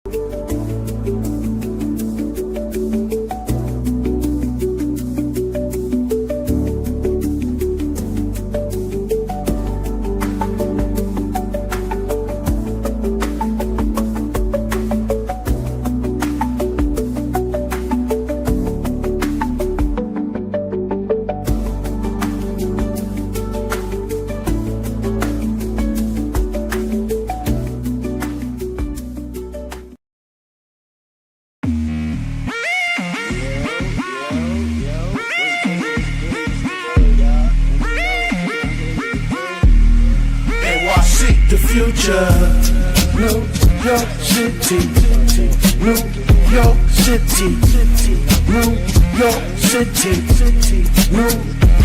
The future, New York City, New York City, New York City, New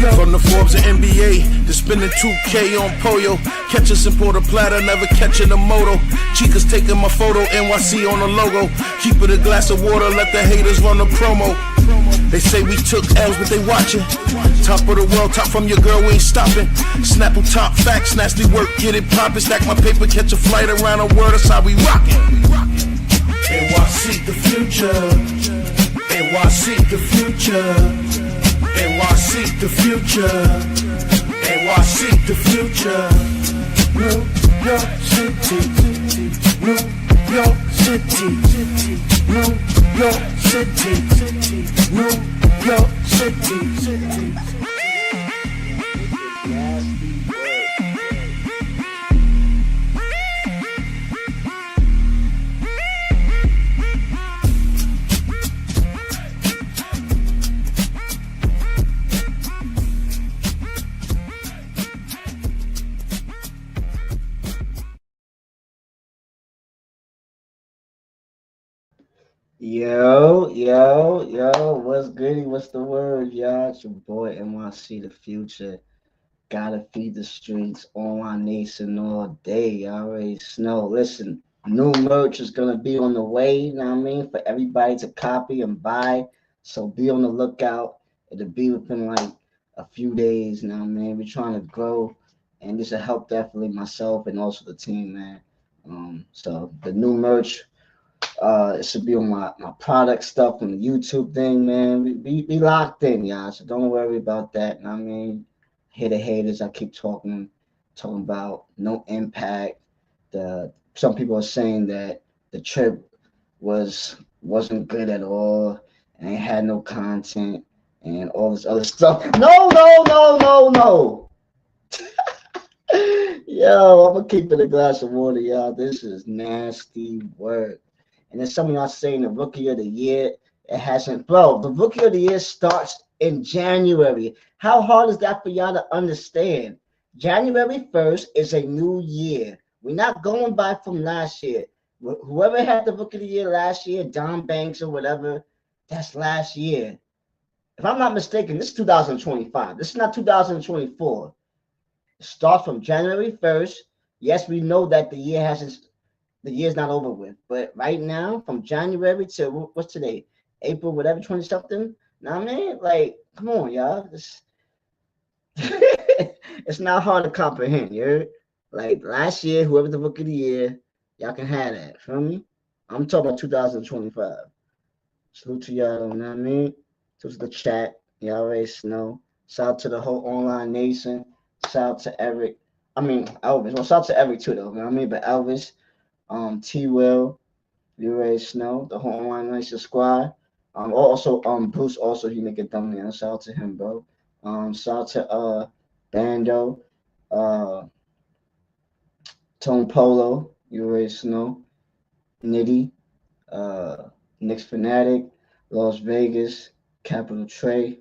York. From the Forbes and NBA, to spending 2K on Pollo, catch us in Puerto Plata, never catching a moto. Chicas taking my photo, NYC on the logo. Keep it a glass of water, let the haters run the promo. They say we took L's, but they watching. Top of the world, top from your girl, we ain't stopping. Snapple top facts, nasty work, get it poppin'. Stack my paper, catch a flight around the world, that's how we rockin'. NYC the future, NYC the future, NYC the future, NYC the future. New York City, New York City, New York City, New York City. Yo, what's goody? What's the word, y'all? It's your boy NYC the future. Gotta feed the streets, online nation all day. Y'all already know. Listen, new merch is gonna be on the way, you know what I mean? For everybody to copy and buy. So be on the lookout. It'll be within like a few days, you know what I mean? We're trying to grow, and this will help definitely myself and also the team, man. So the new merch. It should be on my product stuff on the YouTube thing, man. Be locked in, y'all. So don't worry about that. You know what I mean, hear the haters. I keep talking about no impact. Some people are saying that the trip wasn't good at all and it had no content and all this other stuff. No. Yo, I'm gonna keep it a glass of water, y'all. This is nasty work. And then some of y'all saying the rookie of the year, it hasn't. Bro, the rookie of the year starts in January. How hard is that for y'all to understand? January 1st is a new year. We're not going by from last year. Whoever had the rookie of the year last year, Don Banks or whatever, that's last year. If I'm not mistaken, this is 2025. This is not 2024. It starts from January 1st. Yes, we know that the year's not over with, but right now, from January to what's today, April, whatever, 20 something. Know what I mean? Like, come on, y'all. It's not hard to comprehend. You're like last year, whoever the rookie of the year, y'all can have that. Feel me? I'm talking about 2025. Salute to y'all. Know what I mean? Salute to the chat. Y'all already know. Shout out to the whole online nation. Shout out to Eric. I mean Elvis. Well, shout out to Eric too, though. You know what I mean? But Elvis. T Will, you already know the whole online nation squad. Also Bruce, also he make a thumbnail. Shout out to him, bro. Shout out to Bando, Tone Polo, you already know, Nitty, Knicks Fanatic, Las Vegas, Capital Trey,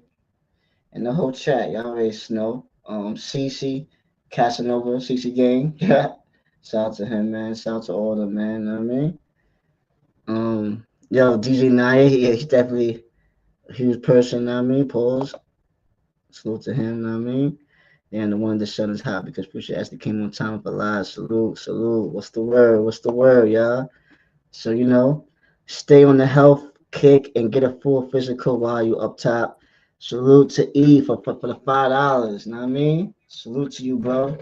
and the whole chat. Y'all already know. CC, Casanova, CC Gang. Yeah. Shout out to him, man. Shout out to all of them, man. You know what I mean? Yo, DJ Naya, he's definitely a huge person, you know what I mean? Pause. Salute to him, you know what I mean? And the one that shut us hot because Pusha actually came on time for live. Salute. What's the word, y'all? So, stay on the health kick and get a full physical while you up top. Salute to E for the $5. You know what I mean? Salute to you, bro.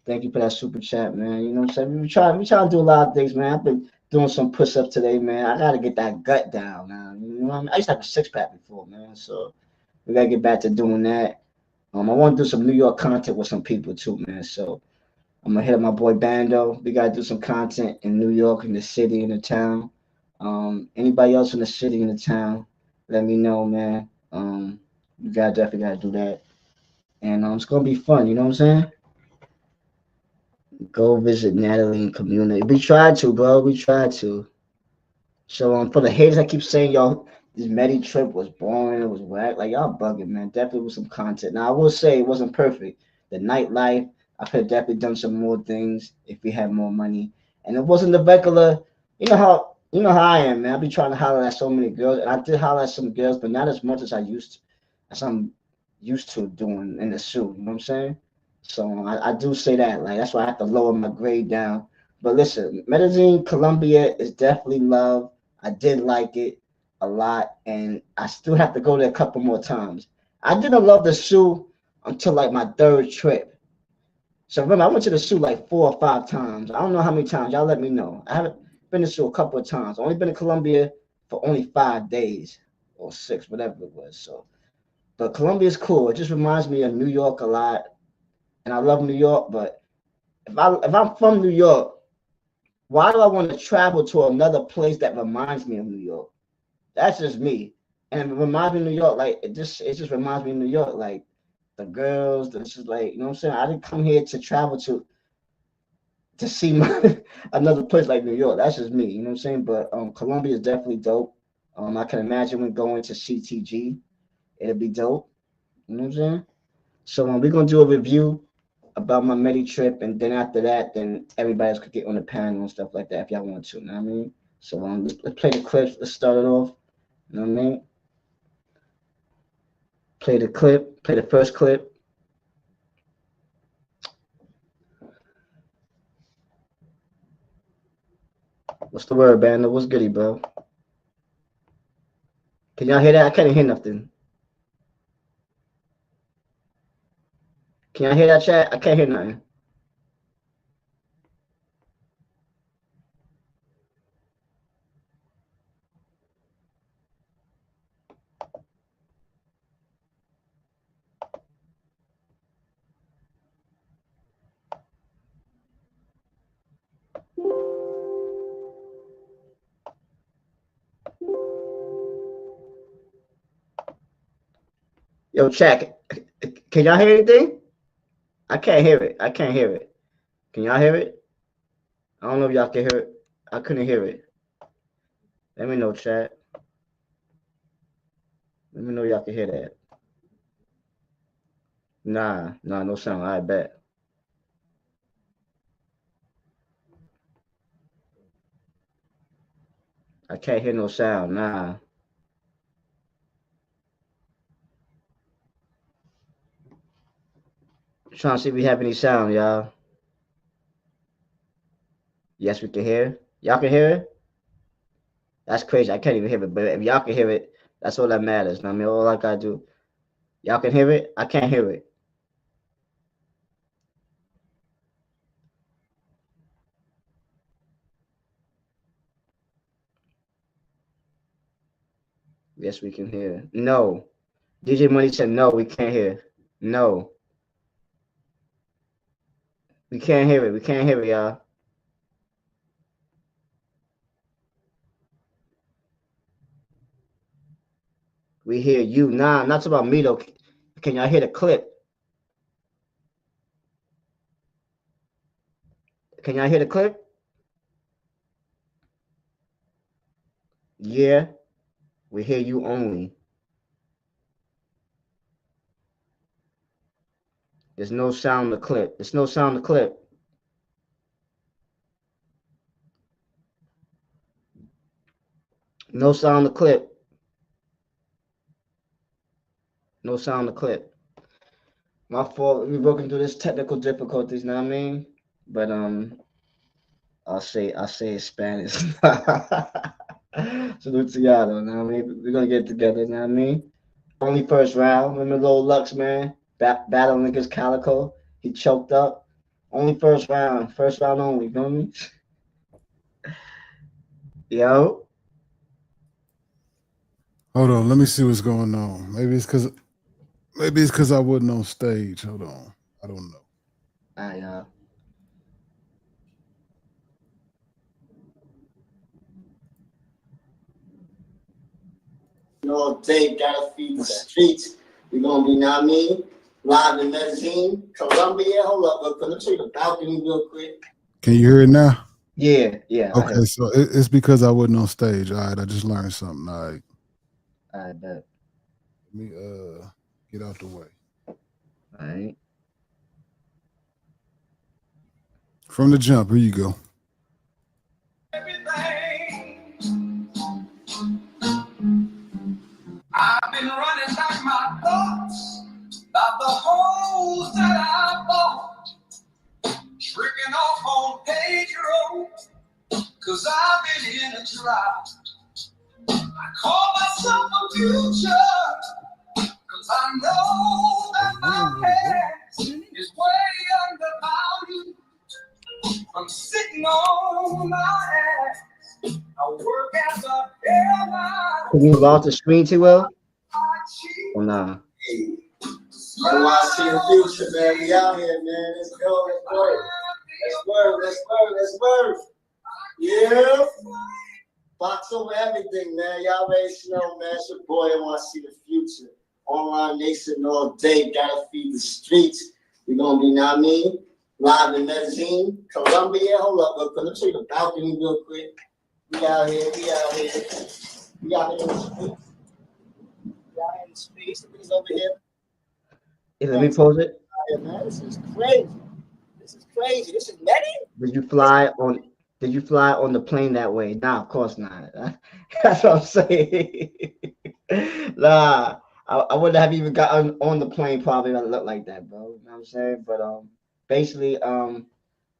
Thank you for that super chat, man. You know what I'm saying? We try to do a lot of things, man. I've been doing some push-ups today, man. I gotta get that gut down, man. You know what I mean? I used to have a six-pack before, man. So we gotta get back to doing that. I want to do some New York content with some people too, man. So I'm gonna hit up my boy Bando. We gotta do some content in New York, in the city, in the town. Anybody else in the city, in the town, let me know, man. We gotta definitely gotta do that, and it's gonna be fun. You know what I'm saying? Go visit Natalie and community. We tried to, bro. We tried to. So for the haters, I keep saying y'all, this Medi trip was boring. It was whack. Like y'all bugging, man. Definitely was some content. Now I will say it wasn't perfect. The nightlife, I could have definitely done some more things if we had more money. And it wasn't the regular. You know how I am, man. I be trying to holler at so many girls, and I did holler at some girls, but not as much as I'm used to doing in the suit. You know what I'm saying? So I do say that. Like that's why I have to lower my grade down. But listen, Medellin, Colombia is definitely love. I did like it a lot, and I still have to go there a couple more times. I didn't love the zoo until like my third trip. So remember, I went to the zoo like 4 or 5 times. I don't know how many times. Y'all let me know. I haven't been to the zoo a couple of times. Only been to Colombia for only 5 days or six, whatever it was. So, but Colombia is cool. It just reminds me of New York a lot, and I love New York. But if I'm from New York, why do I want to travel to another place that reminds me of New York? That's just me. And it reminds me of New York, like it just reminds me of New York, like the girls, this is like, you know what I'm saying? I didn't come here to travel to see my another place like New York. That's just me, you know what I'm saying? But Colombia is definitely dope. I can imagine when going to CTG, it'll be dope. You know what I'm saying? So we're gonna do a review about my Medi trip, and then after that, then everybody else could get on the panel and stuff like that if y'all want to. You know what I mean? So let's play the clips. Let's start it off. You know what I mean? Play the clip. Play the first clip. What's the word, Bando? What's goody, bro? Can y'all hear that? I can't hear nothing. Can y'all hear that, chat? I can't hear nothing. Yo, chat. Can y'all hear anything? I can't hear it. I can't hear it. Can y'all hear it? I don't know if y'all can hear it. I couldn't hear it. Let me know, chat. Let me know y'all can hear that. Nah, no sound. I bet. I can't hear no sound. Nah. Trying to see if we have any sound, y'all. Yes, we can hear. Y'all can hear it? That's crazy. I can't even hear it. But if y'all can hear it, that's all that matters. I mean, all I gotta do. Y'all can hear it? I can't hear it. Yes, we can hear. No. DJ Money said no, we can't hear. No. We can't hear it. We can't hear it, y'all. We hear you. Nah, not about me though. Can y'all hear the clip? Can y'all hear the clip? Yeah. We hear you only. There's no sound in the clip. There's no sound in the clip. No sound in the clip. No sound in the clip. My fault. We're working through this technical difficulties, know what I mean? But I'll say it Spanish. Salute to y'all though, know what I mean? We're gonna get together, know what I mean? Only first round. Remember Lil Lux, man? Battling against Calico. He choked up. Only first round. First round only, you know what I mean? Yo, Hold on, let me see what's going on. Maybe it's because I wasn't on stage. Hold on. I don't know. I all day, gotta feed the streets. We gonna be, know what I mean? Live in Medellin, Colombia. Hold up, look, let me show you the balcony real quick. Can you hear it now? Yeah, yeah, I Okay, have. so it's because I wasn't on stage. All right, I just learned something. All right, I bet. let me get out the way. All right. From the jump, here you go. I've been running back my thoughts about the holes that I bought, tricking off on page road, cause I've been in a drought. I call myself a future, cause I know that my past is way undervalued. I'm sitting on my ass. I work as a Can airline. you move out the screen too well? I Or nah? cheat. And I see the future, man. We out here, man. Let's go, let's work. Let's work, let's work, let's work. Yeah. Box over everything, man. Y'all already know, man. It's your boy. I want to see the future. Online nation all day. Gotta feed the streets. We're going to be, know what I mean? Live in Medellin, Colombia. Hold up, look. Let me show you the balcony real quick. We out here, we out here. We out here in the streets. We out here in the space. Look at this over here. Yeah, let me pause it. Yeah, man, this is crazy. This is crazy. This is Medellin. Did you fly on? Did you fly on the plane that way? Nah, of course not. That's what I'm saying. Nah, I wouldn't have even gotten on the plane probably if I looked like that, bro. You know what I'm saying? But basically, I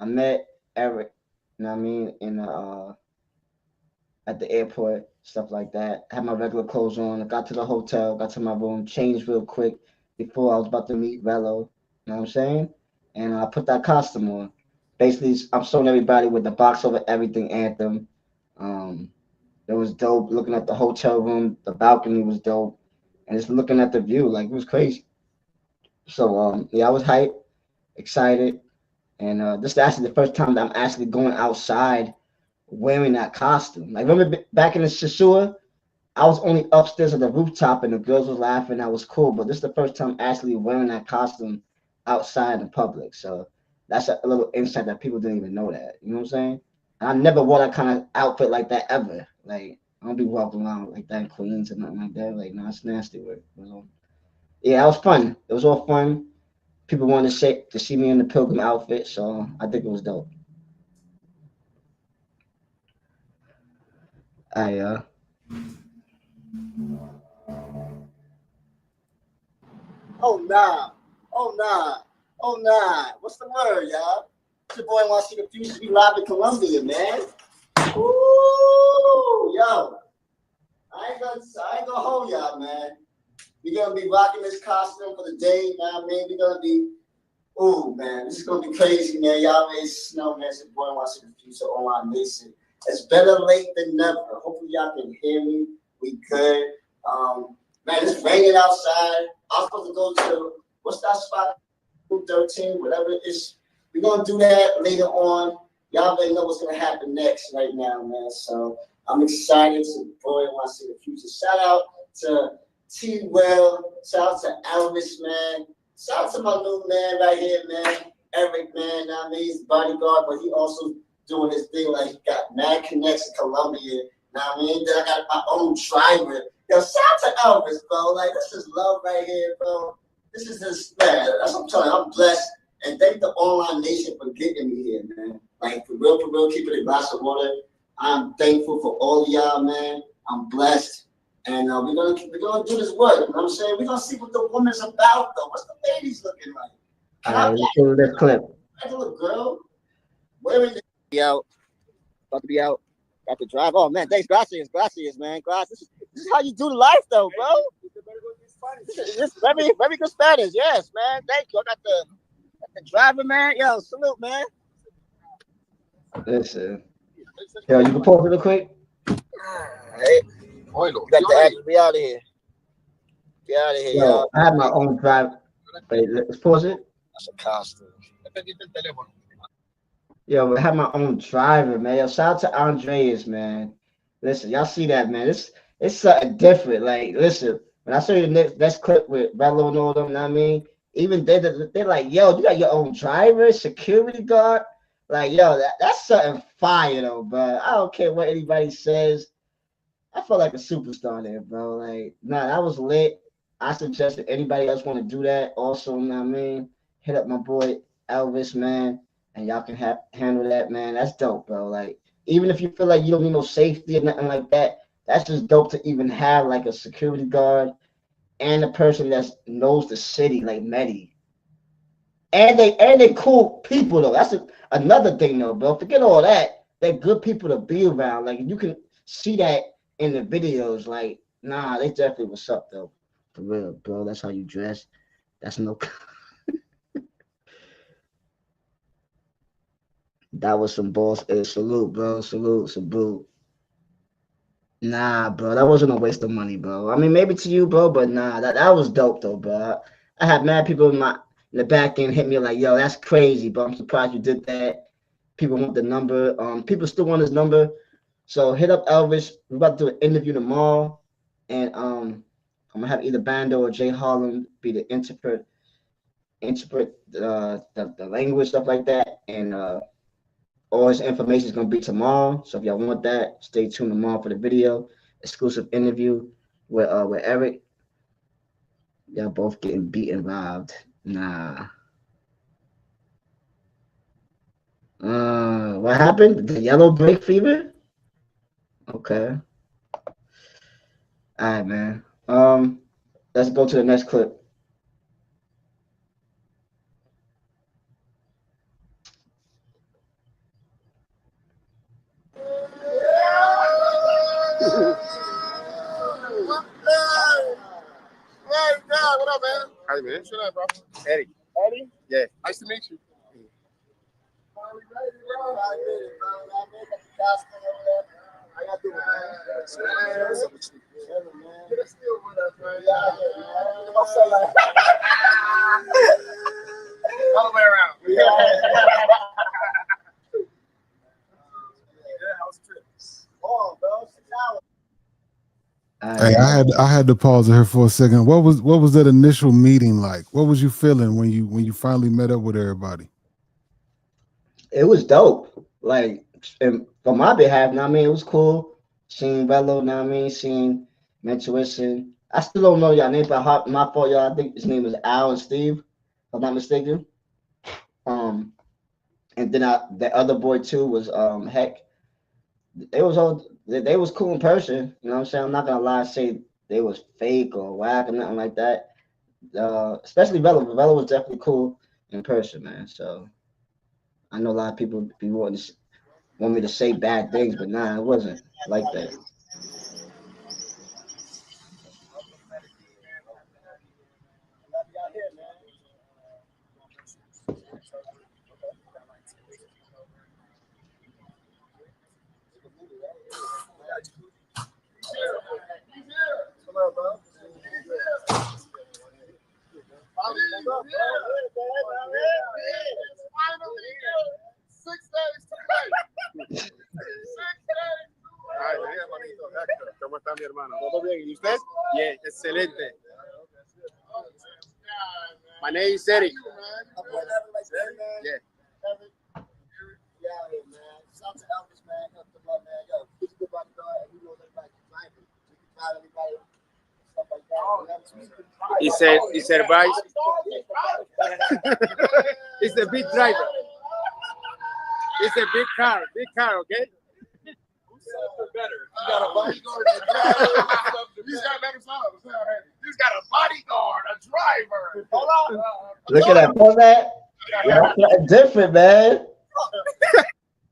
met Eric. You know what I mean? In at the airport, stuff like that. Had my regular clothes on. I got to the hotel, got to my room, changed real quick before I was about to meet Velo. You know what I'm saying? And I put that costume on. Basically, I'm showing everybody with the box over everything anthem. Um, it was dope. Looking at the hotel room, the balcony was dope, and just looking at the view, like it was crazy. So yeah, I was hyped, excited, and this is actually the first time that I'm actually going outside wearing that costume. Like remember back in the Shashua, I was only upstairs at the rooftop and the girls was laughing. That was cool. But this is the first time actually wearing that costume outside in public. So that's a little insight that people didn't even know that. You know what I'm saying? And I never wore that kind of outfit like that ever. Like I don't be walking around like that in Queens or nothing like that. Like no, it's nasty work. Yeah, it was fun. It was all fun. People wanted to see me in the pilgrim outfit, so I think it was dope. I Oh nah. Oh nah. Oh nah. What's the word, y'all? It's your boy wants to see the future be live in Colombia, man. Ooh, yo. I ain't gonna hold y'all, man. We gonna be rocking this costume for the day, you know what I mean? We gonna be ooh man, this is gonna be crazy, man. Y'all already know, man. It's your boy wants to see the future online nation. It's better late than never. Hopefully y'all can hear me. We good. Man, it's raining outside. I'm supposed to go to what's that spot? 13, whatever it is. We're gonna do that later on. Y'all already know what's gonna happen next right now, man. So I'm excited to boy want to see the future. Shout out to T Well, shout out to Elvis, man. Shout out to my new man right here, man. Eric, man. I mean, he's bodyguard, but he also doing his thing. Like he got mad connects in Colombia. Now I mean, then I got my own driver. Yo, shout out to Elvis, bro. Like this is love right here, bro. This is just man. That's what I'm telling you. I'm blessed, and thank the online nation for getting me here, man. Like for real, keeping a glass of water. I'm thankful for all of y'all, man. I'm blessed, and we're gonna do this work. You know what I'm saying? We're gonna see what the woman's about, though. What's the ladies looking like? All right, let's do this clip. Regular girl, where is it? Be out. About to be out. Got to drive. Oh man, thanks, gracias, man. Gracias. This is how you do the life, though, bro. This is very good Spanish. Yes, man. Thank you. I got the driver, man. Yo, salute, man. Listen. Yo, you can pause real quick. Hey, got the action. Be out of here. Get out of here, Yo, y'all. I had my own drive. Wait, let's pause it. That's a costume. Yo, I had my own driver, man. Yo, shout out to Andreas, man. Listen, y'all see that, man? It's something different. Like, listen, when I saw you the next clip with Bello and all them, know what I mean? Even they're like, yo, you got your own driver, security guard. Like, yo, that's something fire though, bro. I don't care what anybody says. I felt like a superstar there, bro. Like, nah, that was lit. I suggest if anybody else want to do that, also, you know what I mean? Hit up my boy Elvis, man, and y'all can handle that, man. That's dope, bro. Like, even if you feel like you don't need no safety or nothing like that, that's just dope to even have like a security guard and a person that knows the city, like Medi. And they cool people though. That's another thing though, bro. Forget all that. They're good people to be around. Like you can see that in the videos. Like, nah, they definitely what's up though. For real, bro. That's how you dress. That's no. That was some balls. Salute, bro. Salute. Nah, bro. That wasn't a waste of money, bro. I mean, maybe to you, bro, but nah, that was dope though, bro. I had mad people in the back end hit me like, yo, that's crazy, bro. I'm surprised you did that. People want the number. People still want his number. So hit up Elvis. We're about to do an interview tomorrow, and I'm gonna have either Bando or Jay Harlem be the interpret the language stuff like that, and all his information is gonna be tomorrow. So if y'all want that, stay tuned tomorrow for the video exclusive interview with Eric. Y'all both getting beaten, robbed. Nah. What happened? The yellow break fever? Okay. All right, man. Let's go to the next clip. What up, man? How you, man? What's up, bro? Eddie. Eddie? Yeah. Nice to meet you. I got to do it, all the way around. Yeah. House trips. Oh, bro. 6 hours. Hey, I had to pause here for a second. What was that initial meeting like? What was you feeling when you finally met up with everybody? It was dope. Like, and for my behalf, I mean, it was cool. Seeing Velo, I mean, seeing Mentuition. I still don't know y'all name, but my fault, y'all. I think his name is Al and Steve, if I'm not mistaken. And then the other boy too was Heck. They was cool in person. You know what I'm saying? I'm not gonna lie, say they was fake or whack or nothing like that. Especially Velo. Velo was definitely cool in person, man. So I know a lot of people be want me to say bad things, but nah, it wasn't like that. ¿Cómo está mi hermano? ¿Todo bien? ¿Y usted? Yeah, excelente. My name is Eric. Yeah. Shout to Elvis, man. Help them up, man. Yo, he's a good bodyguard. He knows everybody can find him. We can find everybody. Stuff like that. He said, Bryce. He's a big driver. It's a big car, okay? Better. He's got a bodyguard, a driver. He's got better songs. He's got a bodyguard, a driver. Hold on. Look at that, pull that. Yeah, that's different, man.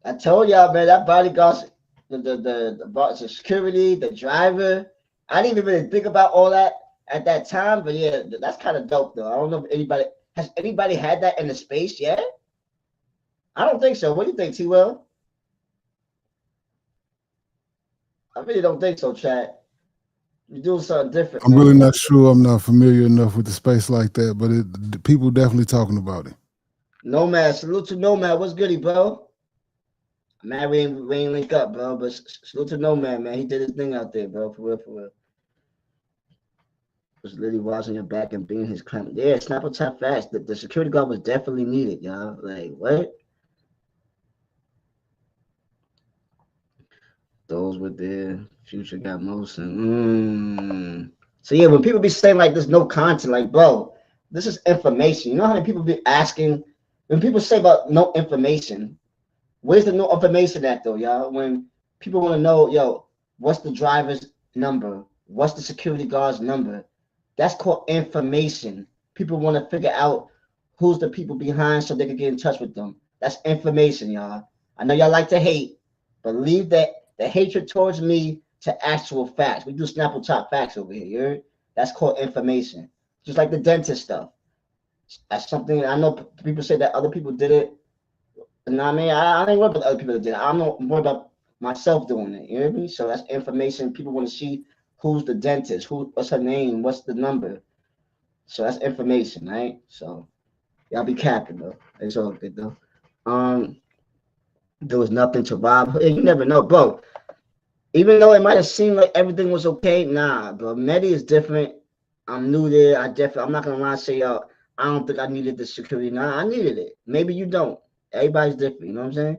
I told y'all, man, that bodyguard, the security, the driver. I didn't even really think about all that at that time, but yeah, that's kind of dope though. I don't know if anybody had that in the space yet. I don't think so. What do you think, T-Will? I really don't think so, Chad. You're doing something different, I'm really man. not sure. I'm not familiar enough with the space like that, but the people definitely talking about it. Nomad, salute to Nomad. What's goody, bro? Man, we ain't link up, bro. But salute to Nomad, man. He did his thing out there, bro. For real, for real. Was literally watching your back and being his clamp. Yeah, Snapple tap fast. The security guard was definitely needed, y'all. Like, what? Those with their future got motion. So yeah, when people be saying like there's no content, like bro, this is information. You know how many people be asking when people say about no information? Where's the no information at though, y'all? When people want to know, yo, what's the driver's number? What's the security guard's number? That's called information. People want to figure out who's the people behind so they can get in touch with them. That's information, y'all. I know y'all like to hate, but leave that the hatred towards me to actual facts. We do Snapple top facts over here. You heard? That's called information. Just like the dentist stuff. That's something I know people say that other people did it. And I mean, I ain't worried about other people that did it. I'm not worried about myself doing it. You hear me? So that's information. People want to see who's the dentist, what's her name, what's the number. So that's information, right? So y'all be capping though. It's all good though. Um, there was nothing to rob. You never know, bro. Even though it might have seemed like everything was okay, nah, bro. Medi is different. I'm new there. I'm not gonna lie and say, yo, I don't think I needed the security. Nah, I needed it. Maybe you don't. Everybody's different, you know what I'm saying?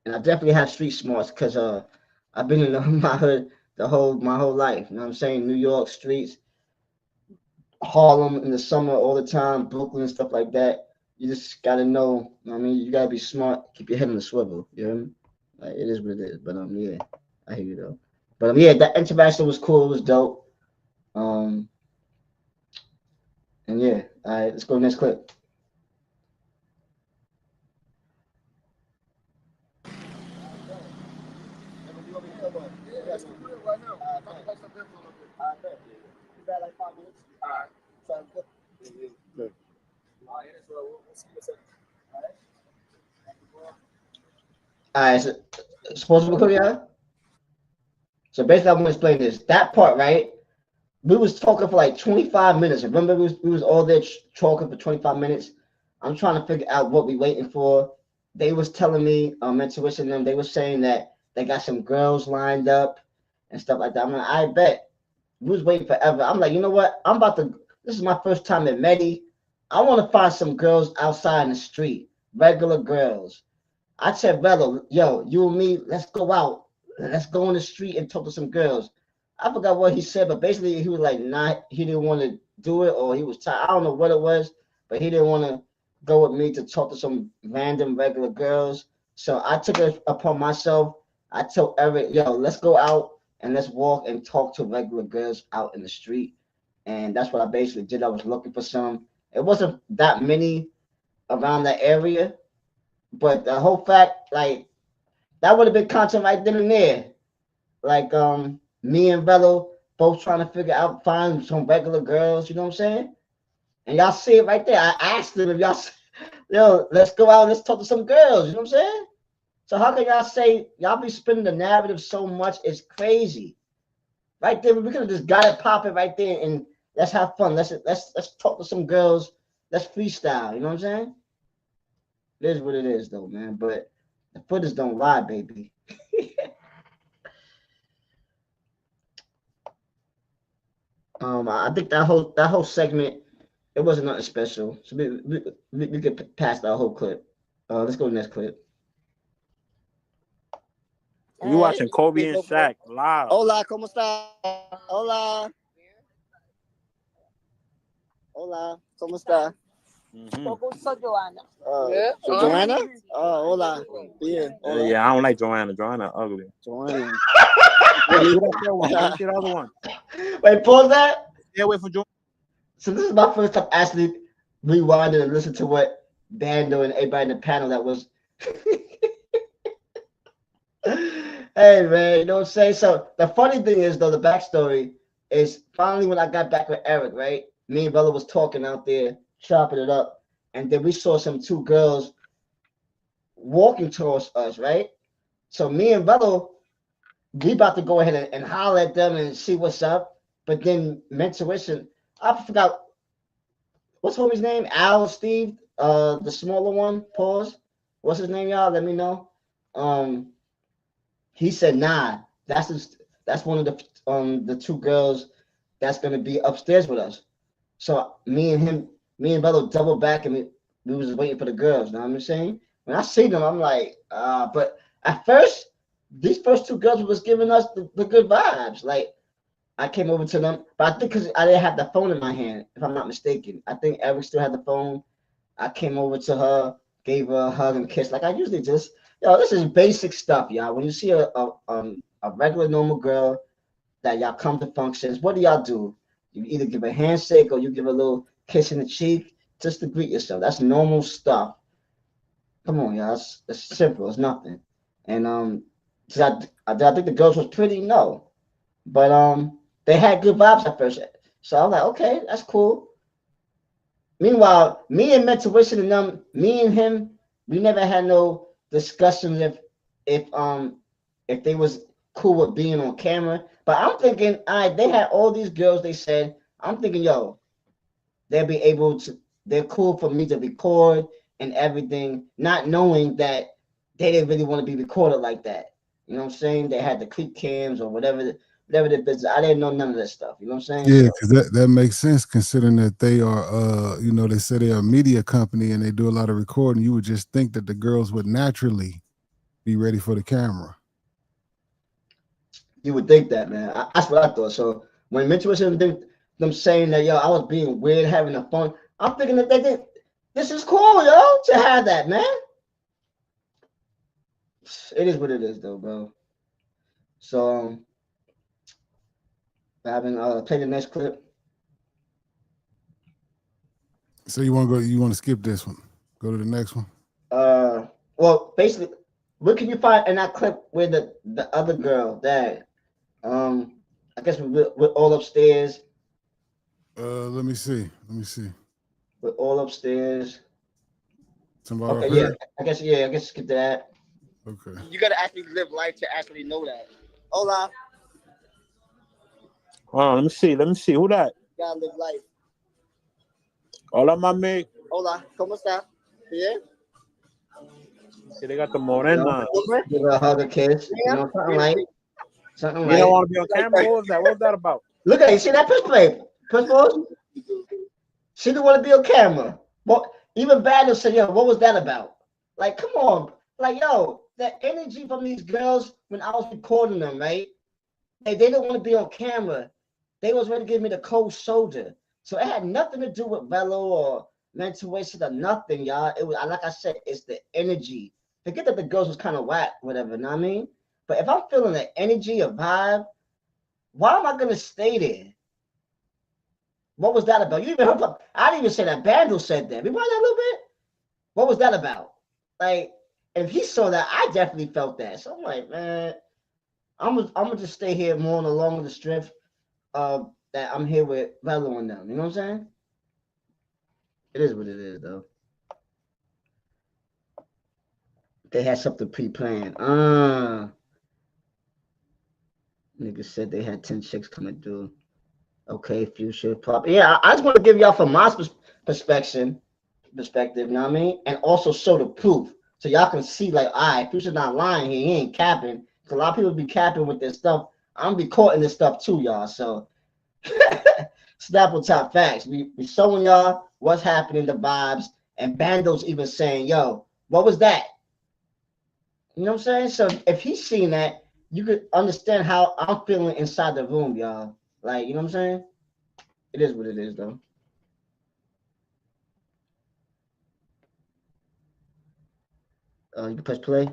And I definitely have street smarts because I've been in my hood my whole life. You know what I'm saying? New York streets, Harlem in the summer all the time, Brooklyn and stuff like that. You just gotta know. I mean, you gotta be smart. Keep your head on the swivel. You know what I mean? Like, it is what it is. But yeah, I hear you though. But yeah, that interaction was cool. It was dope. Um, and yeah, all right, let's go next clip. All right, so supposed to be cool, yeah. So basically, I'm gonna explain this. That part, right? We was talking for like 25 minutes. Remember, we was all there talking for 25 minutes. I'm trying to figure out what we waiting for. They was telling me, intuition them. They was saying that they got some girls lined up and stuff like that. I'm like, I bet we was waiting forever. I'm like, you know what? I'm about to. This is my first time at Medi. I want to find some girls outside in the street, regular girls. I said, Bello, yo, you and me, let's go out. Let's go on the street and talk to some girls. I forgot what he said, but basically he was like, not, he didn't want to do it or he was tired. I don't know what it was, but he didn't want to go with me to talk to some random regular girls. So I took it upon myself. I told Eric, yo, let's go out and let's walk and talk to regular girls out in the street. And that's what I basically did. I was looking for some. It wasn't that many around that area, but the whole fact, like, that would have been content right then and there. Like, me and Velo both trying to figure out, find some regular girls, you know what I'm saying? And y'all see it right there. I asked them if y'all, yo, let's go out, let's talk to some girls, you know what I'm saying? So how can y'all say, y'all be spinning the narrative so much, it's crazy. Right there, we could have just got it popping right there and let's have fun. Let's talk to some girls. Let's freestyle, you know what I'm saying? It is what it is though, man. But the footage don't lie, baby. I think that whole segment, it wasn't nothing special. So we could pass that whole clip. Let's go to the next clip. You watching Kobe and Shaq live? Hola, ¿cómo está? Hola. Hola, ¿cómo está? So Joanna. So Joanna? Oh, hola. Bien. Hola. Yeah, I don't like Joanna. Joanna ugly. Joanna. See the other one. Wait, pause that. Stay away from Joanna. So this is my first time actually rewinding and listening to what Bando and everybody in the panel that was. Hey man, you know what I'm saying? So the funny thing is though, the backstory is finally when I got back with Eric, right? Me and Bella was talking out there, chopping it up, and then we saw some two girls walking towards us, right? So me and Bella we about to go ahead and holler at them and see what's up. But then Mentuition, I forgot what's homie's name? Al Steve, the smaller one. Pause. What's his name, y'all? Let me know. Um, he said, nah, that's one of the two girls that's gonna be upstairs with us. So me and Bello double back and we was waiting for the girls. Know what I'm saying? When I see them, I'm like, but at first, these first two girls was giving us the good vibes. Like I came over to them, but I think because I didn't have the phone in my hand, if I'm not mistaken. I think Eric still had the phone. I came over to her, gave her a hug and kiss, like I usually just. Yo, this is basic stuff, y'all. When you see a regular normal girl that y'all come to functions, what do y'all do? You either give a handshake or you give a little kiss in the cheek just to greet yourself. That's normal stuff. Come on, y'all. It's simple. It's nothing. And so I think the girls was pretty. No, but they had good vibes at first. So I was like, okay, that's cool. Meanwhile, me and Mentuition and them, me and him, we never had no discussions if they was cool with being on camera. But I'm thinking, all right, they had all these girls. They said, I'm thinking, yo, they'll be able to. They're cool for me to record and everything, not knowing that they didn't really want to be recorded like that. You know what I'm saying? They had the clip cams or whatever the business. I didn't know none of that stuff. You know what I'm saying? Yeah, So, because that makes sense considering that they are, they say they're a media company and they do a lot of recording. You would just think that the girls would naturally be ready for the camera. you would think that, man. That's what I thought. So when Mitch was them saying that, yo, I was being weird having a phone, I'm thinking that they think this is cool, yo, to have that, man. It is what it is, though, bro. So I haven't played the next clip. So you want to skip this one? Go to the next one. Well, basically, what can you find in that clip where the other girl that I guess we're all upstairs. Let me see. We're all upstairs. Somebody Okay, up yeah. here? I guess skip that. Okay. You gotta actually live life to actually know that. Hola. Oh, let me see. Who that? You gotta live life. Hola, mami. Hola, ¿cómo está? Bien? See, they got the You morena. know, give her a hug, a kiss. You know, something You like. don't want to be on camera? What was that about? Look at you. See that push play? Push balls? She didn't want to be on camera. But even Badger said, yo, what was that about? Like, come on. Like, yo, the energy from these girls when I was recording them, right? They didn't want to be on camera. They was ready to give me the cold shoulder. So it had nothing to do with Velo or mentuition or nothing, y'all. It was, like I said, it's the energy. Forget that the girls was kind of whack, whatever, you know what I mean? But if I'm feeling the energy, a vibe, why am I going to stay there? What was that about? You even heard, I didn't even say that. Bandle said that. Rewind that a little bit. What was that about? Like, if he saw that, I definitely felt that. So I'm like, man, I'm gonna just stay here more along the strip that I'm here with Velo and them. You know what I'm saying? It is what it is, though. They had something pre-planned. Niggas said they had 10 chicks coming through. Okay, future pop. Yeah, I just want to give y'all from my perspective, you know what I mean? And also show the proof. So y'all can see, like, all right, Future's not lying here. He ain't capping. Because a lot of people be capping with this stuff. I'm be caught in this stuff too, y'all. So Snapple top facts. We showing y'all what's happening, the vibes, and Bando's even saying, yo, what was that? You know what I'm saying? So if he's seen that, you could understand how I'm feeling inside the room, y'all. Like, you know what I'm saying? It is what it is, though. You can press play.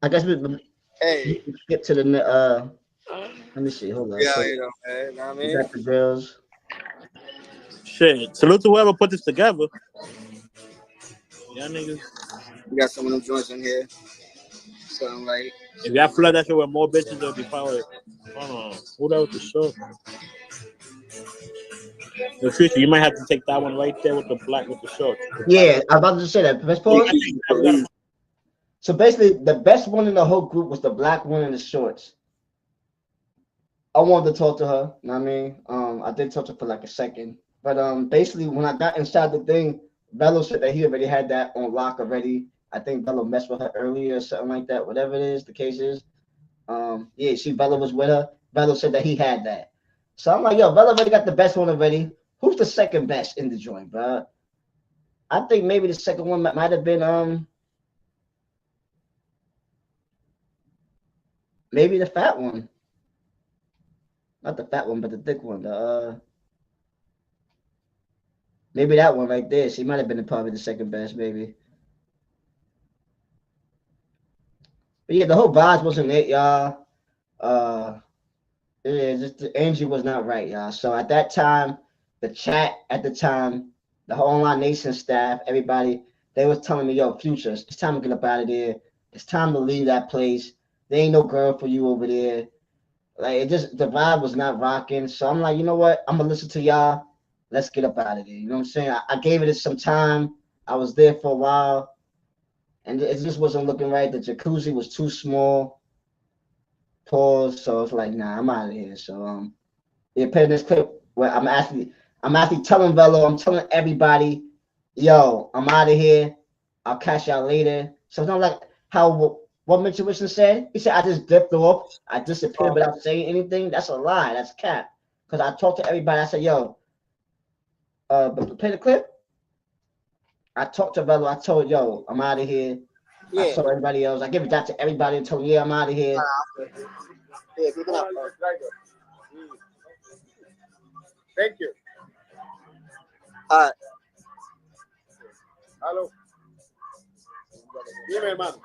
I guess we skip to the let me see. Hold on. Yeah, So, you know, man. Know what I we mean? got the girls. Shit. Salute to whoever put this together. Y'all niggas. We got some of them joints in here. So I'm like, If y'all flood that shit with more bitches, there'll be probably. Hold on. Who that with the short? The future, you might have to take that one right there with the black with the shorts. Yeah, I was about to say that. Press pause. So basically, the best one in the whole group was the black one in the shorts. I wanted to talk to her. You know what I mean? I did talk to her for like a second. But basically, when I got inside the thing, Bello said that he already had that on lock already. I think Bello messed with her earlier or something like that. Whatever it is, the case is. Yeah, Bello was with her. Bello said that he had that. So I'm like, yo, Bello already got the best one already. Who's the second best in the joint, bro? I think maybe the second one might have been maybe the fat one. Not the fat one, but the thick one. The maybe that one right there. She might have been probably the second best, maybe. But yeah, the whole vibes wasn't it, y'all. Yeah, just the energy was not right, y'all. So at that time, the chat at the time, the whole Online Nation staff, everybody, they was telling me, yo, Future, it's time to get up out of there. It's time to leave that place. There ain't no girl for you over there. Like it just the vibe was not rocking. So I'm like, you know what? I'm gonna listen to y'all. Let's get up out of there. You know what I'm saying? I gave it some time. I was there for a while, and it just wasn't looking right. The jacuzzi was too small. Pause. So it's like, nah, I'm out of here. So yeah, play this clip where I'm actually telling Velo, I'm telling everybody, yo, I'm out of here. I'll catch y'all later. So it's not like how what Mitchell Richardson said. He said I just dipped off, I disappeared without saying anything. That's a lie. That's cap. Because I talked to everybody. I said, yo, but play the clip. I talked to Velo. I told, yo, I'm out of here. Yeah. I told everybody else. I give it that to everybody and told them, yeah, I'm out of here. Yeah, keep it up. Thank you. All right. Hello. Dime, hermano.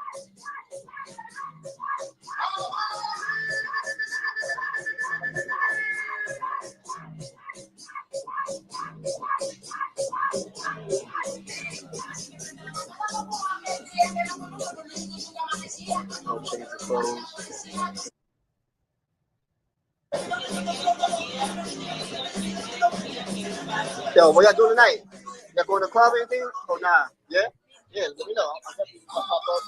I'll change the clothes. Yo, what y'all doing tonight? Y'all going to the club or anything? Oh, nah. Yeah? Yeah, let me know. I'll pop up.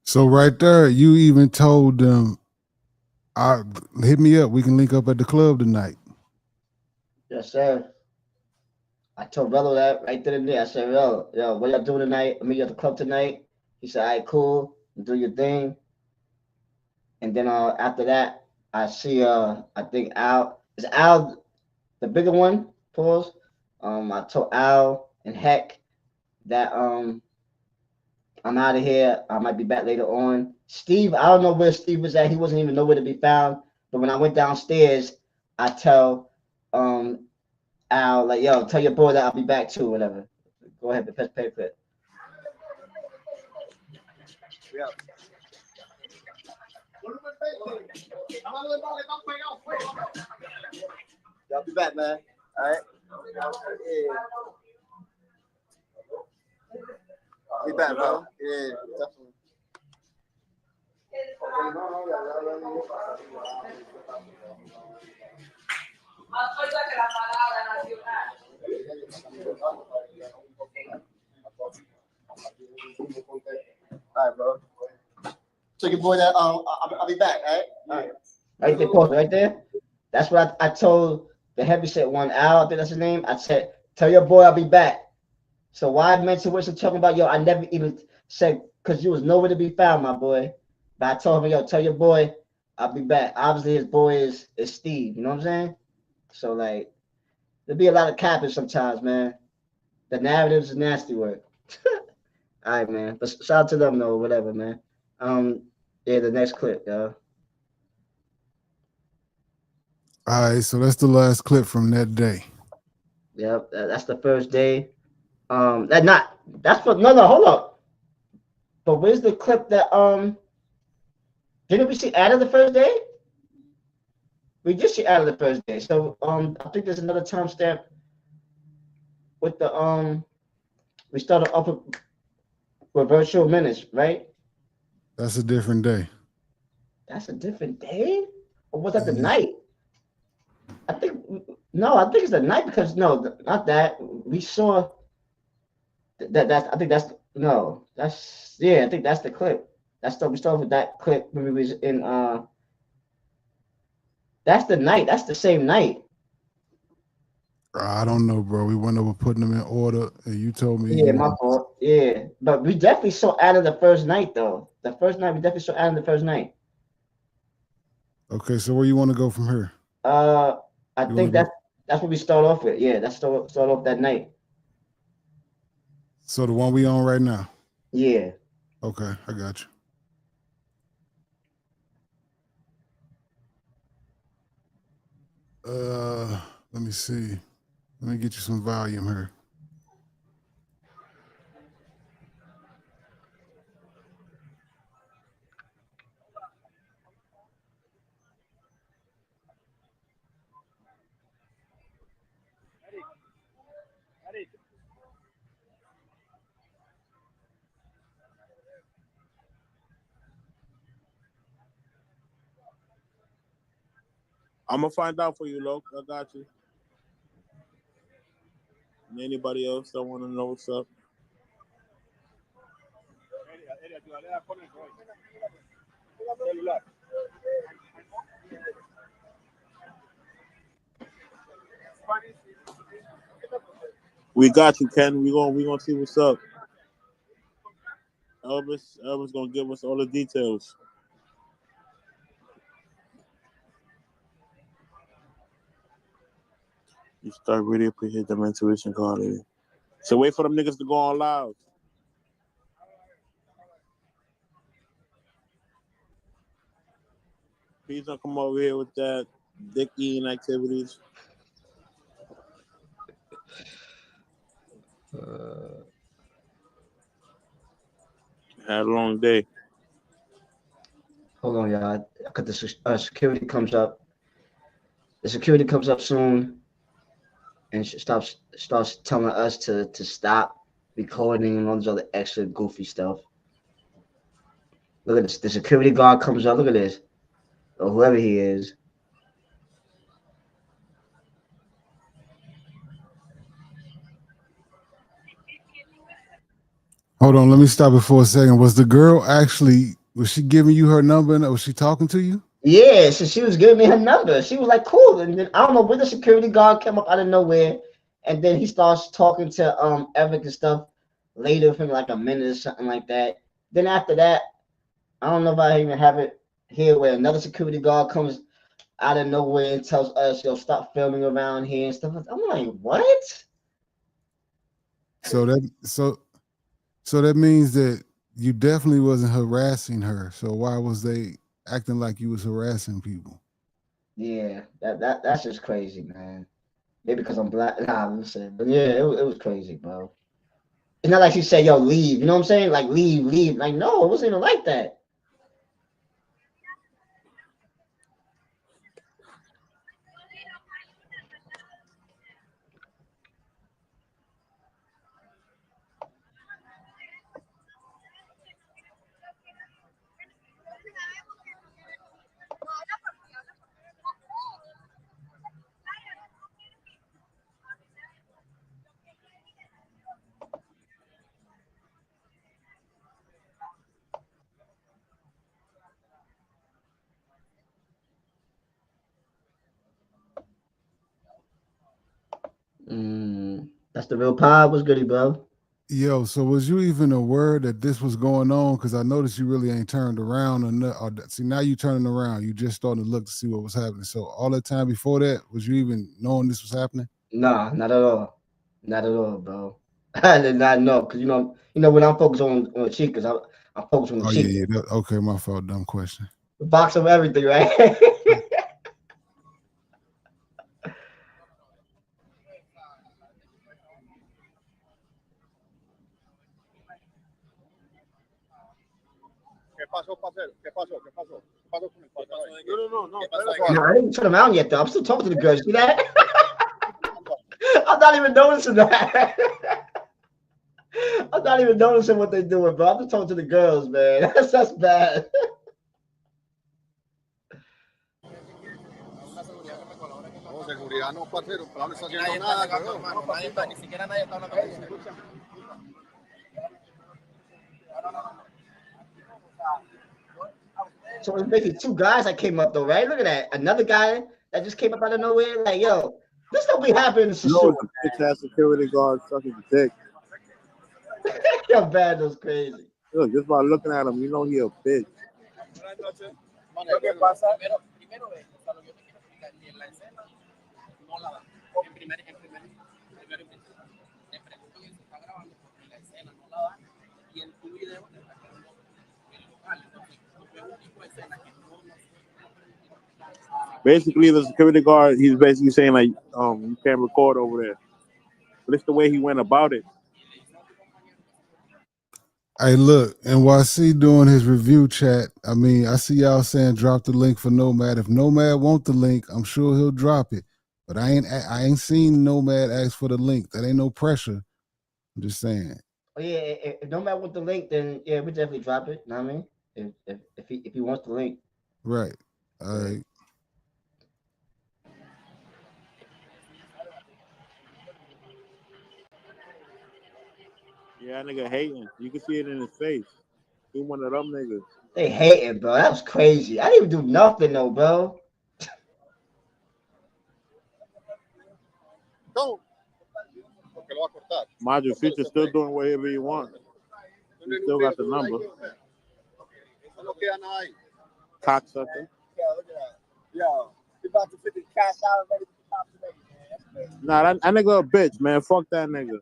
So right there, you even told them, hit me up. We can link up at the club tonight. Yes, sir. I told Velo that right then and there. I said, yo, what y'all doing tonight? I meet you at the club tonight. He said, all right, cool. Do your thing. And then after that, I see I think Al is Al the bigger one. Pause. I told Al and Heck that I'm out of here. I might be back later on. Steve, I don't know where Steve was at. He wasn't even nowhere to be found. But when I went downstairs, I tell Al, like, yo, tell your boy that I'll be back too, whatever. Go ahead, but pay clip. Yeah. Y'all be back, man. All right. Yeah. Be back, bro. Yeah, definitely. All right, bro. So your boy that I'll be back, all right? All right. Right there, pause right there. That's what I told the heavyset one, Al, I think that's his name. I said, tell your boy I'll be back. So why Mental Wilson talking about, yo, I never even said, because you was nowhere to be found, my boy. But I told him, yo, tell your boy I'll be back. Obviously, his boy is Steve, you know what I'm saying? So, like, there'll be a lot of capping sometimes, man. The narratives is nasty work. All right, man. But shout out to them, though, whatever, man. Yeah, the next clip, yo. All right, so that's the last clip from that day. Yep, that's the first day. That's for no, hold up. But where's the clip that didn't we see Adam the first day? We just see Adam the first day. So I think there's another timestamp with the we started off with virtual minutes, right? That's a different day. That's a different day? Or was that the night? I think it's the night because no, not that. We saw I think that's no. That's I think that's the clip. We started with that clip when we was in That's the night. That's the same night. I don't know, bro. We went over putting them in order, and you told me. Yeah, my fault. Yeah, but we definitely saw Adam the first night though. The first night we definitely saw Adam the first night. Okay, so where you want to go from here? I You think go? that's what we start off with. Yeah, that's start off that night. So the one we on right now. Yeah. Okay, I got you. Let me see. Let me get you some volume here. I'm gonna find out for you, Loke. I got you. And anybody else that want to know what's up? We got you, Ken. We gonna see what's up. Elvis gonna give us all the details. You start really appreciate the intuition quality. So wait for them niggas to go on loud. Please don't come over here with that dick eating activities. Had a long day. Hold on, y'all. Cause the security comes up. The security comes up soon, and she starts telling us to stop recording and all this other extra goofy stuff. Look at this. The security guard comes up. Look at this, or whoever he is. Hold on, let me stop it for a second. Was she giving you her number and was she talking to you? Yeah, so she was giving me her number. She was like, cool. And then I don't know where the security guard came up out of nowhere. And then he starts talking to Eric and stuff later for like a minute or something like that. Then after that, I don't know if I even have it here where another security guard comes out of nowhere and tells us, yo, stop filming around here and stuff. I'm like, what? So that means that you definitely wasn't harassing her. So why was they acting like you was harassing people? Yeah, that's just crazy, man. Maybe because I'm black. Nah, listen. But yeah, it was crazy, bro. It's not like she said, yo, leave. You know what I'm saying? Like, leave. Like, no, it wasn't even like that. That's the real pod. What's goody, bro? Yo, so was you even aware that this was going on? Because I noticed you really ain't turned around see, now you turning around. You just starting to look to see what was happening. So all the time before that, was you even knowing this was happening? Nah, not at all. Not at all, bro. I did not know. Because, you know when I'm focused on the Chicas, I'm focused on the Chicas. Yeah. Okay, my fault. Dumb question. The box of everything, right? No, I didn't turn around yet, though. I'm still talking to the girls. See that? I'm not even noticing that. I'm not even noticing what they're doing, bro. I'm just talking to the girls, man. That's bad. Seguridad no, parcero, no está haciendo nada, cabrón. Nadie está, ni siquiera nadie está hablando. So it's basically two guys that came up though, right? Look at that. Another guy that just came up out of nowhere. Like, yo, this don't be happening in No, Sasua. it's a bitch ass security guard sucking the dick. Yo, bad, that's crazy. Look, just by looking at him, you know he a bitch. Lo que pasa, primero es, o sea, lo que yo te quiero explicar, que en la escena no la dan. Primero de pregunto que se está grabando porque la escena no la dan y en tu video te está quedando el local. Entonces, tú ves un tipo de escena que no Basically, the security guard, he's basically saying like, you can't record over there. But it's the way he went about it. Hey, look, NYC doing his review chat. I mean, I see y'all saying drop the link for Nomad. If Nomad want the link, I'm sure he'll drop it. But I ain't seen Nomad ask for the link. That ain't no pressure. I'm just saying. Oh yeah, if Nomad want the link, then yeah, we definitely drop it. Know what I mean? If he wants the link. Right. All right. Yeah, that nigga hating. You can see it in his face. He one of them niggas. They hating, bro. That was crazy. I didn't even do nothing though, bro. Don't. Mind you, Future still doing whatever he wants. He still got the number. Cocksucker. Yo, look at that. Yo, you about to put the cash out ready for the top today, man. Nah, that nigga a bitch, man. Fuck that nigga.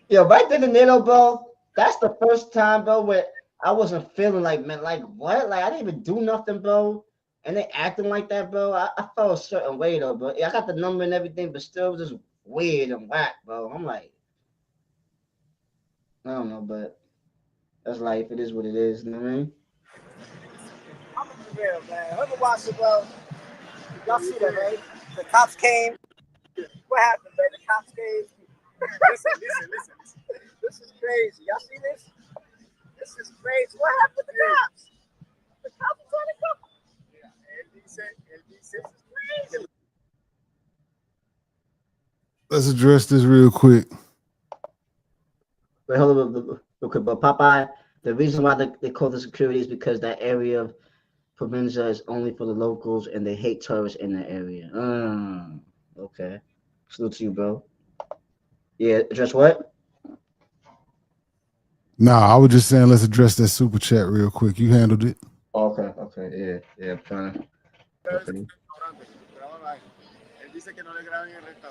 Yo, right then and there, though, bro. That's the first time, bro, where I wasn't feeling like, man, like what? Like I didn't even do nothing, bro. And they acting like that, bro. I felt a certain way though, bro. Yeah, I got the number and everything, but still it was just weird and whack, bro. I'm like, I don't know, but that's life. It is what it is, you know what I mean? I'm gonna be real, man. Whoever watched it, bro, y'all see that, right? The cops came. What happened, man? The cops came. Listen. This is crazy. Y'all see this? This is crazy. What happened with the cops? The cops are trying to come. Let's address this real quick. Wait, hold on, real quick. But Popeye, the reason why they call the security is because that area of Provenza is only for the locals and they hate tourists in that area. Okay. Salute to you, bro. Yeah, address what? Nah, I was just saying let's address that super chat real quick. You handled it. Okay, yeah, I'm trying to. Okay.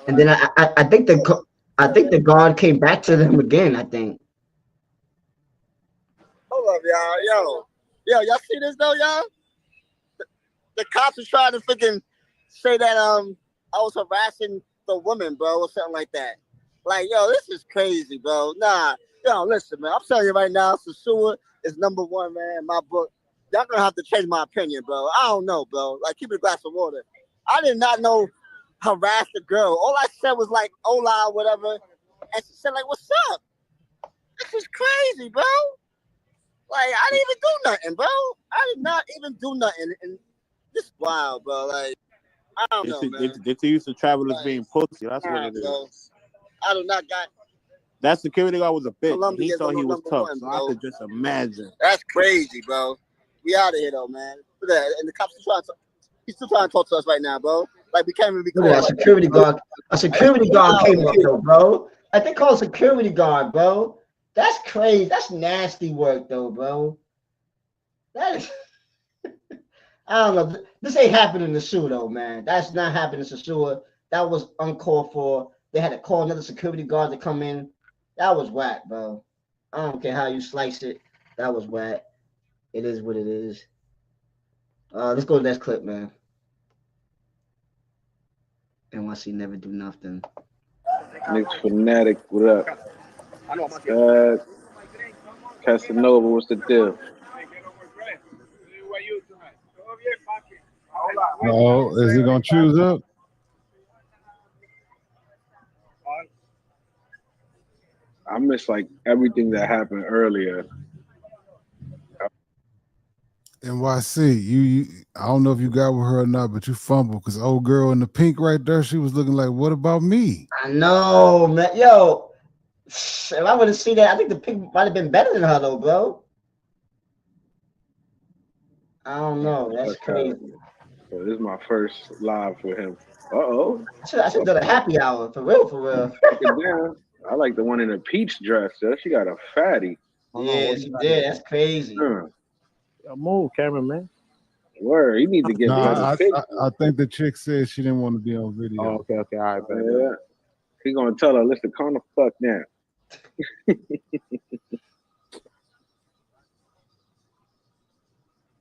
And then I think the guard came back to them again. I think. Hold up, y'all. Yo, y'all see this though, y'all? The cops are trying to freaking say that I was harassing the woman, bro, or something like that. Like, yo, this is crazy, bro. Nah, yo, listen, man. I'm telling you right now, Sasua is #1, man, in my book. Y'all gonna have to change my opinion, bro. I don't know, bro. Like, keep it a glass of water. I did not know harass the girl. All I said was like, hola, or whatever. And she said, like, what's up? This is crazy, bro. Like, I didn't even do nothing, bro. I did not even do nothing. And this wild, bro. Like, I don't know, man. They're used to travelers being pussy. That's what it is. Bro. I do not got. That security guard was a bitch. Columbia He thought he was tough. #1, So I could just imagine. That's crazy, bro. We out of here, though, man. Look at that. And the cops he's still trying to talk to us right now, bro. Like, we can't even be Look at that security guard. A security guard came up though, bro. Like they call a security guard, bro. That's crazy. That's nasty work, though, bro. That is. I don't know. This ain't happening in the SUA, though, man. That's not happening in the SUA. That was uncalled for. They had to call another security guard to come in. That was whack, bro. I don't care how you slice it. That was whack. It is what it is. Let's go to the next clip, man. NYC never do nothing. Nick Fanatic, what up? Casanova, what's the deal? Oh, is he gonna choose up? I missed like everything that happened earlier. NYC, you I don't know if you got with her or not, but you fumbled because old girl in the pink right there, she was looking like, what about me? I know, man. Yo, If I would have seen that, I think the pink might have been better than her though, bro. I don't know. That's crazy. So this is my first live with him. Uh-oh. I should done a happy hour for real, for real. Break it down. I like the one in the peach dress, though. She got a fatty. Yeah, she did. That's crazy. Move, cameraman. Word, he need to get No, better. I think the chick said she didn't want to be on video. Oh, okay, all right, baby. Yeah. He gonna tell her, listen, calm the fuck down.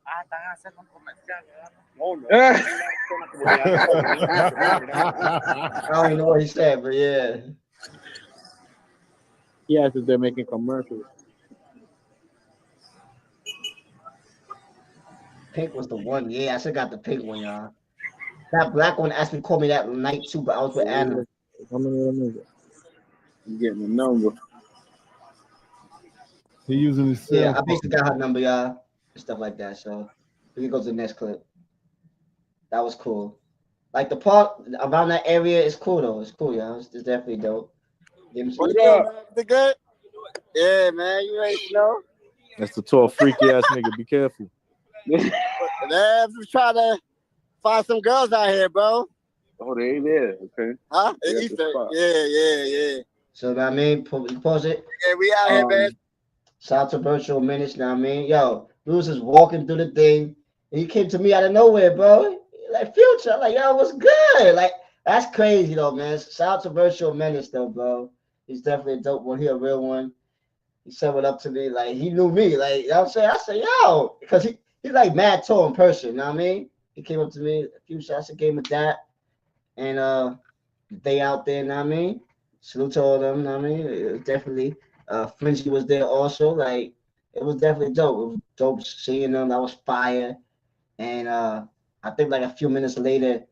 I don't even know what he said, but yeah. Yeah, because they're making commercials. Pink was the one. Yeah, I should got the pink one, y'all. That black one actually called me that night too, but I was with Anna. How many of them is it? You getting the number. He using his cell Yeah, I phone. basically got her number, y'all, and stuff like that. So we can go to the next clip. That was cool. Like the park around that area is cool though. It's cool, y'all. It's definitely dope. What's up, man? Everything good? Yeah, man. You ready to know? That's the tall, freaky ass nigga. Be careful. Man, I'm just trying to find some girls out here, bro. Oh, they ain't there. Okay. Huh? They at the Easter. spot. Yeah. So I mean, pause it. Yeah, we out here, man. Shout out to Virtual Minutes. Now I mean, yo, we was just walking through the thing, and he came to me out of nowhere, bro. Like Future, I'm like, yo, what's good? Like that's crazy though, man. Shout out to Virtual Minutes though, bro. He's definitely a dope one. He a real one. He said what up to me, like he knew me, like you know what I'm saying. I said, yo, because he's like mad tall in person. You know what I mean? He came up to me, a few shots, I gave him a dap, and they out there. You know what I mean? Salute to all of them. You know what I mean? It was definitely. Frenchie was there also. Like it was definitely dope. It was dope seeing them. That was fire. And I think like a few minutes later,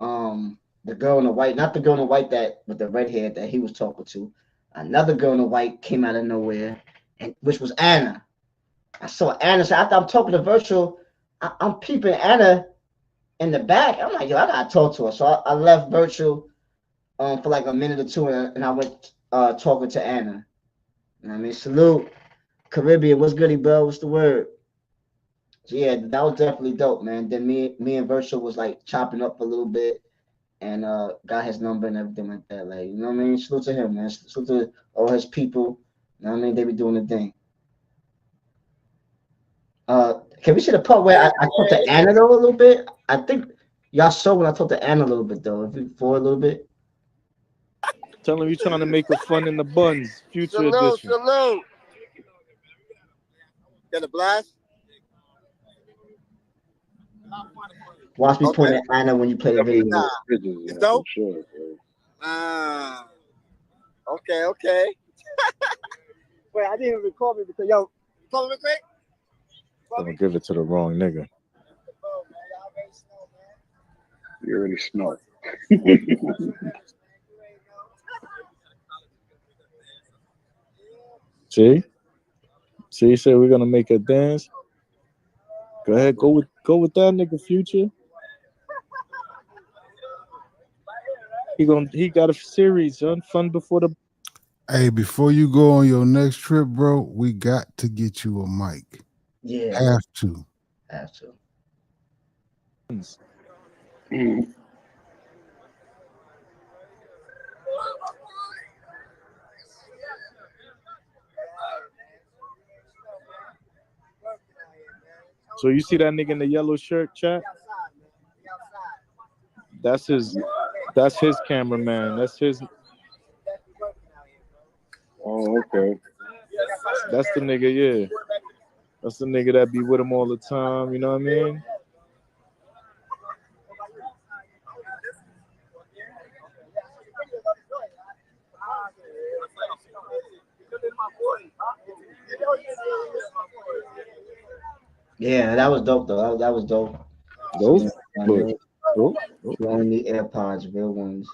the girl in the white, not the girl in the white that with the red hair that he was talking to, another girl in the white came out of nowhere, and which was Anna. I saw Anna. So after I'm talking to Virtual, I'm peeping Anna in the back. I'm like, yo, I gotta talk to her. So I left Virtual for like a minute or two, and I went talking to Anna. You know what I mean, salute Caribbean. What's goody, bro? What's the word? So yeah, that was definitely dope, man. Then me and Virtual was like chopping up a little bit, and got his number and everything like that. Like, you know what I mean? Salute to him, man. Salute to all his people. You know what I mean? They be doing the thing. Can we see the part where I talked to Anna though a little bit? I think y'all saw when I talked to Anna a little bit though. If we forward a little bit. Tell him you're trying to make it fun in the buns. Future edition. Salute. Got a blast? Watch me point at Anna when you play the video. Nah. It's dope? Sure, Okay. Wait, I didn't even record me because yo, call me quick. Don't give it to the wrong nigga. you already smell. See, he said we're gonna make a dance. Go ahead, go with that nigga, Future. He got a series, son. Fun before the. Hey, before you go on your next trip, bro, we got to get you a mic. Yeah. Have to. So you see that nigga in the yellow shirt, chat? That's his cameraman. That's his. Oh, okay. That's the nigga, yeah. That's the nigga that be with him all the time. You know what I mean? Yeah, that was dope though. That was dope. Dope. Blowing the AirPods, real ones.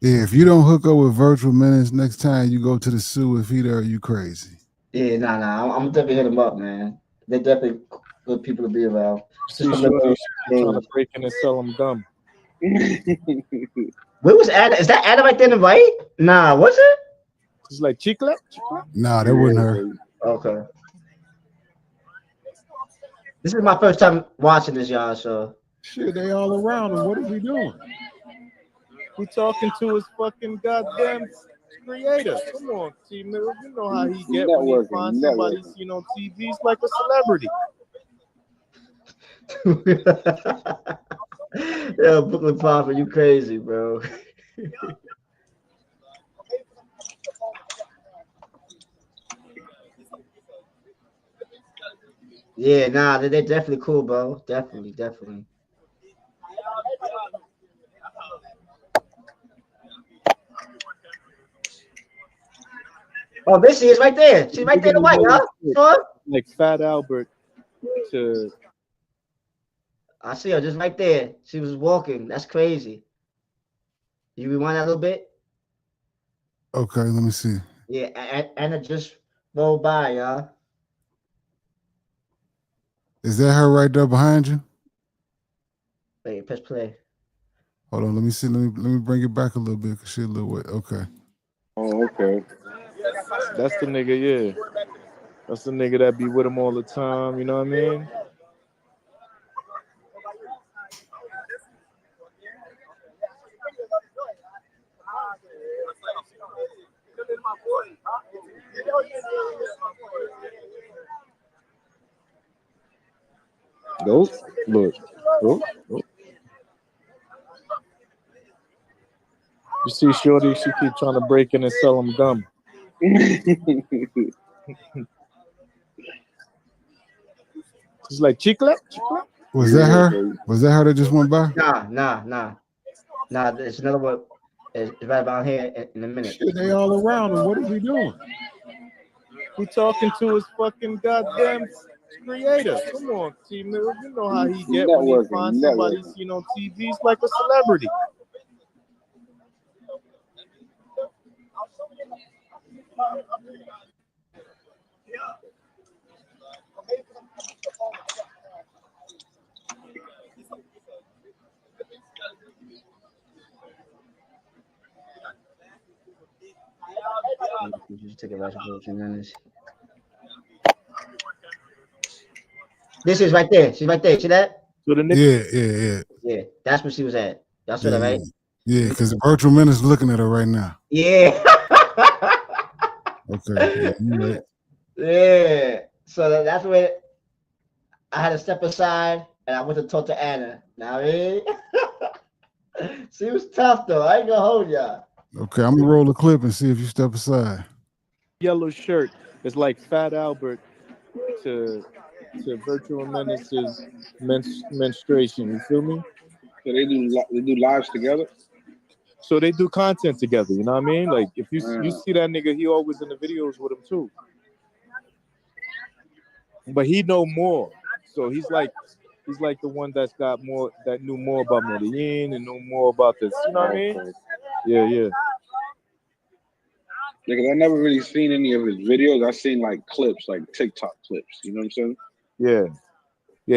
Yeah, if you don't hook up with Virtual Minutes next time you go to the zoo, if he there, you crazy. Yeah, nah. I'm definitely hit them up, man. They're definitely good people to be around. Trying to break in and sell them gum. Where was Anna? Is that Anna right there in the right? Nah, was it? It's like chicle. Nah, that wasn't her. Okay. This is my first time watching this, y'all. So Shit, they all around him. What is he doing? He talking to his fucking goddamn creator. Come on, T-Mill. You know how he get when he finds somebody seen on TV. He's like a celebrity. Yo, Brooklyn Papa, you crazy, bro. Yeah, nah, they're definitely cool, bro. Definitely. Oh, there she is right there. She's right there in the white, huh? Sure? Like Fat Albert to I see her just right there. She was walking. That's crazy. You rewind that a little bit? Okay, let me see. Yeah, Anna just rolled by, y'all. Is that her right there behind you? Wait, press play. Hold on, let me see. Let me bring it back a little bit because she a little wet. Okay. Oh, okay. that's the nigga, yeah. That's the nigga that be with him all the time, you know what I mean? Go, look. Go. You see Shorty, she keep trying to break in and sell him gum. She's like, chicle? Was that her? Was that her that just went by? Nah. There's another one. It's right about here in a minute. Shit, they all around him. What is he doing? He talking to his fucking goddamn creator. Come on, T-Mill. You know how he get when he finds somebody seen on TV. He's like a celebrity. Just take a rush of 2 minutes. This is right there. She's right there. See that? So the nigga, Yeah, that's where she was at. Y'all saw that, right? Yeah, because the virtual man is looking at her right now. Yeah. Okay. Yeah, right. Yeah. So that's where I had to step aside and I went to talk to Anna. Now, she was tough though. I ain't gonna hold y'all. Okay, I'm gonna roll the clip and see if you step aside. yellow shirt is like Fat Albert to Virtual Menace's menstruation. You feel me? So they do lives together. So they do content together. You know what I mean? Like if you see that nigga, he always in the videos with him too. But he know more. So he's like the one that knew more about Medellin and know more about this. You know what I mean? Yeah. Because I never really seen any of his videos. I seen like clips, like TikTok clips. You know what I'm saying? Yeah.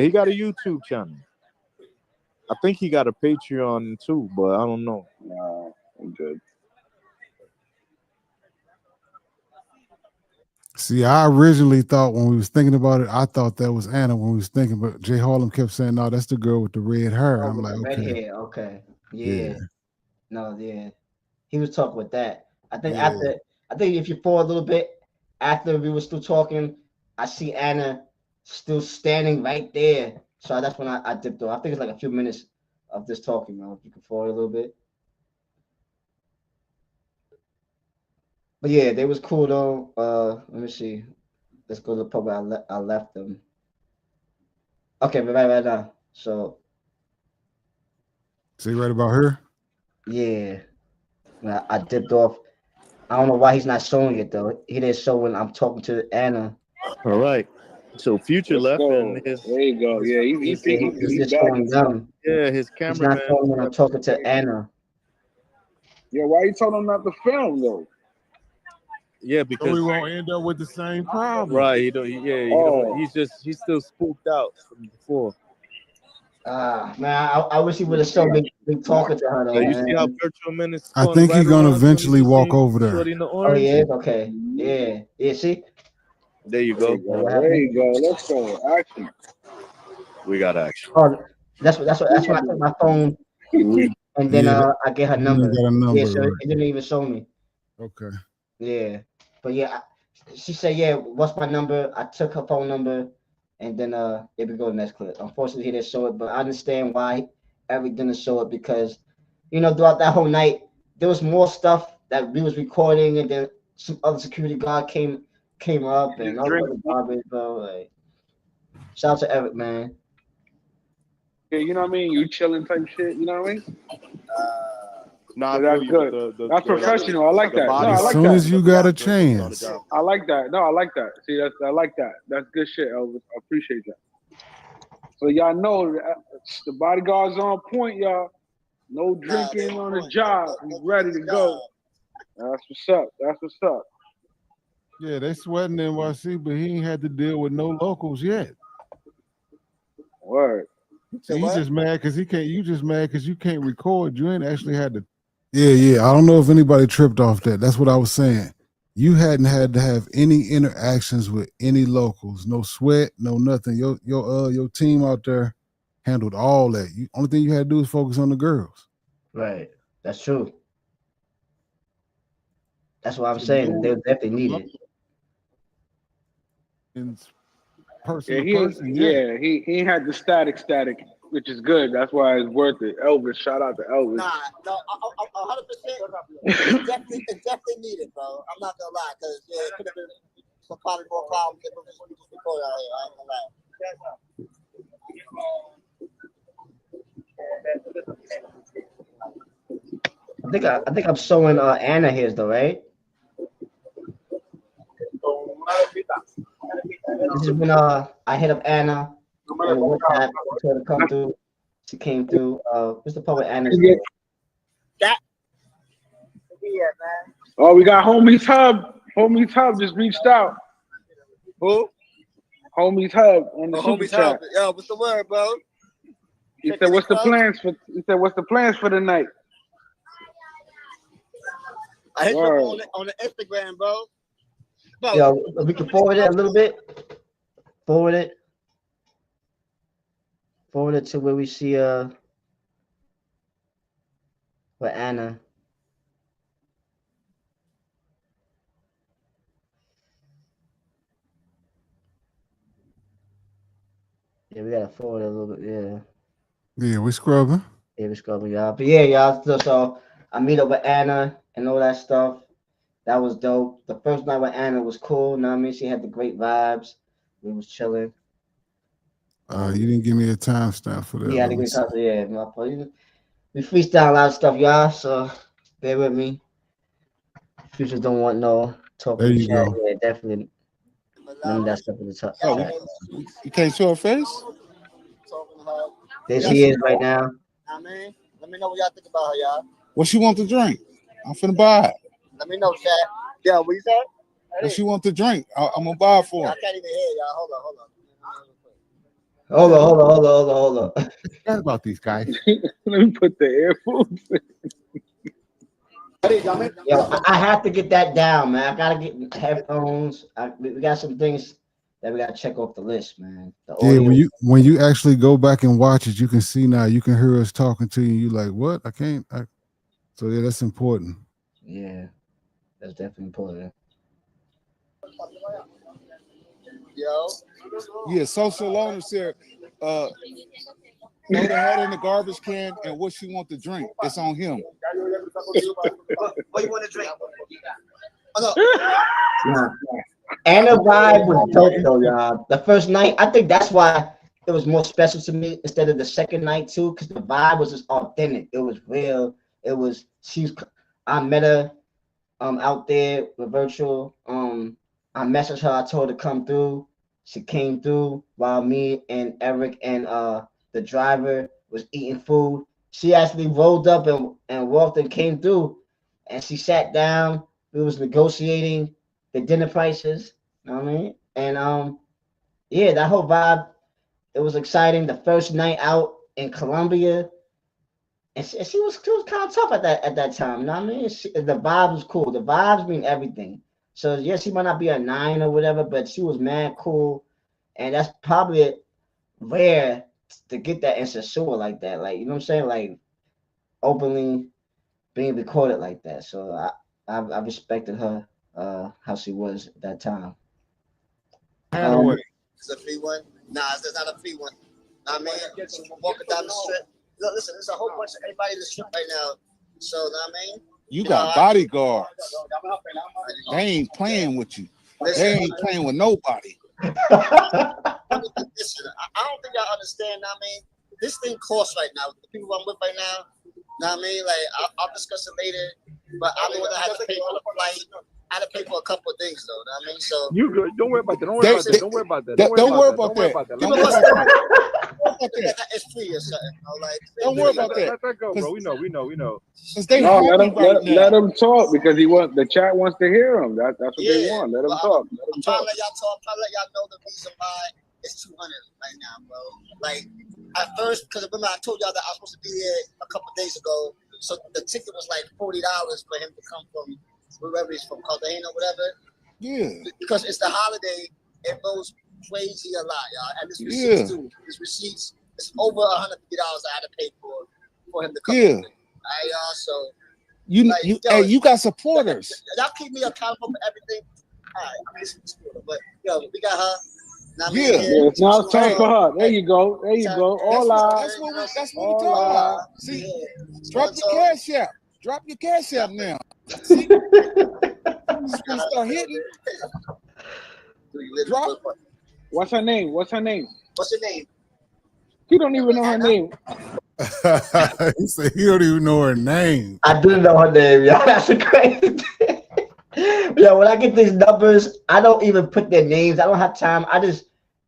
He got a YouTube channel. I think he got a Patreon too, but I don't know. Nah, I'm good. See, I originally thought when we was thinking about it, I thought that was Anna when we was thinking, but Jay Harlem kept saying, no, that's the girl with the red hair. Oh, I'm like, red okay. hair. Okay. Yeah. No, yeah. He was talking with that. I think if you pause a little bit after we were still talking, I see Anna still standing right there. So that's when I dipped off. I think it's like a few minutes of this talking, man. If you can forward a little bit. But yeah, they was cool though. Let me see. Let's go to the pub where I left them. Okay, but right now. So See right about her? yeah. I dipped off. I don't know why he's not showing it though. He didn't show when I'm talking to Anna. All right. So Future left and his there you go. Yeah, He's just back. showing them. His He's not cameraman. showing when I'm talking to Anna. Yeah, why you told him not to film though? Yeah, So because we won't end up with the same problem. right. He don't. Yeah. He's still spooked out from before. Man, I wish he would have showed me talking to her though, So you see how man. virtual minutes I going think right he's gonna around as soon as eventually you walk see over there. Shorty in the Oh, orange. he is? Okay. Yeah. Yeah, see? There you There go. you go. There you go. Let's go. Action. We got action. Oh, that's when I took my phone and then Yeah, I get her you number. got a Yeah, number. so Right. it didn't even show me. Okay. Yeah. But yeah, she said, yeah, what's my number? I took her phone number and then here we go, next clip. Unfortunately he didn't show it, but I understand why Eric didn't show it because throughout that whole night there was more stuff that we was recording and then some other security guard came up and all the garbage, bro. Like, shout out to Eric, man. Yeah, you know what I mean? You chilling type shit, you know what I mean? Nah, So I that's feel you, good. but That's professional. I like the that. body No, I As like soon as that. you got a chance. I like that. No, I like that. See, I like that. That's good shit, Elvis. I appreciate that. So y'all know the bodyguard's on point, y'all. No drinking on the job. He's ready to go. That's what's up. That's what's up. Yeah, they sweating NYC, but he ain't had to deal with no locals yet. Word. You just mad because he can't. You just mad because you can't record. You ain't actually had to. Yeah. I don't know if anybody tripped off that. That's what I was saying. You hadn't had to have any interactions with any locals. No sweat, no nothing. Your team out there handled all that. Only thing you had to do is focus on the girls. Right. That's true. That's what I'm saying. They definitely need it. In person Yeah, to person, yeah. he ain't had the static, which is good. That's why it's worth it. Elvis, shout out to Elvis. Nah, no, 100%. It's definitely needed, bro. I'm not gonna lie, because it could have been some probably more problems if it was just recorded out here. I ain't gonna lie. I think I'm showing Anna his though, right? This is when I hit up Anna on WhatsApp. I told her to come through. She came through. What's the poet Anna's name? That. Yeah, man. Oh, we got Homie's Hub. Homie's Hub just reached out. Who? Homie's Hub on the super Homie's chat. Hub. Yo, what's the word, bro? He said, "What's the plans for?" He said, "What's the plans for the night?" I hit you on the Instagram, bro. Yo, we can forward it a little bit. Forward it to where we see with Anna. Yeah, we gotta forward it a little bit. Yeah, we scrubbing. Yeah, we scrubbing, y'all. But yeah, y'all. So I meet up with Anna and all that stuff. That was dope. The first night with Anna was cool. You know what I mean? She had the great vibes. We was chilling. You didn't give me a timestamp for that. Yeah, I didn't get yeah. We freestyle a lot of stuff, y'all. So bear with me. Futures don't want no talk. There you go. Yeah, definitely. None of that stuff in the top. You can't show her face? There she is right now. I mean, let me know what y'all think about her, y'all. What she want to drink? I'm finna buy it. Let me know, chat. Yeah, what you said? What she want to drink? I'm gonna buy it for her. I can't even hear y'all. Hold on. Hold on. Forget about these guys. Let me put the earphones in. Yo, I have to get that down, man. I gotta get headphones. We got some things that we gotta check off the list, man. Yeah, when you actually go back and watch it, you can see now. You can hear us talking to you. You like, what? So yeah, that's important. Yeah, that's definitely important. Yo. Yeah, social owner said, throw the head in the garbage can and what she want to drink. It's on him. What you want to drink? Nah. Anna vibe was dope though, y'all. The first night, I think that's why it was more special to me instead of the second night too, because the vibe was just authentic. It was real. I met her out there with virtual. I messaged her. I told her to come through. She came through while me and Eric and the driver was eating food. She actually rolled up and walked and came through, and she sat down. We was negotiating the dinner prices. You know what I mean? And yeah, that whole vibe. It was exciting. The first night out, in Colombia, and she was kind of tough at that time. You know what I mean? The vibe was cool. The vibes mean everything. So yes, she might not be a 9 or whatever, but she was mad cool, and that's probably rare to get that in Sasua like that. Like, you know what I'm saying? Like openly being recorded like that. So I respected her how she was at that time. It's a free one. Nah, it's not a free one. Nah, man, so we're walking down the strip. Look, listen, there's a whole bunch of everybody in the strip right now. So, nah, man. You got bodyguards. They ain't playing with you. They ain't playing with nobody. Listen, I don't think y'all understand. Nah, man. This thing costs right now. The people I'm with right now. Nah, I mean, like I'll discuss it later. But I'm the one that had to pay for the flight. I had to pay for a couple of things, though. Know what I mean, so you good? Don't worry about that. Don't worry about that. Don't worry about that. Don't worry about that. Don't worry about that. It's free or something. You know, like, don't worry about that. Let that go, bro. We know. They no, let him talk because the chat wants to hear him. That's what they want. Let him talk. I'm trying to let y'all talk. I'm trying to let y'all know the reason why it's 200 right now, bro. Like at first, because remember I told y'all that I was supposed to be there a couple of days ago, so the ticket was like $40 for him to come from wherever he's from, Cartagena, whatever. Yeah. Because it's the holiday, it goes crazy a lot, y'all. And this receipts too. This receipts, it's over $150 I had to pay for him to come. Yeah. All right, y'all. So you got supporters. Y'all keep me accountable for everything. All right, I'm listening to you, but yo, we got her. It's now time for her. There you go. Hola. That's what we talking about. See, drop your cash app. Drop your cash app now. See, it's gonna start hitting. Drop. What's her name? What's your name? He don't even know her name. He said he don't even know her name. I didn't know her name, y'all. That's crazy. Yo, when I get these numbers, I don't even put their names. I don't have time. I just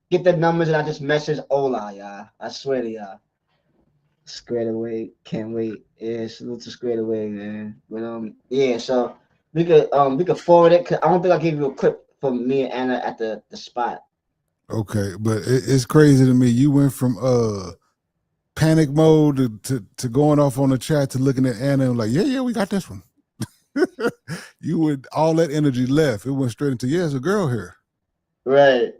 get the numbers and I just message Ola, y'all. I swear to y'all. Squared away, can't wait. Yeah, salute to Squared Away, man. But yeah, so we could forward it. Cause I don't think I gave you a clip from me and Anna at the spot. Okay, but it's crazy to me. You went from panic mode to going off on the chat to looking at Anna and like, yeah, we got this one. You would all that energy left. It went straight into there's a girl here. Right.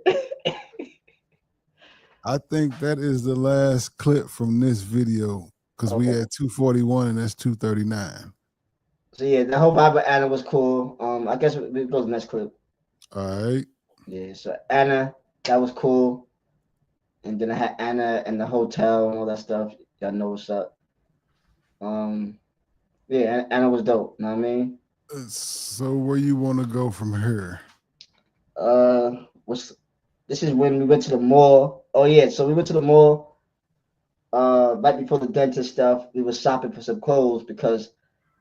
I think that is the last clip from this video because we had 241 and that's 239. So yeah, the whole vibe of Anna was cool. I guess we go to the next clip. All right. Yeah, so Anna, that was cool. And then I had Anna in the hotel and all that stuff. Y'all know what's up. Yeah, Anna was dope. You know what I mean? So where you want to go from here? This is when we went to the mall. Oh yeah, so we went to the mall. Right before the dentist stuff, we were shopping for some clothes because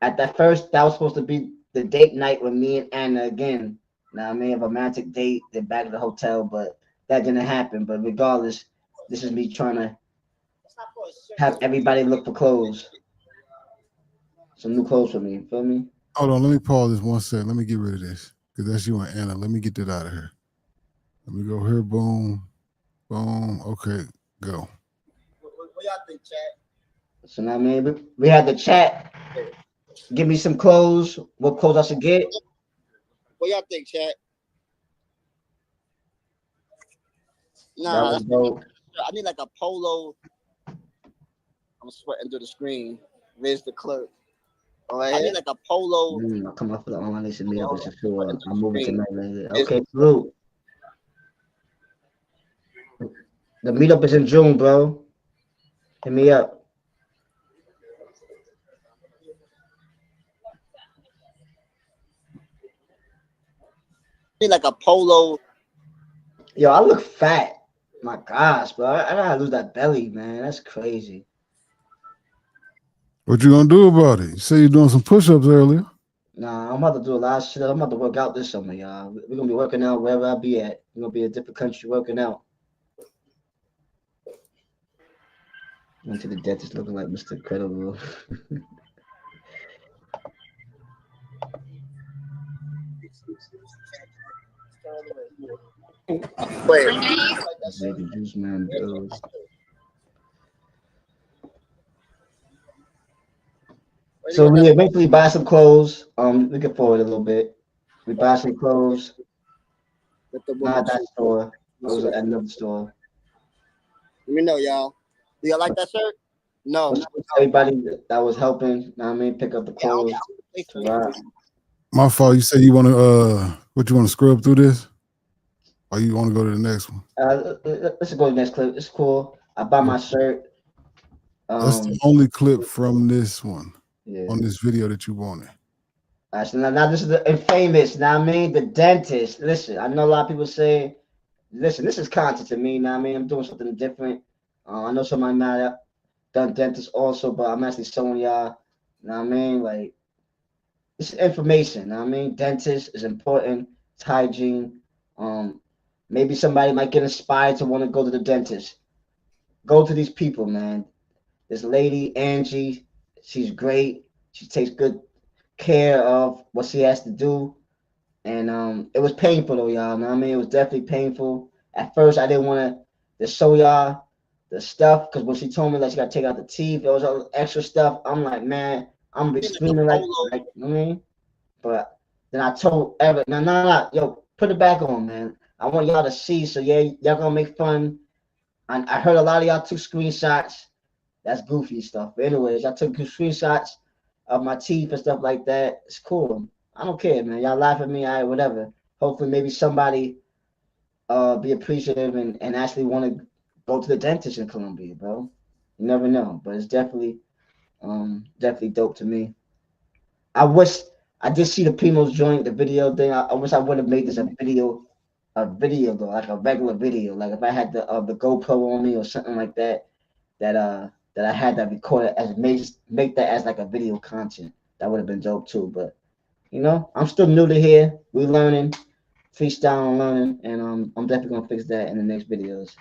at that first that was supposed to be the date night with me and Anna again. Now I may have a romantic date, then back to the hotel, but that didn't happen. But regardless, this is me trying to have everybody look for clothes. Some new clothes for me. You feel me? Hold on, let me pause this 1 second. Let me get rid of this because that's you and Anna. Let me get that out of here. Let me go here. Boom. Boom. Okay, go. What y'all think, chat? So now, man, we had the chat. Give me some clothes. What clothes I should get? What y'all think, chat? Nah, I need like a polo. I'm sweating through the screen. Where's the clerk? Right. I need like a polo. I'll come up for the online nation meetup. I'm moving tonight, later. Okay, salute. The meetup is in June, bro. Hit me up. I need like a polo. Yo, I look fat. My gosh, bro. I gotta lose that belly, man. That's crazy. What you gonna do about it? You say you're doing some push-ups earlier. Nah, I'm about to do a lot of shit. I'm about to work out this summer, y'all. We're gonna be working out wherever I be at. We're gonna be in a different country working out. Went to the dentist looking like Mr. Incredible. Wait. Juice man, So we eventually buy some clothes. Looking forward a little bit. We buy some clothes. Not at that store. It was at another store. Let me know, y'all. Do y'all like that shirt? No. Everybody that was helping, I mean, pick up the clothes. My fault. You say you want to what you want to scrub through this, or you want to go to the next one? Let's go to the next clip. It's cool. I buy my shirt. That's the only clip from this one on Yeah. this video that you wanted. So now this is the infamous. Now I mean the dentist. Listen, I know a lot of people say, listen, this is content to me. Now I mean I'm doing something different. I know somebody might have done dentist also, but I'm actually showing y'all. You know what I mean? Like this is information. I mean, dentist is important. It's hygiene. Maybe somebody might get inspired to want to go to the dentist. Go to these people, man. This lady Angie, she's great. She takes good care of what she has to do, and it was painful though, y'all. Know what I mean, it was definitely painful. At first, I didn't want to show y'all the stuff because when she told me that she got to take out the teeth, it was all extra stuff. I'm like, man, I'm gonna be screaming like you know what I mean. But then I told Evan, no, yo, put it back on, man. I want y'all to see. So yeah, y'all gonna make fun. I heard a lot of y'all took screenshots. That's goofy stuff. But anyways, I took screenshots of my teeth and stuff like that. It's cool. I don't care, man. Y'all laugh at me, all right, whatever. Hopefully, maybe somebody be appreciative and actually want to go to the dentist in Colombia, bro. You never know, but it's definitely dope to me. I wish I did see the Primo's joint, the video thing. I wish I would have made this a video though, like a regular video. Like if I had the GoPro on me or something like that, that I had that recorded as make that as like a video content. That would have been dope too. But you know, I'm still new to here. We learning, freestyle and learning, and I'm definitely gonna fix that in the next videos.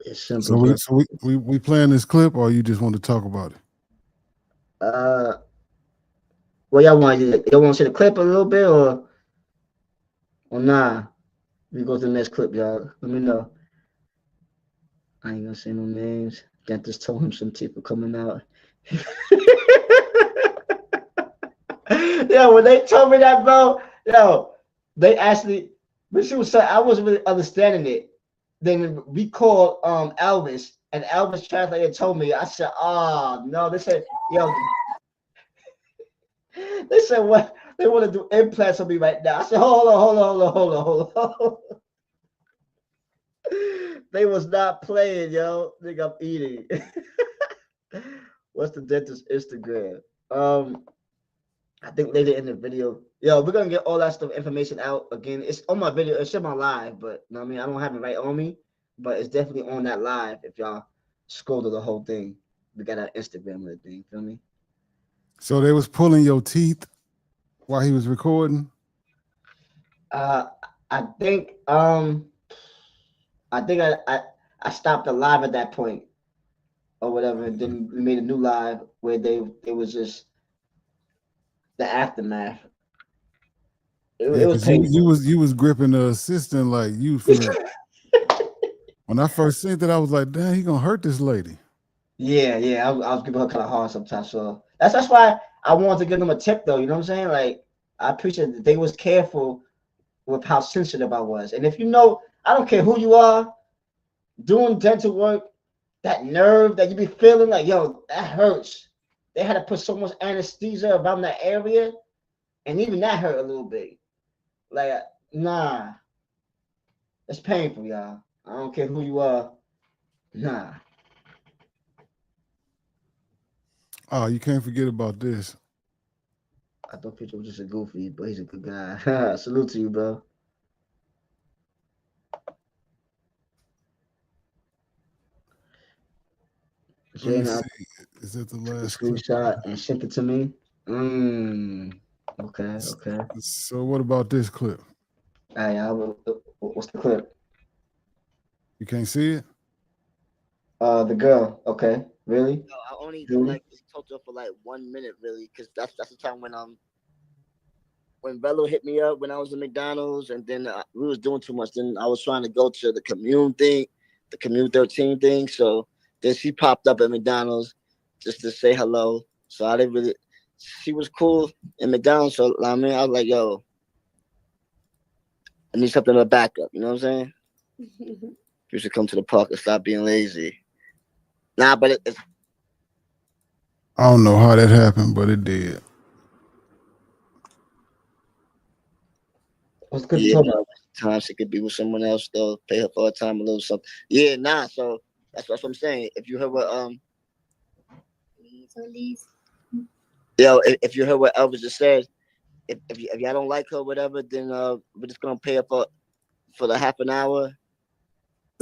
It's simple. So we playing this clip, or you just want to talk about it? Well, y'all want to see the clip a little bit, or nah? We go to the next clip, y'all. Let me know. I ain't gonna say no names. Dentist told him some teeth were coming out. Yo, when they told me that, bro, yo, they actually, but she was saying I wasn't really understanding it. Then we called Elvis, and Elvis translator told me. I said, oh no, they said, yo, they said what they want to do implants on me right now. I said, hold on. They was not playing, yo. Think I'm eating. What's the dentist Instagram? I think later in the video, yo, we're gonna get all that stuff information out again. It's on my video, it's in my live, but you know what I mean, I don't have it right on me, but it's definitely on that live. If y'all scroll to the whole thing, we got our Instagram with the thing. Feel me? So they was pulling your teeth while he was recording. I think I stopped the live at that point or whatever, and then we made a new live where they was just the aftermath. It was painful. You was gripping the assistant like you finna. When I first seen that, I was like, damn, he gonna hurt this lady. Yeah, I was giving her kind of hard sometimes. So that's why I wanted to give them a tip though. You know what I'm saying? Like I appreciate that they was careful with how sensitive I was. And if you know, I don't care who you are, doing dental work, that nerve that you be feeling like, yo, that hurts. They had to put so much anesthesia around that area, and even that hurt a little bit. Like, nah, it's painful, y'all. I don't care who you are. Nah. Oh, you can't forget about this. I thought Pitcher was just a goofy, but he's a good guy. Salute to you, bro. Let me see. Is that the last screenshot and sent it to me? Okay. So what about this clip? What's the clip? You can't see it? The girl. Okay. Really? No, I only like talked to her for like 1 minute, really, because that's the time when Bello hit me up when I was in McDonald's, and then we was doing too much. Then I was trying to go to the commune thing, the commune 13 thing. So then she popped up at McDonald's, just to say hello. So I didn't really. She was cool in McDonald's. So I mean, I was like, yo, I need something to back up. You know what I'm saying? You should come to the park and stop being lazy. Nah, but it's I don't know how that happened, but it did. What's good to yeah. Mm. Talk about? Time she could be with someone else though. Pay her for her time a little something. Yeah, nah. So that's what I'm saying. If you heard what if you heard what Elvis just said, if y'all don't like her, whatever, then we're just gonna pay her for the half an hour.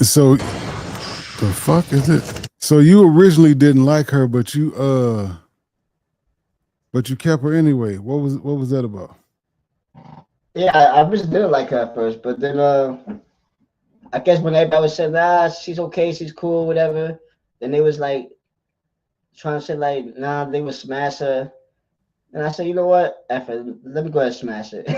So the fuck is it? So you originally didn't like her, but you kept her anyway. What was that about? Yeah, I just didn't like her at first, but then I guess when everybody was saying, nah, she's okay, she's cool, whatever, then they was like trying to say like, nah, they would smash her. And I said, you know what? F it, let me go ahead and smash it.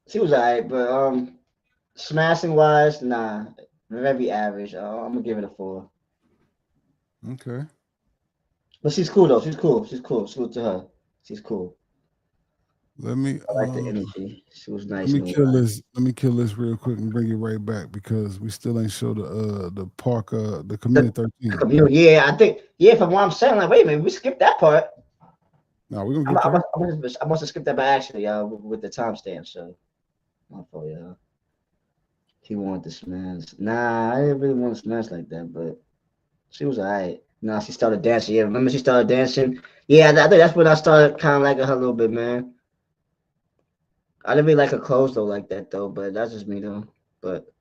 She was alright, but smashing wise, nah, very average. I'm gonna give it a 4. Okay. But she's cool though. She's cool. She's cool. Salute to her. She's cool. Let me I like the energy. She was let nice me and kill wild. this. Let me kill this real quick and bring it right back because we still ain't show the park the community The 13. community, yeah, I think, yeah. From what I'm saying, like, wait a minute, we skipped that part. Now we're gonna I, get I, there. I must have skipped that by accident, y'all, with the timestamp. So, my fault, y'all. He wanted to smash. Nah, I didn't really want to smash like that, but she was alright. Nah, she started dancing. Yeah, remember she started dancing? Yeah, I think that's when I started kind of liking her a little bit, man. I didn't really like her clothes though, like that though. But that's just me though. But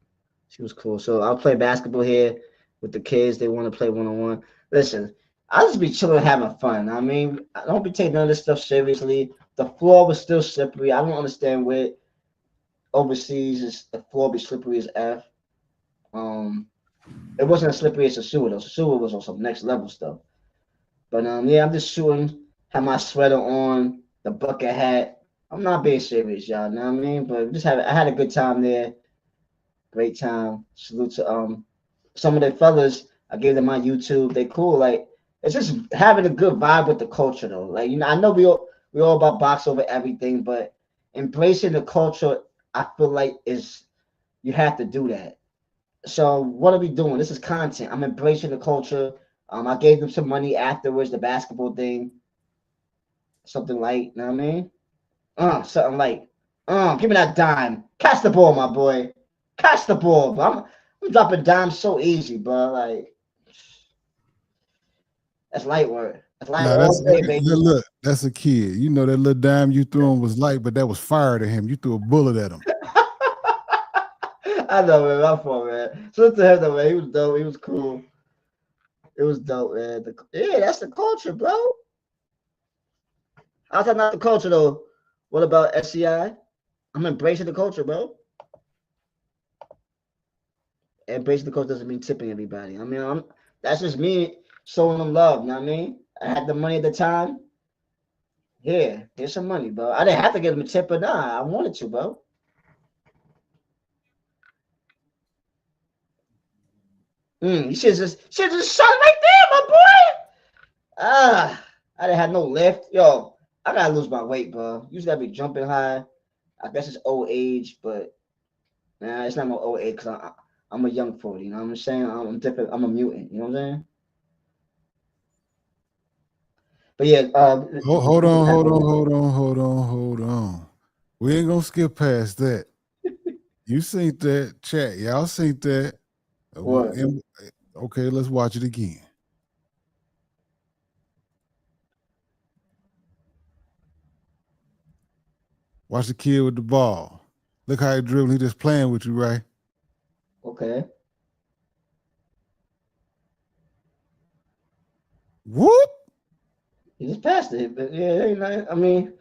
she was cool. So I'll play basketball here with the kids. They want to play 1-on-1. Listen, I'll just be chilling, having fun. I mean, I don't be taking none of this stuff seriously. The floor was still slippery. I don't understand where overseas is the floor be slippery as F. Um, it wasn't as slippery as the sewer though. The sewer was on some next level stuff. But yeah, I'm just shooting. Have my sweater on, the bucket hat. I'm not being serious, y'all. Know what I mean? But I had a good time there. Great time. Salute to some of the fellas. I gave them my YouTube. They cool. Like it's just having a good vibe with the culture though. Like I know we all about box over everything, but embracing the culture, I feel like is you have to do that. So what are we doing? This is content. I'm embracing the culture. I gave them some money afterwards, the basketball thing, something light. You know what I mean? Something light. Give me that dime. Catch the ball, my boy. Catch the ball. Bro. I'm dropping dimes so easy, bro. Like that's light work. That's light Now all that's day, baby. look. That's a kid. You know that little dime you threw him was light, but that was fire to him. You threw a bullet at him. I know, man. My fault, man. So to him, though, man. He was dope. He was cool. It was dope, man. Yeah, that's the culture, bro. How's that not the culture, though? What about SCI? I'm embracing the culture, bro. Embracing the culture doesn't mean tipping everybody. I mean, that's just me showing them love. You know what I mean? I had the money at the time. Here's some money, bro. I didn't have to give them a tip, but nah, I wanted to, bro. You should just shot it right there, my boy. I didn't have no lift. Yo, I gotta lose my weight, bro. Usually I be jumping high. I guess it's old age, but nah, it's not no old age because I'm a young 40. You know what I'm saying? I'm different. I'm a mutant. You know what I'm saying? But yeah, Hold on, hold on, hold on, hold on, hold on. We ain't gonna skip past that. You seen that chat? Y'all seen that? what? Okay, let's watch it again. Watch the kid with the ball. Look how he dribbling. He just playing with you, right? Okay. Whoop! He just passed it. But yeah, I mean,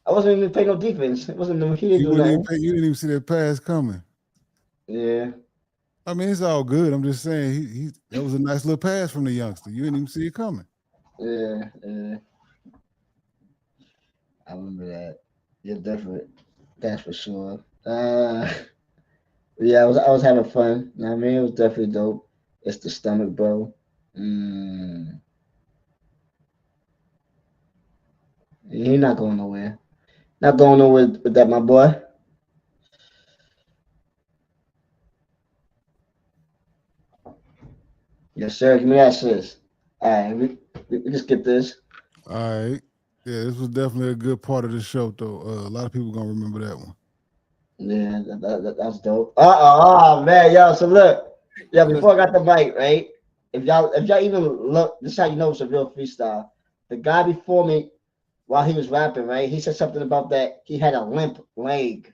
I wasn't even playing no defense. It wasn't no. He didn't do nothing. You didn't even see that pass coming. Yeah. I mean, it's all good. I'm just saying he that was a nice little pass from the youngster. You didn't even see it coming. Yeah. I remember that. You're different. That's for sure. Yeah, I was having fun. You know what I mean, it was definitely dope. It's the stomach, bro. You're not going nowhere. Not going nowhere with that, my boy. Yes, sir. Give me that sis. All right, we just get this. All right. Yeah, this was definitely a good part of the show, though. A lot of people gonna remember that one. Yeah, that's dope. Oh man, yo. So look, yeah. Before I got the mic, right? If y'all even look, this is how you know it's a real freestyle. The guy before me, while he was rapping, right? He said something about that he had a limp leg.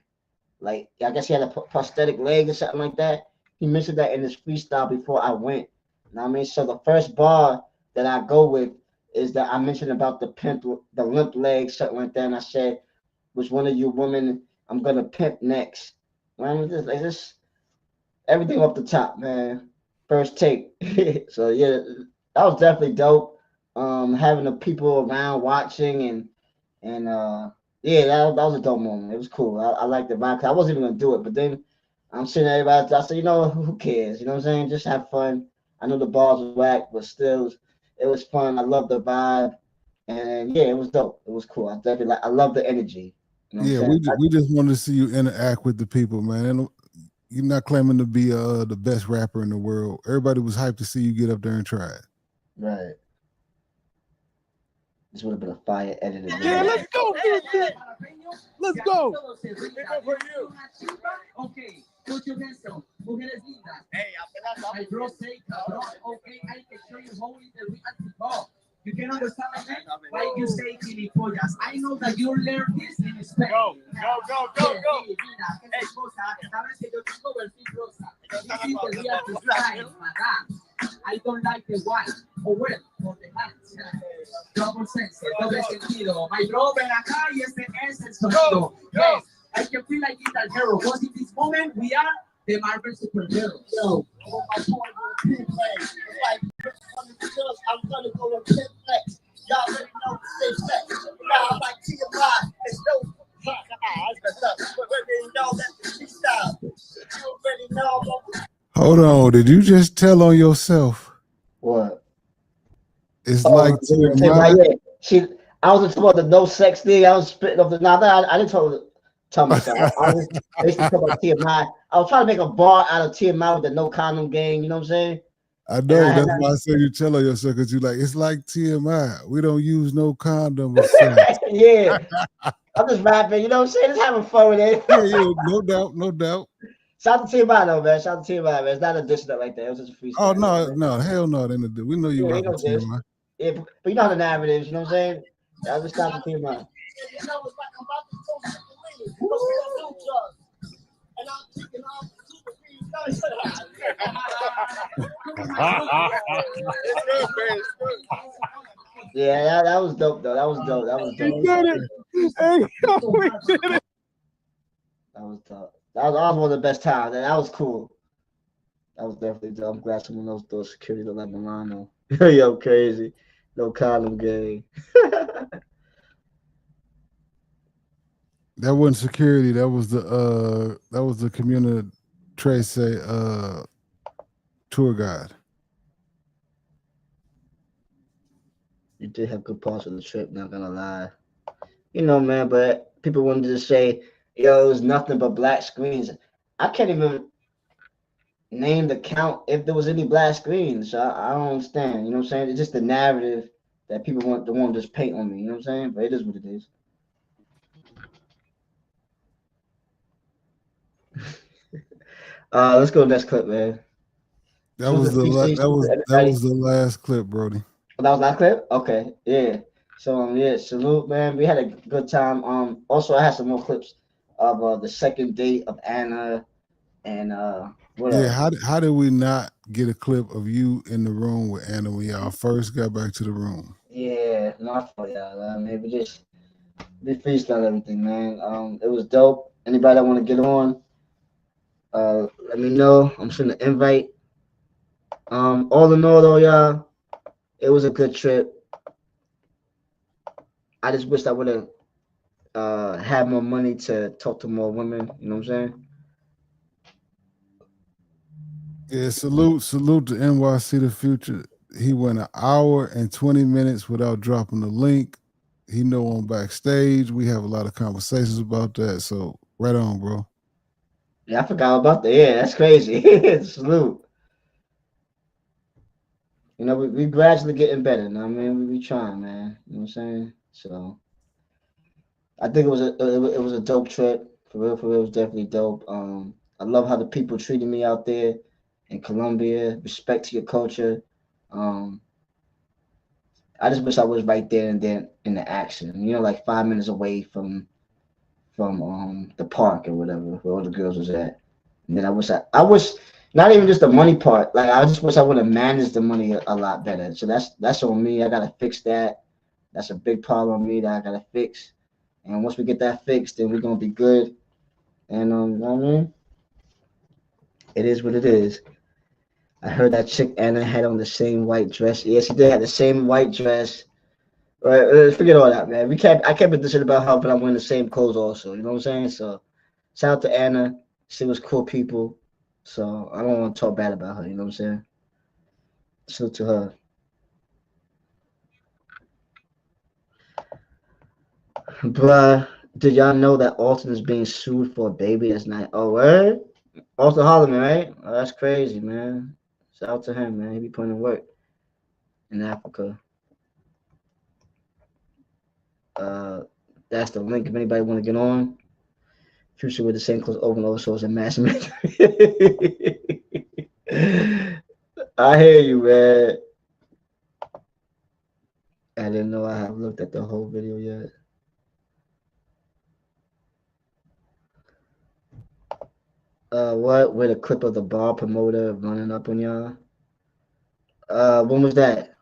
Like I guess he had a prosthetic leg or something like that. He mentioned that in his freestyle before I went. You know what I mean? So the first bar that I go with is that I mentioned about the limp leg, something like that, and I said, "Which one of you women I'm gonna pimp next?" Man, just like this, everything off the top, man. First take. So yeah, that was definitely dope. Having the people around watching and yeah, that was a dope moment. It was cool. I liked the vibe. I wasn't even gonna do it, but then I'm seeing everybody. I said, who cares? You know what I'm saying? Just have fun. I know the bars was whack, but still, it was fun. I love the vibe, and yeah, it was dope. It was cool. I love the energy. You know what I'm Yeah, saying? we just wanted to see you interact with the people, man. And you're not claiming to be the best rapper in the world. Everybody was hyped to see you get up there and try it. Right. This would have been a fire edited Yeah, video. let's go, dude. Let's go. Okay, put your hands up. Mujeres lindas. Hey, my bro say, bro, okay, I can show you how it is we have to go. You can understand my man? Why you say gilipollas? I know that you learned this in Spain. Go. Hey, esposa, sabes que yo tengo perfil rosa. This is the real freestyle, madame. I don't like the white. Oh, well, for the hands. Double sense, doble sentido. My bro, ven acá y este es el sonido. Yes, I can feel like Guitar Hero. Because in this moment, we are the Marvel superheroes. Yo. I'm gonna go and pimp flex. Y'all already know the same sex. Now I'm like TMI. It's no but already know that's the freestyle. You already know. Hold on, did you just tell on yourself? What? It's Oh, like yeah. TMI. I was talking about the no sex thing. I was spitting off the. I didn't tell myself. I was basically talking about TMI. I was trying to make a bar out of TMI with the no condom game. You know what I'm saying? I And know I had that's why I said you tell on yourself because you like it's like TMI. We don't use no condom or sex. yeah. I'm just rapping. You know what I'm saying? Just having fun with it. Yeah, no doubt. Shout out to TMI though, man. Shout out to TMI, man. It's not a diss that like that. It was just a Oh freestyle. no, hell no, we know you Yeah, rock ain't no with diss. TMI. Yeah, but you know how the narratives. You know what I'm saying? I just shout out to TMI. You know, it's like I'm about to toast the lean. Because we don't do drugs. And I'm kicking off super Yeah, that was dope though. That was dope. We did it. Hey, we did it. That was tough. That was one of the best times. That was cool. That was definitely dope. I'm glad someone else thought security to let Milano. Yo, crazy. No condom game. That wasn't security. That was the community trace tour guide. You did have good parts of the trip, not gonna lie. You know, man, but people wanted to say, yo, it was nothing but black screens. I can't even name the count if there was any black screens. So I don't understand. You know what I'm saying? It's just the narrative that people want to just paint on me. You know what I'm saying? But it is what it is. Let's go next clip, man. That was the that was the last clip, Brody. That was last clip? Okay, yeah. So yeah, salute, man. We had a good time. Also I had some more clips of the second date of Anna and what Yeah, else? how did we not get a clip of you in the room with Anna when y'all first got back to the room? Yeah, not for y'all. Man, we freestyle everything, man. It was dope. Anybody that want to get on, let me know. I'm sending an invite. All in all, though, y'all, it was a good trip. I just wish I would have had more money to talk to more women. You know what I'm saying? Yeah, salute to NYC the Future. He went an hour and 20 minutes without dropping the link. He know on backstage. We have a lot of conversations about that. So right on, bro. Yeah, I forgot about that. Yeah, that's crazy. Salute. You know, we gradually getting better. You know what I mean? We trying, man. You know what I'm saying? So I think it was a dope trip. For real, it was definitely dope. I love how the people treated me out there in Colombia. Respect to your culture. Um, I just wish I was right there and then in the action. You know, like 5 minutes away from the park or whatever where all the girls was at. And then I wish not even just the money part. Like I just wish I would have managed the money a lot better. So that's on me. I gotta fix that. That's a big problem on me that I gotta fix. And once we get that fixed, then we're gonna be good. And you know what I mean, it is what it is. I heard that chick Anna had on the same white dress. Yeah, she did have the same white dress. Right, forget all that, man. I kept it this shit about her, but I'm wearing the same clothes also. You know what I'm saying? So shout out to Anna. She was cool people. So I don't want to talk bad about her. You know what I'm saying? Salute to her. Bruh, did y'all know that Alton is being sued for a baby that's not? Oh, word? Alton Holloman, right? Oh, that's crazy, man. Shout out to him, man. He be putting in work in Africa. Uh, that's the link if anybody want to get on. Future with the same clothes over and over, so it's a mass I hear you, man. I didn't know I have looked at the whole video yet. What? With a clip of the bar promoter running up on y'all? When was that?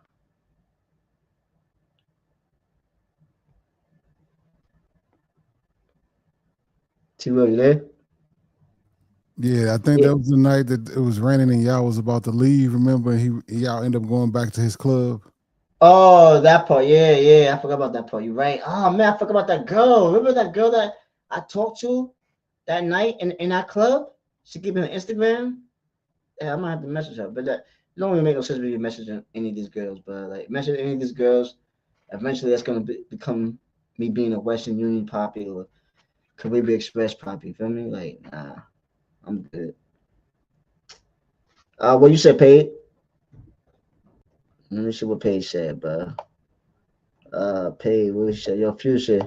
T-Will, you there? Yeah, I think Yeah. that was the night that it was raining and y'all was about to leave. Remember, y'all ended up going back to his club. Oh, that part. Yeah, yeah. I forgot about that part. You're right. Oh man, I forgot about that girl. Remember that girl that I talked to that night in that club? She gave me an Instagram. Yeah, I might have to message her. But that it don't even make no sense when you messaging any of these girls. But like message any of these girls, eventually that's gonna become me being a Western Union poppy or Caribbean Express poppy. You feel me? Like, nah, I'm good. What you said, paid? Let me see what Paige said, bro. Paige, what you said? Yo, Future.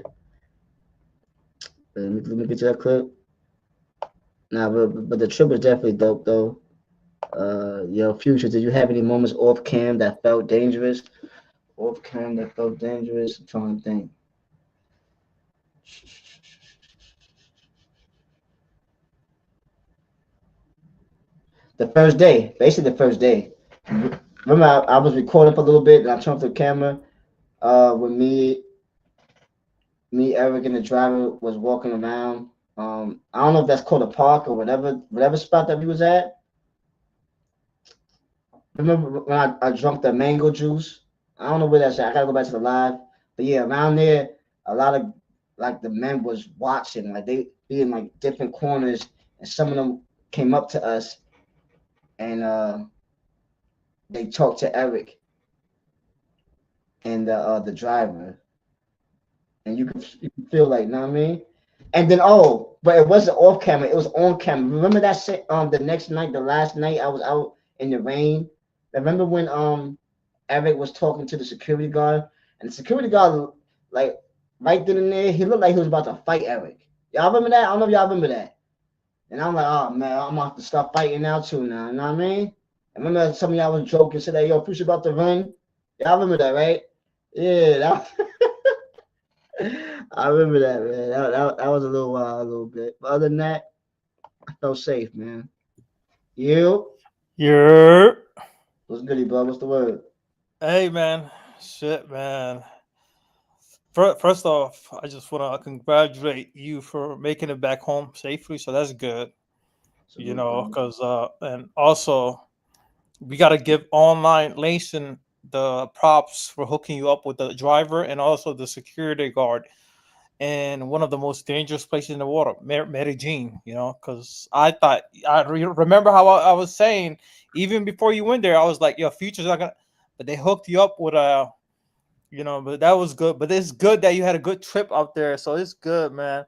Let me get to that clip. Nah, but the trip was definitely dope though. Yo, Future, did you have any moments off cam that felt dangerous? Off cam that felt dangerous? I'm trying to think. The first day, basically the first day. Remember, I was recording for a little bit, and I turned off the camera. With me, Eric, and the driver was walking around. I don't know if that's called a park or whatever spot that we was at. Remember when I drunk the mango juice? I don't know where that's at. I gotta go back to the live. But yeah, around there, a lot of like the men was watching, like they be in like different corners, and some of them came up to us and they talked to Eric and the driver, and you can feel like, you know what I mean? And then but it wasn't off camera, it was on camera. Remember that shit the next night, the last night I was out in the rain. Remember when Eric was talking to the security guard, and the security guard, like right then and there, he looked like he was about to fight Eric. Y'all remember that? I don't know if y'all remember that. And I'm like, oh man, I'm gonna have to stop fighting now too now. You know what I mean? I remember some of y'all was joking, said that yo, Push about to run. Y'all remember that, right? Yeah, I remember that, man. That was a little while, a little bit. But other than that, I felt safe, man. You? Yeah. What's goody, bro? What's the word? Hey, man. Shit, man. First off, I just want to congratulate you for making it back home safely. So that's good, Salute, bro. because, and also, we got to give Online Lason the props for hooking you up with the driver and also the security guard. in one of the most dangerous places in the world, Medellin. You know, because remember how I was saying even before you went there, I was like, "Your future's not gonna," but they hooked you up with a, you know, but that was good. But it's good that you had a good trip out there, so it's good, man.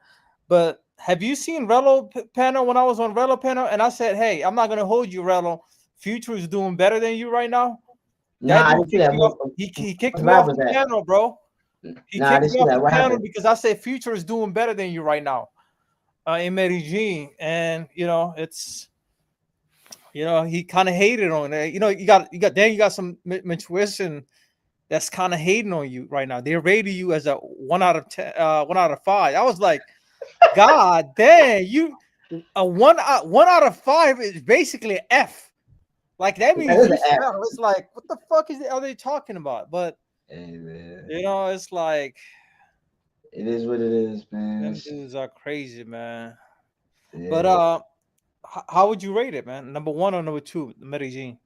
But have you seen Relo panel when I was on Relo panel and I said, "Hey, I'm not gonna hold you, Relo. Future is doing better than you right now." Nah, That I dude didn't see kicked that. me off. He kicked What me off rap was the that? panel, bro. He Nah, I kicked didn't me see off that. the What panel happened? because I said Future is doing better than you right now in Medellin, and you know it's, you know, he kind of hated on it. You know, you got some intuition that's kind of hating on you right now. They rated you as a 1 out of 10, 1 out of 5. I was like, God damn, you a 1 out of 5 is basically an F. Like that That means is you an app. smell. It's like, what the fuck are they talking about? But Hey, man. you know, it's like It is what it is, man. them dudes are crazy, man. But Yeah. how would you rate it, man? Number 1 or number 2, Medellin?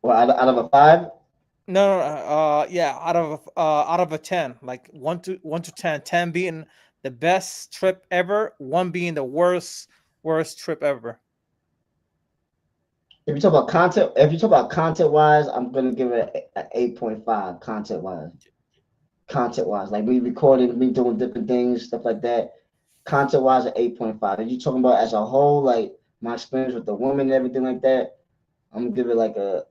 Well, out of a 5, No, yeah, out of a 10, like 1 to 10, 10 being the best trip ever, 1 being the worst trip ever. if you talk about content wise, I'm gonna give it an 8.5 content wise. Content wise, like me recording, me doing different things, stuff like that. Content wise, an 8.5. If you talking about as a whole, like my experience with the woman and everything like that, I'm gonna give it like a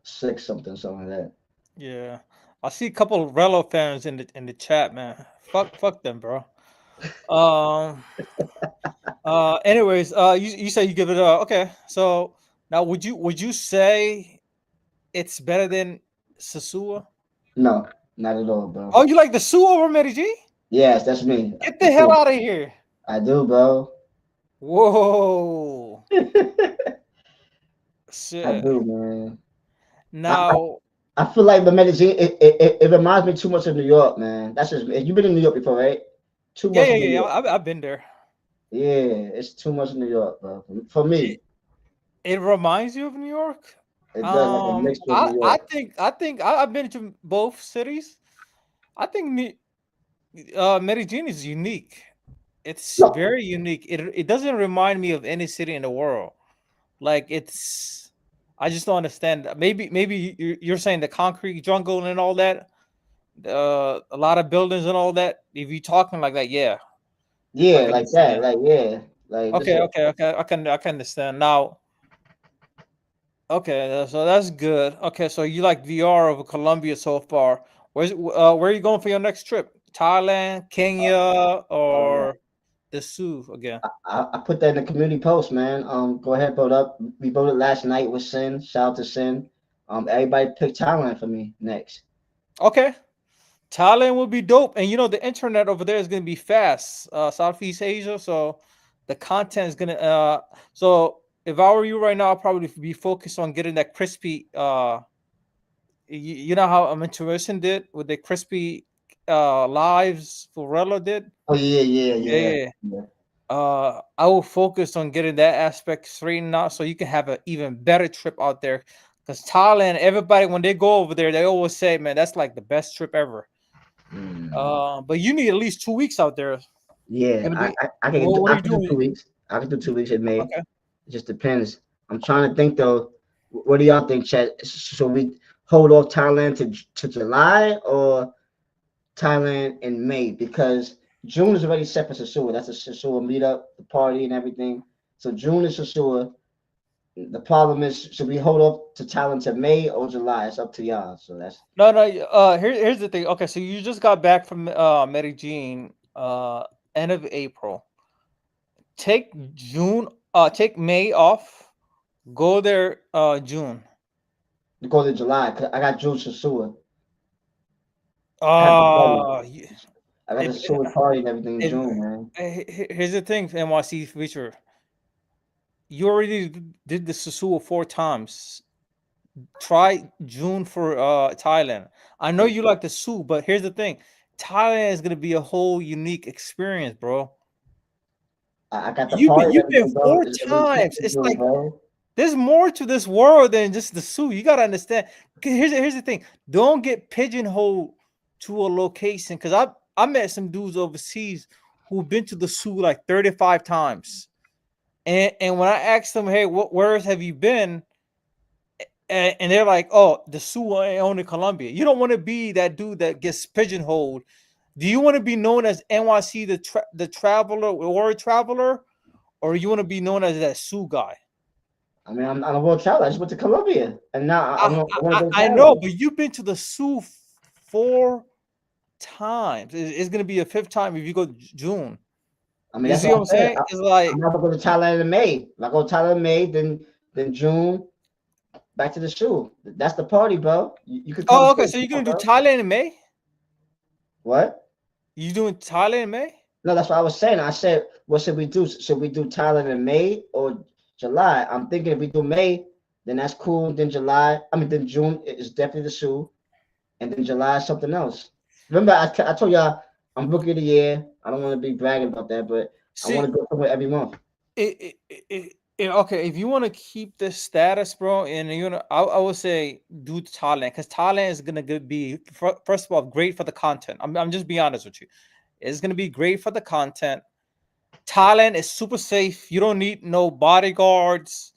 6 something, something like that. Yeah, I see a couple of Relo fans in the chat, man. Fuck them, bro. Um. Anyways, you say you give it a okay. So now, would you say it's better than Sasua? No, not at all, bro. Oh, you like the Sue over Medellin? Yes, that's me. Get For the hell sure. out of here! I do, bro. Whoa, I shit. do, man. I, Now, I feel like the Medellin, it reminds me too much of New York, man. That's just you've been in New York before, right? Too yeah, much yeah, of New yeah. York. I've been there. Yeah, it's too much New York, bro. For me, It, it reminds you of New York. it does like a mixture of New I York. think I've been to both cities. I think Medellin is unique. It's No, very unique. It doesn't remind me of any city in the world. Like it's, I just don't understand. Maybe you're saying the concrete jungle and all that. A lot of buildings and all that. If you talking like that, yeah, I yeah, can like that, understand. like yeah, like this. Okay. I can understand now. Okay, so that's good. Okay, so you like VR over Colombia so far. Where are you going for your next trip? Thailand, Kenya, Uh, or the Sioux again? I put that in the community post, man. Go ahead, vote up. We voted last night with Sin. Shout out to Sin. Everybody pick Thailand for me next. Okay, Thailand will be dope, and you know the internet over there is gonna be fast. Southeast Asia, so the content is gonna. So if I were you right now, I'd probably be focused on getting that crispy. You know how Intuition did with the crispy lives Forello did. Oh yeah, yeah, Yeah, yeah, yeah. yeah. I will focus on getting that aspect straightened out so you can have an even better trip out there. Because Thailand, everybody when they go over there, they always say, "Man, that's like the best trip ever." Mm. But you need at least 2 weeks out there. Yeah, Gonna be. I can Well, do what are I you can do doing? 2 weeks. I can do 2 weeks in May. Okay. It just depends. I'm trying to think though. What do y'all think, Chad? Should we hold off Thailand to July or Thailand in May? Because June is already set for Sasua. That's a Sasua meetup, the party and everything. So June is Sasua. The problem is, should we hold off to Thailand to May or July? It's up to y'all. So that's No, no. Here's the thing. Okay, so you just got back from Medellin, end of April. Take June. Take May off. Go there. June. go to July. 'Cause I got June Sasua. I have the party. Uh, I got the if, Sasua party and everything in if June, man. here's the thing, NYC feature. You already did the Sasua 4 times. Try June for Thailand. I know you like the Sioux, but here's the thing: Thailand is gonna be a whole unique experience, bro. I got the You've party been and you've been everything, bro. four It's really packed times. in It's June, like bro. there's more to this world than just the Sioux. You gotta understand. 'Cause here's the thing: don't get pigeonholed to a location, because I met some dudes overseas who've been to the zoo like 35 times, and when I asked them, hey, where have you been? And they're like, oh, the zoo only Colombia. You don't want to be that dude that gets pigeonholed. Do you want to be known as NYC the traveler or traveler, or you want to be known as that zoo guy? I mean, I'm a world traveler. I just went to Colombia, and now I want to go to I know, but you've been to the zoo 4 times. It's gonna be a 5th time if you go June. I mean, you that's see what what I'm saying? It's like I'm gonna go to Thailand in May. If I go to Thailand in May, then June, back to the shoe. That's the party, bro. You could come. oh, okay. So you're gonna do Thailand in May? What? You doing Thailand in May? No, that's what I was saying. I said, what should we do? Should we do Thailand in May or July? I'm thinking if we do May, then that's cool. Then July, then June is definitely the shoe, and then July is something else. Remember, I told y'all I'm rookie of the year. I don't want to be bragging about that, but I want to go somewhere every month. Okay, if you want to keep this status, bro, and I would say do Thailand, because Thailand is gonna be first of all great for the content. I'm just being honest with you. It's gonna be great for the content. Thailand is super safe. You don't need no bodyguards,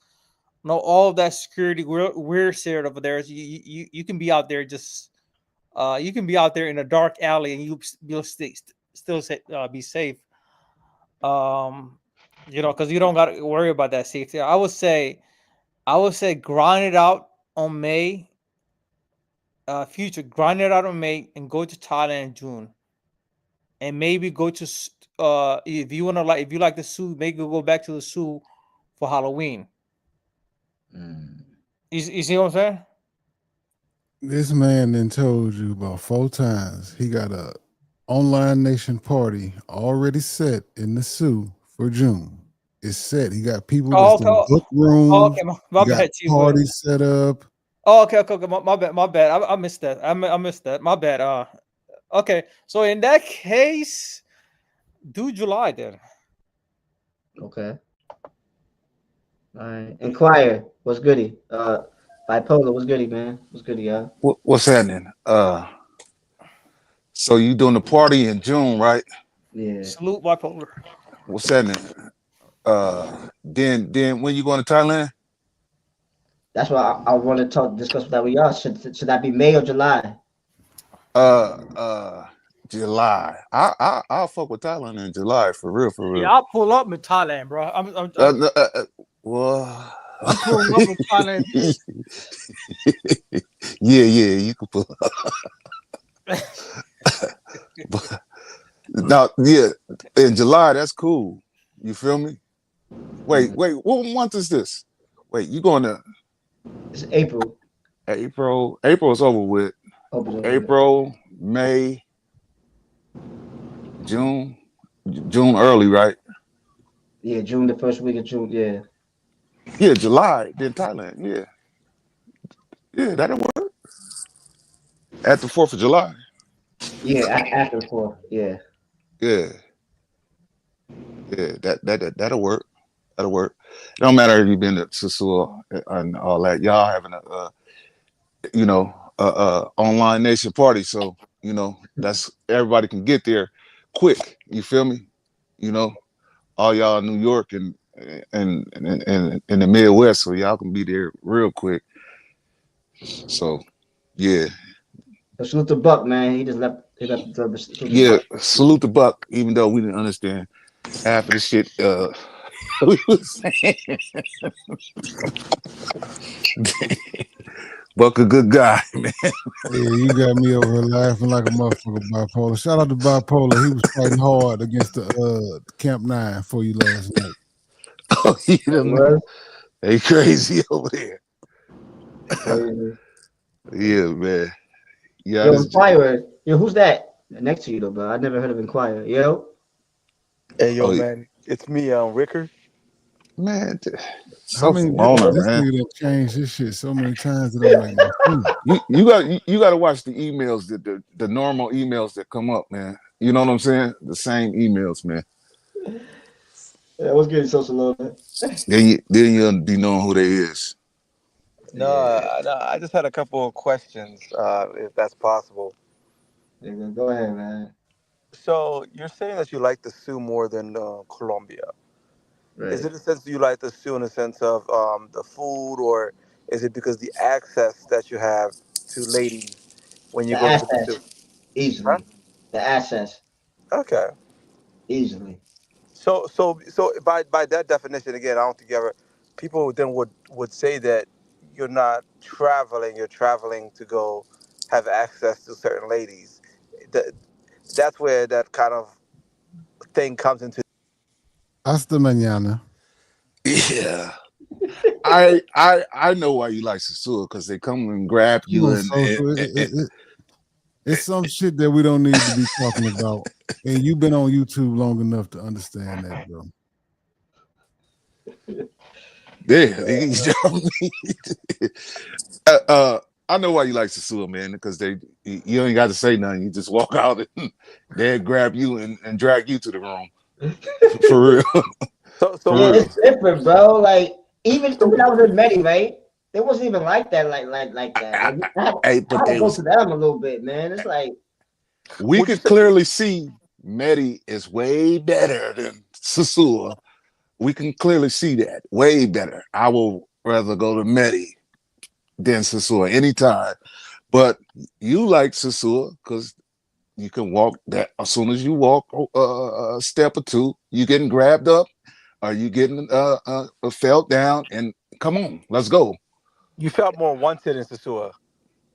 no all of that security. We're scared over there. You can be out there just you can be out there in a dark alley and you'll still be safe. Because you don't got to worry about that safety. I would say grind it out on May. Future, grind it out on May and go to Thailand in June, and maybe go to if you like the zoo, maybe go back to the zoo for Halloween. You see what I'm saying? This man then told you about 4 times he got a online nation party already set in the zoo for June. It's set. He got people that's in book rooms. Oh, okay, my bad. Parties set up. Oh, okay. My bad. I missed that. I missed that. My bad. Okay. So in that case, do July then. Okay. All right. Inquire. What's goody? Bipolar. What's goody, man? What's goody, y'all? What's happening? So you doing the party in June, right? Yeah. Salute Bipolar. What's happening? Then when you going to Thailand? That's why I want to discuss that with y'all. Should that be May or July? July. I'll fuck with Thailand in July for real. Yeah, I'll pull up in Thailand, bro. I'm pulling up in Thailand. yeah, you can pull up. But, now, yeah, in July, that's cool. You feel me? Wait, what month is this? Wait, you going to? It's April. April is over with. April, May, June early, right? Yeah, June, the first week of June. Yeah. Yeah, July, then Thailand. Yeah, that'll work. At the 4th of July. Yeah, after the 4th. Yeah. Yeah, that'll work. That'll work. It don't matter if you've been to Sasua and all that. Y'all having a online nation party, so that's everybody can get there quick. You feel me? All y'all in New York and in the Midwest, so y'all can be there real quick. So, yeah. So salute the Buck, man. He just left. Yeah, salute the Buck. Even though we didn't understand half of the shit we was saying. Buck a good guy, man. Yeah, you got me over here laughing like a motherfucker, Bipolar. Shout out to Bipolar. He was fighting hard against the Camp 9 for you last night. Oh, they crazy over there. Yeah, man. Yeah. Yo, Inquire. Yo, who's that next to you though, bro? I never heard of Inquire. Yo. Hey, man. It's me, Ricker. Man, so this nigga done changed his shit so many times that don't make no sense. You got to watch the emails, the normal emails that come up, man. You know what I'm saying? The same emails, man. Yeah, what's good, social low, man? Then you'll be knowing who they is. No, I just had a couple of questions, if that's possible. Nigga, go ahead, man. So you're saying that you like the Sioux more than Colombia. Is Right. it a sense you like the Sioux in the sense of the food, or is it because the access that you have to ladies when you The go to the Sioux? access, Huh? easily. The access, Okay. easily. So by that definition, again, I don't think you ever people then would say that you're not traveling. You're traveling to go have access to certain ladies. That that's where that kind of thing comes into. Hasta mañana. Yeah. I know why you like Sasua, because they come and grab Come you on, and, social. It's some shit that we don't need to be talking about. And you've been on YouTube long enough to understand that, bro. yeah, you know, I know why you like Sasua, man, because you ain't got to say nothing. You just walk out and they grab you and drag you to the room. For real. So For Yeah, what real. it's different, bro. Like even so when I was in Medi, right? It wasn't even like that, like that. Like Hey, I but had to they go was to them a little bit, man. It's like we would you could say? clearly see Medi is way better than Sasua. We can clearly see that. Way better. I will rather go to Medi than Sasua anytime. But you like Sasua because you can walk that as soon as you walk a step or two, you getting grabbed up or you getting felt down, and come on, let's go. You felt more wanted in Sasua,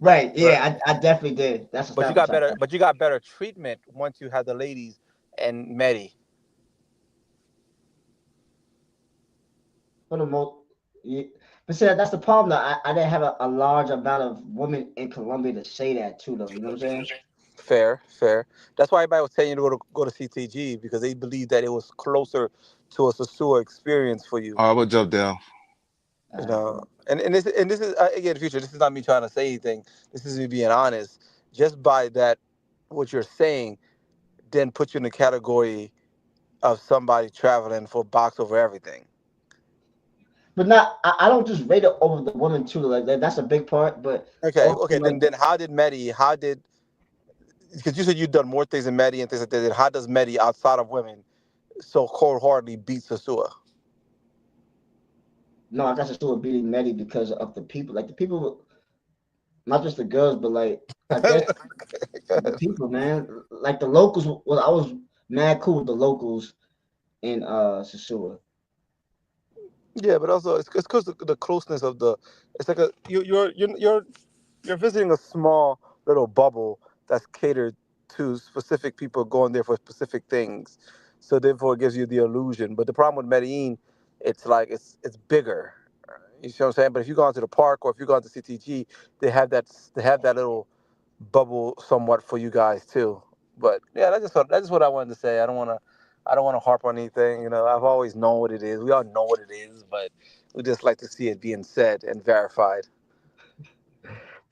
right, right? yeah, I definitely did. That's But you established. got better. But you got better treatment once you had the ladies and Medi. For the most, yeah. But see, that's the problem. Though. I didn't have a large amount of women in Colombia to say that too, though. You know what I'm saying? Fair, fair. That's why everybody was telling you to go to CTG because they believed that it was closer to a Sasua experience for you. I would jump down. You know, and this is again the future. This is not me trying to say anything. This is me being honest. Just by that, what you're saying, then put you in the category of somebody traveling for box over everything. But not, I don't just rate it over the woman too. Like that's a big part. But Okay, also okay. like Then how did Medi? How did because you said you've done more things than Medi and things like that. Then how does Medi outside of women so cold hardly beat Sasua? no, I got to still beating Medi because of the people. Like the people, not just the girls, but like I guess the people, man. Like the locals. Well, I was mad cool with the locals in Sasua. Yeah, but also it's because the closeness of the. It's like a you're visiting a small little bubble that's catered to specific people going there for specific things, so therefore it gives you the illusion. But the problem with Medellin, it's like it's bigger. You see what I'm saying? But if you go into the park or if you go into CTG, they have that little bubble somewhat for you guys too. But yeah, that's just what I wanted to say. I don't want to harp on anything. I've always known what it is. We all know what it is, but we just like to see it being said and verified.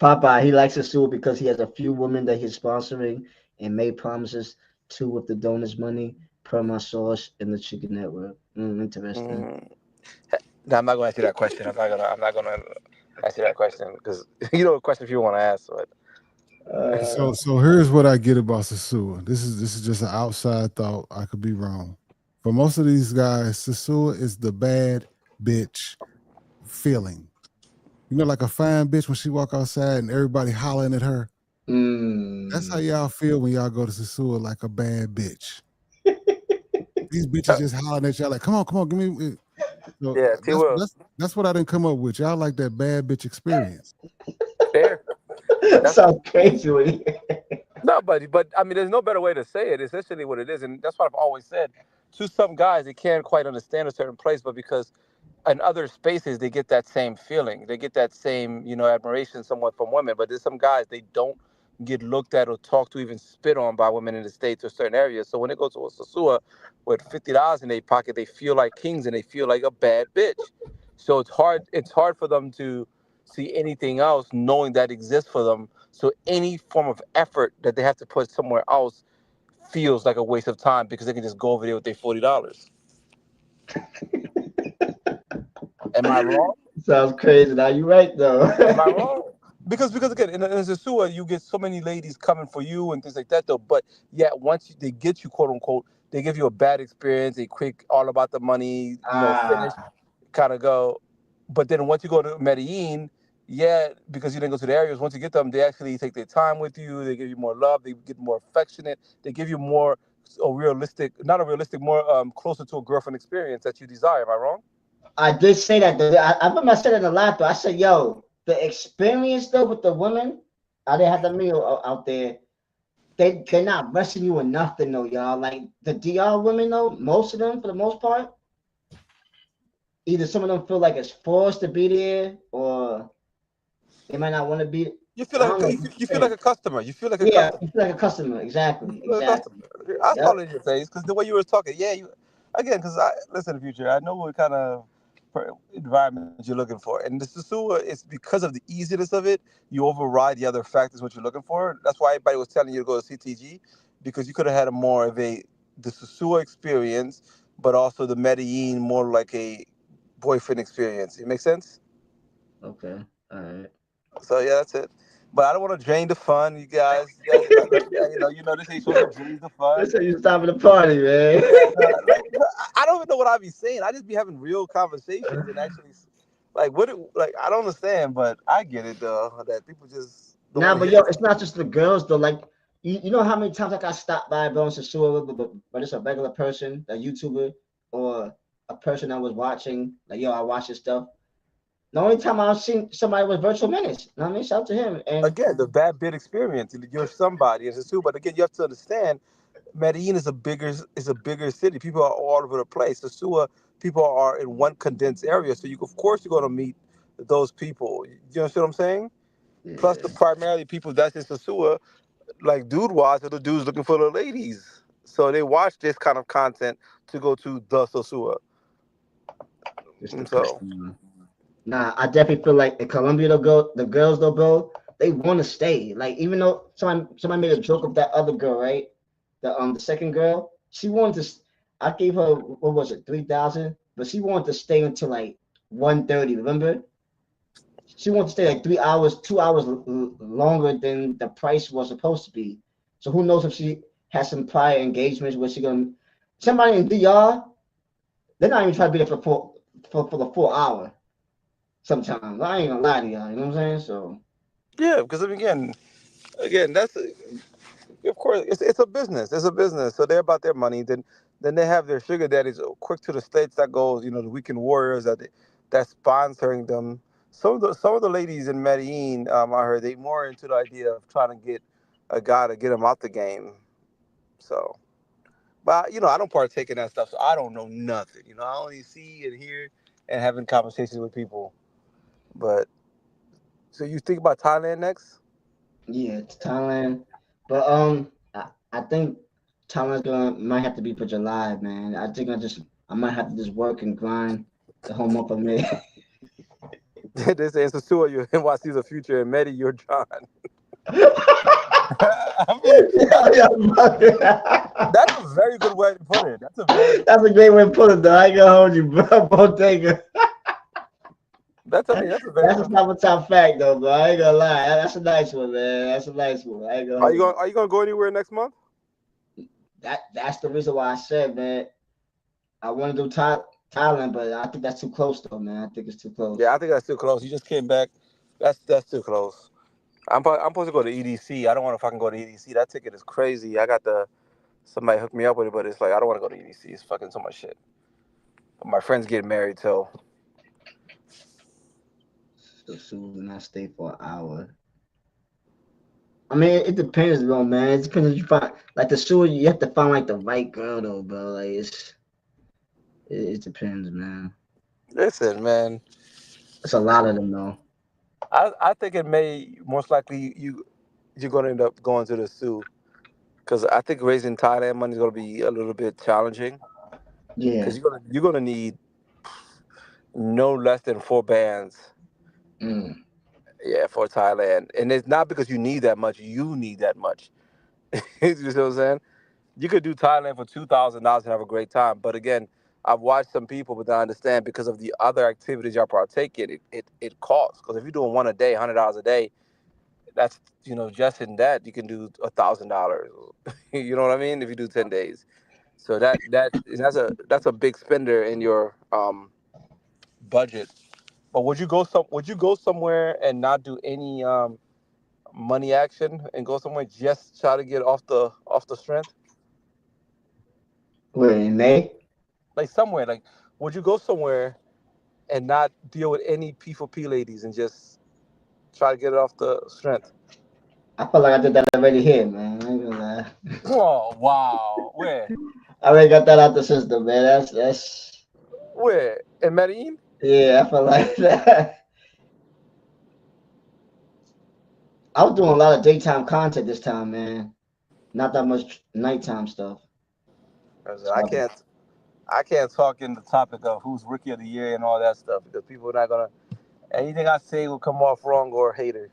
Popeye, he likes Sasua because he has a few women that he's sponsoring and made promises to with the donors' money, per my source in the Chicken Network. Interesting. Mm. Now, I'm not going to ask you that question. I'm not gonna ask you that question because you know a question people want to ask. But So here's what I get about Sasua. This is just an outside thought. I could be wrong. For most of these guys, Sasua is the bad bitch feeling. You know, like a fine bitch when she walk outside and everybody hollering at her. That's how Mm. y'all feel when y'all go to Sasua, like a bad bitch. These bitches just hollering at y'all like, come on, give me. So yeah, T that's will that's that's what I didn't come up with. Y'all like that bad bitch experience. fair. That's Sounds crazy when you no, but I mean, there's no better way to say it. Essentially, what it is, and that's what I've always said. To some guys, they can't quite understand a certain place, but because in other spaces they get that same feeling, they get that same admiration somewhat from women. But there's some guys they don't get looked at or talked to, even spit on by women in the states or certain areas. So when they go to a Sasua with $50 in their pocket, they feel like kings and they feel like a bad bitch. So it's hard for them to see anything else knowing that exists for them. So any form of effort that they have to put somewhere else feels like a waste of time because they can just go over there with their $40. Am I wrong? sounds crazy. Now you right though. Am I wrong? because again, in a sewer, you get so many ladies coming for you and things like that, though. But yet, they get you, quote unquote, they give you a bad experience, a quick, all about the money, finish, kind of go. But then once you go to Medellin, yeah, because you didn't go to the areas, once you get them, they actually take their time with you. They give you more love. They get more affectionate. They give you more a realistic, not a realistic, more closer to a girlfriend experience that you desire. Am I wrong? I did say that though. I remember I said it a lot though. I said, yo, the experience though with the women, I didn't have the meal out there. They're not rushing you or nothing though, y'all. Like the DR women though, most of them for the most part, either some of them feel like it's forced to be there, or they might not want to be. You feel I like don't know. you feel like a customer. You feel like a Yeah, customer. you feel like a customer. You Exactly. feel like a Exactly. customer. I saw Yep. it in your face because the way you were talking. Yeah, you again because I listen, Future. I know what kind of environment you're looking for, and the Susua is because of the easiness of it. You override the other factors what you're looking for. That's why everybody was telling you to go to CTG because you could have had a more of the Susua experience, but also the Medellin more like a boyfriend experience. It makes sense. Okay. All right. So yeah, that's it. But I don't want to drain the fun, you guys. You guys, this ain't supposed to drain the fun. That's how you stopping the party, man. Yeah, no, I don't even know what I be saying. I just be having real conversations and actually, like, like I don't understand, but I get it though. That people just don't Nah, want to but hear yo, this. it's not just the girls though. Like, you know how many times I got stopped by bro and Sasua, but it's a regular person, a YouTuber, or a person I was watching. Like, yo, I watch this stuff. The only time I've seen somebody was Virtual Menace. You know what I mean? Shout out to him. And Again, the bad bit experience. You're somebody, it's too. But again, you have to understand, Medellin is a bigger city. People are all over the place. The Sua people are in one condensed area, so of course you're going to meet those people. You understand what I'm saying? Plus, the yeah, primarily people that's in Sasua, like dude wise, are the dudes looking for the ladies. So they watch this kind of content to go to the Sasua. just the And so customer. Nah, I definitely feel like in Colombia, the girls though, bro, they want to stay. Like, even though somebody made a joke of that other girl, right? The second girl, she wanted to. I gave her what was it, 3,000, but she wanted to stay until like 1:30. Remember? She wanted to stay like 3 hours, 2 hours longer than the price was supposed to be. So who knows if she has some prior engagements where she gonna somebody in DR, they're not even trying to be there for the full hour. Sometimes I ain't gonna lie to y'all, you know what I'm saying? So yeah, because I mean, again, that's of course it's a business. It's a business. So they're about their money. Then they have their sugar daddies quick to the states that goes. The weekend warriors that's sponsoring them. Some of the ladies in Medellin, I heard they more into the idea of trying to get a guy to get them out the game. So, but I don't partake in that stuff, so I don't know nothing. I only see and hear and having conversations with people. But so you think about Thailand next? yeah, it's Thailand. But I think Thailand's gonna might have to be for July, man. I think I might have to just work and grind the whole month of May. They say it's a sewer. You NYC's a future, and Medi, you're John. I mean, that's a very good way to put it. That's a very good. That's a great way to put it, though. I ain't gonna hold you, bro. Bodega. That's a very That's a good. top fact, though, bro. I ain't gonna lie. That's a nice one, man. That's a nice one. I ain't gonna hold you. Are you gonna go anywhere next month? That's the reason why I said, man, I want to do Thailand, but I think that's too close, though, man. I think it's too close. Yeah, I think that's too close. You just came back. That's too close. I'm supposed to go to EDC. I don't want to fucking go to EDC. That ticket is crazy. I got somebody hooked me up with it, but it's like I don't want to go to EDC. It's fucking so much shit. But my friend's getting married, so So soon I stay for an hour. I mean, it depends, though, man. It depends if you find like the sewer. You have to find like the right girl, though, bro. Like it depends, man. listen, man. It's a lot of them, though. I think it may most likely you're gonna end up going to the zoo because I think raising Thailand money is gonna be a little bit challenging because Yeah. you're gonna need no less than 4 bands. Mm. Yeah, for Thailand, and it's not because you need that much. You need that much. You see what I'm saying? You could do Thailand for $2,000 and have a great time. But again, I've watched some people, but I understand because of the other activities y'all partake in, it costs. Because if you're doing one a day, $100 a day, that's just in that you can do $1,000. You know what I mean? If you do 10 days, so that's a big spender in your budget. But would you go somewhere and not do any money action and go somewhere just try to get off the strength? Wait, in May? Like somewhere, like would you go somewhere and not deal with any P4P ladies and just try to get it off the strength? I feel like I did that already here, man. I ain't gonna lie. Oh wow, where? I already got that out the system, man. That's Where? In Medellin? yeah. I feel like that. I was doing a lot of daytime content this time, man. Not that much nighttime stuff. I can't talk in the topic of who's rookie of the year and all that stuff because people are not gonna. Anything I say will come off wrong or hater.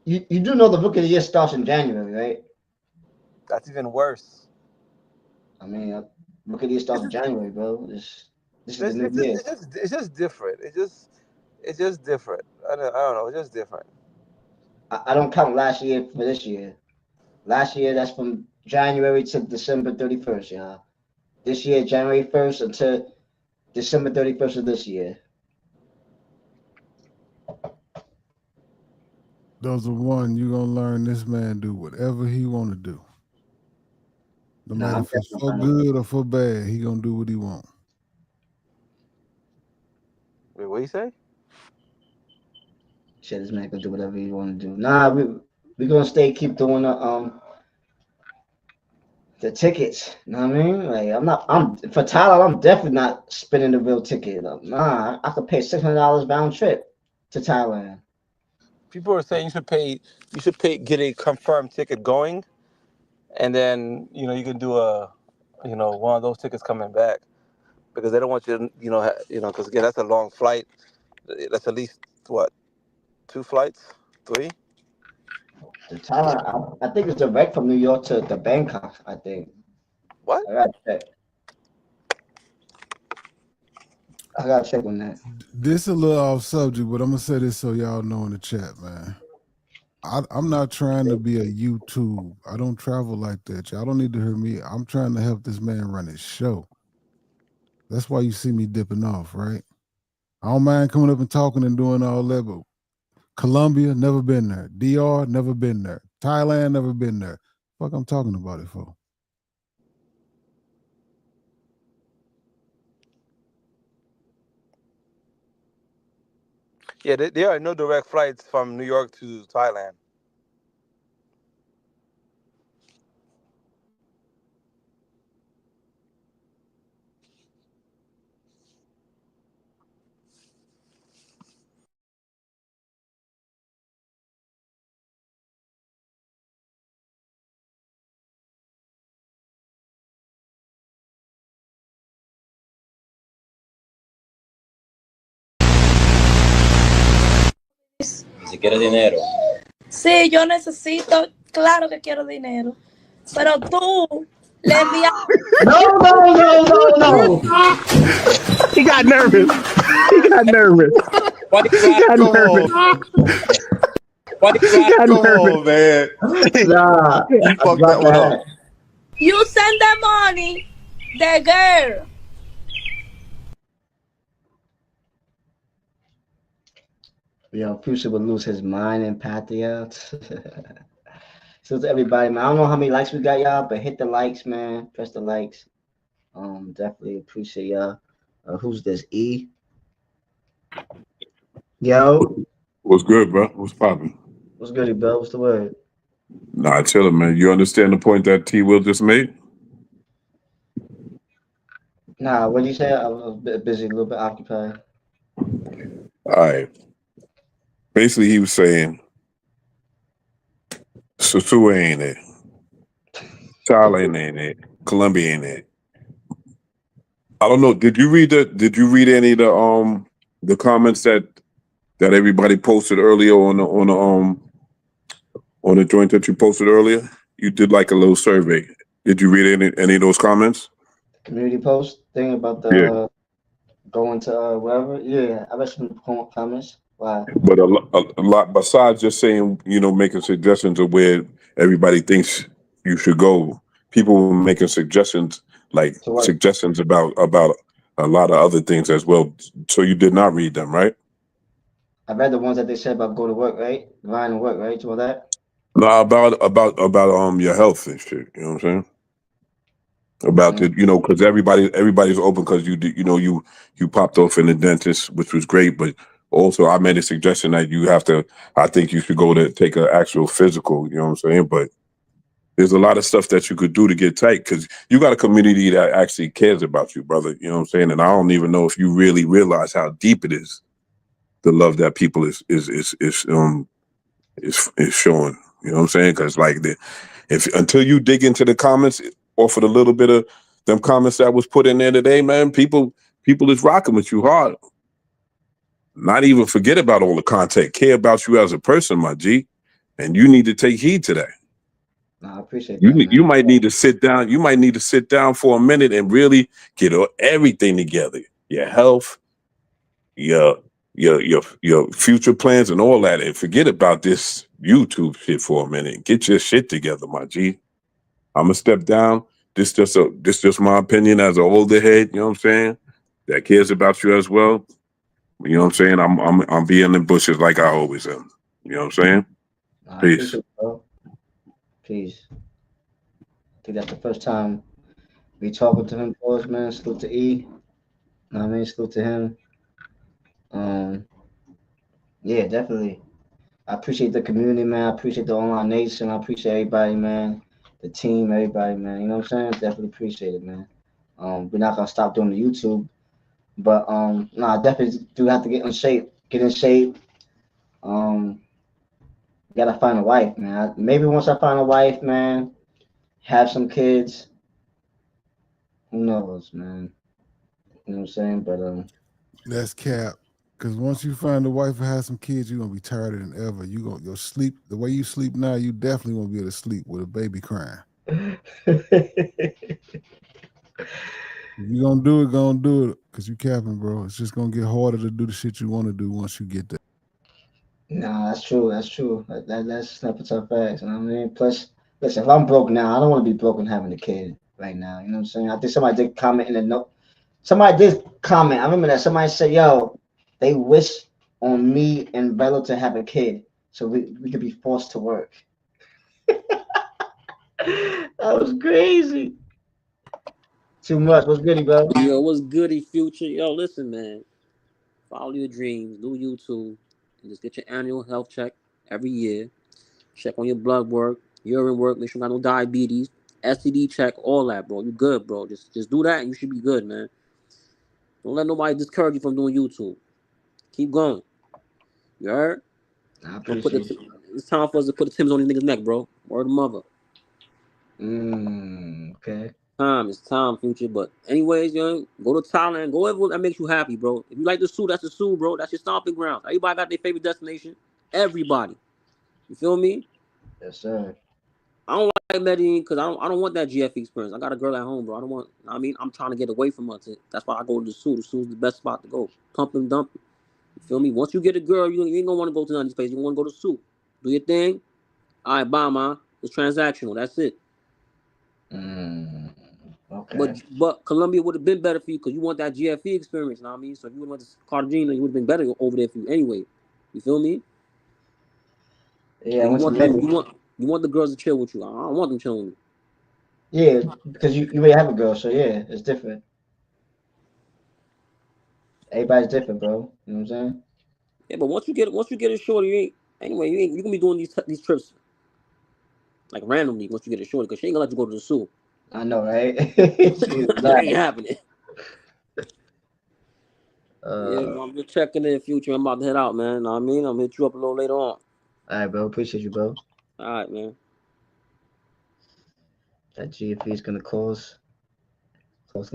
You do know the Rookie of the Year starts in January, right? That's even worse. I mean, Rookie of the Year starts in January, bro. This is the new year. It's just different. It's just different. I don't know. It's just different. I don't count last year for this year. Last year, that's from January to December 31st, y'all. This year, January 1st until December 31st of this year. Those are one you're gonna learn. This man do whatever he want to do. No matter if it's for good or for bad, he gonna do what he want. Wait, what you say? Shit, this man can do whatever he want to do. Nah, we gonna keep doing the tickets. You know what I mean? Like I'm for Tyler. I'm definitely not spending the real ticket. Nah, I could pay $600 round trip to Thailand. People are saying you should pay get a confirmed ticket going, and then you can do one of those tickets coming back because they don't want you to because again that's a long flight. That's at least what 2 flights, 3. To Thailand, I think it's direct from New York to Bangkok. I think. What? I gotta check on that. This a little off subject, but I'm gonna say this so y'all know in the chat, man. I'm not trying to be a YouTube. I don't travel like that. Y'all don't need to hear me. I'm trying to help this man run his show. That's why you see me dipping off, right? I don't mind coming up and talking and doing all that, but Colombia, never been there. DR, never been there. Thailand, never been there. Fuck, I'm talking about it for. Yeah, there are no direct flights from New York to Thailand. Si quieres dinero. Sí, yo necesito, claro que quiero dinero. Pero tú le envías. No. He got nervous. He got nervous. Why he got nervous. Why he got nervous, man? Nah, you fucked that one up. You send the money, the girl. Yo, Future would lose his mind in Pathia. So to everybody, man, I don't know how many likes we got, y'all, but hit the likes, man. Press the likes. Definitely appreciate y'all. Who's this? E? Yo. What's good, bro? What's popping? What's good, bro? What's the word? Nah, tell him, man. You understand the point that T. Will just made? Nah, what did you say? I was a bit busy, a little bit occupied. All right. Basically, he was saying, Susu ain't it. Thailand ain't it. Colombia ain't it. I don't know. Did you read any of the comments that everybody posted earlier on the joint that you posted earlier? You did like a little survey. Did you read any of those comments? Community post thing about the going to wherever. Yeah, I read some comments. Why? But a lot besides just saying, making suggestions of where everybody thinks you should go, people were making suggestions like To what? suggestions about a lot of other things as well. So you did not read them, right? I read the ones that they said about go to work, right? Grind and work, right? To all that. No, about your health and shit. You know what I'm saying? About Mm, the, because everybody's open because you popped off in the dentist, which was great, but also I made a suggestion that I think you should go to take an actual physical. You know what I'm saying? But there's a lot of stuff that you could do to get tight because you got a community that actually cares about you, brother. You know what I'm saying? And I don't even know if you really realize how deep it is, the love that people is showing. You know what I'm saying? Because if until you dig into the comments, off of the little bit of them comments that was put in there today, man, people is rocking with you hard. Not even forget about all the content. Care about you as a person, my G, and you need to take heed to that. no, I appreciate that, You man. might need to sit down. You might need to sit down for a minute and really get everything together. Your health, your future plans, and all that, and forget about this YouTube shit for a minute. Get your shit together, my G. I'm gonna step down. This just my opinion as an older head. You know what I'm saying? That cares about you as well. You know what I'm saying? I'm being in the bushes like I always am. You know what I'm saying? I Peace. appreciate it, bro. Peace. I think that's the first time we talking to him, boys, man. Salute to E. Know what I mean? Salute to him. Um, yeah, definitely. I appreciate the community, man. I appreciate the online nation. I appreciate everybody, man. The team, everybody, man. You know what I'm saying? Definitely appreciate it, man. We're not gonna stop doing the YouTube, but no, I definitely do have to get in shape. Get in shape. Um, gotta find a wife, man. Maybe once I find a wife, man, have some kids. Who knows, man? You know what I'm saying? But That's cap. Because once you find a wife and have some kids, you're gonna be tired than ever. Your sleep, the way you sleep now, you definitely won't be able to sleep with a baby crying. If you gonna do it, cause you capping, bro. It's just gonna get harder to do the shit you want to do once you get there. nah, that's true. That's true. That's never tough facts. You know what I mean? Plus, listen, if I'm broke now, I don't want to be broke and having a kid right now. You know what I'm saying? I think somebody did comment in the note. Somebody did comment. I remember that somebody said, "Yo, they wish on me and Bello to have a kid, so we could be forced to work." That was crazy. Too much. What's goody, bro? Yo, what's goody, future? Yo, listen, man. Follow your dreams, do YouTube, and just get your annual health check every year. Check on your blood work, urine work, make sure you got no diabetes, STD check, all that, bro. You good, bro. Just do that and you should be good, man. Don't let nobody discourage you from doing YouTube. Keep going. You heard? I Don't put appreciate you. it's time for us to put the Timbs on these niggas' neck, bro. Word of mother. Okay. It's time, future. But anyways, yo, go to Thailand. Go everywhere that makes you happy, bro. If you like the zoo, that's the zoo, bro. That's your stomping ground. Everybody got their favorite destination. Everybody. You feel me? Yes, sir. I don't like Medellin because I don't want that GF experience. I got a girl at home, bro. I don't want. I mean, I'm trying to get away from her. That's why I go to the zoo. The zoo's the best spot to go. Pump and dump. You feel me? Once you get a girl, you ain't gonna want to go to none of these places. You want to go to the zoo. Do your thing. All right, bye, man. It's transactional. That's it. Okay. But Colombia would have been better for you because you want that GFE experience. You know what I mean? So if you would have went to Cartagena, you would have been better over there for you anyway. You feel me? Yeah, I And went to Medellin. you want the girls to chill with you. I don't want them chilling with me. Yeah, because you already have a girl, so yeah, it's different. Everybody's different, bro. You know what I'm saying? Yeah, but once you get a shorty, you gonna be doing these trips like randomly once you get a shorty because she ain't gonna let you go to the zoo. I know, right? It ain't happening. Yeah, Uh, bro, I'm just checking in the future. I'm about to head out, man. Know what I mean? I'm gonna hit you up a little later on. all right, bro. Appreciate you, bro. All right, man. That GFE is gonna costing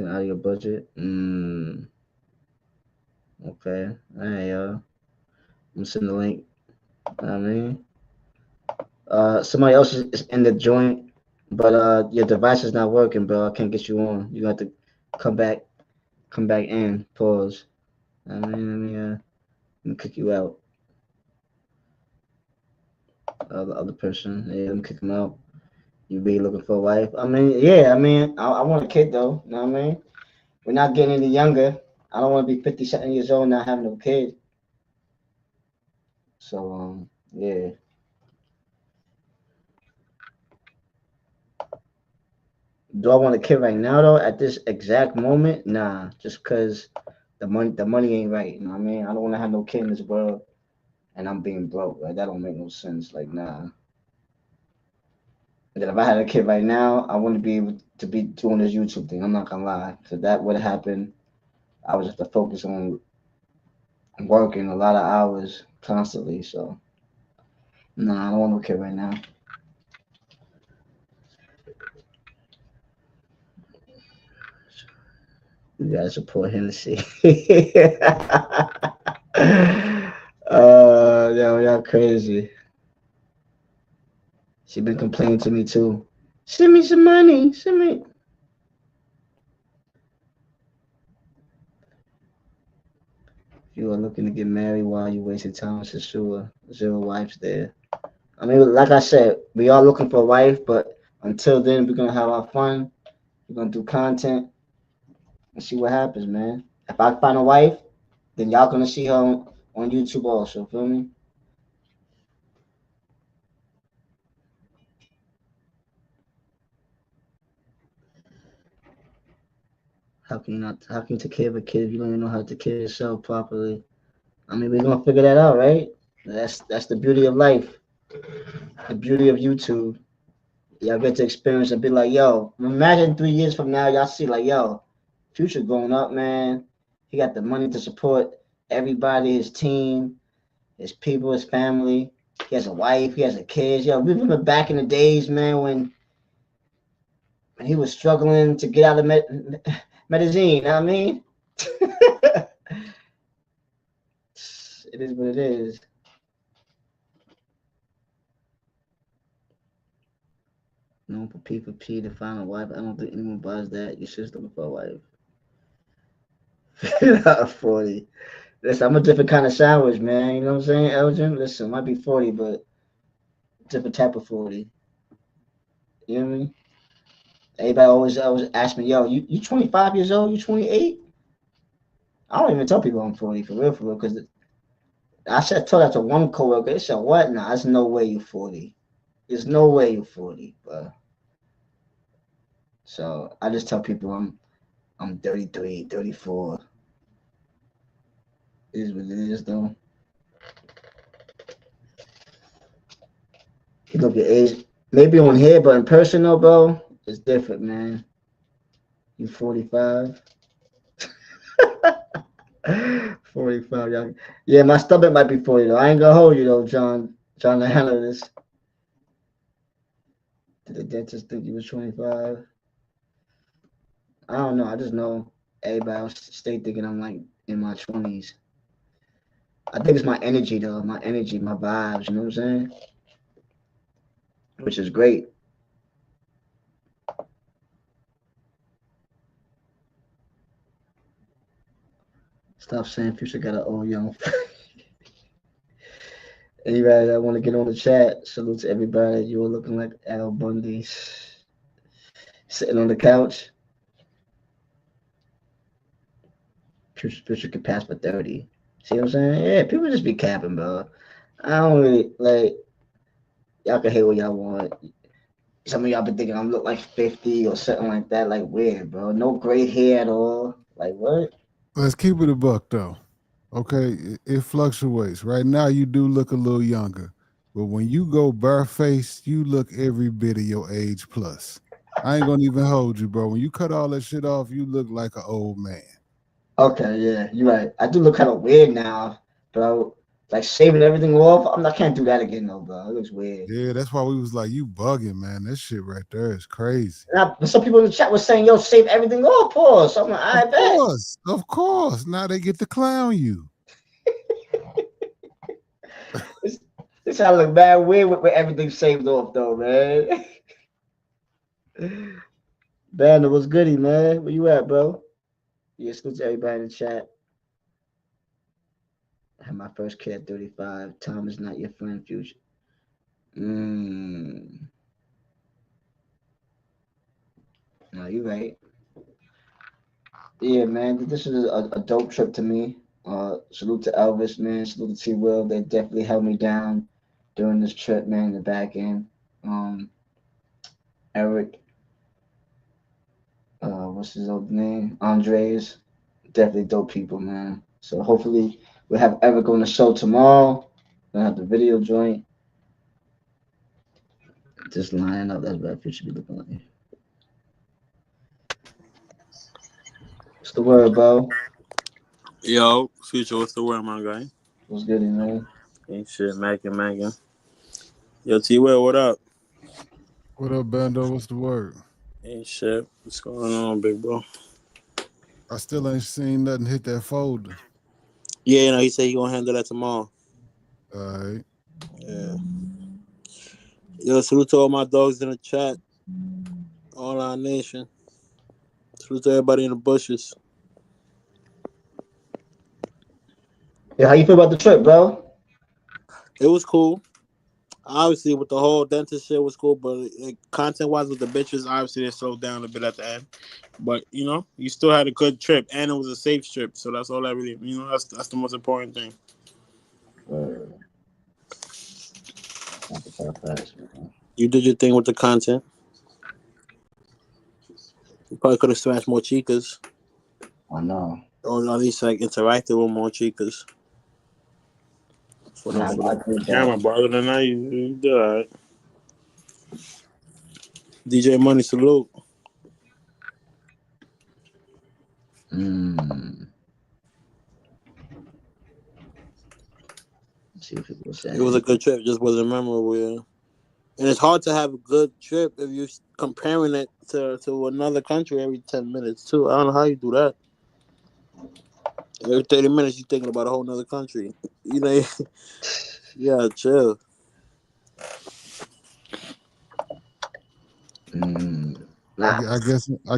out of your budget. Okay. All right, y'all. I'm gonna send the link. You know what I mean, somebody else is in the joint, but your device is not working, bro. I can't get you on. You have to come back in. Pause. I mean, let me kick you out. The other person, yeah, them kick him out. You be looking for a wife? I mean, yeah, I mean, I want a kid though. You know what I mean? We're not getting any younger. I don't want to be 50 something years old and not having no kid. So, yeah. Do I want a kid right now though? At this exact moment, nah. Just because the money ain't right. You know what I mean? I don't want to have no kid in this world, and I'm being broke. Like that don't make no sense. Like nah. And then if I had a kid right now, I wouldn't be able to be doing this YouTube thing. I'm not gonna lie. So that would happen. I would have to focus on working a lot of hours constantly. So nah, I don't want no kid right now. You gotta support Hennessy. Yo, y'all crazy. She been complaining to me too. Send me some money. Send me. If you are looking to get married while you wasting time, for sure. Zero wives there. I mean, like I said, we are looking for a wife, but until then, we're gonna have our fun. We're gonna do content and see what happens, man. If I find a wife, then y'all gonna see her on YouTube also. Feel me? How can you not? How can you take care of a kid if you don't even know how to take care of yourself properly? I mean, we're gonna figure that out, right? That's the beauty of life, the beauty of YouTube. Y'all get to experience and be like, yo, imagine 3 years from now, y'all see like, yo, Future growing up, man. He got the money to support everybody, his team, his people, his family. He has a wife, he has a kid. Yo, we remember back in the days, man, when he was struggling to get out of Medellin. You know what I mean? It is what it is. No for P to find a wife. I don't think anyone buys that. Your sister looking for a wife. 40. Listen, I'm a different kind of sandwich, man. You know what I'm saying, Elgin? Listen, might be 40, but different type of 40. You know what I mean? Everybody always ask me, yo, you 25 years old? You 28? I don't even tell people I'm 40 for real, because told that to one coworker. They said, what? Nah, there's no way you're 40. There's no way you're 40, bro. So I just tell people I'm 33, 34. It is what it is, though. You look at age, maybe on here, but in person, though, bro, it's different, man. You 45. 45, y'all. Yeah, my stomach might be 40 though. I ain't gonna hold you though, John. John the analyst. Did the dentist think you was 25? I don't know. I just know everybody else stay thinking I'm like in my 20s. I think it's my energy though, my energy, my vibes, you know what I'm saying? Which is great. Stop saying Future got an old young. Anybody that want to get on the chat, salute to everybody. You were looking like Al Bundy sitting on the couch. Future could pass for 30. See what I'm saying? Yeah, people just be capping, bro. I don't really like. Y'all can hate what y'all want. Some of y'all been thinking I'm look like 50 or something like that. Like weird, bro. No gray hair at all. Like what? Let's keep it a buck though. Okay, it fluctuates. Right now, you do look a little younger, but when you go barefaced, you look every bit of your age plus. I ain't gonna even hold you, bro. When you cut all that shit off, you look like an old man. Okay, yeah, you're right. I do look kind of weird now, bro. Like shaving everything off. I can't do that again, though, bro. It looks weird. Yeah, that's why we was like, you bugging, man. That shit right there is crazy. Some people in the chat was saying, "Yo, shave everything off." Pause. So I'm like, I bet. Of course. Now they get to clown you. This I look bad weird with everything shaved off, though, man. Banner was goody, man. Where you at, bro? Yeah, salute to everybody in the chat. I had my first kid at 35. Time is not your friend, Future. No, you're right. Yeah, man, this is a dope trip to me. Salute to Elvis, man. Salute to T Will. They definitely held me down during this trip, man. In the back end. Eric, what's his old name? Andres. Definitely dope people, man. So hopefully we'll have Eric on the show tomorrow. We'll have the video joint. Just lining up. That's what it should be looking like. What's the word, bro? Yo, Future, what's the word, my guy? What's good, man? Ain't shit, Mackin. Yo, T-Will, what up? What up, Bando? What's the word? Ain't shit. What's going on, big bro? I still ain't seen nothing hit that folder. Yeah, you know, he said he gonna handle that tomorrow. All right. Yeah. Yo, salute to all my dogs in the chat. All our nation. Salute to everybody in the bushes. Yeah, how you feel about the trip, bro? It was cool. Obviously, with the whole dentist shit was cool, but content-wise with the bitches, obviously they slowed down a bit at the end. But, you know, you still had a good trip, and it was a safe trip, so that's all that really, you know, that's the most important thing. You did your thing with the content. You probably could have smashed more chicas. I know. Or at least, like, interacted with more chicas. For Yeah, I did camera, that. but other than that, you did all right. DJ Money, salute. See what people say. It was a good trip, just wasn't memorable. Yeah. And it's hard to have a good trip if you're comparing it to another country every 10 minutes, too. I don't know how you do that. Every 30 minutes, you're thinking about a whole nother country. You know, yeah, chill. I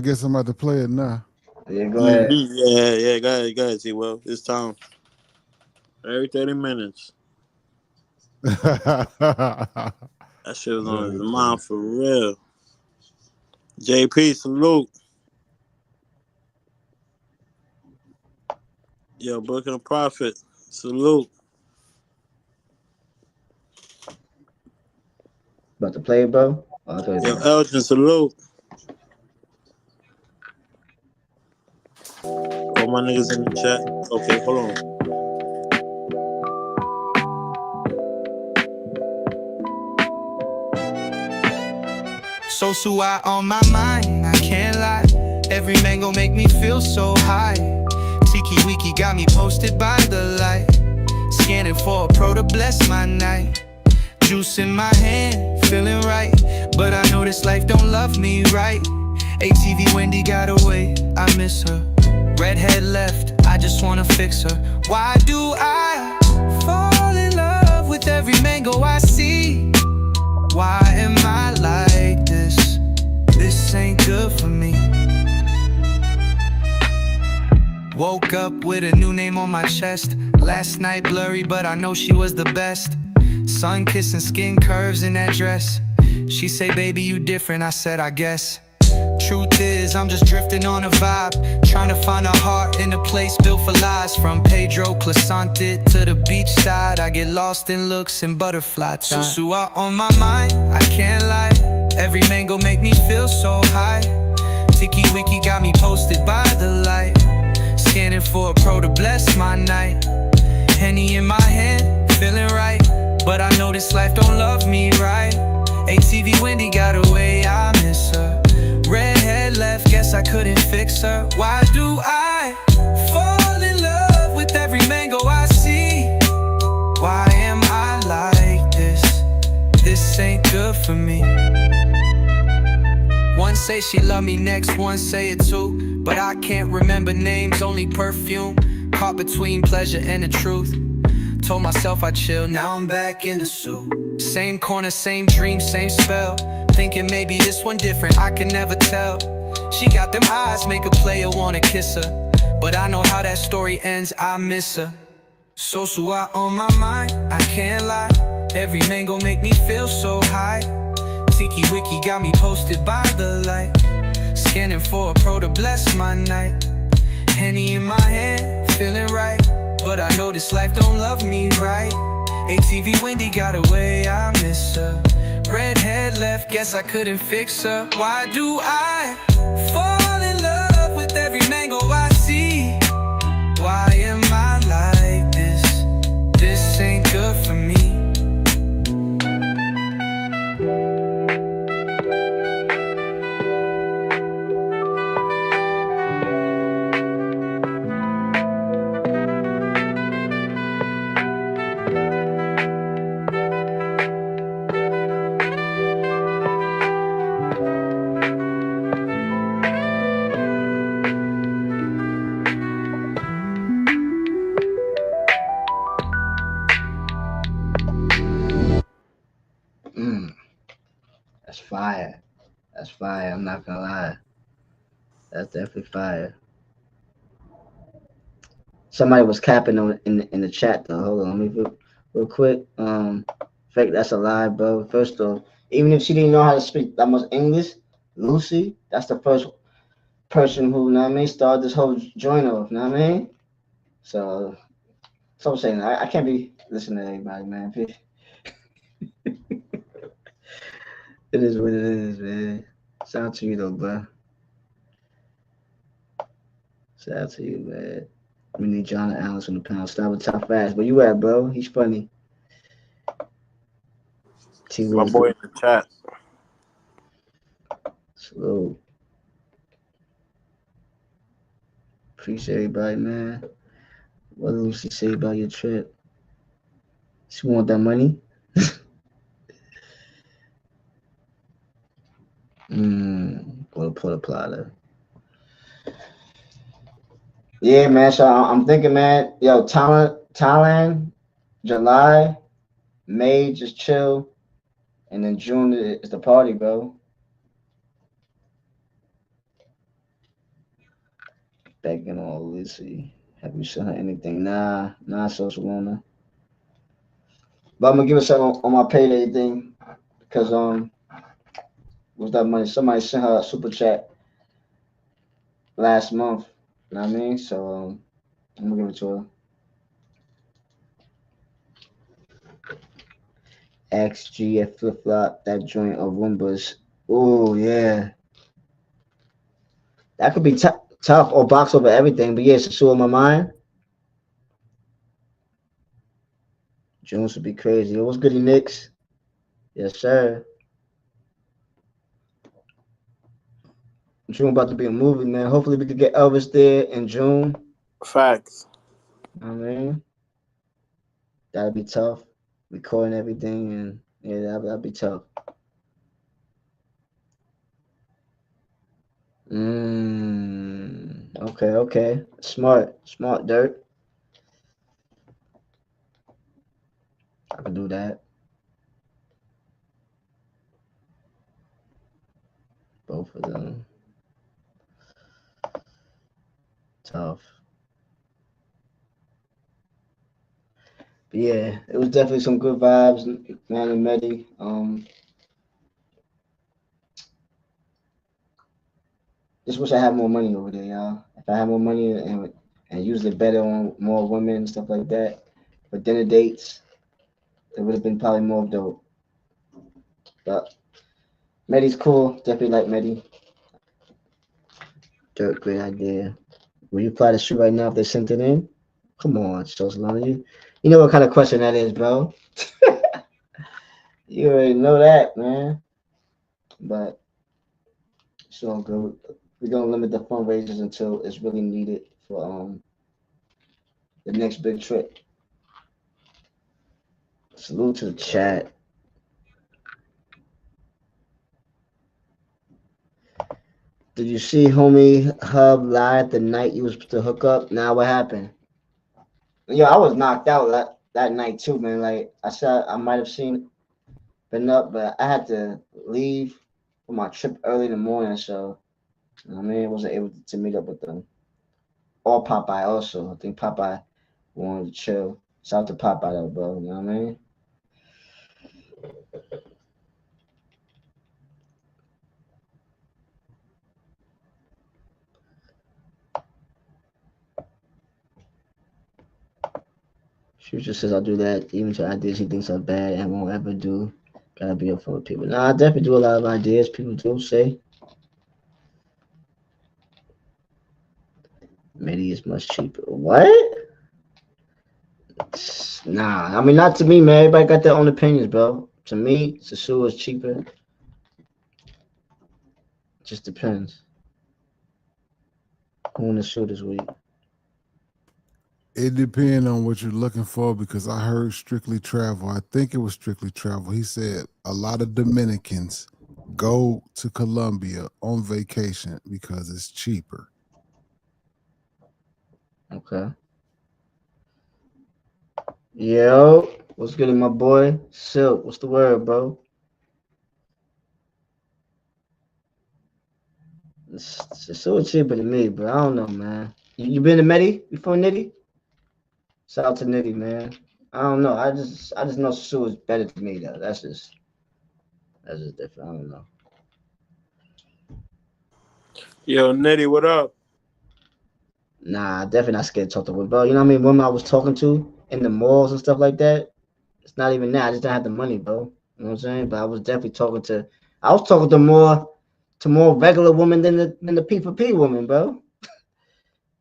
guess I'm about to play it now. Yeah, go ahead. Yeah, go ahead, T-Will. It's time. Every 30 minutes. That shit was on his mind for real. JP, salute. Yo, Brooklyn the Prophet, salute. About to play it, bro? Yo, Elgin, salute. All my niggas in the chat. Okay, hold on. So I on my mind, I can't lie. Every man gon' make me feel so high. Tiki Wiki got me posted by the light. Scanning for a pro to bless my night. Juice in my hand, feeling right. But I know this life don't love me right. ATV Wendy got away, I miss her. Redhead left, I just wanna fix her. Why do I fall in love with every mango I see? Why am I like this? This ain't good for me. Woke up with a new name on my chest. Last night blurry, but I know she was the best. Sun kissing, skin curves in that dress. She say, baby, you different, I said, I guess. Truth is, I'm just drifting on a vibe, trying to find a heart in a place built for lies. From Pedro Clasante to the beach side, I get lost in looks and butterfly time. So out on my mind, I can't lie. Every mango make me feel so high. Tiki Wiki got me posted by the light. Scanning for a pro to bless my night. Henny in my hand, feeling right. But I know this life don't love me right. ATV Wendy got away, I miss her. Redhead left, guess I couldn't fix her. Why do I fall in love with every mango I see? Why am I like this? This ain't good for me. One say she love me, next one say it too. But I can't remember names, only perfume. Caught between pleasure and the truth. Told myself I'd chill, now I'm back in the suit. Same corner, same dream, same spell. Thinking maybe this one different, I can never tell. She got them eyes, make a player wanna kiss her. But I know how that story ends, I miss her. So I on my mind, I can't lie. Every mango make me feel so high. Tiki Wiki got me posted by the light. Scanning for a pro to bless my night. Henny in my hand, feeling right. But I know this life don't love me right. ATV Wendy got away, I miss her. Redhead left, guess I couldn't fix her. Why do I fall in love with every mango I see? Why am I like this? This ain't good for me. That's fire. That's fire. I'm not gonna lie. That's definitely fire. Somebody was capping on in the chat though. Hold on, let me real quick. Fake, that's a lie, bro. First off, even if she didn't know how to speak that much English, Lucy, that's the first person who, you know what I mean, started this whole joint off, you know what I mean? So I'm saying I can't be listening to everybody, man. It is what it is, man. Shout out to you though, bro. Shout out to you, man. We need John and Alice on the panel. Stop with top fast. Where you at, bro? He's funny. My boy in the chat. Salute. Appreciate everybody, man. What did Lucy say about your trip? She want that money? Porta Plata. Yeah, man. So I'm thinking, man. Yo, Thailand, July, May, just chill, and then June is the party, bro. Begging on Lucy. Have you sent her anything? Nah, social owner. But I'm gonna give her something on my payday thing because what's that money? Somebody sent her a super chat last month. You know what I mean? So I'm gonna give it to her. XG flip flop that joint of Roombas. Oh yeah, that could be tough or box over everything. But yeah, it's a shoe on my mind. Jones would be crazy. Yo, what's goody, Knicks? Yes, sir. June about to be a movie, man. Hopefully we could get Elvis there in June. Facts. You know what I mean, that'd be tough. Recording everything and yeah, that'd be tough. Okay. Smart, Dirt. I can do that. Both of them. Tough. But yeah, it was definitely some good vibes, man and Medi. Just wish I had more money over there, y'all. If I had more money and used it better on more women and stuff like that for dinner dates, it would have been probably more dope. But Medi's cool. Definitely like Medi. Dirt, great idea. Will you apply the shoe right now if they sent it in? Come on, Solana. You know what kind of question that is, bro. You already know that, man. But it's all good. We're gonna limit the fundraisers until it's really needed for the next big trip. Salute to the chat. Did you see homie Hub live the night you was supposed to hook up? Now what happened? Yo, I was knocked out that night too, man. Like I said, I might have been up, but I had to leave for my trip early in the morning, so you know what I mean, I wasn't able to meet up with them. Or Popeye also. I think Popeye wanted to chill. Shout out to Popeye though, bro. You know what I mean? Future says I'll do that even to ideas he thinks are bad and won't ever do. Gotta be up for people. Nah, I definitely do a lot of ideas people do say. Medi is much cheaper. What? Nah, I mean not to me, man. Everybody got their own opinions, bro. To me, Sasua is cheaper. Just depends. Who in the suit this week? It depends on what you're looking for because I heard Strictly Travel. I think it was Strictly Travel. He said a lot of Dominicans go to Colombia on vacation because it's cheaper. Okay. Yo, what's good, my boy? Silk, what's the word, bro? It's so cheaper than me, but I don't know, man. You been to Medi before Nitty? Shout out to Nitty, man. I don't know. I just know Sue is better to me though. That's just different. I don't know. Yo, Nitty, what up? Nah, definitely not scared to talk to women, bro. You know what I mean? Women I was talking to in the malls and stuff like that. It's not even that. I just didn't have the money, bro. You know what I'm saying? But I was definitely talking to. I was talking to more regular women than the P4P woman, bro.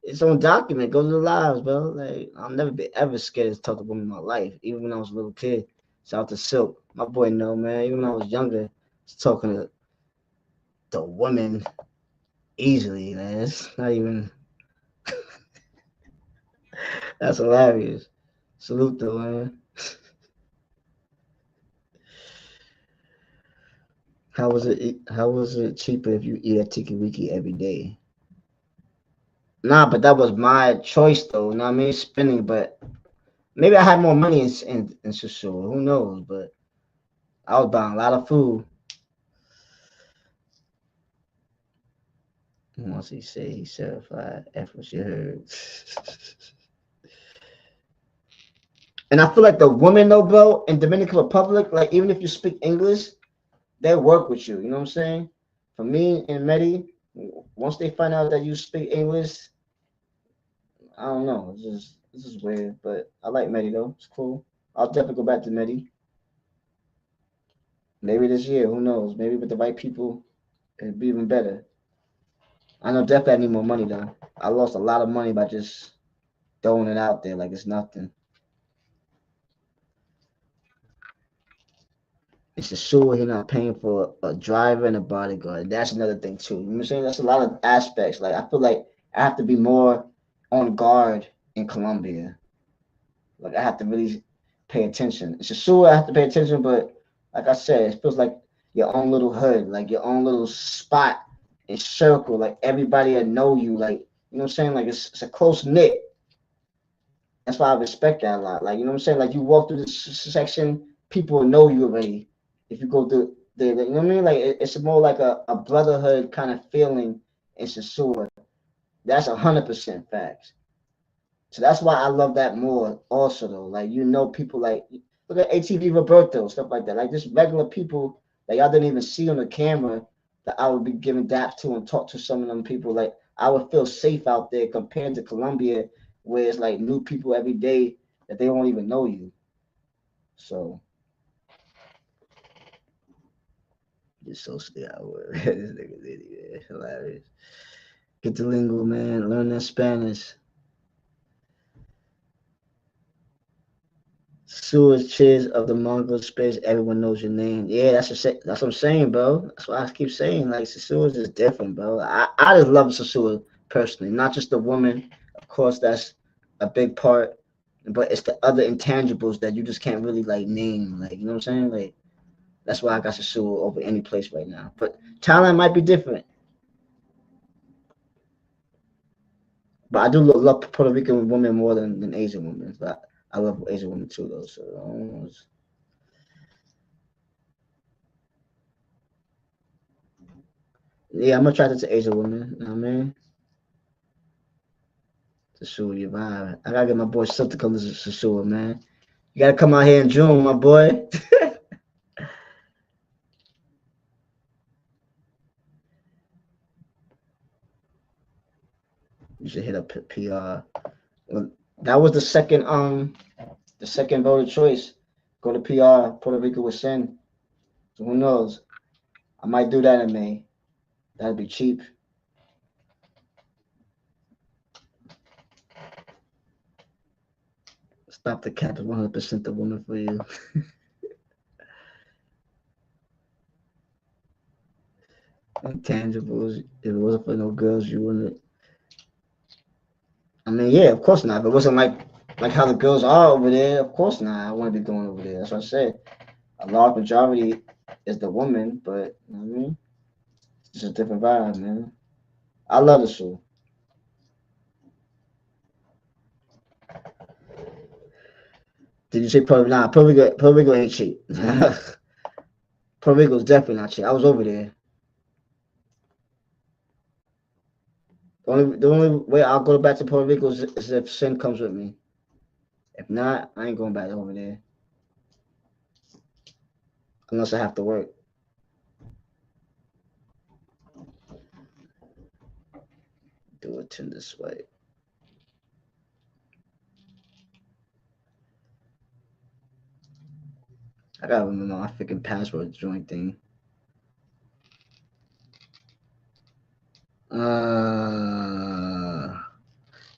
It's on document. Go to the lives, bro. Like I'll never be ever scared to talk to women in my life, even when I was a little kid. Shout out to Silk, my boy. No man. Even when I was younger, I was talking to the women easily, man. It's not even. That's hilarious. Salute though, man. How was it? How was it cheaper if you eat at Tiki Wiki every day? Nah, but that was my choice though. You know what I mean? Spending, but maybe I had more money in Shishu. Who knows? But I was buying a lot of food. Once he said he certified, F what you heard. And I feel like the women though, bro, in Dominican Republic, like even if you speak English, they work with you. You know what I'm saying? For me and Medi, once they find out that you speak English, I don't know. This is weird, but I like Medi though. It's cool. I'll definitely go back to Medi. Maybe this year, who knows? Maybe with the right people, it'd be even better. I know definitely I need more money though. I lost a lot of money by just throwing it out there like it's nothing. It's a sure he's not paying for a driver and a bodyguard. That's another thing too. You know what I'm saying? That's a lot of aspects. Like I feel like I have to be more on guard in Colombia. Like I have to really pay attention. It's a sure I have to pay attention, but like I said, it feels like your own little hood, like your own little spot and circle. Like everybody that know you, like you know what I'm saying? Like it's a close knit. That's why I respect that a lot. Like, you know what I'm saying? Like, you walk through this section, people know you already. If you go through the you know what I mean? Like, it's more like a brotherhood kind of feeling in Sasua. That's 100% facts. So that's why I love that more also, though. Like, you know, people like, look at ATV Roberto, stuff like that. Like, just regular people that y'all didn't even see on the camera that I would be giving daps to and talk to some of them people. Like, I would feel safe out there compared to Colombia, where it's like new people every day that they don't even know you. So, just so stay out with this nigga's idiot. Hilarious. Get the lingo, man. Learn that Spanish. Sewage cheers of the Mongol space. Everyone knows your name. Yeah, that's what I'm saying, bro. That's what I keep saying. Like Sewage is different, bro. I just love Sewage personally, not just the woman. Of course, that's a big part, but it's the other intangibles that you just can't really like name. Like you know what I'm saying? Like that's why I got Sewage over any place right now. But Thailand might be different. But I do love Puerto Rican women more than Asian women. But I love Asian women too, though. So I don't know. Yeah, I'm attracted to Asian women. You know what I mean? To show your vibe. I gotta get my boy Silk to come to Sasua, man. You gotta come out here in June, my boy. should hit up PR. Well, that was the second voted choice. Go to PR. Puerto Rico with Sin. So who knows? I might do that in May. That'd be cheap. Stop the cap is 100% the woman for you. Intangibles. If it wasn't for no girls, you wouldn't. I mean, yeah, of course not. If it wasn't like how the girls are over there, of course not. I want to be going over there. That's what I said. A large majority is the woman, but you know what I mean, it's just a different vibe, man. I love the show. Did you say Puerto Rico? Nah, Puerto Rico ain't cheap. Puerto Rico's definitely not cheap. I was over there. The only way I'll go back to Puerto Rico is if Sin comes with me. If not, I ain't going back over there. Unless I have to work. Do it in this way. I gotta remember my freaking password joint thing.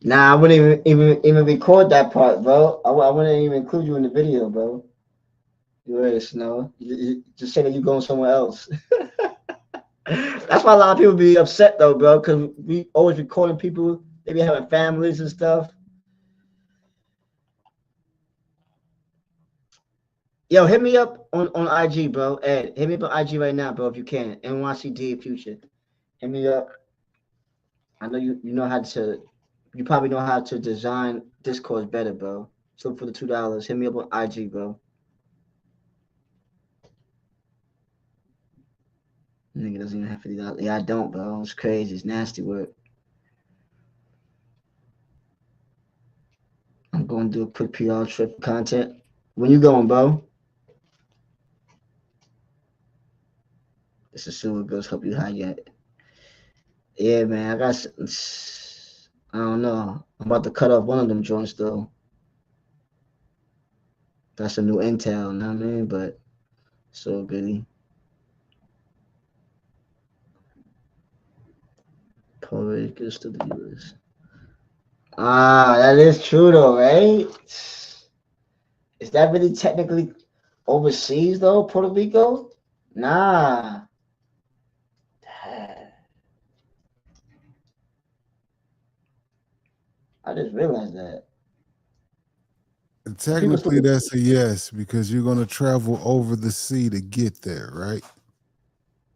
Nah, I wouldn't even record that part, bro. I wouldn't even include you in the video, bro. You already know. You just say that you're going somewhere else. That's why a lot of people be upset though, bro, because we always recording people. They be having families and stuff. Yo, hit me up on IG, bro. Ed, hit me up on IG right now, bro, if you can. NYCD Future. Hit me up. I know you know how to. You probably know how to design Discord better, bro. So for the $2, hit me up on IG, bro. Nigga doesn't even have $50. Yeah, I don't, bro. It's crazy. It's nasty work. I'm going to do a quick PR trip content. When you going, bro? This is Sewer Girls Help You Hide Yet. Yeah, man. I don't know. I'm about to cut off one of them joints, though. That's a new intel, you know what I mean? But so goody. Puerto Rico to the US. That is true, though, right? Is that really technically overseas, though, Puerto Rico? Nah. I just realized that. Technically, that's a yes because you're going to travel over the sea to get there, right?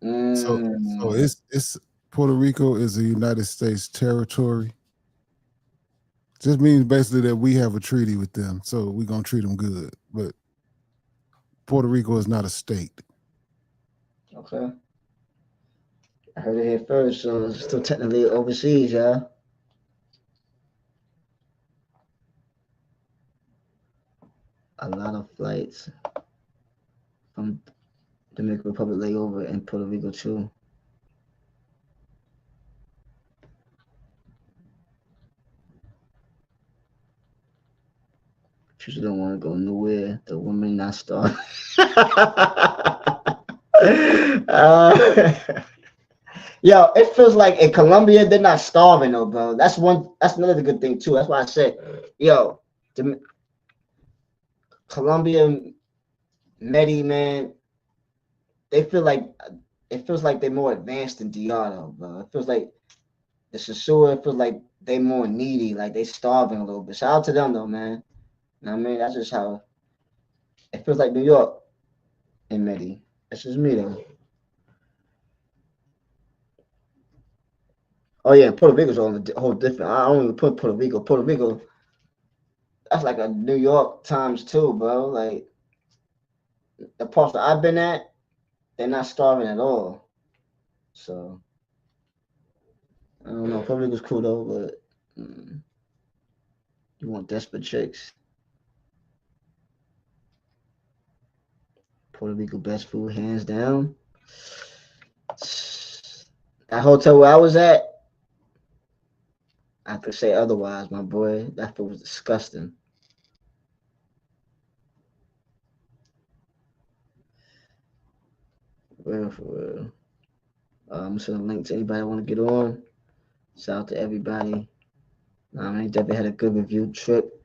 So it's Puerto Rico is a United States territory. Just means basically that we have a treaty with them, so we're gonna treat them good. But Puerto Rico is not a state. Okay. I heard it here first, so it's still technically overseas, yeah. A lot of flights from Dominican Republic layover in Puerto Rico too. She don't want to go nowhere. The woman not starving. Yo, it feels like in Colombia they're not starving though, bro. That's another good thing too. That's why I said, yo, Colombia, Medellin, man, it feels like they're more advanced than DR though, bro. It feels like the Sasua, it feels like they more needy, like they starving a little bit. Shout out to them though, man. You know what I mean? That's just how it feels like New York and Medellin. That's just me though. Oh yeah, Puerto Rico's on a whole different. I don't even put Puerto Rico. Puerto Rico, that's like a New York times two, bro. Like the parts that I've been at, they're not starving at all. So I don't know. Puerto Rico's cool though, but you want desperate chicks. Puerto Rico best food, hands down. That hotel where I was at, I could say otherwise, my boy. That food was disgusting. For real. I'm gonna send a link to anybody want to get on. Shout out to everybody. I mean, definitely had a good review trip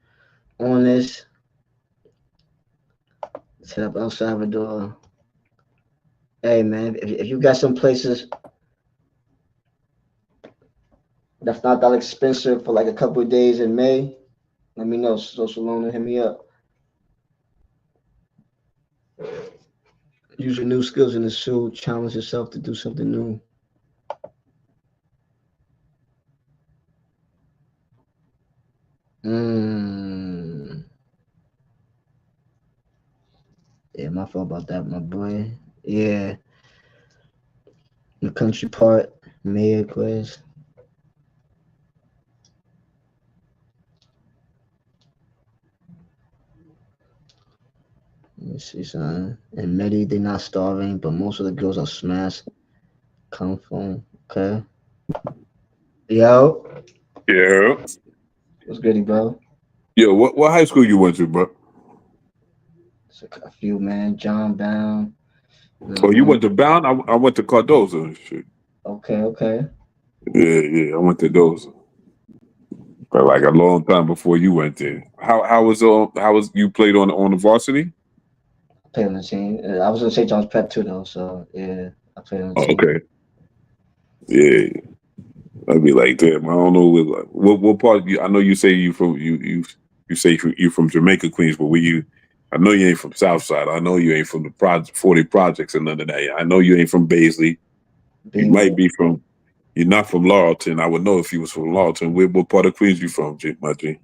on this. Let's hit up El Salvador. Hey man, if you got some places that's not that expensive for like a couple of days in May, let me know. Social loan, hit me up. Use your new skills in the suit. Challenge yourself to do something new. Yeah, my fault about that, my boy. Yeah, the country part, mayor quiz. Let me see something. In Medellin, they're not starving, but most of the girls are smashed. Come from, okay. Yo, Yeah. what's goody, bro? Yo, what high school you went to, bro? It's a few, man. John Bound. Oh, you went to Bound? I went to Cardozo and shit. Okay, okay. Yeah, I went to those. But like a long time before you went there. How was you played on the varsity? Played on the team. I was in St. John's Prep too, though. So yeah, I played on the Oh, team. okay. Yeah. I'd be like, damn, I don't know what part you. I know you say you say you from Jamaica, Queens, but I know you ain't from Southside. I know you ain't from the 40 projects and none of that. I know you ain't from Baisley. You might be from. You're not from Laurelton. I would know if you was from Laurelton. What part of Queens you from, my G?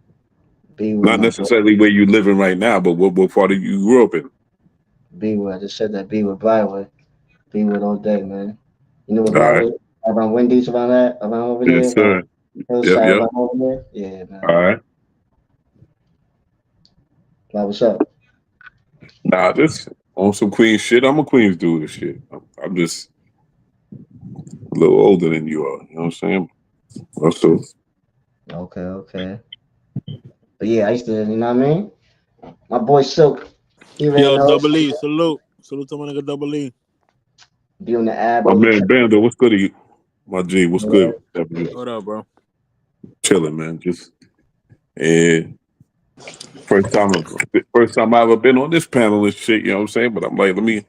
B-Wood, Not my boy. necessarily where you living right now, but what part of you grew up in? B-Wood. I just said that B-Wood, Brightwood. B-Wood all day, man. You know what All right. Brightwood? Around Wendy's, around over Yes, there, sir. Hillside, Yep. around over there. Yeah, All man. right. Why, what's up? Nah, just on some Queens shit. I'm a Queens dude and shit. I'm just a little older than you are. You know what I'm saying? Also, Okay, okay. But yeah, I used to, you know what I mean? My boy Silk, he already Yo, knows. Double E, salute. Salute to my nigga Double E. Be on the app, my always man check. Bando, what's good to you? My G, what's good? What up, bro? Chilling, man. Just and first time I ever been on this panel and shit. You know what I'm saying? But I'm like, let me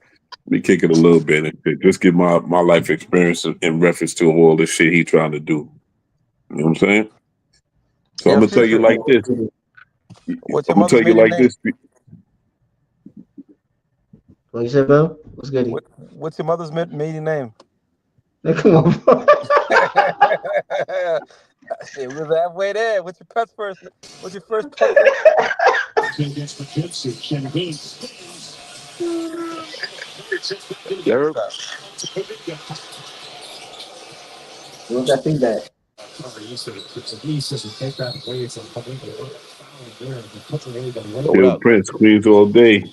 kick it a little bit and shit. Just give my life experience in reference to all this shit he trying to do. You know what I'm saying? So I'm Yeah, gonna tell you future. like this. What's I'm your gonna tell mother's you maiden like name? this. What you said, bro? What's good? What's your mother's maiden name? Come on, bro. Shit, we're halfway there. What's your pet's first? What's your first pet's name? Yerp. What's that feedback? Yo, what Yo, up? Prince, Queens all day.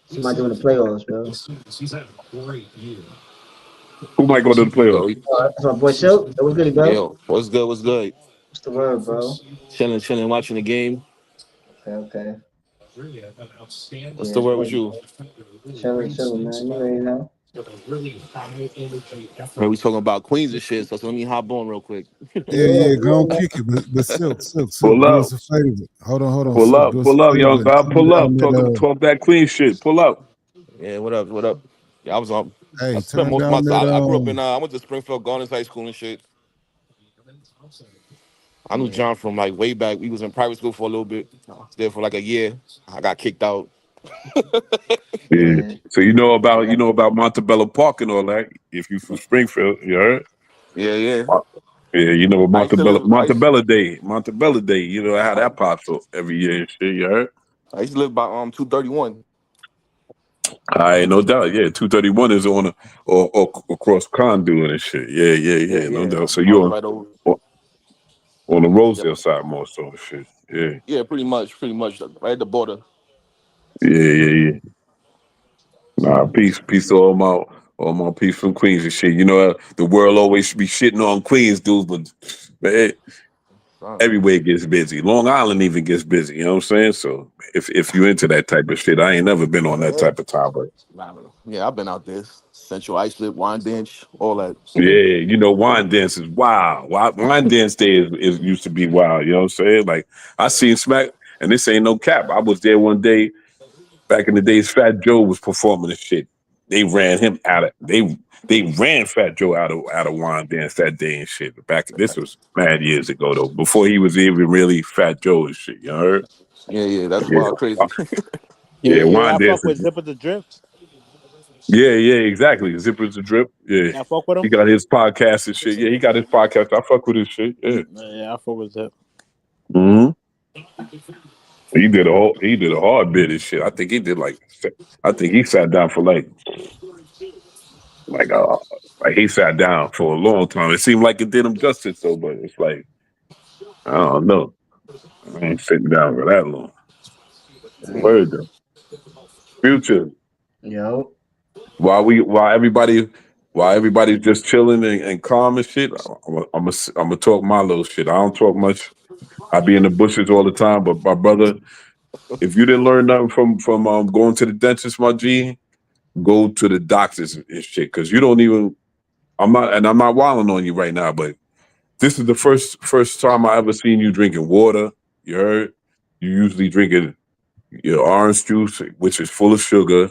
Somebody doing the playoffs, bro. Who might go to the playoffs? Yo, That's my boy Silk. What's good, bro? yo, what's good? What's good? What's the word, bro? Chilling, watching the game. Okay. What's Yeah, the it's word with good. you? Chilling, man. You already know. Man, we talking about Queens and shit, so let me hop on real quick. Yeah, go on, kick it. But Silk, Pull do up. us a favor. Hold on, Pull Silk, do up. us a Pull up, favor young and guy. turn Pull down up. Talk that Queen shit. Pull up. Yeah, what up? What up? Yeah, I was on. I hey, spent turn most of my down that time. I grew up in. I went to Springfield Gardens High School and shit. I knew Yeah. John from like way back. We was in private school for a little bit. I was there for like a year. I got kicked out. Yeah. Yeah. So you know about Montebello Park and all that. If you from Springfield, you heard? Yeah. Yeah, you know I used to live. Montebello Day. You know how that pops up every year and shit. You heard? I used to live by 231. I ain't no doubt. Yeah, 231 is on or across Conduit and shit. Yeah, no Yeah. doubt. So I you was right over. on the Yep. Rosedale side more so and shit. Yeah. Yeah, pretty much, right at the border. Yeah. Nah, peace to all my peace from Queens and shit. You know, the world always should be shitting on Queens dudes, but man, everywhere gets busy. Long Island even gets busy. You know what I'm saying? So if you into that type of shit, I ain't never been on that type of time, but Yeah, I've been out there. Central Islip, Wine Bench, all that. yeah, you know, wine dance is wild. Wine dance day is used to be wild. You know what I'm saying? Like I seen Smack, and this ain't no cap. I was there one day back in the days. Fat Joe was performing this shit. They ran him out of they ran Fat Joe out of wine dance that day and shit. This was mad years ago though, before he was even really Fat Joe and shit. You heard? Yeah, that's Yeah, wild, crazy. yeah, I wine fuck dance. with Zipper the Drip. Yeah, exactly. Zippers the Drip. Yeah. Yeah, I fuck with He him. got his podcast and shit. Yeah, he got his podcast. I fuck with his shit. Yeah. Yeah, I fuck with Zip. hmm He did a hard bit of shit. I think he sat down for like uh like he sat down for a long time. It seemed like it did him justice though, but it's like I don't know. I ain't sitting down for that long. Word though. Future. Yo. While everybody's just chilling and calm and shit, I'm gonna talk my little shit. I don't talk much. I be in the bushes all the time, but my brother, if you didn't learn nothing from going to the dentist, my G, go to the doctors and shit. Cause you don't even I'm not wilding on you right now, but this is the first time I ever seen you drinking water. You heard? You usually drinking your orange juice, which is full of sugar,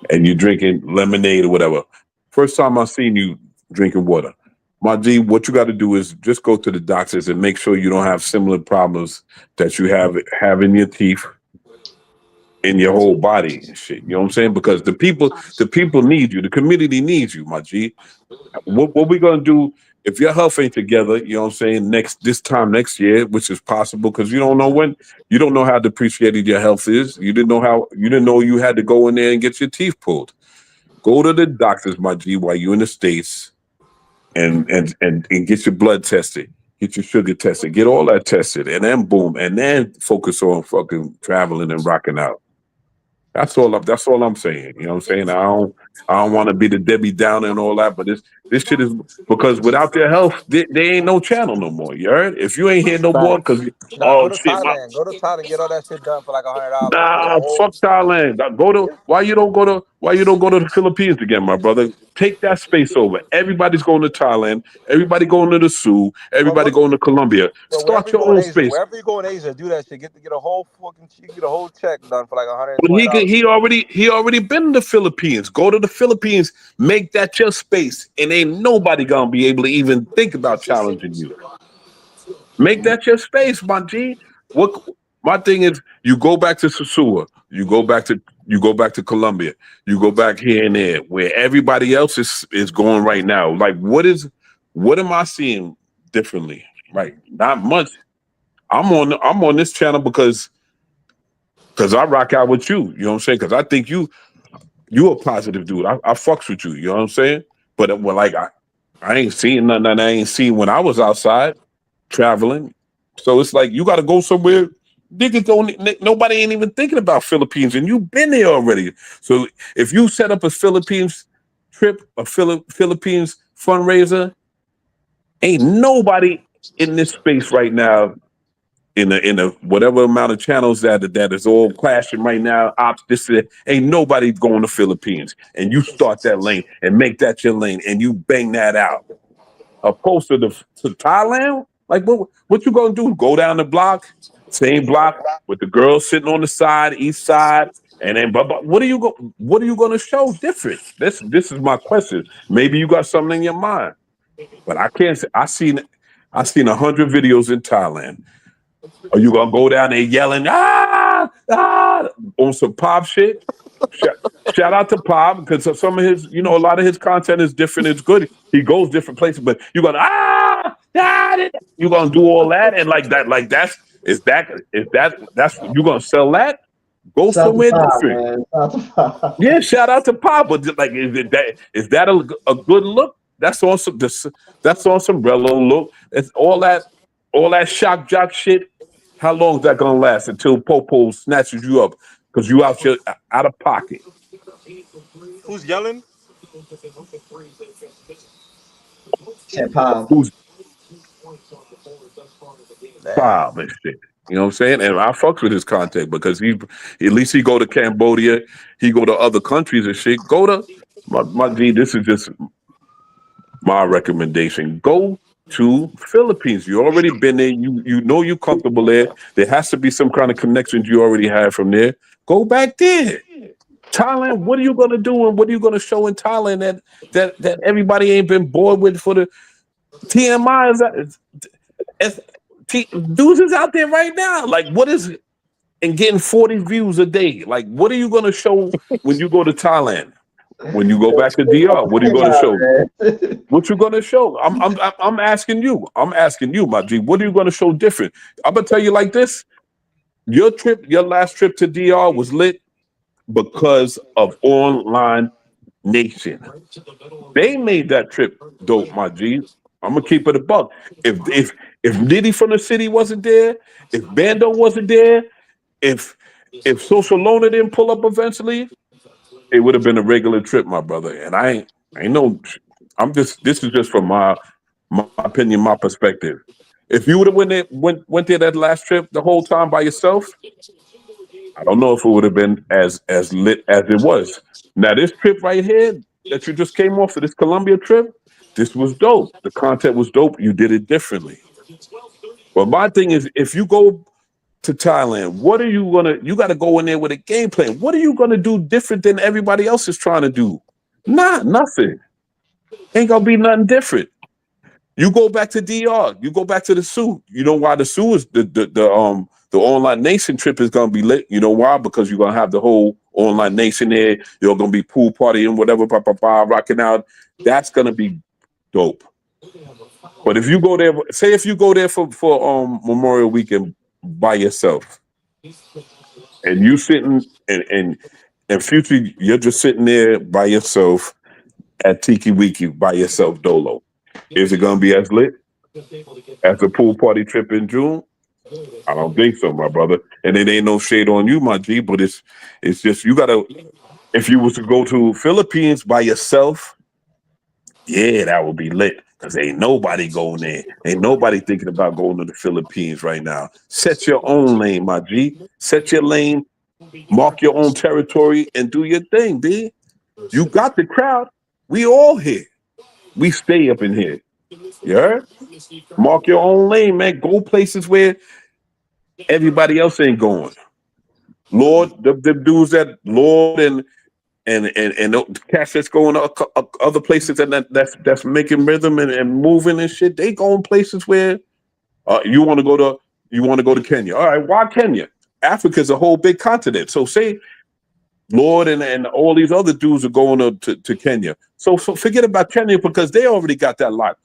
and you're drinking lemonade or whatever. First time I seen you drinking water. My G, what you got to do is just go to the doctors and make sure you don't have similar problems that you have in your teeth, in your whole body and shit. You know what I'm saying? Because the people need you. The community needs you, my G. What we gonna do if your health ain't together? You know what I'm saying? This time next year, which is possible, because you don't know when, you don't know how depreciated your health is. You didn't know you had to go in there and get your teeth pulled. Go to the doctors, my G, while you're in the States, and get your blood tested, get your sugar tested, get all that tested, and then boom, and then focus on fucking traveling and rocking out. That's all I'm saying. You know what I'm saying? I don't want to be the Debbie Downer and all that, but this shit is because without their health, they ain't no channel no more. You heard? If you ain't here no more, because Nah, oh go to shit, Thailand. Go to Thailand. Get all that shit done for like $100. Get a nah, whole. fuck Thailand. Why you don't go to the Philippines again, my brother? Take that space over. Everybody's going to Thailand. Everybody going to the Sioux. Everybody going to Colombia. But wherever Start you your go in own Asia, space. wherever you go in Asia, do that shit. Get a whole fucking get a whole check done for like But $120. he already been in the Philippines. Go to the Philippines, make that your space, and ain't nobody gonna be able to even think about challenging you. Make that your space, my G. What my thing is, you go back to Sasua, you go back to Colombia, you go back here and there, where everybody else is going right now. Like, what am I seeing differently? Right, not much. I'm on this channel because I rock out with you. You know what I'm saying? Because I think you a positive dude. I fucks with you. You know what I'm saying? But like I ain't seen nothing that I ain't seen when I was outside traveling. So it's like you got to go somewhere. Niggas don't. Nobody ain't even thinking about Philippines, and you've been there already. So if you set up a Philippines trip, a Philippines fundraiser, ain't nobody in this space right now in a whatever amount of channels that is all clashing right now. Ops, ain't nobody going to Philippines, and you start that lane and make that your lane, and you bang that out. Opposed to Thailand, like what you gonna do? Go down the block, same block with the girls sitting on the side, east side, and then but what are you gonna show different? This is my question. Maybe you got something in your mind, but I can't. I seen 100 videos in Thailand. Are you gonna go down there yelling on some pop shit? Shout out to Pop because some of his, a lot of his content is different. It's good. He goes different places, but you're gonna you're gonna do all that and like that's you gonna sell that? Go Shout out to somewhere Pop, different. man. Shout out to Pop. Yeah, shout out to Pop, but like, is that a good look? That's on some Rello look. It's all that shock jock shit. How long is that gonna last until Popo snatches you up because you out of pocket? Who's yelling? Said Pop. Who's Style and shit. You know what I'm saying? And I fucks with his content because he at least he go to Cambodia, he go to other countries and shit. Go to my G, this is just my recommendation. Go to Philippines. You already been there. You know you comfortable there. There has to be some kind of connections you already have from there. Go back there. Thailand, what are you gonna do and what are you gonna show in Thailand that everybody ain't been bored with for the TMI is dudes is out there right now. Like what is it? And getting 40 views a day. Like what are you gonna show when you go to Thailand? When you go back to DR, what are you gonna show? What you gonna show? I'm asking you. I'm asking you, my G. What are you gonna show different? I'm gonna tell you like this. Your last trip to DR was lit because of Online Nation. They made that trip dope, my G. I'm gonna keep it a buck. If Nitty from the city wasn't there, if Bando wasn't there, if Social Loner didn't pull up eventually, it would have been a regular trip, my brother. And I ain't no. This is just from my opinion, my perspective. If you would have went there that last trip the whole time by yourself, I don't know if it would have been as lit as it was. Now this trip right here that you just came off of this Colombia trip, this was dope. The content was dope. You did it differently. But my thing is, if you go to Thailand, what are you gonna? You got to go in there with a game plan. What are you gonna do different than everybody else is trying to do? Nothing. Ain't gonna be nothing different. You go back to DR. You go back to the Sioux. You know why the Sioux is the Online Nation trip is gonna be lit. You know why? Because you're gonna have the whole Online Nation there. You're gonna be pool partying, whatever, rocking out. That's gonna be dope. But if you go there, say if you go there for Memorial Weekend by yourself, and you sitting and future, you're just sitting there by yourself at Tiki Wiki by yourself, Dolo. Is it gonna be as lit as a pool party trip in June? I don't think so, my brother. And it ain't no shade on you, my G, but it's just you gotta if you was to go to Philippines by yourself, yeah, that would be lit. Cause ain't nobody going there. Ain't nobody thinking about going to the Philippines right now. Set your own lane, my G. Set your lane, mark your own territory, and do your thing, B. You got the crowd. We all here. We stay up in here. You heard? Mark your own lane, man. Go places where everybody else ain't going. Lord, the dudes that Lord and the cats that's going to other places that's making rhythm and moving and shit. They going places where you want to go to Kenya. All right, why Kenya? Africa's a whole big continent. So say Lord and all these other dudes are going to Kenya. So forget about Kenya because they already got that lot.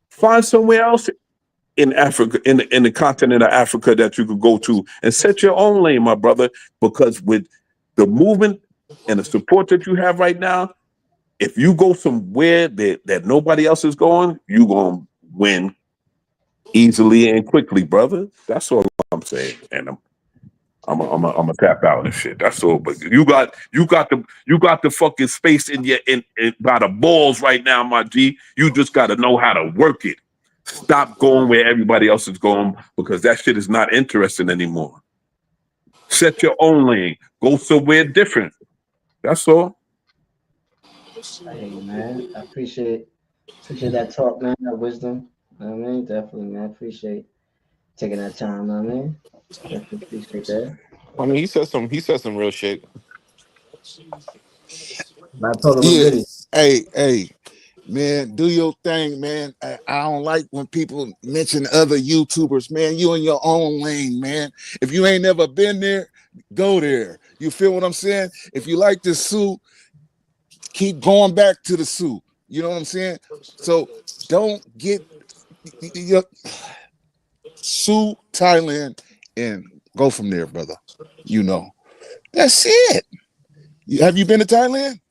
Find somewhere else in Africa, in the continent of Africa that you could go to and set your own lane, my brother, because with the movement and the support that you have right now, if you go somewhere that nobody else is going, you gonna win easily and quickly, brother. That's all I'm saying. And I'm a tap out and shit. That's all. But you got the fucking space in by the balls right now, my G. You just got to know how to work it. Stop going where everybody else is going because that shit is not interesting anymore. Set your own lane. Go somewhere different. That's all. Hey man, I appreciate that talk, man. That wisdom. I mean, definitely, man. Appreciate taking that time. I mean, definitely appreciate that. I mean, he said some real shit. But I told him, "What Yeah. goodie?" Hey, man, do your thing, man. I don't like when people mention other YouTubers, man. You in your own lane, man. If you ain't never been there, go there. You feel what I'm saying? If you like this suit, keep going back to the suit. You know what I'm saying? So don't get your sue Thailand and go from there, brother. You know. That's it. Have you been to Thailand?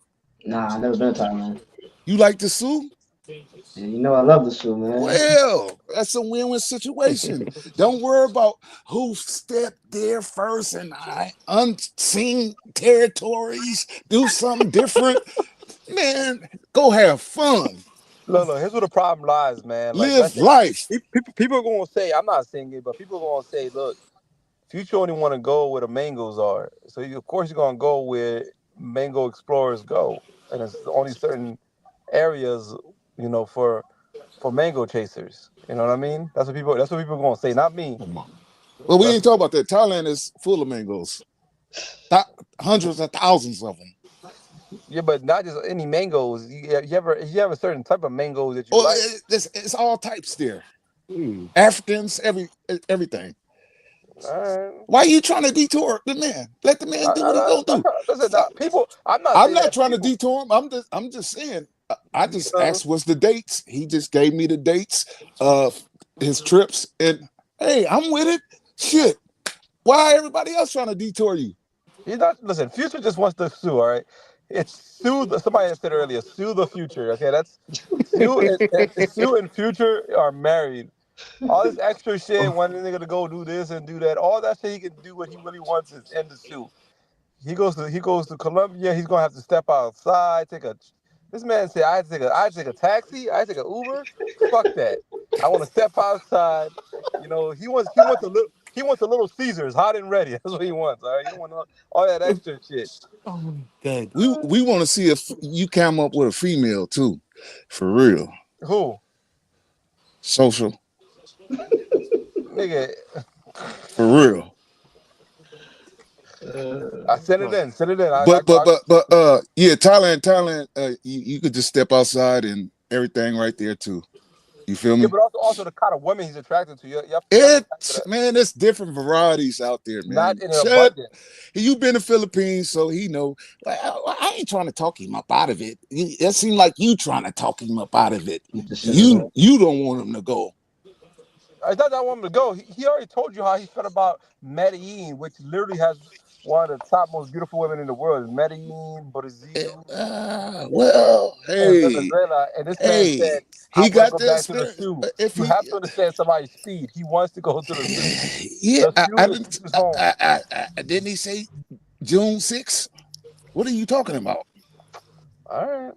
Nah, I never been to Thailand. You like the Sioux? And you know I love the shoe, man. Well, that's a win-win situation. Don't worry about who stepped there first and unseen territories. Do something different. Man, go have fun. Look, here's where the problem lies, man. Like, let's Live say life. people are gonna say, I'm not saying it, but people are gonna say, look, Future only want to go where the mangoes are. So of course you're gonna go where mango explorers go, and it's only certain areas, for mango chasers. You know what I mean? That's what people are gonna say, not me. Well, we That's, ain't talking about that. Thailand is full of mangoes. Hundreds of thousands of them. yeah, but not just any mangoes. You have a certain type of mangoes that you Oh, like. it's all types there. Africans, everything. All right. Why are you trying to detour the man? Let the man do what he gonna do. Listen, people. I'm not I'm saying not that trying to people. detour him. I'm just saying. I just Uh, asked what's the dates. He just gave me the dates of his trips, and hey, I'm with it. Shit. Why everybody else trying to detour you? He's not. Listen, Future just wants to sue. All right, it's sue. Somebody said earlier, sue the Future. Okay, that's sue. Sue and Future are married. All this extra shit, wanting nigga to go do this and do that, all that shit he can do what he really wants is end the sue. He goes to Colombia. He's gonna have to step outside. This man said I had to take a taxi. I had to take an Uber. Fuck that. I want to step outside. He wants a little Caesars, hot and ready. That's what he wants. All right. He don't want all that extra shit. We want to see if you come up with a female too, for real. Who? Social, Nigga. for real. I send it in. Send it in. Yeah, Thailand. You could just step outside and everything right there too. You feel Yeah, me? but also the kind of women he's attracted to. You have to Man, there's different varieties out there, not man. in an abundance. You been in the Philippines, so he know. Like, I ain't trying to talk him up out of it. It seems like you trying to talk him up out of it. You don't want him to go. I thought I want him to go. He already told you how he felt about Medellin, which literally has one of the top most beautiful women in the world. Medellin, Brazil, Well, and hey, Venezuela. And this man said, I he want to got go the back to the experience. SU. If You he, have to understand somebody's speed. He wants to go to the SU. yeah, The SU is his home. didn't he say June 6th? What are you talking about? All right.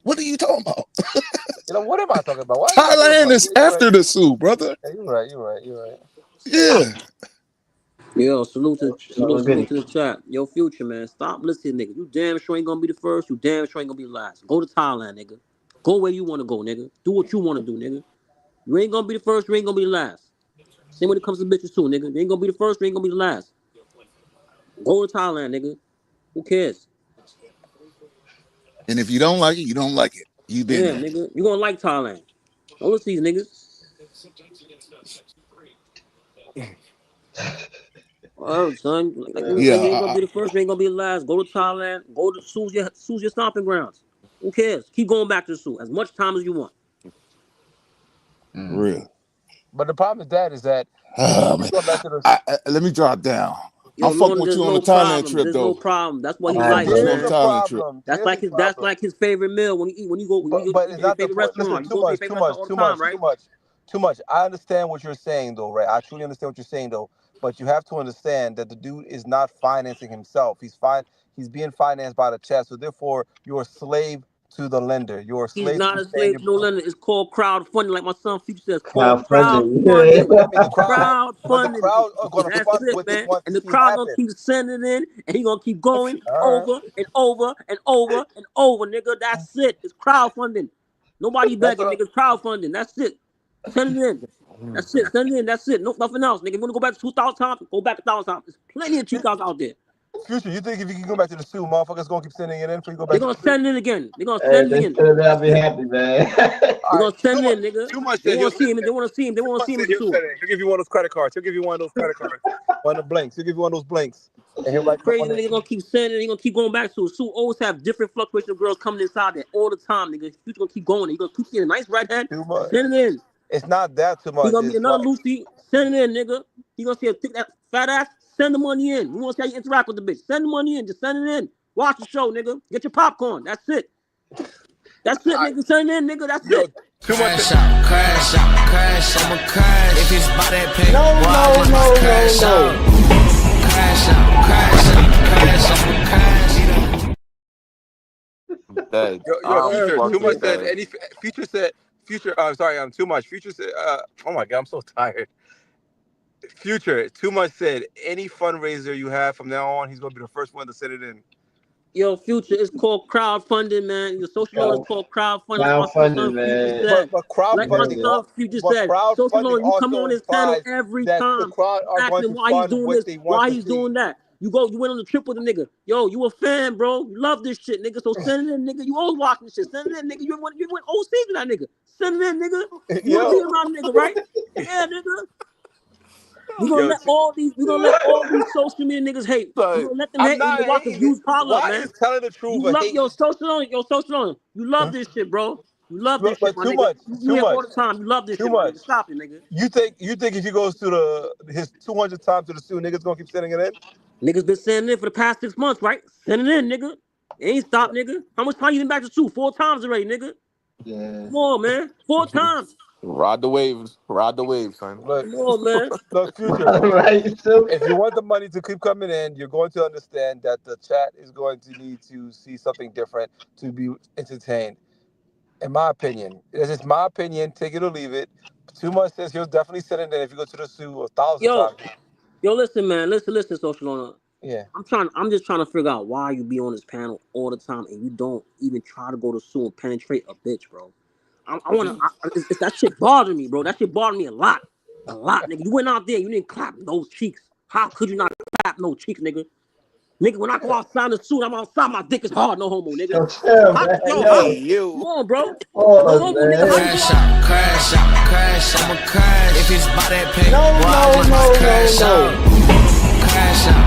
What are you talking about? What am I talking about? Why are you not getting Thailand funny? is Yeah, you're right. after the Sioux, brother. Yeah, you're right. Yeah. Yo, salute to What's good? the chat. Yo, Future, man, stop listening, nigga. You damn sure ain't gonna be the first. You damn sure ain't gonna be the last. Go to Thailand, nigga. Go where you want to go, nigga. Do what you want to do, nigga. You ain't gonna be the first. You ain't gonna be the last. Same when it comes to bitches too, nigga. You ain't gonna be the first. You ain't gonna be the last. Go to Thailand, nigga. Who cares? And if you don't like it, you don't like it. You've been Yeah, there. nigga. You gonna like Thailand. Don't listen to these niggas. Oh, son. Like niggas say, you ain't gonna Yeah. be the first. You ain't gonna be the last. Go to Thailand. Go to Sue's your stomping grounds. Who cares? Keep going back to the Sioux as much time as you want. Real. But the problem is that if you Oh, keep man. going back to the Let me drop down. Yo, I'm fucking Lorna, with there's you on the no Thailand problem. trip, There's no though. problem. That's what I'm he fucking likes, with you on there's the a man. Thailand trip. problem. That's There's like a his. That's problem. like his favorite meal when you go when you But go it's to your not the favorite point. Listen, restaurant. You go to your favorite restaurant all the time, right? too much. I understand what you're saying, though, right? I truly understand what you're saying, though. But you have to understand that the dude is not financing himself. He's fine. He's being financed by the chest. So therefore, you're a slave to the lender. You're a He's slave to not who's a paying slave your to no bills. lender. It's called crowdfunding, like my son Future says. Called Crowdfunding. Yeah, crowdfunding. but that means the Crowdfunding. crowd are going to That's fund it, what they man. want to And the see crowd gonna happen. keep sending in, and he gonna keep going All right. over and over and over and over, nigga. That's it. It's crowdfunding. Nobody That's begging, what nigga. It's crowdfunding. That's it. Send it in. That's it. Send it in. That's it. No, nothing else, nigga. If you wanna go back to 2,000 times, go back 1,000 times. There's plenty of 2,000 out there. Future, you think if you can go back to the zoo, motherfuckers going to keep sending it in for you to go They're back to gonna the zoo? send it again. They're gonna Hey, send it just again. tell me I'll That's be it. happy, man. They're All right, gonna send it in, nigga. too much They said. wanna see him. They wanna see him. They wanna see him at the He'll zoo. send it. He'll give you one of those credit cards. He'll give you one of those credit cards, one of the blanks. He'll give you one of those blanks, and he'll write Crazy on nigga, it. they gonna keep sending. They gonna keep going back to it. Sue always have different fluctuation of girls coming inside there all the time, nigga. Future gonna keep going. He gonna keep seeing a nice right hand. Too much. Send it in. It's not that too He much. gonna meet It's another like Lucy. Send it in, nigga. He gonna see a thick that fat ass. Send the money in. You wanna see how you interact with the bitch? Send the money in. Just send it in. Watch the show, nigga. Get your popcorn. That's it. That's it, nigga. Send it in, nigga. That's it. too much. Crash out, crash out, crash, I'ma crash. If it's by that pay, No, crash out. Crash out, crash out, crash, I'ma crash. Hey, Future. fuck Too much with said. that. Future said. Future. I'm sorry. I'm too much. Future said. Oh my god, I'm so tired. Future. Too much said. Any fundraiser you have from now on, he's gonna be the first one to send it in. Yo, Future, it's called crowdfunding, man. Your social loan is called crowdfunding. Like my Crowdfunding, son Future man. said. But Like my crowdfunding, son Future but said. Social crowdfunding loan, you come also on his panel implies every that the time. crowd You are ask going him to why he's fund doing what this, they want why to he's see. doing that. You went on the trip with a nigga. Yo, you a fan, bro. You love this shit, nigga. So send it in, nigga. You always watching this shit. Send it in, nigga. You went OC to that nigga. Send it in, nigga. You want to be Yo, around the nigga, right? Yeah, nigga. We're gonna yo, let all these social media niggas hate. We're Son, gonna let them I'm hate and not watch the hating it. views pile up, Why man. is telling the truth You a love hate? your social on. You love this shit, bro. You love this shit, But my too nigga. much, You too hear much, all the time. You love this too shit, my much. nigga. Stop it, nigga. You think if he goes to his 200 times to the zoo, niggas gonna keep sending it in? Niggas been sending it for the past 6 months, right? Send it in, nigga. It ain't stop, nigga. How much time you been back to school? 4 times already, nigga. Yeah. Come on, man. 4 times. ride the waves. Ride the waves, son. Look, Come on, man. look, future. Right, so If you want the money to keep coming in, you're going to understand that the chat is going to need to see something different to be entertained. In my opinion, it's just my opinion. Take it or leave it. Too much says he'll definitely send it in if you go to the zoo 1,000 Yo, times. listen, man. Listen, social owner. Yeah. I'm just trying to figure out why you be on this panel all the time and you don't even try to go to school and penetrate a bitch, bro. It's that shit bothering me, bro. That shit bothering me a lot, nigga. You went out there, you didn't clap those cheeks. How could you not clap no cheeks, nigga? Nigga, when I go outside the suit, I'm outside. My dick is hard, no homo, nigga. yo, chill, man. How? Yo, Come on, bro. No pause, homo, nigga. How you man. go out? Crash out, I'ma crash. If it's by that pay, No, boy, no, I no, must no, crash no. out. Crash out.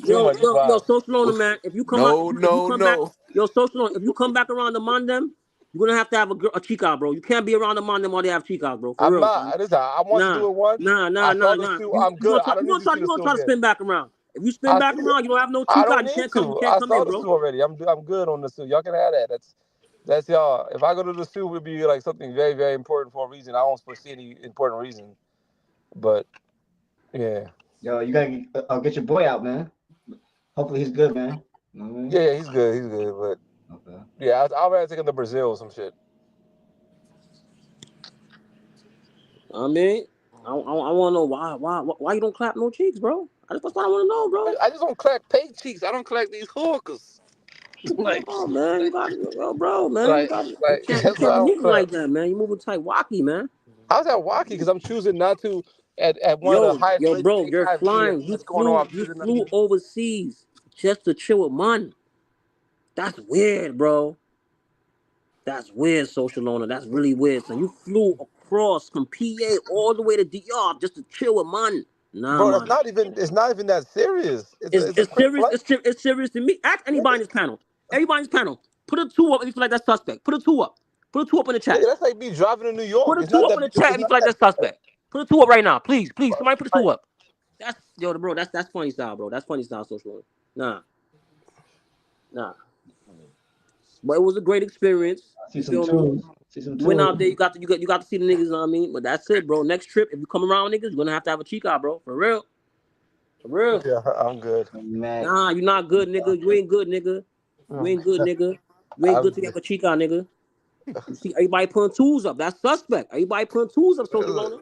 Too much Yo, vibe. social owner, man. If you come out, No, if you no, come back, no. yo, social owner, if you come back around the Mandem, you're gonna have to have a chica, bro. You can't be around the Mandem while they have chicas, bro. For I'm real, son. not. Listen, I wanted to Nah, do it once. nah, nah, I nah, saw the nah. zoo. You I'm good. I don't need to see you the gonna zoo try to again. spin back around. If you spin I back see it. around, you don't have no I chica. don't You need can't come. You to. can't I come saw in, the bro. zoo already. I'm good on the zoo. Y'all can have that. That's y'all. If I go to the zoo, it would be like something very, very important for a reason. I don't foresee any important reason. But yeah, Yo, you gotta get your boy out, man. Hopefully he's good, man. You know what I mean? yeah, he's good. He's good. But Okay. yeah, I'll rather take him to Brazil or some shit. I mean, I want to know why you don't clap no cheeks, bro. That's what I want to know, bro. I just don't collect pay cheeks. I don't collect these hookers. like, Oh man, you got bro, man. You like, got you that's can't what I be don't moving collect. like that, man. You moving tight wacky, man. How's that wacky? Because I'm choosing not to at one of the highest Yo, rated bro, you're HIV flying. that's going on. I'm You choosing not to flew overseas just to chill with man. That's weird, bro. That's weird, social owner. That's really weird, son. You flew across from PA all the way to DR just to chill with man. Nah, bro. That's man. not even. It's not even that serious. It's a It's quick serious. flight. It's serious to me. Ask anybody in this panel. Everybody in this panel. Put a 2 up if you feel like that's suspect. Put a 2 up. Put a 2 up in the chat. Nigga, that's like me driving to New York. Put a It's 2 not up that. in the chat It's if you not feel like that that's bad. suspect. Put a 2 up right now, please. Somebody put a 2 Like, up. That's bro. That's funny style, bro. That's funny style, social. Nah. But it was a great experience. I see You some feel me? tools. See some You went tools. out there. You got to see the niggas. You know what I mean? But that's it, bro. Next trip, if you come around niggas, you're gonna have a chica, bro. For real. For real. yeah, I'm good. Man, Nah, you're not good, nigga. You ain't good, nigga. You ain't good, nigga. You ain't I'm good to good. have a chica, nigga. You see everybody putting tools up. That's suspect. Everybody putting tools up, social loaner.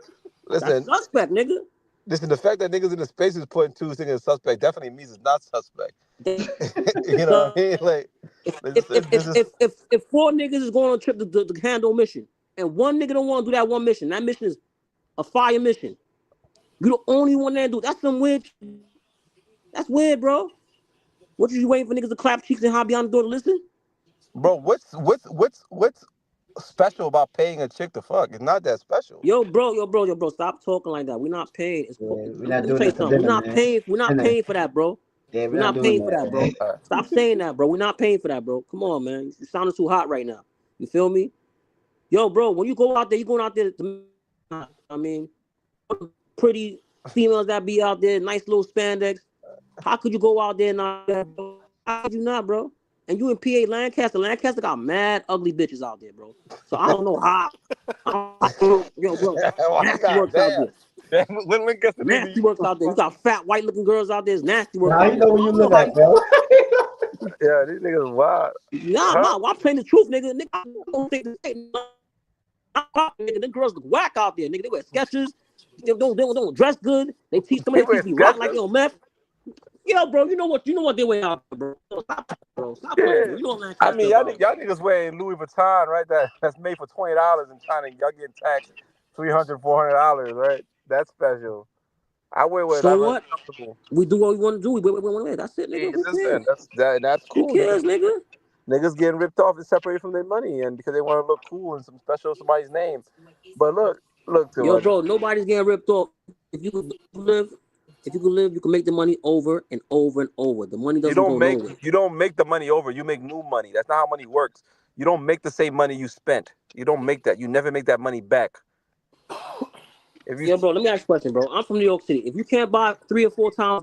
That's Listen, suspect, nigga. the fact that niggas in the spaces putting two things as suspect definitely means it's not suspect. You know what I mean? Like, If 4 niggas is going on a trip to handle a mission, and 1 nigga don't want to do that one mission, that mission is a fire mission. You the only one that do. That's some weird. That's weird, bro. What you waiting for niggas to clap cheeks and hide behind the door to listen? bro, what's special about paying a chick to fuck? It's not that special. Yo, bro, stop talking like that. We're not paying. we're Let not me doing tell you that for something. dinner, man. We're not Dinner. paying for that, bro. Yeah, we're We're not not doing paying for that, bro. that. Stop saying that, bro. We're not paying for that, bro. Come on, man. You sounding too hot right now. You feel me? Yo, bro, when you go out there, you going out there to, I mean, pretty females that be out there, nice little spandex. How could you go out there and not, bro? How could you not, bro? And you in PA Lancaster. Lancaster got mad ugly bitches out there, bro. So I don't know how. Yo, bro, Why nasty God works out damn? there. When Link gets to do Nasty works out there. You got fat white looking girls out there. It's nasty work Now out you there. know when I you don't know look how at, bro. Yeah, these niggas wild. Nah, Huh? I'm playing the truth, nigga. Nigga, I don't think this ain't nigga. Them girls look whack out there, nigga. They wear Skechers. They don't dress good. They teach some of He they teach wears me rock like Skechers? they on meth. Yo, bro, you know what they wear out there, bro. Stop, bro. Stop playing, bro. Yeah. You know what I Lancaster mean, about. y'all niggas wearing Louis Vuitton, right? That's made for $20 and y'all getting taxed $300, $400, right? That's special. I wear what So I'm what? comfortable. We do what we want to do. We want to wear. That's it, Hey, nigga. Who listen, cares? that's Who cool. cares, nigga? Niggas getting ripped off and separated from their money, and because they want to look cool and some special somebody's name. But look to Yo, it. bro, nobody's getting ripped off. If you could live, you can make the money over and over and over. The money You doesn't don't go make nowhere. you don't make the money over. You make new money. That's not how money works. You don't make the same money you spent. You don't make that. You never make that money back. If you Yo, bro, let me ask you a question, bro. I'm from New York City. If you can't buy 3 or 4 times,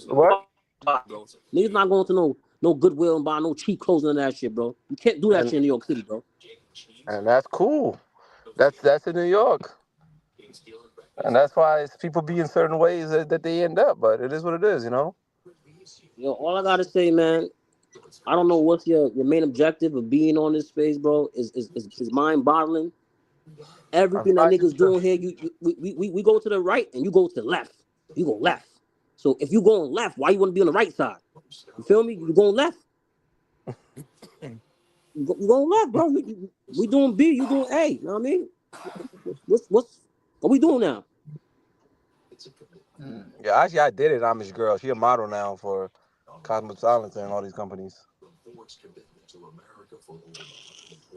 what? niggas not going to no Goodwill and buy no cheap clothes and that shit, bro. You can't do that And shit in New York City, bro. that's cool. That's in New York, and that's why it's people be in certain ways that they end up. But it is what it is, you know. Yo, all I gotta say, man, I don't know what's your main objective of being on this space, bro. Is mind boggling. I'm Everything that fighting niggas doing here, we go to the right and you go to the left. You go left. So if you going left, why you want to be on the right side? You feel me? You going left. You going left, bro. We doing B, you doing A. You know what I mean? What we doing now? Yeah, actually, I did it. Amish girl. She a model now for Cosmopolitan and all these companies.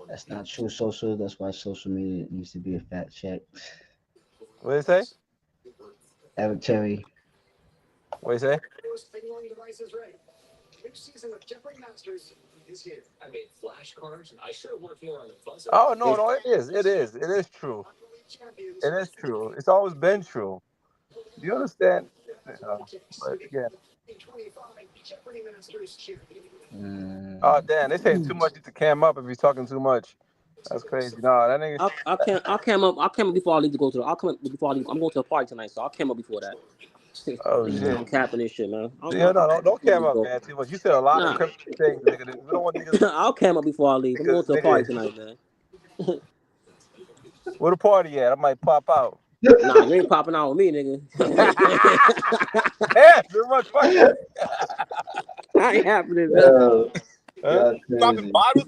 That's not true social. That's why social media needs to be a fact check. What do you say? Eric Terry. What do you say? Oh no, it is. It is true. It is true. It's always been true. Do you understand? But again, oh damn, they saying too much to cam up if he's talking too much. That's crazy. No, that nigga. I came up before I leave to go to the. I'll come up before I leave. I'm going to a party tonight, so I'll came up before that. Oh Niggas shit. I'm capping this shit, man. Yeah, no, don't cam up, Bro. man. Too much. You said a lot of Nah, incriminating things, nigga. We don't want niggas. I'll cam up before I leave. I'm going to a party Nigga, tonight, man. where the party at? I might pop out. Nah, you ain't popping out with me, nigga. Yeah, too much fucking. I ain't happening, man. Yo, Huh? y'all Popping crazy. bottles?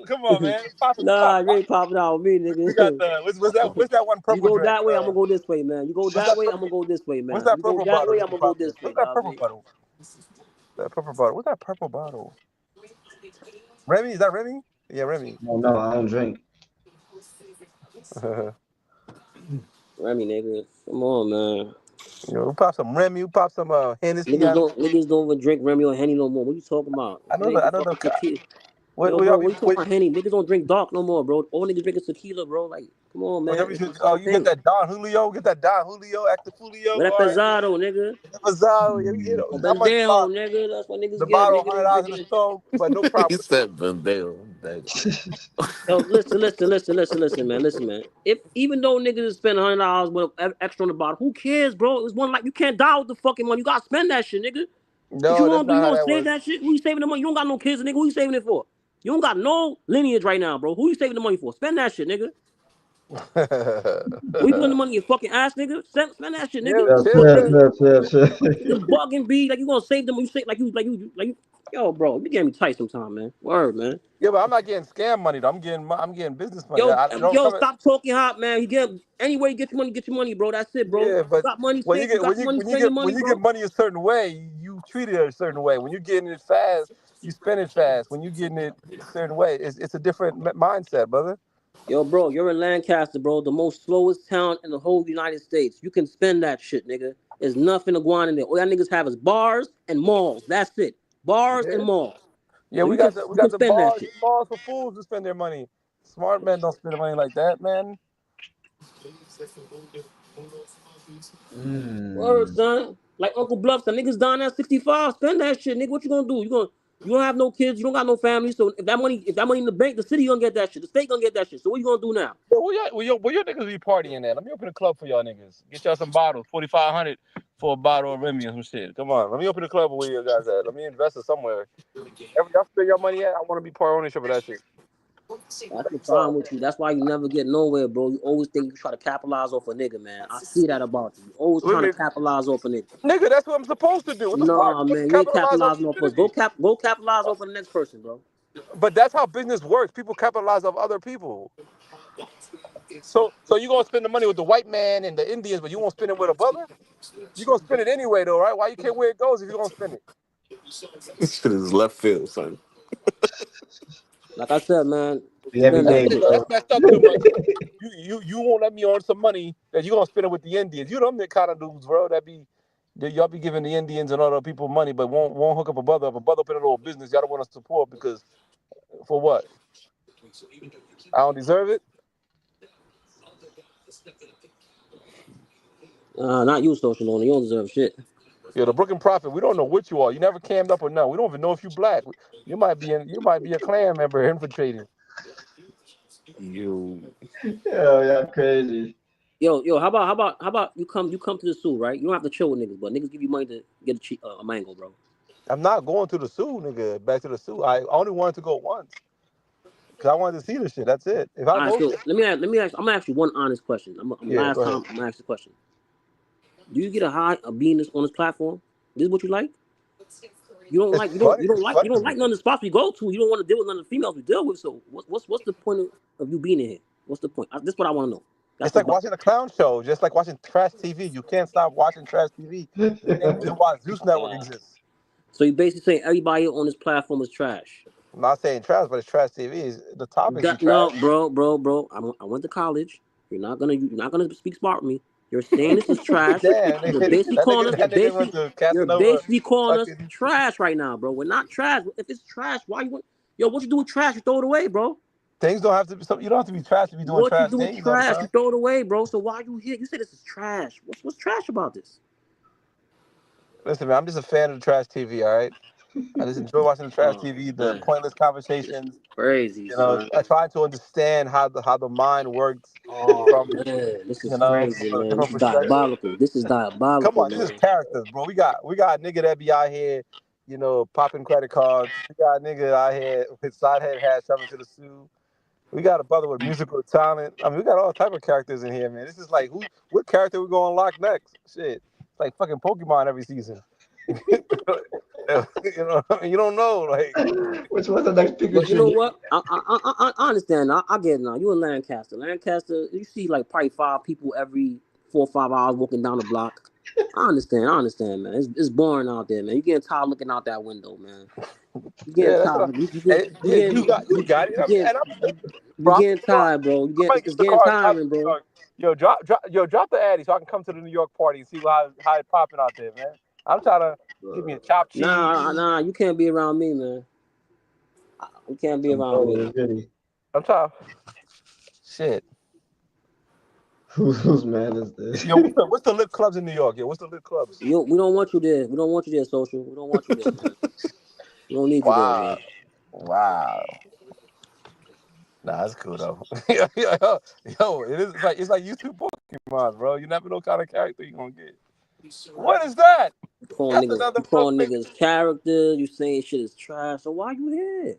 Come on, man. Pop Nah, you ain't popping out with me, We got nigga. the what's that one You purple go drink? that way, I'm gonna go this way, man. You go What's that that way, I'm purple? gonna go this way, What's man. that You go purple that bottle way, you I'm be gonna go popping? this way, What's that nah, purple me. bottle? That purple bottle. What's that purple bottle? Remy? Is that Remy? Yeah, Remy. No, I don't drink. Remy, nigga. Come on, man. We pop some Remy. We pop some Hennessy. Niggas don't even drink Remy or Henny no more. What you talking about? I It know ain't that. the I know the. fucking tequila. Yo, What y'all bro, be? what you talking about Henny? Niggas don't drink dark no more, bro. All niggas drinking tequila, bro. Like, come on, man. It's the Oh, same you get thing. that Don Julio. Get that Don Julio. Active Julio. What that All right. pesado, nigga? Pesado. O How much the pendejo, bottle? nigga. That's what niggas The get, bottle, nigga. They $100 in the drinking. store, but no He problem. said Vendale. Yo, listen, man. Listen, man. If even though niggas spend $100 with extra on the bottle, who cares, bro? It's one like you can't die with the fucking money. You gotta spend that shit, nigga. What you No, that's gonna do? not You how gonna that save works. that shit? Who you saving the money? You don't got no kids, nigga. Who you saving it for? You don't got no lineage right now, bro. Who you saving the money for? Spend that shit, nigga. Where you putting the money in your fucking ass, nigga? Spend that shit, nigga. Yeah, Yo, chill, chill. chill. Niggas bugging B like you gonna save them. You say like you. Yo, bro, you getting me tight sometime, man. Word, man. Yeah, but I'm not getting scam money though. I'm getting business money. I don't Yo, come. stop talking hot, man. You get anyway, get your money, bro. That's it, bro. Yeah, You but got money, when you spend. You get got the money, spend your when money, you get bro. money a certain way, you treat it a certain way. When you're getting it fast, you spend it fast. When you're getting it a certain way, it's a different mindset, brother. Yo, bro, you're in Lancaster, bro, the most slowest town in the whole United States. You can spend that shit, nigga. There's nothing to go on in there. All y'all niggas have is bars and malls. That's it. Bars and Yeah, malls. yeah. So We you can got the spend that shit. bars for fools to spend their money. Smart men don't spend their money like that, man. Word, son. Like Uncle Bluff, the niggas down at 65. Spend that shit, nigga. What you gonna do? You don't have no kids. You don't got no family. So if that money in the bank, the city gonna get that shit. The state gonna get that shit. So what you gonna do now? Yo, where your niggas be partying at? Let me open a club for y'all niggas. Get y'all some bottles, 4,500 for a bottle of Remy or some shit. Come on, let me open a club where you guys at. Let me invest it somewhere. Every y'all spend your money at, I want to be part ownership of that shit. That's the problem with you. That's why you never get nowhere, bro. You always think you try to capitalize off a nigga, man. I see that about you. You always trying to capitalize off a nigga. Nigga, that's what I'm supposed to do. What the fuck? No, man, you ain't capitalizing off us. Go capitalize off of the next person, bro. But that's how business works. People capitalize off other people. So you gonna spend the money with the white man and the Indians, but you won't spend it with a brother? You gonna spend it anyway, though, right? Why you care where it goes if you gonna spend it? This shit is left field, son. Like I said, man. That's messed up too much. You won't let me earn some money that you gonna spend it with the Indians. You them the kind of dudes, bro. Y'all be giving the Indians and other people money, but won't hook up a brother. If a brother open a little business, y'all don't want to support because for what? I don't deserve it. Not you, Social Owner. You don't deserve shit. Yeah, the Brooklyn Prophet. We don't know what you are. You never cammed up or nothing. We don't even know if you black. You might be a Klan member infiltrated. Yo, y'all crazy. Yo, how about you come to the zoo, right? You don't have to chill with niggas, but niggas give you money to get a mango, bro. I'm not going to the zoo, nigga. Back to the zoo. I only wanted to go once because I wanted to see the shit. That's it. If I All right, go, so let me ask. I'm gonna ask you one honest question. Go I'm ahead. gonna ask the question. Do you get a high of being on this platform? This is what you like? You don't like none of the spots we go to. You don't want to deal with none of the females we deal with. So what's the point of you being in here? What's the point? This is what I want to know. It's like watching a clown show, just like watching trash TV. You can't stop watching trash TV. The same reason why Zeus Network exists. So you basically saying everybody on this platform is trash. I'm not saying trash, but it's trash TV. The topics be trash. No, bro. I went to college. You're not gonna speak smart with me. You're saying this is trash. Damn, You're basically calling us. You're basically calling us fucking trash right now, bro. We're not trash. If it's trash, why you want? Yo, what you do with trash? You throw it away, bro. Things don't have to be. You don't have to be trash to be doing trash things. What you do with trash? You throw it away, bro. So why you here? You say this is trash. What's trash about this? Listen, man, I'm just a fan of the trash TV. All right, I just enjoy watching the trash TV, the pointless conversations. Crazy. You know, I try to understand how the mind works. From this is crazy, man. This is diabolical. This is diabolical. Come on, this is characters, bro. We got a nigga that be out here, you know, popping credit cards. We got a nigga out here with side head hats coming to the zoo. We got a brother with musical talent. I mean, we got all type of characters in here, man. This is like what character we gonna unlock next? Shit, it's like fucking Pokemon every season. You know, you don't know, like which one's the next Pikachu? But you know what? I understand. I get it now. You in Lancaster. Lancaster, you see like probably 5 people every 4 or 5 hours walking down the block. I understand, man. It's boring out there, man. You getting tired looking out that window, man. You getting tired. You getting tired, bro. It's getting tiring, bro. Yo, drop the Addy so I can come to the New York party and see how it's popping out there, man. I'm trying to give me a chopped cheese. Nah, you can't be around me, man. You can't be around me. I'm trying. Shit. Whose man is this? Yo, what's the lit clubs in New York? Yo, what's the lit clubs? We don't want you there. We don't want you there, Social. We don't want you there, man. We don't need you there, man. Wow. Nah, that's cool though. Yo, it's like YouTube Pokemon, bro. You never know what kind of character you're gonna get. What is that? You calling niggas characters. You saying shit is trash. So why you here?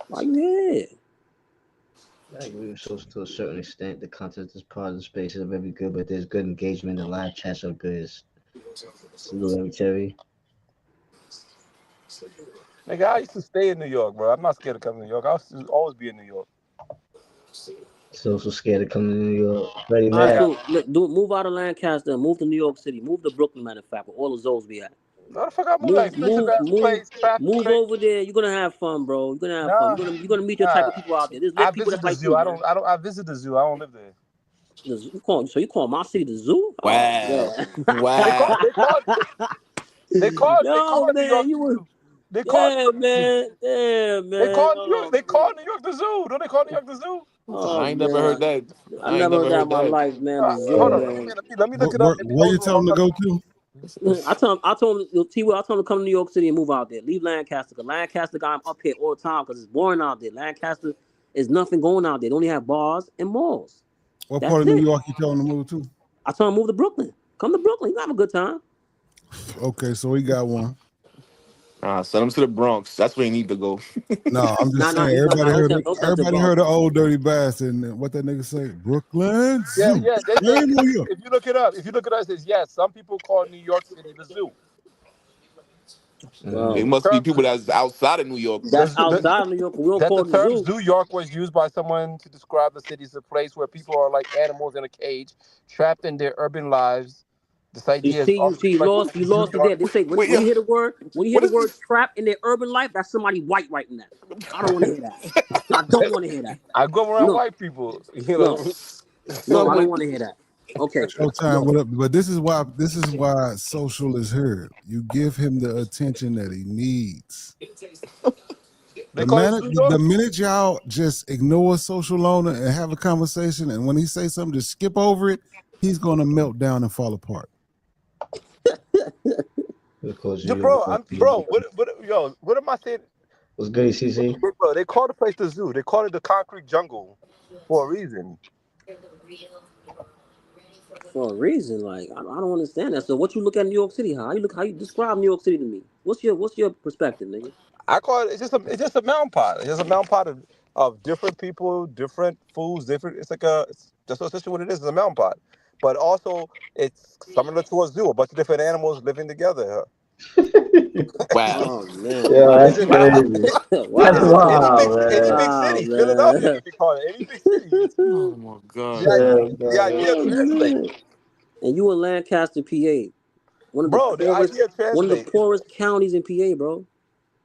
Why you here? I agree with social to a certain extent. The content is part of the space is very good, but there's good engagement. The live chats are good. Salute, Terry. Nigga, I used to stay in New York, bro. I'm not scared to come to New York. I used to always be in New York. So scared to come to New York. Ready, man. Right, so move out of Lancaster, move to New York City, move to Brooklyn, matter of fact, where all the zones be at. Why the fuck I move over there. You're gonna have fun, bro. You're gonna have fun. You're gonna meet your type of people out there. There's people that like you. I visit the zoo. I don't live there. So you call my city the zoo? Wow. Oh, yeah. Wow. They called man, New York. They called man. They called New York the zoo. Don't they call New York the zoo? Oh, I ain't never heard that. I never heard that in my life, man. The zoo, hold on. Let me look it up. Where you tell them to go to? I told him, T-Will, I told him to come to New York City and move out there. Leave Lancaster. Because Lancaster got him up here all the time because it's boring out there. Lancaster is nothing going out there. They only have bars and malls. What That's part of New it. York you telling him to move to? I told him to move to Brooklyn. Come to Brooklyn. You have a good time. Okay, so he got one. Send him to the Bronx. That's where he need to go. No, I'm just saying. Everybody heard the old dirty bastard. And what that nigga say? Brooklyn Yeah, Zoo. yeah. Shame on you. If you look it up, it says yes. Some people call New York City the zoo. They must be people that's outside of New York. That's outside of New York. We don't That call the it the term zoo. Zoo York was used by someone to describe the city as a place where people are like animals in a cage, trapped in their urban lives. This idea is often You reflected in lost Zoo it there. York. They say when you hear the word trap in their urban life, that's somebody white writing that. I don't want to hear that. I don't want to hear that. I go around No, white people, you no, know. no. I don't want to hear that. Okay. Showtime, what up? But this is why social is here. You give him the attention that he needs. The minute y'all just ignore social owner and have a conversation, and when he say something, just skip over it, he's gonna melt down and fall apart. Bro, what am I saying? What's good, CC? Bro, they call the place the zoo. They call it the concrete jungle for a reason. For a reason, like I don't understand that. So, what you look at New York City? How you describe New York City to me? What's your perspective, nigga? I call it it's just a melting pot. It's just a melting pot of different people, different foods, different. That's essentially what it is. It's a melting pot, but also it's similar to a zoo. A bunch of different animals living together. Wow. Oh man. Yeah, Wow. that's crazy. That's wild, Any big man. city, Philadelphia, you can call it any big city. Oh my God. The idea translates. And you in Lancaster, PA, one of Bro, the idea one of the translates. poorest counties in PA, bro.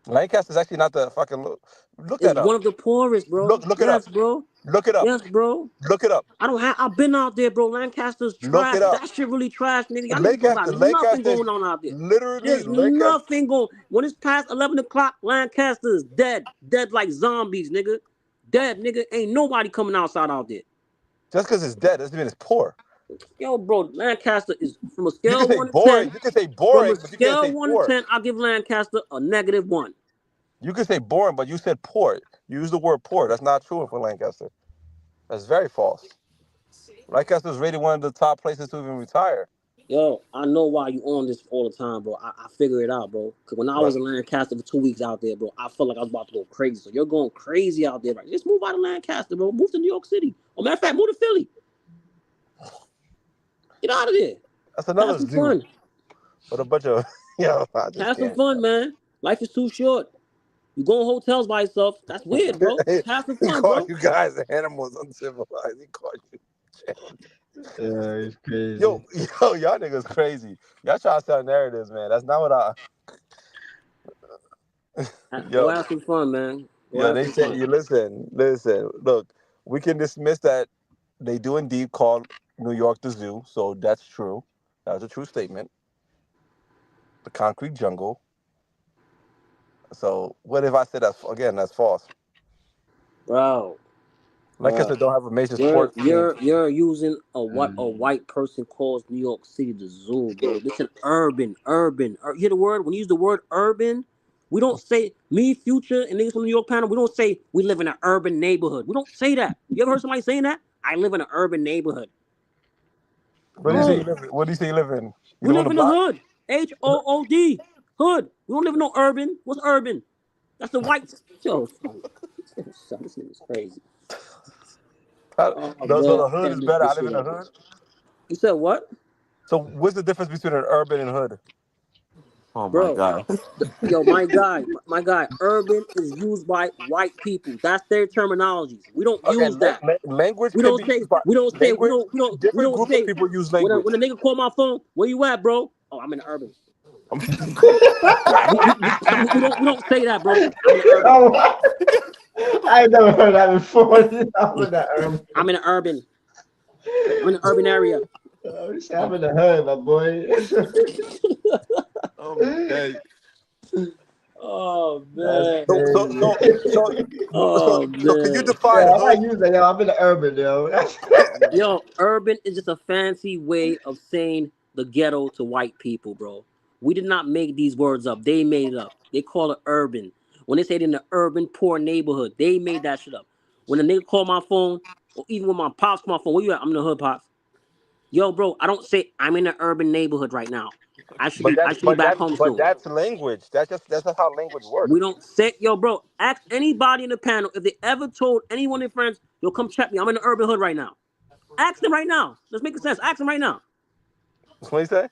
Lancaster's actually not the fucking look It's that up. one of the poorest, bro. Look it up. Bro. Look it up. Yes, bro. Look it up. I've been out there, bro. Lancaster's Look trash. it up. That shit really trash, nigga. Y'all niggas don't got nothing Lancaster, going on out there. literally, There's nothing going. When it's past 11 o'clock, Lancaster is dead. Dead like zombies, nigga. Dead, nigga. Ain't nobody coming outside out there. Just because it's dead doesn't mean it's poor. Yo, bro, Lancaster is from a scale You can say 1 to boring. 10. You can say boring, From a but you can't scale say 1 poor. to 10, I'll give Lancaster a -1. You can say boring, but you said poor. You used the word poor. That's not true for Lancaster. That's very false. Lancaster is rated one of the top places to even retire. Yo, I know why you on this all the time, bro. I figure it out, bro. Because when I was in Lancaster for 2 weeks out there, bro, I felt like I was about to go crazy. So you're going crazy out there, right? Just move out of Lancaster, bro. Move to New York City. Or matter of fact, move to Philly. Get out of there. That's another Have some zoo. fun. With a bunch of I just Have some can't. fun, man. Life is too short. You go in hotels by yourself. That's weird, bro. Just have some He fun, called bro. you guys animals uncivilized. He called you. Yeah, it's crazy. Yo, y'all niggas crazy. Y'all try to sell narratives, man. That's not what Go have some fun, man. they say you listen. Look, we can dismiss that they do indeed call New York the zoo, so that's true. That's a true statement. The concrete jungle. So what if I said that's false? Bro. Lancaster don't have a major sports team. You're using a white person calls New York City the zoo, bro. This is urban. You hear the word? When you use the word urban, we don't say me, Future, and niggas from the New York panel. We don't say we live in an urban neighborhood. We don't say that. You ever heard somebody saying that? I live in an urban neighborhood. What do you say you live in? What do you say you live in? You We live in the hood. HOOD. Hood. We don't live in no urban. What's urban? That's the white. Yo, this nigga's crazy. So the hood is better. I live in the hood. You said what? So what's the difference between an urban and hood? Oh Bro, my God. Yo, my guy, urban is used by white people. That's their terminologies. We don't use that. Language. We don't say. Different group of people use language. When a nigga call my phone, where you at, bro? Oh, I'm in the urban. we don't say that, bro. I'm in the urban. Oh, I ain't never heard that before. I'm in the urban. I'm in the urban. I'm in the urban area. I'm in the hood, my boy. Okay. Oh man. So can you define hood? I hood? use that, yo. I'm in the urban, yo. Yo, urban is just a fancy way of saying the ghetto to white people, bro. We did not make these words up. They made it up. They call it urban. When they say it in the urban poor neighborhood, they made that shit up. When a nigga call my phone, or even when my pops call my phone, where you at? I'm in the hood, pops. Yo, bro, I don't say I'm in an urban neighborhood right now. I should be back home soon. That's language. That's just how language works. We don't say, yo, bro, ask anybody in the panel if they ever told anyone in friends, yo, come check me. I'm in the urban hood right now. Ask them right now. Let's make sense. Ask them right now. What you say?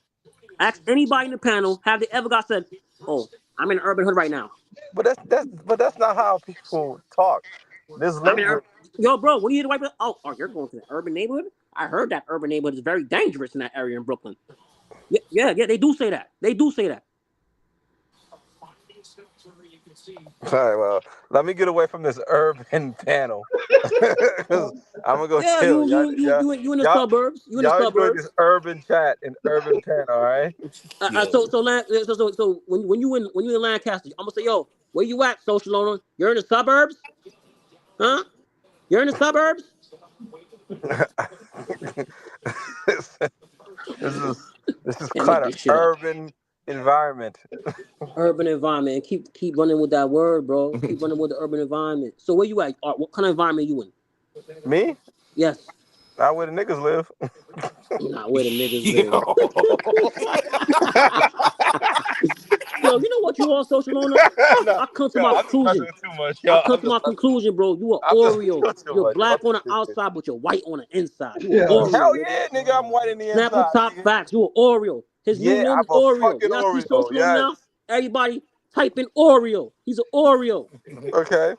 Ask anybody in the panel, have they ever got said, oh, I'm in the urban hood right now. But that's not how people talk. This I'm in language. yo, bro, when you hear the white people, oh, you're going to the urban neighborhood? I heard that urban neighborhood is very dangerous in that area in Brooklyn. Yeah, they do say that. They do say that. All right, well, let me get away from this urban panel. 'Cause I'm gonna go Yeah, chill. you in the suburbs. You in the Y'all enjoy suburbs. this urban chat and urban panel, all right? So when you in Lancaster, I'm gonna say, yo, where you at, social owner? You're in the suburbs, huh? You're in the suburbs. This is Can't make kind of this shit up. urban environment. Urban environment. Keep running with that word, bro. Keep running with the urban environment. So where you at? What kind of environment you in? Me? Yes. Not where the niggas live. Not where the niggas live. Yo, you know what you are, social owner? I come to my I'm just messing conclusion. with too much, I y'all. come to my conclusion, bro. You are I'm just Oreo. doing too You're much. black Y'all on the too stupid. outside, but you're white on the inside. You are Oreo. Hell Nigga. yeah, nigga, I'm white in the Snapple inside, top nigga. facts. You are Oreo. His new Yeah, name I'm is a Oreo. fucking Y'all see Oreo. social owner Yes. now? Everybody type in Oreo. He's an Oreo. Okay.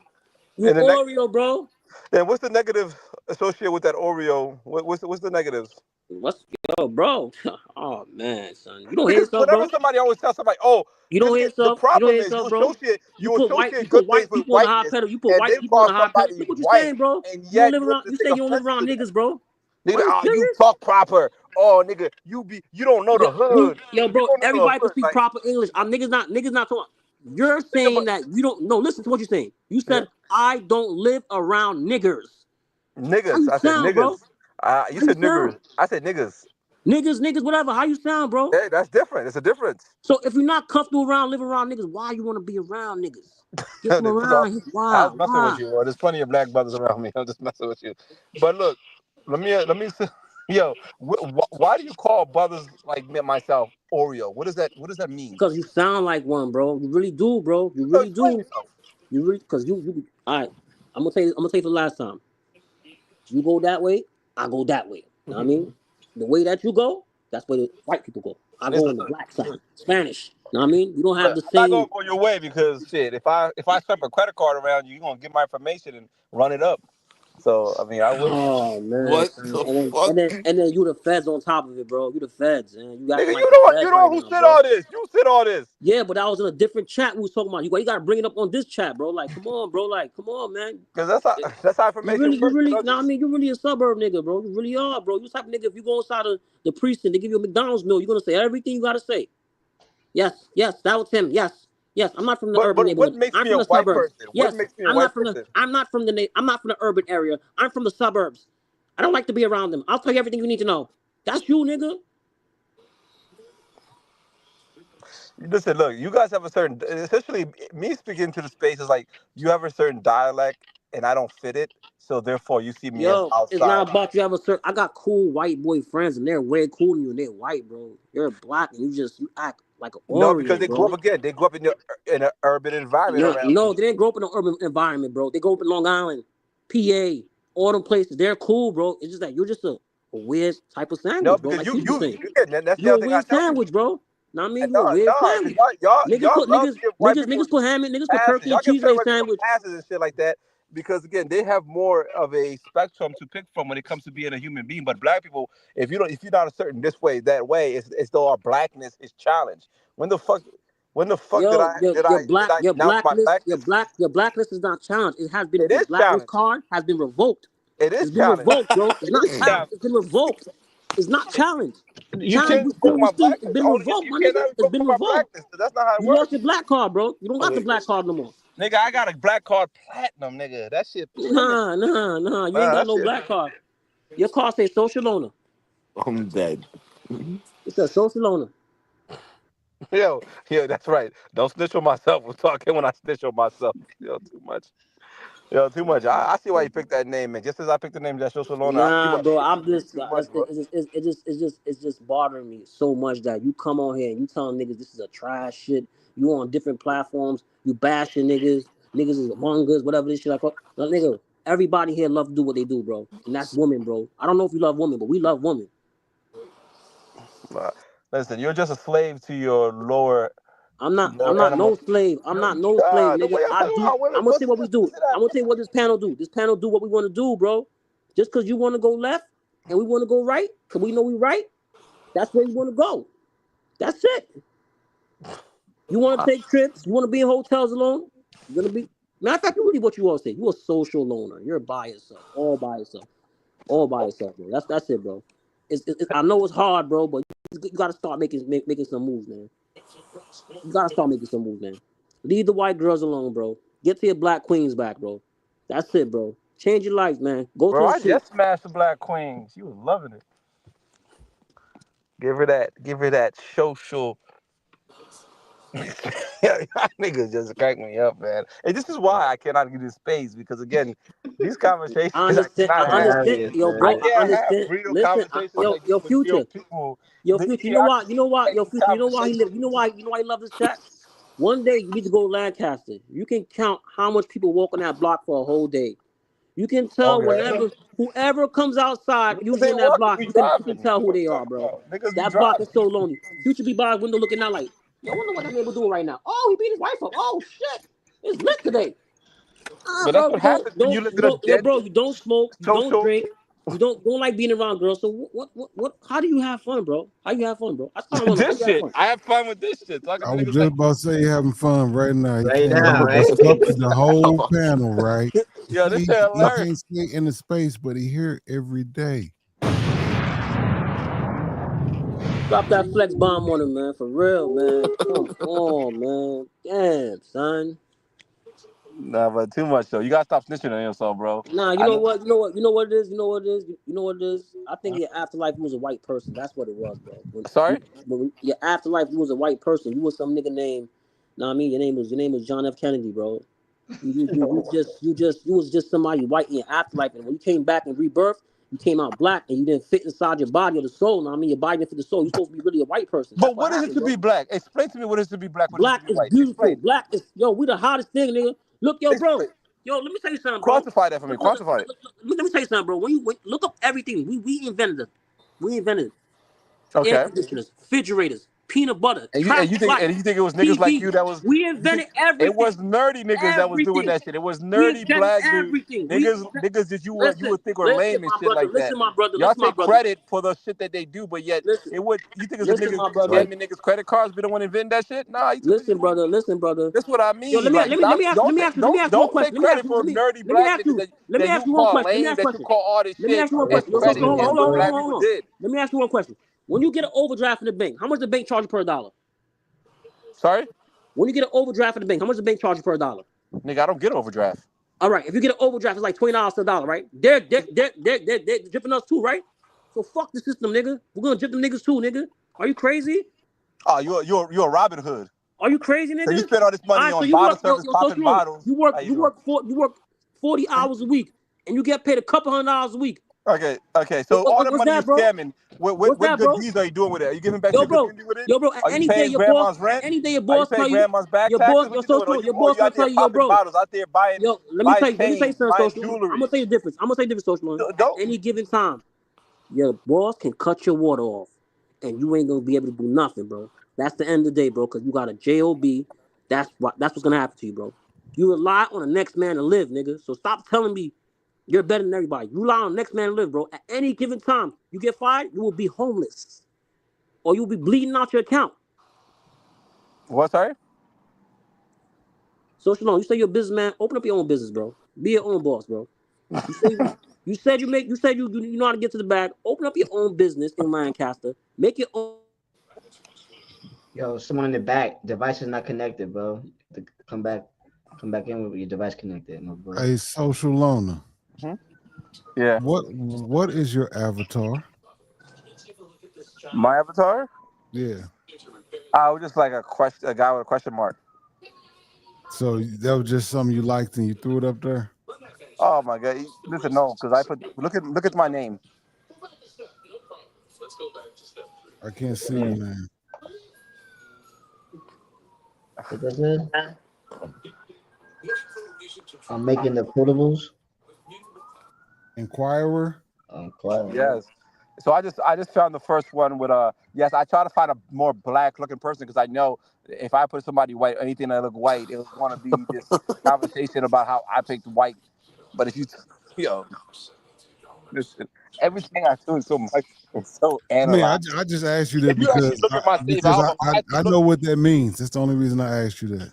You And the Oreo, bro. and what's the negative associated with that Oreo? What's the negatives? What's bro? Oh man, son. You don't hate yourself, Whenever bro. somebody always tells somebody, oh, You don't because hate the yourself. You don't problem hate is yourself, bro. You you put associate good things white with people on the high whiteness, pedal. You put and white then people on call the high pedal. somebody Look what you're white, saying, bro. and You don't yet live you want around. to You take say you don't live offense around to that. niggas, bro. Nigga, Are you oh, you serious? talk proper. Oh, nigga, you don't know the hood. Yo, You bro. don't know the Everybody can hood. speak Like, proper English. Niggas not talking. You're nigga, saying that you don't. No, listen to what you're saying. You yeah, said I don't live around niggers. How niggas. you I said sound, bro? niggas. You How you said sound? niggers. I said niggas. Niggas, whatever. How you sound, bro? Hey, that's different. It's a difference. So if you're not comfortable living around niggas, why you want to be around niggas? Get from Because I around here. I Why? was messing with Why? you. Or there's plenty of black brothers around me. I'm just messing with you. But look, let me yo, why do you call brothers like me and myself Oreo? What does that mean? Because you sound like one, bro. You really do, bro. You So really explain do. yourself. You really, because you. All right. I'm gonna tell you for the last time. You go that way, I go that way. Know what I mean? The way that you go, that's where the white people go. I go Listen, on the black side, Spanish. Know what I mean? You don't have but the I'm not gonna same. go your way because shit, if I swipe a credit card around you, you're gonna get my information and run it up. So I mean I wouldn't. Oh man, What son. the And then fuck? you the feds on top of it, bro. You the feds, man. You acting Nigga, like the you feds know right who now, said bro. all this. You said all this. Yeah, but I was in a different chat we was talking about. You gotta bring it up on this chat, bro. Like, come on, bro. Like, come on, man. Because that's how information You works. really, You know, nah, I just mean, you really a suburb nigga, bro. You really are, bro. You the type of nigga, if you go inside of the precinct, they give you a McDonald's meal, you're gonna say everything you gotta say. Yes, that was him. Yes. I'm not from the urban but what neighborhood. makes I'm me from a the white suburbs. person? What Yes, makes me a white person? I'm not from the urban area. I'm from the suburbs. I don't like to be around them. I'll tell you everything you need to know. That's you, nigga. Listen, look, you guys have a certain, essentially, me speaking to the space is like you have a certain dialect, and I don't fit it, so therefore you see me as Yo, it's outside. not about you have a certain. I got cool white boy friends, and they're way cooler than you, and they're white, bro. You're black, and you act like an No, because Oreo, they grew bro. up again. They grew up in an urban environment around No, me. they didn't grow up in an urban environment, bro. They grew up in Long Island, PA, all them places. They're cool, bro. It's just that you're just a weird type of No, sandwich, bro. because Like you saying, that's the you a other thing I weird tell people. sandwich, bro. Know what I mean? You a No, weird no, because sandwich. Niggas y'all put love to give white people niggas put ham in, niggas put passes. turkey Y'all and give cheese in certain their white people sandwich. passes and shit like that because again, they have more of a spectrum to pick from when it comes to being a human being. But black people, if you're not a certain this way, that way, it's though our blackness is challenged. When the fuck did Yo, I announce my blackness? your blacklist is not challenged. It has been It your is blacklist challenged. card has been revoked. It is It's been challenged. revoked, bro. It's It not is challenged. challenged. It's been revoked. It's not challenged. You Challenge, can't you revoke cool, you my still. It's blackness. been Only revoked, you my nigga. cannot It's revoke been my revoked. blackness. That's not how it You lost works. your black card, bro. You don't got the Okay. black card no more. Nigga, I got a black card platinum, nigga. That shit pimping. Nah. You ain't Nah, got that no shit. black card. Your card say social owner. I'm dead. It's a social loner. Yo, that's right. Don't snitch on myself. We're talking when I snitch on myself. Yo, too much. Yo, too much. I see why you picked that name, man. Just as I picked the name that social loner, I see Nah, why bro. you I'm just too much, bro. it's just bothering me so much that you come on here and you telling niggas this is a trash shit. You on different platforms. You bashing niggas. Niggas is among us. Whatever this shit like. Now, nigga, everybody here love to do what they do, bro. And that's women, bro. I don't know if you love women, but we love women. Listen, you're just a slave to your lower I'm not animal. no slave. I'm not no slave, The nigga. way y'all I talking do. about women, I'm gonna say pussy, what we do. I'm gonna tell you what this panel do. This panel do what we want to do, bro. Just cause you want to go left and we want to go right, cause we know we right. That's where you want to go. That's it. You want to take trips. You want to be in hotels alone. You're gonna be. Matter of fact, you really what you all say. You a social loner. You're by yourself, all by yourself, all by yourself, bro. That's it, bro. I know it's hard, bro, but you gotta start making some moves, man. You gotta start making some moves, man. Leave the white girls alone, bro. Get to your black queens back, bro. That's it, bro. Change your life, man. Go to bro. the I shit. just smashed the Black Queen. She was loving it. Give her that. Give her that social. Y'all niggas just crack me up, man. And this is why I cannot get this space because again, these conversations I I understand. I cannot have. understand, yo, I bro. I can't have understand. real Listen, conversations like this yo, with real future, people. yo, The future. You know what? You know what? Yo, idiotic future. You know why he conversations. live? You know why? You know why he love this chat? One day you need to go to Lancaster. You can count how much people walk on that block for a whole day. You can tell Okay. whoever comes outside Niggas usually ain't on that walking, block. we You can driving. tell who What you they are, talking bro. about? Niggas be That block is driving. so lonely. Future be by his window looking out like, yo, I wonder what that neighbor doing right now. Oh, he beat his wife up. Oh shit, it's lit today. But that's Bro, what happens when you live in a yo, dead bro, you don't smoke, you don't social. drink, you don't like being around girls. So what? How do you have fun, bro? How you have fun, bro? I still don't know. How This you have shit. fun? I have fun with this shit. Talking I to was niggas just like about to say he having fun right now. He Right can't now, right? disrupt the whole panel, right? yo, this shit He hilarious. can't stay in the space, but he here every day. Drop that flex bomb on him, man. For real, man. Come on, man. Damn, son. Nah, but too much though. You gotta stop snitching on yourself, bro. Nah, you I know know. what? You know what it is? You know what it is? You know what it is? I think your afterlife you was a white person. That's what it was, bro. Sorry. When your afterlife you was a white person. You was some nigga named. Nah, I mean your name was John F. Kennedy, bro. You was just somebody white in your afterlife, and when you came back in rebirth, you came out black, and you didn't fit inside your body or the soul. Now I mean your body didn't fit the soul. You're supposed to be really a white person. That's But what what is it happened, to bro. be black? Explain to me what it is to be black. What is it to Black be is white? beautiful. Explain. Black is we the hottest thing, nigga. Look, yo, bro. Explain. Yo, let me tell you something, bro. Quantify that for me. Quantify it. Let me tell you something, bro. When look up everything, we invented it. We invented it. Air Okay. conditioners, refrigerators, peanut butter, And traffic lights, you think it was niggas like TV. you that was We you think invented it was everything. nerdy niggas that was doing Everything. that shit. It was We nerdy invented black dudes. everything. Niggas that you Listen, would think were lame and my shit brother. like that. Listen, my brother. Y'all Listen, my take brother. credit for the shit that they do, but yet Listen, it would you think it's the listen, niggas my brother. scamming niggas credit cards be the one inventing that shit? Nah, Listen, brother. Listen, brother. that's what I Yo, mean. Like let me stop ask let me ask you let me ask you one don't question. take credit for nerdy Let me black ask niggas you let me that ask you you one call question. Let me lame, ask you a that you question. call all this Let me shit ask you one as question. Yo, What's social, your credit name, as what bro? black people did. Let me ask you one question. When you get an overdraft in the bank, how much the bank charge you per dollar? Sorry? When you get an overdraft in the bank, how much the bank charge you per dollar? Nigga, I don't get overdraft. All right, if you get an overdraft, it's like $20 to a dollar, right? They're dripping us too, right? So fuck the system, nigga. We're gonna drip them niggas too, nigga. Are you crazy? Oh, you're a Robin Hood. Are you crazy, So you nigga? spend all this All money right, so on you bottle work, service, yo, popping social loan. bottles. How you doing? You work 40 hours a week, and you get paid a couple $100 a week. Okay. So all the What's money you that, bro? scamming, What's what that, good bro? deeds are you doing with it? Are you giving back to Yo, your bro, community with it? yo, bro. Are you Any day paying your boss, grandma's rent? any day your Are you boss paying tell you, grandma's back taxes? What your you doing? social, your Or boss you gonna out there tell you, yo, popping bro. bottles, out there buying Yo, buying let me tell you chains, something, buying social. I'm jewelry? gonna tell you the difference. Social loan. At Don't any given time, your boss can cut your water off, and you ain't gonna be able to do nothing, bro. That's the end of the day, bro. Cause you got a job. That's what's gonna happen to you, bro. You rely on the next man to live, nigga. So stop telling me you're better than everybody. You rely on the next man to live, bro. At any given time, you get fired, you will be homeless, or you'll be bleeding out your account. what, sorry? Social loan. You say you're a businessman. Open up your own business, bro. Be your own boss, bro. You said you know how to get to the bag. Open up your own business in Lancaster. Make your own. Yo, someone in the back. Device is not connected, bro. Come back. Come back in with your device connected, my boy. A social loner. Yeah. What is your avatar? My avatar? Yeah. I was just like a guy with a question mark. So that was just something you liked and you threw it up there? Oh my god! Listen, no, because I put look at my name. I can't see you, man. What that said? I'm making the quotables. Inquirer? Yes. So I just found the first one with yes, I try to find a more black looking person because I know if I put somebody white, anything that look white, it was going to be this conversation about how I picked white. But if you yo, listen, everything I do is so much it's so I mean, analyzed. I just asked you that If you actually look at my save album, I had to I look. know what that means. That's the only reason I asked you that.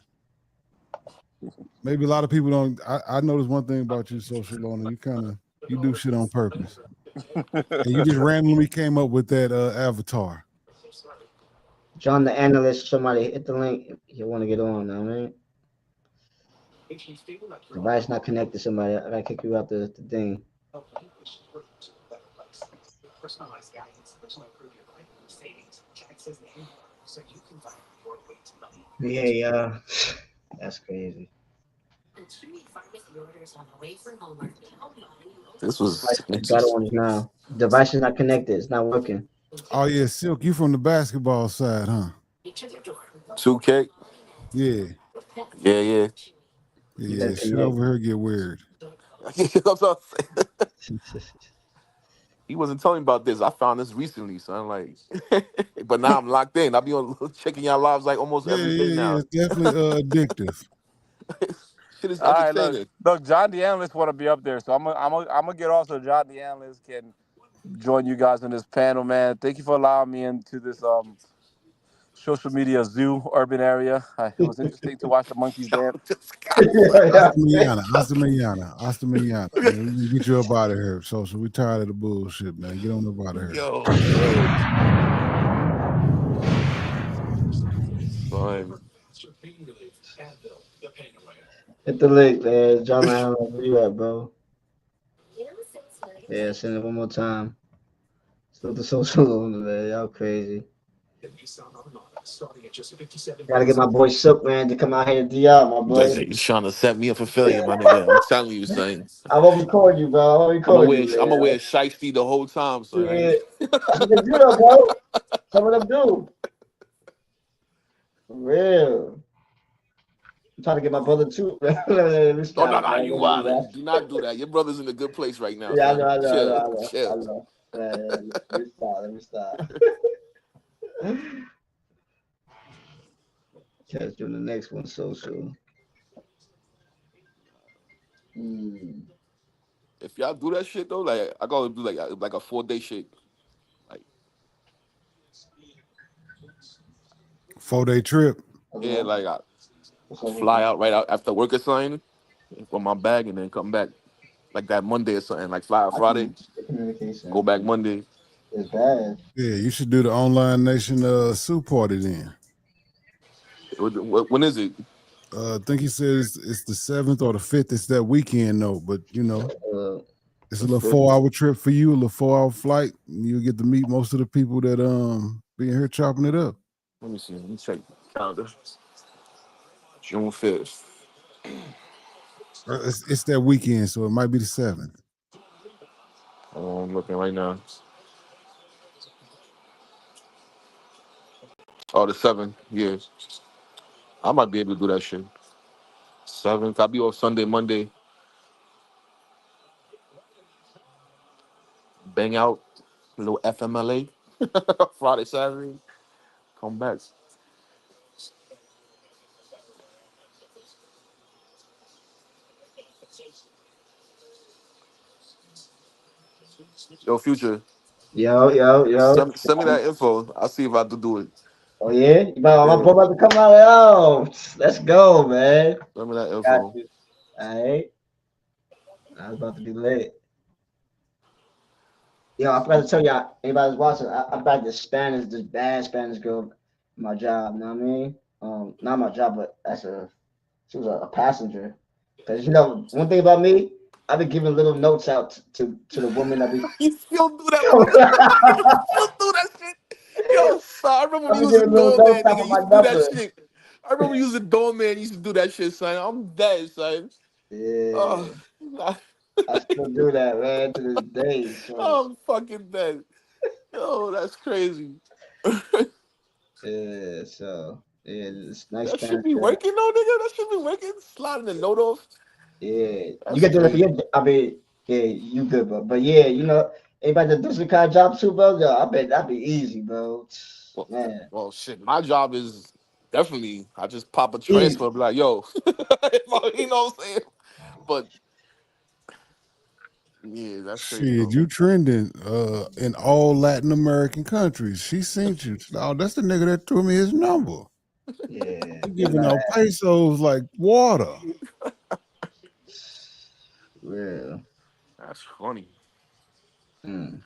Maybe a lot of people don't. I noticed one thing about you, Social Loner. You do shit on purpose. And you just randomly came up with that avatar. John the analyst, somebody hit the link if you want to get on, I mean. Device not connected, somebody. I gotta kick you out the thing. Yeah, that's crazy. This was Got on now. Device is not connected. It's not working. Oh yeah, Silk, you from the basketball side, huh? 2K. Yeah. Yeah. Yeah, shit over here get weird. He wasn't telling me about this. I found this recently, so I'm like, but now I'm locked in. I be on checking y'all lives like almost every day now. It's definitely addictive. Shit is All right, entertaining. look, John the analyst want to be up there, so I'm gonna get off so John the analyst can join you guys on this panel, man. Thank you for allowing me into this social media zoo urban area. It was interesting to watch the monkeys dance. Hasta mañana. Man, we can get you up out of here, Social. We tired of the bullshit, man. Get on up out of here. Yo, fine. Hit the link, man. John the analyst, where you at, bro? Yeah, send it one more time. Still the social owner, man. Y'all crazy. Gotta get my boy Silk, man, to come out here and DR, my boy. You trying to set me up for failure, my nigga. I'm telling you, son. I won't record you, bro. I won't record you, man. I'm gonna wear shiesty the whole time, son. Yeah. That's what they do, though, bro. Some of them do. For real. I'm trying to get my brother too. Let me stop, No, man. you Let me wildin'. Do not do that. Your brother's in a good place right now, Yeah, I son. know. Chill. Man, let me stop. Catch you on the next one, social. If y'all do that shit though, like I gotta do like a 4-day shit. Like 4-day trip. yeah, like I fly out right out after work or something, for my bag, and then come back like that Monday or something. Like fly out Friday, go back Monday. It's bad. Yeah, you should do the Online Nation Sue party then. When is it? I think he says it's the 7th or the 5th. It's that weekend though, but you know, it's a little 4-hour trip for you, a little 4-hour flight. You'll get to meet most of the people that being here chopping it up. Let me see. Let me check the calendar. June 5th. It's that weekend, so it might be the 7th. Oh, I'm looking right now. Oh, the 7th. Yeah, I might be able to do that shit. 7th. I'll be off Sunday, Monday. Bang out, a little FMLA. Friday, Saturday. Come back. Yo, Future. Yo. Send me that info. I'll see if I have to do it. Oh yeah, my Yeah. boy about to come out. Oh, let's go, man. Send me that Got info. you. All right. I was about to be late. Yo, I forgot to tell y'all, anybody's watching, I backed this bad Spanish girl in my job, you know what I mean? Not my job, but she was a passenger. Cause you know, one thing about me, I've been giving little notes out to the woman that we You still do that, motherfucker. You still do that shit. Yo, son, I remember I'm we gonna used give to a little doorman, top nigga. of my Used to do that number. shit. I remember using doorman. Used to do that shit, son. I'm dead, son. Yeah, Oh, I still do that, man, to this day. So I'm fucking dead. Yo, that's crazy. yeah, it's nice That should time. be working though, nigga. That should be working. Sliding the note off. Yeah, you That's get to crazy. forget. I mean, yeah, you good, but yeah, anybody that does the kind of job too, bro. Yo, I bet that'd be easy, bro. Well, Man, well, shit. My job is definitely. I just pop a easy. transfer, be like, yo, you know what I'm saying? But yeah, that's crazy Shit, though. you trending in all Latin American countries. She seen you. Oh, that's the nigga that threw me his number. Yeah, He you giving know out that. pesos like water. Real. That's funny. Mm.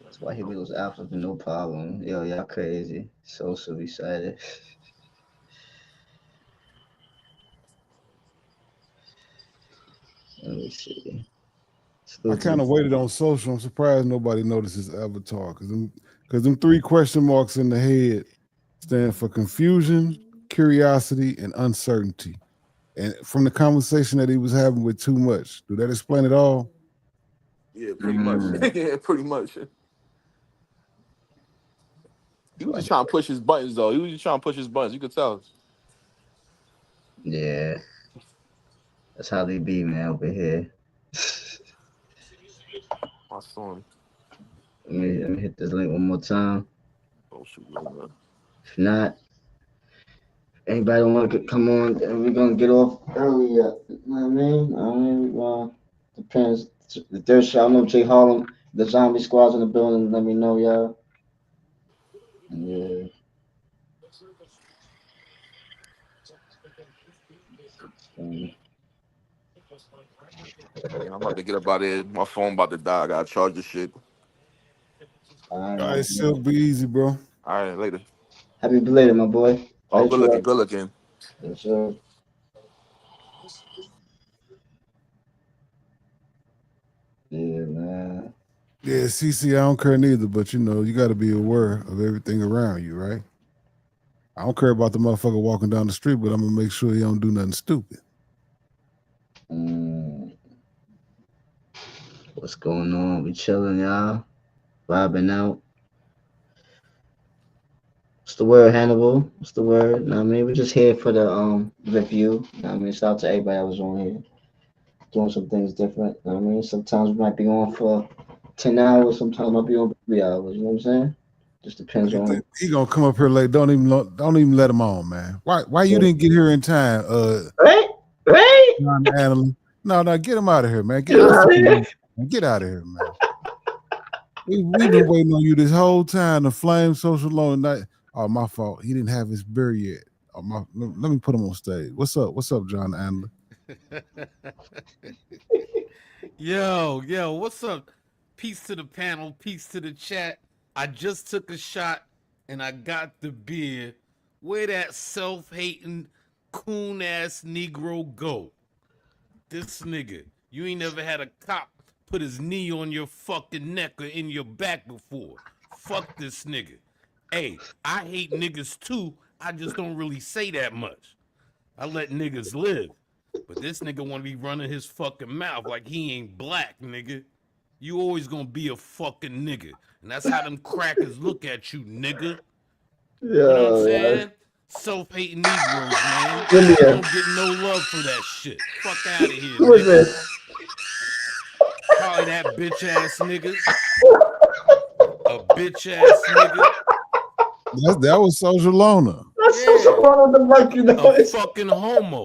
That's why he was African, no problem. Yo, y'all crazy. So excited. Let me see. I Salute to kind the of waited on social. I'm surprised nobody noticed his avatar because them three question marks in the head stand for confusion, curiosity, and uncertainty. And from the conversation that he was having with Too Much, do that explain it all? Yeah, pretty much. Mm. Yeah, pretty much. He That's was why just trying to push his buttons, though. He was just trying to push his buttons. You could tell. yeah, that's how they be, man, over here. My son. Let me hit this link one more time. Oh, shoot, man. If not, anybody want to come on, then we're gonna get off earlier. You know what I mean? Depends. The third shot, I know Jay Harlem, the zombie squad's in the building. Let me know, y'all. Yeah. Yeah, I'm about to get up out there. My phone about to die. I gotta charge this shit. All right, All my right, boy. Silk, be easy, bro. All right, later. Happy belated, my boy. I Oh, hit good you looking, up. good looking. Yes, sir. Yeah, man. Yeah, CC, I don't care neither, but you got to be aware of everything around you, right? I don't care about the motherfucker walking down the street, but I'm gonna make sure he don't do nothing stupid. Mm, what's going on? We chilling, y'all. Vibing out. What's the word, Hannibal? What's the word? Know what I mean, we're just here for the review. Know what I mean, shout out to everybody that was on here doing some things different. Know what I mean, sometimes we might be on for 10 hours. Sometimes we might be on for 3 hours. You know what I'm saying? Just depends If on. he gonna come up here late, don't even let him on, man. Why you Yeah. didn't get here in time? Right. John Adams. No, get him out of here, man. Get I out of fucking here. get out of here, man. We've been waiting on you this whole time. The flame social long night. Oh, my fault. He didn't have his beer yet. Oh, let me put him on stage. What's up? What's up, John Andler? Yo, what's up? Peace to the panel, peace to the chat. I just took a shot and I got the beer. Where that self-hating, coon-ass Negro go? This nigga. You ain't never had a cop put his knee on your fucking neck or in your back before. Fuck this nigga. Hey, I hate niggas too. I just don't really say that much. I let niggas live. But this nigga wanna be running his fucking mouth like he ain't black, nigga. You always gonna be a fucking nigga. And that's how them crackers look at you, nigga. You know what I'm Yo, saying? Self-hating Negroes, man. You India. don't get no love for that shit. Fuck out of here, Who is nigga. this? Probably that bitch ass nigga. A bitch ass nigga. That was Social Lona. That's so Yeah. one of the monkey A noise. fucking homo.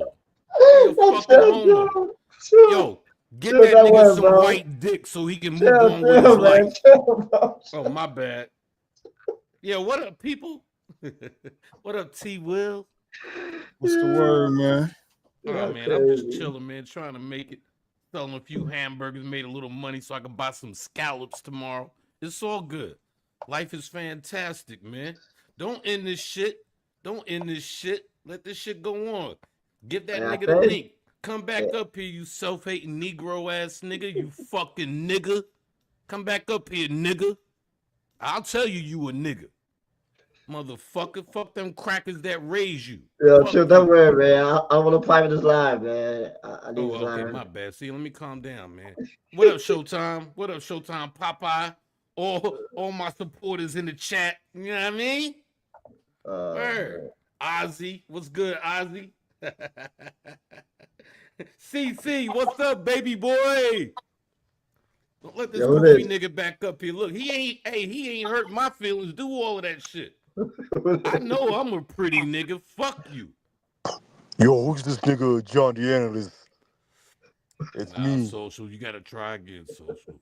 He a That's fucking homo. chill. Yo, get Chill that that nigga word, some bro. white dick so he can move on with his Chill, man. life. Chill, bro. Oh, my bad. Yeah, what up, people? What up, T Will? What's the word, man? Oh Yeah, man, I'm just crazy. chilling, man, trying to make it. Selling a few hamburgers, made a little money so I can buy some scallops tomorrow. It's all good. Life is fantastic, man. Don't end this shit. Don't end this shit. Let this shit go on. Give that Like I nigga the said, link. Come back up here, you self-hating Negro ass nigga. You fucking nigga. Come back up here, nigga. I'll tell you a nigga. Motherfucker, fuck them crackers that raise you. Yo, Fuck chill, you. don't worry, man. I want to private this live, man. I need Oh, this okay, live. my bad. See, let me calm down, man. What up, Showtime? What up, Showtime? Popeye? All my supporters in the chat. You know what I mean? Word. Ozzy, what's good, Ozzy? CC, what's up, baby boy? Don't let this Yo, goofy this. nigga back up here. Look, he ain't hurt my feelings. Do all of that shit. I know I'm a pretty nigga. Fuck you. Yo, who's this nigga John the Analyst? It's me. Social. You gotta try again, Social.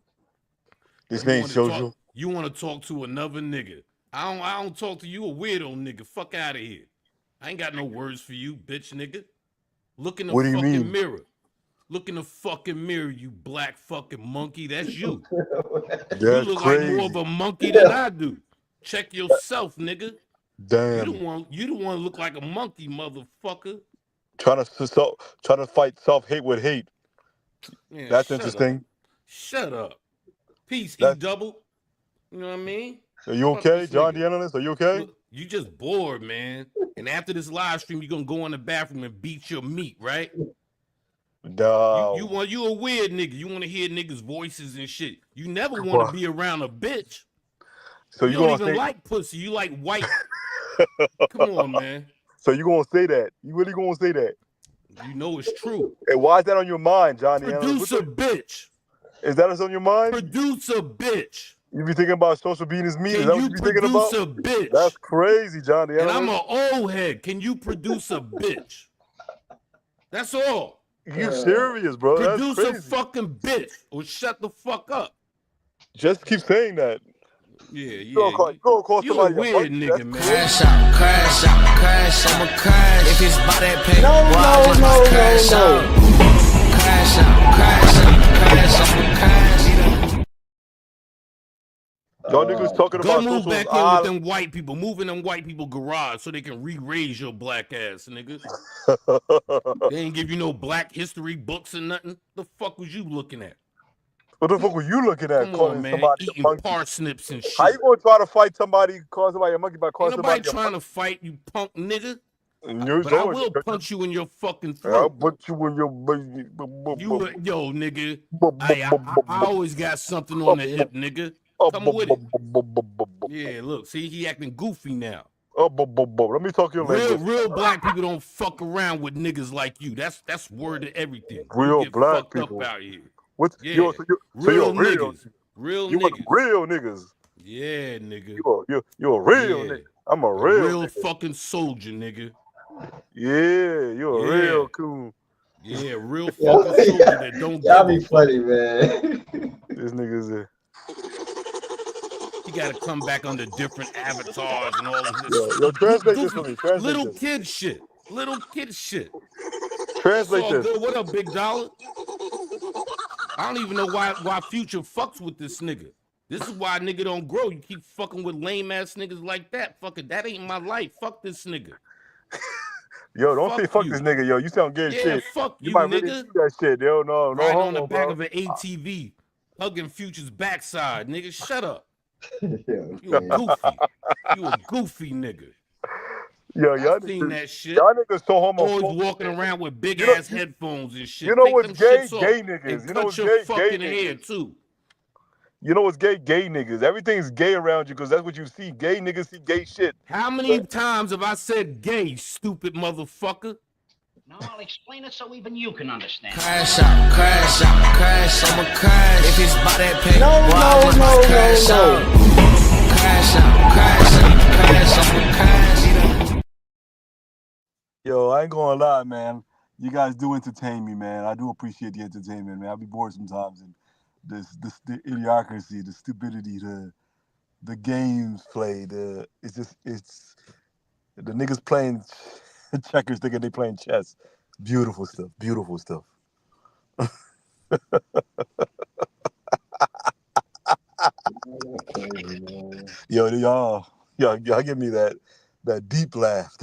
This You ain't want to talk? social. You want to talk to another nigga? I don't talk to you, a weirdo nigga. Fuck out of here. I ain't got no words for you, bitch nigga. Look in the What do you fucking mean? mirror. Look in the fucking mirror, you black fucking monkey. That's you. That's You look like crazy. more of a monkey than I do. Check yourself, nigga. Damn. You the one look like a monkey, motherfucker. Trying to fight self-hate with hate. Man, That's shut interesting. up. Shut up. Peace, That's, E-double. You know what I mean? are you Fuck okay, this John nigga. the Analyst? Are you okay? Look, you just bored, man. And after this live stream, you gonna go in the bathroom and beat your meat, right? No. You a weird nigga. You want to hear niggas' voices and shit. You never want to be around a bitch. So You you don't gonna even say? like pussy. You like white. Come on, man. So you gonna say that? You really gonna say that? You know it's true. Hey, why is that on your mind, John the Analyst? Producer bitch. Is that what's on your mind? Producer bitch. You be thinking about social being as meat? Is Can that what you you be thinking produce about? a bitch? That's crazy, John the And I'm Analyst. an old head. Can you produce a bitch? That's all. You serious, bro? That's Produce crazy. a fucking bitch or shut the fuck up. Just keep saying that. Yeah. You gonna call You a somebody weird monkey? nigga, That's man. crazy. Crash, I'ma crash. If it's by that paper, crash out. Y'all niggas talking Go about move socials. back in with them white people. Move in them white people garage so they can re-raise your black ass, nigga. They ain't give you no black history books or nothing. The fuck was you looking at? What the fuck were you looking at? Come Calling on, man. somebody a Eating monkey? parsnips and How shit. you gonna try to fight somebody, call somebody a monkey by calling Ain't nobody somebody a trying monkey? to fight you, punk nigga. But I will punch you in your fucking I'll throat. put you in your Yo, nigga. I always got something on the hip, nigga. Come with it. Yeah, look, see, he acting goofy now. Let me talk your language. Real black people don't fuck around with niggas like you. That's word to everything. Real You get black fucked people. up out here. What? Yeah. Yo, so you're Real a real niggas. Real You niggas. real niggas. Yeah, nigga. You're a real Yeah. nigga. I'm a A real real nigga. fucking soldier, nigga. Yeah, you're a Yeah. real coon. Yeah, real fucking soldier that don't give Y'all a be fuck. funny, man. This nigga's a... He got to come back under different avatars and all of this. Yo, translate this for me. Translate little this. kid shit. Little kid shit. Translate It's all this. good. What up, big dollar? I don't even know why Future fucks with this nigga. This is why nigga don't grow. You keep fucking with lame ass niggas like that. Fuck it. That ain't my life. Fuck this nigga. Yo, don't say fuck you. this nigga, yo. You sound gay as Yeah, shit. fuck You you, might really nigga. do that shit, yo. No Riding on the homo, back bro. of an ATV, hugging Future's backside, nigga. Shut up. You a goofy. You a goofy nigga. Yo, I've seen that shit. Y'all niggas so Always homophobic. walking around with big You know- ass headphones and shit. You know Take what's them gay? shits off Gay niggas. and You know cut what's your gay? fucking Gay hair niggas. too. You know what's gay? Gay niggas. Everything's gay around you because that's what you see. Gay niggas see gay shit. How many times have I said gay, stupid motherfucker? Now I'll explain it so even you can understand. Crash out, I'ma crash. If it's by that paper, crash out. I'ma crash. Yo, I ain't gonna lie, man. You guys do entertain me, man. I do appreciate the entertainment, man. I be bored sometimes, and the idiocracy, the stupidity, the games played. It's the niggas playing checkers thinking they playing chess. Beautiful stuff. Beautiful stuff. Yo, y'all give me that deep laugh.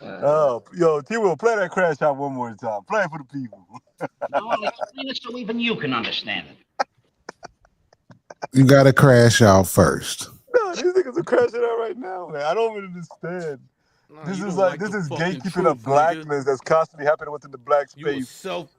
Oh, yo, T-Will, play that crash out one more time. Play it for the people. Now I'll explain it so even you can understand it. You gotta crash out first. No, these niggas are crashing out right now, man. I don't even understand. Nah, This you is don't like this the is fucking gatekeeping of truth, nigga. blackness that's constantly happening within the black You a space.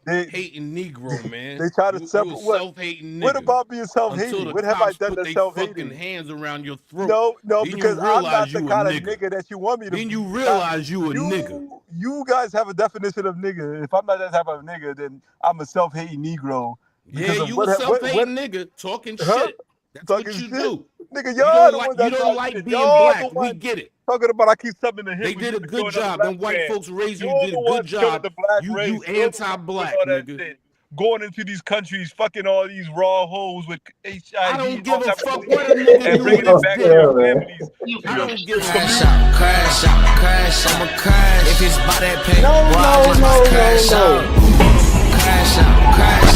They self-hating Negro, man. they try to You a separate what? self-hating What nigga. about being Until self-hating? the What have I cops done put that's their fucking self-hating? hands around your throat. No, Then you because I'm realize not the you a kind of nigga. nigga that you want me to Then be. you realize you a nigga. You guys have a definition of nigga. If I'm not that type of nigga, then I'm a self-hating Negro Yeah, because of you a what self-hating nigga talking huh? shit. That's Talking what you shit? do. Nigga, You y'all don't the like ones you that don't talk like shit. being Y'all the black. We ones get it. talking about I keep something to hit They when you did a good destroying the job. black Them white man. folks raised you, You're did the a good ones killing job. the black You race. You're the ones doing anti-black, all that nigga. shit. Going into these countries, fucking all these raw hoes with I HIV don't and all give a type of fuck what disease a nigga and do bringing with it his back to dick. your families. I don't give a Community. Crash out, I'ma crash. If it's by that pay, No, boy, I no, just no, might no, crash no. out. Crash out, crash.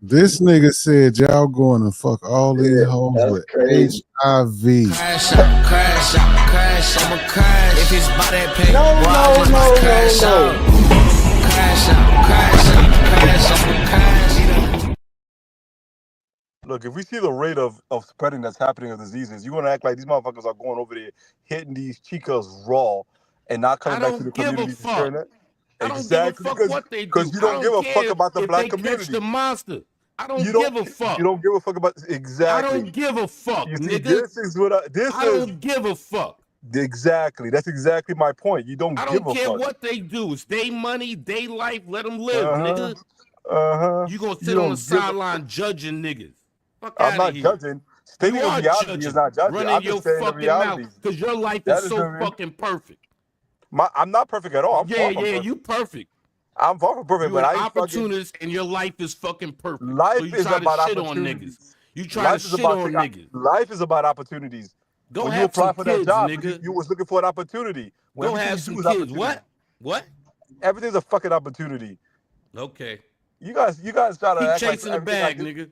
This nigga said y'all going to fuck all these hoes That's with crazy. HIV. Crash out, I'ma crash. If it's by that pay, No, boy, I no, just no, might no, crash no. out. Crash out. Look, if we see the rate of spreading that's happening of diseases, you're gonna act like these motherfuckers are going over there hitting these chicas raw and not I coming back to the don't give a communities and sharing fuck. that? I don't give a Exactly, fuck what they because do. you I don't give don't a fuck care about the if black they catch community. the monster. I You don't don't give a fuck. you don't give a fuck about I exactly. don't give a fuck, You see, nigga. this is what this I is don't give a fuck. exactly. That's exactly my point. You don't I give don't a care fuck. what they do. It's they money, they life. Let them live, Uh nigga. huh. You gonna You sit on the don't give a. sideline judging niggas. Fuck I'm out of not here. judging. You Stating a are reality is judging, not judging. running I'm just your saying the fucking mouth realities. because your life That is is so the. fucking perfect. I'm not perfect at all. I'm Yeah, far from perfect. you perfect. I'm far from perfect, You but an I ain't fucking. opportunist and your life is fucking perfect. So Life you is try to about shit on niggas. opportunities. You try to Life is shit about on niggas. life is about opportunities. Go When you have some apply for that kids, job, nigga. you was looking for an opportunity. When Go everything have you do some is kids. opportunity. What? What? Everything's a fucking opportunity. Okay. You guys try to Keep act like chasing the everything I bag, do. nigga.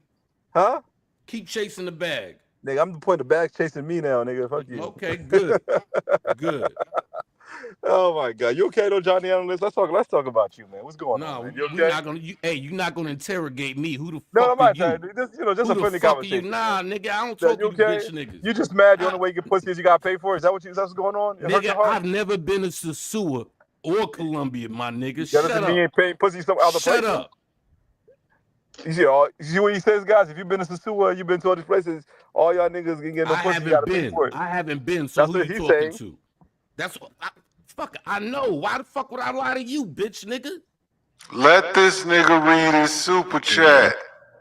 Huh? Keep chasing the bag. Nigga, I'm the point. The bag's chasing me now, nigga. Fuck you. Okay, good. Good. Oh my god, you okay though, Johnny Analyst? Let's talk about you, man. What's going on, No, man? You we okay? not gonna. You're not gonna interrogate me. Who the No, fuck I'm are not trying you? to. Just Who a the friendly fuck are you? conversation, man. Nah, nigga, I don't That talk you to you okay? bitch niggas. You just mad the only way you get pussy is you gotta pay for it? Is that what's going on? It hurt Nigga, your heart? I've never been to Sosua or Columbia, my nigga. That Shut doesn't mean you up. ain't paying pussy some other Shut places. up. You see what he says, guys? If you've been to Sosua, you've been to all these places, all y'all niggas can get no I pussy, you haven't gotta pay been. for it. I haven't been. So That's who what you he's talking saying. to? That's what. Fuck. I know. Why the fuck would I lie to you, bitch, nigga? Let this nigga read his super chat.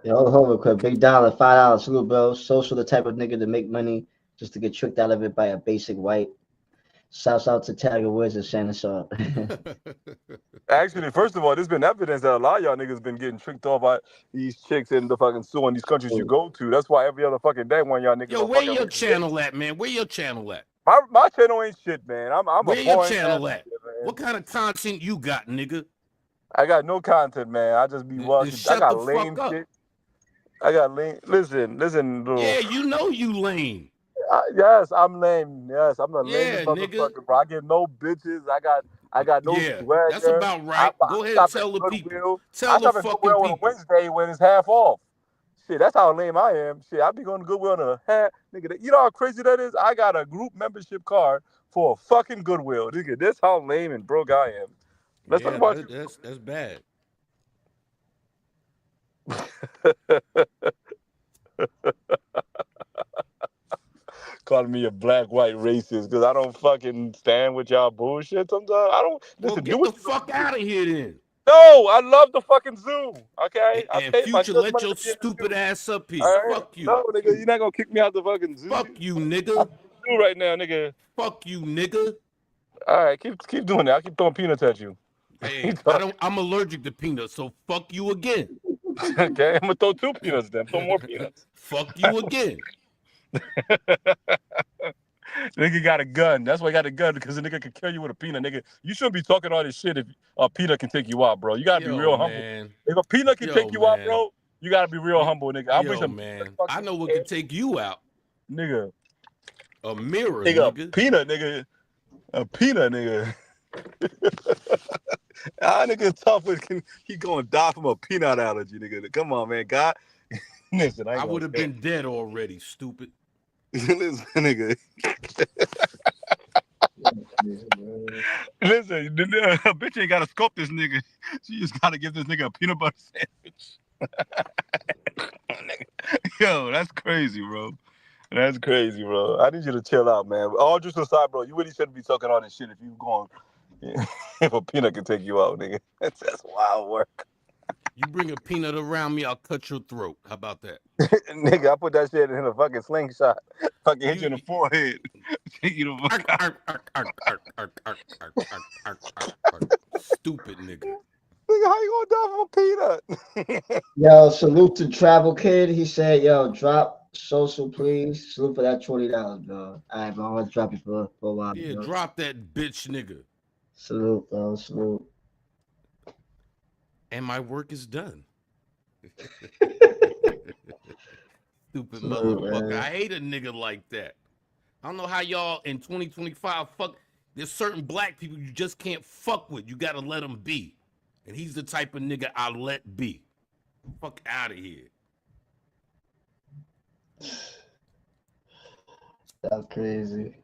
Yo, hold on real quick. Big dollar, $5. Salute, bro. Social, the type of nigga to make money just to get tricked out of it by a basic white. Shouts out to Tiger Woods and Shannon Sharp. Actually, first of all, there's been evidence that a lot of y'all niggas been getting tricked off by these chicks in the fucking store in these countries you go to. That's why every other fucking day one of y'all niggas Yo, on where fucking your losing channel dates. at, man? Where your channel at? My channel ain't shit, man. I'm a Where your boring ass channel at? nigga, man. What kind of content you got, nigga? I got no content, man. I just be watching. I Shut got the lame fuck up. shit. I got lame. Listen, little. Yeah, you know you lame. Yes, I'm lame. Yes, I'm the lamest Yeah, nigga. motherfucker, bro. I get no bitches. I got no Yeah, swagger. that's about right. I Go ahead and shop tell the at people. Goodwill. Tell I the shop at fucking Goodwill on a people. Wednesday when it's half off. Shit, that's how lame I am. Shit, I be going to Goodwill on a half. Nigga, you know how crazy that is? I got a group membership card for a fucking Goodwill. Nigga, that's how lame and broke I am. Let's talk Yeah, about you. that's bad. Calling me a black white racist because I don't fucking stand with y'all bullshit sometimes. I don't Well, listen. Do get what the you gonna fuck do. out of here then. No, I love the fucking zoo. Okay, I And paid my Future, good let money your to be in the stupid zoo. ass up here. All right, Fuck you. no, nigga, you're not gonna kick me out the fucking zoo. Fuck you, I'm nigga. in the zoo right now, nigga. Fuck you, nigga. All right, keep doing that. I keep throwing peanuts at you. Hey, I'm allergic to peanuts, so fuck you again. Okay, I'm gonna throw 2 peanuts then. Throw more peanuts. Fuck you again. Nigga got a gun. That's why he got a gun, because the nigga can kill you with a peanut, nigga. You shouldn't be talking all this shit if a peanut can take you out, bro. You gotta be real humble. Man. If a peanut can take you out, Man. bro, you gotta be real humble, nigga. I'll bring some Man. I know what could take you out. nigga. A mirror, Nigga, nigga. peanut, nigga. A peanut, nigga. Nigga tough with he gonna die from a peanut allergy, nigga. Come on, man. God, listen, I I ain't would gonna have been dead already, stupid. listen, nigga. Listen, a bitch ain't gotta scope this nigga. She just gotta give this nigga a peanut butter sandwich. Yo, that's crazy, bro. That's crazy, bro. I need you to chill out, man. All just aside, bro, you really shouldn't be talking all this shit if you going if a peanut can take you out, nigga. That's wild work. You bring a peanut around me, I'll cut your throat. How about that? Nigga, I put that shit in a fucking slingshot. Fucking hit you in the forehead. Take you the fuck out. Stupid nigga. Nigga, how you gonna die from a peanut? Yo, salute to Travel Kid. He said, yo, drop social, please. Salute for that $20, bro. All right, bro. I'm gonna drop you for a while, Yeah, bro. drop that bitch nigga. Salute, bro. Salute. And my work is done. Stupid Salute, motherfucker. man. I hate a nigga like that. I don't know how y'all in 2025 fuck. There's certain black people you just can't fuck with. You gotta let them be. And he's the type of nigga I let be. Fuck out of here. That's crazy.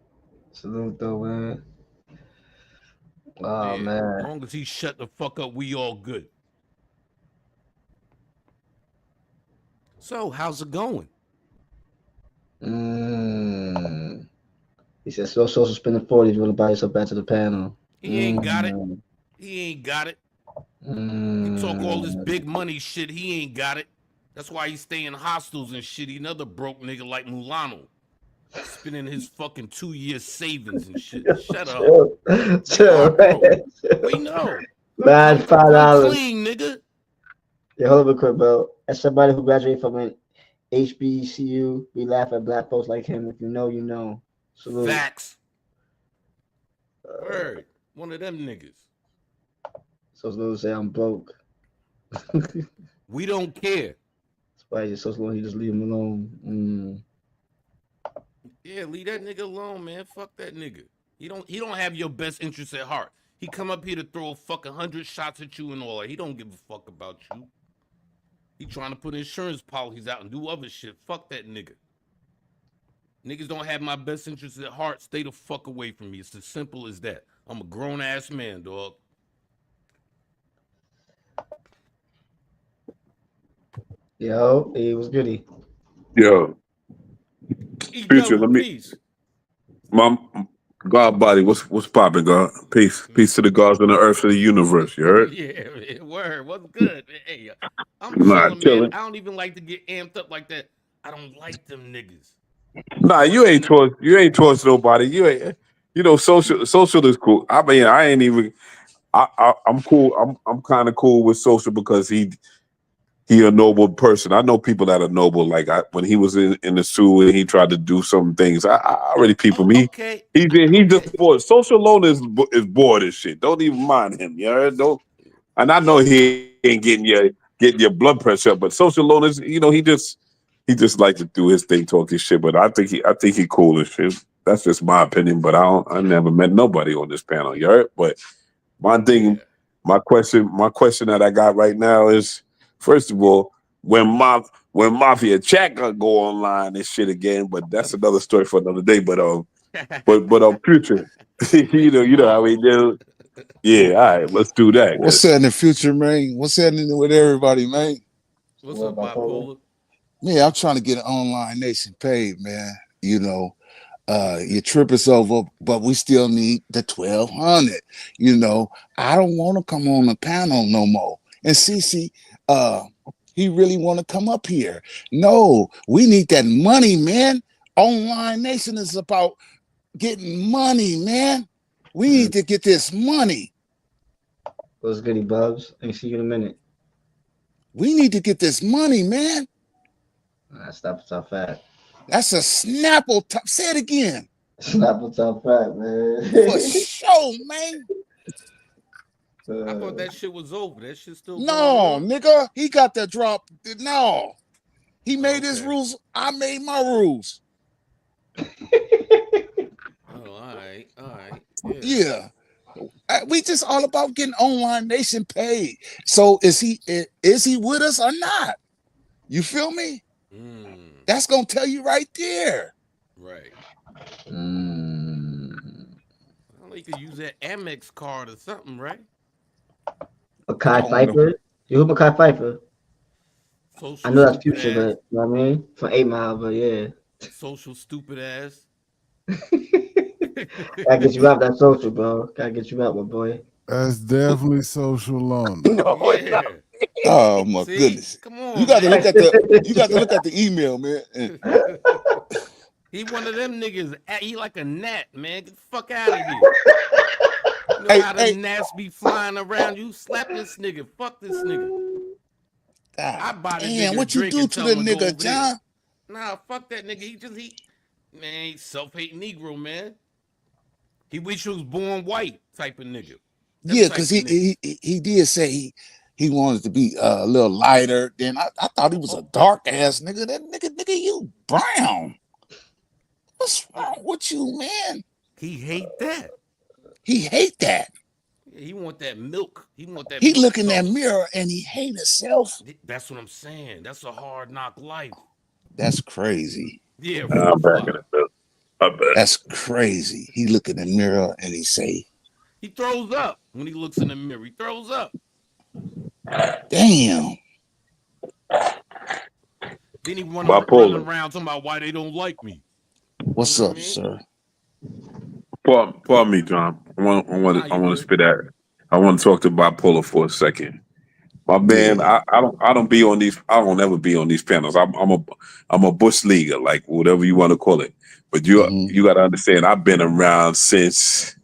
Salute, though, man. Oh, Yeah. man. As long as he shut the fuck up, we all good. So, how's it going? He said, so social spending 40 if you want to buy yourself back to the panel. He ain't got it. He ain't got it. He talk all this big money shit. He ain't got it. That's why he's staying in hostels and shit. He another broke nigga like Mulano. Spending his fucking 2 year savings and shit. Shut up. You are broke. We know. Man, Comfortable and $5. clean, nigga. Yeah, hold up a quick, bro. As somebody who graduated from an HBCU, we laugh at black folks like him. If you know, you know. Salute. Facts. Word. One of them niggas. So it's little say I'm broke. We don't care. That's why he's so slow. He just leave him alone. Yeah, leave that nigga alone, man. Fuck that nigga. He don't have your best interest at heart. He come up here to throw a fucking 100 shots at you and all that. He don't give a fuck about you. He trying to put insurance policies out and do other shit. Fuck that nigga. Niggas don't have my best interest at heart. Stay the fuck away from me. It's as simple as that. I'm a grown ass man, dog. Yo, he was goody. Yo, Future, let me. Peace. God body, what's popping, God? Peace to the gods on the earth of the universe. You heard? Yeah, word. What's good? Hey, I'm Nah, chilling, man. chilling. I don't even like to get amped up like that. I don't like them niggas. Nah, you ain't towards nobody. You ain't. You know, social is cool. I mean, I ain't even. I'm cool. I'm kind of cool with social because he a noble person. I know people that are noble. Like when he was in the zoo and he tried to do some things, I already people me. Okay. He just bored. Social loner is bored as shit. Don't even mind him. You know? Don't. And I know he ain't getting your blood pressure up, but social loner, you know, he just like to do his thing, talk his shit. But I think he cool as shit. That's just my opinion. But I never met nobody on this panel. You heard? But my thing, my question that I got right now is, first of all, when Mafia Chat gonna go online and shit again, but that's another story for another day. But Future, you know how we do. Yeah, all right, let's do that. What's that in the future, man? What's happening with everybody, man? What's up, bipolar? Yeah, I'm trying to get an online nation paid, man. You know, your trip is over, but we still need the 1,200. You know, I don't want to come on the panel no more. And CC, he really want to come up here. No, we need that money, man. Online Nation is about getting money, man. We need to get this money. What's goody, Bubs? Ain't see you in a minute. We need to get this money, man. Snapple top fat. That's a Snapple top. Say it again. Snapple top fat, man. For sure, man. I thought that shit was over. That shit still No, going on? nigga. He got that drop. No. He made his rules. I made my rules. Oh, all right. Yeah. We just all about getting Online Nation paid. So is he with us or not? You feel me? That's gonna tell you right there. Right. Mm. I don't know, you could use that Amex card or something, right? Makai Pfeiffer. You who Makai Pfeiffer? I Social know that's stupid Future, ass. but you know what I mean? From 8 Mile, but yeah. Social stupid ass. Gotta get you out that social, bro. Gotta get you out, my boy. That's definitely social loaner. No, it's Yeah. not. Oh my See? goodness. Come You on, got to look man. at the email, man. He one of them niggas. He like a gnat, man. Get the fuck out of here. You know how them gnats be flying around you? Slap this nigga. Fuck this nigga. I buy the Damn, nigga a what you drink do and to tell the him to go nigga, over there. John? Nah, fuck that nigga. Man, he self-hating Negro, man. He wish he was born white type of nigga. Them Yeah, type because of nigga. he did say he wanted to be a little lighter. Then I thought he was a dark ass nigga. That nigga, you brown. What's wrong with you, man? He hate that. He hate that. Yeah, he want that milk. He want that He milk look in that sauce. mirror and he hate himself. That's what I'm saying. That's a hard knock life. That's crazy. Yeah, I'm back in flip-flop. the middle. I bet. That's crazy. He look in the mirror and he say, He throws up when he looks in the mirror. He throws up. damn. Then he running Bipolar. around talking about why they don't like me. What's You know what up, I mean? sir? Pardon me, John. I want to spit at it. I want to talk to Bipolar for a second. My man, Yeah. I don't be on these. I don't ever be on these panels. I'm a bush leaguer, like whatever you want to call it. But you got to understand, I've been around since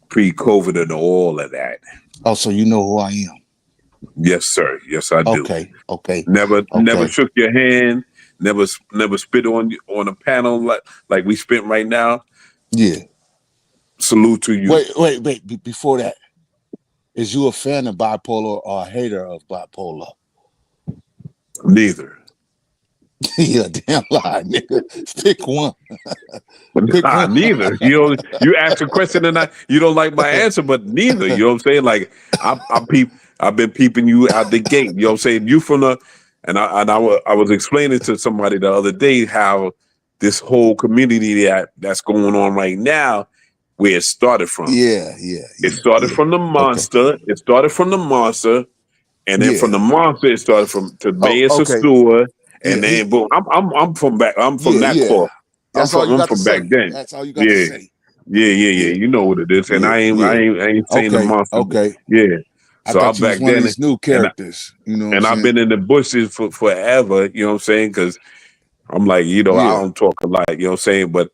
pre-COVID and all of that. Oh, so you know who I am? Yes, sir. Yes, I do. Okay. Never shook your hand. Never spit on a panel like we spit right now. Yeah. Salute to you. Wait. Before that, is you a fan of Bipolar or a hater of Bipolar? Neither. You're a damn lie, nigga. Pick one. Pick one. Neither. You ask a question and you don't like my answer, but neither. You know what I'm saying? Like I've been peeping you out the gate. You know what I'm saying? You from the I was explaining to somebody the other day how this whole community that's going on right now, where it started from. Yeah. It started from the monster. Okay. It started from the monster, and then from the monster, it started to Mayor Okay. Sasua, and Yeah, then boom. I'm from back. I'm from that yeah. cloth. That's all you I'm got to from back say. then. That's all you got to Yeah. say. Yeah. You know what it is, and I ain't saying the monster. Okay. Yeah. I So thought I'm you was back one of then, these new characters. You know what I'm and I've saying? been in the bushes for forever. You know what I'm saying? Because I'm like, I don't talk a lot. You know what I'm saying? But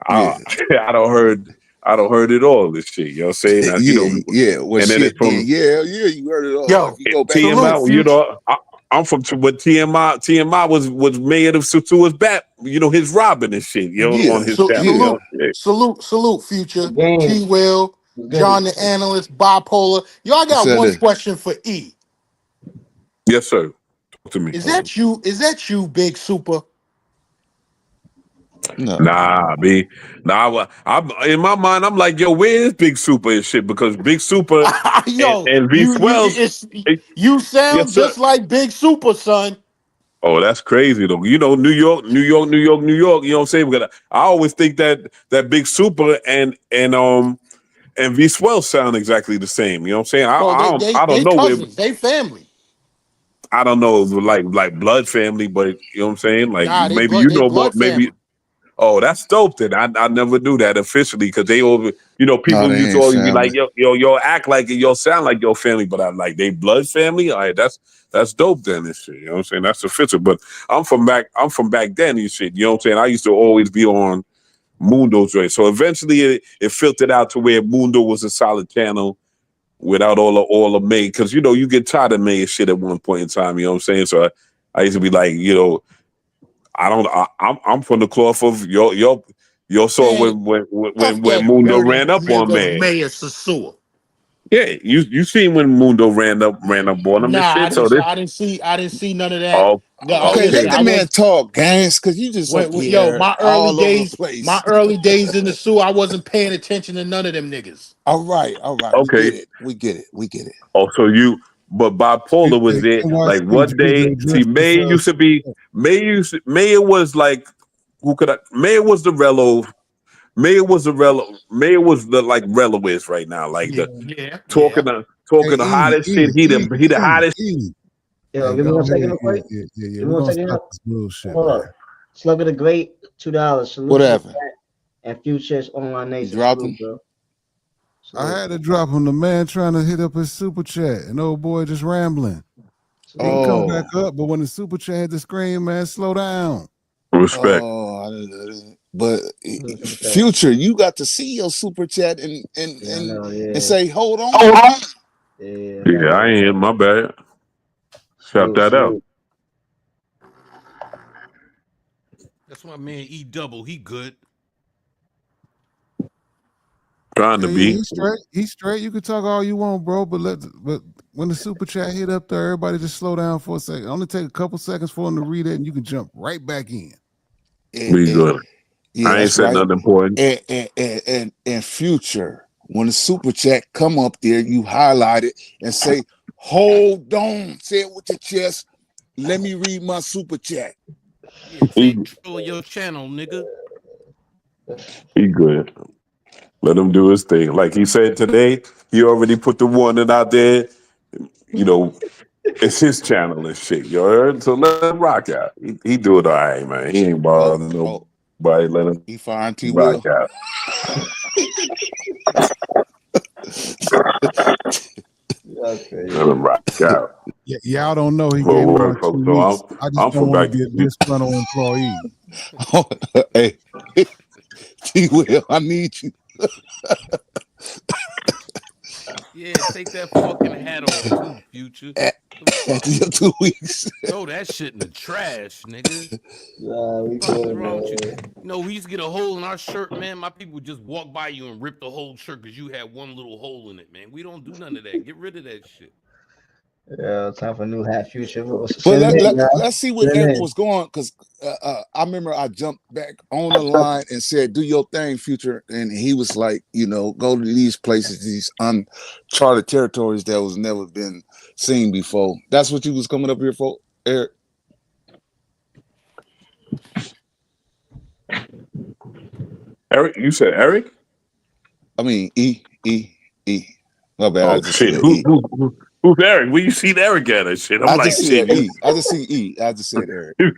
I I don't heard it all. This shit. You know what I'm saying? Well, And then it's shit. Then from you heard it all. If Yo, you go back and salute, TMI. Future. I'm from what TMI was made of Sutua's bat. His Robin and shit. On his channel. Salute, Yeah. salute, Future. Game. T. Will, Good. John the Analyst, Bipolar. Y'all got said one it. question for E. Yes, sir. Talk to me. Is that you? Is that you, Big Super? No. Nah, B. Nah, I'm in my mind. I'm like, yo, where is Big Super and shit? Because Big Super Yo, and V Swells. you sound Yes, sir. just like Big Super, son. Oh, that's crazy though. New York. You know what I'm saying? Because I always think that Big Super and V Swell sound exactly the same. You know what I'm saying? Bro, I don't they know where. cousins, they family. I don't know if like blood family, but you know what I'm saying? Like Nah, maybe they more. blood Maybe. family. Oh, that's dope. Then I never knew that officially because they over. No, People they used to ain't always be like, family. yo, act like it, yo, sound like your family, but I'm like they blood family. All right, that's dope. Then this shit, you know what I'm saying? That's official. But I'm from back then. And shit, you know what I'm saying? I used to always be on Mundo's way. So eventually it filtered out to where Mundo was a solid channel without all the May, because you get tired of May shit at one point in time. You know what I'm saying? So I used to be like, I'm from the cloth of your song Man, when off when that Mundo dirty ran up on nigga man. Mayor Sasua. Yeah, you seen when Mundo ran up on him and Nah, shit. So this, I didn't see none of that. oh, No, Okay, listen, let okay, the I man was talk, guys, because you just up yo, here all over the place. my early days in the Sioux, I wasn't paying attention to none of them niggas. All right. We okay. get it. We get it. We get it. Oh, so but bipolar was Hey, it like NYC, did one you get day? your See, address May to used to be Mayor was like Mayor was the Rello. Mayor was the like Rello is right now, like the Yeah. talking the hottest shit. He the hottest. Yo, Hey, give me go 1 ahead. second, real quick. Yeah. Give me We're 1 gonna second. stop this bullshit, Hold man. up. Slugger the Great, $2. Salute to the Whatever. chat. And Future's Online You Nation. dropped Salute, him? bro. I Salute. had to drop him. The man trying to hit up his super chat, and old boy just rambling. He can come back Oh. up, but when the super chat had to scream, man, slow down. Respect. But Future, you got to see your super chat and Yeah, I know, yeah. say, hold on. Yeah, Yeah, I ain't my bad. Shout that out. That's my man E Double. He good. Trying to Yeah, be. he's straight. He's straight. You can talk all you want, bro. But when the super chat hit up there, everybody just slow down for a second. Only take a couple seconds for him to read it, and you can jump right back in. We good. Yeah, I ain't that's said right. nothing important. And Future, when the super chat come up there, you highlight it and say, hold on. Say it with your chest. Let me read my super chat. Yeah, take control of your channel, nigga. He good. Let him do his thing. Like he said today, he already put the warning out there. You know, it's his channel and shit. You heard? So let him rock out. He do it all right, man. He ain't bothering nobody. Let him He firing T rock Will. out. Let him rock out. Yeah, y'all don't know he For gave me my work, 2 folks. weeks. So I just I'm don't for want back. to be a disgruntled employee. Hey, T Will, I need you. Yeah, take that fucking hat off too, Future. The fuck? After your 2 weeks. Throw that shit in the trash, nigga. Nah, we Fuck is good, wrong with you? man. You know, we used to get a hole in our shirt, man. My people would just walk by you and rip the whole shirt because you had one little hole in it, man. We don't do none of that. Get rid of that shit. Yeah, time for new hat, Future. But Send it in, y'all. let's see where Send it Eric in. was going, because I remember I jumped back on the line and said, do your thing, Future. And he was like, go to these places, these uncharted territories that was never been seen before. That's what you was coming up here for, Eric? Eric, you said Eric? I mean, E. My bad, I Oh just shit. said E. Who's Eric? Where you seen Eric at and shit? I'm I like, just shit. said E. I just see E. I just said Eric. You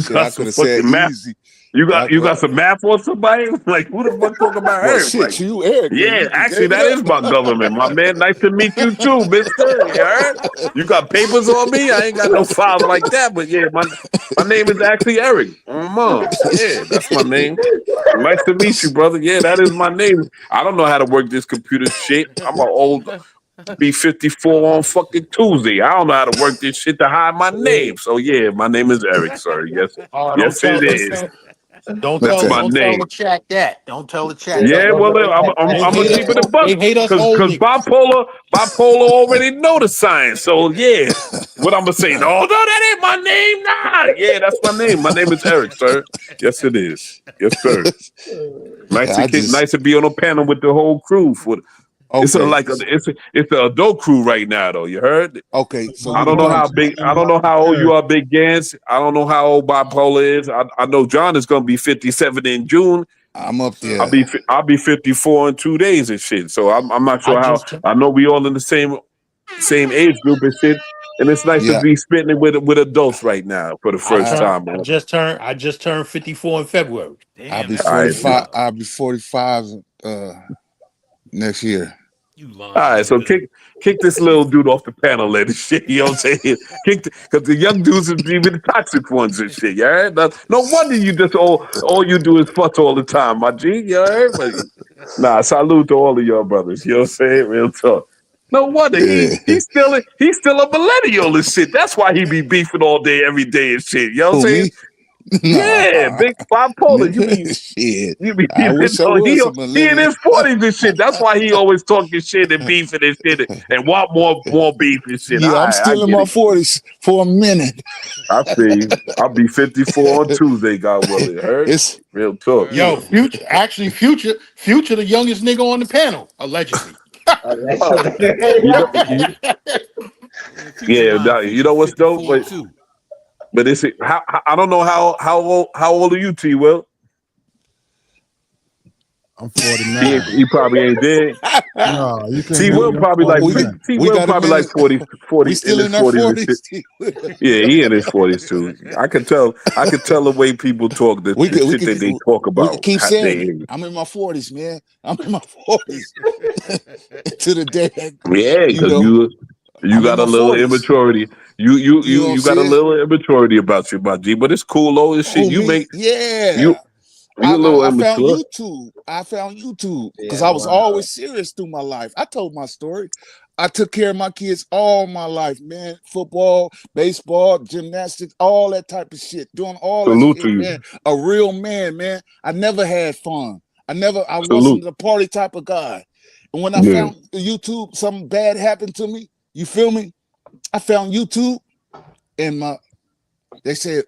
Shit, I got could some have said fucking math. easy. You got some math for somebody? Like, who the fuck talking about Well, Eric? shit, Like, you Eric, then yeah, you just actually, gave it that is up. my government, my man. Nice to meet you too, mister. You heard? You got papers on me? I ain't got no files like that, but yeah, my name is actually Eric. Mom. Yeah, that's my name. Nice to meet you, brother. Yeah, that is my name. I don't know how to work this computer shit. I'm an old be 54 on fucking Tuesday. I don't know how to work this shit to hide my name. So yeah, my name is Eric, sir. Yes, Oh, yes, it is. That's my don't tell name. the chat that. Don't tell the chat Yeah, that. well, I'm gonna keep it a buck, They hate us cause old niggas. bipolar already know the science. So yeah, what I'm gonna say? No, that ain't my name. Nah, yeah, that's my name. My name is Eric, sir. Yes, it is. Yes, sir. Nice to be on a panel with the whole crew. It's Okay. it's an adult crew right now though. You heard? Okay, so I we don't the know how punch. big. I don't know how old you are, Big Gans. I don't know how old Bipolar is. I know John is gonna be 57 in June. I'm up there. I'll be 54 in 2 days and shit. So I'm not I sure how. just I know we all in the same age group and shit. And it's nice to Yeah. be spitting it with adults right now for the first time. I just turned 54 in February. I'll Damn, be that's All right, what's 45. up. I'll be 45 next year. You all lying, right. So nigga. kick this little dude off the panel and shit. You know what I'm saying? Because the young dudes are even the toxic ones and shit. You heard? No wonder you just all you do is fuss all the time, my G. You heard? But nah, salute to all of y'all brothers. You know what I'm saying? Real talk. No wonder Yeah. he's still a millennial and shit. That's why he be beefing all day, every day and shit. You know what I'm Who, saying? me? Yeah, Nah, big bipolar. shit. You be, I wish I he was a in millennial. his 40s and shit. That's why he always talking shit and beefing and shit and want more beef and shit. Yeah, I'm I still in get my it. 40s for a minute. I see. I'll be 54 on Tuesday, God willing. Heard? It's Real talk. Yo, Future, the youngest nigga on the panel, allegedly. Oh, you know, yeah, you know what's dope, but it's how I don't know how old are you, T. Will? I'm 49. He probably ain't dead. No, you can't T. get Will me. I'm probably like 49. T. we Will got him probably in like his, 40 we in still his in our 40s and shit. 40s. Yeah, he in his 40s too. I can tell the way people talk, the shit that they talk We could about. keep saying it. They, I'm in my 40s, man. I'm in my 40s. To the day, yeah, you because know, you I'm in got my a little 40s. immaturity. You know what I'm You got a saying? little immaturity about you, my G. But it's cool, though. This shit Oh, you me? make Yeah. you a little I found immature. YouTube. I found YouTube because Yeah, I was wow. always serious through my life. I told my story. I took care of my kids all my life, man. Football, baseball, gymnastics, all that type of shit. Doing all that Salute to shit, you. man. A real man, man. I never had fun. I Salute. wasn't the party type of guy. And when I Yeah. found YouTube, something bad happened to me. You feel me? I found YouTube and they said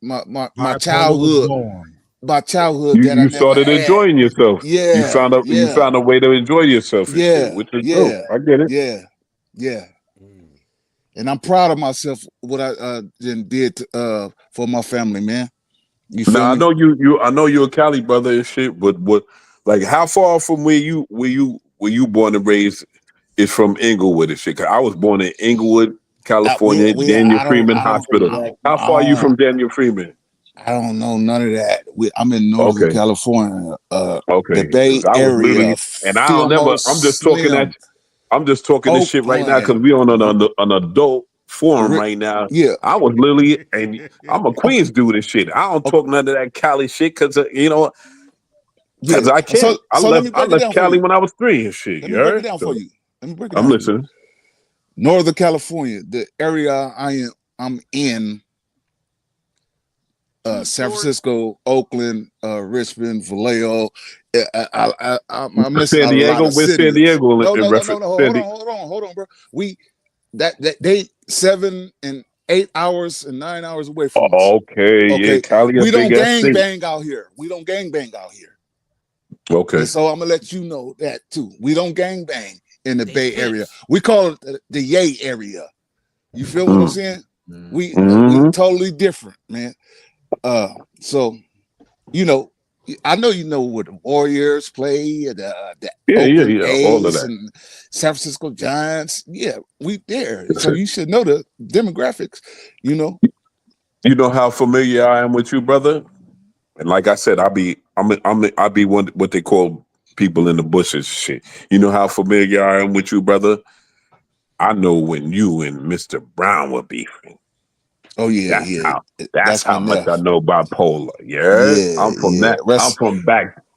my Bipolar was childhood born. that I You never started had. enjoying yourself. Yeah, You yeah, found a way to enjoy yourself and shit, yeah, which is dope. yeah, I get it. yeah, yeah. And I'm proud of myself what I did for my family, man. You feel Now I me? know I know you're a Cali brother and shit, but what like how far from where you born and raised is from Inglewood and shit? 'Cause I was born in Inglewood, California, Daniel Freeman Hospital. How far are you from Daniel Freeman? I don't know none of that. I'm in Northern Okay. California, the Okay. Bay Because I was Area, literally and I'll Fillmore never Slim, I'm just talking this shit right now because Oakland. we on an adult forum right now. Yeah. I was literally, and I'm a Queens dude and shit. I don't talk none of that Cali shit because Yeah. because I can't. So let me I break it left down for Cali you. when I was 3 and shit. Let You me break it heard? down for So you. Let me break it I'm down for you. listening. Northern California, the area I'm in, San Francisco, Oakland, Richmond, Vallejo. I'm missing San out a lot Diego, of where's San cities. Diego No, in no, no, no, reference? no. Hold on, bro. We that they 7 and 8 hours and 9 hours away from us. Okay, yeah, Okay, Cali a we don't big ass gang state. bang out here. We don't gang bang out here. Okay. And so I'm gonna let you know that too. We don't gang bang in the Bay Area. We call it the Yay area. You feel what I'm saying? We totally different, man. So you know, I know you know what the Warriors play, the Oakland Yeah, all of A's that. and San Francisco Giants. Yeah, we there. So you should know the demographics. You know. You know how familiar I am with you, brother. And like I said, I be one what they call people in the bushes shit. You know how familiar I am with you, brother. I know when you and Mr. Brown were beefing. Oh yeah, That's yeah. how. That's That's my how much I nephew. know bipolar. Yeah, Yeah, I'm from yeah. that.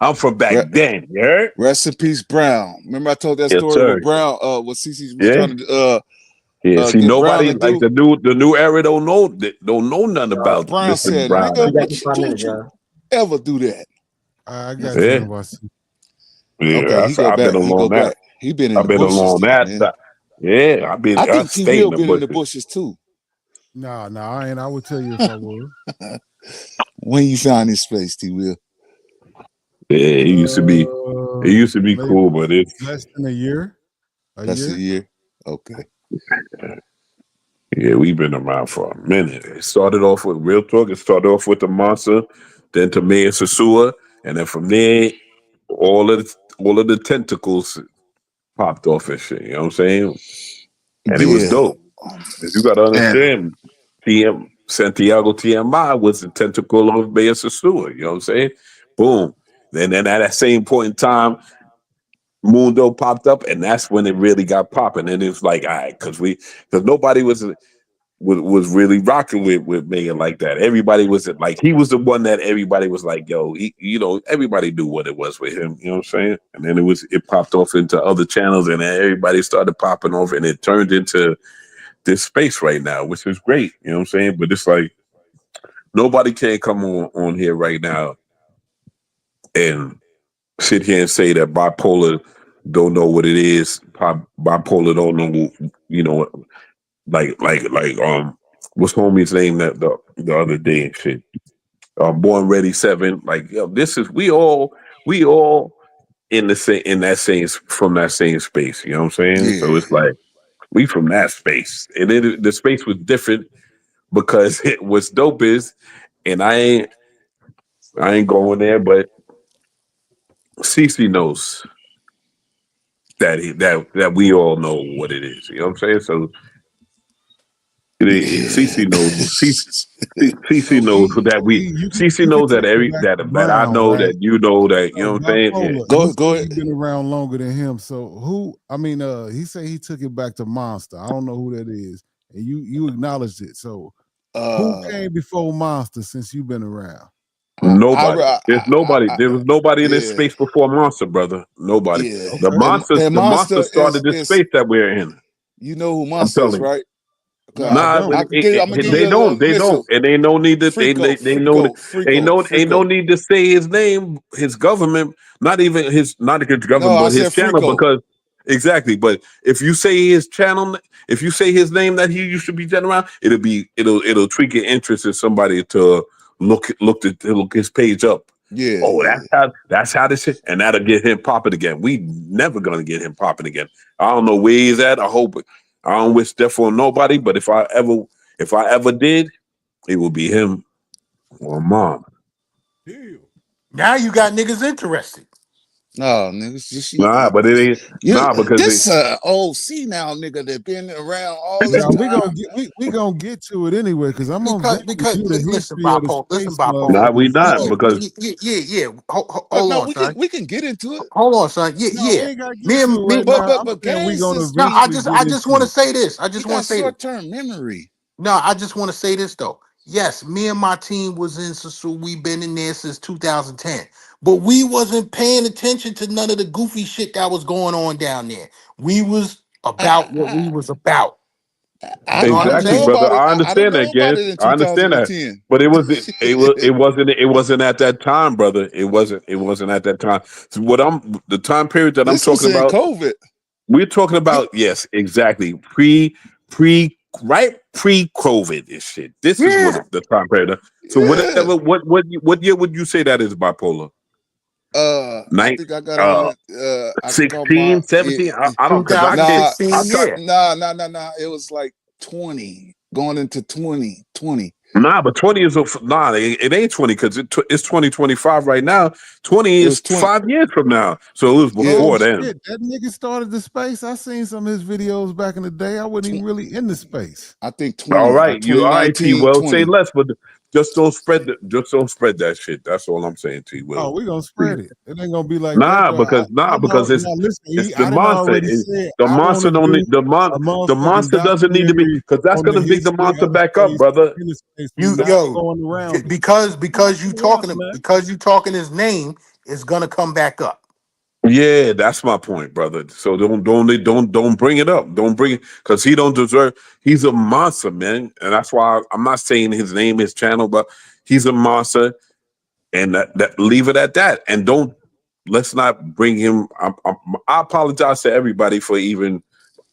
I'm from back Re- then. Yeah. Rest in peace, Brown. Remember I told that Yes, story sir. with Brown, what CC was Yeah. trying to Yeah. See, get Brown nobody to like do. the new era don't know nothing about Brown Mr. said, Brown. "Nigga, don't you ever do that?" I He got you, Yeah. Nobody. Yeah. Okay, he go I've been back. He go along that. back. He been in I've the been bushes along though, that man. side. Yeah, I I think T stayed in Will the been in the bushes. bushes too. No, I ain't. I would tell you if I would. When you found his space, T Will. Yeah, it used to be Maybe cool, but it's less than a year. That's a year. Okay. yeah, we've been around for a minute. It started off with real talk. It started off with the monster, then to Mayor Sasua, and then from there, all of the tentacles popped off and shit. You know what I'm saying? And it was Yeah. dope. 'Cause you got to understand, Santiago TMI was the tentacle of Mayor Sasua. You know what I'm saying? Boom. Then at that same point in time, Mundo popped up, and that's when it really got popping. And it was like, all right, because nobody was really rocking with Megan like that. Everybody was like, he was the one that everybody was like, yo, everybody knew what it was with him. You know what I'm saying? And then it popped off into other channels, and then everybody started popping off, and it turned into this space right now, which is great. You know what I'm saying? But it's like nobody can come on here right now and sit here and say that bipolar don't know what it is. Bipolar don't know, you know, like what's homie's name that the other day and shit. Born Ready 7. Like, yo, this is we all in the same in that same from that same space. You know what I'm saying? So Yeah. it's like we from that space, and then the space was different because it was dope is, and I ain't going there, but CC knows that we all know what it is. You know what I'm saying? So Yeah. CC knows. CC So knows that we. CC you can knows that take it back to that I Brown, know right? that you know that you So know what I'm saying. Yeah. bipolar, you say you've been around longer than him. So who? I mean, he said he took it back to Monster. I don't know who that is, and you acknowledged it. So who came before Monster since you've been around? Nobody. There was nobody in this yeah. space before Monster, brother. Nobody. Yeah. The And monster Monster started this is space that we're in. you know who I'm Monster is, telling you. right? No, I Nah, don't. I could give I'm gonna give you they a little don't, listen. and they no need to. They know. Ain't no Frico. need to say his name, his government, not even his, not his No, government, I but his said channel, Frico. because exactly. But if you say his channel, if you say his name that he used to be getting around, it'll tweak your interest in somebody to look his page up. Yeah, Oh, yeah. that's how this shit, and that'll get him popping again. We never gonna get him popping again. I don't know where he's at. I hope. I don't wish death on nobody, but if I ever did, it would be him or mom. Now you got niggas interested. No, niggas, just Nah, but it ain't. you. Nah, because This old senile nigga that been around all this Now we time. gonna we gonna get to it anyway because I'm gonna vent with Because you the listen, history of the bipolar. Listen, space, bipolar. nah, we motherfuckers. not So because Yeah. Oh Hold no, on, son. we can get into it. Hold on, son. no, we Yeah. ain't gotta get Me to and it me. right now. I'm But saying we Gaines gonna is No, eventually get I just want into to it. say this. I he just want got to say this. short term memory. No, I just want to say this though. Yes, me and my team was in Sassu. We've been in there since 2010, but we wasn't paying attention to none of the goofy shit that was going on down there. We was about what we was about. You know what I'm I exactly, know saying? brother. about it. I I don't understand know that, about guess. it in I understand that, 2010. but it wasn't at that time, brother. It wasn't at that time. So the time period that I'm This was talking in about. COVID. We're talking about yes, exactly. Pre COVID is shit. This is what Yeah. the time period. So Yeah. whatever, what year would you say that is bipolar? I Nine, think I got on it. I called 16, my 17. I don't because I can't. nah, 2016. Yeah. nah. It was like 20 going into 2020. Nah, but 20 is it ain't 20 because it's 2025 right now. 20 It is was 20. 5 years from now. So it was Yeah. Oh before then. shit, that nigga started the space. I seen some of his videos back in the day. I wasn't even really in the space. I think All 20, right, like you all right, T. 2019, Well, say 20. less, but just don't spread that shit. That's all I'm saying, T. Oh, Will. we gonna spread it. It ain't gonna be like that Nah, though. I done because now listen, it's E, the I done monster. already said The I want monster to don't do need a the motherfucking monster doesn't need to be documentary because that's on the gonna big the history monster of the back up, space brother. in the space. We You not yo going around it. because you Whatever, talking man. his name is gonna come back up. Yeah, that's my point, brother. So don't bring it up. Don't bring it because he don't deserve. He's a monster, man, and that's why I'm not saying his name, his channel, but he's a monster, and that leave it at that. And don't let's not bring him. I apologize to everybody for even.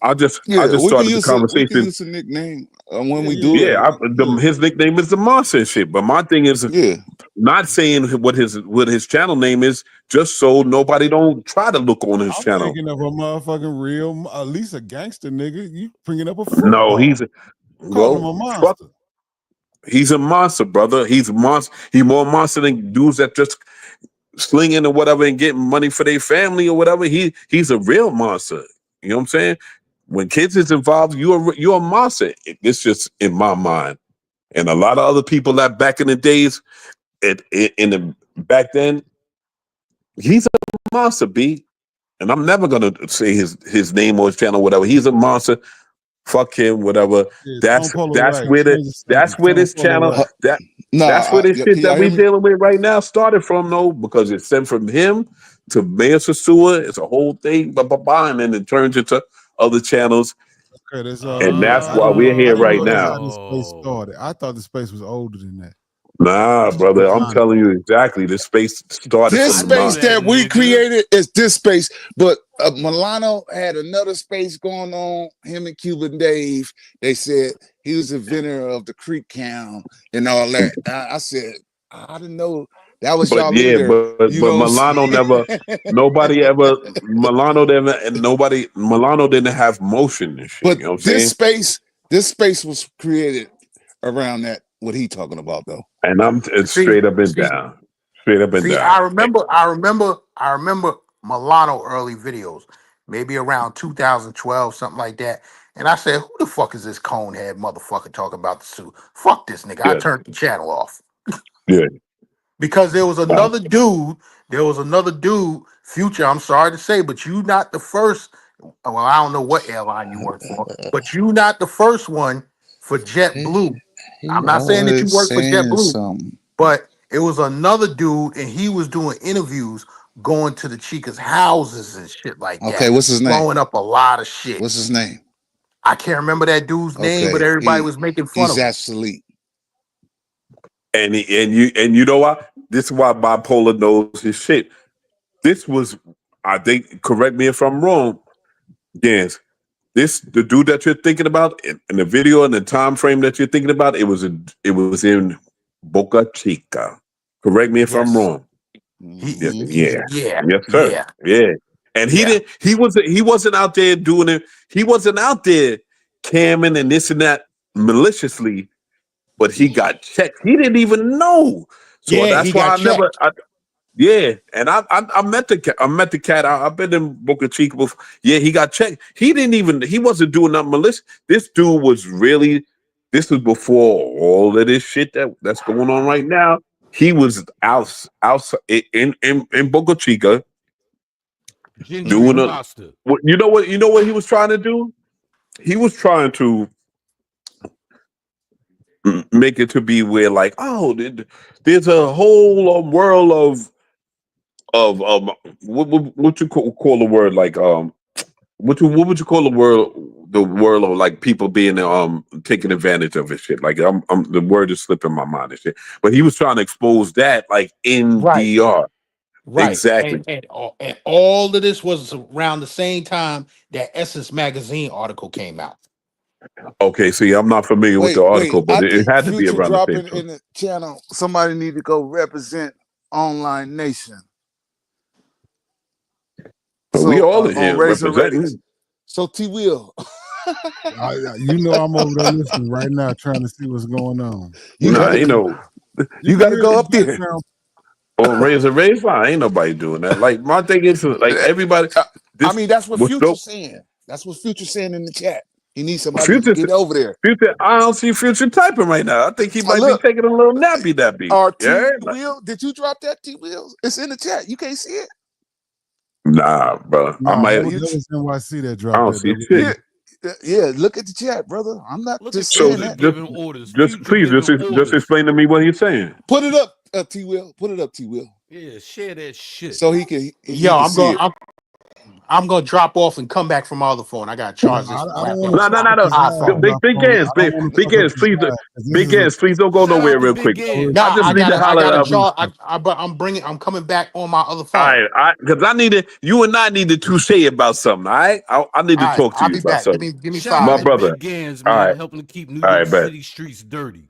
I Yeah, just started the we can conversation. use a nickname when we do it. Yeah, his nickname is the monster and shit. But my thing is Yeah. not saying what his channel name is, just so nobody don't try to look on his I'm channel. thinking of a motherfucking real, at least a gangster nigga. You bringing up a No, football, calling him a fuck. monster. He's a monster, brother. He's a monster. He's more monster than dudes that just slinging or whatever and getting money for their family or whatever. He's a real monster. You know what I'm saying? When kids is involved, you're a monster. It's just in my mind. And a lot of other people that back in the days, back then, he's a monster, B. And I'm never gonna say his name or his channel, whatever. He's a monster. Fuck him, whatever. Yeah, Tone Polo right. Change the That's subject. where Tone this Polo channel right. that's where this Can shit y'all that hear we me? dealing with right now started from, though, because it stemmed from him to Mayor Sasua. It's a whole thing, and then it turns into other channels, Okay, that's all it and is. that's why we're I here didn't right know that's now. how this space started. I thought the space was older than that. Nah, brother, I'm telling you exactly. This space started This from space that we created is this space, but Milano had another space going on. Him and Cuban Dave, they said he was the inventor of the creek count and all that. I said, I didn't know that was But y'all yeah, leader. but You know what Milano I'm never, saying? nobody ever, Milano never, and nobody, Milano didn't have motion and shit. But You know what I'm saying? this space was created around that. What he talking about though? And it's See, straight up and see, down, straight up and see. down. I remember Milano early videos, maybe around 2012, something like that. And I said, "Who the fuck is this conehead motherfucker talking about the suit? Fuck this nigga." I Yeah, turned the channel off yeah. because there was another dude. There was another dude, Future. I'm sorry to say, but you not the first. Well, I don't know what airline you work for, but you not the first one for JetBlue. He I'm not saying that you always work for saying JetBlue, something. but it was another dude, and he was doing interviews, going to the chicas' houses and shit like Okay, that, what's his name? blowing up a lot of shit. What's his name? I can't remember that dude's name, but Okay, everybody was making fun he's of him. obsolete. And you know what? This is why bipolar knows his shit. This was, I think, correct me if I'm wrong, Gans. The dude that you're thinking about in the video and the time frame that you're thinking about, it was in Boca Chica. Correct me if I'm Yes, wrong. Yeah, yeah, yes, sir. yeah, Yeah, and yeah. he wasn't out there doing it. He wasn't out there camming and this and that maliciously, but he got checked. He didn't even know. So Yeah, he that's why got I never. checked. Yeah, and I met the cat. I met the cat. I've been in Boca Chica before. Yeah, he got checked. He wasn't doing nothing malicious. This dude was really. This was before all of this shit that's going on right now. He was out in Boca Chica Ginger doing and a. pasta. You know what he was trying to do. He was trying to make it to be where like, oh, there's a whole world of what you call the word like what would you call the world of like people being taking advantage of his shit, like the word is slipping my mind and shit, but he was trying to expose that like in Right, DR. right. Exactly. And all of this was around the same time that Essence magazine article came out. Okay, see, I'm not familiar with the Wait. article, but I it think had to be Future around the same dropping time. in the channel. Somebody need to go represent Online Nation. We So all in on here Razor Race. representing. So T Will, You know I'm over there listening right now, trying to see what's going on. you Nah, gotta you go. know, You You can gotta hear it go in up the there. background. on Razor Razor, ain't nobody doing that. Like my thing is like everybody. I This mean, that's what was Future's saying. That's what Future's saying in the chat. He needs somebody to Future, get over there. Future. I don't see Future typing right now. I think he might be Look, taking a little nappy. Yeah. T Will, did you drop that T Will? It's in the chat. You can't see it. Nah, bro. I No, might. that was NYC that I dropped don't that. see That was shit. Yeah. Look at the chat, brother. I'm not Look just at So saying Future that. giving orders. just Future please, giving just orders. explain to me what he's saying. Put it up, T Will. Put it up, T Will. Yeah, share that shit. So he Yo, can see it. I'm gonna drop off and come back from my other phone. I gotta No, charge this I don't want laptop to talk No. up his ass iPhone. on my Big phone. hands, I don't want to big talk up hands, his please, ass because this big is a hands, please don't go Shout nowhere out to real Big quick. Gans, No, I just man. need to I holler gotta at. charge. I'm coming back on my other All phone. right, because I need to. You and I need to touche about something. All right, I need to All right, talk to I'll you be about back. something, Give me Shout 5 out my to minutes. brother. Big Gans, All man, right, helping to keep New all York right, bet. City streets dirty.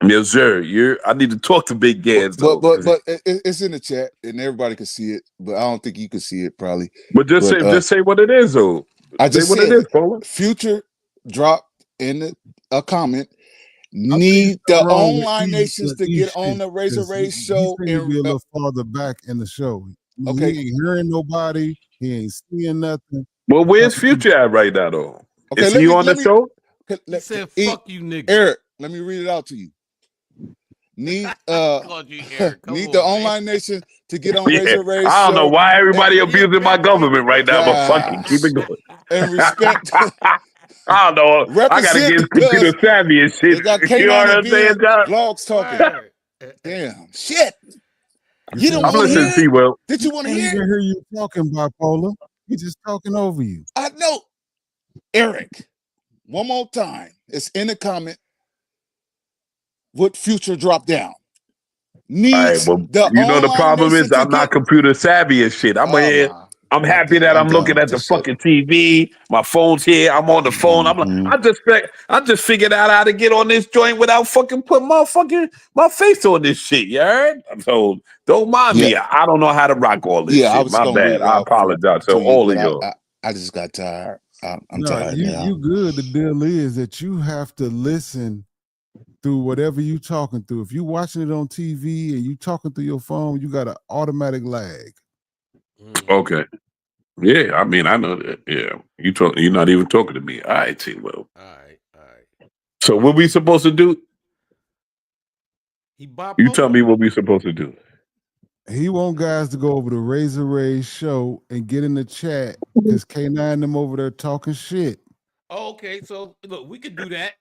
Yes, sir. I need to talk to Big Gans though. But it's in the chat and everybody can see it. But I don't think you can see it probably. But But just say what it is though. I Say just what it said is, Paula. Future dropped in a comment. I think Need something the wrong with online nations to E get shit on the Razor because Race he show. seemed to And be a little farther back in the show. okay, He ain't hearing nobody. He ain't seeing nothing. Well, where's Future at right now though? okay. Is he on the show? He said, "Fuck you, nigga." Eric, let me read it out to you. Need Called you Eric. Come need the on, man. online nation to get on Yeah, Razor Race I don't know show why and, everybody abusing my government right now, but fuck it, keep it going. and respect I don't know. I gotta represent get because computer savvy and shit. they got You know K9 what and I'm saying, Ben John? blogs talking. Word. Damn shit. You You see don't what I'm I'm want to listening hear to it? you, Will. Did He you want to can't hear even it? hear you talking, bipolar. He's just talking over you. I know. Eric, one more time. It's in the comment. What Future dropped down? right, needs well, the you know the online problem nation is to I'm get. not computer savvy and shit. Oh my, I'm I'm happy done. that I'm I'm done looking with at the this shit. fucking TV. My phone's here. I'm on the phone. Mm-hmm. I just figured out how to get on this joint without fucking putting my face on this shit. You heard? So don't mind Yeah, me. I don't know how to rock all this yeah. I shit. was My gonna bad. read it I off apologize to to you, all but of y'all. I just got tired. I'm No, tired you now. good. The deal is that you have to listen through whatever you talking through. If you watching it on TV and you talking through your phone, you got an automatic lag. Okay. Yeah, I mean, I know that. Yeah, you're not even talking to me. All right, T. Well, All right. so what we supposed to do? He You tell bipolar. me what we supposed to do. He want guys to go over to Razor Ray's show and get in the chat because K9 them over there talking shit. Oh, okay, so look, we could do that.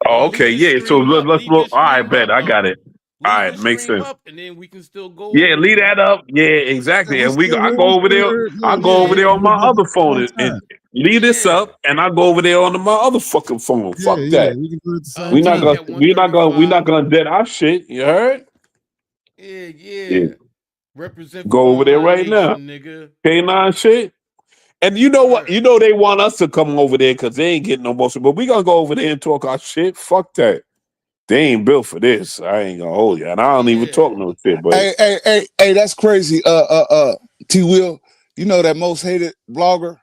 Oh, Leave okay, his yeah. So stream up. let's Leave look. his All right, stream bet up I though. got it. All Leave right, his makes stream sense. up, and then we can still go Yeah, over leave there. that up. Yeah, Yeah, exactly. we And still I here. go over there. Yeah, I yeah, go over there yeah. on Yeah, my We'll do other it at the phone same and time. leave this yeah, up, and I go over there on my other fucking phone. Yeah, Fuck yeah. that. We can do it at the I'll same We not take time. gonna that we 135. not gonna dead our shit. You heard? Yeah. Yeah. Represent for Go over all there our right now. nation, nigga. K9 shit. And you know what? Word. You know they want us to come over there because they ain't getting no motion. But we gonna go over there and talk our shit. Fuck that. They ain't built for this. I ain't gonna hold you. And I don't even Yeah. talk no shit, but Hey, that's crazy. T Will, you know that most hated blogger?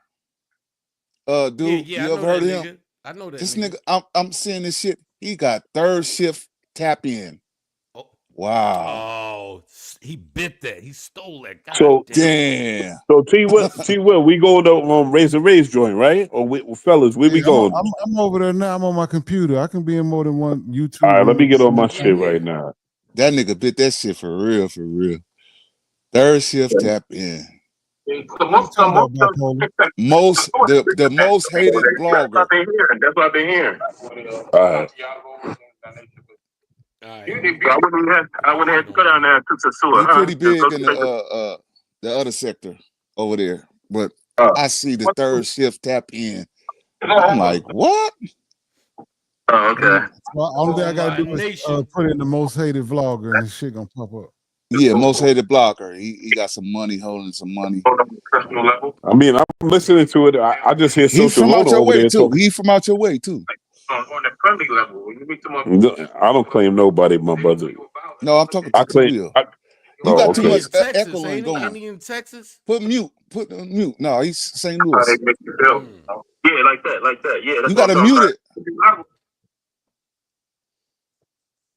Dude, Yeah. I you ever know heard that of him? nigga. I know that This nigga. nigga, I'm seeing this shit. He got third shift tap in. Oh, Wow. oh, he bit that. He stole that. God so damn. Damn. T Will, we going to Razor Ray's joint, right? Or fellas, where we Yeah, going? I'm over there now. I'm on my computer. I can be in more than one All YouTube right, let room me at the get on same my Yeah. shit time. right now. That nigga bit that shit for real, for real. Third shift tap in. What you talking about, bipolar? The most hated blogger. That's what I've been hearing. All right. All right. I wouldn't have to go down there to Sasua, He huh? pretty big in the other sector over there. But I see the third shift tap in. I'm like, what? Oh, okay. Well, only thing I All gotta our do is nation. put in the most hated vlogger, and his shit gonna pop up. Yeah, most hated blogger. He got some money, holding some money. I mean, I'm listening to it. I just hear He Social from out Loader your over way there too. talking. He from out your way too. On the friendly level, when you meet them I don't claim nobody, my brother. No, I'm talking I to T claim. Will. You Oh, got too He okay. much in Texas, echoing ain't he? Ain't going. he in Texas? Put mute. Put on mute. No, he's St. How they Louis. make you feel? Yeah, like that. Yeah, that's You what I'm gotta talking mute about. it.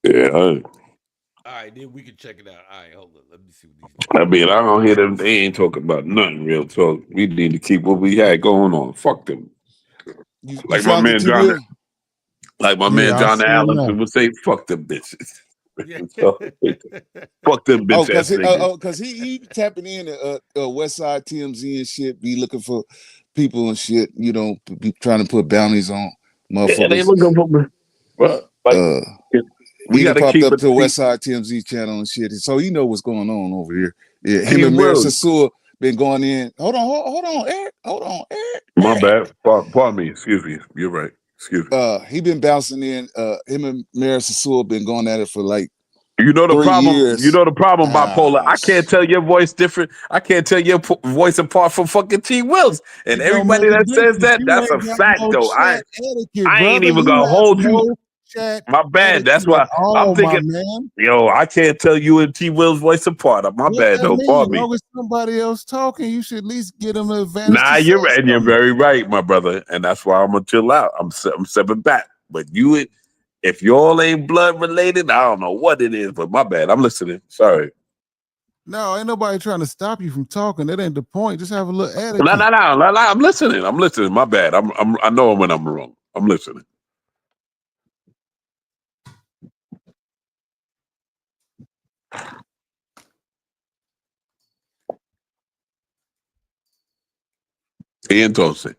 Yeah, All right, then we can check it out. All right, hold on. Let me see what these I niggas mean, I don't hear them. They ain't talking about nothing real talk. We need to keep what we had going on. Fuck them. You Like my found it, man T John. Will? Like my man Yeah, I John see him Allen now. would say, "Fuck them bitches." Yeah. So, fuck them Oh, bitch ass niggas. cause he tapping in at West Side TMZ and shit, be looking for people and shit, be trying to put bounties on Yeah, they motherfuckers. looking for me. Well, like Uh we he done got to popped keep up it. to West Side TMZ channel and shit. So he know what's going on over here. Yeah, him T and Mary Will. Sasua been going in. Hold on, Eric. Hold on, Eric. My bad. Pardon me. Excuse me. You're right. Excuse me. He been bouncing in. Him and Mary Sasua been going at it for like You know the 3 problem. You years. know the problem, bipolar. I can't tell your voice different. I can't tell your voice apart from fucking T Wills. And It don't make everybody a that says difference. that, You that's a ain't got fact, no though. chat etiquette, I ain't brother. even You gonna have hold you. no chat My bad. That's etiquette at why I'm all, my thinking. man. Yo, I can't tell you and T Will's voice apart. My What bad, that though. mean? As Pardon me. long as somebody else talking, you should at least get them an advantage to Nah, say you're right. And you're something. very right, my brother. And that's why I'm gonna chill out. I'm stepping back. But if y'all ain't blood related, I don't know what it is. But my bad. I'm listening. Sorry. No, ain't nobody trying to stop you from talking. That ain't the point. Just have a little No, etiquette. I'm listening. I'm listening. My bad. I know when I'm wrong. I'm listening. Y entonces.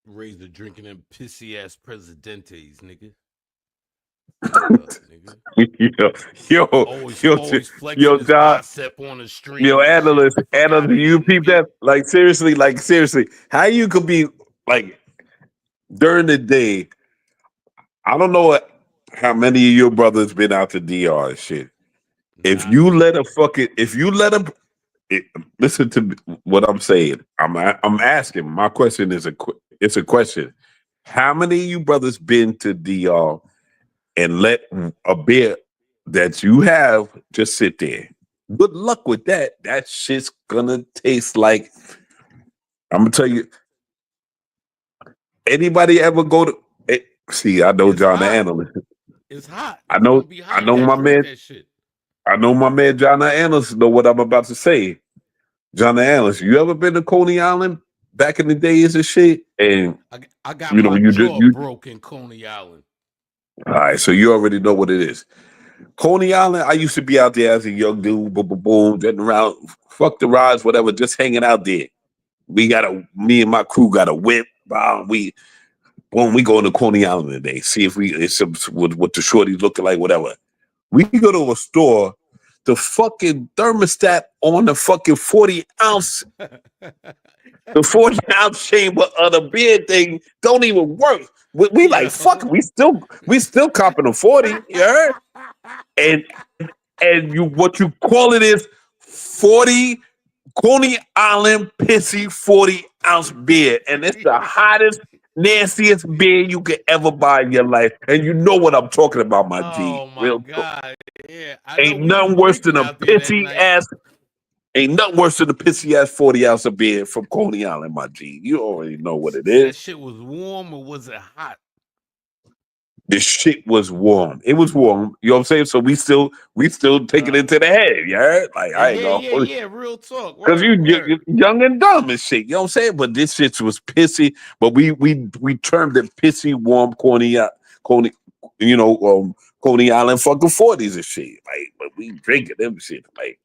Razor drinking them pissy ass presidentes, nigga. Up, nigga. Always flexing his John, bicep on the stream and shit. analyst, Fuck out of you here, peep nigga. that? Like seriously, how you could be like during the day, I don't know how many of your brothers been out to DR and shit. If you let a fucking, if you let them, listen to what I'm saying. I'm asking. My question is it's a question. How many of you brothers been to DR and let a beer that you have just sit there? Good luck with that. That shit's gonna taste like. I'm gonna tell you. Anybody ever go to? See, I know It's John the hot. Analyst. It's hot. I It's know. gonna be I hot. You know gotta my drink man. that shit. I know my man John the Analyst know what I'm about to say. John the Analyst, you ever been to Coney Island back in the days and shit? And I got you know, my you just jaw you broke in Coney Island. all right, so you already know what it is. Coney Island, I used to be out there as a young dude, boom, boom, boom, getting around, fuck the rides, whatever, just hanging out there. Me and my crew got a whip. We go to Coney Island today, see if it's what the shorties looking like, whatever. We go to a store, the fucking thermostat on the fucking 40-ounce, the 40-ounce chamber of the beer thing don't even work. We like, fuck, we still copping a 40, you heard? And what you call it is 40 Coney Island pissy 40-ounce beer. And it's the hottest, nastiest beer you could ever buy in your life. And you know what I'm talking about, my G. Oh my Real talk. god. Yeah. I know Ain't we was nothing worse than drinking a out there that pissy night. ass, ain't nothing worse than a pissy ass 40-ounce of beer from Coney Island, my G. You already know what it That is. shit was warm or was it hot? The shit was warm. It was warm. You know what I'm saying? So we still take it into the head. You heard? Like I ain't gonna Yeah. Real talk. because Word, you word. young and dumb and shit. You know what I'm saying? But this shit was pissy. But we termed it pissy warm Coney, Coney Island fucking 40s and shit. Like, but we drinking them shit. Like,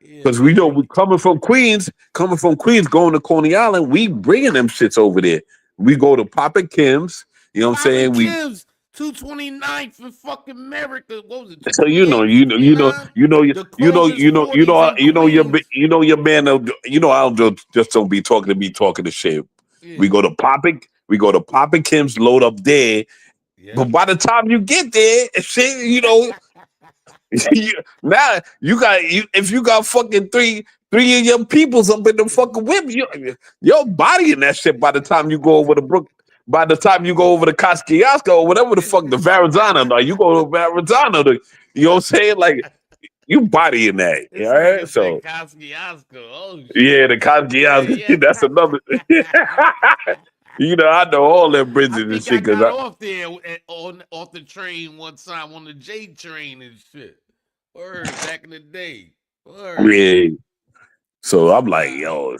Yeah, because we know man. we coming from Queens, going to Coney Island, we bringing them shits over there. We go to Papa Kim's. You know what I'm Poppin' saying? Kim's 229th in fucking America. What was it? So 228, 229? The closest 40s in Queens. your man. I don't be talking to me talking to shit. We Yeah. go to Papa Kim's, load up there. But Yep. by the time you get there, shit, now if you got fucking three of your peoples up in the fucking whip, your body in that shit by the time you go over the brook. By the time you go over to Kosciuszko or whatever the fuck the Verrazano, like you go to Verrazano, you know what I'm saying? Like you body in that, This all right? nigga said So Kosciuszko. Oh yeah, shit. the Yeah. Kosciuszko, that's another. I know all them bridges I and think I shit because got off there off the train one time on the J train and shit. Word, back in the day. Word. yeah. So I'm like, Nah. yo,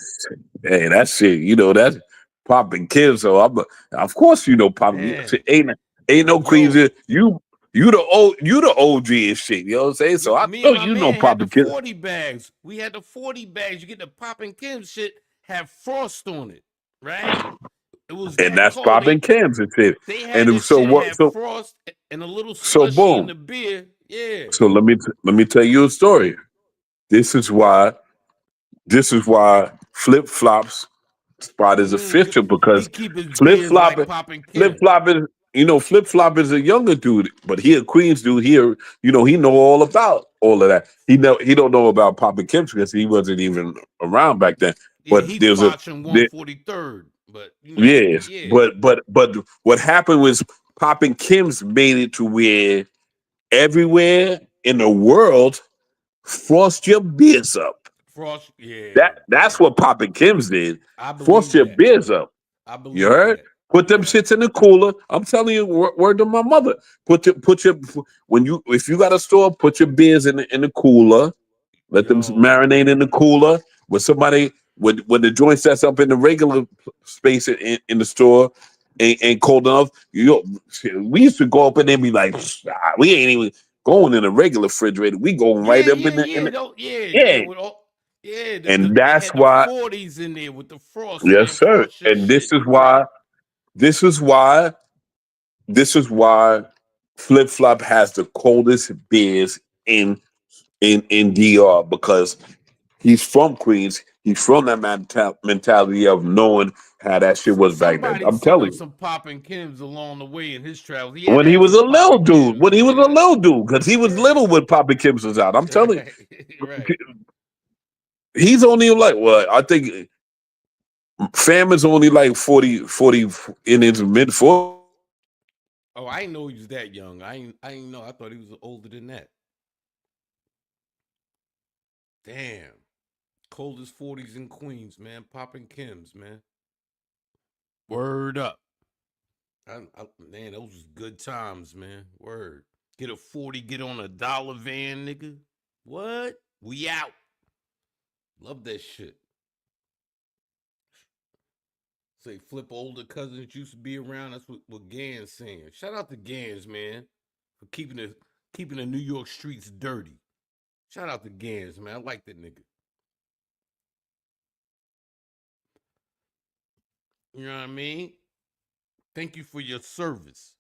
hey, that shit, that's popping kids. So of course, popping. Man. Ain't no queens. Yo, You the OG and shit. You know what I'm saying? So I me know and my man had the popping kids, 40 bags. We had the 40 bags. You get the popping Kim shit, have frost on it, right? It was and that that's cold. popping kids and shit. They had And this so shit what? have frost and a little So slushy in boom. the beer. Yeah. So let me tell you a story. This is why flip flops spot is official He because keep his flip beers flop like popping flip Kim. flop is flip flop is a younger dude, but he a Queens dude. He know all about all of that. He don't know about Papa Kim's because he wasn't even around back then. Yeah, But he there's a watching there, 143rd. But yes, yeah. but what happened was Poppin' Kim's made it to where everywhere in the world frost your beers up. Frost, yeah, That's what Poppin' Kim's did. I Frost believe your that. beers up. I You believe heard? that. Put them Yeah. shits in the cooler. I'm telling you, word to my mother. Put your if you got a store, put your beers in the cooler. Let them Yo. marinate in the cooler. When somebody when the joint sets up in the regular space in the store ain't cold enough, we used to go up in there and be like, we ain't even going in a regular refrigerator. We going right up in the Yeah. yeah. With all, yeah, And they that's had the why, 40s in there with the frost, yes, man. sir. Frost your And shit. Right. this is why This is why Flip Flop has the coldest beers in DR because He's from Queens. He's from that mentality of knowing how that shit was back then. Somebody I'm sent him telling you. some popping Kims along the way in his travels. He had When to he have was some a little popping dude, Kims. when he was a Yeah. little dude, because he was little when Papa Kims was out. I'm telling Right. you, he's only like what I think. Fam is only like 40 in his mid 40s. Oh, I didn't know he was that young. I didn't know. I thought he was older than that. Damn. Coldest 40s in Queens, man. Popping Kims, man. Word up. Man, those was good times, man. Word. Get a 40, get on a dollar van, nigga. What? We out. Love that shit. Say flip older cousins used to be around. That's what Gans saying. Shout out to Gans, man, for keeping the New York streets dirty. Shout out to Gans, man. I like that nigga. You know what I mean? Thank you for your service.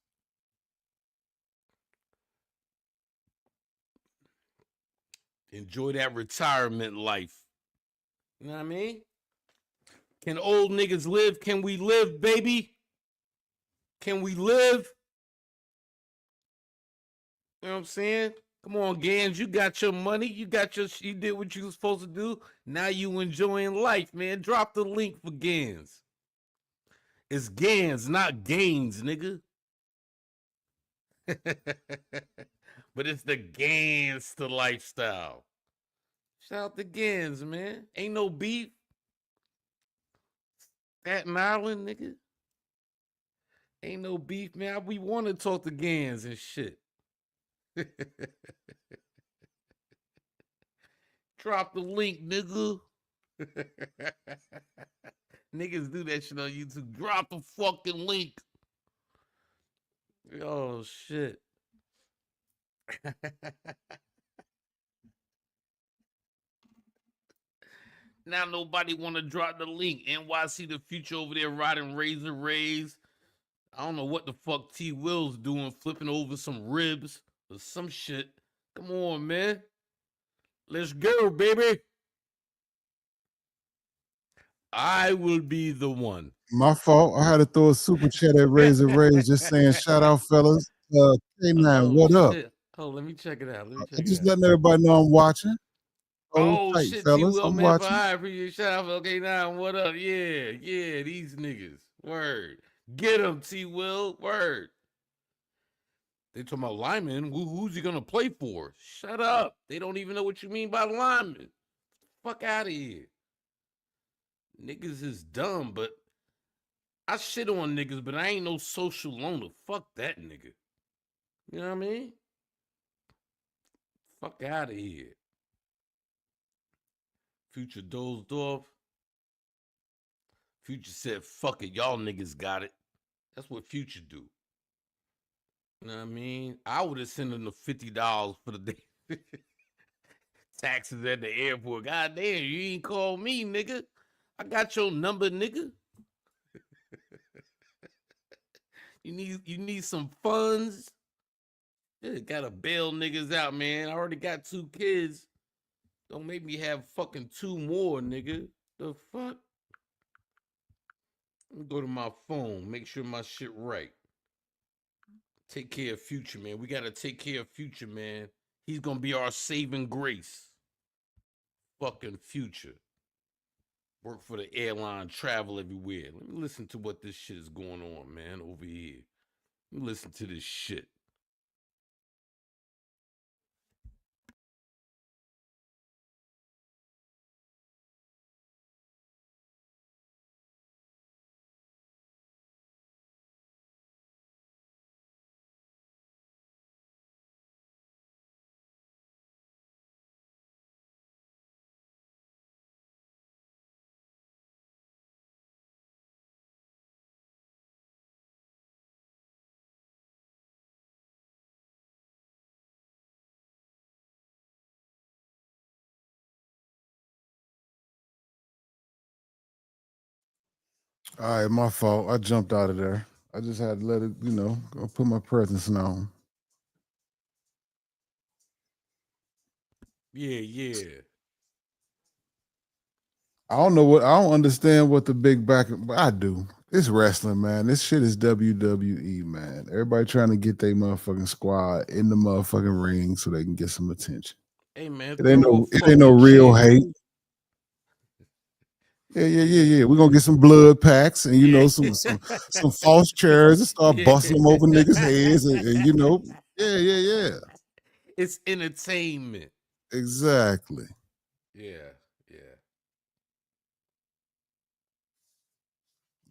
Enjoy that retirement life. You know what I mean? Can old niggas live? Can we live, baby? Can we live? You know what I'm saying? Come on, Gans, you got your money. You did what you was supposed to do. Now you enjoying life, man. Drop the link for Gans. It's Gans, not Gains, nigga. But it's the Gangsta lifestyle. Shout out to Gans, man. Ain't no beef. Staten Island, nigga. Ain't no beef, man. We want to talk to Gans and shit. Drop the link, nigga. Niggas do that shit on YouTube. Drop the fucking link. Oh, shit. Now nobody want to drop the link. NYC the future over there riding Razor Rays. I don't know what the fuck T Will's doing, flipping over some ribs or some shit. Come on, man. Let's go, baby. I will be the one. My fault. I had to throw a super chat at Razor Rays just saying shout out fellas. K9, Oh what up? shit. Oh, let me check it out. Let me I check it just out. letting everybody know I'm watching. Hold Oh tight, shit, T fellas. Will, I'm man, for watching. I appreciate you. Shout out for okay now. What up? Yeah, these niggas. Word. Get them, T Will. Word. They talking about linemen. Who's he gonna play for? Shut up. They don't even know what you mean by lineman. Fuck out of here. Niggas is dumb, but I shit on niggas, but I ain't no social loner. Fuck that nigga. You know what I mean? Fuck out of here. Future dozed off. Future said, fuck it. Y'all niggas got it. That's what Future do. You know what I mean? I would have sent him the $50 for the day. Taxes at the airport. God damn, you ain't call me, nigga. I got your number, nigga. You need some funds. Yeah, gotta bail niggas out, man. I already got 2 kids. Don't make me have fucking 2 more, nigga. The fuck? Let me go to my phone. Make sure my shit right. Take care of Future, man. We gotta take care of Future, man. He's gonna be our saving grace. Fucking Future. Work for the airline, travel everywhere. Let me listen to what this shit is going on, man, over here. Let me listen to this shit. All right, my fault. I jumped out of there. I just had to let it, go put my presence on. Yeah. I don't understand what the big back. I do. It's wrestling, man. This shit is WWE, man. Everybody trying to get their motherfucking squad in the motherfucking ring so they can get some attention. Hey man, It ain't throw a no fucking real chair. hate. Yeah. We're gonna get some blood packs and Yeah. some false chairs and start Yeah. busting them over niggas' heads and yeah. It's entertainment. Exactly. Yeah, yeah.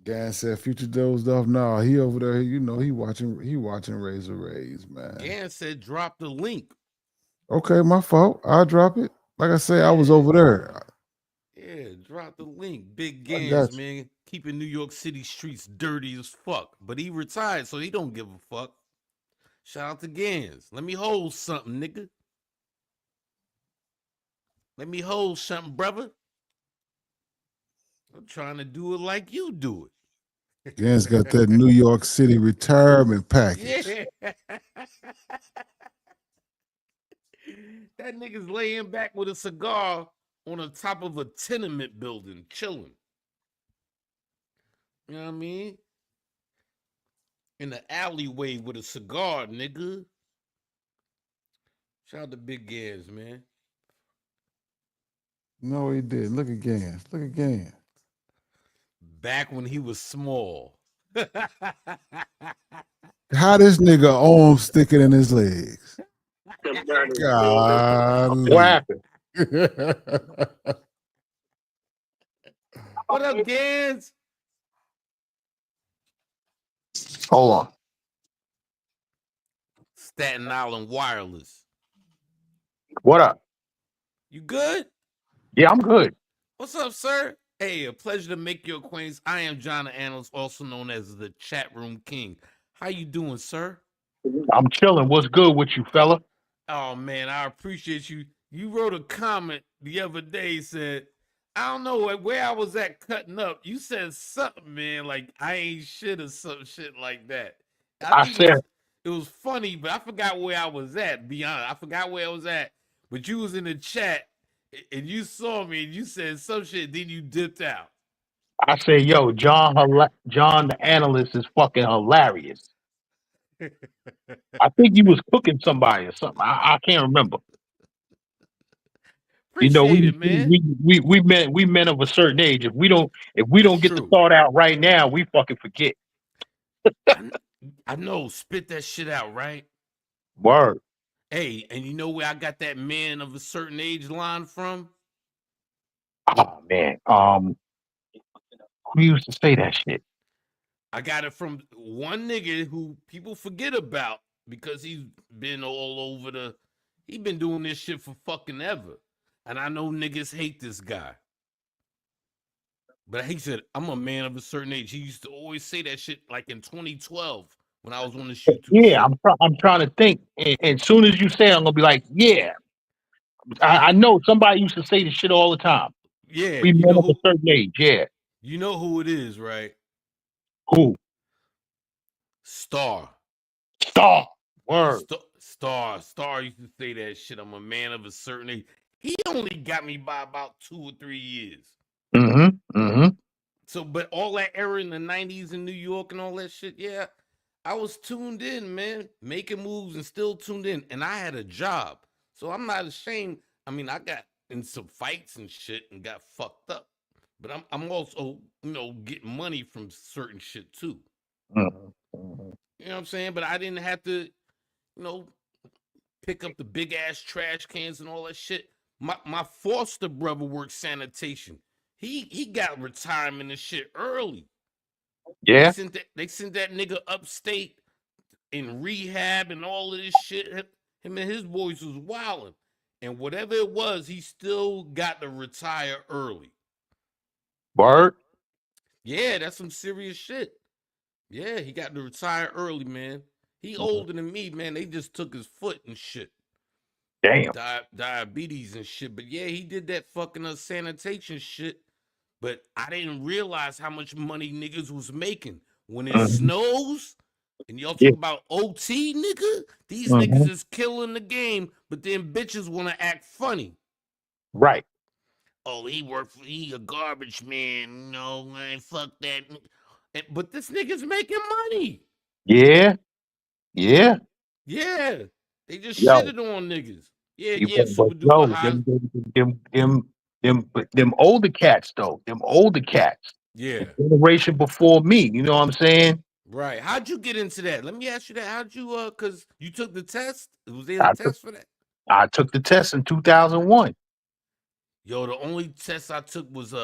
Gan said Future dozed off. Nah, he over there, he watching Razor Rays, man. Gan said drop the link. Okay, my fault. I'll drop it. Like I say, I was Yeah. over there. Yeah, drop the link. Big I Gans, got you. man. Keeping New York City streets dirty as fuck. But he retired, so he don't give a fuck. Shout out to Gans. Let me hold something, nigga. Let me hold something, brother. I'm trying to do it like you do it. Gan's got that New York City retirement package. Yeah. That nigga's laying back with a cigar on the top of a tenement building, chilling. You know what I mean? In the alleyway with a cigar, nigga. Shout out to Big Gans, man. No, he did. Look at Gans. Look at Gans. Back when he was small. How this nigga arm sticking in his legs? What Golly. happened? What up, Gans? Hold on. Staten Island Wireless. What up? You good? Yeah, I'm good. What's up, sir? Hey, a pleasure to make your acquaintance. I am John the Analyst, also known as the Chat Room King. How you doing, sir? I'm chilling. What's good with you, fella? Oh man, I appreciate you. You wrote a comment the other day, said, I don't know where I was at cutting up. You said something, man, like I ain't shit or some shit like that. I I think said, it was funny, but I forgot where I was at, to be honest. I forgot where I was at. But you was in the chat and you saw me and you said some shit, then you dipped out. yo, John the analyst is fucking hilarious. I think he was cooking somebody or something. I can't remember. You know, Appreciate it, man. we men of a certain age. If we don't That's get the true. thought out right now, we fucking forget. I know, spit that shit out, right? Word. Hey, and you know where I got that man of a certain age line from? Oh man. Who used to say that shit? I got it from one nigga who people forget about because he's been all over he been doing this shit for fucking ever. And I know niggas hate this guy. But he said, I'm a man of a certain age. He used to always say that shit like in 2012 when I was on this YouTube Yeah, shit. I'm trying to think. And as soon as you say it, I'm gonna be like, yeah. I know somebody used to say this shit all the time. Yeah, We men of a certain age, yeah. you know who it is, right? Who? Star. Word. Star used to say that shit. I'm a man of a certain age. He only got me by about 2 or 3 years. So, but all that era in the 90s in New York and all that shit, yeah, I was tuned in, man, making moves and still tuned in. And I had a job. So I'm not ashamed. I mean, I got in some fights and shit and got fucked up. But I'm also, getting money from certain shit too. You know what I'm saying? But I didn't have to, pick up the big ass trash cans and all that shit. My foster brother worked sanitation. He got retirement and shit early. Yeah. They sent that nigga upstate in rehab and all of this shit. Him and his boys was wilding. And whatever it was, he still got to retire early. Word. Yeah, that's some serious shit. Yeah, he got to retire early, man. He older than me, man. They just took his foot and shit. Damn. Diabetes and shit. But yeah, he did that fucking sanitation shit. But I didn't realize how much money niggas was making. When it snows, and y'all talk about OT, nigga, these niggas is killing the game, but then bitches want to act funny. Right. oh, he a garbage man, man, fuck that. But this nigga's making money. Yeah, yeah. Yeah. They just Yo, shitted on niggas. Yeah, you yeah, but super duper yo, high. them older cats though, them older cats, the Yeah. generation before me. You know what I'm saying? Right. How'd you get into that? Let me ask you that. How'd you cause you took the test? Was there a I took test for that? I took the test in 2001. Yo, the only test I took was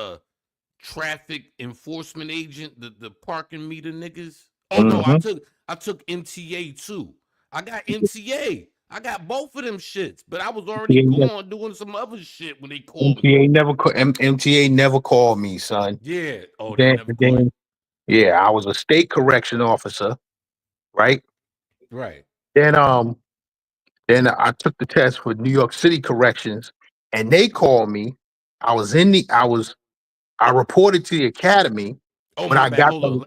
traffic enforcement agent, the parking meter niggas. Oh no, Mm-hmm. I took MTA too. I got MTA. I got both of them shits, but I was already gone doing some other shit when they called me. MTA never called me, son. Yeah. Oh, they Then, never called you. then yeah, I was a state correction officer, right? Right. Then then I took the test for New York City corrections, and they called me. I reported to the academy Oh, when my I bad. got Hold the on.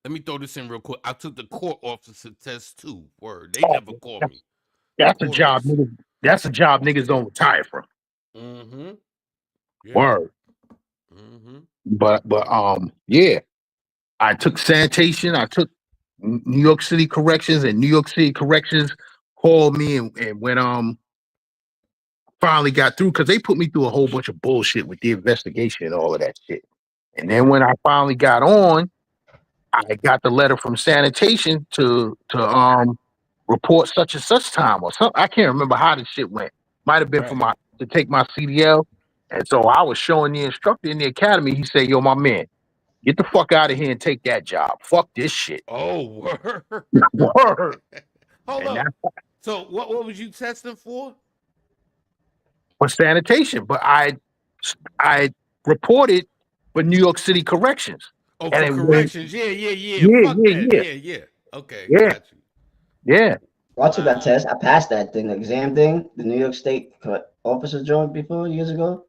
Let me throw this in real quick. I took the court officer test too. Word. They never called me. that's a Court job officer. niggas, that's a job niggas don't retire from. Mm-hmm. Yeah. Word. Mm-hmm. But yeah, I took sanitation, I took New York City corrections, and New York City corrections called me and when finally got through because they put me through a whole bunch of bullshit with the investigation and all of that shit. And then when I finally got on, I got the letter from sanitation to report such and such time or something. I can't remember how this shit went. Might have been for Right. my to take my CDL. And so I was showing the instructor in the academy. He said, "Yo, my man, get the fuck out of here and take that job. Fuck this shit." Oh, word. Word. Hold And up. that's So what was you testing for? for sanitation. But I reported for New York City corrections. Oh, And for it went, corrections. Yeah, yeah, yeah. yeah, Fuck yeah, that. yeah, Yeah, yeah. Okay, yeah, got you. yeah. Well, I took that Wow. test. I passed that thing, the exam thing, the New York State officer joint before years ago.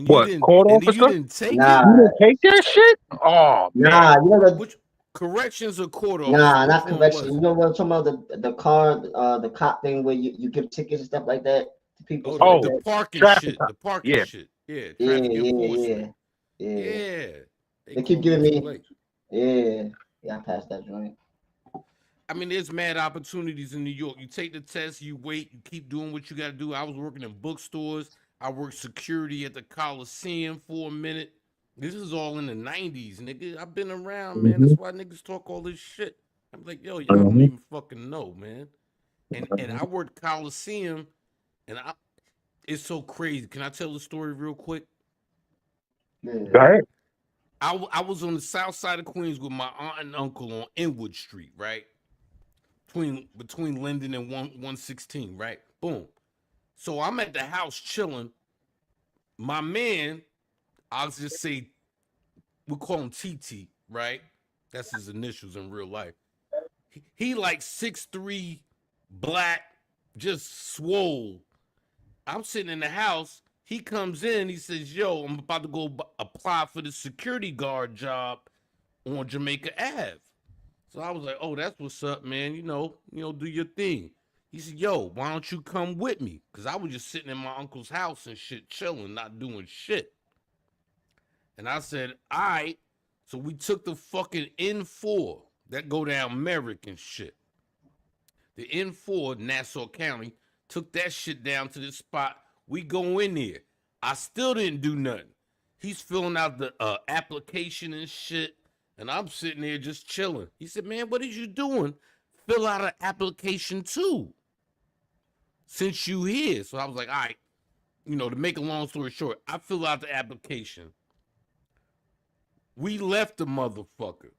What, court And you officer? didn't take Nah, it? You didn't take that shit? Oh man. nah, you know the Which corrections or court officer? nah, Which not one correction. was You it? know what I'm talking about the car, the cop thing where you give tickets and stuff like that to people, Oh, stuff like the Oh, that. parking traffic shit. cop. The parking Yeah. shit. Yeah, Yeah, traffic yeah, enforcement. yeah, yeah. Yeah. They They keep called me giving too me, late. yeah, yeah. I passed that joint. I mean, there's mad opportunities in New York. You take the test, you wait, you keep doing what you got to do. I was working in bookstores. I worked security at the Coliseum for a minute. This is all in the 90s, nigga. I've been around, man. Mm-hmm. That's why niggas talk all this shit. I'm like, yo, y'all don't Mm-hmm. even fucking know, man. And I worked Coliseum, and it's so crazy. Can I tell the story real quick? Go Yeah. ahead. I was on the south side of Queens with my aunt and uncle on Inwood Street, right? Between Linden and 116, right? Boom. So I'm at the house chilling. My man, I'll just say, we call him TT, right? That's his initials in real life. He like 6'3", black, just swole. I'm sitting in the house. He comes in. He says, "Yo, I'm about to go apply for the security guard job on Jamaica Ave." So I was like, "Oh, that's what's up, man. Do your thing." He said, "Yo, why don't you come with me?" Because I was just sitting in my uncle's house and shit, chilling, not doing shit. And I said, "All right." So we took the fucking N4 that go down Merrick and shit. The N4, Nassau County, took that shit down to this spot. We go in there. I still didn't do nothing. He's filling out the application and shit, and I'm sitting there just chilling. He said, "Man, what is you doing? Fill out an application too, since you here." So I was like, "All right." To make a long story short, I fill out the application. We left the motherfucker.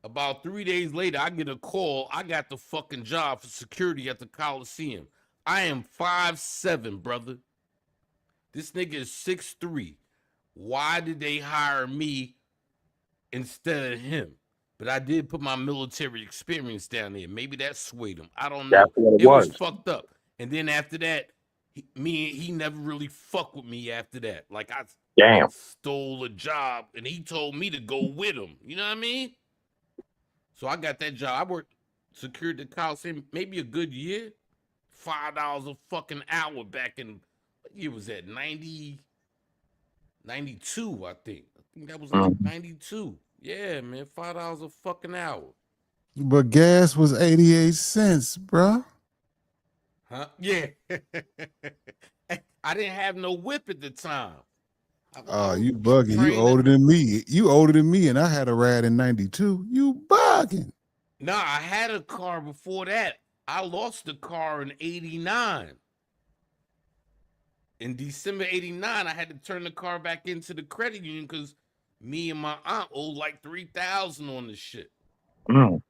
About 3 days later, I get a call. I got the fucking job for security at the Coliseum. I am 5'7", brother. This nigga is 6'3". Why did they hire me instead of him? But I did put my military experience down there. Maybe that swayed him. I don't That's know. what it It was was. fucked up. And then after that, he never really fucked with me after that. Like I Damn. stole a job and he told me to go with him. You know what I mean? So I got that job. I worked security at the Coliseum maybe a good year. $5 a fucking hour back in what year was that? 90. 92, I think. I think that was like Mm. 92. Yeah, man, $5 a fucking hour. But gas was 88 cents, bruh. Huh? Yeah. I didn't have no whip at the time. I was You bugging. You trained. older than me. You older than me, and I had a ride in 92. You bugging. Nah, I had a car before that. I lost the car in 89. In December 89, I had to turn the car back into the credit union because me and my aunt owed like 3,000 on the shit. Mm.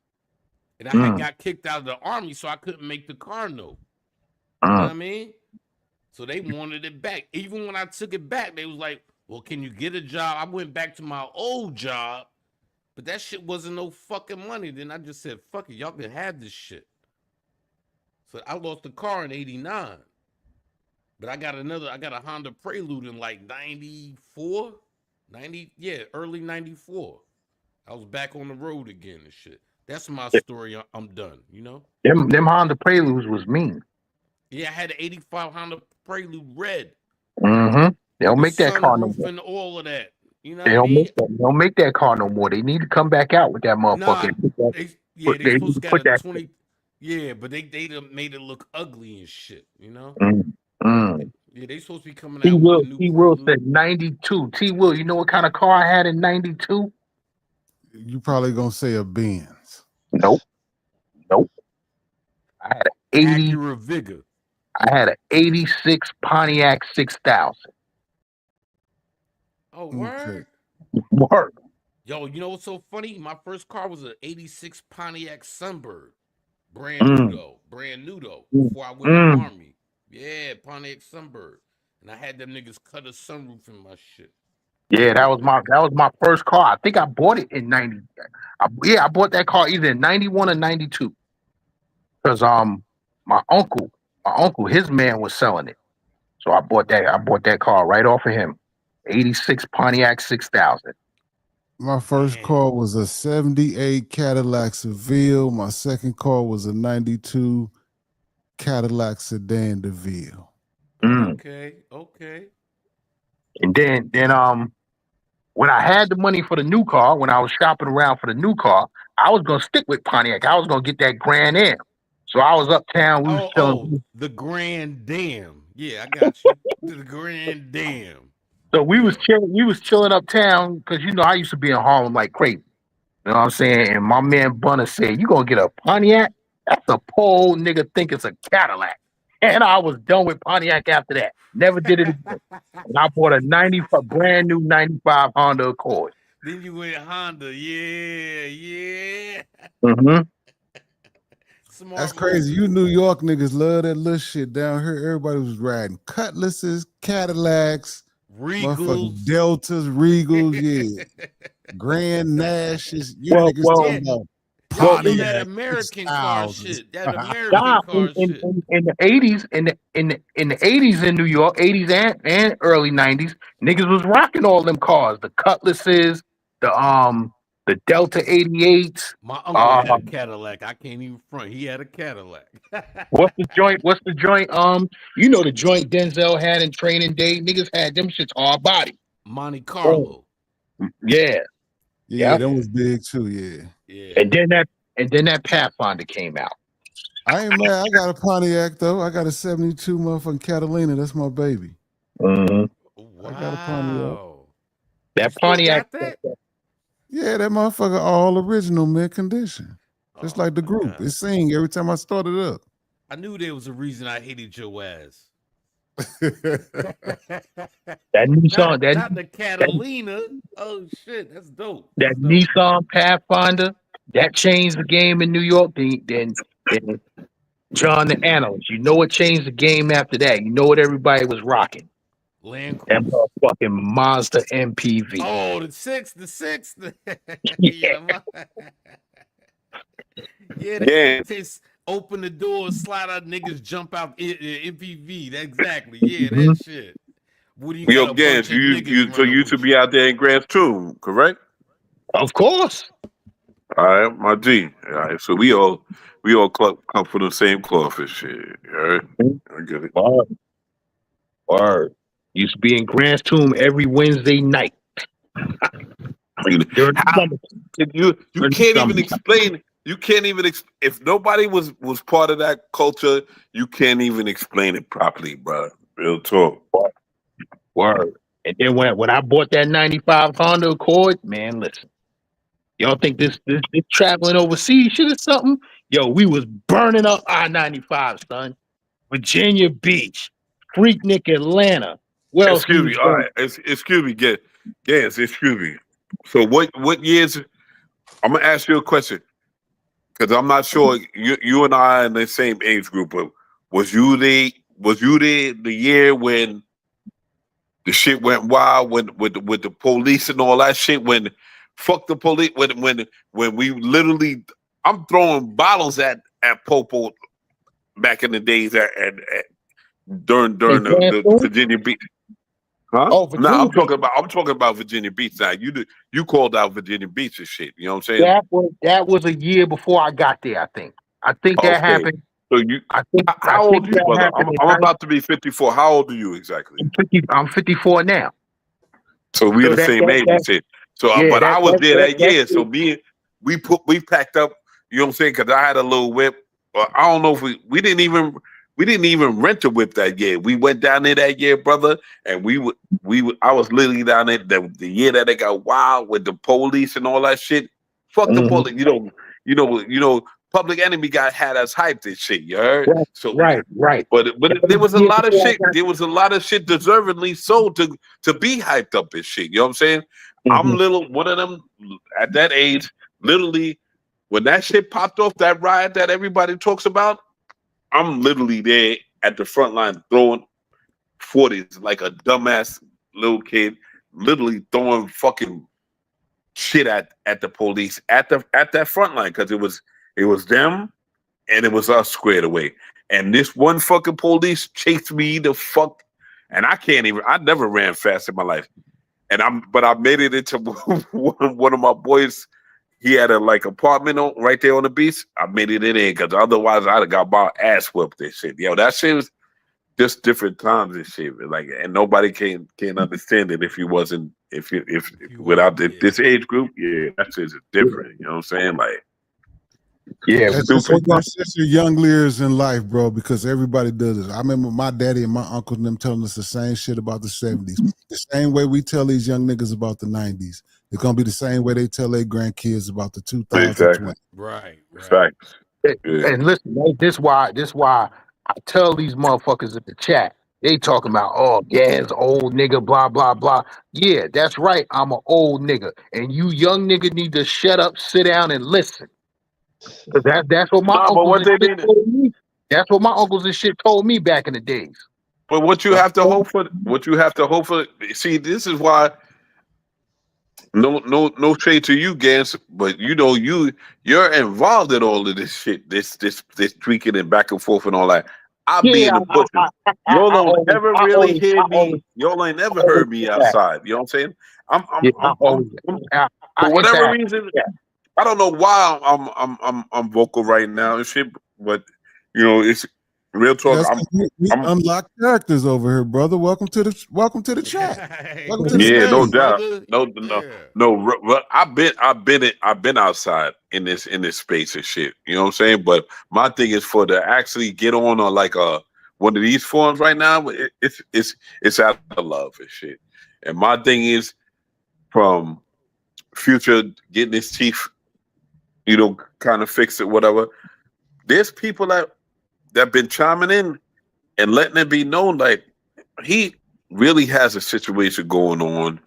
And I had Mm. got kicked out of the army, so I couldn't make the car note. You know what I mean? So they wanted it back. Even when I took it back, they was like, well, can you get a job? I went back to my old job, but that shit wasn't no fucking money. Then I just said, fuck it, y'all can have this shit. So I lost the car in 89. But I got a Honda Prelude in like 94, 90, yeah, early 94. I was back on the road again and shit. That's my story. I'm done, you know? Them Honda Preludes was mean. Yeah, I had an 85 Honda Prelude red Mm-hmm. They with don't the make that car no sunroof more. and all of that. You know what They I don't mean? make that. They don't make that car no more. They need to come back out with that Nah, motherfucker. they They need supposed to to got put a that. 20. Yeah, but they done made it look ugly and shit, you know? Mm. Mm. Yeah, they supposed to be coming T out with Will the new T Will Prelude. said 92. T Will, you know what kind of car I had in 92? You probably gonna say a Benz. Nope. Nope. I had an 80. Acura Vigor. I had an 86 Pontiac 6000. Oh, Okay. word? Work. Yo, you know what's so funny? My first car was an 86 Pontiac Sunbird. Mm. Brand new though, Mm. before I went in the Mm. army. Yeah, Pontiac Sunbird. And I had them niggas cut a sunroof in my shit. Yeah, that was my first car. I think I bought it in 90. I bought that car either in 91 or 92. Because my uncle, his man was selling it. So I bought that car right off of him. 86 Pontiac 6000. My first car was a 78 Cadillac Seville. My second car was a 92 Cadillac Sedan DeVille. Mm. Okay. And then when I had the money for the new car, when I was shopping around for the new car, I was gonna stick with Pontiac. I was gonna get that Grand Am. So I was uptown. We was chilling. The Grand Dam. Yeah, I got you. The Grand Dam. So we was Yeah. chilling. We was chilling uptown because I used to be in Harlem like crazy. You know what I'm saying? And my man Bunner said, "You gonna get a Pontiac? That's a poor old nigga think it's a Cadillac." And I was done with Pontiac after that. Never did it again. And I bought a brand new 95 Honda Accord. Then you went Honda. Yeah. Mm-hmm. That's Smart crazy. move. You New York niggas love that little shit. Down here, everybody was riding Cutlasses, Cadillacs, motherfucking Regals. Deltas, Regals, yeah. Grand Nashes. You Well, niggas well, talking about Y'all well, know in that Pontiac American car 6000s. shit. That American Nah, car shit. in the 80s, in the 80s in New York, 80s and early 90s, niggas was rocking all them cars, the Cutlasses, the Delta 88s. My uncle had a Um, Cadillac. I can't even front. He had a Cadillac. what's the joint? What's the joint? The joint Denzel had in Training Day. Niggas had them shits hard body. Monte Oh, Carlo. yeah, Yeah, yeah. that was big too, yeah. Yeah. And then that Pathfinder came out. I ain't mad. I got a Pontiac though. I got a 72 motherfucking Catalina. That's my baby. Mm-hmm. I got a Pontiac. Wow. You That still Pontiac. got that? Yeah, that motherfucker all original, mint condition. Just Oh like the my group. It God. sing every time I start it up. I knew there was a reason I hated your ass. That Nissan, Not the Catalina. Oh shit, that's dope. that That's dope. Nissan Pathfinder, that changed the game in New York. Then John the Analyst. You know what changed the game after that? You know what everybody was rocking? Land That Cruiser. motherfucking Mazda MPV. Oh, the six. Yeah. Yeah, yeah. Yeah. They open the door, slide out, niggas jump out. MPV. Exactly. Yeah, Mhm. that shit. When you Yo, got a bunch Gans, of niggas so you running should with be you. out there in Grants too, correct? Of course. All right, my G. All right, so we all come from the same cloth and shit. All right, I get it. Word. Word. Used to be in Grant's Tomb every Wednesday night during the How summer. you During the can't even summertime. explain. You can't even if nobody was part of that culture, you can't even explain it properly, bro. Real talk. Word. And then when I bought that 95 Honda Accord, man, listen. Y'all think this traveling overseas shit is something? Yo, we was burning up I-95, son. Virginia Beach, Freaknik, Atlanta. Where else we Excuse was me. All going? right. Excuse me. Yes. Excuse me. So what years? I'm gonna ask you a question because I'm not sure you and I are in the same age group. But was you the year when the shit went wild with the police and all that shit? When fuck the police when we literally I'm throwing bottles at Popo back in the days during In Grant's the Tomb? Virginia Beach. Huh? Oh, No, Virginia Beach. I'm talking about Virginia Beach now. You called out Virginia Beach and shit. You know what I'm saying? That was a year before I got there, I think. I think that Okay. happened. So you I think how old are you, that brother? happened in I'm about to be 54. How old are you exactly? I'm 54 now. So we're So the same age and shit. So yeah, but I was there that that's year. So we packed up, you know what I'm saying? Cause I had a little whip. I don't know if we didn't even rent a whip that year. We went down there that year, brother, and I was literally down there the year that they got wild with the police and all that shit. Fuck the police, Public Enemy had us hyped and shit. You heard? So, right. but That was there was a the year lot of before shit. I got There was a lot of shit deservedly so to be hyped up and shit. You know what I'm saying? there. I'm one of them at that age. Literally, when that shit popped off, that riot that everybody talks about, I'm literally there at the front line throwing 40s like a dumbass little kid, literally throwing fucking shit at the police at that front line because it was them and it was us squared away. And this one fucking police chased me the fuck, and I never ran fast in my life. But I made it into one of my boys. He had a apartment right there on the beach. I made it in because otherwise I'd have got my ass whooped and shit. Yo, that shit was just different times and shit. And nobody can understand it if you wasn't if without this age group. Yeah, that's just different. You know what I'm saying? Like, Yeah, That's just your young years in life, bro, because everybody does it. I remember my daddy and my uncle and them telling us the same shit about the 70s. The same way we tell these young niggas about the 90s. It's going to be the same way they tell their grandkids about the 2020. Right. Facts. And listen, man, this why I tell these motherfuckers in the chat. They talking about, oh, Gaz, old nigga, blah, blah, blah. Yeah, that's right. I'm an old nigga. And you young nigga need to shut up, sit down, and listen. Because that's what my Nah, but uncles what and they shit need, told me. That's what my uncles and shit told me back in the days. but what you have to hope for. See, this is why. No shade to you, Gans, but you're involved in all of this shit, this tweaking and back and forth and all that. I'll be Yeah, in the bushes. Y'all I don't always, ever I really always, hear I me. always, Y'all ain't I never always heard me get that. outside. You know what I'm saying? Yeah, I always, For I whatever interact. reason, Yeah. I don't know why I'm vocal right now and shit, but it's real talk. That's because we I'm unlock characters over here, brother. Welcome to the chat. Welcome to the Yeah, no stage. doubt. No. I've been outside in this space and shit. You know what I'm saying? But my thing is for to actually get on one of these forums right now. It's out of love and shit. And my thing is from Future getting his teeth, kind of fix it, whatever. There's people that been chiming in and letting it be known like he really has a situation going on.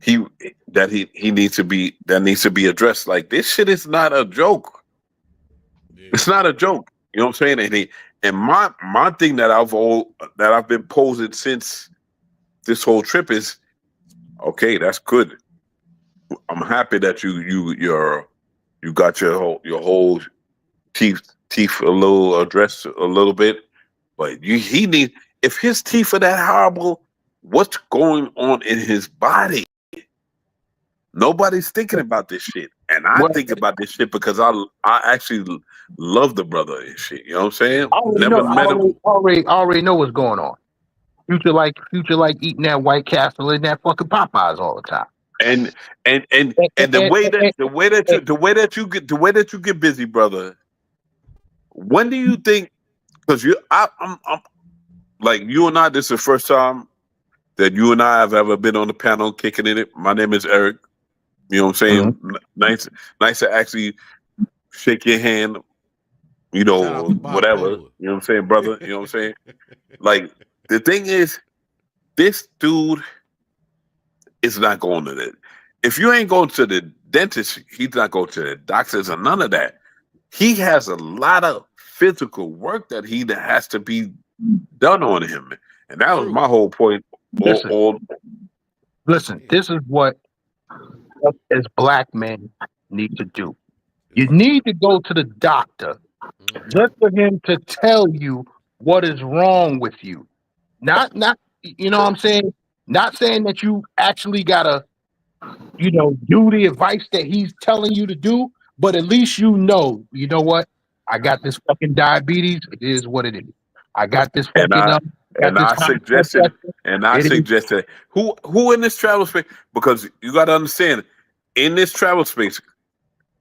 He needs to be addressed. Like, this shit is not a joke. It's not a joke. You know what I'm saying? And my thing that I've been posing since this whole trip is, okay, that's good. I'm happy that you got your whole teeth a little addressed a little bit, but he need, if his teeth are that horrible, what's going on in his body? Nobody's thinking about this shit, and I Well, think about this shit because I actually love the brother and shit. You know what I'm saying? I already Never know. met him. I already know what's going on. Future like eating that White Castle and that fucking Popeyes all the time. And And, and and, and, the way that you get busy, brother. When do you think? Because I'm like you and I. This is the first time that you and I have ever been on the panel kicking in it. My name is Eric. You know what I'm saying? Nice to actually shake your hand. You Shout out know, to whatever. bipolar. You know what I'm saying, brother? You know what I'm saying? Like the thing is, this dude is not going to the. If you ain't going to the dentist, he's not going to the doctors or none of that. He has a lot of physical work that he has to be done on him, and that was True. my whole point. listen, All listen. This is what us as black men need to do. You It's true. need to go to the doctor just for him to tell you what is wrong with you. Not you know what I'm saying? Not saying that you actually gotta, do the advice that he's telling you to do, but at least you know what? I got this fucking diabetes. It is what it is. I got this and fucking got this I high blood suggested, pressure. and I It is suggested who in this travel space, because you got to understand, in this travel space,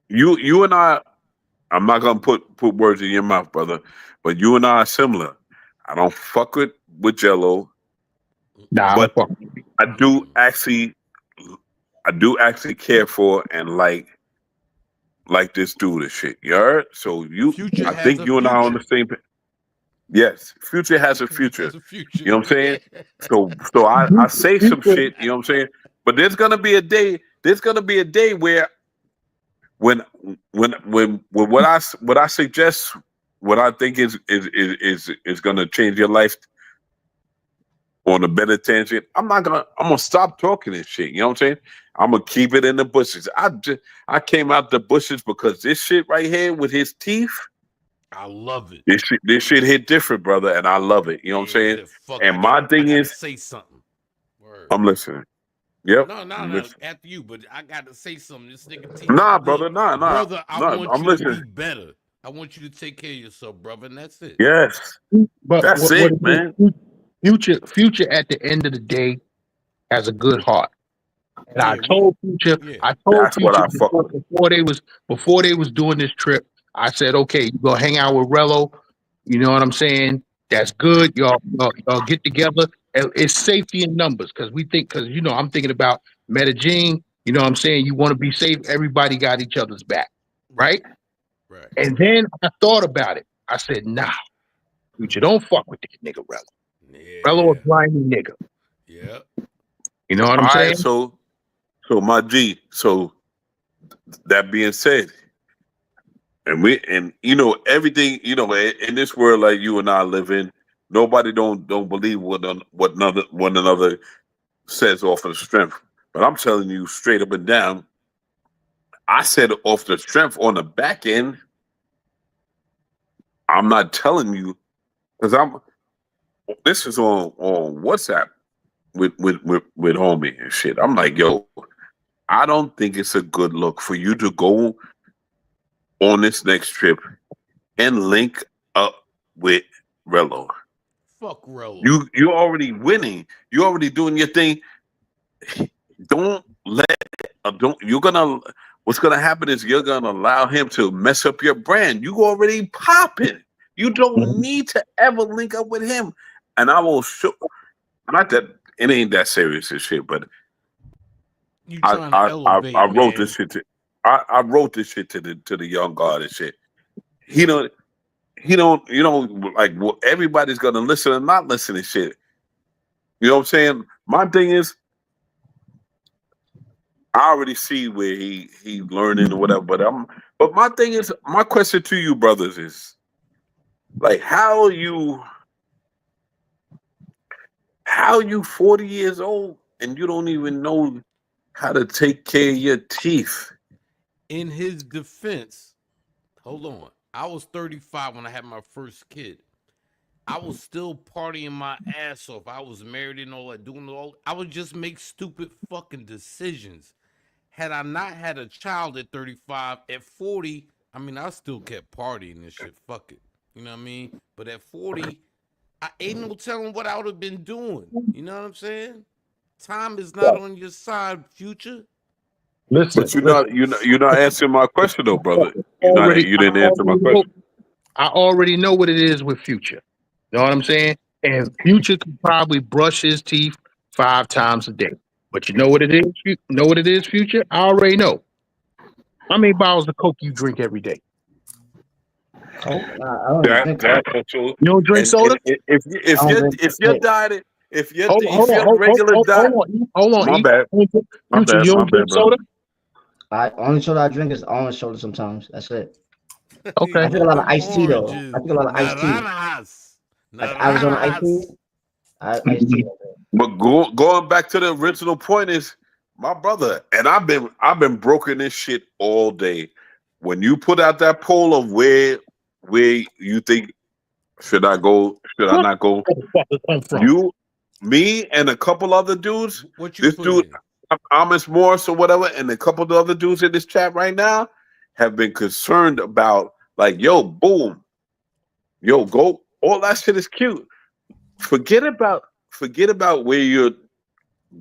you and I. I'm not gonna put words in your mouth, brother, but you and I are similar. I don't fuck with Jello, nah, I don't but fuck. I do actually I do actually care for and like this dude and shit. You heard? So Future I has think a you and I are on future. the same. Yes, future has a future. Has a future. You know what I'm saying? Yeah. So I say some Future, shit. You know what I'm saying? But there's gonna be a day. There's gonna be a day where when what I suggest, what I think is gonna change your life on a better tangent. I'm gonna stop talking this shit. You know what I'm saying? I'm gonna keep it in the bushes. I came out the bushes because this shit right here with his teeth. I love it. This shit hit different, brother, and I love it. You know what I'm Yeah, he saying? said, "Fuck, And my I thing gotta is, say something." Word. I'm listening. Yep, No, no, I'm no. listening. After you, but I gotta say something. This nigga teeth Nah, is good, brother, nah. brother. I Nah, want I'm you to listening. be better. I want you to take care of yourself, brother, and that's it. Yes, but that's what it, it man. is, future at the end of the day has a good heart. And Yeah, we. Yeah. I told That's what Future I fuck with. before they was doing this trip, I said, okay, you go hang out with Rello. You know what I'm saying? That's good. Y'all get together. And it's safety in numbers because I'm thinking about Medellin. You know what I'm saying? You want to be safe. Everybody got each other's back, Right. right? Right. And then I thought about it. I said, nah, Future, don't fuck with this nigga Rello. Rello a Yeah. grimy nigga. Yeah. You know what All I'm right, saying? so my G. So that being said, and everything, in this world like you and I live in, nobody don't believe what one another says off of the strength. But I'm telling you straight up and down, I said off the strength on the back end. I'm not telling you because this is on WhatsApp with homie and shit. I'm like, yo, I don't think it's a good look for you to go on this next trip and link up with Rello. Fuck Rello. You already winning. You already doing your thing. Don't let don't you're gonna what's gonna happen is you're gonna allow him to mess up your brand. You already popping. You don't need to ever link up with him. And I will show not that it ain't that serious and shit, but You I trying to I I, I elevate, wrote man? this shit I wrote this shit to the young guard and shit. He Yeah. don't like everybody's gonna listen and not listen and shit. You know what I'm saying? My thing is I already see where he learning or whatever, but my thing is my question to you brothers is like how you 40 years old and you don't even know how to take care of your teeth. In his defense, hold on. I was 35 when I had my first kid. I was still partying my ass off. I was married and all that, doing all. I would just make stupid fucking decisions. Had I not had a child at 35, at 40, I mean, I still kept partying and shit. Fuck it. You know what I mean? But at 40, I ain't no telling what I would have been doing. You know what I'm saying? Time is not on your side, Future. But Listen, you're not answering my question though, brother. already, You I didn't answer my already know, question. I already know what it is with Future. You know what I'm saying? And Future could probably brush his teeth 5 times a day. But you know what it is? You know what it is, Future? I already know. How many bottles of Coke you drink every day? Coke? Nah, I don't drink Coke. That's true. You don't drink soda? And I don't drink if your Coke. diet Hold on, hold if on, your regular diet, hold on, my E. bad, Future, you my don't drink bad, brother. soda? I only soda I drink is orange soda sometimes. That's it. Okay. I drink a lot of Them iced tea though. I oranges, drink a lot of iced tea. naranjas, Like Arizona iced tea. naranjas. Iced tea. But going back to the original point is my brother, and I've been broken this shit all day. When you put out that poll of where you think should I go, should I What not go, the fuck it come from? you, me, and a couple other dudes, What you this put dude, in? Amos Morris or whatever, and a couple of the other dudes in this chat right now have been concerned about like, yo, boom, yo, go, all that shit is cute. Forget about where you're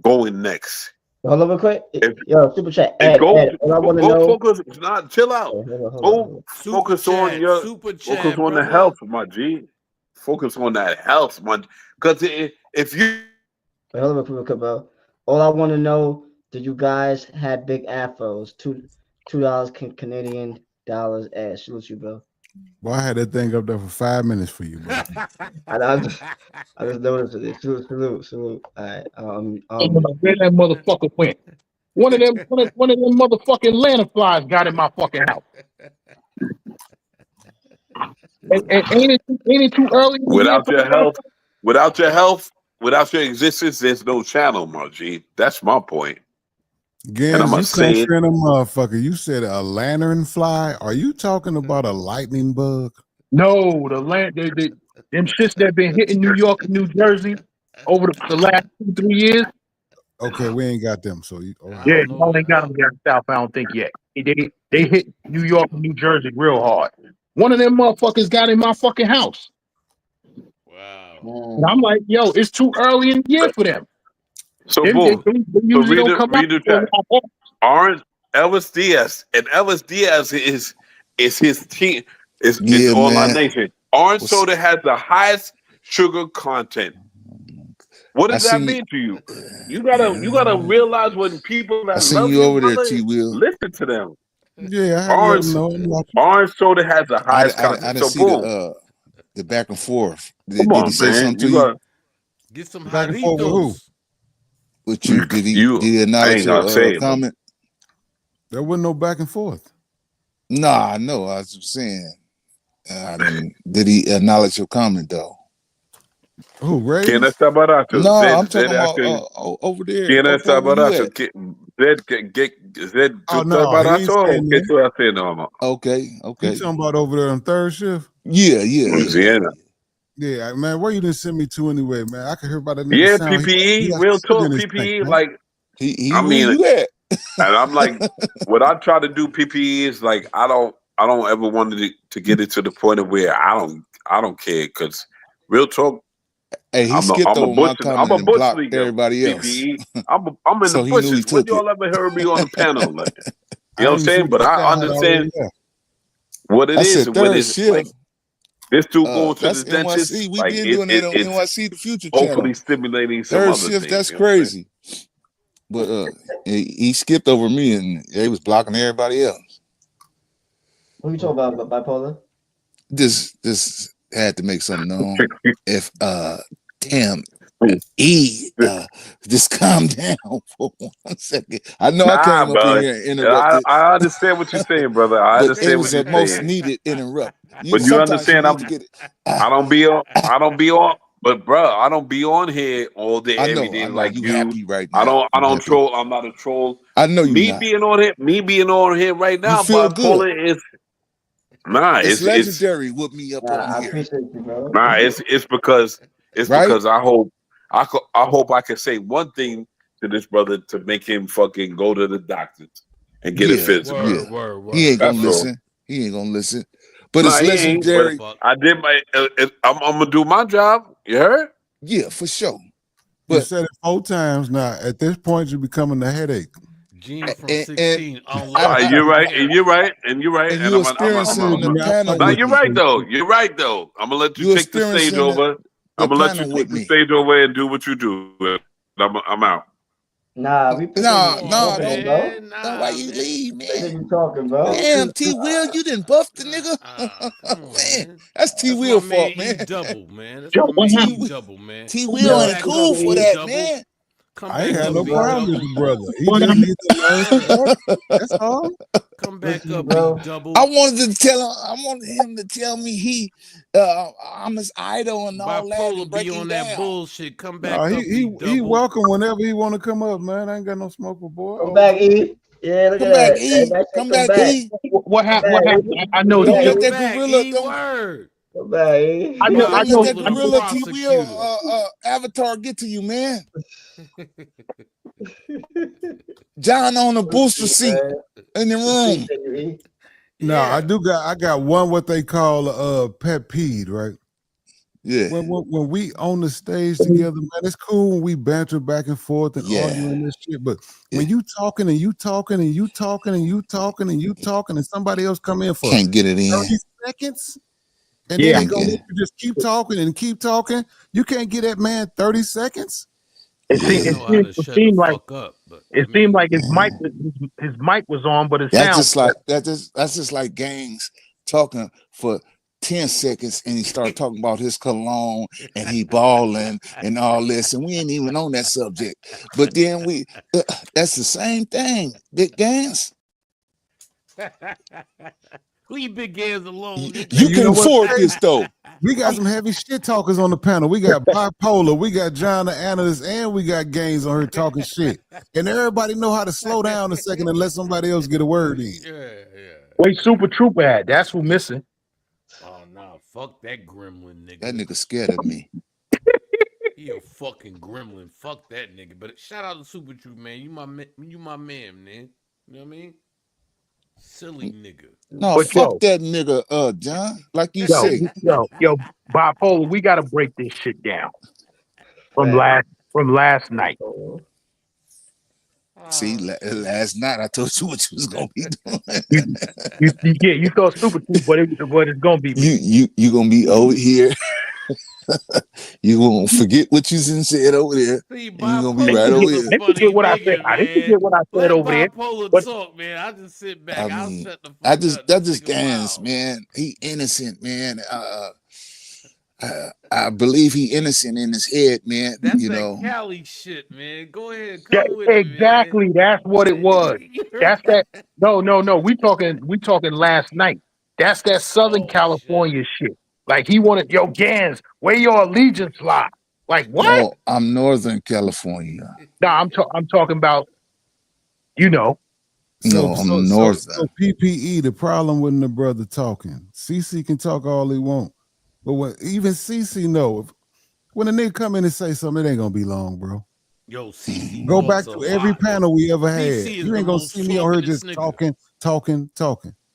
going next. Hold on real quick. If, Yo, super chat. and Ed, all I want to go know. focus, not chill out. Hold on. Go Super chat, super focus chat, on the brother. health, my G. Focus on that health, my. Because if you Wait, hold on real quick, bro. All I want to know, do you guys have big afros? $2 Canadian dollars ass. Salute you, bro. Boy, I had that thing up there for 5 minutes for you, bro. I just noticed it. Salute. All right. Where that motherfucker went? One of them motherfucking lanternflies got in my fucking house. And ain't it too early in the year without for the your health, lanternflies? without your existence, there's no channel, my G. That's my point. And I'm Gans, gonna you say it. country and a motherfucker. You said a lantern fly. Are you talking about a lightning bug? No, them shits that been hitting New York and New Jersey over the last 2-3 years. Okay, we ain't got them. So, all right. Yeah, y'all ain't got them down south. I don't think yet. They hit New York and New Jersey real hard. One of them motherfuckers got in my fucking house. Wow. And I'm like, yo, it's too early in the year for them. So They boom. So usually don't come out. read the chat. Orange Elvis Diaz, and Elvis Diaz is his team. Is Yeah, all our man. nation. Orange What's, soda has the highest sugar content. What I does that seen you. mean to you? You gotta realize when people I that seen love you you, over there, brother, T. Will. listen to them. Yeah, I had to let them know. Orange soda has the I highest I content. didn't So see boom. the back and forth. Come Did he on, say man. something to You you? got Get some Back and forth with who? Jaritos. With you? Did he I acknowledge ain't gonna your say it, but comment? There wasn't no back and forth. Nah, I know. I was just saying. Did he acknowledge your comment though? Who, ¿Quién Rays? está barato? No, I'm Zed talking about actually. over there, ¿Quién está over where you barato? at? Zed, ¿tú Oh, estás no, he ain't barato o saying qué that. tú haciendo, no? Okay. You talking about over there on third shift? Yeah. Yeah, man, where you didn't send me to anyway, man? I could hear about that nigga Yeah, sound. He PPE, got real sugar talk, in his tank, PPE. man. Like, He I where mean, you at? and I'm like, what I try to do, PPE, is like, I don't ever want to get it to the point of where I don't care, because real talk, Hey, he skipped over my I'm comment a and bush blocked leaguer, everybody else, PPE. I'm in the so he knew he bushes. When took it. y'all ever heard me on the panel? Like, you know I what I'm didn't even see saying? the But I guy had understand already left. what it I is, said and when third it's like shift. this dude going to That's the dentist, NYC. We like been doing that on it's NYC, the Future hopefully Channel. stimulating some Third other shift. things. That's You know what I'm saying? crazy. But he skipped over me and he was blocking everybody else. Who you talking about bipolar? This had to make something known. If damn just calm down for 1 second. I know I Nah, came up in bro. here and interrupted, I understand what you're saying, brother. I but it understand was what you're a most saying. needed interrupt. But you Sometimes you understand, need to get it. I don't be on. But bro, I don't be on here all day, I every know, day I know. like You you. happy right I now. I You don't happy. troll. I'm not a troll. I know you not. Me being on here right You now, feel good. bipolar is nah. It's It's legendary with me up on I here, appreciate you, bro. nah. It's right? because I hope I can say one thing to this brother to make him fucking go to the doctor and get it Yeah, physical. yeah. He Word. ain't gonna That's all. listen. He ain't gonna listen. But No, it's he ain't. But legendary. I did my. I'm gonna do my job. You heard? Yeah, for sure. You But said it 4 times now. At this point, you're becoming a headache. Gene from and 16. I don't I, love you. You're You right, can't. and you're right, and you're right, and and you I'm experiencing You're the not panel No, with fucking you're me. right with though. You're right though. I'm gonna let you You take the stage experiencing over. the I'm gonna let you panel take with the me. stage over and do what you do. I'm out. Nah, we Come appreciate you on, talking, Don't. bro. man. Why Nah, you man. leave, Appreciate man? you talking, bro. Damn, T Will, you didn't buff the nigga. Come on, Man, man. that's T That's my Will man fault, E man. double, man. That's Yo, my what man E happened? double, man. T Who Will does? ain't Back up, cool for E that, double. man. Come I ain't back had up, no E problem with double. the brother. He What just happened? needs to learn some etiquette. That's all. Come back Listen, up, E bro. I double. wanted to tell him. I wanted him to tell me I'm his idol and all that, and Bipolar break be him on that down. bullshit. Come No, back up, E he double. welcome whenever he want to come up, man. I ain't got no smoke for boy. Come All the back, time. E. Yeah, look at Come back, that. Hey, E. that shit Come come back, back. E. What Come happened? back, What happened? E. I What know do you Don't T. let mean that back? gorilla. E Don't word. Come back, E. I know. I don't let know. that Bipolar I the know. gorilla T Will prosecutor. avatar get to you, man. John on the booster seat Man. in the room. Appreciate you, E. No, Yeah. I got one what they call pet peeve, right? Yeah, When we on the stage together, man, it's cool when we banter back and forth and yeah, arguing this shit. But yeah. when you talking and you talking and you talking and you talking and you talking and somebody else come in for Can't get it in. 30 seconds and then Yeah. they Can't gonna get let it. you just keep talking and keep talking, you can't get that man 30 seconds. It I seemed. ain't Yeah. It know how seemed. to It shut the seemed like. fuck up, but I It seemed mean, like his mic. His mic was on, but his That's sound. just like that's just like gangs talking for 10 seconds and he start talking about his cologne and he balling and all this, and we ain't even on that subject. But then that's the same thing. Big gangs. leave big hands alone, nigga. You And you can know what's afford crazy? this though. We got some heavy shit talkers on the panel. We got bipolar, we got John the analyst, and we got Gaines on here talking shit. And everybody know how to slow down a second and let somebody else get a word in. Yeah. Wait, Super Trooper had. That's who missing. Oh nah, fuck that gremlin, That nigga. nigga scared of me. He a fucking gremlin. Fuck that nigga. But shout out to Super Troop, man. You my man, man. You know what I mean? Silly nigga. No, But fuck yo, that nigga, John. Like you yo, say. yo, Bipolar. We got to break this shit down from Fact. last night. See, Oh shit. last night I told you what you was gonna be doing. You, you thought Super Troop, but it's gonna be me. You gonna be over here. You gonna forget what you said over there, See, and you gonna be They right bipolar over is forget, a here. they forget funny what I said. nigga, They man. forget what I said Let over there. bipolar But talk, man. I just sit I back. I'll mean, shut the fuck up. This that's just nigga Gans, wild. man. He innocent, man. I believe he innocent in his head, man. That's You that know. Cali shit, man. Go ahead, yeah, come with it, man. exactly, that's what it was. That's that. No. We talking last night. That's that Southern Oh shit. California shit. Like he wanted, yo, Gans, where your allegiance lie? Like what? No, I'm Northern California. Nah, I'm talking about, you know. So No, so I'm so Northern. so PPE, the problem with the brother talking. CC can talk all he want. But when even CC know when a nigga come in and say something, it ain't gonna be long, bro. Yo, CC Go talks back a to every lot. panel we ever had. CC is You the ain't gonna most see me on here talkingest just nigga. talking.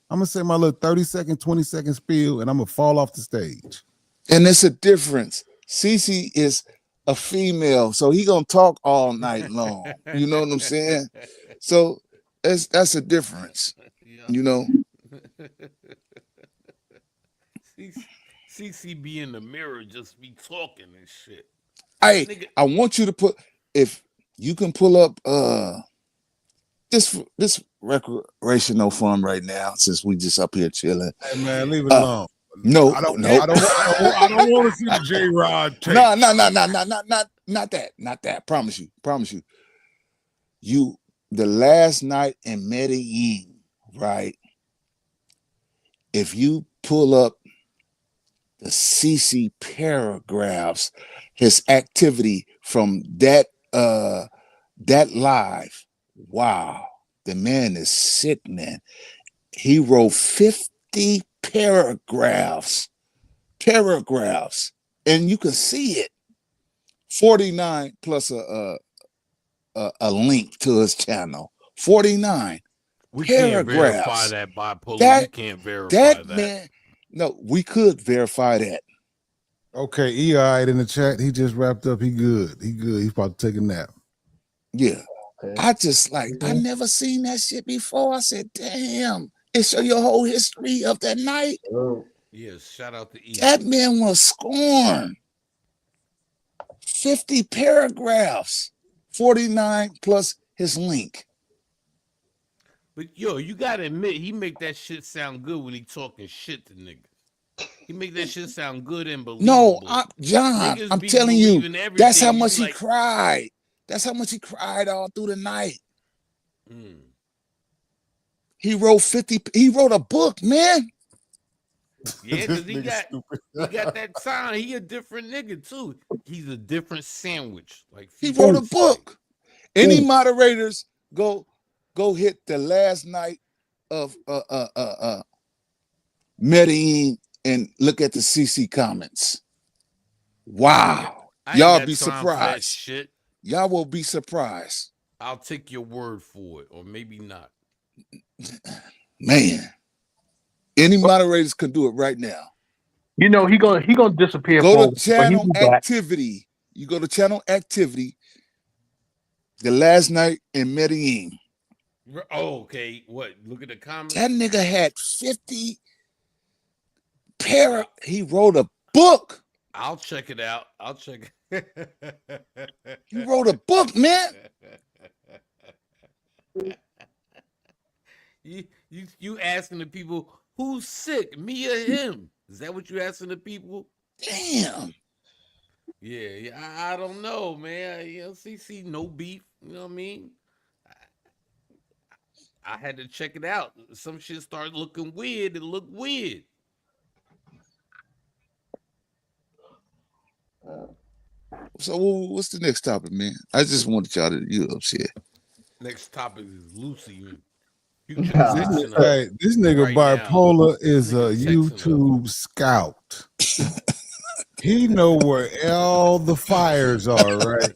I'm gonna say my little 30-second, 20-second spiel, and I'm gonna fall off the stage. And it's a difference. Cece is a female, so he gonna talk all night long. You know what I'm saying? So that's a difference. Yeah. You know. CC be in the mirror, just be talking and shit. I Nigga, I want you to put, if you can pull up this recreational fund right now, since we just up here chilling. Hey man, leave it alone. No, I don't nope. I don't want to see the J Rod tape. No, not that. Promise you. The last night in Medellin, right? If you pull up the CC paragraphs, his activity from that live, wow, the man is sick, man. He wrote 50 paragraphs, and you can see it. 49 plus a link to his channel. 49 we can't verify paragraphs. that bipolar. We That can't verify that that. man, no, we could verify that. Okay, he all right in the chat. He just wrapped up. He good. He good. He's about to take a nap. Yeah. Okay. I just like, I never seen that shit before. I said, damn, it show your whole history of that night. Yes, shout out to E. That man was scorned. 50 paragraphs, 49 plus his link. But yo, you gotta admit, he make that shit sound good when he talking shit to niggas. He make that shit sound good and No, believable. John, Niggas I'm be telling you, believing everything. that's how You much be he like, cried. That's how much he cried all through the night. He wrote a book, man. Yeah, because he got that sound. He a different nigga too. He's a different sandwich. Like He wrote a Future say. book. Any moderators go hit the last night of Medellin and look at the CC comments. Wow. I ain't Y'all got be time for that surprised. shit. Y'all will be surprised. I'll take your word for it, or maybe not. Man. Any moderators can do it right now. You know, he gonna disappear Go for to but he channel be back. activity. You go to channel activity. The last night in Medellin. Oh, okay. What? Look at the comments. That nigga had 50 he wrote a book. I'll check it out. I'll check it. He wrote a book, man. You asking the people who's sick, me or him? Is that what you asking the people? Damn. Yeah, I don't know, man. You know, CC, no beef. You know what I mean? I had to check it out. Some shit started looking weird. It looked weird. So what's the next topic, man? I just wanted y'all to shit. Next topic is Lucy. Future texting her Hey, this nigga right bipolar now. is a YouTube scout. He know where all the fires are, right?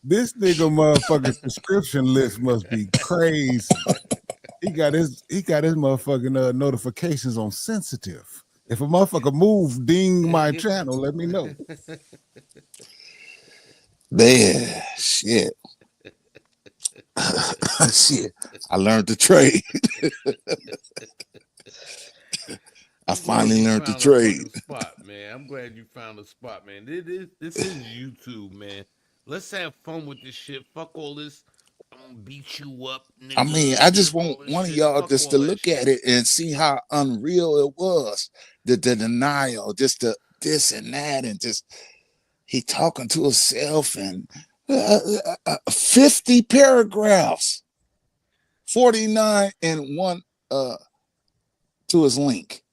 This nigga motherfucking subscription list must be crazy. He got his motherfucking notifications on sensitive. If a motherfucker move, ding my channel, let me know. Man, shit. Shit. I learned to trade. I finally learned to trade. Spot, man. I'm glad you found a spot, man. This is YouTube, man. Let's have fun with this shit. Fuck all this. I'm gonna beat you up, nigga. I mean, I just want one of y'all just to look at it and see how unreal it was. The denial, just the this and that, and just he talking to himself and 50 paragraphs, 49 and one to his link.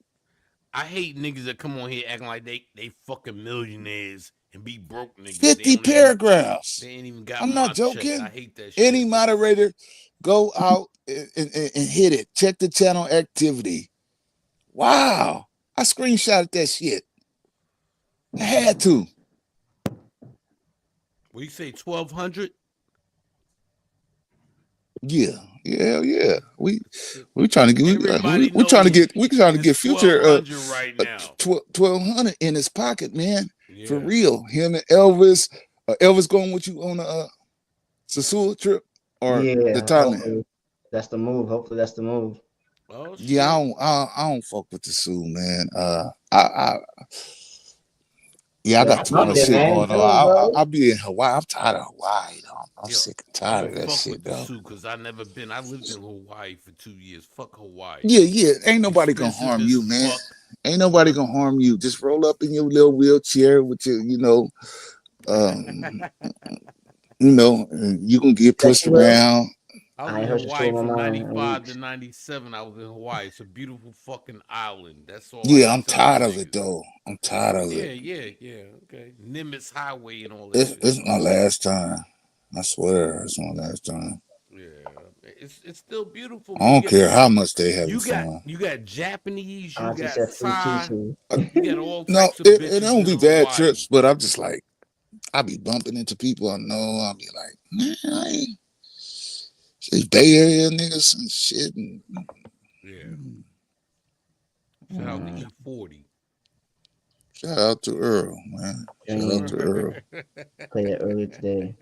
I hate niggas that come on here acting like they fucking millionaires and be broke niggas. 50 paragraphs. They ain't even got I'm not joking. Check. I hate that shit. Any moderator, go out and hit it. Check the channel activity. Wow. I screenshotted that shit. I had to. What you say, 1,200? Yeah. We trying to get we trying to get Future right now. 1,200 in his pocket, man. Yeah. For real. Him and Elvis. Elvis going with you on a Sasua trip or the Thailand? That's the move. Hopefully that's the move. Oh, shit. Yeah, I don't fuck with the Sue, man. I got too much shit going on. I'll be in Hawaii. I'm tired of Hawaii. I'm sick and tired of that shit, though. Because I never been. I lived in Hawaii for 2 years. Fuck Hawaii. Yeah. Ain't nobody gonna harm you, man. Ain't nobody gonna harm you. Just roll up in your little wheelchair with your, you can get pushed around. I was in Hawaii from 95 to 97. I was in Hawaii. It's a beautiful fucking island. That's all. Yeah, I'm tired of it, though. I'm tired of it. Yeah. Okay. Nimitz Highway and all that shit. It's my last time. I swear, it's my last time. Yeah. It's still beautiful. I don't care how much they have fun. You got Japanese, you got Thai, you got all no, types of bitches. It don't be bad trips, but I'm just like, I be bumping into people I know. I'll be like, man, I ain't Bay Area niggas and shit. And, yeah. Shout out to E40. Shout out to Earl, man. Shout out to Earl. Played it earlier today.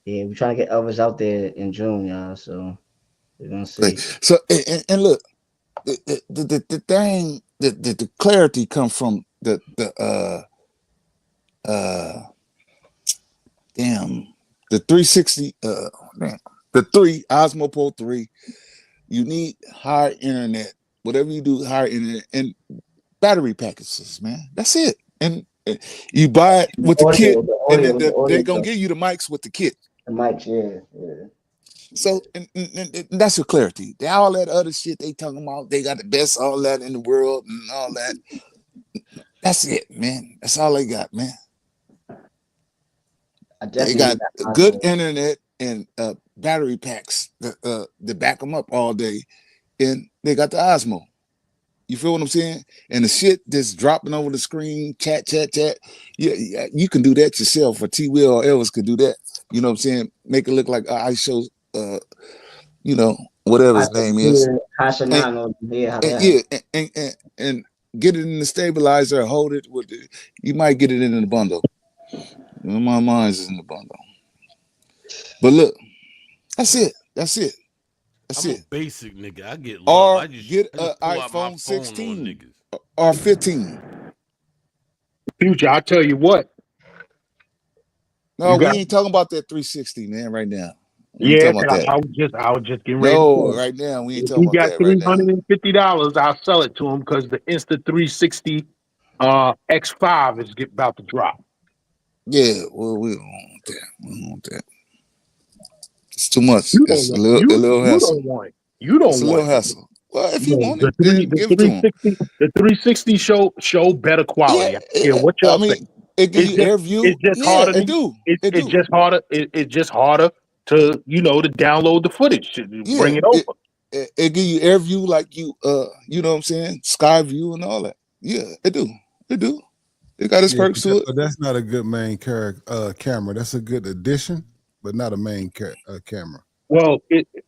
Yeah, we're trying to get Elvis out there in June, y'all. So we're gonna see. So and look, the thing, the clarity comes from the damn, the 360, man, the Osmo Pro 3. You need higher internet, whatever you do, higher internet and battery packages, man. That's it. And you buy it with the kit, and then they're gonna give you the mics with the kit. The mics, yeah. So and that's your clarity. All that other shit they talking about, they got the best all that in the world and all that. That's it, man. That's all they got, man. They got good internet and battery packs to back them up all day, and they got the Osmo. You feel what I'm saying? And the shit that's dropping over the screen, chat. Yeah, you can do that yourself. Or T. Will or Elvis could do that. You know what I'm saying? Make it look like I show, whatever his name is. And get it in the stabilizer, hold it with it. You might get it in the bundle. My mind's is in the bundle. But look, that's it. I'm a basic nigga. I get love. Or I just get an iPhone 16 or 15. Future, I'll tell you what. No, we ain't talking about that 360, man, right now. We Yeah, ain't talking about that. I was just getting ready. No, right now we ain't talking about that right now. $350, I'll sell it to him because the Insta 360 X5 is about to drop. Yeah, well, we don't want that. We don't want that. It's too much. It's a little hassle. You don't it's a want little hassle. Well, if you want it, then give it to him. The 360 show better quality. Yeah, what y'all think? It gives you air view. It's just harder. It's just harder. It's just harder to to download the footage to bring it over. It give you air view like you know what I'm saying, sky view and all that. Yeah, it do. It got its perks to it. But that's not a good main camera. That's a good addition, but not a main camera. Well,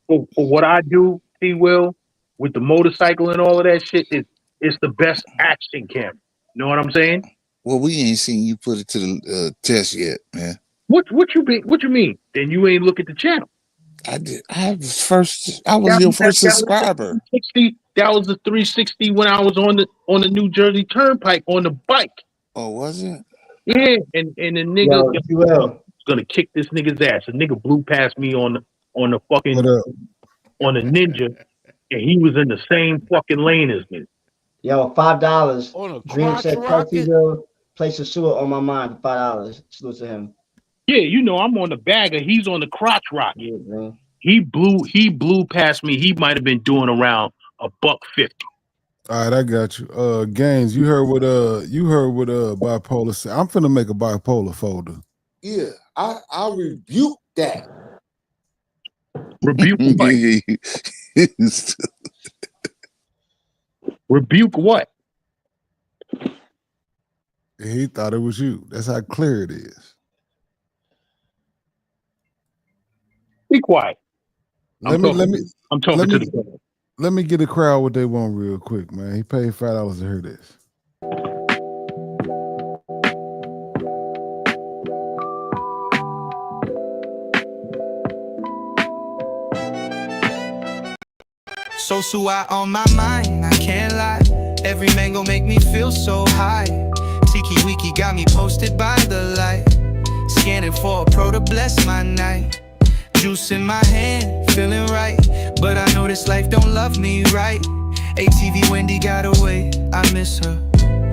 for what I do, T. Will, with the motorcycle and all of that shit, it's the best action camera. You know what I'm saying? Well, we ain't seen you put it to the test yet, man. What you mean? Then you ain't look at the channel. I did. I was your first subscriber. That was the 360 when I was on the New Jersey Turnpike on the bike. Oh, was it? Yeah, and the nigga was gonna kick this nigga's ass. The nigga blew past me on the fucking on the Ninja, and he was in the same fucking lane as me. Yo, $5. Dream said Kelseyville, place a sewer on my mind for $5. Salute to him. Yeah, I'm on the bagger. He's on the crotch rocket. Yeah, man. He blew past me. He might have been doing around $150. All right, I got you. Gaines, you heard what bipolar said. I'm finna make a bipolar folder. Yeah, I rebuke that. Rebuke what? Rebuke what? He thought it was you. That's how clear it is. Be quiet. I'm talking to the crowd. Let me get the crowd what they want real quick, man. He paid $5 to hear this. So I on my mind, I can't lie. Every man gon' make me feel so high. Tiki Wiki got me posted by the light. Scanning for a pro to bless my night. Juice in my hand, feeling right. But I know this life don't love me right. ATV Wendy got away, I miss her.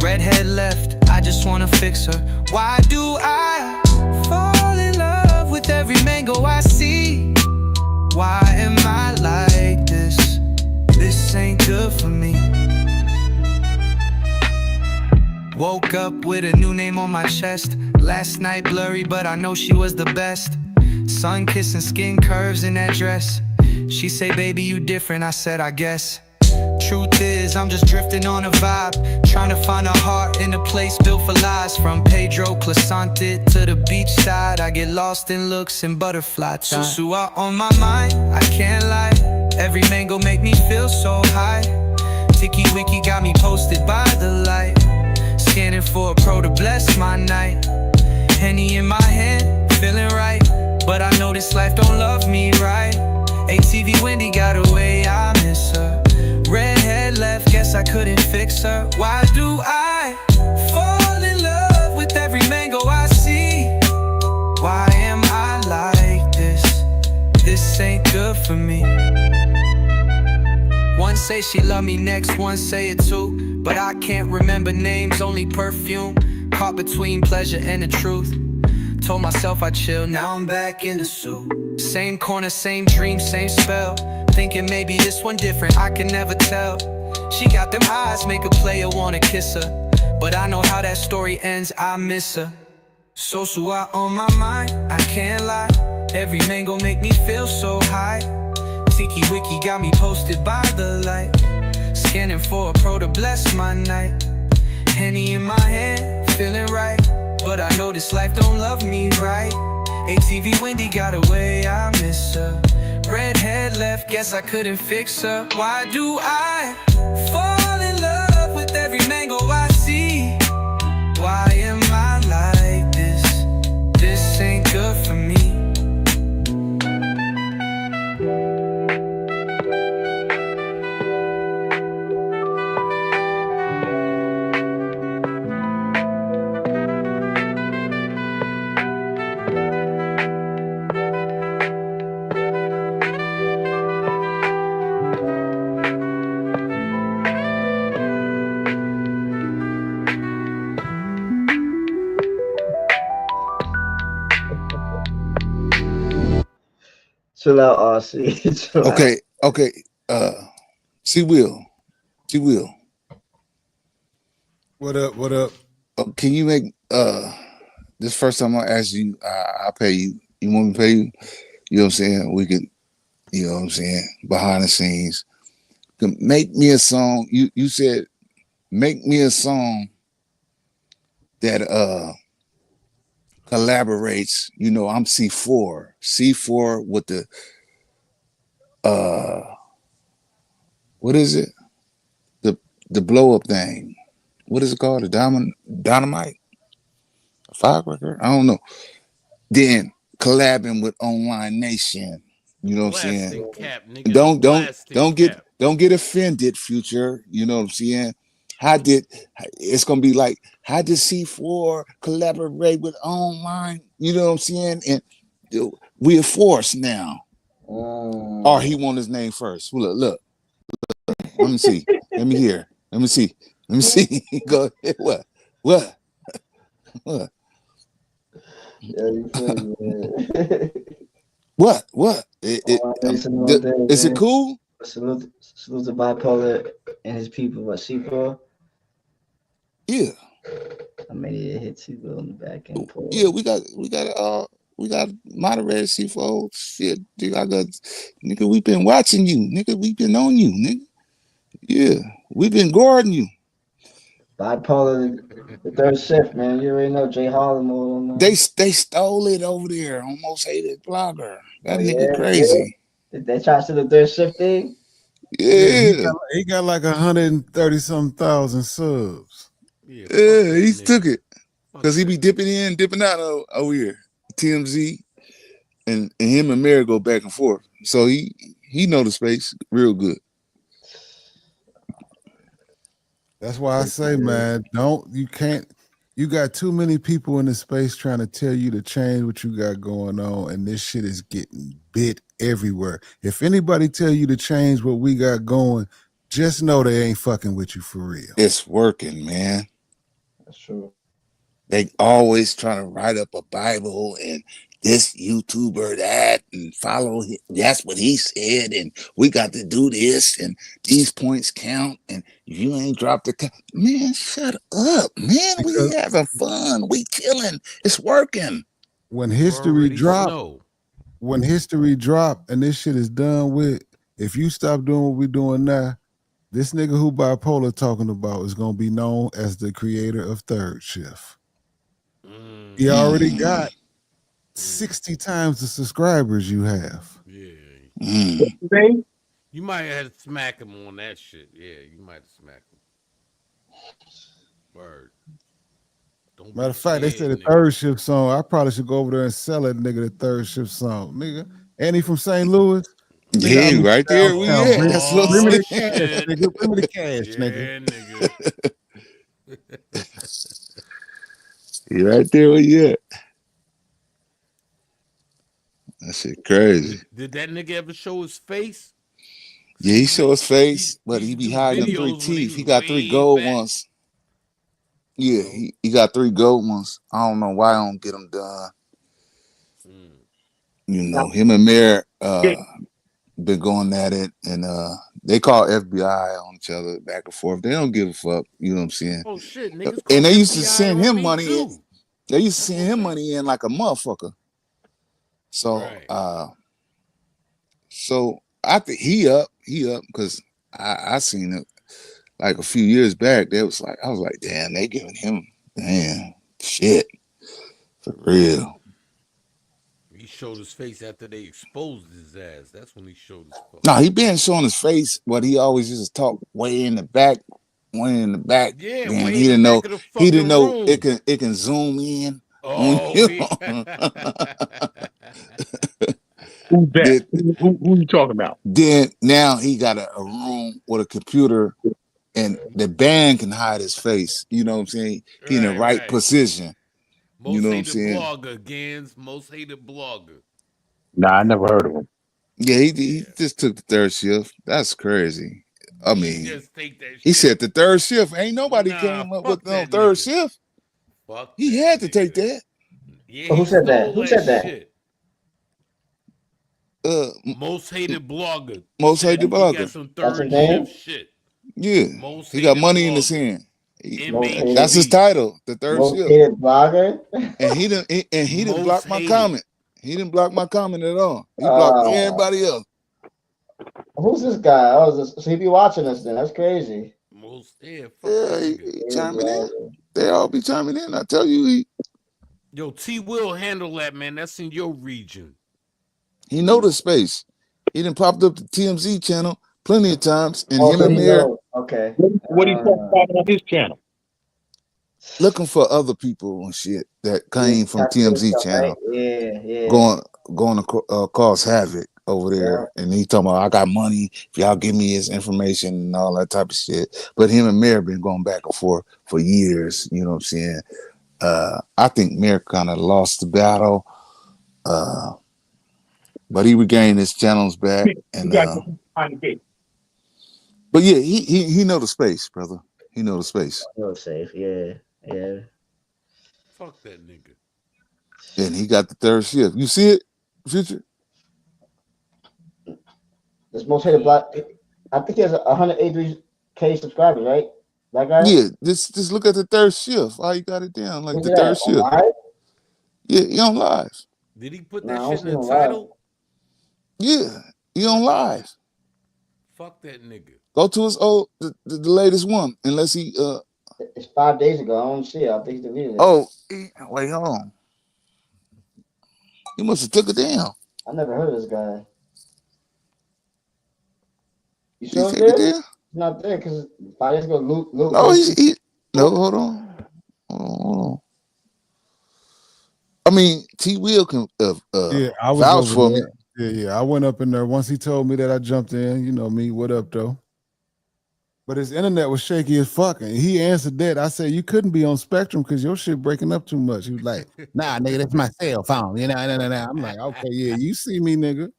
Redhead left, I just wanna fix her. Why do I fall in love with every mango I see? Why am I like this? This ain't good for me. Woke up with a new name on my chest. Last night blurry, but I know she was the best. Sun kissing, skin curves in that dress. She say, baby, you different, I said, I guess. Truth is, I'm just drifting on a vibe, trying to find a heart in a place built for lies. From Pedro Clasante to the beach side, I get lost in looks and butterfly time. Susua on my mind, I can't lie. Every mango make me feel so high. Tiki Wiki got me posted by the light. Scanning for a pro to bless my night. Henny in my hand, feeling right. But I know this life don't love me right. ATV Wendy got away, I miss her. Redhead left, guess I couldn't fix her. Why do I fall in love with every mango I see? Why am I like this? This ain't good for me. One say she love me, next one say it too. But I can't remember names, only perfume. Caught between pleasure and the truth. Told myself I'd chill, now I'm back in the suit. Same corner, same dream, same spell. Thinking maybe this one different, I can never tell. She got them eyes, make a player wanna kiss her. But I know how that story ends, I miss her. So I on my mind, I can't lie. Every mango make me feel so high. Tiki Wiki got me posted by the light. Scanning for a pro to bless my night. Henny in my hand, feeling right. But I know this life don't love me right. ATV Wendy got away, I miss her. Redhead left, guess I couldn't fix her. Why do I fall in love with every mango I see? Why am I like this? This ain't good for me. Chill out, RC. Chill out. Okay. C Will. What up? What up? Can you make this first time I ask you, I'll pay you. You want me to pay you? You know what I'm saying? We can, you know what I'm saying, behind the scenes. Make me a song. You said make me a song that collaborates. You know, I'm C4. C4 with the what is it? The blow up thing. What is it called? The dynamite? A firecracker? I don't know. Then collabing with Online Nation. You know what I'm saying? Blasting cap, nigga. Blasting cap. Don't get offended, Future. You know what I'm saying? It's gonna be like how did C4 collaborate with Online? You know what I'm saying? And we're forced now. Or he want his name first. Look. Let me see. Let me hear. Let me see. Go ahead. What? Yeah, you funny, man. What? Is it cool? Salute to Bipolar and his people. What, C4? Yeah. I made it hit C4 on the back end. Yeah, we got moderated C4. Shit, dude, nigga, we been watching you. Nigga, we been on you, nigga. Yeah, we been guarding you. Bipolar, the third shift, man. You already know Jay Harlem on that. They stole it over there on Most Hated Blogger. That nigga Yeah, crazy. Did they try to the third shift thing? Yeah. He got like 130-some thousand subs. Yeah, he took it. Because he be dipping in, dipping out over here. TMZ and him and Mary go back and forth. So he know the space real good. That's why I say, man, you got too many people in the space trying to tell you to change what you got going on, and this shit is getting bit everywhere. If anybody tell you to change what we got going, just know they ain't fucking with you for real. It's working, man. That's true. They always trying to write up a Bible and this YouTuber that and follow him. That's what he said, and we got to do this, and these points count, and you ain't dropped the man. Shut up, man. We having fun. We chilling. It's working. When history drop, and this shit is done with, if you stop doing what we doing now, this nigga who Bipolar talking about is gonna be known as the creator of Third Shift. He already got 60 times the subscribers you have. Yeah. You might have to smack him on that shit. Yeah, you might have smacked him. Word. Don't Matter be of fact, they said scared, the nigga. third shift song. I probably should go over there and sell that nigga the third shift song, nigga. And he from St. Louis, nigga. Yeah, I'm in right there. Where you downtown. at? That's what I'm Bring me Oh saying. the cash, shit. nigga. Bring me the cash, nigga. Yeah, nigga. You right there where you at? That shit crazy. Did that nigga ever show his face? Yeah, See, he show his he face, but used he to be do hiding them three videos when he teeth. was He got three way gold back. ones. Yeah, he got three gold ones. I don't know why I don't get them done. You know, him and Mayor been going at it, and they call FBI on each other back and forth. They don't give a fuck. You know what I'm saying? Oh shit, niggas And call they used to FBI send on him me money. too. They used to That's send what's him up. money in like a motherfucker. So, Right. so I think he up because I seen it like a few years back. They was like, I was like, damn, they giving him, damn, shit for real. He showed his face after they exposed his ass. That's when he showed his No, fucking he face. been showing his face, but he always used to talk way in the back, way in the back. Yeah, Then way in the back of the he didn't fucking know room. it can zoom in on Oh you. yeah. Who's that? then, Who you talking about? then now he got a room with a computer and the band can hide his face. You know what I'm saying? He in the Right, right right. position. You Most know what I'm hated saying? blogger, Gans. Most hated blogger. Nah, I never heard of him. Yeah, he Yeah. just took the third shift. That's crazy. I He ain't mean, just take that he shit. said the third shift. Ain't nobody Nah, came up with fuck no that third nigga. shift. Fuck He that had to take nigga. that. Yeah, Who he said that? stole Who that said that? shit. Uh, Most hated blogger Most said hated he got blogger. some That's his third name? shift shit. Yeah, Most he got hated money in his blogger. hand. Most hated, That's his MHB. title, the third most shift. hated blogger? And he didn't Most block my hated. comment. He didn't block my comment at all. He blocked Uh, everybody else. who's this guy? Oh, so he be watching us then. That's crazy. Most yeah, fuck Yeah, that nigga. he Hated chiming in. blogger. They all be chiming in. I tell you, Yo, T will handle that, man. That's in your region. he know the space. He done popped up the TMZ channel plenty of times, and Oh, him so and he Mayor knows. Okay. What he talking about on his channel? looking for other people and shit that Yeah, came from tattoo TMZ stuff, right? channel Yeah, yeah, going to cause havoc over yeah. there. And he talking about I got money if y'all give me his information and all that type of shit. But him and Mayor been going back and forth for years. You know what I'm saying? I think Mayor kind of lost the battle, but he regained his channels back. You And got to find the gate. but yeah, he know the space, brother. He know the space, Real safe. Yeah, yeah. Fuck that nigga. and he got the third shift. You see it, Future? This most hated Fuck blog. that. I think he has 183K subscribers, right? That guy. Yeah, just look at the third shift. How you got it down, like Where's the it at? third On shift. live? Yeah, he on live. Did he put that Nah, I don't shit see in him the on live. title? Yeah, he on live. Fuck that nigga. Go to his old the latest one, unless he It's 5 days ago. I don't see it. I think he deleted it. oh wait, hold on. He must have took it down. I never heard of this guy. You Did he sure it's take it there? down? It's not there because 5 days ago, Luke No, posted. no, hold on. Hold on. I mean, T Will can Yeah, I was vouch over for me. there. Yeah. I went up in there. Once he told me that, I jumped in. You know me. What up, though? But his internet was shaky as fuck. And he answered that. I said, you couldn't be on Spectrum because your shit breaking up too much. He was like, nah, nigga, that's my cell phone. You know, nah. I'm like, okay, yeah, you see me, nigga.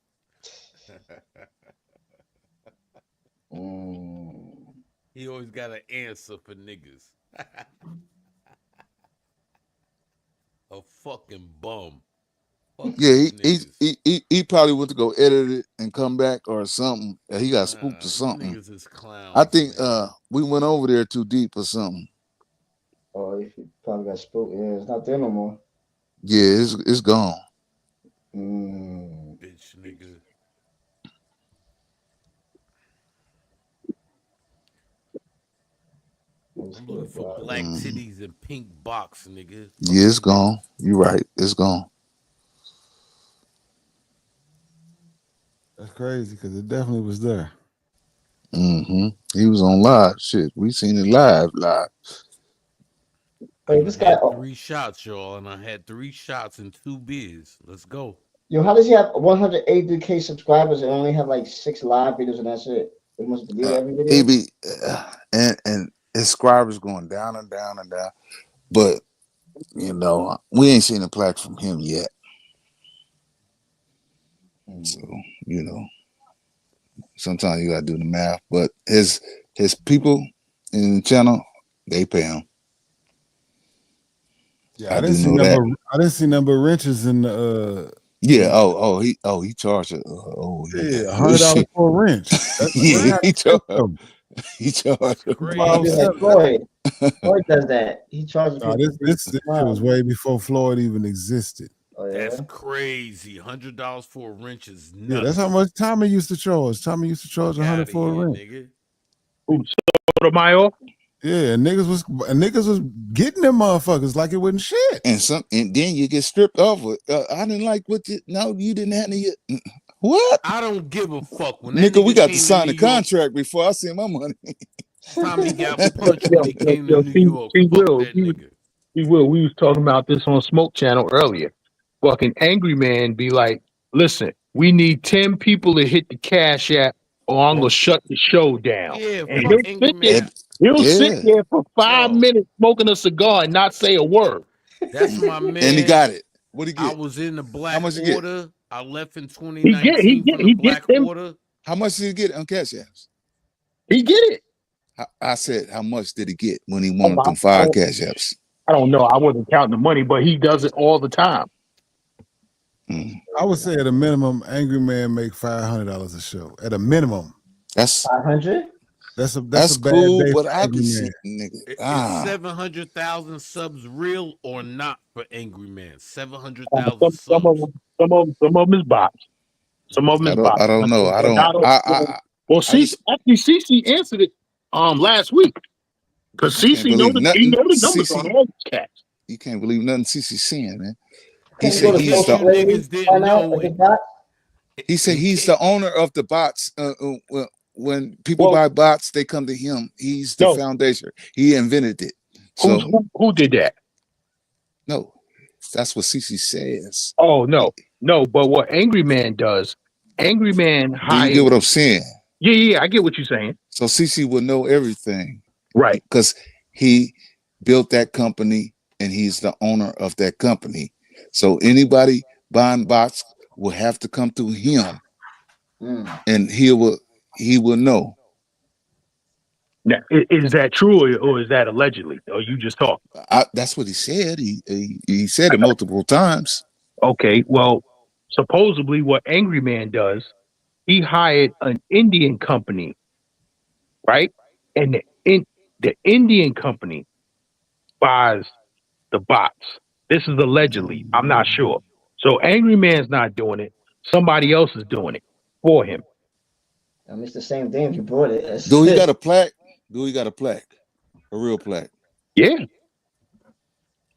He always got an answer for niggas. A fucking bum. Fuck Yeah, these niggas. he probably went to go edit it and come back or something. He got spooked or These something. niggas is I clowns, think man. we went over there too deep or something. Oh, he probably got spooked. Yeah, it's not there no more. Yeah, it's gone. Bitch nigga. I'm looking for black titties and pink box, nigga. Fuck Yeah, it's these niggas. gone. You're right. It's gone. That's crazy because it definitely was there. He was on live. Shit, we seen it live. Wait, I this guy. had Oh, 3 shots, y'all, and I had 3 shots and 2 beers. Let's go. yo, how does he have 183K subscribers and only have like 6 live videos and that's it? He must delete every video. It be and his subscribers going down and down and down. But you know, we ain't seen a plaque from him yet. So, you know, sometimes you gotta do the math. But his people in the channel, they pay him. Yeah, I I didn't do see know that. I didn't see number wrenches in the Yeah. He charged it. Oh yeah. $100 for a wrench. That's Yeah, what he charged. He That's charged. Probably like 507. Floyd. Floyd does that. He charges No, people. this shit was way before Floyd even existed. Oh That's yeah. crazy. $100 for a wrench is Yeah, that's nuts. how much Tommy used to charge. Tommy used to charge Fuck 100 out of for a here, wrench. nigga. Who, Sotomayor? Yeah, and niggas was getting them motherfuckers like it wasn't shit. And then you get stripped off. I didn't like what you. No, you didn't have any. What? I don't give a fuck. When that Nigga, we nigga got to came sign New the York, contract before I see my money. Tommy got punched when he came to New York. See, Fuck Will, that nigga. we was talking about this on Smoke Channel earlier. Fucking Angry Man be like, listen, we need 10 people to hit the cash app or I'm gonna shut the show down. Yeah, And fuck Angry Man. he'll sit Yeah. there for 5 Yo. minutes smoking a cigar and not say a word. That's my And he man. got it. What'd he I get? was in the How Black much he get? Order. I left in He get 2019 from the Black them. Order. How much did he get on cash apps? He get it. I said, how much did he get when he Oh, won them 5 cash apps? I don't know. I wasn't counting the money, but he does it all the time. I would say at a minimum, Angry Man make $500 a show. At a minimum. That's 500. That's a that's bad cool, day but for I Angry can see Man. nigga. Is 700,000 subs real or not for Angry Man? 700,000 Some subs. of them is bots. Some of them is bots. I don't know. I don't. Well, I just CC answered it last week because CC know the numbers on all these cats. You can't believe nothing CC saying, man. He Can you said go to he's social the ladies find out if it's bot? He said he's the owner of the bots. When people buy bots, they come to him. He's the foundation. He invented it. So Who did that? No, that's what CC says. Oh no. But what Angry Man does, Angry Man Do you get what I'm saying? Yeah, I get what you're saying. So CC will know everything, right? Because he built that company and he's the owner of that company. So anybody buying bots will have to come through him, and he will know. Now, is that true or is that allegedly? Or you just talk? That's what he said. He said it multiple times. Okay, well, supposedly what Angry Man does, he hired an Indian company, right? And the Indian company buys the bots. This is allegedly. I'm not sure. So Angry Man's not doing it. Somebody else is doing it for him. I mean, it's the same thing if you bought it. Do he got a plaque? A real plaque? Yeah.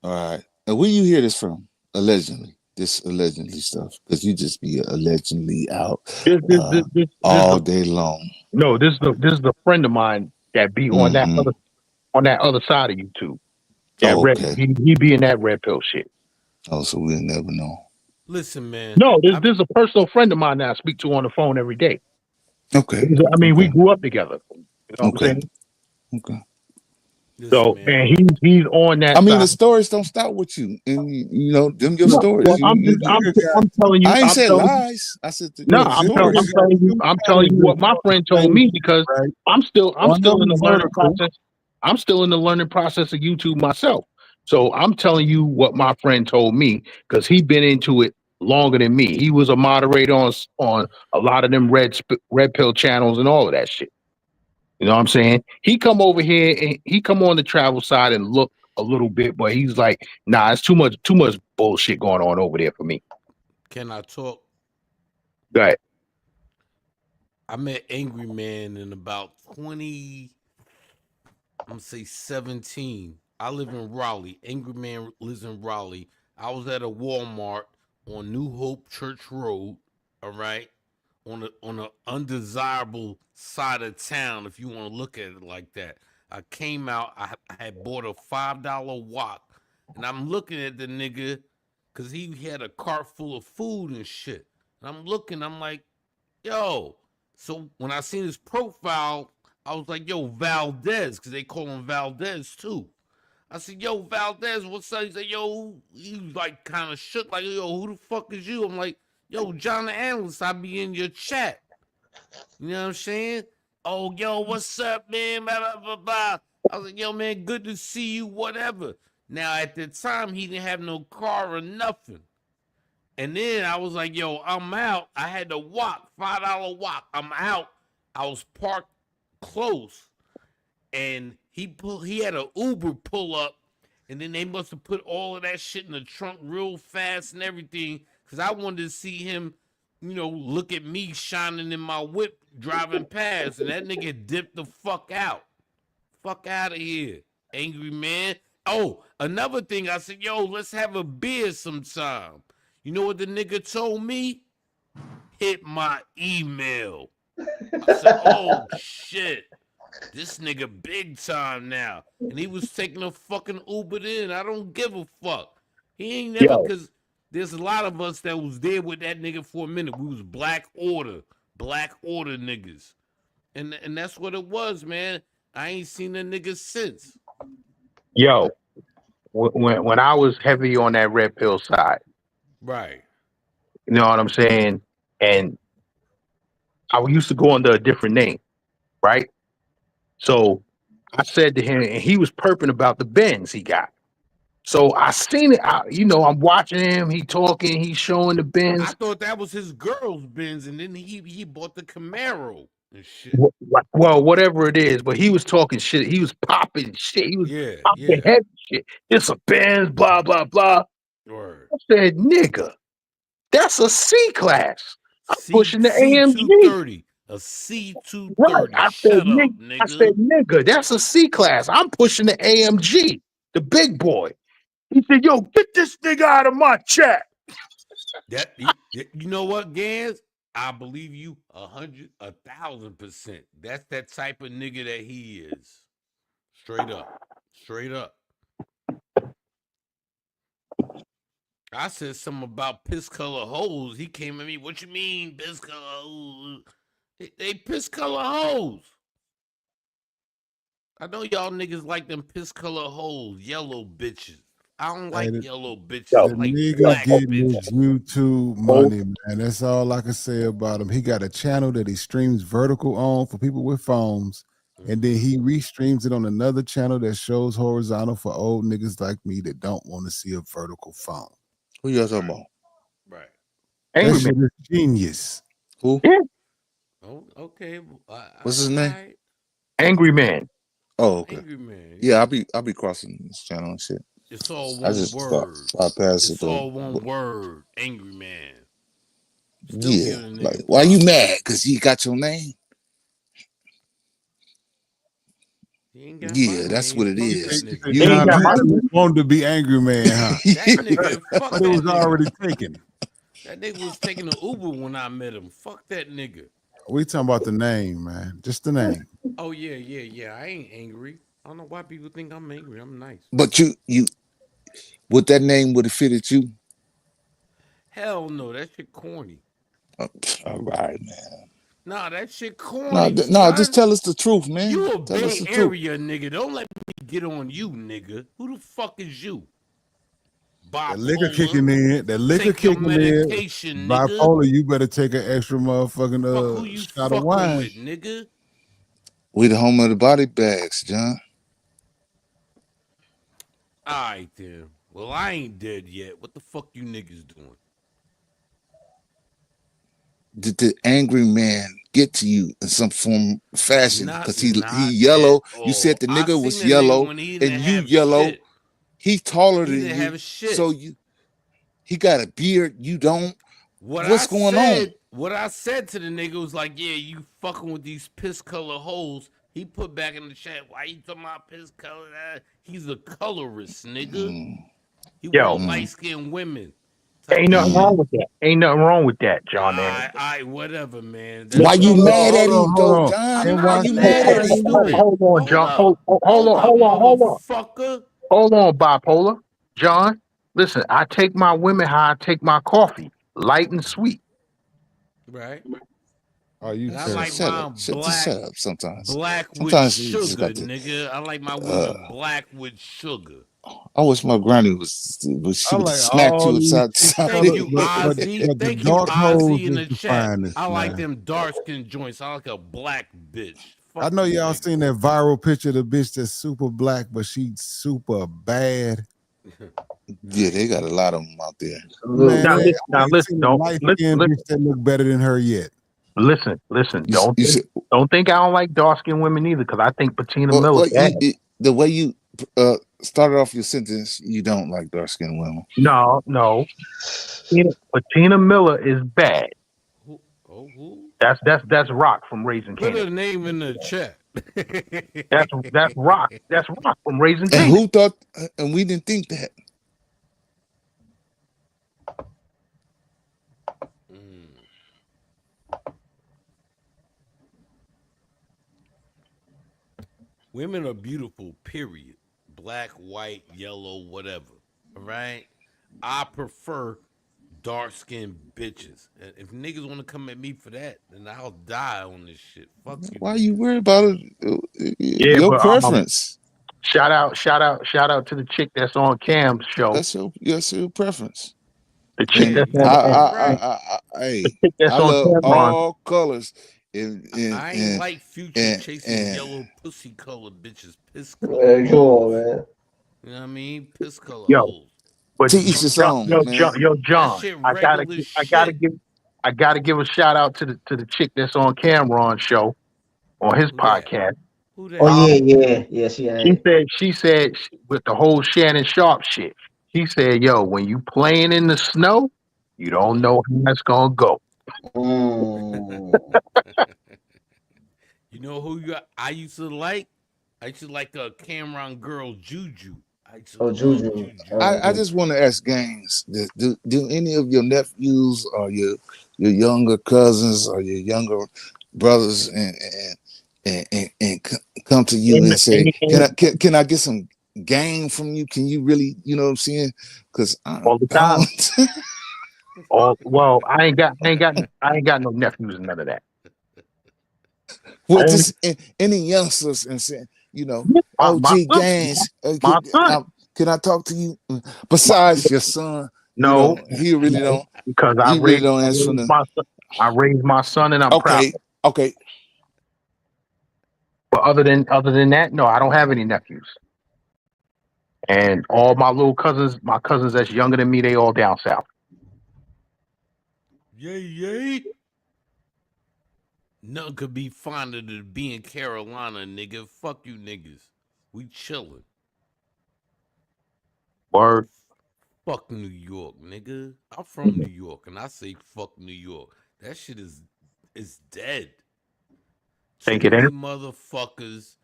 All right. Now, where you hear this from? Allegedly. This allegedly stuff. Because you just be allegedly out all day long. No, this is a friend of mine that be on that other side of YouTube. That okay. He be in that red pill shit. Oh, so we'll never know. Listen, man. No, this is a personal friend of mine that I speak to on the phone every day. Okay. I mean, we grew up together. You know what I'm saying? Okay. So, and he's on that. I mean, side. the stories don't stop with you, and you know them your stories. Well, I'm telling you. I ain't said telling lies. I said I'm telling you what my friend told me because I'm still in the learning process. I'm still in the learning process of YouTube myself. So I'm telling you what my friend told me because he been into it longer than me. He was a moderator on a lot of them red pill channels and all of that shit. You know what I'm saying? He come over here and he come on the travel side and look a little bit, but he's like, nah, it's too much bullshit going on over there for me. Can I talk? Go ahead. I met Angry Man in about 20, I'm gonna say 17. I live in Raleigh. Angry Man lives in Raleigh. I was at a Walmart on New Hope Church Road, all right? On a undesirable side of town, if you want to look at it like that. I came out. I had bought a $5 wok, and I'm looking at the nigga, cause he had a cart full of food and shit. And I'm looking. I'm like, yo. So when I seen his profile, I was like, yo, Valdez, cause they call him Valdez too. I said, yo, Valdez, what's up? He said, yo, he was like kind of shook, like, yo, who the fuck is you? I'm like, yo, John the Analyst, I be in your chat. You know what I'm saying? Oh, yo, what's up, man? Blah, blah, blah, blah. I was like, yo, man, good to see you, whatever. Now, at the time, he didn't have no car or nothing. And then I was like, yo, I'm out. I had to walk, $5 walk. I'm out. I was parked close. And he had an Uber pull up, and then they must have put all of that shit in the trunk real fast and everything. Cause I wanted to see him, look at me shining in my whip driving past, and that nigga dipped the fuck out. Fuck out of here, angry man. Oh, another thing, I said, yo, let's have a beer sometime. You know what the nigga told me? Hit my email. I said, oh shit. This nigga big time now. And he was taking a fucking Uber in. I don't give a fuck. He ain't never, Yo, because there's a lot of us that was there with that nigga for a minute. We was Black Order niggas. And that's what it was, man. I ain't seen the nigga since. yo, when I was heavy on that red pill side, Right. you know what I'm saying? And I used to go under a different name, right? So I said to him, and he was perping about the Benz he got. So I seen it. I'm watching him. He talking. He's showing the I Benz. thought that was his girl's Benz, and then he bought the Camaro and shit. Well, whatever it is, but he was talking shit. He was popping shit. He was Yeah, popping yeah. heavy shit. It's a Benz, blah blah blah. Word. I said, nigga, that's a C class. I'm pushing the AMG. C230. A Right. C230. I said, Shut nigga, up, nigga. that's a C class. I'm pushing the AMG, the big boy. He said, yo, get this nigga out of my chat. You know what, Gans? I believe you 1,000%. That's that type of nigga that he is. Straight up. Straight up. I said something about piss color hoes. He came at me. What you mean, piss color hoes? They piss color hoes. I know y'all niggas like them piss color hoes, yellow bitches. I don't Hey, like the, yellow bitches. Yo, I the like nigga black getting his bitches. YouTube oh, money, man. That's all I can say about him. He got a channel that he streams vertical on for people with phones, and then he restreams it on another channel that shows horizontal for old niggas like me that don't want to see a vertical phone. Who y'all talking about? Right. That Angry Man. shit is genius. Who? Yeah, Oh, okay. What's his name? Right. Angry Man. Oh, okay. Angry man. Yeah, I'll be crossing this channel and shit. It's all I one just word. bypass it It's though. all one But word. Angry man. Still yeah, giving a like nigga why you props. mad? Cause he got your name? He ain't got my Yeah, that's what name. it Fuck You that is. say nigga. He ain't John got the my Analyst wanted to be angry man, huh? That nigga, fuck But it that was nigga. already taken. That nigga was taking an Uber when I met him. Fuck that nigga. We talking about the name, man. Just the name. Oh yeah, yeah, yeah. I ain't angry. I don't know why people think I'm angry. I'm nice. But you what that name would have fitted you? Hell no, that shit corny. All right, man. Nah, that shit No, corny, no, just son. tell us the truth, man. You a Tell us Bay the truth. Area nigga. Don't let me get on you, nigga. Who the fuck is you? That liquor Bipolar. kicking in. That liquor Take your kicking in. medication, nigga. Bipolar, you better take an extra motherfucking Fuck who you shot of fucking wine. with, nigga. We the home of the body bags, John. Alright then. Well, I ain't dead yet. What the fuck you niggas doing? Did the angry man get to you in some form fashion? Cause he Not at yellow. You said all. the I nigga seen was the nigga yellow when he and didn't you have yellow. shit. He taller He than didn't you. have shit. So he got a beard, you don't. What's going on? What I said to the nigga was like, yeah, you fucking with these piss color hoes. He put back in the chat, why you talking about piss color? He's a colorist, nigga. Mm, He want Yo, mm. light skinned women type Ain't of nothing shit. wrong with that. Ain't nothing wrong with that, John. Man. I whatever, man. Why That's you your Hold mad on, at opinion. him hold though, on. I'm John? And Why not watch you this. mad mad, at Hey, him look. though? stupid. Hold on, Hold John. up. Hold up, Hold on. motherfucker. Hold on, bipolar. John, listen, I take my women how I take my coffee, light and sweet. Right. Oh, you And I Shut, like terrible. shut up. mine Just black, shut up. Sometimes, black with sometimes you just sugar, got to. nigga. I like my Uh, women black with sugar. I wish my granny she I would have like smacked all you these upside the six side of Thank colors, the you, head. Ozzy. but the Thank you, dark holes Ozzy, in is the the chat. finest, I like man. them dark skin joints. I like a black bitch. I Fuck know you, y'all niggas. seen that viral picture of the bitch that's super black, but she's super bad. Yeah, they got a lot of them out there. Man, Now Absolutely. I listen, now ain't listen, seen a don't light skinned bitch that look better than her yet. listen. You said, Don't think I don't like dark skinned women either, because I think Patina well, Miller well bad. the way you started off your sentence, you don't like dark skinned women. No. Patina Miller is bad. Who? Oh, who? That's Rock from Raising Put Canaan. her name in the chat. That's Rock. That's Rock from Raising And Canaan. who thought? And we didn't think that. Mm. Women are beautiful, period. Black, white, yellow, whatever. All right? I prefer dark skinned bitches. And if niggas want to come at me for that, then I'll die on this shit. Fuck you Why you niggas. worry about it? Yeah, Your but preference. shout out to the chick that's on Cam's show. That's your preference. The chick Yeah, And that's you on damn right. the hey, chick that's I on love Cameron. all colors. And and I ain't and like Future and, chasing and yellow pussy colored bitches, piss color Man, come on, hoes. man. You know what I mean? Piss color Yo, hoes. but to each his own, man. That John, shit regular shit. I gotta give a shout out to the chick that's on Cameron's show on his Who that? podcast. Who Oh that? yeah, Um, yeah, yeah. She had it. she said with the whole Shannon Sharp shit. She said, "Yo, when you playing in the snow, you don't know how it's gonna go." Mm. You know who I used to like? I used to like a Cameron girl, Juju. I used to Oh, love Juju. Juju. I just want to ask Gaines, do any of your nephews or your younger cousins or your younger brothers come to you and say, can I get some game from you? Can you really, you know what I'm saying? Because I All the time. don't. Well, I ain't got no nephews and none of that. Well, Only just any youngsters and saying, oh, my gee, son, Gaines, my son. can I talk to you? My, Besides your son, no, he really no, don't. because He really don't answer the. I raised my son, and I'm proud. Okay. But other than that, no, I don't have any nephews. And all my cousins that's younger than me, they all down south. Yay, yay. Nothing could be finer than being Carolina, nigga. Fuck you niggas. We chillin'. Word. Fuck New York, nigga. I'm from New York, and I say fuck New York. That shit is dead. Too Think it many ain't? motherfuckers.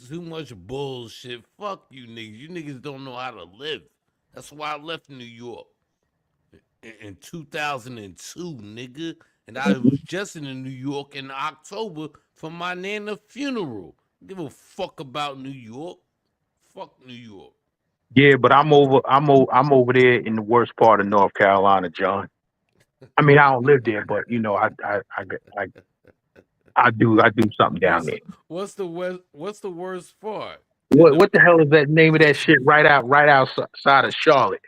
Too much bullshit. Fuck you niggas. You niggas don't know how to live. That's why I left New York in 2002, nigga. And I was just in New York in October for my nana funeral. Give a fuck about New York. Fuck New York. Yeah, but I'm over there in the worst part of North Carolina, John. I mean, I don't live there, but I do something down What's there. what's the worst part? In the What the hell is that name of that shit right outside of Charlotte?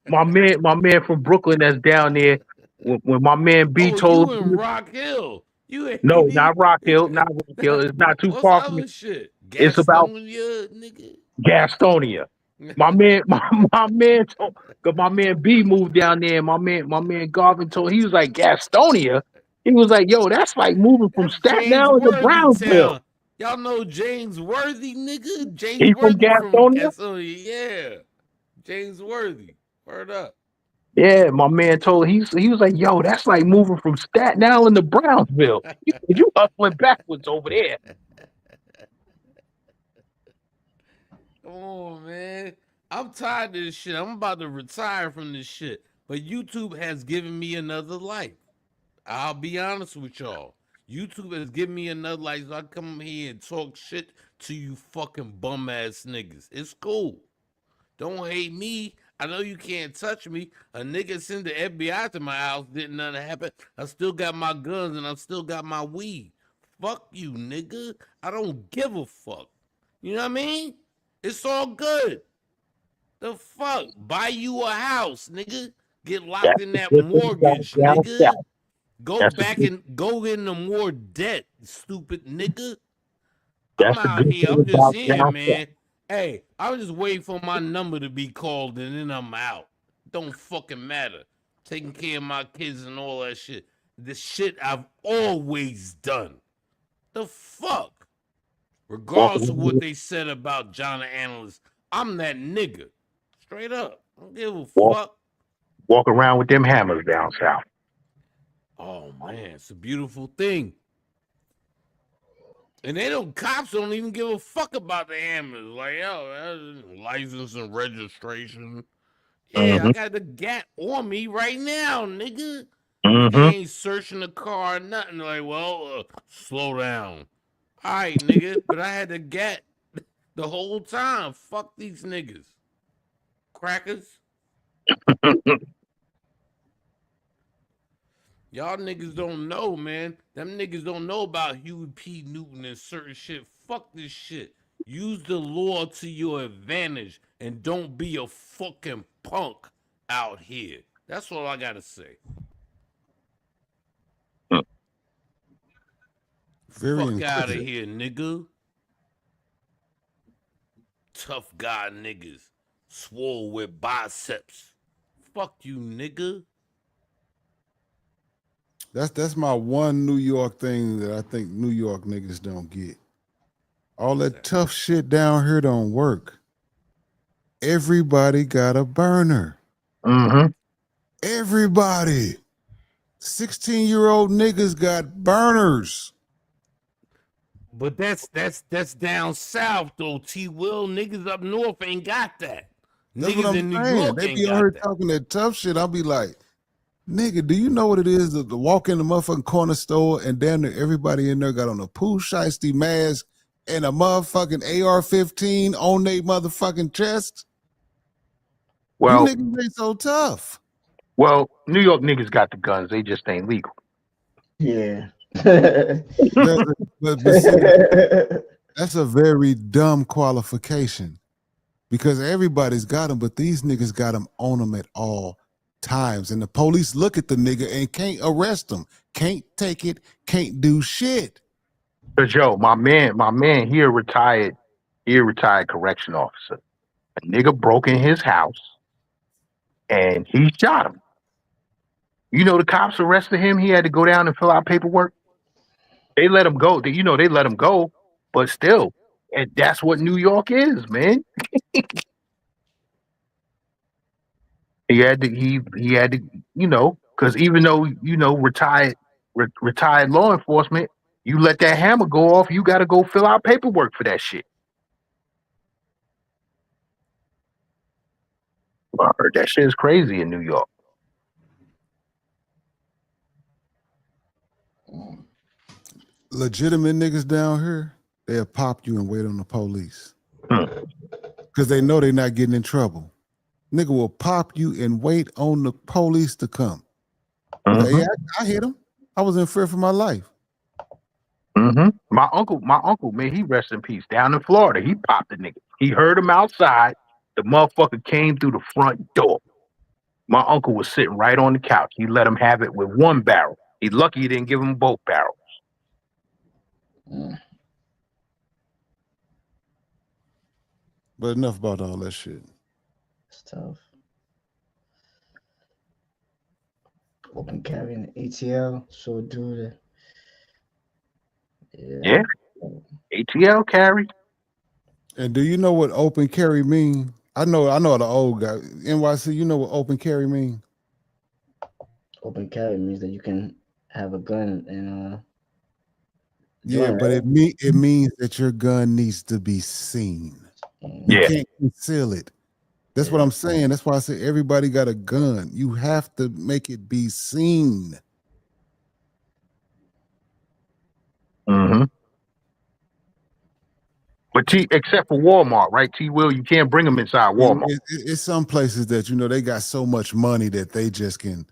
My man from Brooklyn that's down there. When my man B Oh, you told in Rock Hill. You no, ain't not Rock Hill, not Rock Hill. It's not too What's the far from. other shit? It's about Gastonia, nigga. Gastonia. My man, my man told, cause my man B moved down there. And my man Garvin told he was like Gastonia. He was like, yo, that's like moving from That's Staten James Island to Worthy Brownsville. town. Y'all know James Worthy, nigga? James He from Worthy from Gastonia. Gastonia. Yeah. James Worthy. Word up. Yeah, my man told he was like, yo, that's like moving from Staten Island to Brownsville. He said, you hustling backwards over there. Come on, man. I'm tired of this shit. I'm about to retire from this shit. But YouTube has given me another life. I'll be honest with y'all. YouTube has given me another life. So I come here and talk shit to you fucking bum ass niggas. It's cool. Don't hate me. I know you can't touch me. A nigga send the FBI to my house, didn't nothing happen. I still got my guns and I still got my weed. Fuck you, nigga. I don't give a fuck. You know what I mean? It's all good. The fuck? Buy you a house, nigga. Get locked That's in the that good thing about mortgage, down nigga. south. Go That's the back good. and go into more debt, stupid nigga. I'm That's the out good here. thing I'm just about here, down south. man. Hey, I was just waiting for my number to be called and then I'm out. Don't fucking matter. Taking care of my kids and all that shit. The shit I've always done. The fuck? Walk Regardless of around, what they said about John the Analyst, I'm that nigga. Straight up. I don't give a walk, fuck. walk around with them hammers down south. Oh man, it's a beautiful thing. And they don't cops don't even give a fuck about the hammers. Like, yo, license and registration. Yeah, I Mm-hmm. got the gat on me right now, nigga. Nigga Mm-hmm. ain't searching the car or nothing. Like, well, slow down. All right, nigga, but I had the gat the whole time. Fuck these niggas. Crackers. Y'all niggas don't know, man. Them niggas don't know about Huey P. Newton and certain shit. Fuck this shit. Use the law to your advantage and don't be a fucking punk out here. That's all I gotta say. Very Fuck out of inquisitive. here, nigga. Tough guy niggas. Swole with biceps. Fuck you, nigga. That's my one New York thing that I think New York niggas don't get. All that tough shit down here don't work. Everybody got a burner. Mm-hmm. Everybody. 16-year-old niggas got burners. But that's down south though. T Will niggas up north ain't got that. That's what Niggas I'm in New saying. York They ain't be on here got that. talking that tough shit. I'll be like, nigga, do you know what it is to walk in the motherfucking corner store and damn near everybody in there got on a Pooh Shiesty mask and a motherfucking AR-15 on their motherfucking chest? You Well, niggas ain't so tough. New York niggas got the guns. They just ain't legal. Yeah. But see, that's a very dumb qualification because everybody's got them, but these niggas got them on them at all times. And the police look at the nigga and can't arrest him, can't take it, can't do shit. Cause yo, my man, he a retired correction officer. A nigga broke in his house and he shot him. You know, the cops arrested him. He had to go down and fill out paperwork. They let him go. They let him go, but still, and that's what New York is, man. He had to, because even though retired law enforcement, you let that hammer go off, you got to go fill out paperwork for that shit. That shit is crazy in New York. Legitimate niggas down here, they'll pop you and wait on the police Hmm. because they know they're not getting in trouble. Nigga will pop you and wait on the police to come. Mm-hmm. Like, yeah, I hit him. I was in fear for my life. Mm-hmm. My uncle, man, he rest in peace. Down in Florida, he popped the nigga. He heard him outside. The motherfucker came through the front door. My uncle was sitting right on the couch. He let him have it with one barrel. He's lucky he didn't give him both barrels. But enough about all that shit. It's tough. Open carry in the ATL, so do the Yeah. ATL carry. And do you know what open carry mean? I know the old guy. NYC, you know what open carry mean? Open carry means that you can have a gun and Yeah, joint, but right? it means that your gun needs to be seen. You Yeah. can't conceal it. That's what I'm saying. That's why I say everybody got a gun. You have to make it be seen. Mm-hmm. But except for Walmart, right? Will, you can't bring them inside Walmart. It's some places that they got so much money that they just can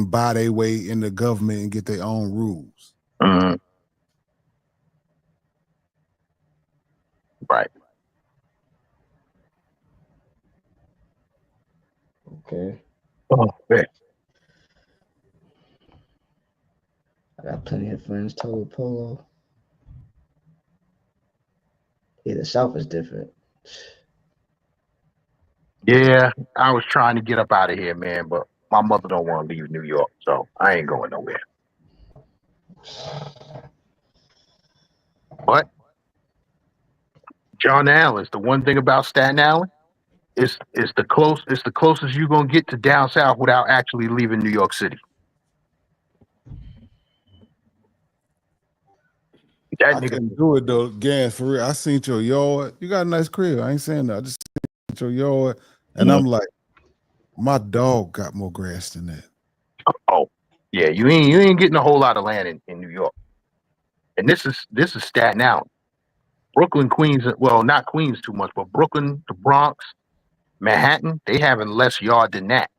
buy their way in the government and get their own rules. Mm-hmm. Right. Okay. Oh, man. I got plenty of friends total polo. Yeah, the South is different. Yeah, I was trying to get up out of here, man, but my mother don't want to leave New York, so I ain't going nowhere. But John Allen's the one thing about Staten Island. It's the closest you're gonna get to down south without actually leaving New York City. That I nigga couldn't do it though, Gas, for real. I seen your yard. You got a nice crib. I ain't saying that. I just seen your yard, and I'm like, my dog got more grass than that. Oh, yeah, you ain't getting a whole lot of land in New York. And this is Staten Island. Brooklyn, Queens, well, not Queens too much, but Brooklyn, the Bronx, Manhattan, they having less yard than that.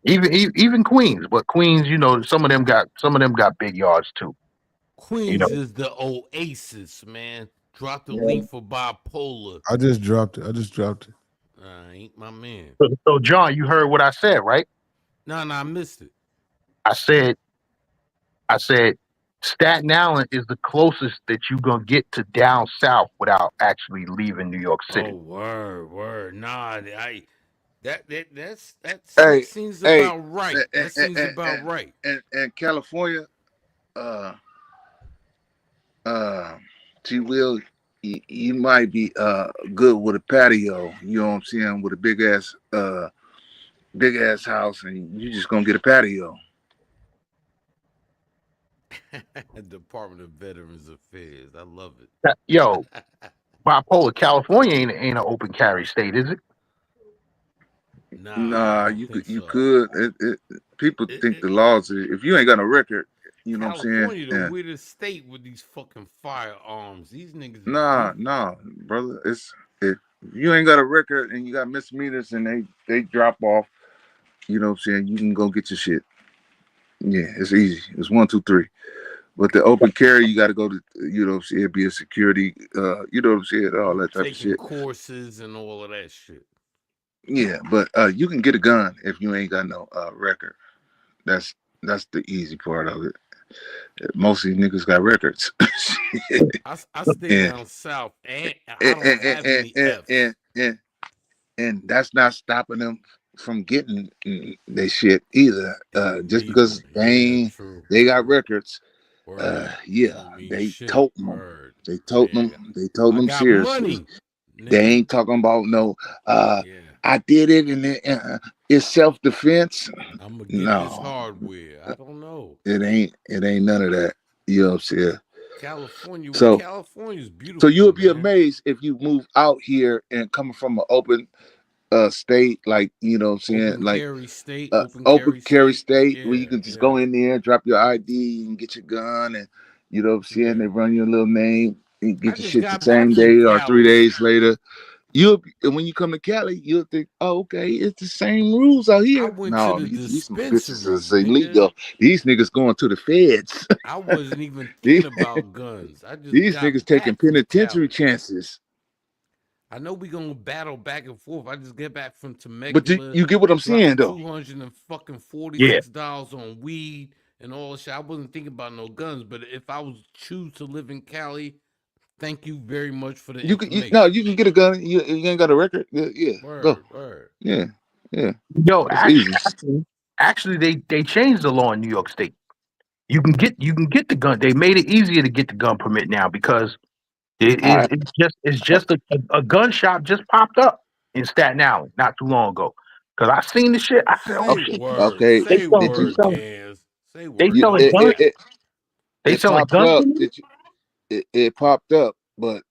Even Queens, but Queens, some of them got big yards too. Queens is the oasis, man. Drop the link for bipolar. I just dropped it. Ain't my man. So John, you heard what I said, right? No, I missed it. I said Staten Island is the closest that you're gonna get to down south without actually leaving New York City. Oh, word. Nah, Hey, seems hey, about right. That seems about right. And California, G Will, you might be good with a patio. You know what I'm saying? With a big ass house, and you just gonna get a patio. Department of Veterans Affairs. I love it. Yo, bipolar, California ain't an open carry state, is it? Nah, you could. People think the laws. If you ain't got a record, you know what I'm saying? California, the weirdest state with these fucking firearms. These niggas. Nah, brother. If you ain't got a record and you got misdemeanors and they drop off, you know what I'm saying? You can go get your shit. Yeah, it's easy. It's 1, 2, 3. But the open carry, you got to go to, you know what I'm saying? Be a security, you know what I'm saying? All that type of Taking shit. courses and all of that shit. Yeah, but you can get a gun if you ain't got no record. That's the easy part of it. Most of these niggas got records. I stay down south and I don't have any F's. And that's not stopping them from getting their shit either. Just because they got records. They tote them. They tote them seriously. Money, they ain't talking about no. I did it, and it's self-defense. I'm gonna get this hardware. I don't know. It ain't none of that. You know what I'm saying? California's beautiful. So you'll be amazed if you move out here and coming from an open state, like, you know what I'm saying, open like carry state, open carry state, yeah, where you can just go in there, drop your ID, and get your gun, and you know what I'm saying, they run your little name, and get your shit the same day or 3 days later. When you come to Cali, you'll think, oh, okay, it's the same rules out here. No, these bitches is illegal. These niggas going to the feds. I wasn't even thinking about guns. These niggas taking penitentiary chances. I know we gonna battle back and forth. I just get back from Temecula. But you get what I'm saying, though. $246 on weed and all that shit. I wasn't thinking about no guns, but if I was choose to live in Cali, thank you very much for the information. You can get a gun. You ain't got a record. Yeah, go. Word. Yeah. Yo, actually, they changed the law in New York State. You can get the gun. They made it easier to get the gun permit now because it's just a gun shop just popped up in Staten Island not too long ago. Because I seen the shit. I said, oh shit. Okay. Say word, Gaz. Say word. They selling guns. They selling guns. It popped up, but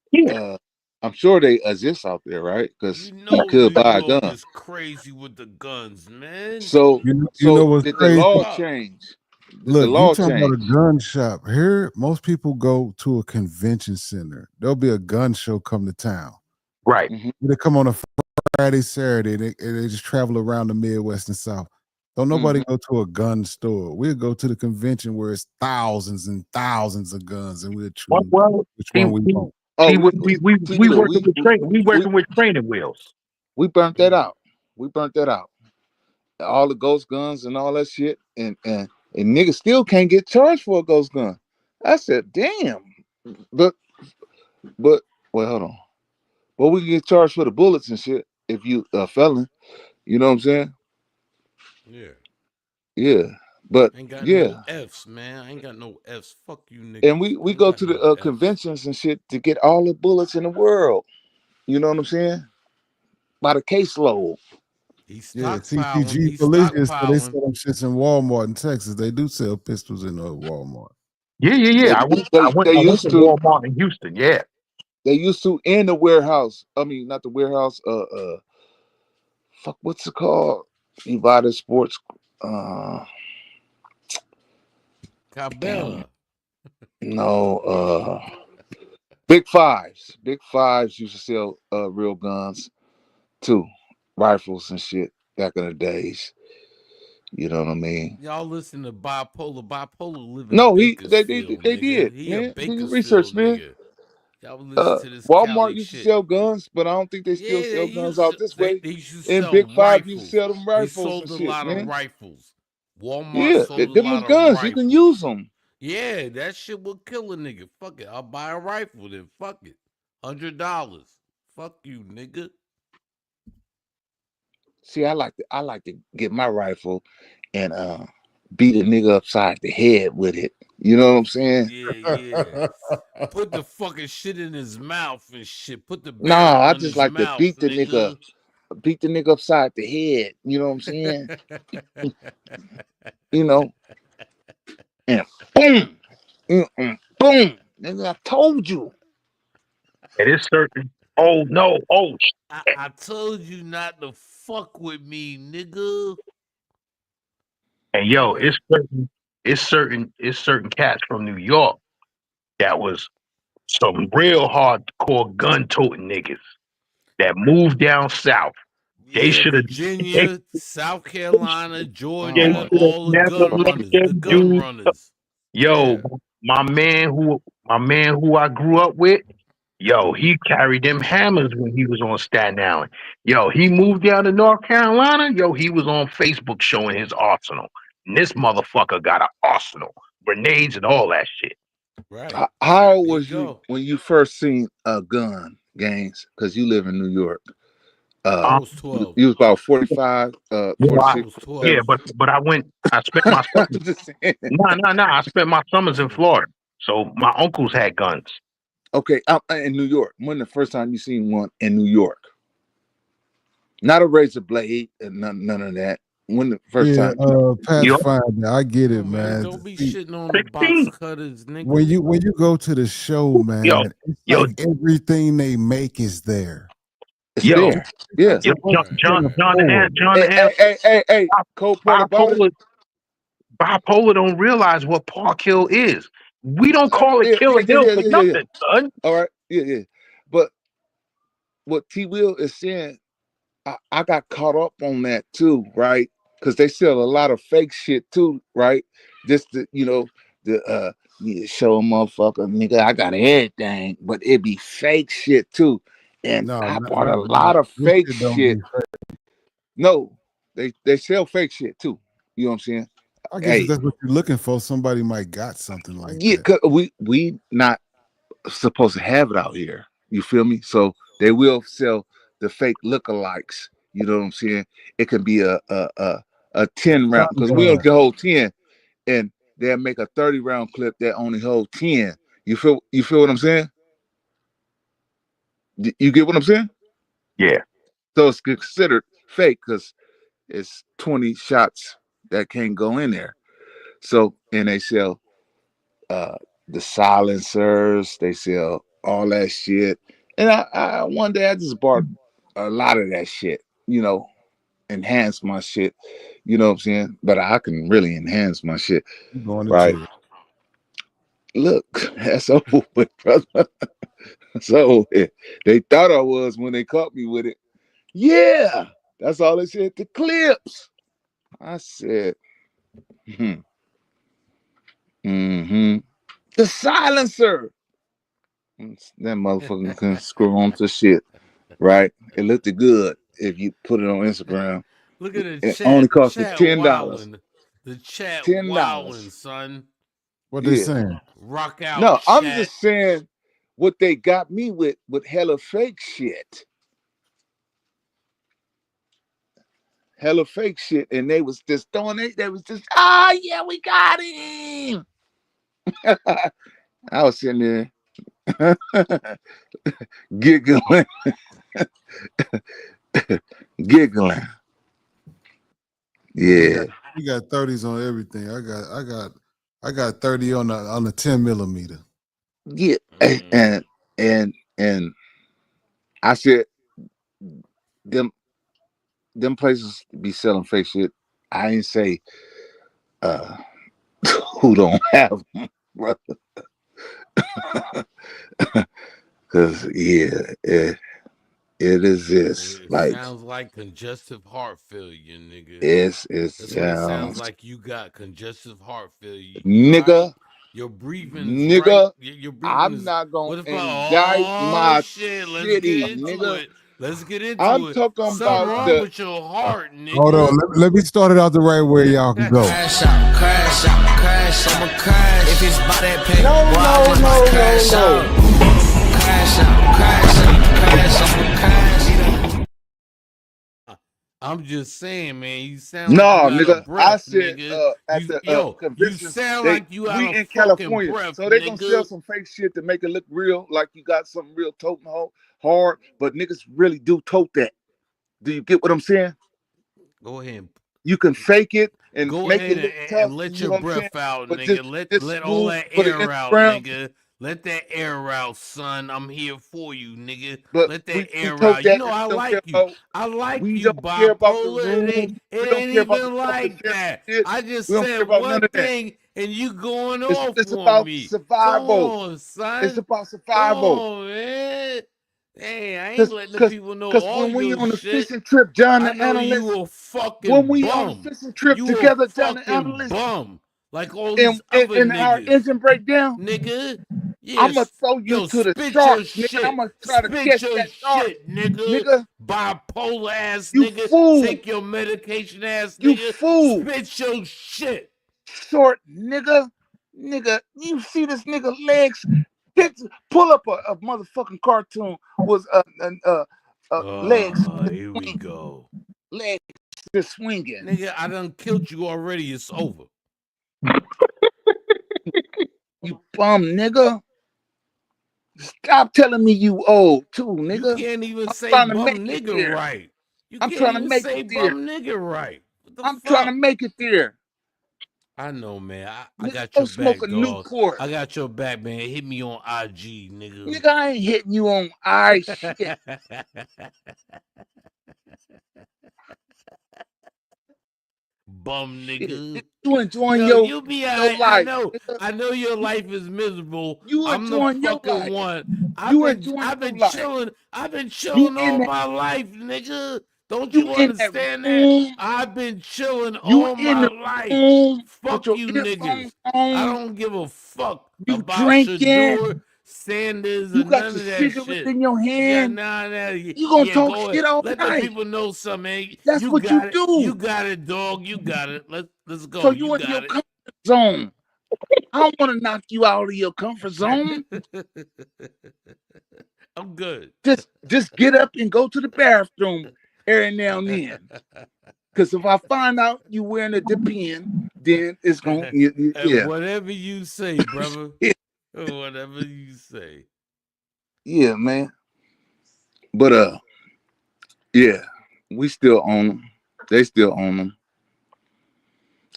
I'm sure they exist out there, right? Because You you know could New buy a York gun. is crazy with the guns, man. So You know so what's did the crazy? law Fuck. change? Did the Look, you law talking about change? a gun shop. Here, most people go to a convention center. There'll be a gun show come to town. Right. Mm-hmm. They come on a Friday, Saturday, and they just travel around the Midwest and South. Don't nobody Mm-hmm. go to a gun store. We'll go to the convention where it's thousands and thousands of guns, and we'll choose Well, which see, one we see, want. Oh, see, T. we Will, working with we training wheels. we burnt that out. We burnt that out. All the ghost guns and all that shit, and niggas still can't get charged for a ghost gun. I said, damn. But but wait, hold on. Well, we can get charged for the bullets and shit if you a felon. You know what I'm saying? Yeah. Yeah. But Ain't got yeah, no F's, man. I ain't got no F's. Fuck you and niggas. we I ain't go got to the no F's. conventions and shit to get all the bullets in the world. You know what I'm saying? By the caseload. He's Yeah, stockpiling. TCG He's Collision, so they stockpiling. sell them shits in Walmart in Texas. They do sell pistols in Walmart. Yeah, yeah, They yeah. I went used to to. Walmart in Houston. Yeah. They used to in the warehouse. I mean, not the warehouse. Fuck, what's it called? You buy the sports. Uh, damn. Cabela. No. Big Fives. Big Fives used to sell real guns too, rifles and shit back in the days. You know what I mean? Y'all listen to Bipolar. Bipolar live in No, Bakersfield, they nigga. did, He a man. Do your research, Bakersfield man. nigga. Y'all listen to this Walmart Cali used to shit. sell guns, but I don't think they still Yeah, they sell guns used out to. this way. They used to And sell Big Five used to rifles. sell them They rifles and sold a shit, lot of man. rifles. Walmart Yeah, sold a them was lot of guns. You can rifles. use them. Yeah, that shit will kill a nigga. Fuck it. I'll buy a rifle then. Fuck it. $100. Fuck you, nigga. See, I like to get my rifle and beat a nigga upside the head with it. You know what I'm saying? Yeah, yeah. Put the fucking shit in his mouth and shit. Put the No, barrel I in just his like to mouth, nigga. beat the nigga upside the head. You know what I'm saying? You know, and boom, boom. Nigga, I told you. It is certain. Oh no. Oh. I told you not to fuck with me, nigga. And All yo, right. it's certain cats from New York that was some real hardcore gun toting niggas that moved down south. They Yeah, should have. They, Virginia, South Carolina, Oh they Georgia, my should have all the never gun let runners. The them gun do. runners. Yo, Yeah. my man who I grew up with. Yo, he carried them hammers when he was on Staten Island. Yo, he moved down to North Carolina. Yo, he was on Facebook showing his arsenal. And this motherfucker got an arsenal, grenades and all that shit. Right. How old There you was you go. when you first seen a gun, Gaines? Because you live in New York. I Uh, was 12. you was about 45, Yeah, 46, I was yeah, 12. 47. but I spent my summers. I'm just saying. No. I spent my summers in Florida. So my uncles had guns. Okay, I'm in New York. When the first time you seen one in New York? Not a razor blade and none of that. When the first Yeah, time? You Pathfinder, I get Oh it, man, man. don't be See, shitting on the box 16. cutters, when nigga. you go to the show, Yo, man, it's yo, like everything they make is there. It's yo, there. Yeah. It's yo, like a Right, right. John Hey, L. hey, hey, hey, hey. Cold part about it. Bipolar, bipolar don't realize what Park Hill is. We don't call it Yeah, Killer Hill for yeah. nothing, son. All right. Yeah, yeah. But what T Will is saying, I got caught up on that too, right? Because they sell a lot of fake shit too, right? Just the, you show a motherfucker, nigga, I got everything, but it be fake shit too. And No, I no, bought a no, no. lot of This fake shit don't be shit. No, they sell fake shit too. You know what I'm saying? I guess if Hey, that's what you're looking for, somebody might got something like yeah, that. 'cause we not supposed to have it out here. You feel me? So they will sell the fake lookalikes. You know what I'm saying? It can be a 10 round because we only Shotgun. can hold 10, and they'll make a 30 round clip that only hold 10. You feel what I'm saying? You get what I'm saying? Yeah. So it's considered fake because it's 20 shots that can't go in there. So and they sell uh the silencers, they sell all that shit, And I one day I just bought a lot of that shit, enhance my shit. You know what I'm saying? But I can really enhance my shit, You going to right? jail. Look, that's over with, brother. So they thought I was when they caught me with it. Yeah, that's all they said. The clips. I said, mm-hmm. The silencer. That motherfucker can screw on to shit, right? It looked good if you put it on Instagram. Look at the It only chat. The cost me chat $10. wildin'. The chat wildin', $10. son. What they Yeah. saying? Rock out, No, I'm chat. just saying what they got me with hella fake shit. Hella fake shit. And they was just throwing it. They was just, yeah, we got him. I was sitting there giggling. Giggling. Yeah, Yeah. we got 30s on everything. I got 30 on the 10 millimeter. Yeah. And I said them places be selling fake shit. I ain't say who don't have them, brother. Cause it exists. It Like sounds like congestive heart failure, nigga. it's That's what it sounds like. You got congestive heart failure. You all right? nigga, Your breathing is right. nigga. Your breathing I'm is. not gonna What if I? indict Oh my shit! Let's city, get into nigga. it. Let's get I'm into it. talking Something about wrong the with your heart, Hold on. nigga. Let me start it out the right way. Y'all can go. Crash out, crash out, crash, I'ma crash. If it's by that pay, no. crash out. Crash out, crash out, crash, I'ma crash. I'm just saying, man. You sound like you No, out of nigga. I breath, said nigga. at You the you convention, sound like you out we of in fucking California, breath, so they gonna sell nigga. some fake shit to make it look real, like you got something real toting hard, but niggas really do tote that. Do you get what I'm saying? Go ahead. You can fake it and Go make it ahead look and tough, let you know your what I'm saying? breath out, But nigga. just Let all smooth that for the air out, Instagram. nigga. Let that air out, son. I'm here for you, nigga. But Let that we air tote out. You that know and I we don't care like you. about I like we you, don't care about the bipolar. rooms. It We don't ain't care about the even public like that. shit. I just We don't care said about none one of that. thing and you going It's off it's on about me. Come survival. on, It's son. about Come survival. on, man. Hey, I ain't letting the Cause, people know cause all when we your on the shit. fishing trip, John I the know analyst, you a when fucking we on the bum. fishing trip You a together, John the fucking analyst, bum. Like all these and, other and our niggas. engine break down, Nigga. I'm gonna Yes. throw you Yo, to the spit your sharks, nigga. I'm shit. gonna try to Spit catch your that shark, shit, nigga. nigga. Bipolar ass You nigga. fool, Take your medication ass you nigga. fool, Spit your shit. short nigga, nigga. You see this nigga legs? Pull up a motherfucking cartoon was legs Here we go. legs just swinging. Nigga, I done killed you already. It's over. You bum nigga. Stop telling me you old too, You nigga. can't even I'm say trying to bum make it nigga there. right. You I'm can't trying to even make say it there. bum nigga right. What the I'm trying to fuck? make it there. I know, man. I Nigga, got go your smoke back, a dog. Newport. I got your back, man. Hit me on IG, nigga. Nigga, I ain't hitting you on eye shit. Bum nigga. You enjoying Yo, you be your alright. life. Nigga. I know your life is miserable. You I'm the enjoying your fucking life. one. You enjoying I've your been life. chilling. I've been You chilling in all that my life, nigga. Don't you you in that understand that? room. I've been chilling You all in my the life. room with Fuck your you earphones niggas. I on. don't give a fuck You about drinking. Shadur, Sanders, or You got none your of that cigarette shit. in your Yeah, hand. nah. You gonna Yeah, talk go ahead. shit all Let the night. people know something, man. That's You what you got it. You do. got it, dog. You got it. Let's So go. You you in your got comfort zone. I don't want to knock you out of your comfort zone. it. I'm good. Just get up and go to the bathroom every now and then. Because if I find out you wearing a Depend, then it's gonna And yeah. whatever you say, brother. Whatever you say. Yeah, man. But yeah, we still own them. They still own them.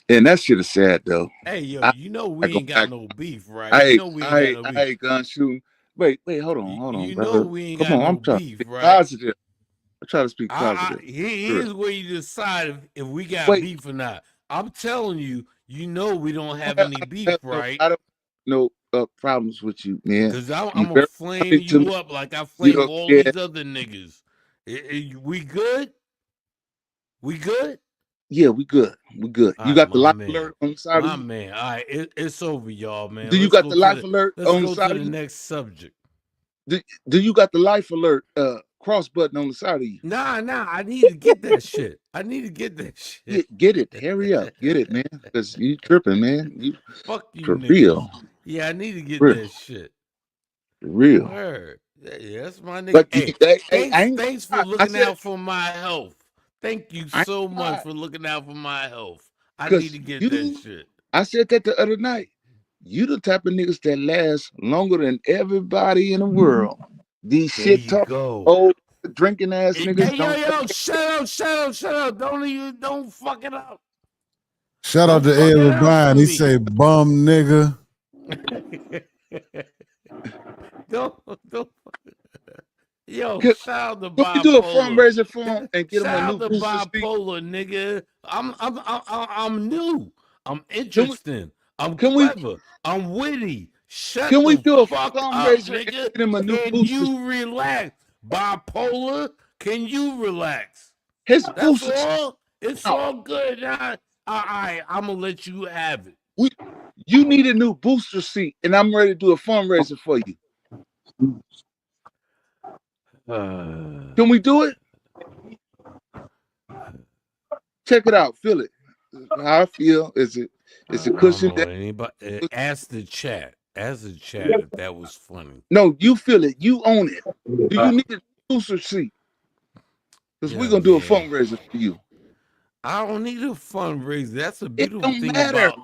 And that shit is sad though. Hey, yo, I, you know I we go ain't got back. no beef, right? You I know we ain't got I no I beef. hate gun shooting. Wait, hold on, You know brother. we ain't Come got on, no I'm trying to beef, speak right? positive. I'm trying to speak positive. Here's where you decide if we got Wait, beef or not. I'm telling you, you know we don't have I any beef, right? don't no problems with you, man. Because I'm You going to very flame funny to me. you up like I You flame know, all yeah, these other niggas. We good? We good? yeah, we good. We good. All You right, got the my life man. alert on the side of My you? man. All right, it's over, y'all, man. Do you got the life alert Let's on the go side to of the you? next subject. Do you got the life alert cross button on the side of you? Nah, I need to get that shit. I need to get that shit. Get it. Hurry up. Get it, man. Because you tripping, man. You Fuck you for niggas. real. Yeah, I need to get Real. that shit. For real. Word. Yeah, that's my nigga. But Hey, hey, I ain't thanks for gonna lie. I looking said out for my health. Thank you I ain't so gonna much lie. for looking out for my health. I need Because to get that you shit. I said that the other night. You the type of niggas that last longer than everybody in the world. These There shit you talk go. old drinking ass Hey, niggas yo, don't shut up. Don't fuck it up. Shout out Don't to fuck Ed it up for Rabine. He me. say bum nigga. don't. Yo, Can, shout out to can we do a bipolar. fundraiser for him and get him a Shout new out to booster seat? bipolar, nigga. I'm new. I'm Can we interesting. I'm can we clever. I'm witty. Shut can we the do a fuck up, fundraiser and nigga. get him a new Can booster you relax? Bipolar, can you relax? his That's booster seat all. It's out. all good. Now, all right, I'm gonna let you have it. You need a new booster seat, and I'm ready to do a fundraiser for you. Can we do it? Check it out. Feel it. How I feel. Is it I don't cushion know that? anybody. Ask the chat. Ask the chat if that was funny. No, you feel it. You own it. Do you need a booster seat? Because we're Yeah, gonna do a man. fundraiser for you. I don't need a fundraiser. That's a It beautiful don't thing matter. about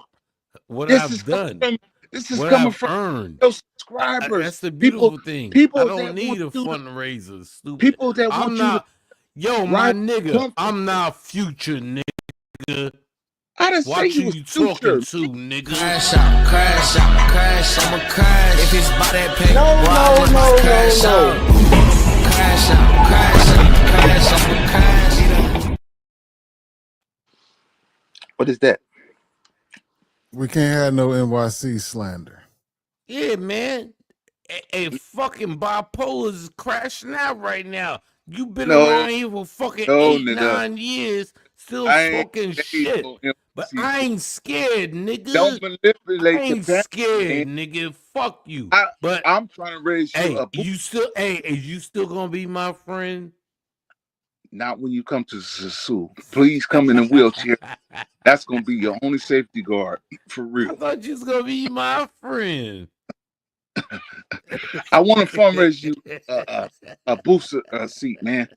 what This is I've coming done, from this is what coming I've from earned. your subscribers. That's the People beautiful thing. I people don't that want need a you to fundraiser. Stupid. people that I'm want you to not. Yo, my ride nigga. comfortable. I'm not future, nigga. I didn't say Watch you who was you talking future. to, nigga. Crash out, I'ma crash. If it's by that pay, No, boy, no, I must no, no, crash no. out. I'ma crash. What is that? We can't have no NYC slander. Yeah, man. A fucking bipolar is crashing out right now. You been No, around here for fucking no, eight, nigga. 9 years, still I ain't talking made shit. no But MC I fool. ain't scared, Don't nigga. I manipulate the ain't panel, man. scared, nigga. Fuck you. I But I'm trying to raise you hey, a boot. is you still gonna be my friend? Not when you come to Sasu. Please come in a wheelchair. That's gonna be your only safety guard for I real. thought you was gonna be my friend. I want to fundraise you a booster seat, man.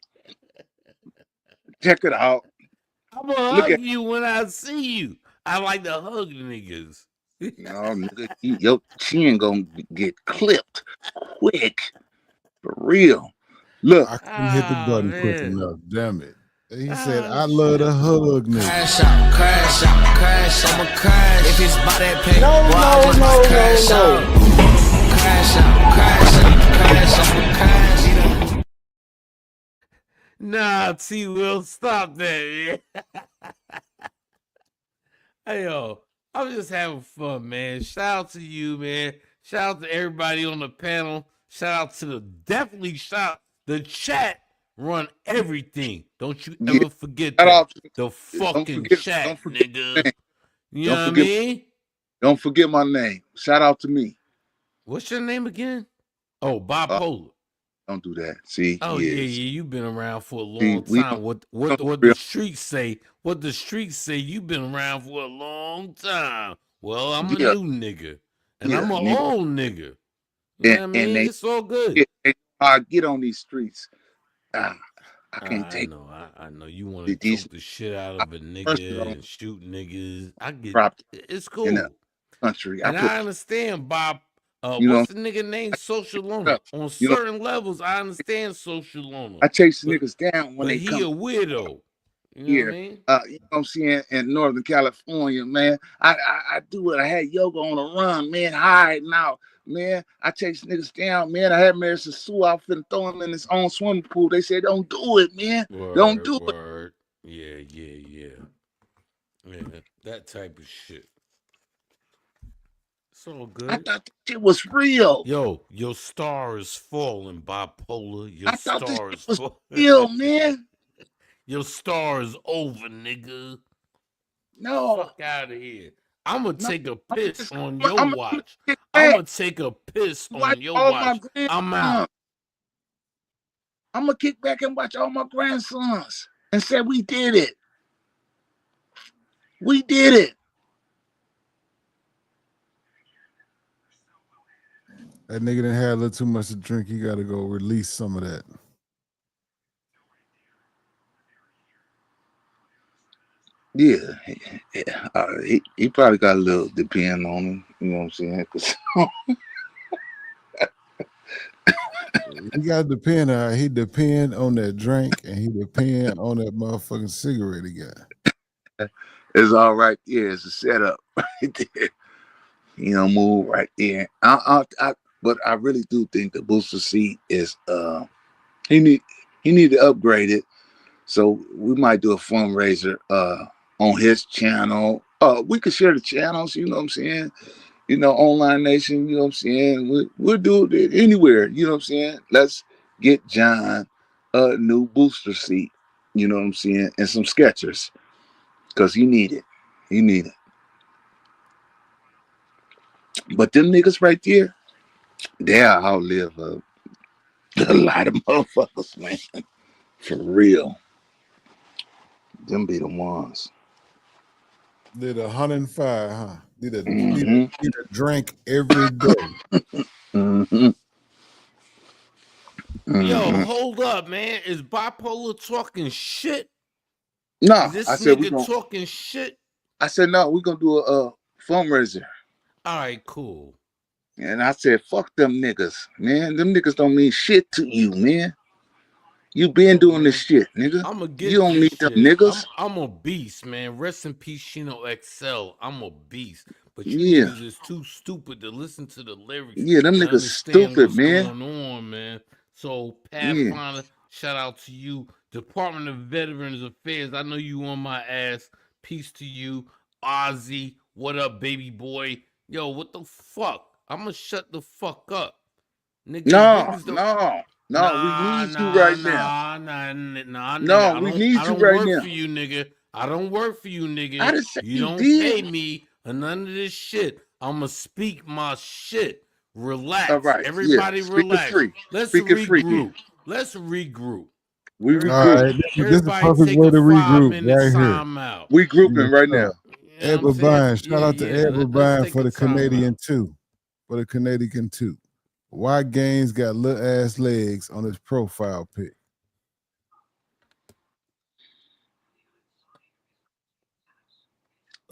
Check it out. I'm gonna Look hug at you when I see you. I like to hug niggas. no nigga, your chin gonna get clipped quick for real. Look, I couldn't hit the Ah, button quick man. enough. Damn it. He said, Ah, I love to shit. hug niggas. Crash out, I'ma crash. If it's by that pay, no, boy, I no, must no, crash no, out. no. I'ma crash. Nah, T Will, stop that, man. Hey yo, I'm just having fun, man. Shout out to you, man. Shout out to everybody on the panel. Shout out to the chat run everything. Don't you Yeah, ever forget shout that. out. The Don't fucking forget. chat, Don't forget my nigga. name. You Don't know what I forget. mean? Don't forget my name. Shout out to me. What's your name again? Oh, bipolar. Don't do that. See, Oh yeah, yes. yeah. You've been around for a See, long we time. don't. What the Real. streets say? What the streets say? You've been around for a long time. Well, I'm a Yeah, new nigga, and I'm yeah, an nigga. old nigga. You know what I And mean? It's all good. I get on these streets. I can't I take know, I know. You want to these choke the shit out I of a pressure nigga on and shoot niggas. I get property it's in the cool, country. I and I put, understand Bob. you know, What's the nigga name? Social loner. up. On You know, certain levels, I understand social loner, I chase but niggas down when but they he a come. weirdo. You know what I here. mean? You know what I'm saying, in Northern California, man. I do it. I had yoga on the run, man. High now, man. I chase niggas down, man. I had Marissa Sue out finna throw him in his own swimming pool. They said, don't do it, man. Don't Word, do it. word. Yeah, yeah, yeah. Yeah, that type of shit. It's all I good. thought this shit was real. Yo, your star is falling, bipolar. Your I thought this star shit is was falling. real, man. Your star is over, nigga. No, Fuck out of here. I'm gonna no. take a I'm piss just, on your I'm gonna watch. get I'm back. gonna take a piss Watch on your all my watch. I'm grandsons. out. I'm gonna kick back and watch all my grandsons and say we did it. We did it. That nigga done had a little too much to drink. He got to go release some of that. Yeah, yeah. He probably got a little depend on him. You know what I'm saying? 'Cause He got to depend on. He depend on that drink, and he depend on that motherfucking cigarette he got. it's all right there. It's a setup right there. You know, move right there. But I really do think the booster seat is he need to upgrade it. So we might do a fundraiser on his channel. We could share the channels. You know what I'm saying? You know, Online Nation. You know what I'm saying? We'll do it anywhere. You know what I'm saying? Let's get John a new booster seat. You know what I'm saying? And some Skechers because he need it. He need it. But them niggas right there, they'll outlive a lot of motherfuckers, man. For real. Them be the ones. Did 105, huh? Need a Mm-hmm. drink every day. Mm-hmm. Yo, Mm-hmm. hold up, man. Is bipolar talking shit? Is No, I this said we nigga gonna. talking shit? I said no, we gonna do a fundraiser. All right, cool. And I said, fuck them niggas, man. Them niggas don't mean shit to you, man. You been Look, doing this man, shit, nigga. I'ma You get don't this need them shit. niggas. I'm a beast, man. Rest in peace, Shino XL. I'm a beast. But you Yeah. niggas is too stupid to listen to the lyrics Yeah, them to niggas understand stupid, what's man. going on, man. So Yeah. Pathfinder, shout out to you. Department of Veterans Affairs. I know you on my ass. Peace to you. Ozzy, what up, baby boy? Yo, what the fuck? I'ma shut the fuck up. No, Niggas don't. no, no. We Nah, need you nah, right now. nah, nah, nah, nigga. No, I we don't need I you don't right work now. for you, nigga. I don't work for you, I nigga. didn't say You you don't did. pay me or none of this shit. I'ma speak my shit. All Relax. right. Yeah. Everybody Speak it relax. free. Let's Speak it free. Yeah. regroup. Let's regroup. We All regroup. right, Everybody, this is the everybody perfect take way a to five regroup minute right here. time out. We grouping Yes, right sir. now. You know Ed what I'm saying? Bavine, shout Yeah, out to yeah. Ed Let's Bavine take for a the time Canadian out. too. For the Canadian too. Why Gaines got little ass legs on his profile pic?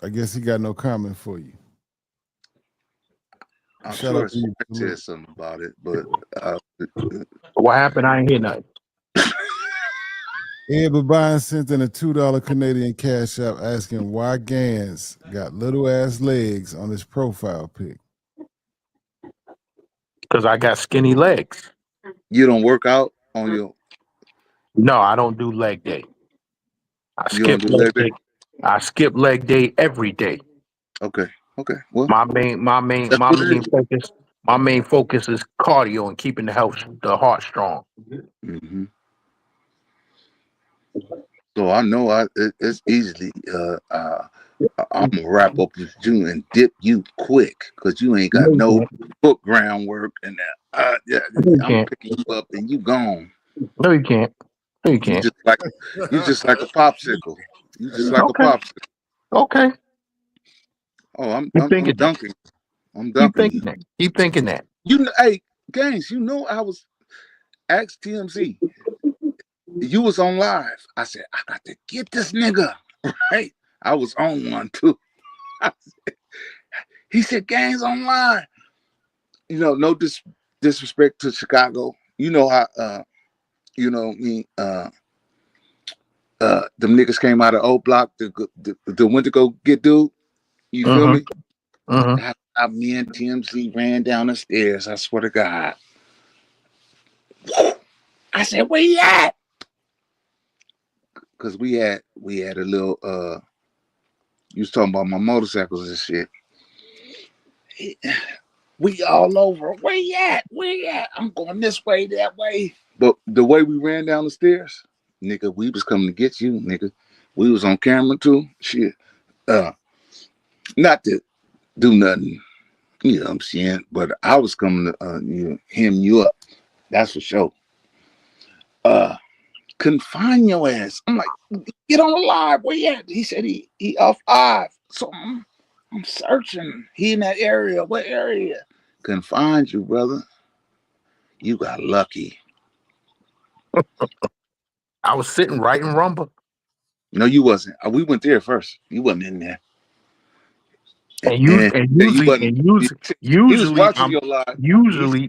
I guess he got no comment for you. I'm Shout sure out to his you. wife said something about it, but What happened? I ain't hear nothing. Ed Bavine sent in a $2 Canadian cash app asking why Gans got little ass legs on his profile pic. Because I got skinny legs. you don't work out on your. No, I don't do leg day. I You don't skip do leg leg day. day. I skip leg day every day. Okay. Okay. Well, My main, my main, that's my what it main is. focus. My main focus is cardio and keeping the heart strong. Mm-hmm. So I know it's easily. I'm gonna wrap up with you and dip you quick because you ain't got No, you no can't. foot groundwork and that. Yeah, No, you I'm can't. picking you up and you gone. No, you can't. No, you You can't. just like you just like a popsicle. You just like a Okay. popsicle. Okay. Oh, Keep I'm thinking that. dunking. I'm Keep dunking you. thinking that. Keep thinking that. You know, hey, Gaines, you know I was asked TMZ. You was on live. I said, I got to get this nigga. Right? I was on one too. He said, Gaines online. You know, no disrespect to Chicago. You know how you know me, Them niggas came out of O Block the went to go get dude. You feel me? Me and TMZ ran down the stairs. I swear to God. I said, "Where you at?" Because we had a little. You was talking about my motorcycles and shit. We all over. Where you at? Where you at? I'm going this way, that way. But the way we ran down the stairs, nigga, we was coming to get you, nigga. We was on camera too. Shit. Not to do nothing, you know what I'm saying? But I was coming to hem you up. That's for sure. Couldn't find your ass. I'm like, get on the live. Where you at? He said he off live. So I'm searching. He in that area. What area? Couldn't find you, brother. You got lucky. I was sitting right in Rumba. No, you wasn't. We went there first. You wasn't in there. And usually watching your live. Usually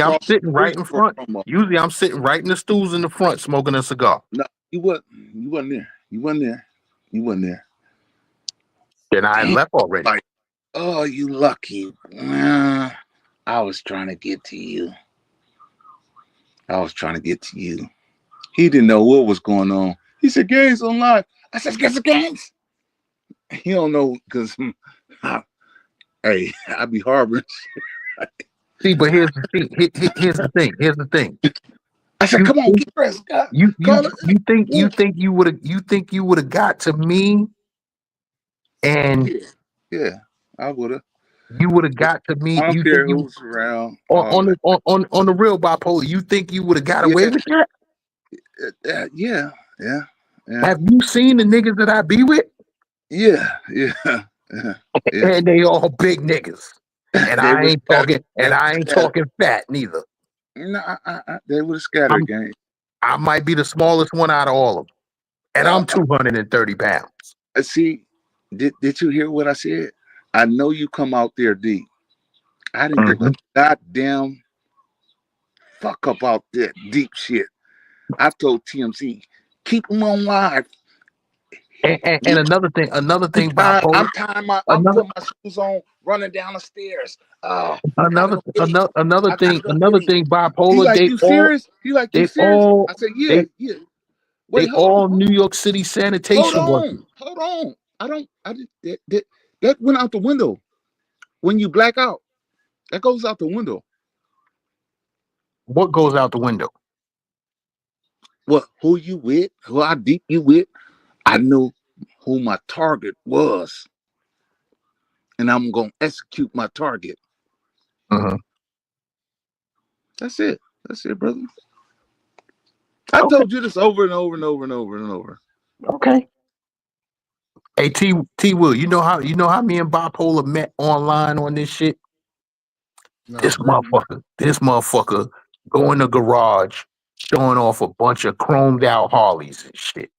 I'm Across the sitting right street in from front. Roma. Usually I'm sitting right in the stools in the front smoking a cigar. No, you wasn't. You wasn't there. You wasn't there. You wasn't there. And I Damn, left already. like, oh, you lucky. I was trying to get to you. He didn't know what was going on. He said, "Gangs on live." I said, "Get the gangs." He don't know because, hey, I be harboring. See, but here's the thing. Here's the thing. I said, "Come on, get dressed." You think you would have got to me, and yeah, I would have. You would have got to me. I don't care who's around. On the real bipolar. You think you would have got away with that? Yeah. Have you seen the niggas that I be with? Yeah. And they all big niggas. And I ain't talking fat neither. No, they would have scattered, gang. I might be the smallest one out of all of them. And I'm 230 pounds. See, did you hear what I said? I know you come out there deep. I didn't give a goddamn fuck about that deep shit. I've told TMZ, keep them on live. And another thing, I'm tying I'm putting my shoes on, running down the stairs. Another thing, bipolar. You like, you serious? You like, you serious? I said, yeah. Wait, hold on. New York City sanitation. Hold on. That went out the window. When you black out, that goes out the window. What goes out the window? What? Who you with? How deep you with? I knew who my target was, and I'm gonna execute my target. That's it, brother. I told you this over and over and over and over and over. Okay. Hey, T Will, you know how me and Bipolar met online on this shit? This motherfucker go in the garage showing off a bunch of chromed out Harleys and shit.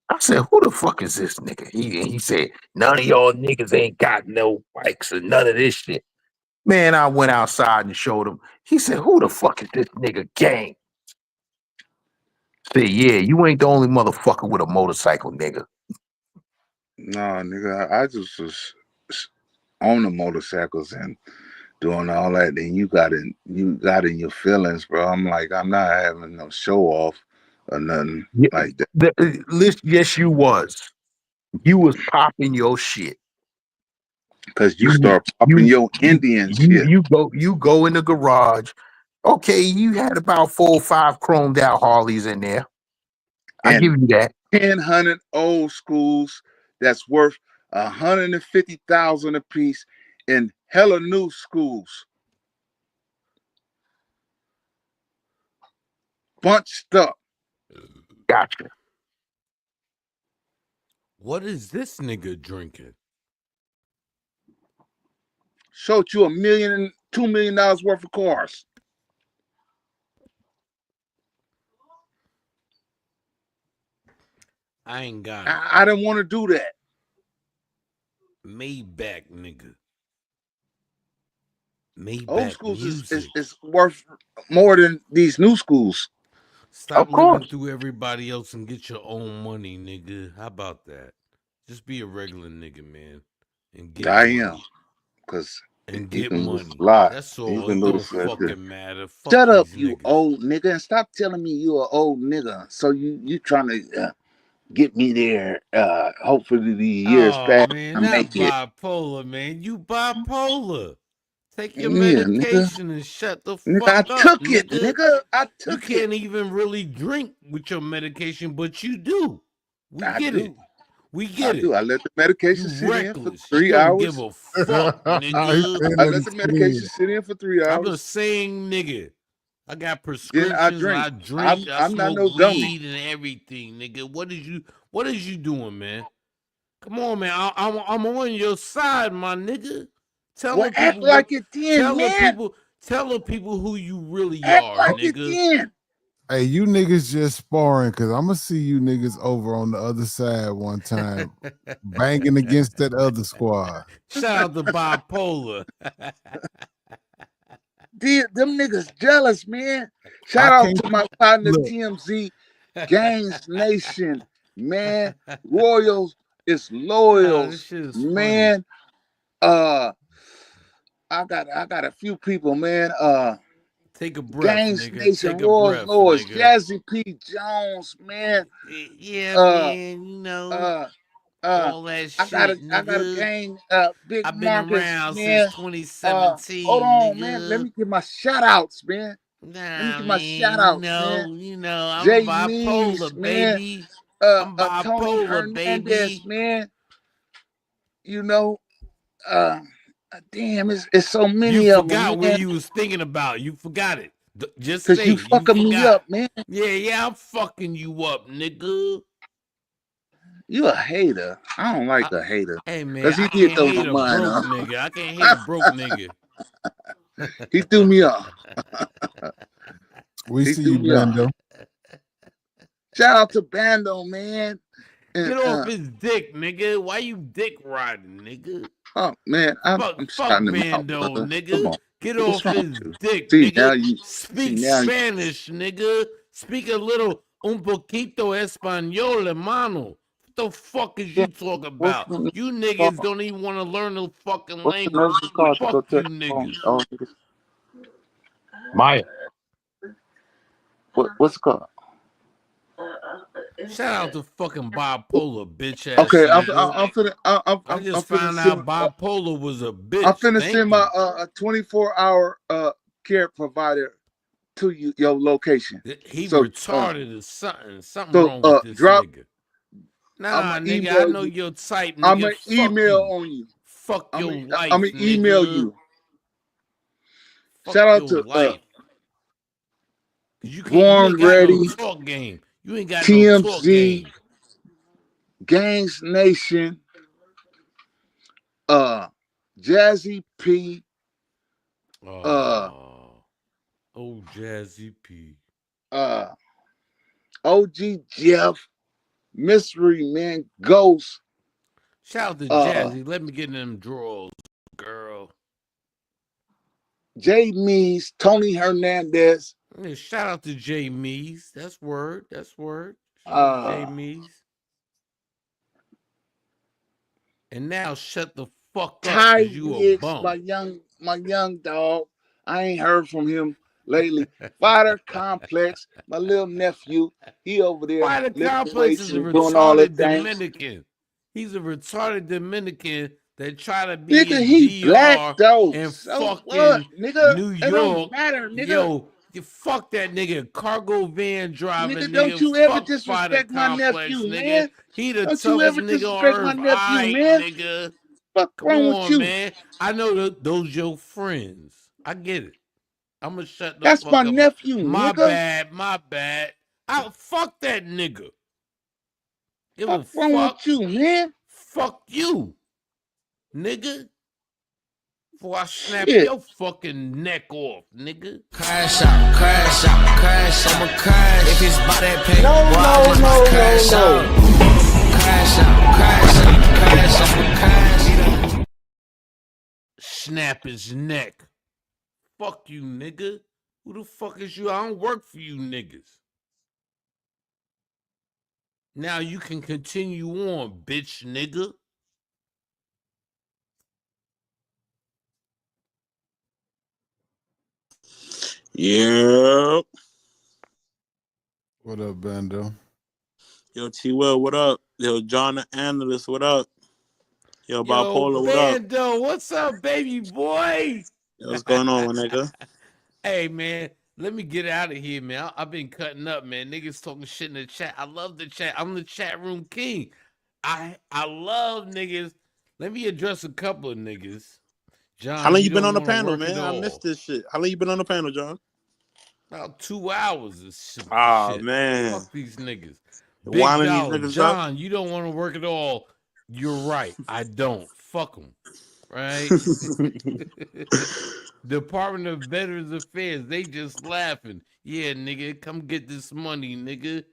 I said, who the fuck is this nigga? He said, none of y'all niggas ain't got no bikes or none of this shit. Man, I went outside and showed him. He said, who the fuck is this nigga gang? I said, yeah, you ain't the only motherfucker with a motorcycle, nigga. Nah, nigga, I just was on the motorcycles and doing all that, and you got in your feelings, bro. I'm like, I'm not having no show off or nothing like that. Yes, you was. You was popping your shit. Cause you start popping your Indian shit. You go in the garage. Okay, you had about 4 or 5 chromed out Harleys in there. I give you that. 1,000 old schools that's worth 150,000 a piece, and hella new schools. Bunched up. Gotcha. What is this nigga drinking? Showed you $1 million, $2 million worth of cars. I ain't got it. I didn't want to do that. Maybach, nigga. Maybach Old schools music. is worth more than these new schools. Stop Of course. living through everybody else and get your own money, nigga. How about that? Just be a regular nigga, man, and get I am, money. because And you get can lose a money. lot. That's You all. can It don't lose a fucking matter. Shut Fuck up, these you niggas. old nigga, and stop telling me you an old nigga. So you trying to get me there. Hopefully the years Oh pass, man, I not make it. bipolar, man. You bipolar. Take your Yeah, nigga. medication and shut the Nigga, I fuck up, took it, nigga. nigga. I You took it. can't even really drink with your medication, but you do. We I get it. do. We I get do. it. I let the medication You sit in for reckless. You 3 don't give hours. a fuck, He's nigga. saying I let let it the sit in. medication sit in for 3 I'm the hours. same nigga. I got Then I prescriptions. drink. I drink. I I'm not smoke no dummy. weed and everything, nigga. What is you doing, man? Come on, man. I'm on your side, my nigga. Tell Well, the act people like what. it then, man. Tell the people who you really Act are, like it nigga. then. Hey, you niggas just sparring because I'm gonna see you niggas over on the other side one time, banging against that other squad. Shout out to bipolar. Them niggas jealous, man. I Shout out can't to my partner look. TMZ, Gangs Nation, man. Royals is This loyals, shit is funny. man. I got a few people, man. Take a breath, Gangs nigga. Nation, Take a Royals, breath, Lords, nigga. Jazzy P. Jones, man. Yeah, Uh, man. You know uh, uh. all that I got shit, a nigga. gang, Big I've been Marcus, around since man. Hold 2017, on, man. Let nigga. me get my shout outs, man. Let me Nah, get my man. shout outs, man. I'm Jay bipolar, Mees, man. baby. I'm Tony bipolar, Hernandez, baby. man. You know, uh, damn, it's so You many of them, forgot where man. you was thinking about. You forgot it. Just Cause say you it. You fucking me forgot. up, man. Yeah, I'm fucking you up, nigga. You a hater. I don't like a hater. Hey, man, Cause he I did can't throw hate my a mind broke off. nigga. I can't hate a broke nigga. He threw me off. We He see threw you, me off. Bando. Shout out to Bando, man. And, Get off his dick, nigga. Why you dick riding, nigga? oh man, I'm Fuck shouting him out, Bando, brother. Come nigga. on. Get What's off wrong his with you? dick, See nigga. see Speak now Spanish, nigga. Speak a little, un poquito español, hermano. What the fuck is you talking what's about? the You niggas don't even want to learn the fucking what's the language. nurse's called to go Fuck to? you niggas. Maya. What's it called? Shout out to fucking bipolar, bitch ass Okay, nigga. I I'm just finna found send out bipolar was a I'm bitch. finna Thank send my you. 24-hour care provider to your location. He So retarded or something. Something wrong with this drop. nigga. I'm Nah, gonna nigga, I email know you. your type, I'm nigga. gonna Fuck email you. on you. Fuck I'm your gonna life, email nigga. you. Fuck Shout out your to life. Cause you Born ain't got no Ready, talk game. You ain't got no talk TMZ, game. Gangs Nation, Jazzy P, Oh, Jazzy P. OG Jeff, Mystery Man, Ghost, Shout out to Jazzy. Let me get in them drawers, girl. Jay Mees, Tony Hernandez, Yeah, shout out to J Mees. That's word. That's word. Shout out to J Mees. And now shut the fuck up, Ty cause you a Wicks, bum. my young dog. I ain't heard from him lately. Fighter Complex, my little nephew, he over there Fighter lifting Complex weights is a and doing all the retarded things. Dominican. He's a retarded Dominican that try to be Nigga, in he black DR though. and So what, fucking nigga? New It don't York. matter, nigga. Yo, you fuck that nigga. Cargo van driving Nigga, don't nigga. you ever Fuck Fighter disrespect my Complex, nephew, nigga. man. He the Don't you toughest ever nigga on disrespect my earth. nephew, Alright, man. nigga. Fuck Come wrong with on, you? man. I know those your friends. I get it. I'm gonna shut the That's my fuck up. nephew, My nigga. bad, my bad. I fuck that nigga. Give a Fuck wrong fuck. with you, man? Fuck you, nigga. Before I snap Shit. your fucking neck off, nigga. Crash out, crash out, crash. I'ma crash. If it's by that pay, No, boy, I just might crash out. Crash out, crash out, crash. I'ma crash. Snap his neck. Fuck you, nigga. Who the fuck is you? I don't work for you niggas. Now you can continue on, bitch nigga. Yeah. What up, Bando? Yo, T Will, what up? Yo, John the Analyst, what up? Yo, Yo, Bipolar, what up? Bando, what's up, baby boy? Yo, what's going on, my nigga? Hey, man, let me get out of here, man. I've been cutting up, man. Niggas talking shit in the chat. I love the chat. I'm the chat room king. I love niggas. Let me address a couple of niggas. How John, long you you been don't on the want to panel, work it man? I missed all. this shit. How long you been on the panel, John? About 2 hours of Ah, shit. man. Fuck these niggas. Big Winding these dollar. niggas up. John, you don't want to work it all. You're right. I don't. Fuck them. Right? Department of Veterans Affairs, they just laughing. Yeah, nigga, come get this money, nigga.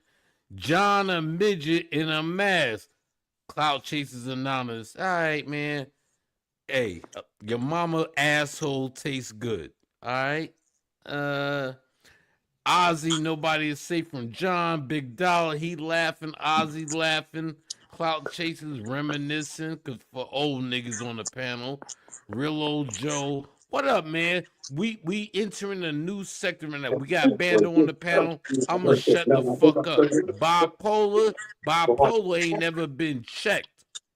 John, a midget in a mask. Cloud Chasers Anonymous. All right, man. Hey, your mama asshole tastes good. All right? Ozzy, nobody is safe from John. Big Dollar, he laughing. Ozzy laughing. Clout Chasers reminiscing, cause for old niggas on the panel. Real old Joe. What up, man? We entering a new sector right now. We got Bando on the panel. I'ma shut the fuck up. Bipolar ain't never been checked.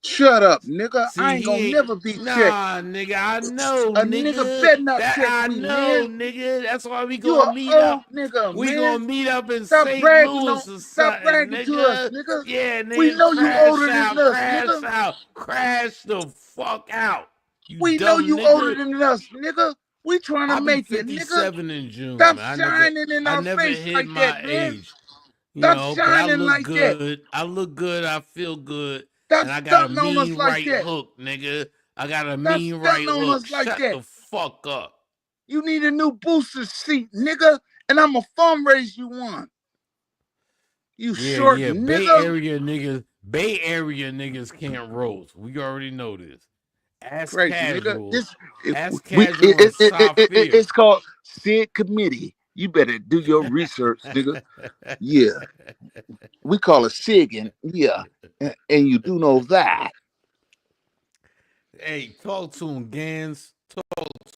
Shut up, nigga. See, I ain't he gonna ain't. never be checked. Nah, nigga, I know, A nigga nigga. better not That check I me, know, man. nigga. That's why we You gonna a meet old up. nigga, We man. gonna meet up in Stop St. bragging Louis on. or Stop something, bragging to us, nigga. nigga. Yeah, We nigga, know you older than us, crash nigga. out, crash the fuck out. You We know dumb you older nigga. than us, nigga. We trying to I'll be make it, nigga. 57 in June, Stop man. shining in I our never face hid like that, my man. age. You Stop know, but I shining look like that. good. I look good. I feel good. Stop And I got a stunting on us mean like right that. hook, nigga. I got a Stop mean right stunting on hook. us like Shut that. the fuck up. You need a new booster seat, nigga, and I'ma fundraise you one. You short Yeah. nigga. Bay Area niggas can't roast. We already know this. Ask Crazy nigga. casual. This Ask casual and Safir. it's called Sid Committee. You better do your research, nigga. Yeah, we call it SIGIN. Yeah, and you do know that. Hey, talk to him, Gans. Talk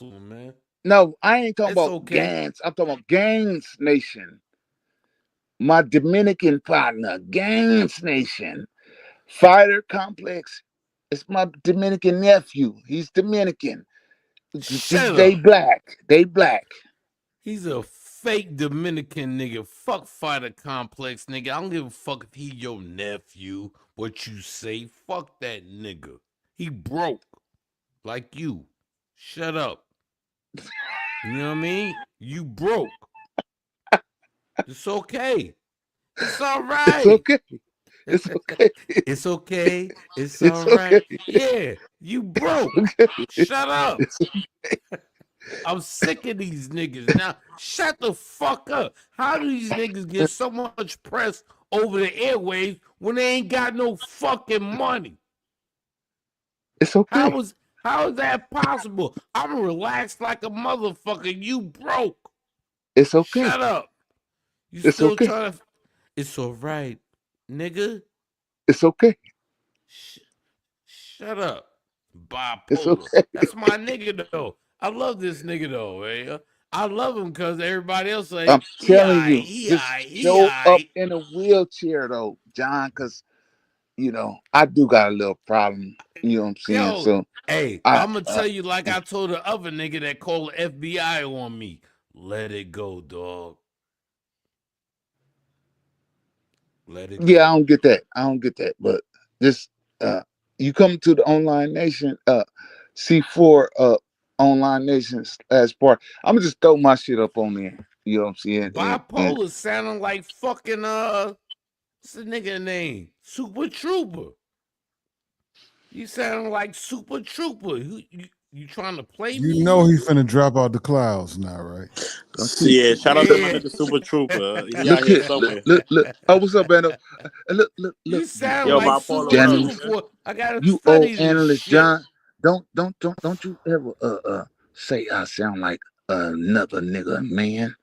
to him, man. No, I ain't talking It's about okay. gangs. I'm talking about Gangs Nation. My Dominican partner, Gangs Nation. Fighter Complex. It's my Dominican nephew. He's Dominican. Shut They up. black. They black. He's a fake Dominican nigga. Fuck fighter complex nigga. I don't give a fuck if he your nephew. What you say? Fuck that nigga. He broke. Like you. Shut up. You know what I mean? You broke. It's okay. It's all It's right. okay. It's okay. It's okay. It's It's all right. okay. Yeah, you broke. Shut up. It's okay. I'm sick of these niggas. Now, shut the fuck up. How do these niggas get so much press over the airwaves when they ain't got no fucking money? It's okay. How is that possible? I'm relaxed like a motherfucker. You broke. It's okay. Shut up. You It's still okay. trying to. It's all right, nigga. It's okay. Shut up. It's Bipolar. okay. That's my nigga though. I love this nigga though, man. I love him because everybody else say I'm he telling alright, you, he just alright, he show up alright. in a wheelchair though, John, because I do got a little problem. You know what I'm saying? Yo, So hey, I I'm gonna tell you like I told the other nigga that called the FBI on me. Let it go, dog. Let it yeah, I go. don't get that. I don't get that. But just you come to the online nation, C4 online nations as part. I'm gonna just throw my shit up on there. You know what I'm saying? And Bipolar sounding like fucking what's the nigga name? Super Trooper. You sound like Super Trooper. You trying to play You me? know he finna drop out the clouds now, right? Yeah, shout out to my Yeah. nigga Super Trooper. He out look here here, somewhere. look. Oh, what's up, Bando? You You sound Yo, old like Bipolar, Super what up, journalist. nigga? Trooper. I gotta You old study this analyst, shit. John. Don't you ever say I sound like another nigga, man.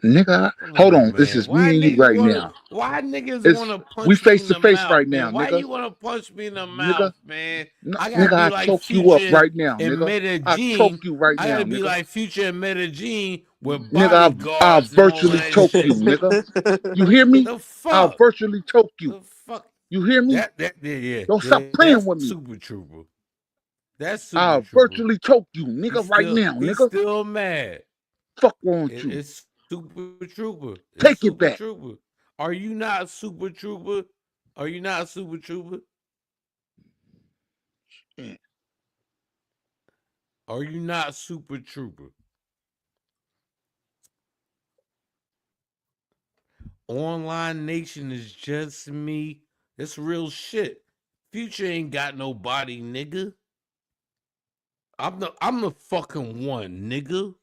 Nigga, Come hold on, on. This man. is me and you right now. Why niggas It's wanna we punch me face in to the face mouth, right now, man? Why nigga. you wanna punch me in the Nigga, mouth, man? no, I gotta nigga, be I like choke you up Future right now, in nigga. I choke Medellin. you right I now, gotta be nigga. like Future in Medellin with Nigga, I'll bodyguards and all virtually that choke you, shit. nigga. You hear me? The I'll fuck? virtually choke you. The fuck? You hear me? Don't stop playing That's with me. Super Trooper. That's Super I'll Trooper. virtually choke you, nigga, right now, He's nigga. still mad. Fuck wrong with you. It's Super Trooper. It's Take it Super back. Trooper. Are you not Super Trooper? Are you not Super Trooper? Yeah. Are you not Super Trooper? Online Nation is just me. It's real shit. Future ain't got nobody, nigga. I'm the fucking one, nigga.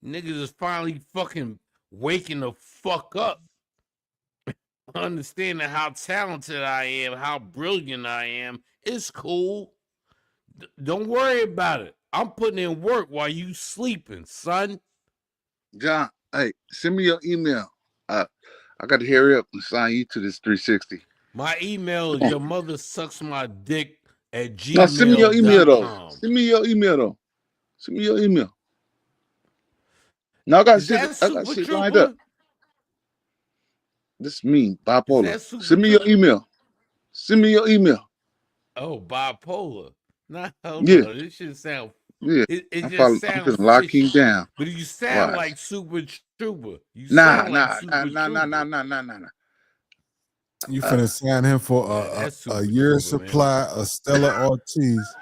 Niggas is finally fucking waking the fuck up. Understanding how talented I am, how brilliant I am. It's cool. Don't worry about it. I'm putting in work while you sleeping, son. John, hey, send me your email. I got to hurry up and sign you to this 360. My email is your mother sucks my dick at No, send me your email though. gmail.com. Send me your email though. Send me your email. Now I got Is shit. that I got Super shit lined up. Trooper? This is me, Is bipolar. that Super Send me your Trooper? email. Send me your email. Oh, bipolar. Nah, hold Yeah, on. This shit sound. yeah. It I'm just following. I'm sounds finna lock him fishy. down. But you sound Watch. like Super Trooper. You Nah, sound like nah, nah, Super nah, nah, Trooper. nah, nah, nah, nah. You finna sign him for That's a Super year Trooper, man. supply of Stella Ortiz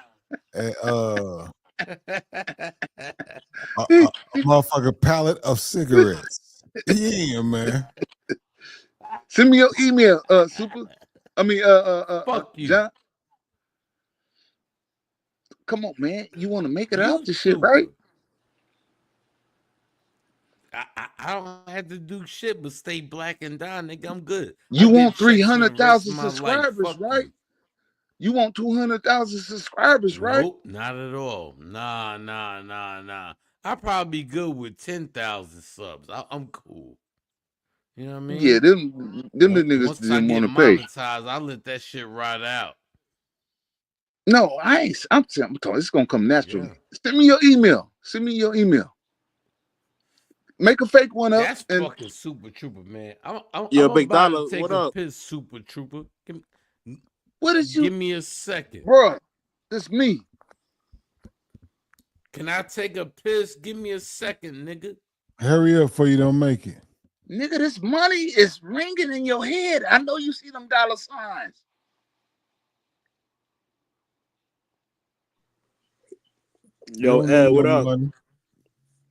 and a motherfucking pallet of cigarettes. Yeah, man. Send me your email, Super. I mean, Fuck you. John. Come on, man. You want to make it out You this shit, right? super. I don't have to do shit but stay black and die, nigga. I'm good. I You get want checks for the rest of 300,000 my life. subscribers, Fuck right? you. You want 200,000 subscribers, right? Nope, not at all. Nah. I probably be good with 10,000 subs. I'm cool. You know what I Yeah, mean? them the niggas Once I didn't get want to pay. monetized, I let that shit ride out. No, I ain't. I'm telling you, it's gonna come naturally. Yeah. Send me your email. Send me your email. Make a fake one up That's and fucking Super Trooper, man. I'm Yo, Big about to Dollar, take what a up? piss, Super Trooper. what is you, Give me a second. bro? It's me. Can I take a piss? Give me a second, nigga. Hurry up before you don't make it. Nigga, this money is ringing in your head. I know you see them dollar signs. You Yo, don't Ed, need no what up? money.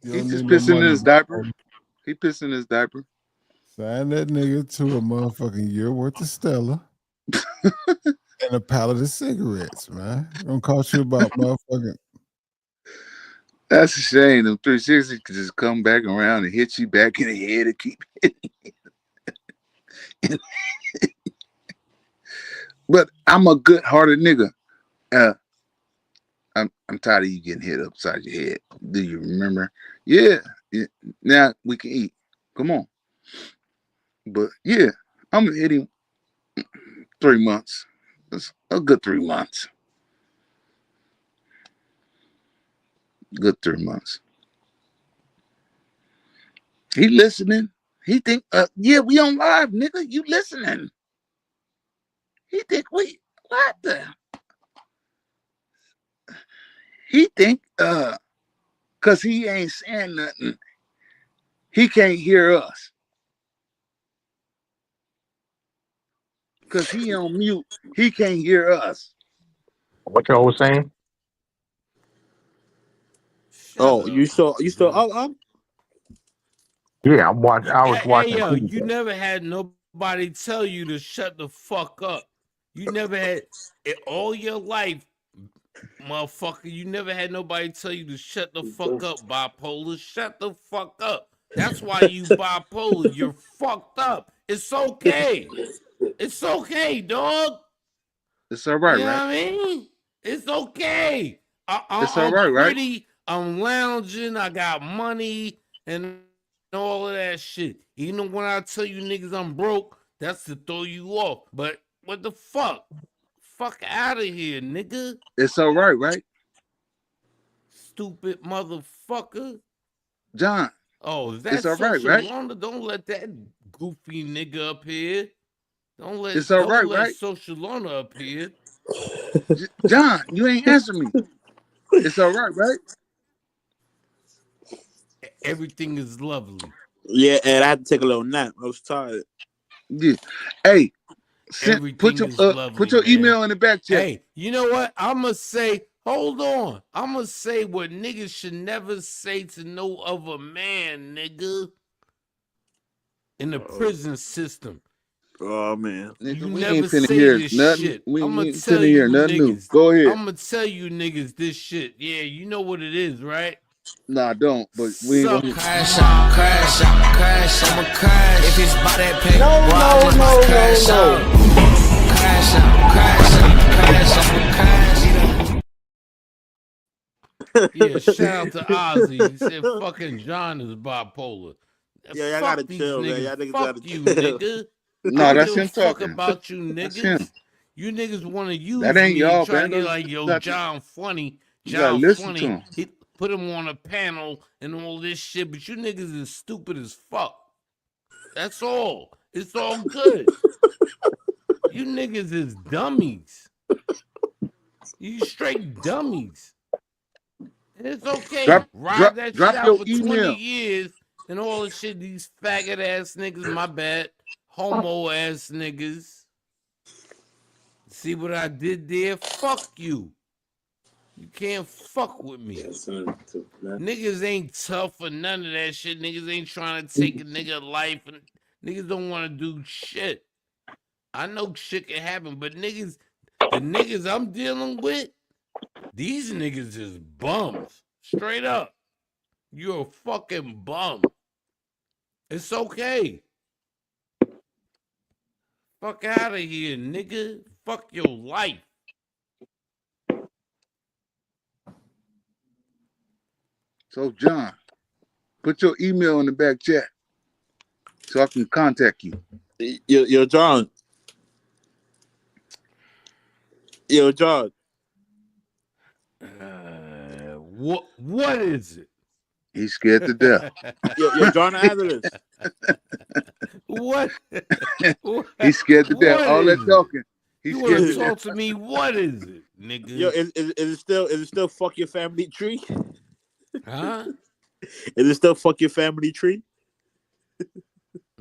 You He's don't just need no pissing in money. his diaper. He pissing in his diaper. Sign that nigga to a motherfucking year worth of Stella and a pallet of cigarettes, man. It don't cost you about motherfucking. That's a shame. Them 360 could just come back around and hit you back in the head and keep hitting. But I'm a good hearted nigga. I'm tired of you getting hit upside your head. Do you remember? Yeah. Now we can eat. Come on. But yeah, I'm gonna hit him 3 months. That's a good 3 months. Good 3 months. He listening. He think, yeah, we on live, nigga. You listening? He think we what the? He think, cause he ain't saying nothing. He can't hear us. Cause he on mute. He can't hear us. What y'all was saying? Oh, you still up? Yeah, I'm watching. I was Hey, watching yo, you football. never had nobody tell you to shut the fuck up. You never had in all your life, motherfucker. You never had nobody tell you to shut the fuck up, bipolar. Shut the fuck up. That's why you bipolar. You're fucked up. It's okay. It's okay, dog. It's all You right, know what right? I mean? It's okay. It's all I'm right, right? pretty. I'm lounging. I got money and all of that shit. Even when I tell you niggas I'm broke, that's to throw you off. But what the fuck? Fuck out of here, nigga. It's all right, right? Stupid motherfucker. John, Oh, it's that's all right, social right? loner. Don't let that goofy nigga up here. It's all Don't right, let right? social loner up here. John, you ain't answering me. It's all right, right? Everything is lovely. Yeah, and I had to take a little nap. I was tired. Yeah. Hey, Everything is put lovely, your man. email in the back chat. Hey, you know what? I'ma say, hold on. I'ma say what niggas should never say to no other man, nigga. In the prison system. Oh man, Nigga, You we ain't never finna say hear this nothing. shit. We I'ma ain't tell finna hear you nothing new. niggas. Go ahead. I'ma tell you niggas this shit. Yeah, you know what it is, right? Nah, don't. But we ain't Suck. gonna. Crash out, crash out, crash. I'ma crash. If it's by that pay, No, well, I no, just no, must no, crash no. out. Crash out, crash out, crash. I'ma crash. Yeah, shout out to Ozzy. He said fucking John is bipolar. yeah, y'all gotta Fuck these chill, man. niggas. Y'all niggas Fuck gotta you, chill. nigga. I No, don't that's give a him fuck talking. about you That's him. niggas. You niggas want to That use ain't me, y'all, try to man. get like, yo, You John funny. gotta John listen to funny. him. He put him on a panel and all this shit, but you niggas is stupid as fuck. That's all. It's all good. You niggas is dummies. You straight dummies. And it's okay. Ride that shit Drop out your for 20 email. years and all the shit. These faggot ass niggas, my bad. Homo ass niggas. See what I did there? Fuck you. You can't fuck with me. Niggas ain't tough for none of that shit. Niggas ain't trying to take a nigga life. And niggas don't want to do shit. I know shit can happen, but niggas, the niggas I'm dealing with, these niggas is bums. Straight up. You're a fucking bum. It's okay. Fuck out of here, nigga. Fuck your life. So, John, put your email in the back chat so I can contact you. Yo, John. Yo, John. What is it? He's scared to death. Yo, John, answer this. What? He's scared to death. What All that is it? talking. He's You scared want to to death. talk to me? What is it, nigga? Yo, is it still fuck your family tree? Huh? Is it still fuck your family tree?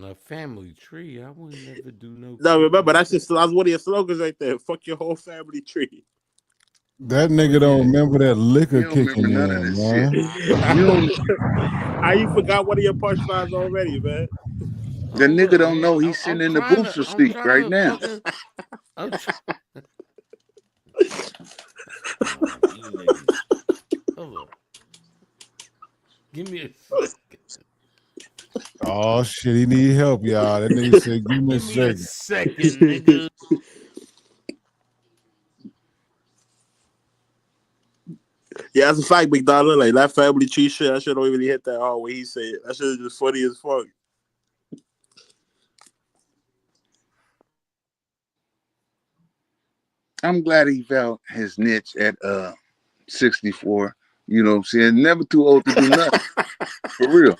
A family tree? I would never do no. No, remember like that's that. just that's one of your slogans right there. Fuck your whole family tree. That Oh, nigga don't yeah. remember that liquor You don't remember kicking none of in, this shit. man. You don't. How you forgot one of your punchlines already, man? The Hold nigga up, don't man. know he's I'm sitting in the trying booster to. I'm seat trying right to now. fucking. I'm you niggas. Hold up. Give me a second. Oh shit, he need help, y'all. That nigga said, "Give me a Give me a second." second, nigga. Yeah, that's a fact, Big Dollar. Like that family tree shit, that shit don't even hit that hard when he said it. That shit is just funny as fuck. I'm glad he found his niche at 64. You know what I'm saying? Never too old to do nothing. For real.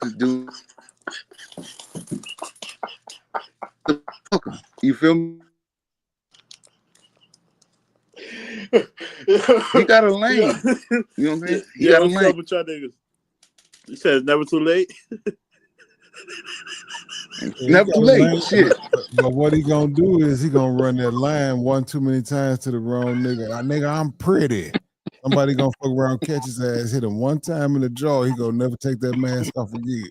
To do. You feel me? He got a lane. You know what I'm saying? He Yeah, got a what's lane. up with y'all niggas? You said it's never too late. Yeah, he Never got too a late. lane, Shit. but what he gonna do is he gonna run that line one too many times to the wrong nigga. Nigga, I'm pretty. Somebody gonna fuck around, catch his ass, hit him one time in the jaw. He gonna never take that mask off again.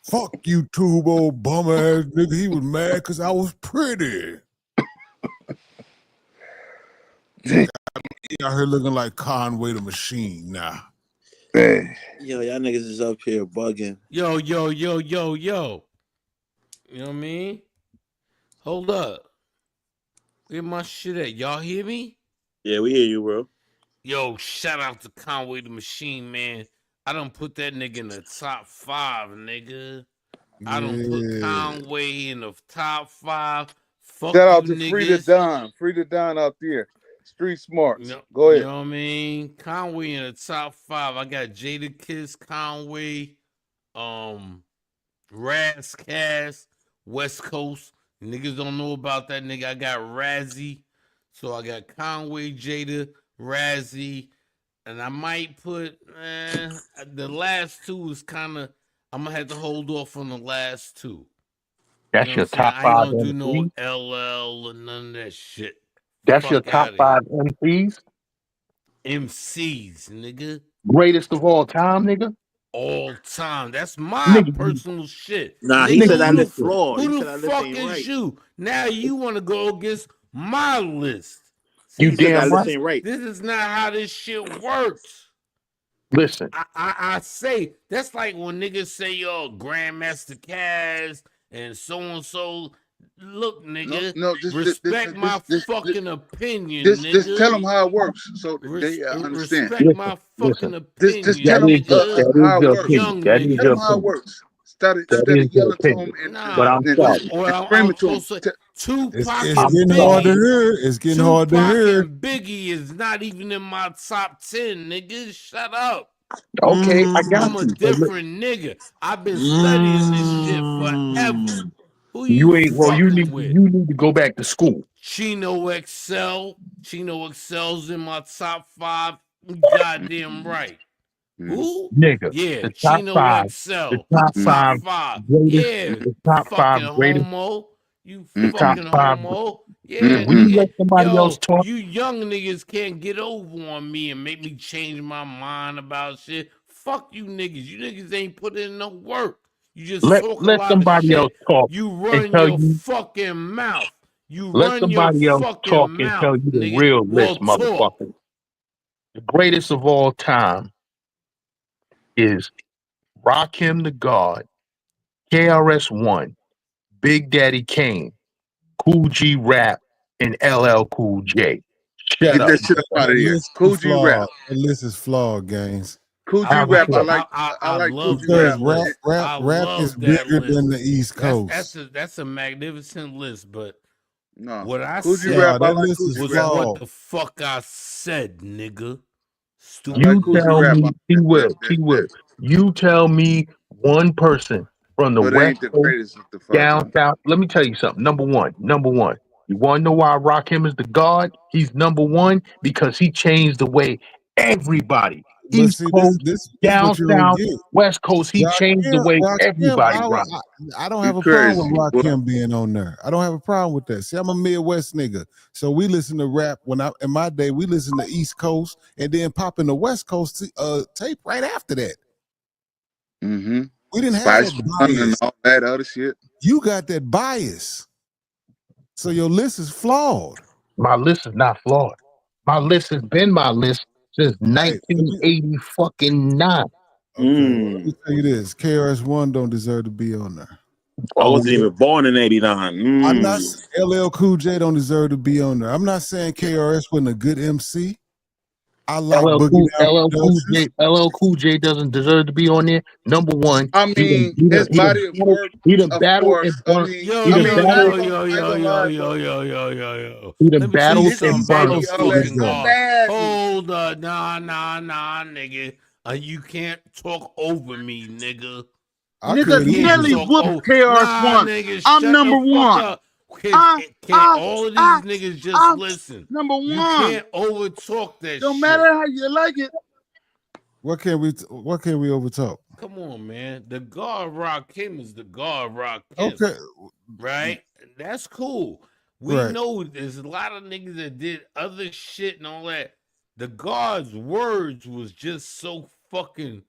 Fuck you, tube old bum ass nigga. He was mad because I was pretty. He out here looking like Conway the Machine now. Hey. Yo, y'all niggas is up here bugging. Yo. You know what I mean? Hold up. Where my shit at? Y'all hear me? Yeah, we hear you, bro. Yo, shout out to Conway the Machine, man. I done put that nigga in the top 5, nigga. I done put Yeah. Conway in the top 5. Fuck Shout you out to Frida niggas. Don. Frida Don out there. Street smarts. Go You ahead. know what I mean? Conway in the top 5. I got Jada Kiss, Conway, Razzcast, West Coast. Niggas don't know about that nigga. I got Razzie. So I got Conway, Jada, Razzie, and I might put the last two is kind of, I'm gonna have to hold off on the last two. You That's know what I'm your saying? top I ain't five gonna do no MCs. LL and none of that shit. That's your Fuck top out of here. five MCs. MCs, nigga. Greatest of all time, nigga. All time. That's my Nigga, personal shit. Nah, he Nigga, said nigga, that list listen. flawed. He who said the that list fuck ain't is right. you? Now you want to go against my list. You He See, said that damn list right. ain't right. this is not how this shit works. Listen. I say that's like when niggas say yo Grandmaster Caz and so. Look, nigga, No, respect my fucking opinion, just tell nigga. them how it works so they understand. Respect my Listen. fucking Just tell opinion, That them is your nigga. how it that is your You works. opinion. young That is Tell your them niggas. how it opinion. works. Instead That of is your yelling to them opinion. But Nah, I'm sorry. what screaming I'm to gonna them. say, Tupac It's I'm and getting hard to sorry. Biggie. hear. It's getting hard to Tupac hear. and Biggie is not even in my top 10, nigga. Shut up. Okay, I got I'm a you. But different nigga. I've been studying this shit forever. Who you you ain't. Well, fucking with? you need to go back to school, Chino XL. Chino XL's in my top 5. Goddamn right. Who? nigga. Yeah, The top Chino five. The XL. top Top five 5. greatest. Yeah, The top fucking five greatest. homo. You The top fucking five. homo. Yeah, Will you nigga. let somebody else Yo, talk? you young niggas can't get over on me and make me change my mind about shit. Fuck you niggas. You niggas ain't put in no work. You just talk a Let lot of somebody else shit. talk You and run tell your you. fucking mouth. You Let run your somebody else fucking talk and mouth, tell you the nigga. real Well, list, talk. motherfucker. The greatest of all time is Rakim the God, KRS-One, Big Daddy Kane, Cool G Rap, and LL Cool J. Shut Get up. that shit up out That of here. list is Cool G Rap. flawed. That list is flawed, gangs. Cool G Have a Rap. fit. I I like Cool G love Rap. that Because list. I rap is love that bigger than list. the East Coast. That's a magnificent list, but No. what I Cool G said Rap. Nah, I that like list Cool is G was Rap. what flawed. the fuck I said, nigga. I like Stupid You Cool G tell nigga. Rap me, on that T Will. You tell me one person from the but it West ain't the Coast greatest of the five down times. south. Let me tell you something. Number one. You want to know why Rakim is the God? He's number one because he changed the way everybody, But East see, Coast, this down what you don't south, get. West Coast, he changed the way Rakim, everybody runs. I don't You have a problem with crazy, boy. Rakim being on there. I don't have a problem with that. See, I'm a Midwest nigga, so we listen to rap. In my day, we listen to East Coast and then pop in the West Coast tape right after that. Mm-hmm. We didn't have Spice that One and bias. all that other shit. You got that bias, so your list is flawed. My list is not flawed. My list has been my list since Hey, 1980 fucking 9. okay, well, let me tell you this: KRS-One don't deserve to be on there. I Oh, wasn't even born in '89. I'm not. LL Cool J don't deserve to be on there. I'm not saying KRS wasn't a good MC. I like Boogie Down Productions. LL Cool J doesn't deserve to be on there. Number one, I mean, his body of work, he done of battled and course. burned. Yo, He done yo, I battled. yo, ain't gonna, yo, I ain't yo, gonna yo, lie, yo, bro. yo, yo, yo, yo. He done Let me tell you battled His and something, burned. body, all that, motherfucking my God. bad. Hold up, nah, nigga. You can't talk over me, nigga. I You Nigga, could can't easily. Nelly talk whooped over. Nah, KRS-One. nigga, I'm shut the number fuck one. up. Can't all of these niggas just I'm listen? number You one. can't over talk that Don't shit. matter how you like it. What can we overtalk? Come on, man. The God Rakim is the God Rakim. Okay, Right? That's cool. We right. know there's a lot of niggas that did other shit and all that. The God's words was just so fucking.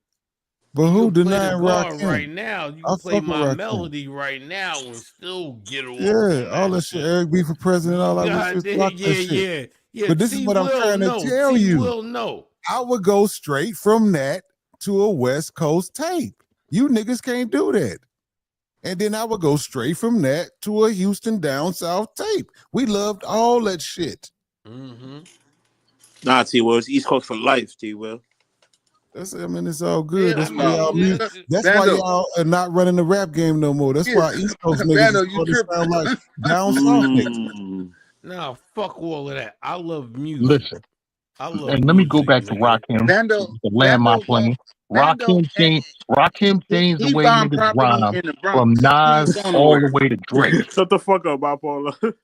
But You who can play the denying God Rakim? right now. You I can play fuck with my Rakim. melody right now and still get off Yeah, on all that that shit. shit. Eric B for president, all that. We God just damn, rock that shit. yeah. But this is T what I'm will trying to know. tell T you. will know. I would go straight from that to a West Coast tape. You niggas can't do that. And then I would go straight from that to a Houston down south tape. We loved all that shit. Mm-hmm. Nah, T Will, it's East Coast for life, T Will. I mean, it's all good. Yeah, That's I why y'all mean, music. That's why Bando, y'all are not running the rap game no more. That's yeah, why East Coast niggas is Bando, you starting to tripping? sound like down south niggas. nah, fuck all of that. I love music. Listen, I love and let me go music, back to nigga. Rakim Bando, to land my Bando, gon' plane. Bando, and Rakim changed the he way bombed niggas property rhyme in the from Bronx. He Nas ain't going all the nowhere. way to Drake. Shut the fuck up, bipolar.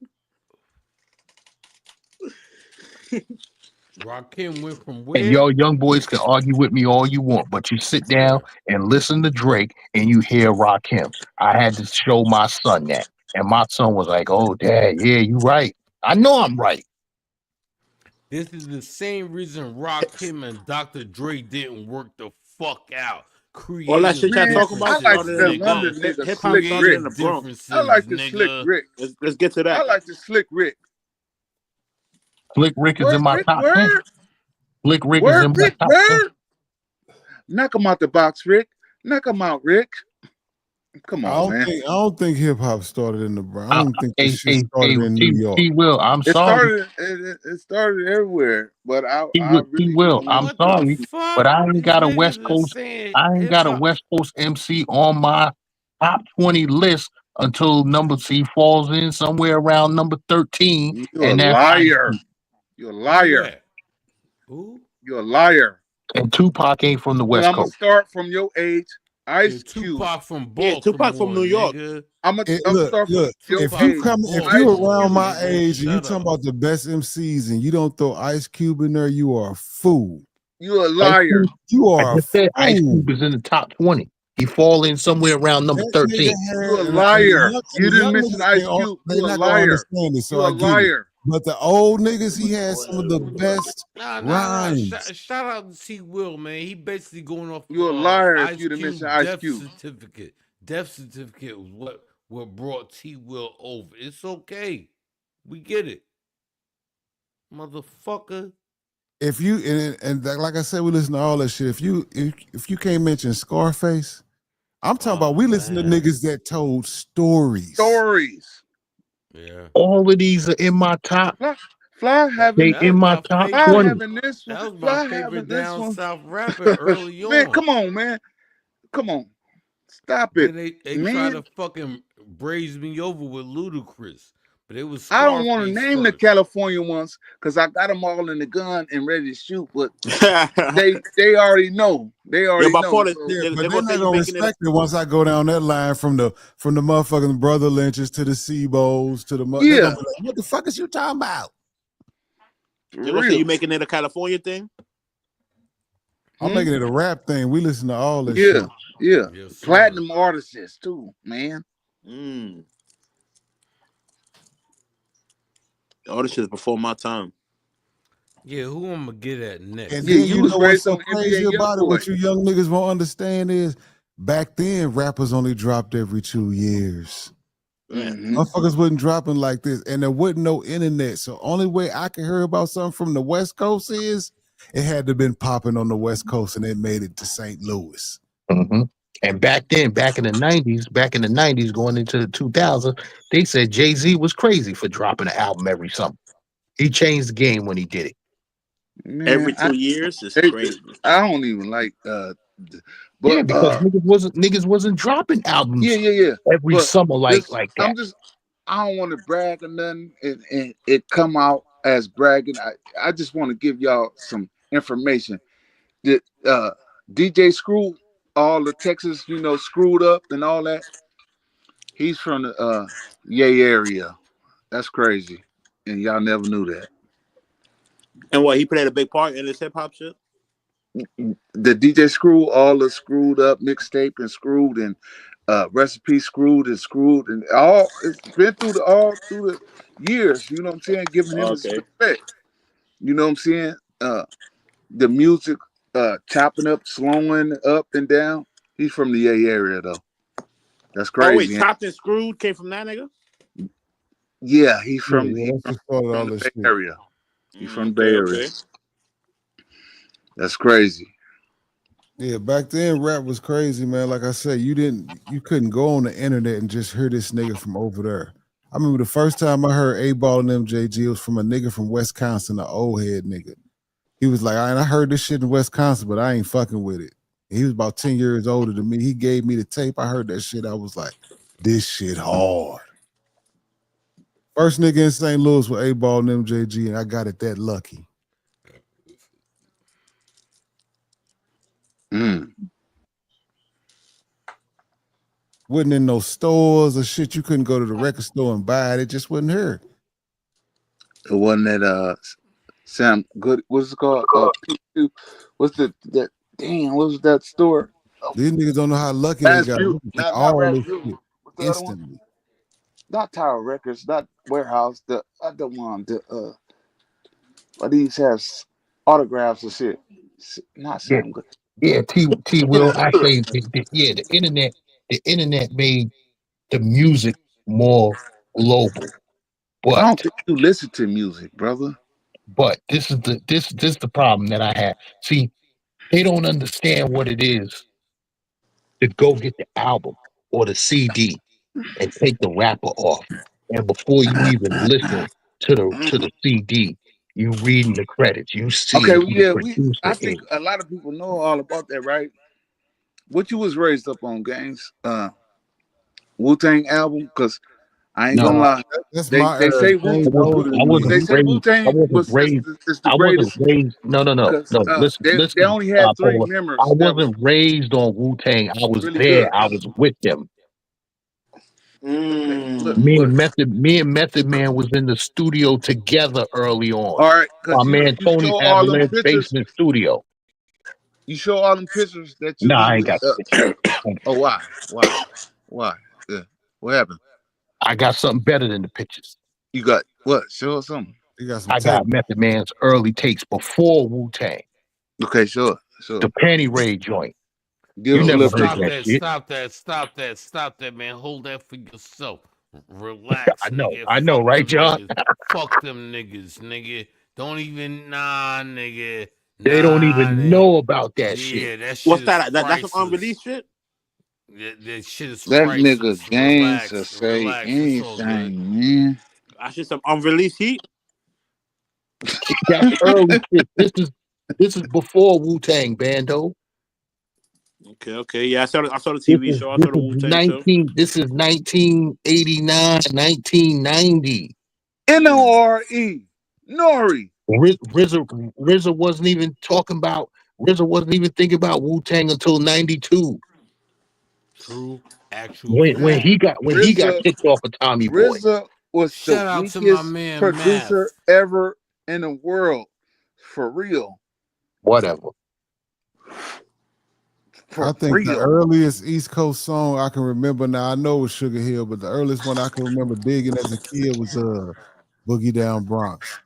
Rakim went from And where? y'all young boys can argue with me all you want, but you sit down and listen to Drake and you hear Rakim. I had to show my son that. And my son was like, "Oh, Dad, yeah, you right. I know I'm right." This is the same reason Rakim and Dr. Dre didn't work the fuck out. All that Creative shit y'all Man, talking I about like differences, started in the the nigga. London Bronx. nigga Hip hop Slick started in Rick. the Creative Bronx. I differences, like the Slick nigga. Rick. Let's get to I that. like the Slick Rick. Slick Rick is in Word, my Rick, top 10. word, Slick Rick is word, in my Rick, top 10. word. Knock him out the box, Rick. Knock him out, Rick. Come on, man. I don't think hip hop started in the Bronx. I don't think this shit Hey, started in New York. T Will, I'm It sorry. started. It started everywhere, but I T really Will, I'm don't. What the sorry, but fuck? I ain't These got a West niggas is Coast. saying I ain't hip got a hop. West Coast MC on my top 20 list until number C falls in somewhere around number 13, You a and that's Ice liar. Cube. You a Who liar. that? Who? You a liar. And Tupac ain't from the Cause West I'm gonna Coast. start from your age. Yeah, Ice Cube. Tupac from Yeah, Tupac from Baltimore, New York. nigga. I'm gonna start from Look. your Tupac from If you age. Ice Baltimore, around Cube. my nigga. age and you Shut talking up. about the best MCs and you don't throw Ice Cube in there, you are a fool. You a Ice liar. Cube, You I are a just said Ice fool. Cube is in the top 20. He fall in somewhere around number That nigga 13. You a had liar. and You the didn't young mention niggas Ice Cube. they You a not gonna liar. understand it, so You a I get it. liar. But the old niggas, he had some of the best Nah. rhymes. Shout out to T Will, man. He basically going off You a liar if Ice you didn't mention Cube Ice death Cube. certificate. Death certificate was what brought T Will over. It's okay. We get it. Motherfucker. If you like I said, we listen to all that shit. If you can't mention Scarface, I'm talking about we listen to Man. niggas that told stories. Stories. Yeah. All of these are in my top. Fly They having in my top Fly 20. having this one. That was my Fly favorite having this down one. south rapper early Man, on. come on, man. Come on. Stop it, Then they try man. to fucking braze me over with Ludacris, but it was I don't want to Scarface name the first. California ones because I got them all in the gun and ready to shoot, but they already know. They Yeah, already know. bipolar. So Yeah, They're but they're gonna say not you gonna making it. respect it once I go down that line from the motherfucking brother lynches to the Sebos to the they're yeah, gonna be like, what the fuck is you talking about? for They're gonna say real. you making it a California thing. I'm making it a rap thing. We listen to all this Yeah, shit. yeah. Yes, sir. Platinum artists too, man. All this shit is before my time. Yeah, who I'm gonna get at next? And Yeah, then you you was know what's raised so on crazy NBA about it? YoungBoy. What you young niggas won't understand is back then rappers only dropped every 2 years. Mm-hmm. Motherfuckers wasn't dropping like this, and there wasn't no internet. So only way I could hear about something from the West Coast is it had to have been popping on the West Coast, and it made it to St. Louis. Mm-hmm. And back then, back in the 90s, going into the 2000s, they said Jay-Z was crazy for dropping an album every summer. He changed the game when he did it. Every Man, 2 years is crazy. I don't even like Yeah, but because niggas wasn't dropping albums yeah. every But summer like this that. I don't want to brag or nothing and it come out as bragging. I just want to give y'all some information. That DJ Screw, all the Texas, screwed up and all that. He's from the Yay area. That's crazy. And y'all never knew that. And what, he played a big part in this hip hop shit? The DJ Screw, all the screwed up mixtape and screwed and recipe screwed and all it's been through the years, you know what I'm saying, giving him his Okay. respect. You know what I'm saying? The music chopping up, slowing up and down. He's from the A area though. That's Oh wait, crazy. Chopped and Screwed came from that nigga? Yeah, he's Yeah, from that's what started all the this Bay shit. Area. He's from the Bay Area. Okay. That's crazy. Yeah, back then rap was crazy, man. Like I said, you couldn't go on the internet and just hear this nigga from over there. I remember the first time I heard A Ball and MJG was from a nigga from Wisconsin, an old head nigga. He was like, I heard this shit in Wisconsin, but I ain't fucking with it. He was about 10 years older than me. He gave me the tape. I heard that shit. I was like, this shit hard. First nigga in St. Louis with A-Ball and MJG, and I got it that lucky. Wasn't in no stores or shit. You couldn't go to the record store and buy it. It just wasn't here. It wasn't that Sam Good. What's it called? P2. What's that? Damn, what was that store? These niggas don't know how lucky they got. Rasputin. We can get Not all this Rasputin. shit What's the other one? instantly. Not Tower Records. Not Warehouse. The other one. These have autographs and shit. Not Yeah, Sam Good. yeah. T Will. I say, the internet made the music more global. I But don't think you listen to music, brother. this is the problem that I have. See, they don't understand what it is to go get the album or the CD and take the wrapper off. And before you even listen to the CD, you reading the credits. You Okay, seeing well, who the yeah, I producer think is. a lot of people know all about that, right? What you was raised up on, Games? Wu-Tang album? Because I ain't gonna No, lie. That's They my era. say They Wu. ain't older I than me. wasn't They say raised. Wu-Tang was is the I wasn't greatest raised. No, no, no, because no. Listen, they listen, only had three Paula. I members that was wasn't raised on Wu Tang. I was really there. good. I was with them. Okay, look, Me and Method Man was in the studio together early on. all right, My because man you Tony show all them Avalanche pictures. basement studio. You show all them pictures that you Nah, be I ain't with. got the picture. Oh, why? Yeah. What happened? I got something better than the pictures. You got what? Show us something. You got some I tape. got Method Man's early takes before Wu Tang. Okay, sure. The Panty Raid joint. Give You us a never little heard Stop preview. that that, shit. stop that, stop that, stop that, man. Hold that for yourself. Relax, I know, nigga. I know, Fuck right, them John? niggas. Fuck them niggas, nigga. Don't even, nah, nigga. They don't Nah, even know about that shit. yeah, that shit What's is that? That's some priceless. unreleased shit. That shit is That nigga priceless. Gaines to Relax, say relax. It's all good. anything, man. That's just some unreleased heat. That's early shit. This is before Wu Tang, Bando. Okay, yeah. I saw the This TV is show. I this saw the is Wu Tang show. 19. This is 1989, 1990. Nore. Nori. RZA wasn't even talking about. RZA wasn't even thinking about Wu Tang until 92. True, actual When fact. he got RZA kicked off of Tommy Boy. RZA was the Shout out to my weakest man producer Math. ever in the world. For real. Whatever. I For think the real. earliest East Coast song I can remember now, I know it was Sugar Hill, but the earliest one I can remember digging as a kid was Boogie Down Bronx.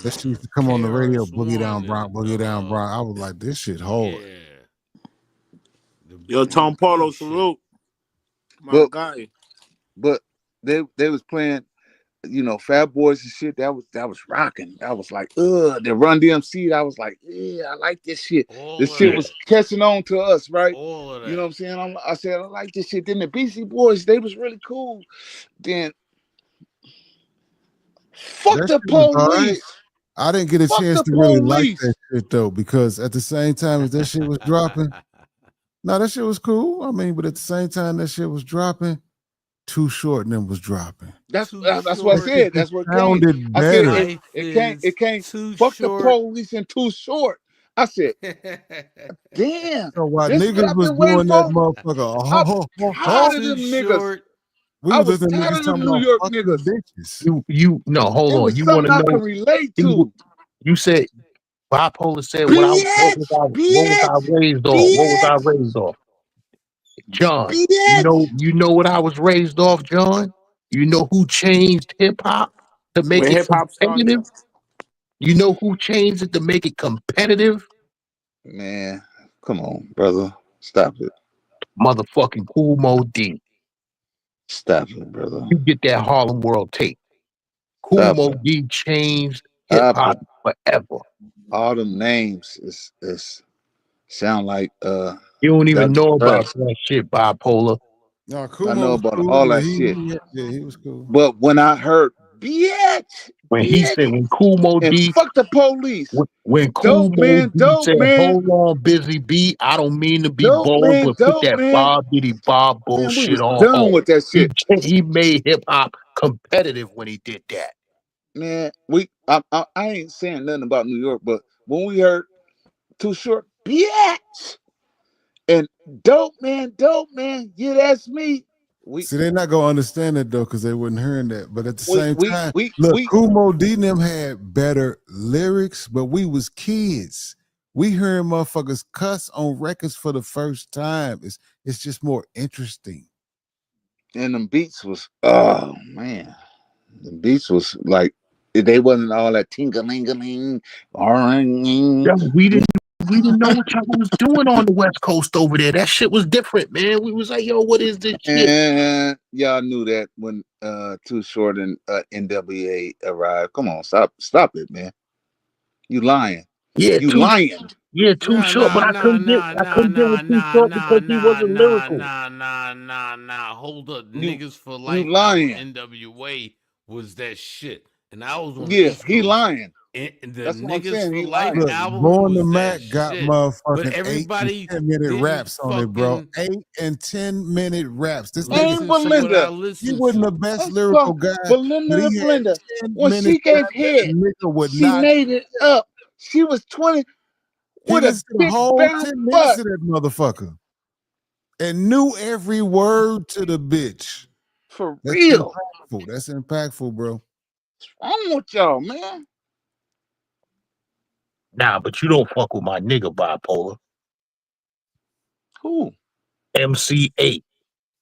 That shit used to come on the radio, Boogie Down KRS-One Bronx, and Boogie Down Bronx. I was like, this shit hard. yeah, the Yo, Boogie Tom Polo, P shit. salute. My But guy. they was playing, Fat Boys and shit. That was rocking. I was like, the Run DMC. I was like, yeah, I like this shit. This All of shit Yeah. was that. catching on to us, right? All of You know what that. I'm saying? I said, I like this shit. Then the Beastie Boys, they was really cool. Then fuck That the shit was all right. police. I didn't get a Fuck chance the to really like police. that shit though, because at the same time as that shit was dropping, no, that shit was cool. I mean, but at the same time that shit was dropping, Too Short and them was dropping. That's Too that's what I That short. shit said. just That's what came. sounded I said better. Life it is came. too Fuck the short. police and Too Short. I said, damn, So while this is what niggas I've was been waiting doing that for. I'm motherfucker, tired of Too them niggas. short. we I was was listening to tired niggas of them talking New about York fucking niggas. bitches. You no, hold It on. was You want something to I can know? relate to. You said bipolar said Bitch, what was I bitch, raised on? What was I bitch, raised off? John, bitch. you know what I was raised off, John? You know who changed hip hop to make Where it hip hop started competitive? at? You know who changed it to make it competitive? Man, come on, brother. Stop it. Motherfucking Cool Mo D. Stop it, brother. You get that Harlem World tape. Cool Stop Mo it. D changed hip Stop hop it. forever. All them names is sound like You don't even Dr. know Dre. about that shit, bipolar. No, I Kumo know was about cool. all Yeah, that shit. he was cool. But when I heard bitch, When he bitch, said, when Kumo and D, fuck the police. when Dope Kumo man, D dope said, man, hold on, Busy B, I don't mean to be dope bold, man, but put dope that man. Bob Diddy Bob Man, we bullshit was on done hold. with that shit. He made hip hop competitive when he did that. Man, I ain't saying nothing about New York, but when we heard Too Short, bitch, and dope man, yeah, that's me. We See, they're not gonna understand it though, because they wasn't hearing that. But at the we same we time, we look, we Kumo D and them had better lyrics, but we was kids. We hearing motherfuckers cuss on records for the first time. It's just more interesting. and them beats was, oh man, the beats was like, they wasn't all that tingalingaling, Yeah, oring. we didn't know what y'all was doing on the West Coast over there. That shit was different, man. We was like, yo, what is this shit? And y'all knew that when Too Short and NWA arrived. Come on, stop it, man. You lying. Yeah, You lying. too short, but I couldn't get with Too Short because he wasn't lyrical. Hold up. You Niggas for you Life album lying. NWA was that shit. And I was on the Yeah, East he Coast. lying. And the That's what I'm Niggas saying. for He Life lying. Look, album Born to was that Mac got shit. But motherfucking 8 and everybody 10-minute didn't raps on it, bro. fucking 8 and 10-minute raps. This nigga, And listen to what I Belinda. he listened wasn't the to. best Let's go. lyrical guy, but Belinda, he had Belinda. 10 When minutes she gave rap that head, a nigga would she not. made it up. She was 20 He with a listened to the big whole brown 10 minutes butt. of that motherfucker and knew every word to the bitch. For That's real. impactful. That's impactful, bro. What's wrong with y'all, man? Nah, but you don't fuck with my nigga bipolar. Who? MC8,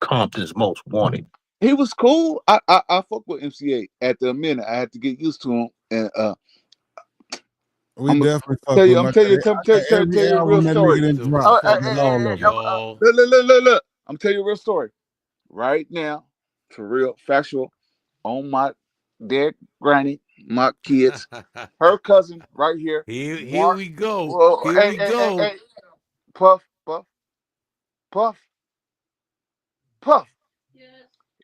Compton's Most Wanted. He was cool. I fuck with MCA. At the minute, I had to get used to him. And We I'm definitely fuck tell with you, him. I'm I tell got, you, I got every tell you a real album that story. nigga didn't The drop. I got all fuck, of them. y'all. Look. I'm telling you a real story. Right now, for real, factual, on my dead granny, my kids, her cousin right here, Here Mark. we go. Well, Here we go. hey, Puff, Puff, Puff, Puff.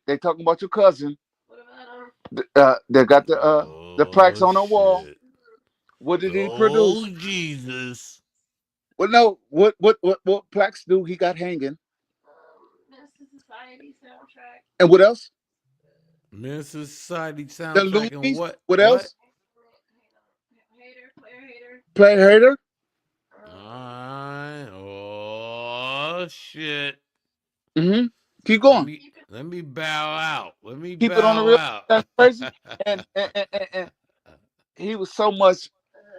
They talking about your cousin. They got the plaques Oh on the wall. shit. What did he Oh produce? Jesus. Well, no. What plaques do he got hanging? And what else? Minister Society The soundtrack and Loonies. what? What What? else? Play hater. Alright. Oh shit. Mm-hmm. Keep Let going. me let me bow out. Let me Keep it on the bow real. out. That's crazy. And he was so much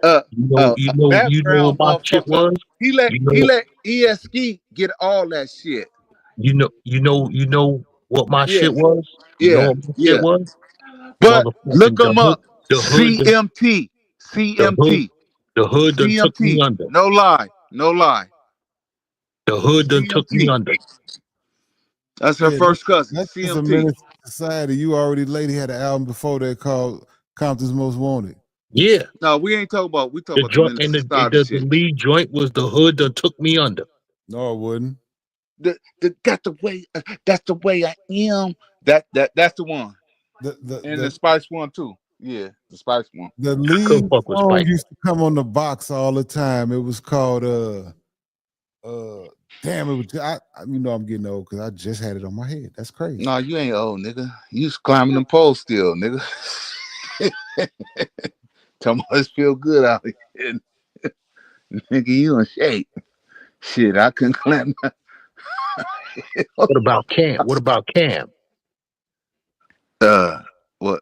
You know background what my shit motherfucker. was? He You know, let ESG get all that shit. you know what my Yeah, shit was? You know yeah, what my shit yeah. was? But look Motherfucking them up. the hood, CMT, the hood, CMT, the hood done took me CMT. under. No lie, no lie. The hood done took me CMT. under. That's her Yeah, first cousin. that's just a CMT. menace to society. You already lady had an album before that called Compton's Most Wanted. Yeah. No, we ain't talking about. We talking The about the joint Menace and Society the shit. lead joint was the hood done took me under. No, it wouldn't. The got the way. That's the way I am. That's the one. And the Spice one too. Yeah, the Spice one. The I couldn't lead fuck with song Spike. used to come on the box all the time. It was called damn, it was you know I'm getting old because I just had it on my head. That's crazy. No, you ain't old, nigga. You just climbing them poles still, nigga. Tell me this feel good out here. Nigga, you in shape. Shit, I couldn't climb. What about Cam? What about Cam? What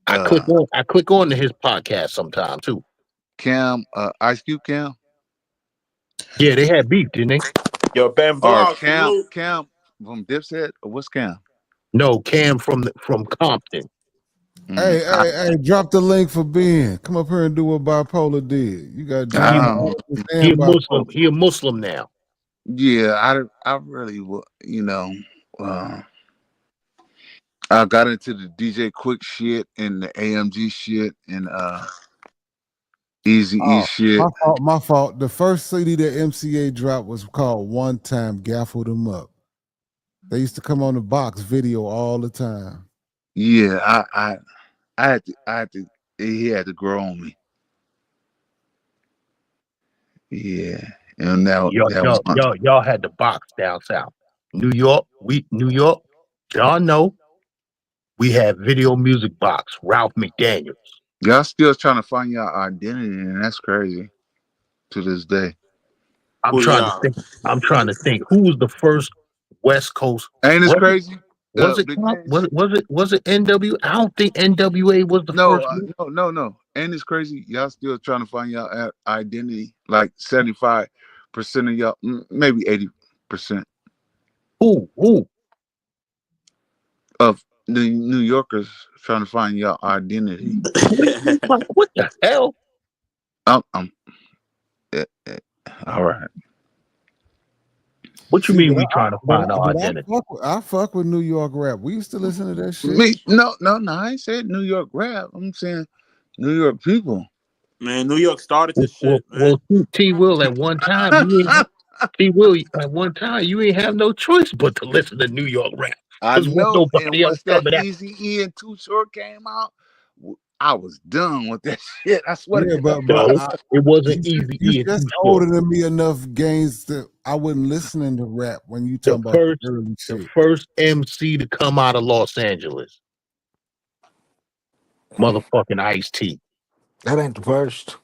I click on to his podcast sometime too. Cam, Ice Cube Cam? Yeah, they had beef, didn't they? Yo, Ben Or Vlog, salute. Cam from Dipset? Or what's Cam? No, Cam from Compton. Hey, drop the link for Ben. Come up here and do what Bipolar did. You got John Hopkins He a and Muslim. Bipolar. He a Muslim now. Yeah, I really would, I got into the DJ Quick shit and the AMG shit and Easy E Oh, shit. my fault. The first CD that MCA dropped was called One Time Gaffled 'Em Up. They used to come on the box video all the time. Yeah, I had to. He had to grow on me. Yeah, and that was Y'all had the box down south. New York, y'all know we had video music box, Ralph McDaniels. y'all still trying to find your identity, and that's crazy to this day. I'm Who trying to y'all? think. I'm trying to think. Who was the first West Coast? Ain't this Was it? crazy? Big man. Was it NW? I don't think NWA was the No, first one. no. Ain't this crazy? Y'all still trying to find your identity. Like 75% of y'all, maybe 80% Who? of the New Yorkers trying to find your identity. What the hell? I'm eh, eh, all right. What you See, mean we trying to find our identity? I fuck with New York rap. We used to listen to that shit. Me, no. I ain't said New York rap. I'm saying New York people. Man, New York started this shit, man. Well, T Will at one time T Will at one time you ain't have no choice but to listen to New York rap I because wasn't know. And nobody else once that coming out. Easy E and Too Short came out, I was done with that shit. I swear Yeah, to but God. It wasn't you Easy you E and just Too older Short. than me enough, Gaines, that I wasn't listening to rap when you The talking about the first early the shit. first MC to come out of Los Angeles, motherfucking Ice T. That ain't the first.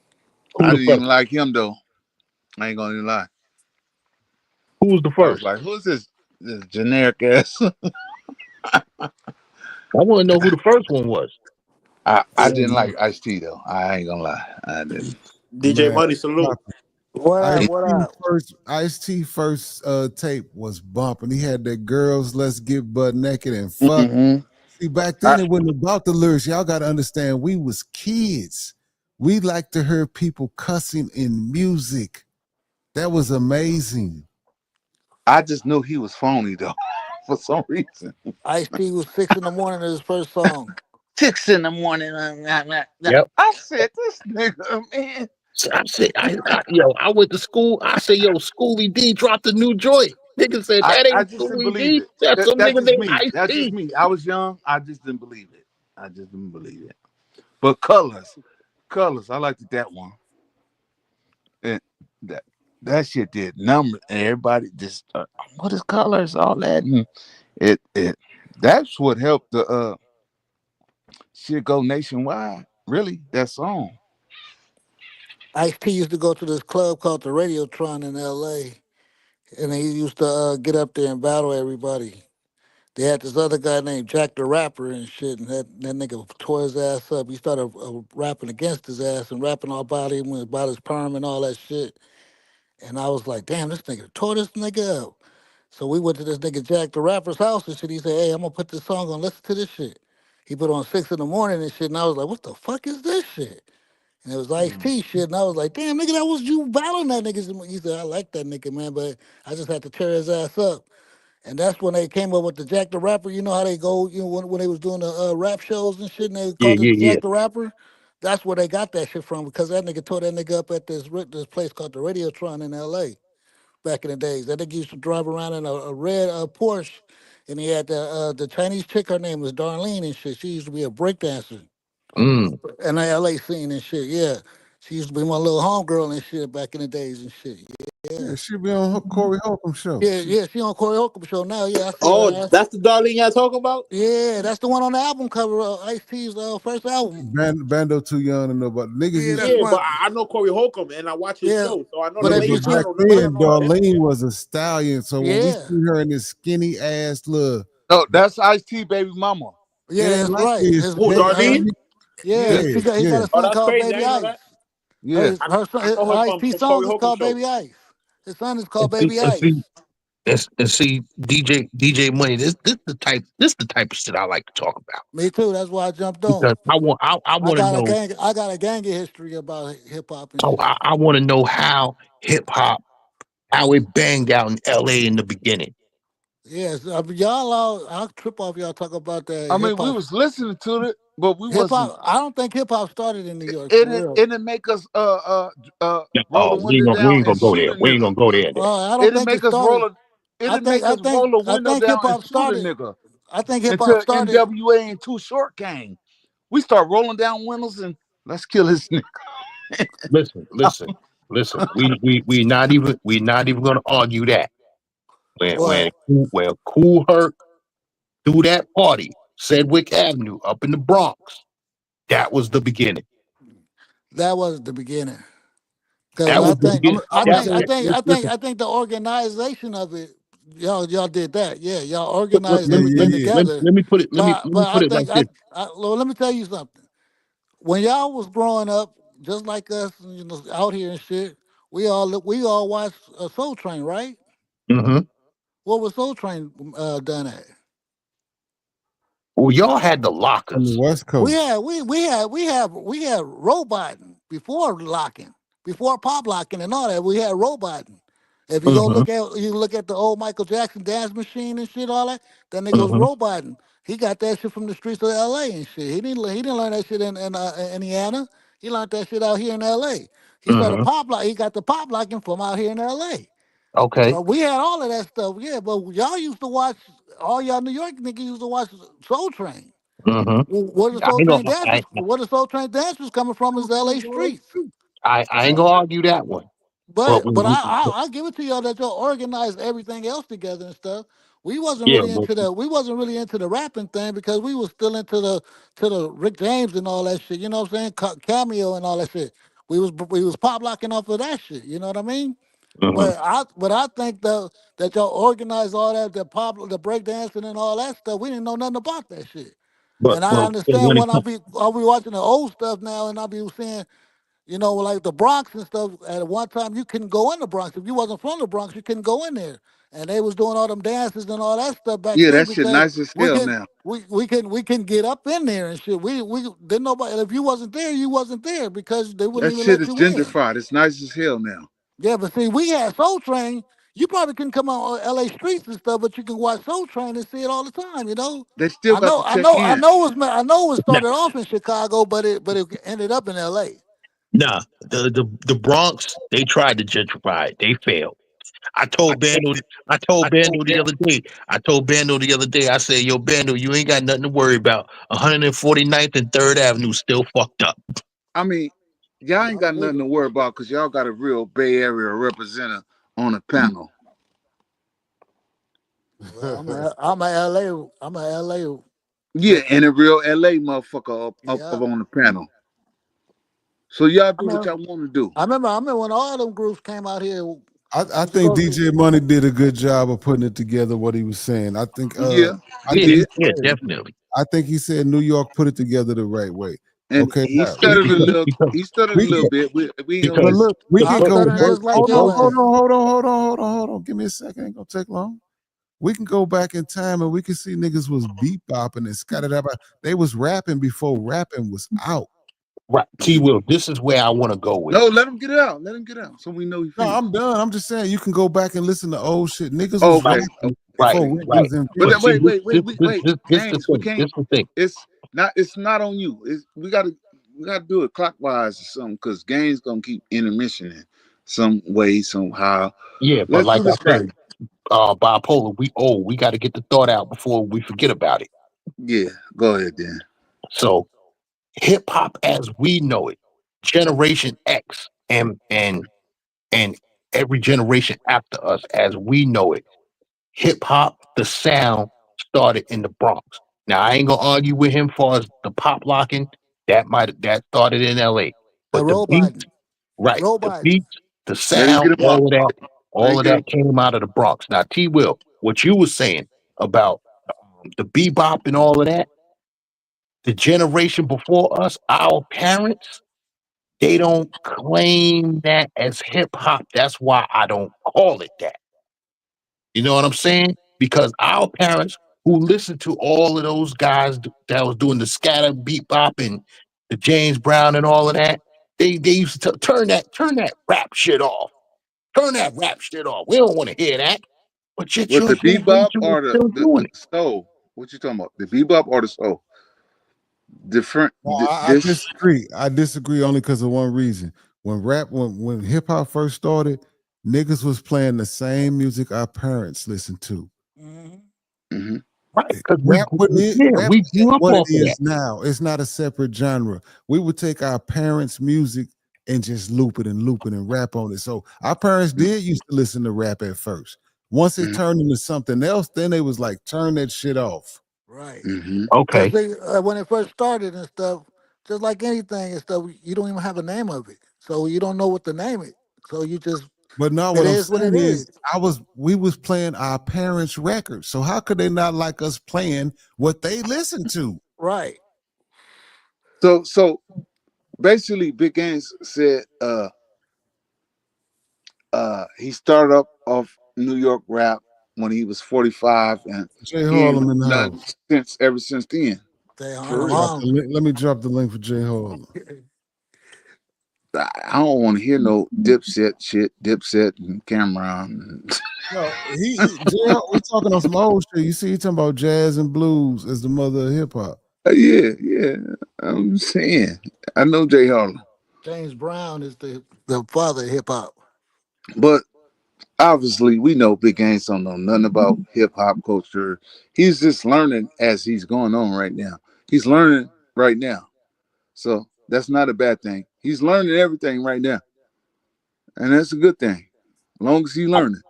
Who I the didn't even first? like him though. I ain't gonna even lie. Who was the I was first? like, who's this generic ass? I want to know who the first one was. I Yeah, didn't man. like Ice T though. I ain't gonna lie. I didn't. DJ Man, Money, salute. What up? Ice What T up? first tape was bumping. He had that girls let's get butt naked and fuck. Mm-hmm. See, back then it wasn't about the lyrics. Y'all gotta understand, we was kids. We like to hear people cussing in music. That was amazing. I just knew he was phony though, for some reason. Ice T was 6 in the morning of his first song. 6 in the morning. Yep. I said, this nigga, man. So I went to school. I said, yo, Schoolie D dropped a new joint. Nigga said, that I ain't just didn't Schoolie believe D. it. That's some That's nigga just named me. Ice That's just T. me. I was young. I just didn't believe it. I just didn't believe it. But colors. I liked that one. And that that shit did numbers, and everybody just what is colors, all that, and it that's what helped the shit go nationwide. Really, that song. Ice T used to go to this club called the Radiotron in L.A. and he used to get up there and battle everybody. They had this other guy named Jack the Rapper and shit, and that nigga tore his ass up. He started rapping against his ass and rapping all about his perm and all that shit. And I was like, damn, this nigga tore this nigga up. So we went to this nigga Jack the Rapper's house and shit. He said, hey, I'm gonna put this song on, listen to this shit. He put on 6 in the morning and shit, and I was like, what the fuck is this shit? And it was Ice T shit, and I was like, damn, nigga, that was you battling that nigga. He said, I like that nigga, man, but I just had to tear his ass up. And that's when they came up with the Jack the Rapper. You know how they go, when they was doing the rap shows and shit, and they Yeah, called it yeah, the yeah. Jack the Rapper. That's where they got that shit from because that nigga tore that nigga up at this place called the Radiotron in L.A. back in the days. That nigga used to drive around in a red Porsche, and he had the Chinese chick. Her name was Darlene and shit. She used to be a breakdancer Mm. in the L.A. scene and shit. Yeah, she used to be my little homegirl and shit back in the days and shit. Yeah. Yeah, she be on Corey Holcomb show. Yeah, she on Corey Holcomb show now. Yeah, I see Oh, her ass. that's the Darlene y'all talking about? Yeah, that's the one on the album cover of Ice T's first album. Bando too young to know, but niggas Yeah, used that's to. Yeah, but one. I know Corey Holcomb and I watch his Yeah, show, so I know the but Yeah, if but you lady. I see, back don't know. I but don't then, know her name. Darlene was a stallion. So when we yeah, see her in this skinny ass look, No, that's Ice T baby mama. yeah, yeah, that's like right. this. His Who, Yeah, baby, her, Darlene? yeah, Yeah, he got yeah. a Oh, son that's called crazy. I Baby didn't know Ice. that. yeah. Her son, I know her Ice T from Corey song is Holcomb called show. Baby Ice. His son is And called see, Baby and Ice. see, and see, DJ Money. This the type of shit I like to talk about Me too. That's why I jumped on. because I want to know. I got a gang of history about hip hop and shit. I want to know how hip hop, how it banged out in L.A. in the beginning. Yes, y'all all. I'll trip off y'all talk about that I hip mean, we hop. was listening to it, but we Hip wasn't. hop. I don't think hip hop started in New York It for didn't, real. it didn't make us roll the Oh, window we down ain't and gonna go shoot there. a We ain't nigga. gonna go there. I It don't didn't think it make us started. roll a. It didn't make us roll a I window think hip down and hop shoot a started. nigga. I think hip hop started NWA and Too Short came. We start rolling down windows and let's kill his nigga. listen. We not even gonna argue that. When Cool Herc threw that party, Sedgwick Avenue up in the Bronx, that was the beginning. That was the beginning. Because That I was the think beginning. I think the organization of it, y'all did that. Yeah, y'all Look, organized everything together. let me put it. Let me But put I it like think this. well, let me tell you something. When y'all was growing up, just like us, out here and shit, we all watched Soul Train, right? Mm-hmm. What was Soul Train done at? Well, y'all had the lockers on the West We Coast. had we had roboting before locking, before pop locking and all that. We had roboting. If you go Mm-hmm. look at the old Michael Jackson dance machine and shit, all that, that nigga was Mm-hmm. roboting. He got that shit from the streets of L.A. and shit. He didn't learn that shit in Indiana. He learned that shit out here in L.A. He started Mm-hmm. pop lock. He got the pop locking from out here in L.A. Okay. So we had all of that stuff. Yeah, but y'all used to watch. All y'all New York niggas used to watch Soul Train. Mm-hmm. Where the I Soul ain't Train gonna dancers, where the Soul Train dancers coming from is L.A. streets. I ain't gonna argue that one. But But I give it to y'all that y'all organized everything else together and stuff. We wasn't yeah, really into the rapping thing because we was still into the Rick James and all that shit. You know what I'm saying? Cameo and all that shit. We was pop locking off of that shit. You know what I mean? mm-hmm. But I think that y'all organized all that the breakdancing and all that stuff. We didn't know nothing about that shit. but And I understand when it when comes, I'll be watching the old stuff now and I'll be saying, like the Bronx and stuff. At one time, you couldn't go in the Bronx if you wasn't from the Bronx. You couldn't go in there, and they was doing all them dances and all that stuff back Yeah, then that shit because nice as we hell can now. we can get up in there and shit. We didn't nobody. If you wasn't there, you wasn't there because they wouldn't That even shit let is you in. gentrified. It's nice as hell now. Yeah, but see, we had Soul Train. You probably couldn't come on L.A. streets and stuff, but you can watch Soul Train and see it all the time. They still I got know, to I check know, I in. know. I know it nah, started off in Chicago, but it ended up in L.A. nah, the Bronx, they tried to gentrify it. They failed. I told Bando, I told Bando the other day. I told Bando the other day. I said, "Yo, Bando, you ain't got nothing to worry about. 149th and Third Avenue still fucked up." I mean, y'all ain't got nothing to worry about because y'all got a real Bay Area representative on the panel. Well, I'm a LA Yeah, rep. and a real LA motherfucker up Yeah. on the panel. So y'all I do what mean, y'all want to do. I remember when all them groups came out here. I Used to think go. DJ Money did a good job of putting it together. What he was saying, Yeah, I he think did. Definitely. I think he said New York put it together the right way. And Okay, he now we stuttered a can little. Because He stuttered a we little can, bit. We ain't gonna. but because look, we I can because go stutter back. just like Hold your on, hold ass. on, hold on, hold on, hold on, hold on. Give me a second. Ain't gonna take long. We can go back in time and we can see niggas was beat bopping and scattered up. They was rapping before rapping was out. right, T Will, this is where I want to go with it. No, let him get it out. Let him get it out so we know he No, finished. I'm done. I'm just saying you can go back and listen to old shit. Niggas Oh, was okay. Right, rapping right, before rap right. was But But invented. see, Haynes, we can't. this the thing. It's not on you. We gotta do it clockwise or something because game's gonna keep intermissioning some way somehow. Yeah, but Let's like do I this right. said, bipolar, we got to get the thought out before we forget about it. Yeah, go ahead then. So hip hop as we know it, Generation X and every generation after us as we know it, hip hop, the sound started in the Bronx. Now I ain't gonna argue with him far as the pop locking, that started in LA. The But the beat, roboting, right, the roboting. beats, the Let him sound, get him off. Let all him of get him. that came out of the Bronx. Now T Will, what you were saying about the bebop and all of that, the generation before us, our parents, they don't claim that as hip hop. That's why I don't call it that. You know what I'm saying? Because our parents who listened to all of those guys that was doing the scatter beat bop and the James Brown and all of that, they used to turn that rap shit off. Turn that rap shit off. We don't want to hear that. But yet What your the bebop generation is or still the doing it. soul? What you talking about? The bebop or the soul? Different. No, I This. disagree. I disagree only because of one reason. When hip hop first started, niggas was playing the same music our parents listened to. Mhm. Mm-hmm. Right, because Rap what it rap we is grew up what it off of that. is now. It's not a separate genre. We would take our parents' music and just loop it and rap on it. So our parents did used to listen to rap at first. Once it turned into something else, then they was like, turn that shit off. Right. Mm-hmm. Because Okay. they when it first started and stuff, just like anything and stuff, you don't even have a name of it, so you don't know what to name it. So you just But no, it what I'm is what it saying is is. we was playing our parents' records. So how could they not like us playing what they listened to? Right. So basically, Big Games said he started up off New York rap when he was 45, and Jay he ain't Harlem in the nothing house. since ever since then. They Let me Harlem drop the Hung. link. Let me drop the link for Jay Harlem. I don't want to hear no Dipset and Cameron. No, we talking on some old shit. You see, he talking about jazz and blues as the mother of hip hop. Yeah. I'm saying, I know Jay Harlem, James Brown is the father of hip hop. but obviously we know Big Games don't know nothing about hip hop culture. He's just learning as he's going on right now. He's learning right now, so that's not a bad thing. He's learning everything right now, and that's a good thing. As long as he's learning,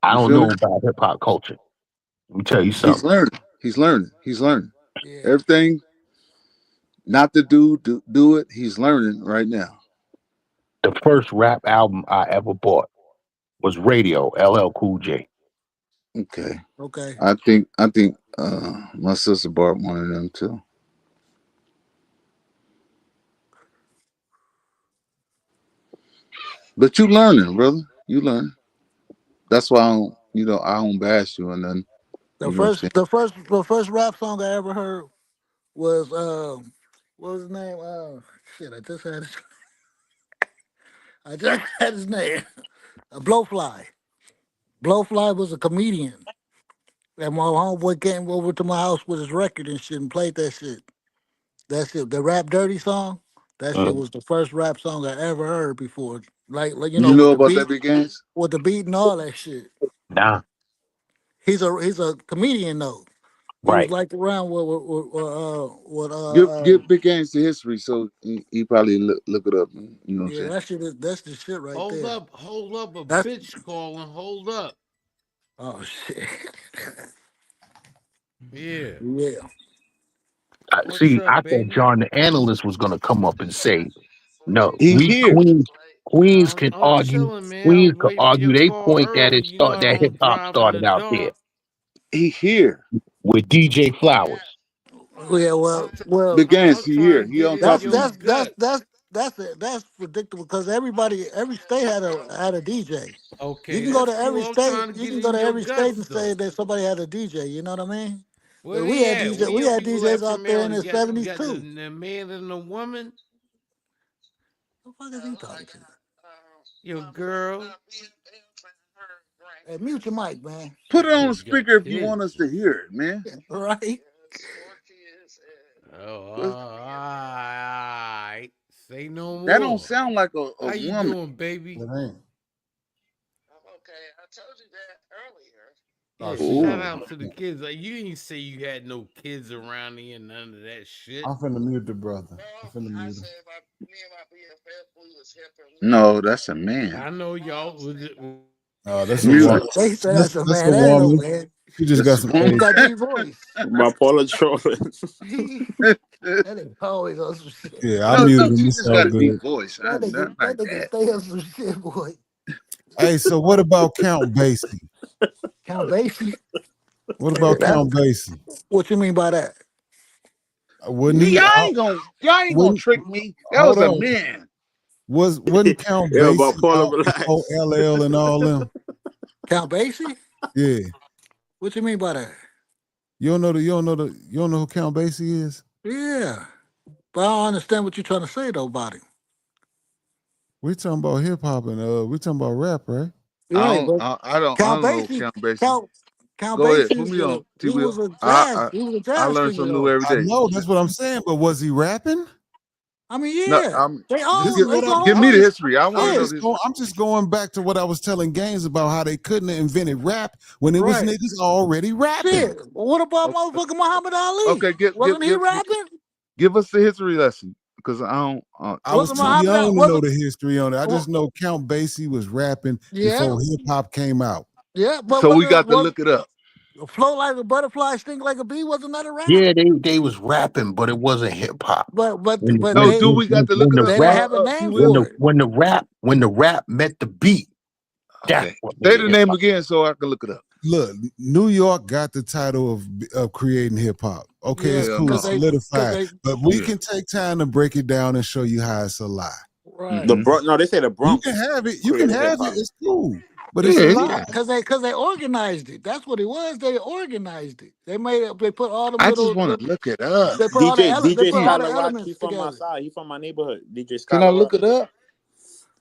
I you don't feel me? know about hip hop culture. Let me tell you He's something. learning. He's learning. He's learning. Yeah. Everything not to do it. He's learning right now. The first rap album I ever bought was Radio, LL Cool J. Okay. Okay. I think my sister bought one of them too. But you learning, brother. You learn. That's why I don't bash you or nothing. The You know what I'm saying? first rap song I ever heard was what was his name? Shit, I just had his name. Blowfly. Blowfly was a comedian. And my homeboy came over to my house with his record and shit and played that shit. That shit, the Rap Dirty song, that shit was the first rap song I ever heard before. Like You with know the about beat, that, Big Games? and all that shit. Nah, He's a comedian though. He was right. like around with Give Big Games the history, so he probably look it up. You know what I'm yeah, saying? that's the shit right there. Hold up, a That's bitch calling. Hold up. oh shit. Yeah. Yeah. What's See, I up, thought baby? John the analyst was going to come up and say, no, He we here. Queens can I'm argue. chilling, man. I Queens was can waiting for your argue. They call point that early. it You know start I that hip don't hop drive in the started out there dark. He here. with DJ Flowers. Yeah, Big Games, I'm he trying here. to He get on in top that's of your you. that's that's gut. that's that's predictable because every state had a DJ. You Okay, can go that's to cool. every I'm state. trying to You get can go in to your every state guts, and say though. that somebody had a DJ. You know what I mean? Where 'Cause we they had at? DJ. Where We your had people at DJs from out there in Maryland? the You '70s got too. the man and the woman? What the fuck is he talking to? Your girl? Hey, mute your mic, man. Put She it on the said you got speaker if you want us kids. to hear it, man. Right? Oh, But all right. Say no that don't more. sound like a How you woman. doing, baby? It ain't. Yeah, Oh shout Oh, shit. out to the kids. Like, you didn't say you had no kids around here, none of that shit. I'm finna mute the brother. I'm finna mute him. no, that's a man. I know y'all was it. That's a Mute woman. it. They said That's that's a that's man. a That ain't no woman. man. She just got That's a some He woman. age. got deep voice. Bipolar trolling. That nigga always on some shit. Yeah, I No, muted no, him. she It's just all got a deep good. voice. That Not nigga, that like nigga that. stay on some shit, boy. Hey, so what about Count Basie? Count Basie. What about That, Count Basie? what you mean by that? Wouldn't he? Y'all ain't gonna Wouldn't trick me. That hold was a on? man. Wasn't Count Yo, Basie bipolar, out before relax. LL and all them? Count Basie? Yeah. What you mean by that? You don't know who Count Basie is? Yeah. But I don't understand what you're trying to say though about him. We talking about hip hop and we talking about rap, right? You're right, but I Count don't know Basie, Count Basie. Count Count Go ahead, Basie put is me on T he Will. was a jazz I he was a I jazz learn singer something new though. every I day. know that's what I'm saying, but was he rapping? I mean, No, yeah, they This all is give, what it's a I'm. whole give I'm me the bunch. just. history. I want to know the history. I'm just going back to what I was telling Gaines about how they couldn't have invented rap when it was Right. niggas already rapping. Shit. Well, what about O- motherfucking Muhammad Ali? Okay, Wasn't he rapping? give us the history lesson because I don't. I was Wasn't too Muhammad Ali? young to know the history on it. I just Well, know Count Basie was rapping yeah, before hip hop came out. yeah, but So we wasn't got to was look it up. flow like a butterfly, sting like a bee? Wasn't that a rap? Yeah, they was rapping, but it wasn't hip hop. But No, they do we got to look When it the up? they didn't rap have a T. name Will. for it. when the rap met the beat, that's Okay, what say made the it hip name hop. again so I can look it up. Look, New York got the title of creating hip hop. Okay, Yeah, it's Hell cool, because no. solidified, they but we Yeah. can take time to break it down and show you how it's a lie. right. The Mm-hmm. Bronx. No, they say the You can Bronx have it. You can created hip have it. hop. It's cool, but it's a Yeah. lie. Because they organized it. That's what it was. They organized it. They made it. They put all them I just little. want to look it up. They put all the they DJ put all Yeah. the Skylar Rock. He elements from my together. side. He from my neighborhood. DJ Can I Skylar look Rock. it up?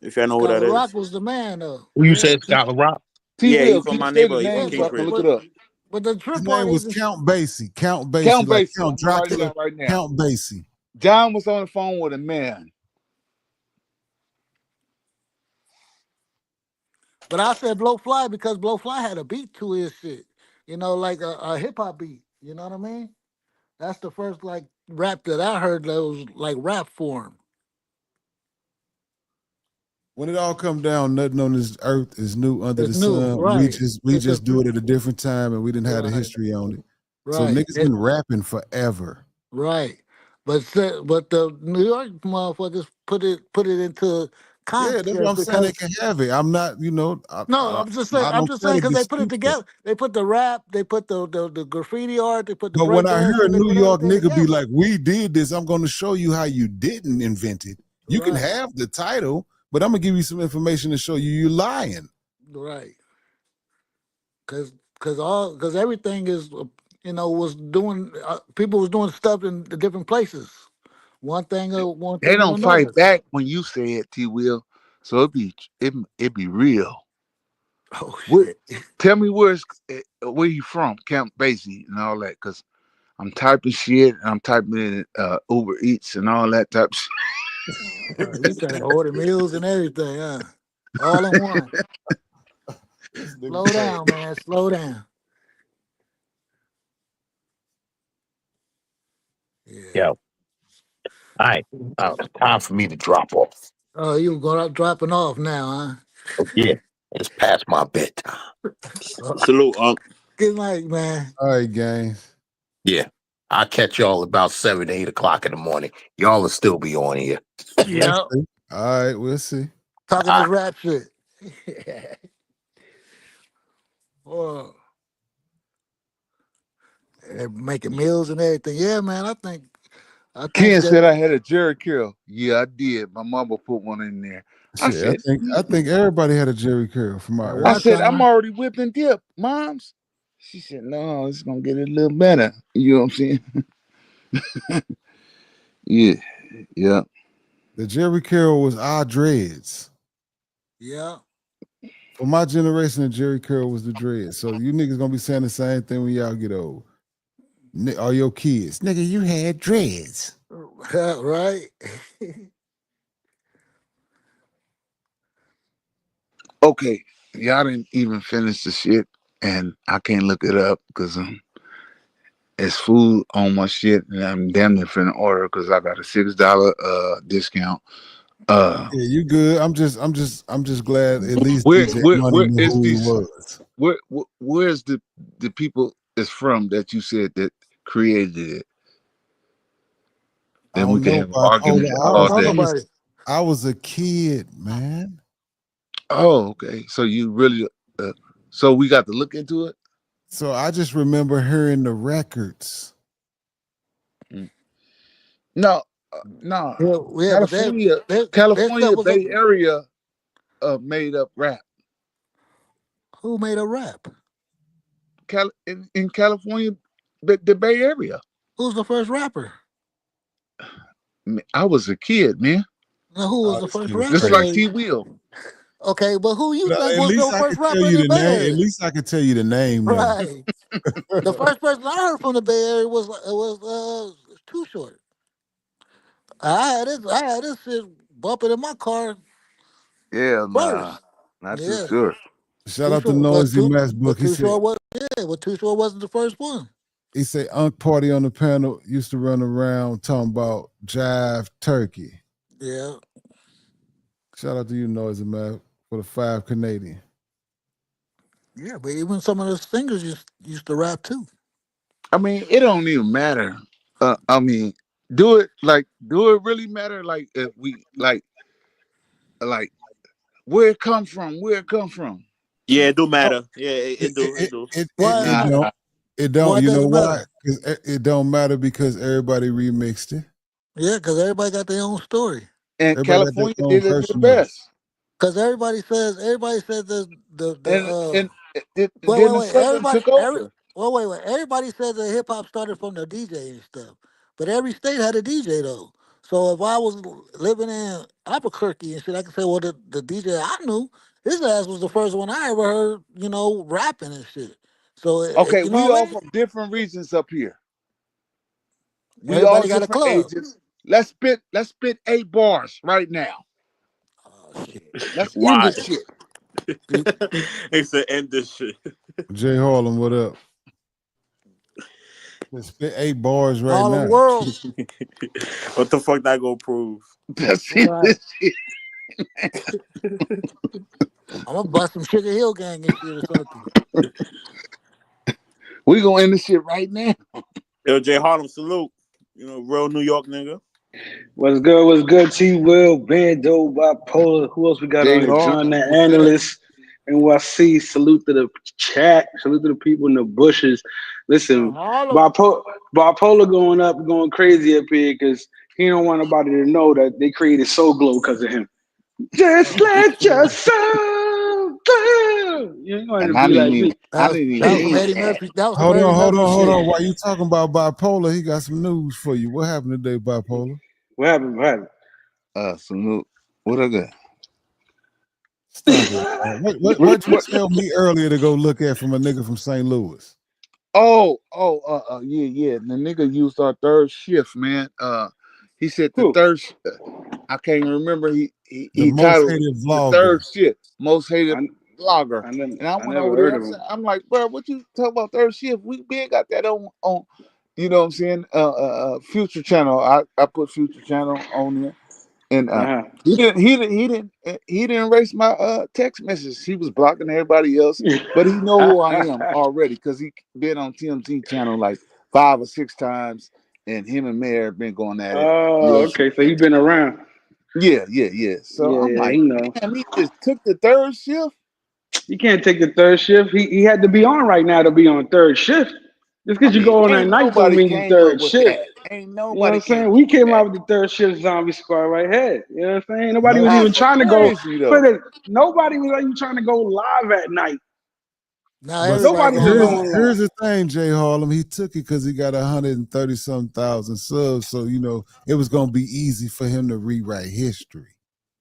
If y'all know who that Scholar Rock is. was the man though. Who you Yeah. said, Scholar Rock? T. Yeah, he Will, from can you my say the neighborhood. He from Yeah, name so I can look Kingsbridge. it up? but the trip His part name was is Count Basie. Count Basie, Count like Basie. Count I'm gonna write it Dracula. down right now. Count Basie. John was on the phone with a man. but I said Blow Fly because Blow Fly had a beat to his shit. You know, like a hip hop beat. You know what I mean? That's the first like rap that I heard that was like rap form. When it all come down, nothing on this earth is new under It's the new, sun. right? We It's a just do it at a different time, and we didn't have the right, history on it. So right. niggas been rapping forever. Right. But the New York motherfuckers put it into Yeah, that's what context I'm saying. They because can have it. I'm not, no, I I'm don't just try saying to because they put it dispute that. together. They put the rap, they put the graffiti art, they put the But when break I hear a dancing, they New put York everything nigga be together. like, "We did this," I'm going to show you how you didn't invent it. You can Right, have the title, but I'm gonna give you some information to show you you're lying. right. Because everything is was doing people was doing stuff in the different places. One They thing or don't fight another. back when you say it, T. Will. So it be real. Oh What? shit. Tell me where you from, Camp Basie and all that, because I'm typing shit and I'm typing in Uber Eats and all that type of You trying to order meals and everything, huh? All in one. This nigga Slow crazy. down, man. Slow down. Yeah. Yeah. All right. It's time for me to drop off. Oh, you going up dropping off now, Oh, yeah. It's past my bedtime. huh? Salute, Unc. Good night, man. All right, gang. Yeah. I'll catch y'all about 7, 8 o'clock in the morning. Y'all will still be on here. We'll Yeah. see. All right, we'll see. Talking All this right. rap shit. Oh, and making meals and everything. Yeah, man. I think Ken said that I had a Jerry curl. Yeah, I did. My mama put one in there. I Shit, said, I think everybody had a Jerry curl from at our I one age. said, I'm time, already whipped and dipped, moms. She said, no, it's gonna get a little better. You know what I'm saying? Yeah, yeah. The Jerry curl was our dreads. yeah. For my generation, the Jerry curl was the dreads. So you niggas gonna be saying the same thing when y'all get old. All your kids, nigga, you had dreads. Right. Okay, y'all didn't even finish the shit, and I can't look it up because it's food on my shit, and I'm damn near finna order because I got a $6 discount. Yeah, you good. I'm just glad at least DJ Money Where knew is who he these? was. Where's the people is from that you said that created it? I Then we don't can know, have an but argument I don't all know day. nobody. I was a kid, man. Oh, okay. So you really, so we got to look into it. So I just remember hearing the records. Mm. No, no. Yeah, yeah, but California, their stuff California was a Bay Area, made up rap. who made a rap? In California, the Bay Area. Who's the first rapper? I was a kid, man. Now, who was Oh, the this first nigga's rapper? Just like crazy. T. Will. Okay, but who you No, think at was least the I first could tell rapper in you the the Bay name. At Area? least I could tell you the name now. Right. The first person I heard from the Bay Area was Too Short. I had this shit bumping in my car Hell nah, first. not too Yeah, sure. Shout Too out to Short, but Noisy Matt's book. He Too said Short was but Too Short wasn't the first one. Unc Party on the panel used to run around talking about jive turkey. Yeah, Shout out to you, Noisy Matt, for the 5 Canadian. yeah, but even some of the singers used to rap too. I mean, it don't even matter. I mean, do it really matter? Like if we like where it come from? Where it come from? Yeah, it do Oh, matter. Yeah, it do. It do. Why it it Nah, matter? don't. It don't. Why You does know it why? matter? 'Cause it don't matter because everybody remixed it. Yeah, because everybody got their own story. and Everybody got their California own did it the personal. best. Because everybody says the And wait then the wait Southern took over. wait everybody says that hip hop started from the DJ and stuff, but every state had a DJ though. So if I was living in Albuquerque and shit, I could say, well, the DJ I knew, his ass was the first one I ever heard, rapping and shit. So Okay, you know we what I all mean? from different regions up here. We all Everybody got a different club. ages. Let's spit 8 bars right now. Oh shit! Let's end Why? this shit. They said end this shit. Jay Harlem, what up? Let's spit 8 bars right Harlem now. World. What the fuck that gonna prove? Let's end Right. this shit. I'm gonna bust some Sugar Hill Gang and shit or something. We gonna end this shit right now. Yo, Jay Harlem, salute. Real New York nigga. What's good? What's good? T Will, Bando, Bipolar. Who else we got Jay on here? Harlem, John the what's that? Analyst. NYC. Salute to the chat. Salute to the people in the bushes. Listen, Harlem. bipolar going up, going crazy up here because he don't want nobody to know that they created Soul Glow because of him. Just Oh let your shit! soul glow. You ain't going to And be like me. I didn't That even was some hear Eddie that. Murphy. That was some Hold Eddie on, hold Murphy on, hold shit. on. While you talking about bipolar, he got some news for you. What happened today, bipolar? What happened? What happened? Salute. What I got? Stop it, man. What you tell me earlier to go look at from a nigga from St. Louis? Yeah. The nigga used our third shift, man. He said the Who? third. I can't remember. The He most titled hated the vlogger. third shift, most hated I, blogger. And I I went never over heard there. of him. I'm like, bro, what you talk about third shift? We been got that on. You know what I'm saying? Future Channel. I put Future Channel on there, and Uh-huh. he didn't erase my text messages. He was blocking everybody else, but he know who I am already because he been on TMZ channel like 5 or 6 times, and him and Mayor been going at it. Oh, Yes, okay. So he been around. yeah. So Yeah, I'm yeah, like, he know. damn, he just took the third shift. You can't take the third shift. He had to be on right now to be on third shift. Just I because you mean, go on at ain't night don't nobody mean you came up third with shift. that. Ain't You know what nobody I'm saying? came We up with came that. out with the third shift zombie squad right here. You know what I'm saying? Nobody was No, even That's trying to go crazy for though. the nobody was even trying to go live at night. Now but everybody Nobody was going live. going here's live. the thing, Jay Harlem. He took it because he got 130 some thousand subs. So it was gonna be easy for him to rewrite history.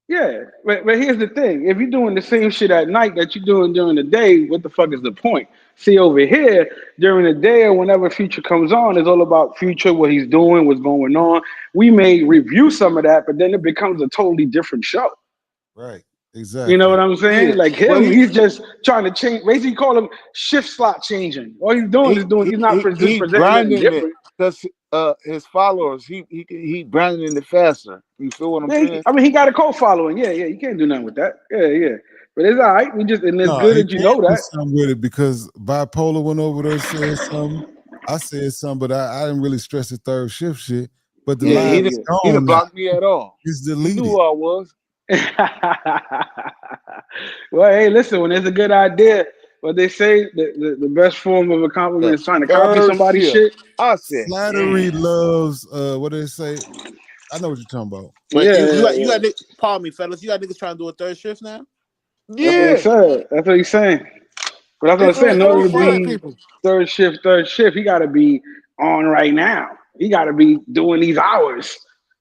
Yeah, but here's the thing: if you're doing the same shit at night that you're doing during the day, what the fuck is the point? See, over here during the day or whenever Future comes on, it's all about Future, what he's doing, what's going on. We may review some of that, but then it becomes a totally different show. Right. You know what Exactly. I'm saying? Yeah, Like but him, he's just trying to change. Basically, call him shift slot changing. All he's doing he is doing. he He's not he, just he presenting nothing grinding it different. because his followers he grinding it faster. You feel what I'm Yeah, saying? I mean, he got a co-following. Yeah, yeah, you can't do nothing with that. Yeah, yeah. But it's all right. We just and it's No, good he that you can know do that. something with it because bipolar went over there said something. I said something, but I didn't really stress the third shift shit. But the Yeah, Yeah, live he is yeah. didn't gone now. block me at all. It's He knew deleted. who I was. Well, hey, listen, when there's a good idea, what they say, the best form of a compliment The is trying to copy third somebody's shift. shit. I said, Flattery damn. loves what do they say? I know what you're talking about. Wait, Yeah, you yeah, got pardon me, fellas. You got niggas trying to do a third shift now? that's what they Yeah, said. That's what he's saying. But that's what I'm It's saying. for In it's order for to fire be people. third shift, he got to be on right now. He got to be doing these hours,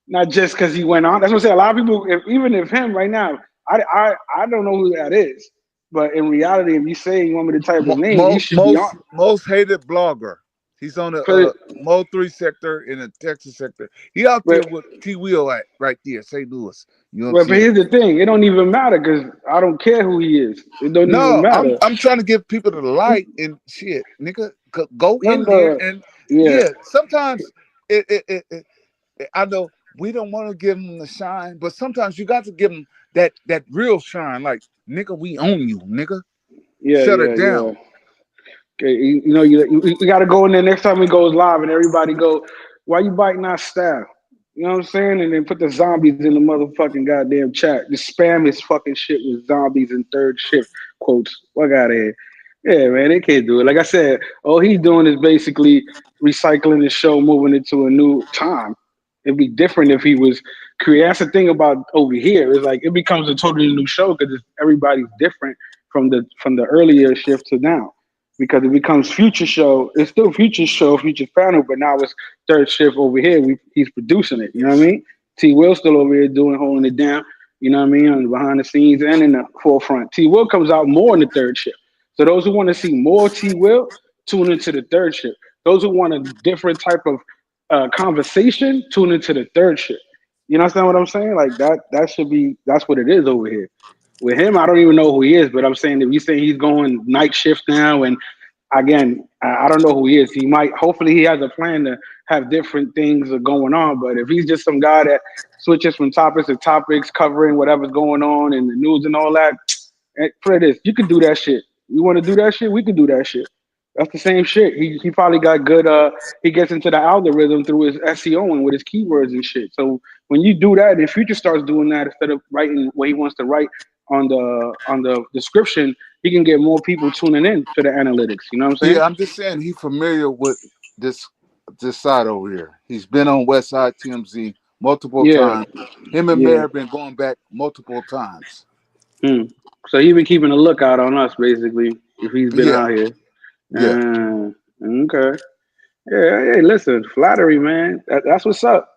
not just because he went on. That's what I'm saying. A lot of people, even if him right now, I don't know who that is. But in reality, if you say you want me to type his name, he should be on. Most hated blogger. He's on the But, Mo 3 sector in the Texas sector. He out but there with T Will at right there, St. Louis. You know what I'm but saying? here's the thing: it don't even matter because I don't care who he is. It don't even No, matter. I'm trying to give people the light and shit, nigga. Go in there Remember, and yeah, yeah. Sometimes it I know we don't want to give them the shine, but sometimes you got to give them that real shine. Like nigga, we own you, nigga. Shut it yeah. down. Okay, you got to go in there next time he goes live, and everybody go, "Why you biting our style?" You know what I'm saying? And then put the zombies in the motherfucking goddamn chat. Just spam his fucking shit with zombies and third shift quotes. Fuck out of here. Yeah, man, they can't do it. Like I said, all he's doing is basically recycling the show, moving it to a new time. It'd be different if he was creating. That's the thing about over here. It's like it becomes a totally new show because everybody's different from the earlier shift to now. Because it becomes future show. It's still future show, future panel, but now it's third shift over here. He's producing it. You know what I mean? T Will still over here doing holding it down. You know what I mean? On the behind the scenes and in the forefront. T Will comes out more in the third shift. So those who want to see more T Will, tune into the third shift. Those who want a different type of conversation, tune into the third shift. You understand what I'm saying? Like that should be that's what it is over here. With him, I don't even know who he is, but I'm saying if you say he's going night shift now, and again, I don't know who he is. He might, hopefully, he has a plan to have different things going on. But if he's just some guy that switches from topics to topics, covering whatever's going on in the news and all that, for this, you can do that shit. You want to do that shit? We can do that shit. That's the same shit. He probably got good. He gets into the algorithm through his SEO and with his keywords and shit. So when you do that, and Future starts doing that instead of writing what he wants to write on the description, he can get more people tuning in to the analytics. You know what I'm saying? Yeah, I'm just saying he's familiar with this side over here. He's been on West Side TMZ multiple Yeah, times. Him and Mayor yeah. have been going back multiple times. Mm. So he been keeping a lookout on us basically if he's been Yeah, out here. yeah. Okay. Yeah. Hey, listen, flattery, man. That's what's up.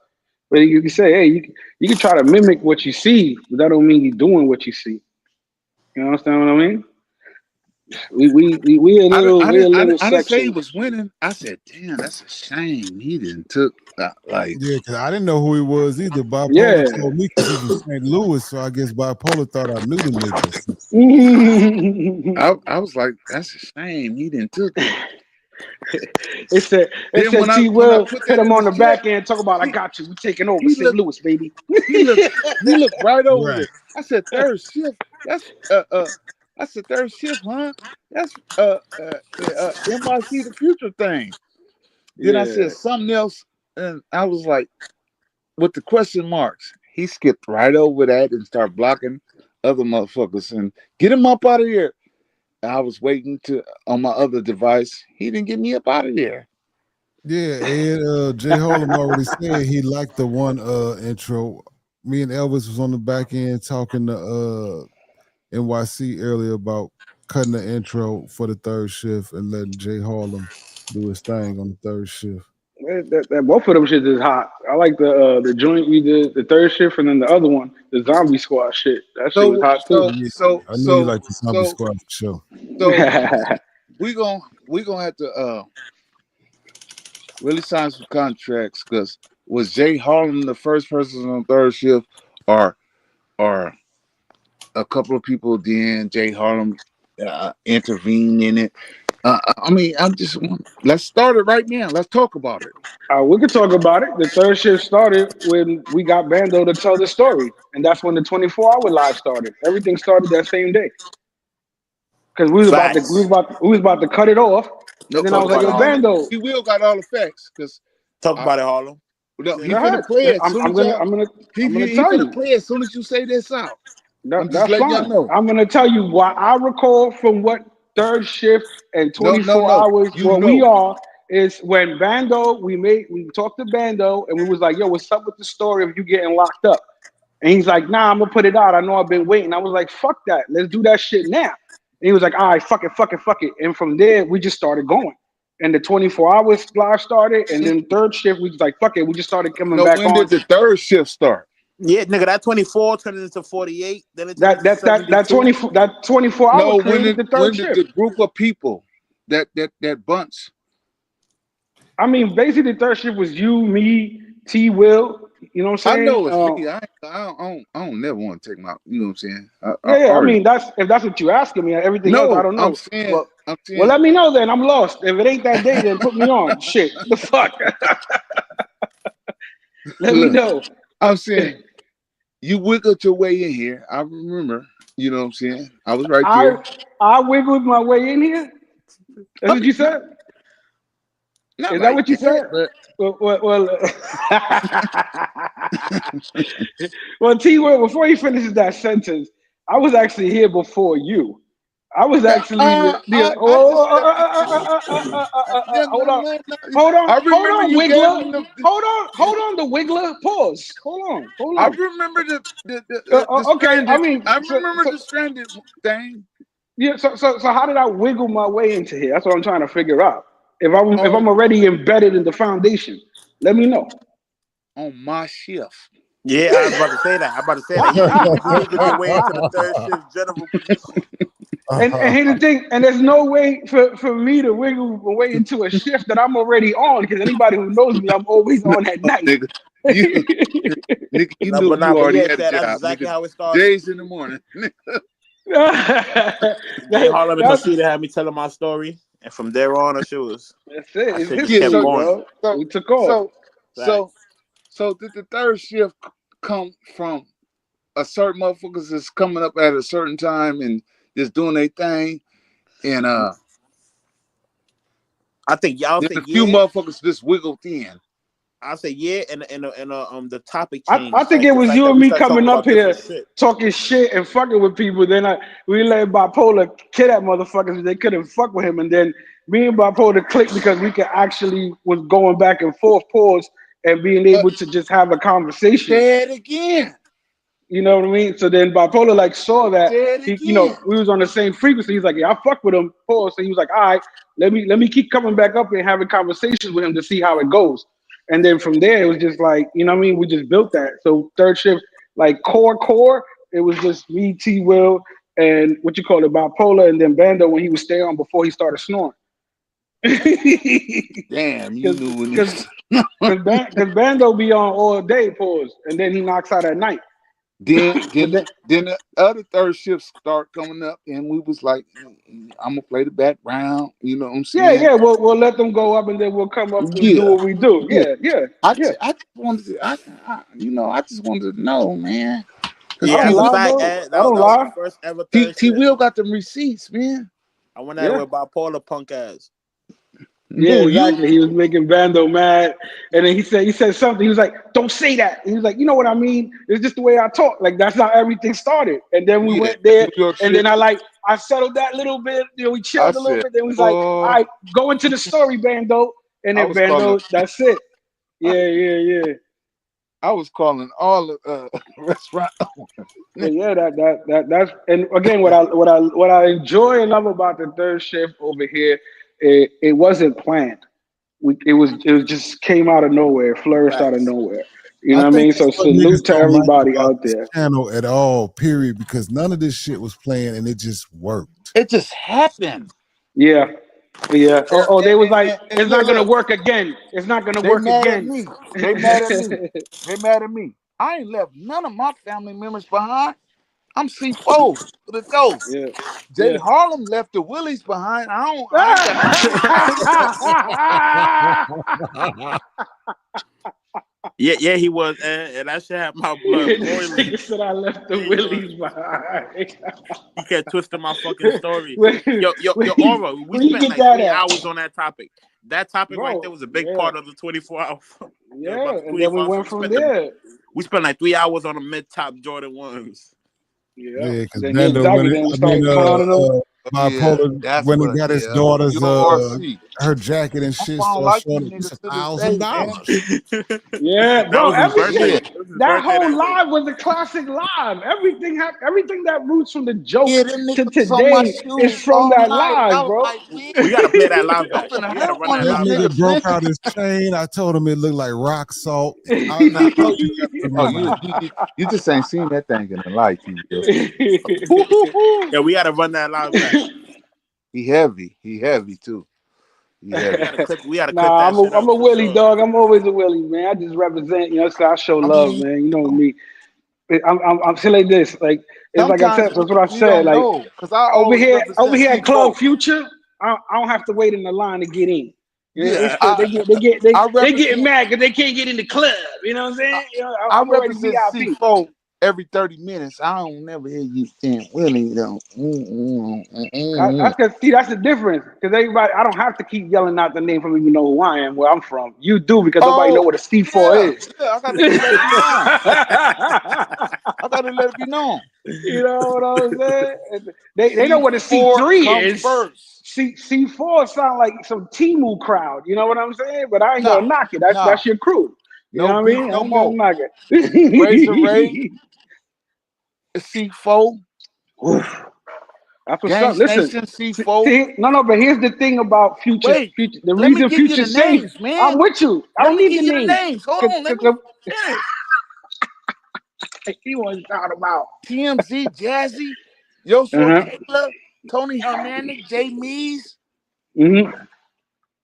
But you can say, hey, you can try to mimic what you see, but that don't mean you're doing what you see. You understand what I mean? We a little I didn't say he section. was winning. I said, damn, that's a shame. He didn't took like. Yeah, because I didn't know who he was either. Bipolar Yeah. told me because he's from St. Louis, so I guess Bipolar thought I knew the nigga. I was like, that's a shame. He didn't took it. It Then said T when I Will put hit that him in the on the chat, back end, talk about I he got you. We taking over he St. looked Louis, baby. he looked he looked right over Right. there. I said third shift. That's I said third shift, huh? That's NYC the future thing. Then I said Yeah. something else, and I was like, with the question marks, he skipped right over that and started blocking other motherfuckers and get him up out of here. I was waiting to on my other device. He didn't get me up out of there. Yeah, Ed, Jay Harlem already said he liked the one intro. Me and Elvis was on the back end talking to NYC earlier about cutting the intro for the third shift and letting Jay Harlem do his thing on the third shift. Both of them shits is hot. I like the joint we did, the third shift, and then the other one, the zombie squad shit. That shit was So hot too. so Yeah, so I knew you so liked the Zombie so Squad for sure. so we gonna have to really sign some contracts because was Jay Harlem the first person on third shift or or a couple of people then Jay Harlem intervened in it. I mean, let's start it right now. Let's talk about it. We could talk about it. The third shift started when we got Bando to tell the story, and that's when the 24-hour live started. Everything started that same day because Facts. we was about to cut it off, and No, then I Talk was like, about it, "Yo, Harlem. Bando, he will got all the facts because Talk about it, Harlem. no, Say he go it. finna ahead. play it. Soon as y'all, I'm gonna he tell finna you. play it as soon as you say this out. I'm just That's letting y'all fine. know. I'm gonna tell you what I recall from what third shift and No, no, 24 no. hours You where we know. are is when Bando we talked to Bando and we was like, yo, what's up with the story of you getting locked up? And he's like, nah, I'm gonna put it out. I know I've been waiting. I was like, fuck that. Let's do that shit now. And he was like, all right, fuck it. And from there, we just started going. And the 24 hours live started, and then third shift, we was like, fuck it. We just started coming No, back when on. did the third shift start? Yeah, nigga, that 24 turned into 48, then it turned That into that that that 72. 24 hours No, created the third when did shift. the group of people that bunch I mean, basically, the third shift was you, me, T. Will. You know what I'm I saying? know it's me. I don't never want to take my. You know what I'm saying? I Yeah. I already. mean, that's if that's what you're asking me. Everything else, I No, don't know. Well, I'm well, saying. let me know then. I'm lost. If it ain't that day, then put me on. Shit, the fuck. Let me Look, know. I'm saying you wiggled your way in here. I remember. You know what I'm saying? I was right I there. I wiggled my way in here. That's what you said. Not Is that like what you that, said? but Well, well, T. Will, before he finishes that sentence, I was actually here before you. I was actually I just stepped hold on, no. hold I remember on, you gave Wiggler, him hold on, the Wiggler. Pause. Hold I on. remember the Okay, I stranded. mean, I remember the stranded thing yeah. So how did I wiggle my way into here? That's what I'm trying to figure out. If I'm on already embedded in the foundation, let me know. my shift. Yeah, I was about to say that. You wiggled your way into the third shift general position. And here's the thing, and there's no way for me to wiggle my way into a shift that I'm already on, because anybody who knows me, I'm always on at night. Nigga, you nigga, you knew you But already yeah, had a Chad, that's job, exactly nigga. how it started. Days in the morning. Jay Harlem and That's Conchita had me telling my story, and from there on, that it. I It's should just Yeah, kept history, going. bro. We took off. so Facts. did the third shift come from a certain motherfuckers that's coming up at a certain time and just doing their thing, and I think y'all then say a few yeah. motherfuckers just wiggled in. I say yeah, and the topic I changed. think it The was fact you that and we me started talking coming up about different here shit. talking shit and fucking with people. Then we let Bipolar kid at motherfuckers. They couldn't fuck with him, and then me and Bipolar clicked because we could actually was going back and forth, pause, and being able to just have a conversation. Say it again. You know what I mean? So then Bipolar like saw that Say it again. we was on the same frequency. He's like, yeah, I fuck with him. Pause. So he was like, all right, let me keep coming back up and having conversations with him to see how it goes. And then from there, it was just like, you know what I mean? We just built that. So third shift, like core, it was just me, T. Will, and what you call it, Bipolar, and then Bando when he would stay on before he started snoring. Damn, you Because knew when because because Bando be on all day, pause, and then he knocks out at night. Then So then then, then the other third shifts start coming up, and we was like, I'm gonna play the background. You know what I'm saying? yeah, we'll let them go up, and then we'll come up and do Yeah, what we do. yeah. Yeah. I just wanted to, I just wanted to know, man. Cause I Yeah, don't that's a lie, fact, bro. Ed. I don't That was my lie. first ever third T shift. Will got them receipts, man. I went at it Yeah. with bipolar punk ass. Yeah, Who you? exactly. He was making Bando mad, and then he said something. He was like, "Don't say that." He was like, "You know what I mean? It's just the way I talk. Like that's how everything started." And then we Yeah, went that there, New York and then shit. I settled that little bit. We I chilled a little said, bit. Then we was like, "All oh, right, go into the story, Bando." And I then was calling, Bando, that's it. Yeah. I was calling all the restaurant. But yeah, that's and again, what I enjoy and love about the third shift over here, it wasn't planned. It was just came out of nowhere, flourished out of Facts. nowhere. You I know what I think mean? that's So what niggas salute to don't like everybody about out this there. channel at all, period, because none of this shit was playing and it just worked. It just happened. Yeah. Yeah. They was like, And it's not gonna look, work again. It's not gonna they work mad at again. me. They mad at me. They mad at me. I ain't left none of my family members behind. I'm C4 to the door. Yeah. Jay Yeah. Harlem left the Willies behind. I ain't got nothing. Yeah, he was, and that shit had my blood This boiling. nigga said I left the Yeah, he was. willies behind. He kept twisting my fucking story. where, Your aura. We where you spent get like that 3 hours at? on that topic. That topic right there Bro, was a big yeah. part of the 24 hour. Yeah. About the And then we 24 hours. went from there. We spent like 3 hours on the mid top Jordan ones. Yeah. Yeah, because Then yeah, Bando exactly. went. Then we started clowning them. Yeah, Bipolar that's went and what. got his Yeah, daughter's URC. her jacket and I'm shit. falling Started like showing you it. It's niggas a to this thousand day, man. dollars. Yeah, That bro. was his Everything Yeah, birthday. It was his that birthday whole that day. live was a classic live. Everything that roots from the joke yeah, them to niggas was on my today is shoes from all that night. I live, was bro. like, man, We gotta play that live I'm back. finna We gotta hurt run one that of That these live back. nigga niggas, broke man. out his chain. I told him it looked like rock salt. I know you gotta Oh, remember you, that. you you just ain't seen that thing in the light, you will. Woo-hoo-hoo. Yeah, we gotta run that live back. He heavy. He heavy too. Yeah, we gotta cut Nah, that shit I'm up a for Willie sure. dog. I'm always a Willie, man. I just represent, so I show I love, mean, man. You know me. I'm still like this. Like it's like I sometimes said. That's what I you said. don't Like know because I over always here represent at Club C4. Future, I don't have to wait in the line to get in. Yeah, They I getting represent mad because they can't get in the club. You know what I'm saying? I I'm already represent VIP. C4 every 30 minutes. I don't never hear you saying Willie though. That's because see, that's the difference. Because everybody, I don't have to keep yelling out the name for me to know who I am, where I'm from. You do because nobody know Oh what a C4 yeah, is. I gotta let it be known. I gotta let it be known. You know what I'm saying? They know what a C4 C3 comes is. first. C4 sound like some Timu crowd. You know what I'm saying? But I ain't gonna Nah, knock it. nah, That's your crew. You no know what I beef mean? I no ain't gonna more. knock Razor Ray, it. C4, Oof. That's what's up. Gangs Listen, Nation, C4. no, but here's the thing about Future. Wait, Future, the let me reason give you Future the safe. names, man. I'm with you. I Let don't me need the give you the names. names. Hold on, let me finish. He was talking about TMZ, Jazzy, Yosua Uh-huh. Kayla, Tony Hernandez, Jay Mees, Mm-hmm.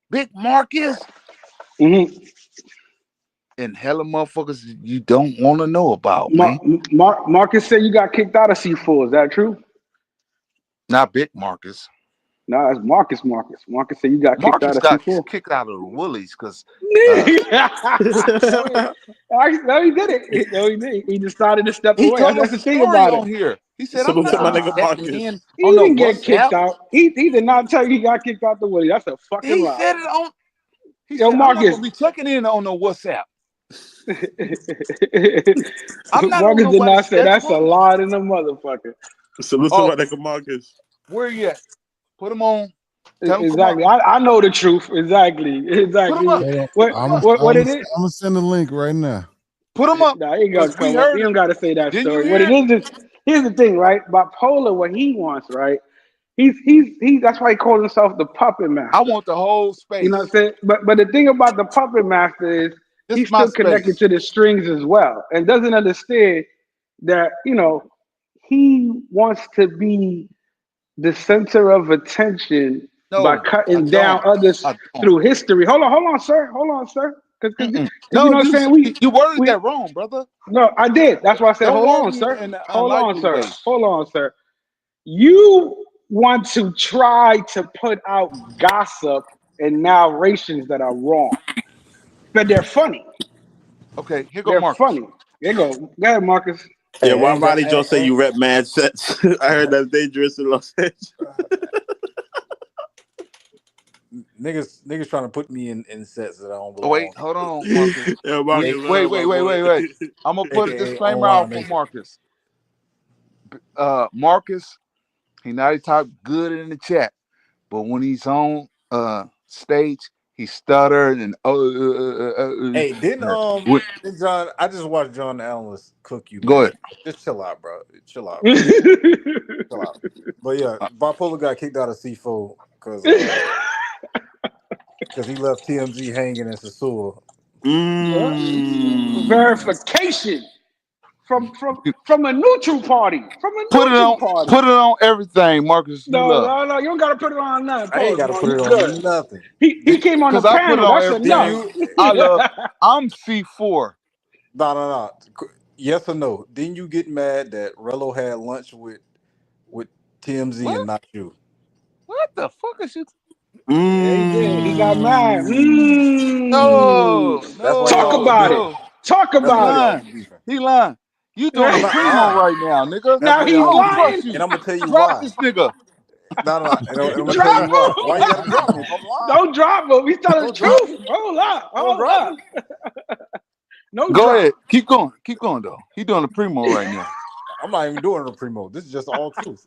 Big Marcus, Mm-hmm. and hella motherfuckers you don't want to know about, man. Marcus said you got kicked out of C4. Is that true? Not Big Marcus. No, that's Marcus. Marcus said you got kicked out Marcus of got C4. kicked out of the Woolies because No, he did it. No, he did. He decided to step he away. told That's us the a thing story about it. on here. He said, I'm Salute to not my gonna be nigga stepping Marcus. in He on no didn't get WhatsApp. kicked out. He did not tell you he got kicked out the way. That's a fucking He lie. said it on. He Yo, said, I'm not Marcus. gonna be checking in on no WhatsApp. I'm not on Marcus did nobody's not say that's a schedule. lie in the motherfucker. Salute to my nigga Marcus. Where you at? Put him on. Tell him come Exactly. up. I know the truth. Exactly. Put him up. Hold on. Put him up. What it is? I'm gonna send the link right now. Put him up. Nah, he ain't gonna Because we come up. heard He it. don't gotta say that Didn't you story. What hear it it? is, here's the thing, right? Bipolar, what he wants, right? He's that's why he calls himself the puppet I master. want the whole You know what I'm space. saying? But the thing about the puppet master is This is he's my still connected space. to the strings as well, and doesn't understand that, he wants to be the center of attention by No, I cutting down don't. others I don't. through history. Hold on, sir. Because Mm-mm. you No, know what I'm saying? you worded We that wrong, brother. no, I did. That's why I said, Don't hold word on, me sir. in an Hold on, unlikely sir. way. Hold on, sir. You want to try to put out gossip and narrations that are wrong, but they're funny. Okay, here go They're Marcus. funny. There you go. Go ahead, Marcus. Yeah, Hey, I why ain't got. Roddy Joe say you rep mad sets? I heard that's dangerous in Los Angeles. Niggas trying to put me in sets that I don't Oh, wait, belong. hold on, Marcus. Yeah, Marcus, what Wait. up, my boy? I'm gonna put a AKA disclaimer online out for nigga. Marcus. Marcus, he not he talk good in the chat, but when he's on stage, he stuttered and Hey, didn't What- John? I just watched John the Analyst cook you, Go man. ahead. Just chill out, bro. Chill out, bro. Chill out. But yeah, Bipolar got kicked out of C4 because he left TMZ hanging in Sasua. Yeah. Mm. Verification from a neutral party. From a Put it neutral on. party. Put it on everything, Marcus. You No, love. no, no. You don't gotta put it on nothing. I ain't Pause, got to man. put You it good. on nothing. He came on the Because I put it panel. on That's Did enough. everything. you? I love. I'm C4. No. Yes or no? Didn't you get mad that Rello had lunch with TMZ What? and not you? What the fuck is you? Yeah, he did. He got mad. No, That's why Talk y'all no, was about it. beefing. no. Talk That's He why about it. y'all was lying. beefing. He lying. You doing a I'm not primo lying. right now, nigga. That's Now why he I y'all was don't beefing. lying. trust you. And I'm gonna tell you Drop why. this nigga. No. And I'm gonna tell Drop you why. him. Why you gotta drop me if I'm lying? Don't drop him. He's telling the Don't drop truth. me. Hold up. Don't Hold drop up. me. No Go drop. ahead. Keep going. Keep going though. He doing a primo right now. I'm not even doing a primo. This is just all truth.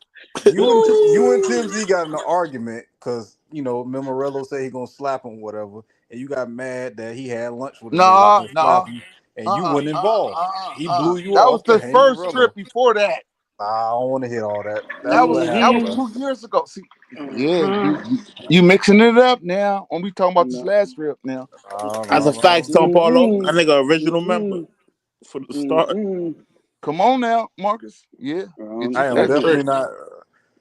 You and TMZ got in an argument because Memorello said he gonna slap him, whatever, and you got mad that he had lunch with a nigga that Nah, gonna slap nah. you, and you weren't involved. He blew you That was off to the hang with first trip Rello. before that. Nah, I don't want to hit all that. That's That what was happened, bro. 2 years ago. See, yeah, you mixing it up now. When we talking about this last trip now. As a fact, No. Tom Paulo, I think an original member for the start. Come on now, Marcus. Yeah, get your I am facts definitely straight. not.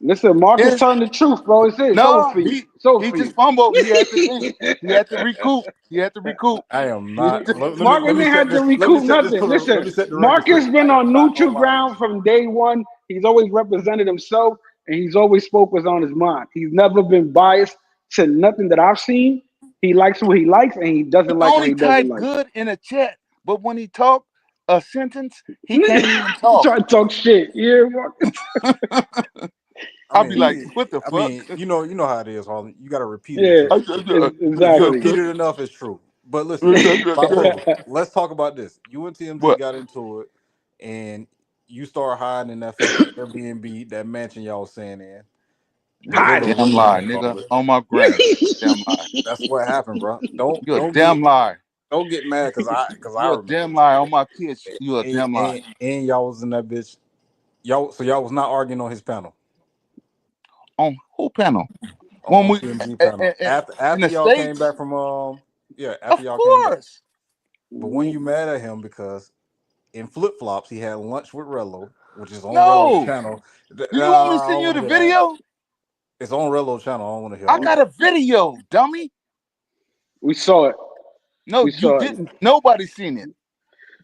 Listen, Marcus Yeah. telling the truth, bro. It's over No, for you. It's over he for just you. fumbled. He had to think. He had to recoup. He had to recoup. I am He not. just, Let Marcus me ain't set had to this. Let me recoup set this. nothing. Let Listen, me set the record Marcus straight. been I on am not neutral on my. ground from day one. He's always represented himself, and he's always spoke what's on his mind. He's never been biased to nothing that I've seen. He likes what he likes, and he he doesn't like what only he doesn't typed like. good in a chat, but when he talked a sentence, he can't even talk. Try to talk shit. Yeah, Marcus. I I'll be like, mean, what the fuck? you know how it is, Harlan. You got to repeat it Yeah, until it's true. If you exactly. repeat it enough, it's true. But listen, bipolar. Let's talk about this. You and TMZ What? got into it, and you start hiding in that fucking Airbnb, that mansion y'all was staying in, the You're a villa, damn whatever you lie, want to call nigga. it. On my granny. Damn lie. That's what happened, bro. You're a damn lie. Don't get mad because I You're a remember. damn lie. On my kids, you're a And, damn lie. and, and y'all was in that bitch. Y'all was not arguing on his panel. On who panel? When On we TMZ panel. in After the y'all came States? back from after Of y'all came back. course. But when you mad at him because in flip flops he had lunch with Rello, which is on Rello's No. channel. Do you want me to Nah, I send don't you want the to hear that. video? It's on Rello's channel. I don't want to hear I all got that. a video, dummy. We saw it. No, We you saw it. didn't. Nobody seen it.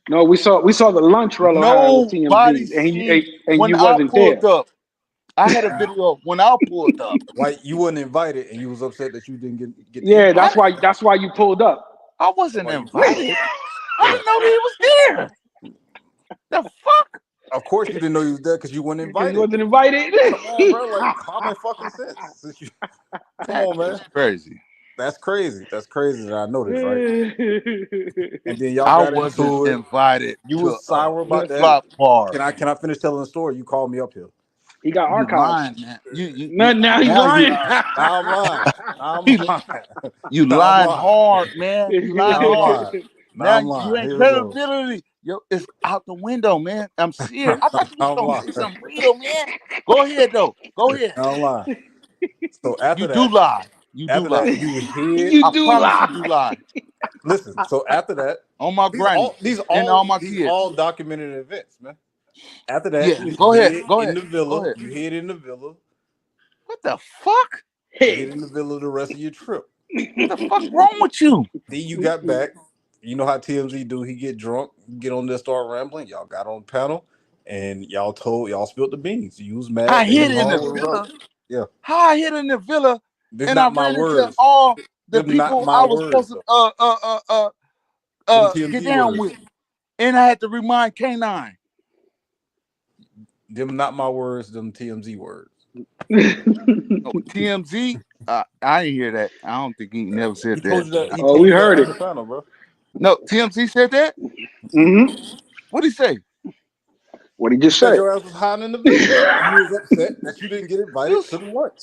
No, we saw the lunch Rello had with Nobody TMZ, seen and when you I wasn't there. pulled up. I had a video when I pulled up. Like you wasn't invited and you was upset that you didn't get the Yeah, invite. that's why you pulled up. I wasn't Why you pulled up? invited. I Yeah. didn't know that he was there. The fuck? Of course you didn't know you was there because you weren't Because you invited. wasn't invited. Come on, bro. Like common fucking sense. Come That on, man. is crazy. That's crazy. That's crazy that I noticed, right? And then y'all I got wasn't into it. invited You to was a sour about flip that. flop party. Can I finish telling the story? You called me up here. He got You archives. lying, man. Now he's Now you lying. now I'm lying. Now I'm you lying. you Now I'm lying lying. hard, man. You lying Now I'm hard. lying. Now Now I'm you lying. ain't Here we go. credibility. Yo, it's out the window, man. I'm serious. I thought you was I'm gonna lying. say something real, man. Go ahead though. Go ahead. Now I'm lying. So You do lie. You do lie. you hid. You I do promise you lie. do lie. Listen. So after that, On my granny and all my these kids. all documented events, man. After that, Yeah. Go ahead. hid Go in ahead. the Go villa. ahead. You hid in the villa. What the fuck? You hid in the villa the rest of your trip. What the fuck wrong with you? Then you got back. You know how TMZ do. He get drunk, get on there, start rambling. Y'all got on the panel, and y'all spilled the beans. You was I mad. They hid was in the all with villa. yeah. How I hid in the villa They're and I not my ran into words. all the Them not people my I was supposed words to though. Them get TMZ down words. with. And I had to remind K9. Them not my words. Them TMZ words. No, TMZ, I didn't hear that. I don't think he never said He that. told you that. He Oh, told we you that heard on it. the panel, bro. No, TMZ said that? What'd he say? What he He just said said. your ass was hiding in the villa, and you was upset that you didn't get You, invited to the lunch.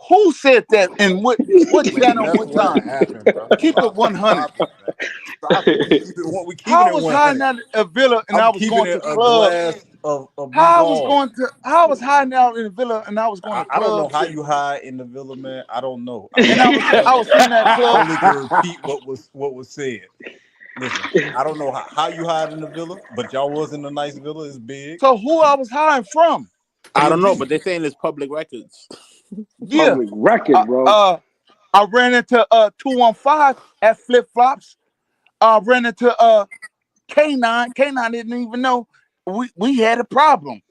who said that and what Man, channel, that's what what time? happened, bro. Keep it 100. Stop it, man. Stop it. We keeping How I it was 100. hiding out a villa and I'm I was keeping going it to a clubs? glass of blue ball. How I was hiding out in the villa and I was going to I don't know clubs how you hide in the villa, man. I don't know. and I was sitting at I clubs. only can repeat what was said. Listen, I don't know how you hide in the villa, but y'all was in a nice villa. It's big. So who I was hiding from? I don't know, TMZ. but they're saying it's public records. Yeah. Public record, bro. I ran into 215 at Flip Flops. I ran into K9. K9 didn't even know we had a problem.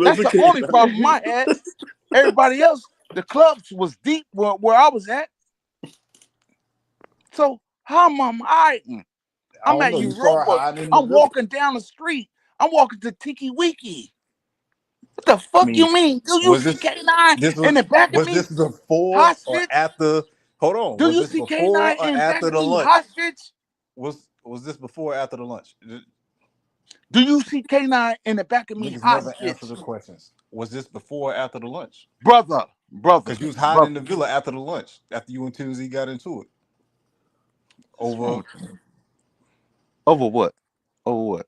That's the only problem I had. Everybody else, the clubs was deep where I was at. So how am I hiding? I I'm don't at know. You start Europa. hiding in the I'm villa. walking down the street. I'm walking to Tiki Wiki. What the I fuck mean, you mean? Do you was see this K9 this in was the back of was me? this before or Hostage? after? Hold on. Do Was you this see before K9 or in the back after of the me lunch? hostage? Was this before or after the lunch? Do you see K9 in the back of me Niggas never answer hostage? the questions. Was this before or after the lunch? Brother. Because you was hiding in the villa after the lunch, after you and TMZ got into it. Over Over what? Over what?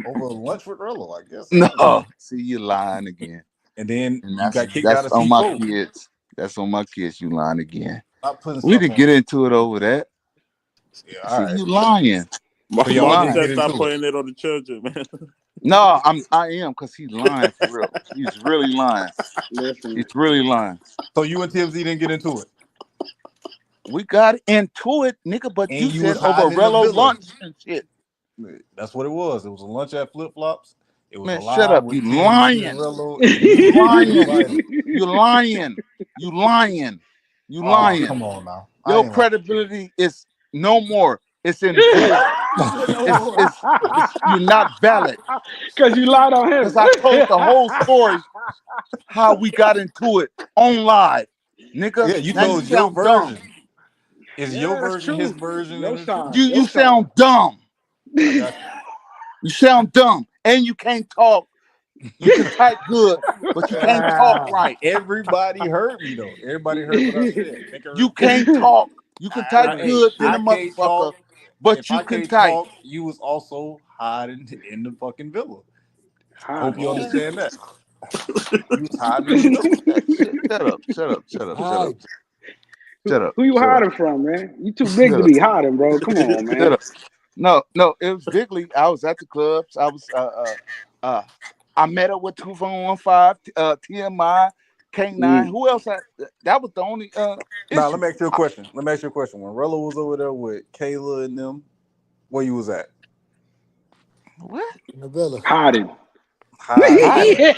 Over lunch with Rello, I guess. I don't know. No. See, you lying again. And then And you got kicked out that's of on my C4. kids. That's on my kids. You lying again. Stop putting We stuff didn't on. get into it over that. Yeah, all See, right. you lying. So He y'all lying. didn't Marcus get stop into it. putting it on the children, man. No, I am because he's lying for real. He's really lying. Listen, He's really lying. So you and TMZ didn't get into it, We got into it, nigga, but and you you said was over hiding in the Rello villa. lunch and shit. That's what it was. It was a lunch at Flip Flops. It was a Man, shut live up. with You TMZ and lying. Rello, and You you was lying. invited. You lying. You lying. You Oh, lying. come on now. I Your ain't lying. credibility is no more. It's in jeopardy. It's you're not valid. Because you lied on him. Because I told the whole story how we got into it on live. Nigga, Yeah, you now you told your sound dumb. version. It's your Yeah, that's version, his true. version, Your and the truth. side. You Your sound side. dumb. I got you. You sound dumb. And you can't talk. You can type good, but you can't talk right. Everybody heard me though. Everybody heard what I said. Think I You heard. can't talk. You can type Hey, good than I a can't motherfucker, talk. but If you I can can't type. talk, you was also hiding in the fucking villa. I hope Hiding. you Man, understand that. You was hiding in the villa. shut up. Shut up. Shut up. Shut Hi. up. Shut up. Who you Shut up. hiding from, man? You too big Shut to up. be hiding, bro. Come on, Shut man. up. No, it was Digley. I was at the clubs. I was I met up with 2415, TMI, K9. Mm. Who else that was the only Now let issue. me ask you a question. When Rello was over there with Kayla and them, where you was at? What? In the villa. Hiding. Hiding, Hiding. bro.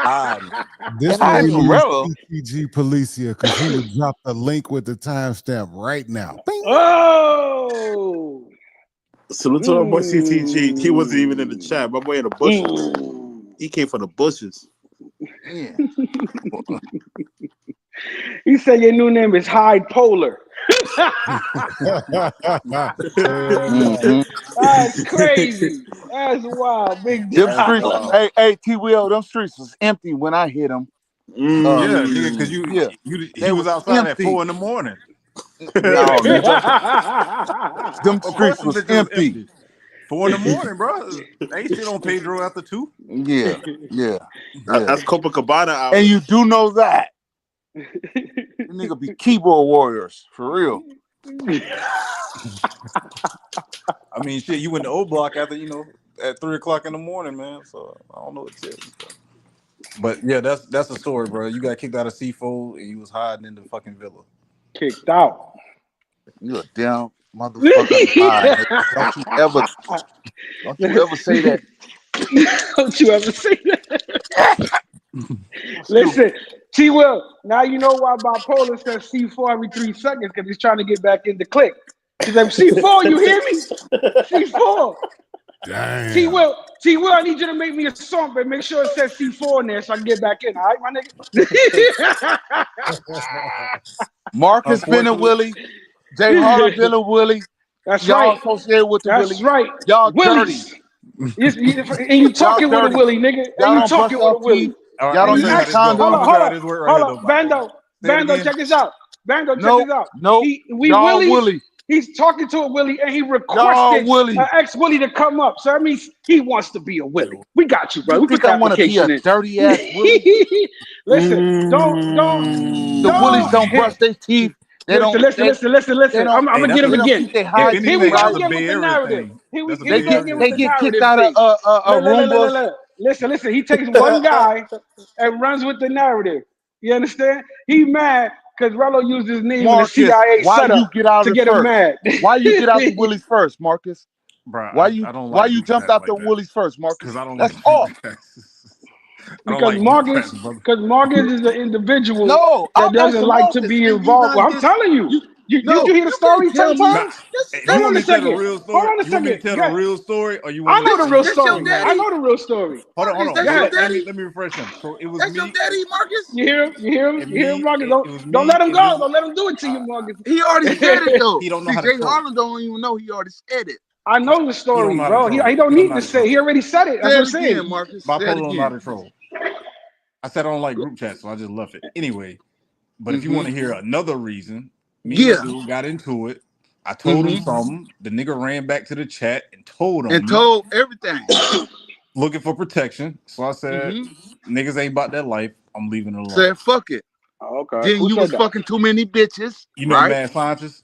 Hiding. This In the why Hiding we villa. from use Rello. CTG Policia, because he would drop the link with the timestamp right now. Bing. Oh. Salute to my boy CTG. He wasn't even in the chat. My boy in the bushes. He came from the bushes. Yeah. He said your new name is Hyde Polar. Mm-hmm. That's crazy. That's wild. Big Them job. streets, hey T Will, them streets was empty when I hit them. Yeah, nigga, because Yeah, he they was was outside at empty. 4 a.m. No, nigga, them Of course, streets them was bitches was empty. empty. 4 a.m, bro. They ain't shit on Pedro after 2. Yeah, yeah, yeah. That's Copacabana And hours. you do know that. You nigga be keyboard warriors for real. I mean, shit, you went to O Block after, at 3 o'clock in the morning, man. So I don't know what to tell you. But yeah, that's the story, bro. You got kicked out of C4 and you was hiding in the fucking villa. Kicked out. You a damn motherfucking lie, nigga. Don't you ever say that. Don't you ever say that. Listen, T Will, now you know why bipolar says C4 every 3 seconds, because he's trying to get back in the click. He's like, C4, you hear me? C4. Damn. T Will, I need you to make me a song, but make sure it says C4 in there so I can get back in. All right, my nigga? Marcus been a Willie. Jay Harlan been a Willie. That's Y'all right. associated with the That's Willie. right. Y'all Willies. dirty. And you talking with a dirty. Willie, nigga. And Y'all you don't brush talking with y'all a Willie. teeth. All right, Y'all I'm don't gonna tell you how use this go. I'm Hold condoms. on, gonna tell you how this work right here, though, Bando, Say it again. check this out. Bando, check Nope, this out. nope. We Y'all Willies. Willie. He's talking to a Willie, and he Y'all requested Willie. an ex-Willie to come up. So that means he wants to be a Willie. We got you, bro. You We put think the I want to be a application in. dirty ass Willie? Listen, The Willies don't brush their teeth. They don't. Listen. They I'm don't. Hey, gonna get him They don't again. keep their Here, if hygiene we anything, go that's right. a again with Bay the Area narrative. thing. Here we That's a They Bay go get again Area with they the thing. get kicked narrative. out of See, Roombas. listen. He takes one guy and runs with the narrative. You understand? He mad because Rello used his name in the Marcus, CIA why you setup get out to of it get him first? mad. Why you get out the Willies first, Marcus? Bro, I don't Why like you group jumped chats out the like that. Willies first, Marcus? Because I don't That's like group off. chats. I don't Because like group chats, brother. Marcus is an individual No, that I'm doesn't asking like to Marcus. be You involved. not Well, I'm just telling you. you. Didn't No, you hear the you can't story 10 tell me. Nah, times? hey, you Hold want on me a to tell the second. real Hold story? on a You want me to second. tell Go the ahead. real story, or you want I me to know That's the real that's your story. I daddy. know the real story. hold Marcus, on. that's Go your ahead. daddy. Let me refresh him. So it was That's your me daddy, Marcus. You hear him? You hear him? and You hear him, me. Marcus? It was Don't me let him and go. me. Don't let him do it to you, Marcus. He already said it though. He don't know See, how to Jay troll. Harlan don't even know he already said it. I know the He don't story, know how to bro. He troll. don't He don't know need how to to say. troll. He already said it. That's Say what it I'm saying. again, Marcus. Say it Bipolar don't know how again. to troll. I said I don't like group chats, so I just left it. Anyway, but if you Mm-hmm. want to hear another reason, me and Yeah. the dude got into it. I told him Mm-hmm. something. The nigga ran back to the chat and told on And me, told everything. looking for protection. So I said, Mm-hmm. niggas ain't about that life. I'm leaving it alone. Said fuck it. Oh, okay. Then Who you said was that? fucking too many bitches, You know right? Mad Scientist?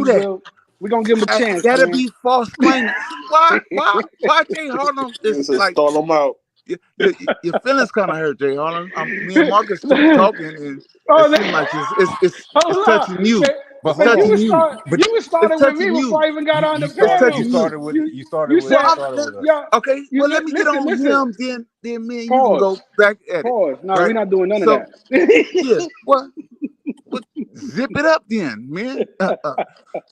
he do that. will. We're gonna give him a chance, That'll man. be false claiming. See why Jay Harlem is Just like stall him out. your feelings kind of hurt, Jay Harlem. Me and Marcus talking, and it Oh, seems like it's hold on. touching you. But It's hold You touching on. was you. start. But You was it's starting with me touching before you. I even got on the It's panel. touching you. You said, Well, yo, okay. Well, let me get on listen. him. Then me and you can Pause. go back at it, Pause. No, we're right? not doing none of So yeah. that. Well, zip it up then, man.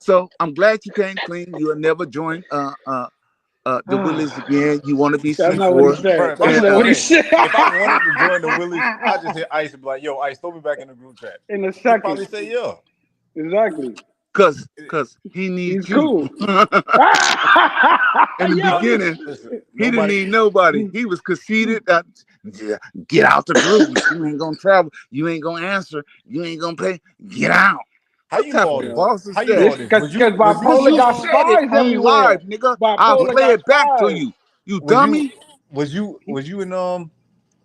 So I'm glad you came clean. You'll never join the Willies again. You want to be That's not what he C4. said. Bro, if That's I, not what he hey, said. if I wanted to join the Willies, I just hit Ice and be like, "Yo, Ice, throw me back in the group chat." In a He'd second. probably say, "Yeah." Exactly. Cause he He's needs you. cool. In the Yo, beginning, Listen, he didn't nobody. need nobody. He was conceited that get out the group. You ain't gonna travel. You ain't gonna answer. You ain't gonna pay. Get out. How What you type know all of this? boss is How you know that? all this? Because Was Cause you bipolar you got said it spies on everywhere. live, nigga. I'll Bipolar play got it back to spies. you. You was you dummy. was you in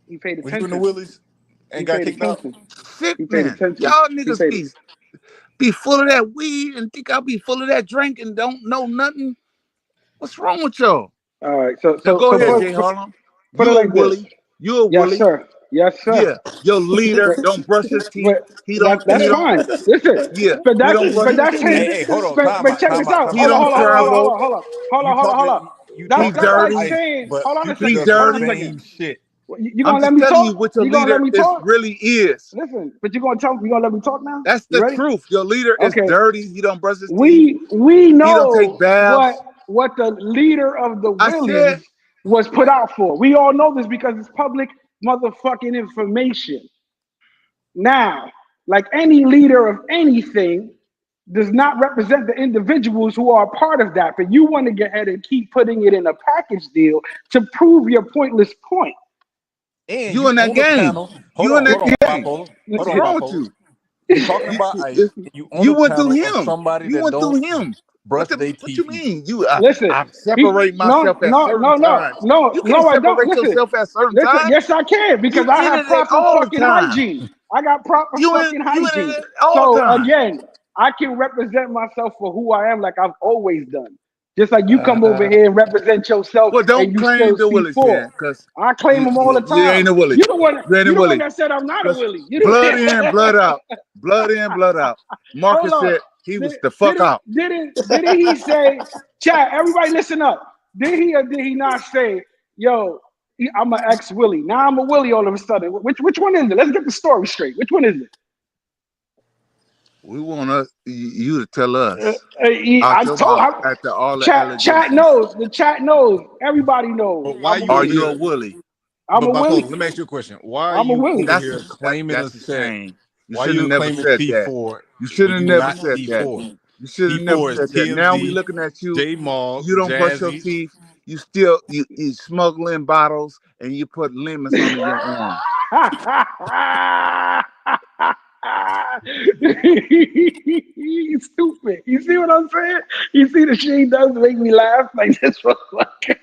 He paid was you in the attention. Willies and He got paid kicked out? attention. He paid Sickening. attention. Y'all He niggas paid it. be full of that weed and think I'll be full of that drink and don't know nothing. What's wrong with y'all? All right. So Now so go so ahead, So Jay Harlem. put it You a like this. Willie. You a Yes, Willie. sir. Yes, sir. Yeah. Your leader But don't brush his teeth. but that's He don't fine. Listen, yeah. but He don't brush his that's his. teeth. hey, hold on, But check time this out, out. time He Hold out, on, don't hold on, time hold on, out. hold on, travel. hold on, hold on, You hold on, hold on. talking you That's He talking that's about like dirty. Ice, saying. but Hold on you a think He of second. the Hold on a dirty. second. same shit. You I'm gonna let just me telling you talk? what your You gonna let leader me is talk? really is. Listen, but you gonna let me talk now? That's You the ready? truth. Your leader is Okay. dirty. He don't brush his teeth. We He don't take know baths. what the leader of the I said, Willies was put out for. We all know this because it's public motherfucking information. Now, like any leader of anything, does not represent the individuals who are a part of that. But you want to get ahead and keep putting it in a package deal to prove your pointless point. And you you in that on the game. panel. You in that Hold on, game. bipolar. Hold What's on, wrong with bipolar. you? You talking You about Ice, and you on you a went through panel of him. somebody You that went don't through him. brush their What you teeth either. mean? You Listen, I separate myself at certain times. You can't no, I don't. separate Listen, yourself at certain listen. times. Yes, I can You because I in have it proper all the fucking time. hygiene. I got proper fucking You in hygiene. it all the So time. again, I can represent myself for who I am, like I've always done. Just like you come over here and represent yourself, Well, and don't you claim still the Willis C4. then, because I claim them all the you ain't time. a Willie. You the one. You ain't a You the one Willie. that said I'm not a Because Willie. You blood the in, blood out. Blood in, blood out. Hold Marcus on. said he was the fuck out. Didn't he say, chat, everybody listen up. Did he or did he not say, yo, I'm an ex Willie. Now I'm a Willie all of a sudden. Which one is it? Let's get the story straight. Which one is it? We want you to tell us out I your told mouth I, after all the chat allegations. knows. The chat knows. Everybody knows. But why I'm a you Are over Willie. you a here? Willie? I'm But a bipolar, Willie. let me ask you a question. Why are I'm a you Willie. over here claiming a That's a set? shame. You Why shouldn't have you never claiming said that. P4 You should when have you never not said that. P4? You should have never P4 is said that. Now we TMZ, looking at you. J Mog, You don't brush your Jazzy. teeth. You still you smuggling bottles and you put lemons under your arm. He's stupid. You see what I'm saying? You see the shit he does to make me laugh like this motherfucker.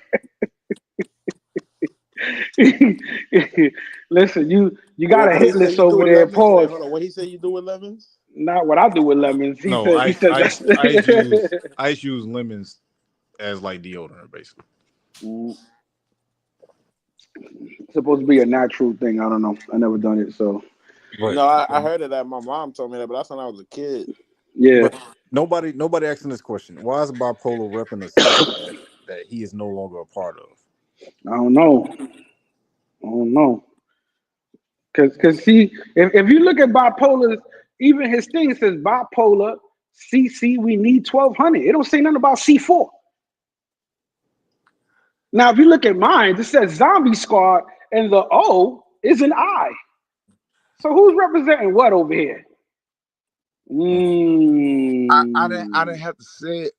Listen, you got a What he hit say list you do over with there. lemons? Wait, Pause. hold on. What he say you do with lemons? Not what I do with lemons. No, He said that's Ice use lemons as like deodorant, basically. supposed to be a natural thing. I don't know. I never done it, so Right. No, I heard of that. My mom told me that, but that's when I was a kid. yeah. But nobody asking this question. Why is bipolar repping a set that he is no longer a part of? I don't know. I don't know. Cause see, if you look at bipolar, even his thing says bipolar CC. We need 1200. It don't say nothing about C4. Now, if you look at mine, it says Zombie Squad, and the O is an I. So who's representing what over here? I didn't have to say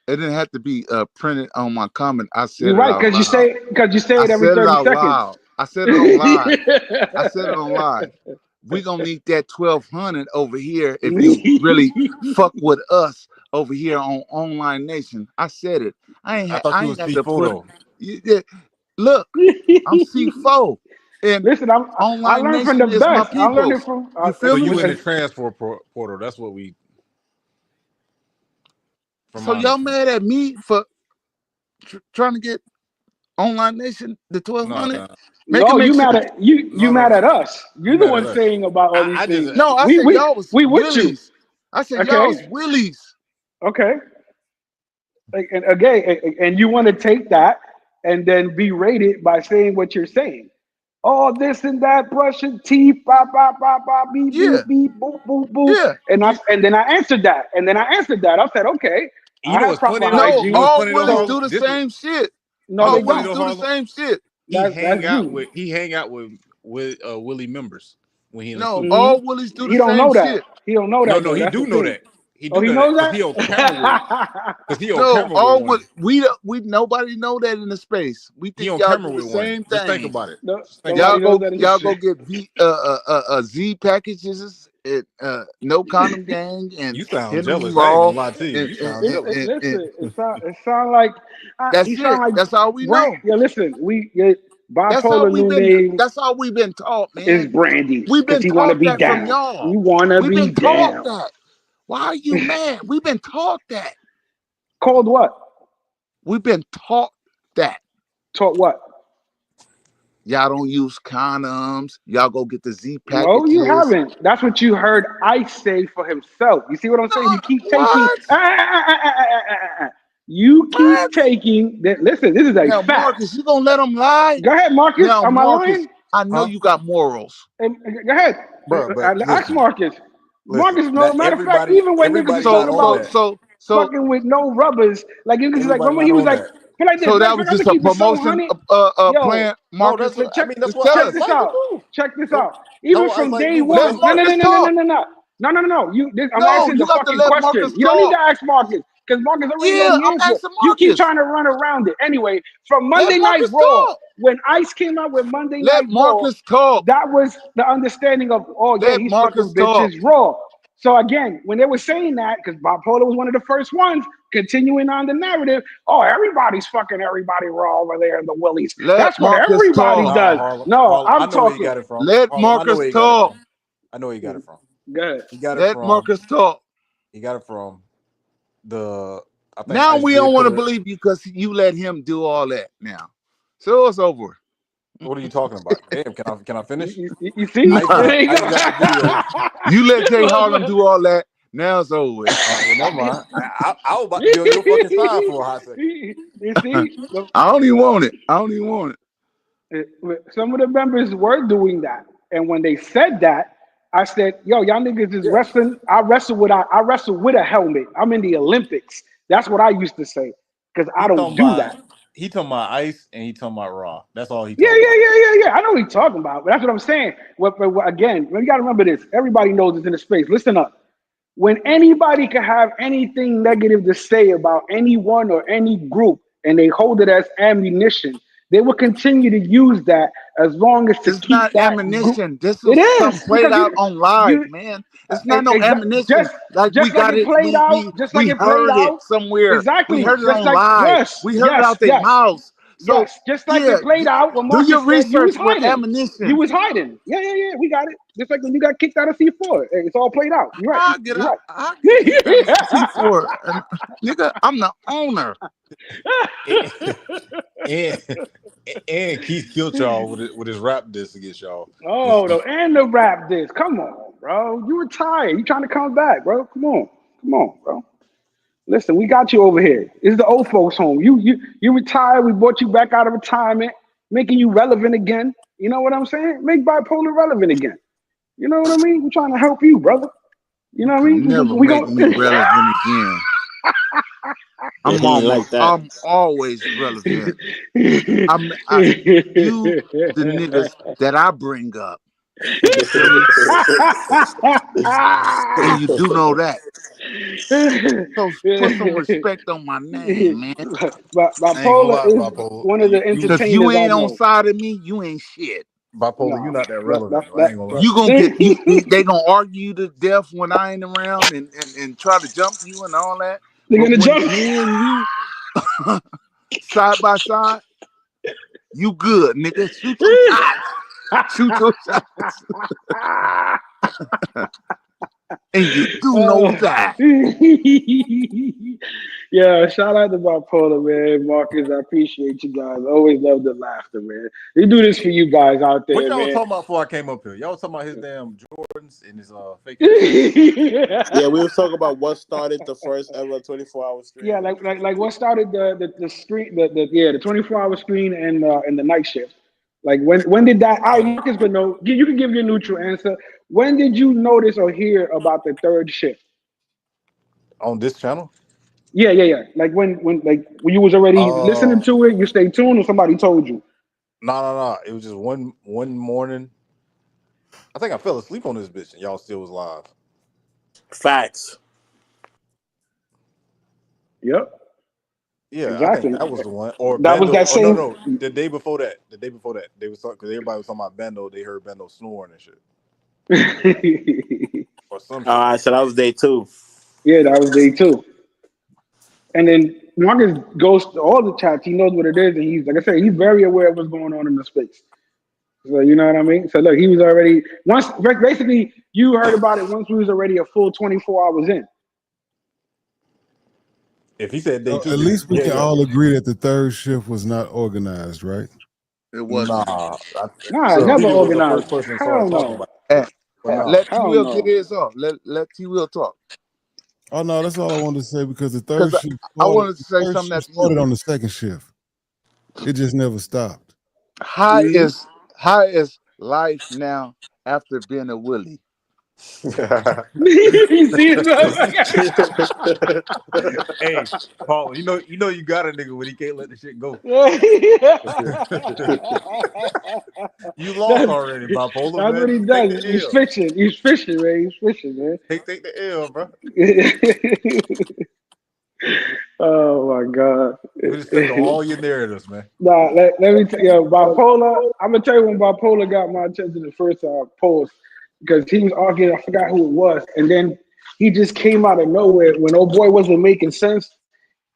it didn't have to be printed on my comment. I You're said it right, out because loud. you say I it every said it 30 out seconds. loud. I said it on live. I said it on live. We gonna need that 1200 over here if you really fuck with us over here on Online Nation. I said it. I thought you I was ain't have to C4 put. though. Look, I'm C4, and Listen, I Online learned from the Nation is my best. I learned it peoples. from You So feel me? you in the transfer portal. That's what we from So my y'all understanding. mad at me for trying to get Online Nation the No, 1200? no, Make it no, make you sense. mad at you no, no, mad no. at us. You You're the mad at one us. saying about all these I just things. No, I We said we y'all was we with you. willies. I said y'all was Okay. willies. Okay. And again, and you want to take that and then berate it by saying what you're saying. All this and that, brushing teeth, bop, bop, bop, bop, beep, Yeah, beep, beep, boop, boop, boop. yeah. And then I answered that. I said, okay. You know what's funny though? proper You No, know hygiene. what's all funny though, Willies So do Harlem? the This is same shit. no, you know they All what's funny Willies though, don't. do the Harlem? same shit. That's you. He hang out with Willie members when he in the No, suit. all Willies do the He don't same know that. shit. He don't know No, that no, though. he That's the do know thing. that. He Oh, do he know that knows because that. he on camera with No, all one. we nobody know that in the space. We He think on y'all camera do the with one. same Just think thing. about it. No, Just think Y'all nobody about it. knows go that in the y'all go street. get Z packages at no condom gang and You sound Henry jealous. I ain't Raw gonna lie to you. and, You and, sound and, jealous. and, and Listen, it sound like that's he it. sound like That's all we Brand. know. Yeah, listen, bipolar new name That's all we've been taught, is man. Brandy We've because been he want to taught be that from down. y'all. You want to We've be been taught down. that. Why are you mad? We've been taught that. Called what? We've been taught that. Taught what? Y'all don't use condoms. Y'all go get the Z No, you packages. haven't. That's what you heard Ice say for himself. You see what I'm saying? You keep taking. What? You keep What? taking that. Listen, this is a Now, fact. Marcus, you gonna let them lie? Go ahead, Marcus. Now, Am I Marcus, lying? I know Huh? you got morals. Go ahead. Bro, but Ask listen, Marcus. Marcus, no That matter of fact, even when niggas is everybody talking not on about that. fucking with no rubbers, like niggas is like, Everybody remember not he was on like, that. feel like this. So Matter of that fact, was I'm just gonna a keep it so promotion honey. plan, Yo, No, Marcus. I mean that's Just what tell check Ice us. this Like would out. do. Check this That's out. Even what Ice from Like day do. But Let one. listen, No, no, no, Marcus no, no, no, talk. no, no. No, no, no, no. I'm No, asking you the got to fucking let question. Marcus You don't need to talk. ask Marcus because Marcus already know Yeah, the I'm answer. asking You keep Marcus. trying to run around it. Anyway, from Let Monday Night Marcus Raw, talk. when Ice came out with Monday Let Night Raw, Marcus talk. that was the understanding of, oh yeah, Let he's Marcus fucking talk. bitches raw. So again, when they were saying that, because Bipolar was one of the first ones, continuing on the narrative, oh, everybody's fucking everybody raw over there in the Willies. Let That's what Marcus everybody talk. nah, does. Harlem. No, Harlem. I I'm know where he talking. got it from. Let Harlem. I know Marcus where he got it talk. from. I know where he got it from. Go ahead. He got it Let from. Marcus talk. He got it from the. I think Now Ice we did don't want put to it. believe you because you let him do all that now. So it's over. What are you talking about? Damn, can I finish? You see? Nah. There you Ice go. got the video. You let Jay Look, Harlem look. do all that. Now it's over with. Well, never mind. I was about to be on your fucking side for a hot second. You see? I don't even want it. I don't even want Some of the members were doing that, and when they said that, I said, "Yo, y'all niggas is Yeah, wrestling. I wrestle with a helmet. I'm in the Olympics. That's what I used to say because I he don't talking do about that. Ice and he talking about Raw. That's all he Yeah, talking yeah, about. yeah, yeah, yeah. I know what he's talking about, but that's what I'm saying. Again, you got to remember this. Everybody knows it's in the space. Listen up. When anybody can have anything negative to say about anyone or any group and they hold it as ammunition, they will continue to use that as long as to it. It's keep not that group. ammunition. This It was something is played because out on live, you man. It's not no exactly ammunition. Like we just like got it it. played out, just like We it played heard it out. somewhere. We Exactly, heard it just on like live. yes, We heard it yes, out their yes. mouths. So Yes, just like yeah, it played out when do your Marcus said you research was with hiding. You ammunition. was hiding. Yeah, yeah, yeah. We got it. Just like when you got kicked out of C4. It's all played out. You're right. I get You're out. right. I get kicked out of C4. And, nigga, I'm the owner. And and Keith killed y'all with his rap diss against y'all. Oh, and the rap this. Come on, bro. You retired. You trying to come back, bro. Come on. Come on, bro. Listen, we got you over here. This is the old folks' home. You retired. We brought you back out of retirement, making you relevant again. You know what I'm saying? Make bipolar relevant again. You know what I mean? We're trying to help you, brother. You You know what I can mean? never We make gonna me relevant again. Yeah, he ain't like that. I'm always relevant. You the niggas that I bring up. You feel me? And you do know that. So put some respect on my name, man. But I ain't gonna bipolar lie, is bipolar. one of the Cause you entertainers I ain't on know. side of me, you ain't shit. Bipolar, you No, not that that relevant that though. I that. ain't gonna lie. You gonna get they gonna argue you to death when I ain't around and try to jump you and all that. They're But gonna when jump. it's me and you side by side, you good, nigga. Shoot your shots. Shoot your shots. And you do know Uh, that. yeah, shout out to bipolar, man. Marcus, I appreciate you guys. Always love the laughter, man. We do this for you guys out What there, y'all was man. talking about before I came up here? Y'all was talking about his damn Jordans and his fake ass shoes. Yeah, we was talking about what started the first ever 24-hour Yeah, stream. like what started the screen the 24-hour screen and the night shift. Like when did that? I Marcus, but no, you can give your neutral answer. When did you notice or hear about the third shift? On this channel? Yeah. Like when you was already listening to it, you stay tuned, or somebody told you. No. It was just one morning. I think I fell asleep on this bitch, and y'all still was live. Facts. Yep. Yeah, I think Exactly. that was the one. Or That was Bando. that Oh no, same. no. The day before that. The day before that. They was talking because everybody was talking about Bando. They heard Bando snoring and shit, or some All shit right, like so that. that was day 2. Yeah, that was day 2. And then Marcus goes to all the chats. He knows what it is, and he's like I said, he's very aware of what's going on in the space. So you know what I mean. So look, he was already once. Basically, you heard about it once we was already a full 24 hours in. If he said day So two, at then least we can yeah. all agree that the third shift was not organized, right? It wasn't. Nah, Nah, Sir never Diddy was the organized. first person that started Hell talking no. about it. And, But nah. let T Hell Will get no. his off. Let T Will talk. Oh no, that's all I wanted to say because Because I wanted to say something after you. started on the second shift. It just never stopped. How Mhm. is life now after being a Willie? You see it, Hey, Paul, you know you got a nigga when he can't let the shit go. You lost that's, already, bipolar that's what man. he Take does. the He's L. fishing. He's fishing, man. He's fishing, man. Take the L, bro. Oh my god. We just stepped on all your narratives, man. Nah, let me tell you, bipolar. I'm gonna tell you when bipolar got my attention the first post because he was arguing. I forgot who it was, and then he just came out of nowhere when old boy wasn't making sense,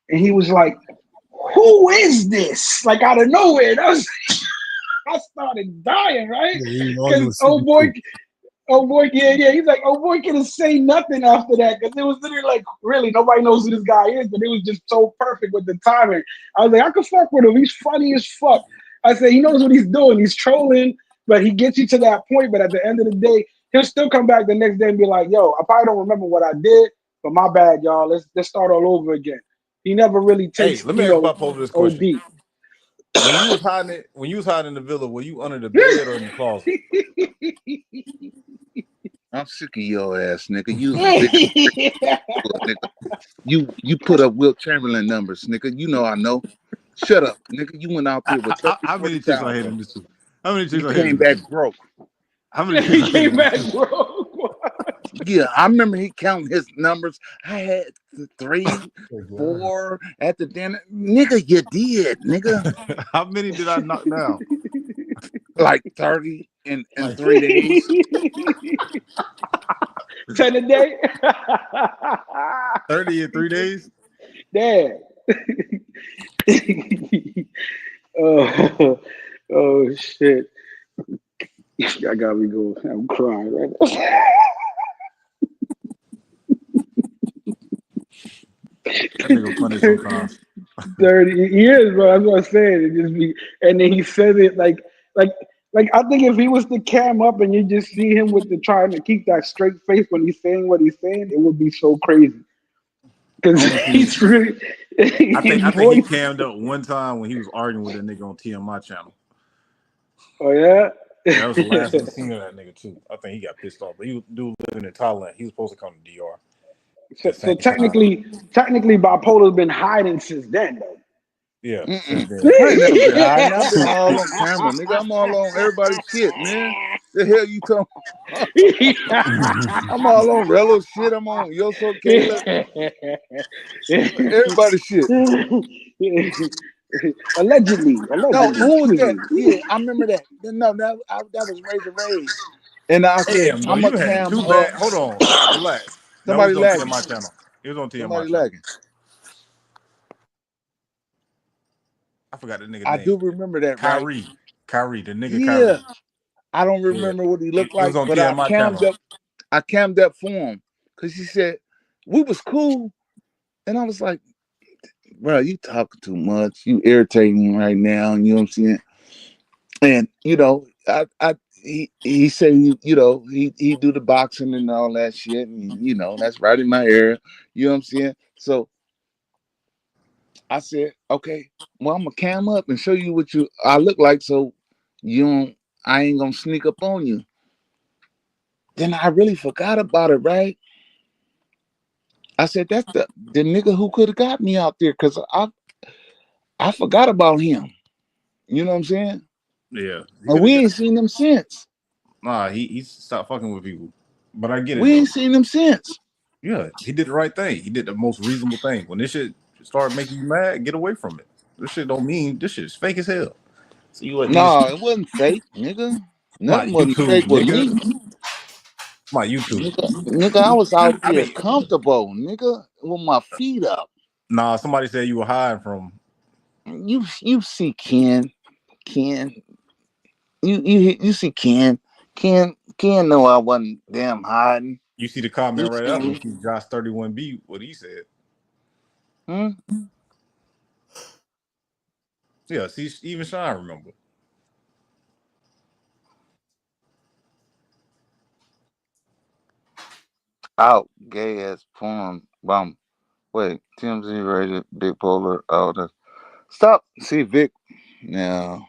and he was like, "Who is this?" Like out of nowhere. That was I started dying, right? Yeah, he was arguing Because with Secret Truth. oh boy, yeah. He's like, oh boy, couldn't say nothing after that because it was literally like, really, nobody knows who this guy is, but it was just so perfect with the timing. I was like, I could fuck with him. He's funny as fuck. I said, he knows what he's doing. He's trolling, but he gets you to that point. But at the end of the day, he'll still come back the next day and be like, yo, I probably don't remember what I did, but my bad, y'all. Let's start all over again. He never really Hey, takes, let me ask bipolar this question. OD. When you was hiding in the villa, were you under the bed or in the closet? I'm sick of your ass, nigga. You was a big nigga. You put up Wilt Chamberlain numbers, nigga. You know I know. Shut up, nigga. You went out there with 30, How many chicks I hit 40,000. in this too? How many chicks You I hit came in this back too? broke. How many chicks He I hit came in this back, too? bro. Yeah, I remember he counting his numbers. I had 3, 4 at the dinner. Nigga, you did, nigga. How many did I knock down? Like 30 in Like 3 days. 10 a day? 30 in 3 days? Damn. oh, oh, shit. I got me going. I'm crying right now. That nigga funny sometimes. 30 years, bro. That's what I'm saying. It just be, and then he says it like, like I think if he was to cam up and you just see him with the trying to keep that straight face when he's saying what he's saying, it would be so crazy. Because Only thing he's really his I think he voice. cammed up one time when he was arguing with that nigga on TMI channel. Oh yeah. And that was the last we seen of that nigga too. I think he got pissed off. But he was dude living in Thailand. He was supposed to come to DR So, at the so same time. technically, bipolar's been hiding since then, though. Yeah, since Mm-mm. then. I ain't never been hiding. I've been all on camera, nigga. I'm all on everybody's shit, man. The hell you talking? I'm all on Rello shit. I'm on Yoso Kayla. Everybody's shit. allegedly, No, who was excuse that? me. Yeah, I remember that. No, that was Razor Ray. And I said, Damn, yo, I'm a you had cam two up. bad. Hold on, relax. That Somebody was on lagging. TMI channel. It was on TMI Somebody channel. lagging. I forgot the nigga I do name. remember that, right? Kyrie, the nigga Yeah. Kyrie. I don't Yeah, remember what he looked it was like, on but I TMI cammed channel. up. I cammed up for him because he said we was cool, and I was like, "Bro, you talking too much. You irritating me right now." And you know what I'm saying? And he said he do the boxing and all that shit, and that's right in my area. You know what I'm saying? So I said, okay, well I'm gonna cam up and show you what I look like, so you don't. I ain't gonna sneak up on you. Then I really forgot about it, right? I said that's the nigga who could have got me out there because I forgot about him. You know what I'm saying? Yeah, he And could have we got. ain't seen him since. Nah, he stopped fucking with people. But I get it We though. ain't seen him since. Yeah, he did the right thing. He did the most reasonable thing. When this shit start making you mad, get away from it. This shit don't mean this shit is fake as hell. So you at least No, it wasn't fake, nigga. my Nothing wasn't YouTube fake with me. nigga, my YouTube. Nigga, I was out I there mean, comfortable, nigga, with my feet up. nah. Somebody said you were hiding from. You see Ken. You see Ken know I wasn't damn hiding. You see the comment You right see after. You me. see Josh 31B. What he said. Hmm? Yeah. See, even Sean remember. Out gay ass porn bum. Wait, TMZ rated Big Polar out. Stop. See Vic. Now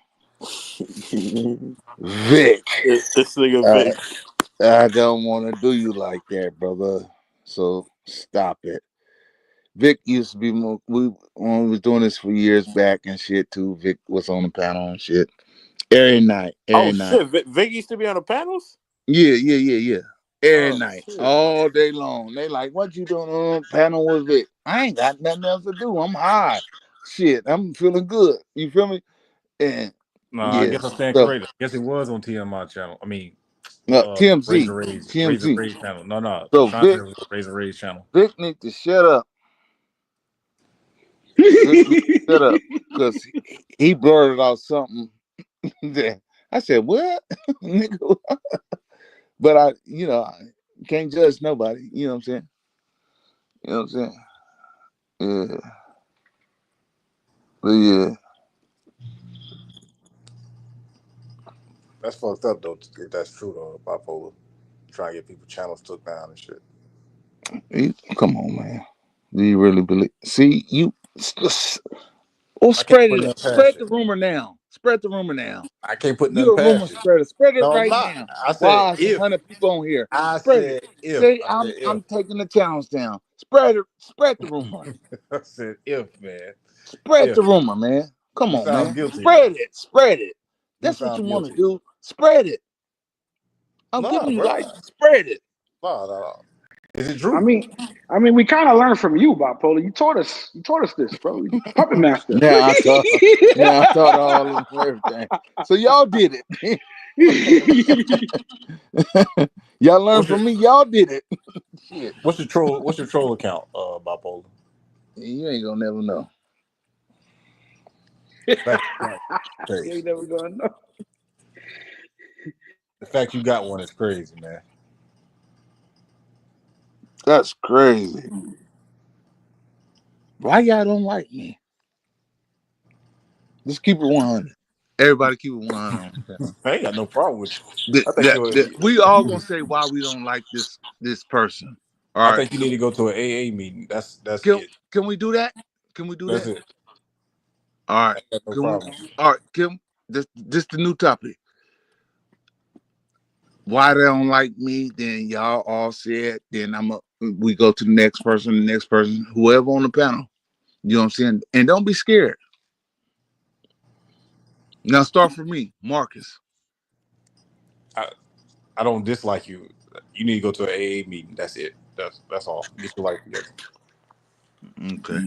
Vic. This nigga Uh, Vic. I don't want to do you like that, brother. So stop it. Vic used to be more. When we was doing this for years back and shit too. Vic was on the panel and shit every night. Oh Every night. shit, Vic used to be on the panels. Yeah. Every Oh night, shit. all day long. They like, what you doing on the panel with Vic? I ain't got nothing else to do. I'm high. Shit, I'm feeling good. You feel me? And Nah, I yeah, guess I stand so corrected. I guess it was on TMI channel. I mean, TMZ, Razor TMZ. Ray's channel. No. So Sean said it was Razor Ray's channel. Vic need to shut up. Vic need to shut up because he blurted out something that I said, what, nigga? But I can't judge nobody. You know what I'm saying? You know what I'm saying? Yeah, but yeah. That's fucked up though. If that's true though, bipolar. Trying to get people channels took down and shit. Come on, man. Do you really believe? See, I can't spread put it. nothing Spread past you. the rumor now. Spread the rumor now. I can't put nothing You're a rumor past you. spreader. Spread it No, I'm right not. now. I said Wow, it's if. 100 people on here. I Spread it. said if. See, I said if. I'm taking the challenge down. Spread it. Spread the rumor. I said if, man. Spread If. the rumor, man. Come You on, sound man. guilty, man. Spread it. Spread it. You That's what you sound want to guilty. do. Spread it. I'm Nah, giving you bro. life. Spread it. Nah. Is it I true? mean, we kind of learned from you, bipolar. You taught us this, bro. You puppet master. Now I taught all of them everything. So y'all did it. Y'all learned What's your from me. Y'all did it. Shit. What's your troll? What's your troll account? Bipolar. You ain't gonna never know. The fact you got You crazy. ain't never gonna know. The fact you got one is crazy, man. That's crazy. Why y'all don't like me? Just keep it 100. Everybody keep it 100 on the panel. I ain't got no problem with you. I think We all gonna say why we don't like this person. All I right. think you need to go to an AA meeting. That's Can it. can we do that? Can we do That's that? it. All right. I got no Can we? problem. All right. Kim, this the new topic. Why they don't like me? Then y'all all said. Then we go to the next person, whoever on the panel. You know what I'm saying? And don't be scared. Now start for me, Marcus. I don't dislike you. You need to go to an AA meeting. That's it. That's all. Get your life together. Okay.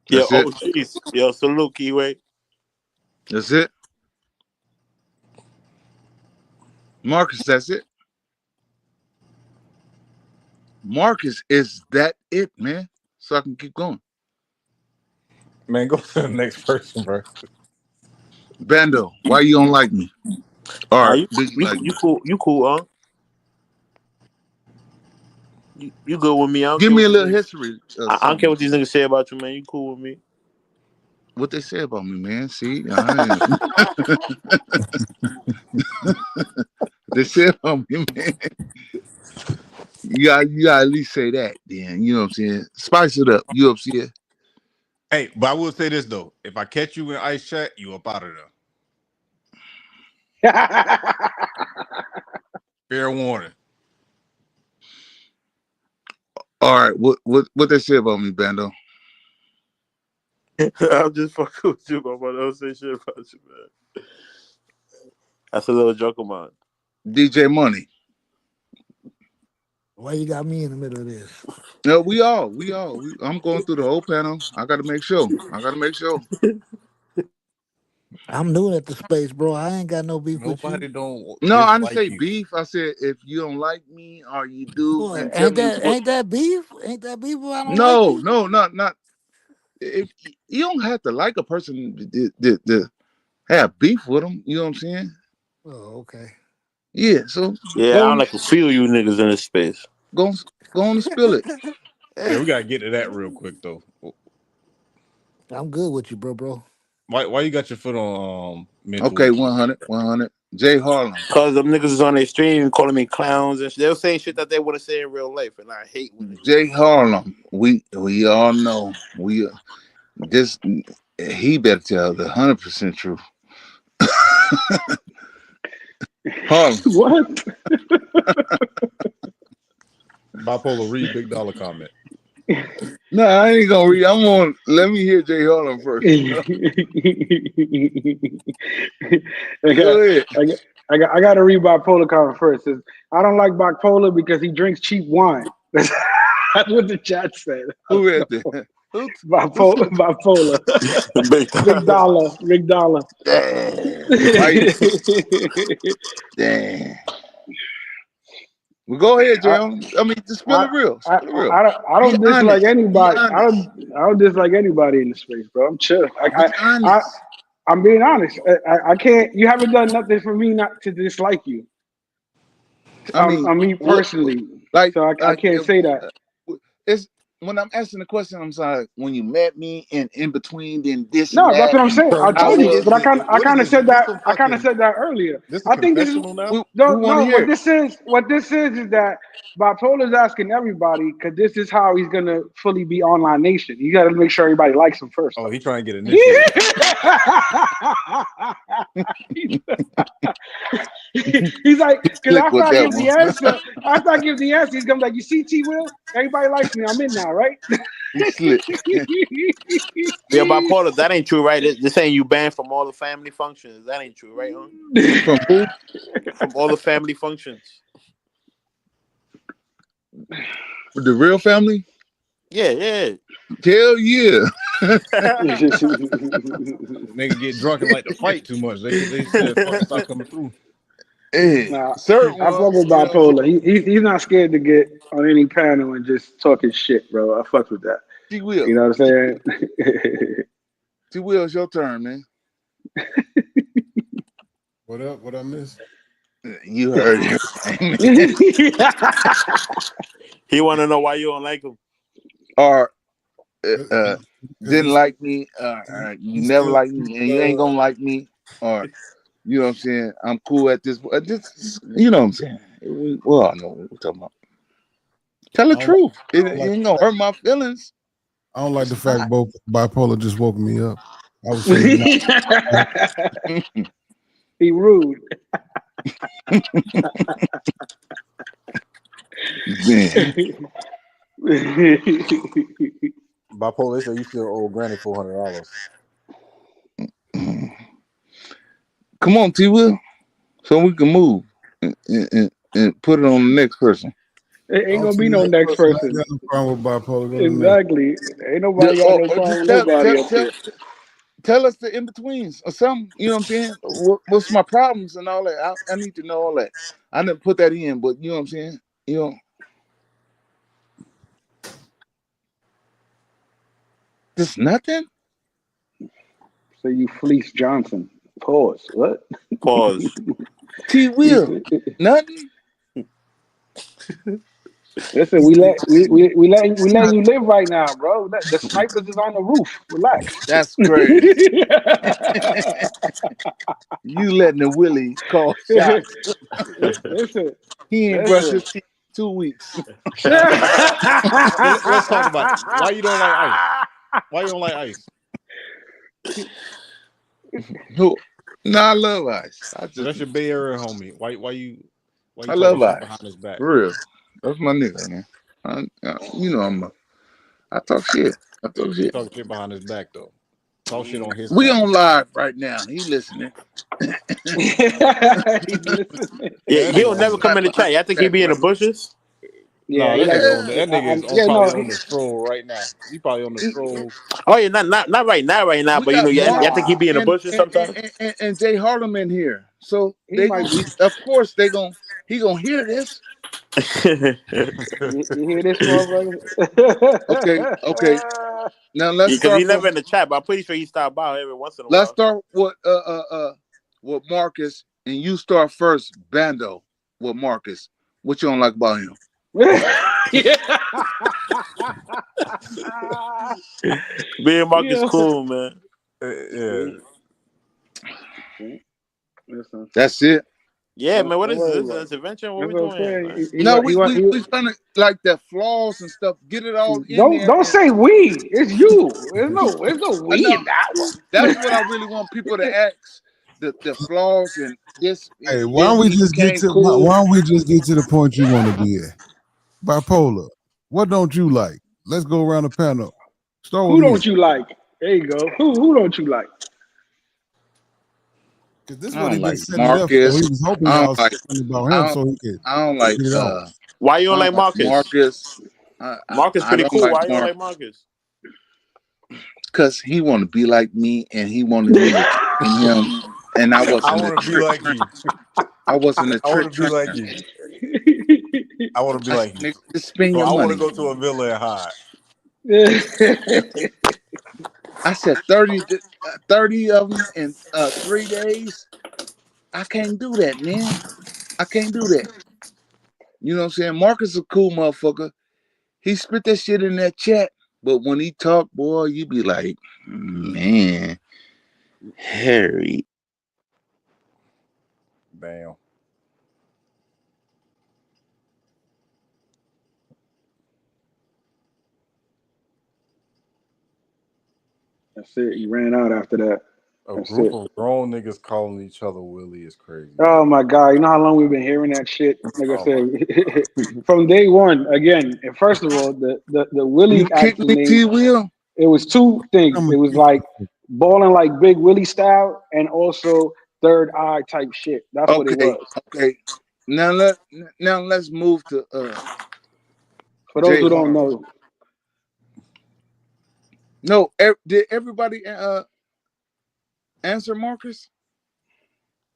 Yo, That's it. oh jeez. Yo, salute, Kiwi. That's it. Marcus, that's it. Marcus, is that it, man? So I can keep going. Man, go to the next person, bro. Bando, why you don't like me? All right, You, do you like me? you cool, huh? You good with me? I don't Give care me what a these little niggas. history of I don't care something. what these niggas say about you, man. You cool with me? What they say about me, man. See, I ain't. They say about me, man. You gotta at least say that, then. You know what I'm saying? Spice it up. You upset? Hey, but I will say this though: if I catch you in ice chat, you up out of there. Fair warning. All right, what they say about me, Bando? I'm just fucking with you, my brother. Don't say shit about you, man. That's a little joke of mine. DJ Money. Why you got me in the middle of this? No, I'm going through the whole panel. I got to make sure. I'm new at the space, bro. I ain't got no beef with you. Nobody don't No, I didn't dislike say you. beef. I said if you don't like me or you do, Boy, then tell me what. ain't that beef? Ain't that beef if I don't like No, you? no, not. If you don't have to like a person to have beef with them, you know what I'm saying? Oh, okay. Yeah. So Yeah, I go don't on, like to feel you niggas in this space. go on and spill it. Yeah, we gotta get to that real quick though. I'm good with you, bro. Why you got your foot on mental? Okay, 100. Jay Harlem. Cause them niggas is on their stream calling me clowns and shit. They're saying shit that they want to say in real life, and I hate when they do Jay Harlem. We all know this. He better tell the 100% truth. Harlem. What? Bipolar read big dollar comment. No, I ain't gonna read. Let me hear Jay Harlem first. I got, Go ahead. I got to read bipolar comment first. It says, I don't like bipolar because he drinks cheap wine. That's what the chat said. Who read that? Bipolar. Big dollar. Damn. Damn. Well, go ahead, Jay. I mean, just spill it real. Spill it real. I Be don't dislike honest. Be anybody. honest. I don't dislike anybody in the space, bro. I'm chill. Be honest. I'm being honest. I can't. You haven't done nothing for me not to dislike you. I mean, Me what personally. like So I can't say that. it's when I'm asking the question, I'm sorry, when you met me and in between, then this and No, that's that, what I'm and saying. I Bro, I told what you, was. is but it? I What is kind of this? Is said this that. some I kind of fucking? said that earlier. This a I think this is confessional now? We want to no. hear it. What this is that bipolar is asking everybody because this is how he's gonna fully be online nation. You got to make sure everybody likes him first, Oh, though. he trying to get initiated. He's like, because Click with that one. after I give the answer, he's gonna be like, you see, T Will, everybody likes me. I'm in now, right? He slick. Yeah, bipolar, that ain't true, right? This ain't you banned from all the family functions. That ain't true, right? From who? From all the family functions. The real family? Yeah. Hell yeah. Nigga get drunk and like to fight too much. They said fucking stop coming through. Hey, Nah, certain I fuck ones, with you know what I'm saying? bipolar. He's not scared to get on any panel and just talking shit, bro. I fuck with that. She will. You know what I'm saying? She will. It's your turn, man. What up? What I miss? You heard everything, man. He want to know why you don't like him. Or Cause didn't he, like me, he you never still, like me, and you ain't gonna like me, or you know what I'm saying? I'm cool at this. You know what I'm saying? Well, I know what we're talking about. Tell the I don't, truth. I It don't like ain't gonna hurt my feelings. I don't like the It's fact not. both bipolar just woke me up. I was fading out. He rude. Man. Bipolar, they say you still owe Granny $400. Come on, T Will, so we can move and put it on the next person. It ain't On gonna to be the no next next person. I ain't person. got no problem with bipolar. Go to the next. Exactly. Ain't nobody got no problem Just with nobody up here. tell us the in betweens or something. You know what I'm saying? What's my problems and all that? I need to know all that. I didn't put that in, but you know what I'm saying? You know, just nothing. So you fleece Johnson. Pause. What? Pause. T Will, nothing. Listen, we letting you live right now, bro. The snipers is on the roof. Relax. That's crazy. You letting the Willie call shots. Listen. He ain't brushed his teeth in 2 weeks. Let's talk about it. Why you don't like ice? Why you don't like ice? No, I love Ice. So that's your Bay Area homie. Why you I talking love shit Ice. behind his back? For real. That's my nigga, man. You know, I talk shit. I talk He shit. talking shit behind his back though. Talk shit on his We time. on live right now. He listening. He's listening. Yeah, Yeah, that he'll nigga never on come Right in the behind chat. Y'all his think he back, be in the right? bushes? Yeah, No, he that like nigga on that nigga is on yeah, probably no, on the stroll right now. He probably on the stroll. Oh yeah, not right now, We but you know, got y'all think he Marcus nah, be in the bushes sometimes? and Jay Harlem in here, so he might be. of course he gonna hear this. You hear this motherfucker? Okay. Now let's Because he start never from in the chat, but I'm pretty sure he stopped by every once in a let's while. start with Marcus, and you start first. Bando with Marcus. What you don't like about him? Yeah. Me and Mark is Yeah. cool, man. Yeah. Listen, That's it. Yeah, man. What don't is worry this? about An it. intervention? What That's we what I'm doing here, saying. man? No, He we trying to like the flaws and stuff. Get it all in there. don't And say we. It's you. There's no we no, in that that's one. what I really want people to ask. The flaws and this. Hey, why Then don't we we just get became to cool. why don't we just get to the point you want to be at? Bipolar. What don't you like? Let's go around the panel. Start with Who me. don't you like? There you go. Who don't you like? Because this is I what he don't been like setting it up for. He Marcus. was hoping I don't y'all say like. something about I him don't. so he could I don't like. get it on. Why you I don't don't like like Marcus? Marcus. Marcus I pretty don't cool. like Why you don't Marcus like Marcus? because he want to be like me, and he wanted me to train him, and I I wasn't a want to be trick like trainer. you. I wasn't a I want trick to be like trainer. you. I want to be I said, like you. nigga, just spend So your I want to money. go to a villa and hide. I said 30 of them in 3 days. I can't do that, man. I can't do that. You know what I'm saying? Marcus a cool motherfucker. He spit that shit in that chat, but when he talk, boy, you be like, man, Harry. Damn. That's it. He ran out after that. A That's group it. of grown niggas calling each other Willie is crazy. Oh my God! You know how long we've been hearing that shit? Like I Oh my. said, from day one. Again, and first of all, the You Willie kick actual me, name. T. Will? It was two things. It was like balling like Big Willie style, and also third eye type shit. That's what it Okay, was. okay. Now let's move to For those Jay who don't Harlow. know, No, did everybody answer Marcus?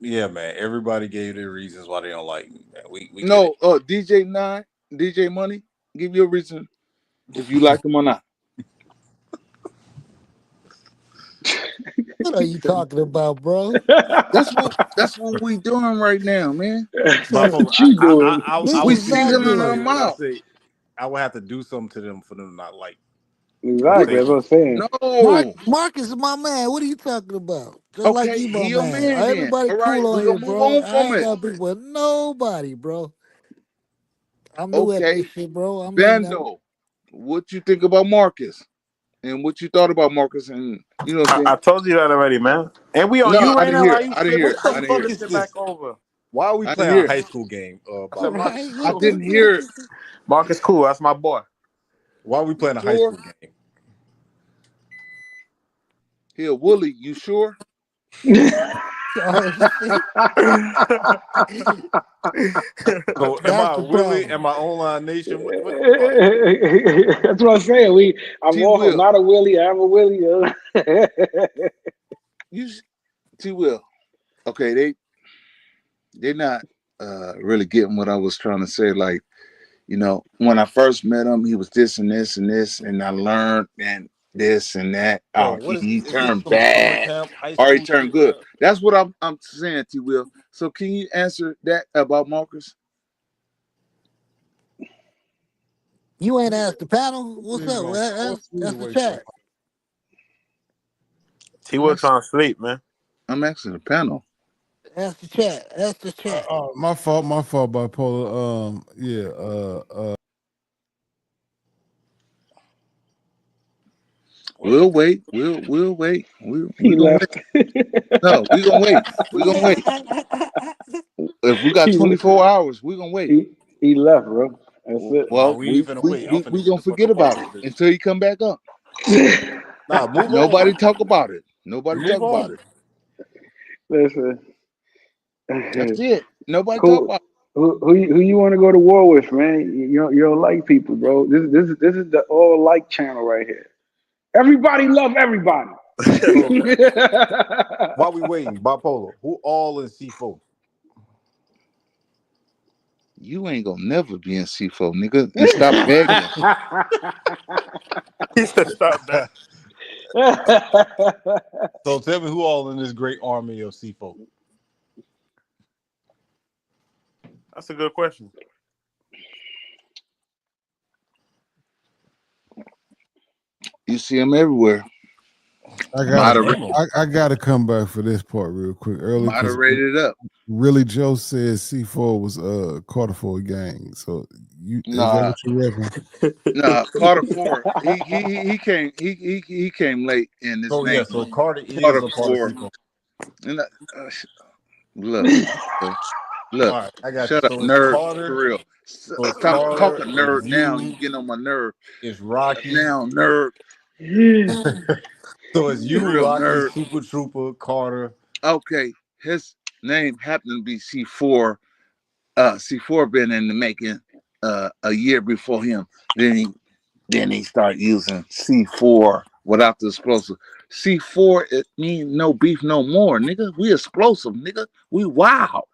Yeah, man. Everybody gave their reasons why they don't like me, man. We get it. No, DJ Money, give you a reason if you like him or not. What are you talking about, bro? That's what we doing right now, man. Buffalo, what you doing? I This We would is give you not a singling good. them reason. I out. say I would have to do something to them for them to not like me. But What? Exactly. say That's what I'm saying. No. Marcus is my man. What are you talking about? Just like Okay, you, my he your man. man then. Everybody All right, cool on we here, gonna move bro. on I from ain't it. got beef with nobody, bro. I'm new at this Okay, shit, bro. I mean, Bando. What you think about Marcus? And what you thought about Marcus? And you know what I'm saying? I told you that already, man. And we on No, you I right didn't now? hear Are it. you I didn't hear what it. the I didn't fuck hear what it. is is it this? back over? Why are we I didn't playing a hear it. high school game, I said Buffalo? Marcus is I cool. didn't hear it. Marcus cool. That's my boy. Why are we You playing a high sure? school game? Here, Wooly, you sure? oh shit. So am That's I the Willie? problem. Am I online nation? What the fuck? That's what I'm saying. I'm T off. I'm Will. not a Willie. I'm a Willie. You T Will. Okay, they're not really getting what I was trying to say. Like, when I first met him, he was this and this and this, and I learned and this and that. Bro, Oh, what he is this turned some summer bad, camp high or he school turned shit, good. bro? That's what I'm saying, T. Will. So can you answer that about Marcus? You ain't asked the panel. What's Nigga up? gonna force me to That's the wait for chat. T I'm was asking, trying to sleep, man. I'm asking the panel. That's the chat. That's the chat. My fault, bipolar. Yeah, what? We'll wait. We'll wait. We He gonna wait. left. No, we gonna wait. We gonna wait. If we got he, 24 hours, we gonna wait. he left, bro. That's it. Nah, Well, we ain't finna wait. I'm finna we get gonna the fuck forget up out about of it this. until you come back up. Nah, move Nobody on. talk about it. We Nobody move talk about on. it. Listen. That's it. Nobody talk Who about who you want to go to war with, man? You don't like people, bro. This is the all like channel right here. Everybody love everybody. So while we waiting, bipolar, who all in C4? it. You ain't gonna never be in C4, nigga. And stop begging. He said, "Stop that." So tell me who all in this great army of C4. That's a good question. You see them everywhere. I gotta come back for this part real quick early because Moderated up. really Joe says C4 was quarter for a gang. So is that Nah, what you reckon? nah. Carter Ford. He came late, and his So yeah, name so Carter is Carter a part of Ford. C4. And look, look. All right, I got you. Shut up, So it's nerd. For Carter. real. So it's Stop Carter. talking It's nerd now. You you. getting on my nerve It's Rocky. now, nerd. So it's For you, real, Rocky, nerd. Super Trooper, Carter. Okay, his name happened to be C4. C4 been in the making a year before him. Then he started using C4 without the explosive. C4 it mean no beef no more, nigga. We explosive, nigga. We wild.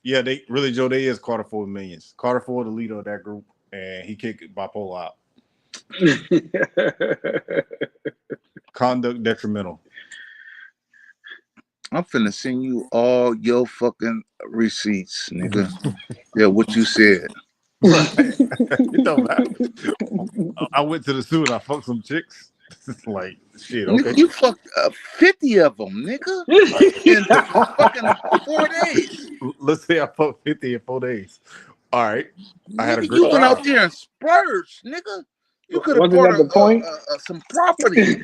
Yeah, they really Joe. They is Carter Ford Millions. Carter Ford, the leader of that group, and he kicked bipolar out. Conduct detrimental. I'm finna send you all your fucking receipts, nigga. Yeah, what you said. Right. It don't matter. I went to the zoo and I fucked some chicks. Like shit. Nigga, Okay. you fucked 50 of them, nigga. In fucking 4 days. Let's say I fucked 50 in 4 days. All right. I had a Nigga, great you went time. out there and splurged, nigga. You could have Wasn't bought that the point? some property.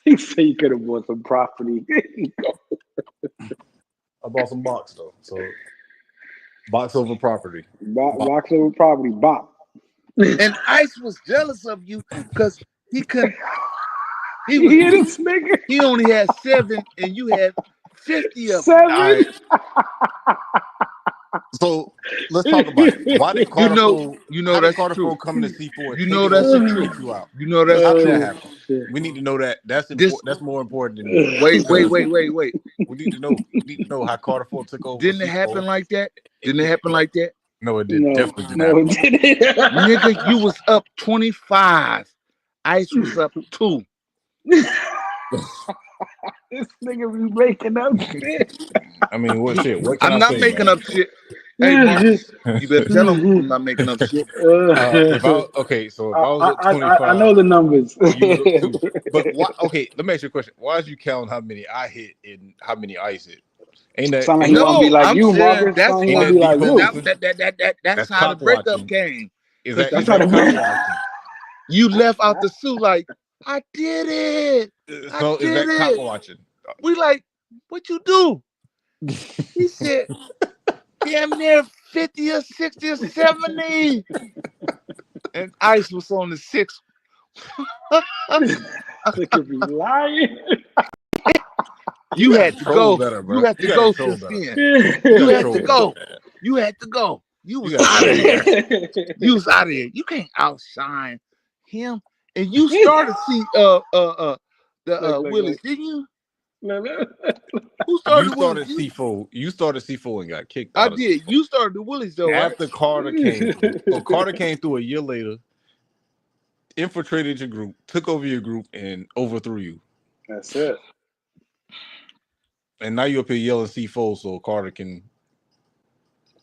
He said you could have bought some property. I bought some box though. So box over property. Box over property, bop. And Ice was jealous of you because he couldn't. He You was hear this nigga? he only had 7 and you had 50 of them. All 7. right. So let's talk about it. Why did You Carter know, Ford? you How know did that's Carter true. Ford come to C4 and You take know it over that's and true. kick you out? You know that's How did that true. happen? We need to know that. That's This important. That's more important than me wait. because We we need to know. We need to know how Carter Ford took over didn't it C4. happen like that? Didn't it happen like that? No, it did. No, Definitely didn't no, happen it like that. didn't. Nigga, you was up 25. Ice was up 2. This nigga be making up shit. I mean, what shit? What can I'm I not say, making man? up shit. Hey Marcus, you better tell him I'm not making up shit. If I okay, so if I was up I 25, know the numbers. you was up 2. But why? Okay, let me ask you a question. Why is you counting how many I hit and how many Ice hit? Ain't that Sound like ain't he that want to be No, like I'm you, saying Marcus. Sound like he ain't want to that be deep like you. posing? that's That's how the cock breakup watching. came. Is Cause that That's is how you that the cock you watching? you left out the suit like I did it. I So is did that cock it. watching? We like, what you do? He said, damn near 50 or 60 or 70. And Ice was on the 6th. They could be lying. You You gotta had to troll go. better, You bro. had You to gotta go troll since better. then. You You gotta had to troll better, go. man. You had to go. You You was gotta out of troll there. better. You was out of there. You can't outshine him. And you started see the Look. Willis, didn't you? Look. Who You started the Willis? started You? C4. You started C4 and got kicked I out of did. C4 You started the Willis though, right? after Carter came through. So Carter came through a year later, infiltrated your group, took over your group, and overthrew you. That's it. And now you're up here yelling C4 so Carter can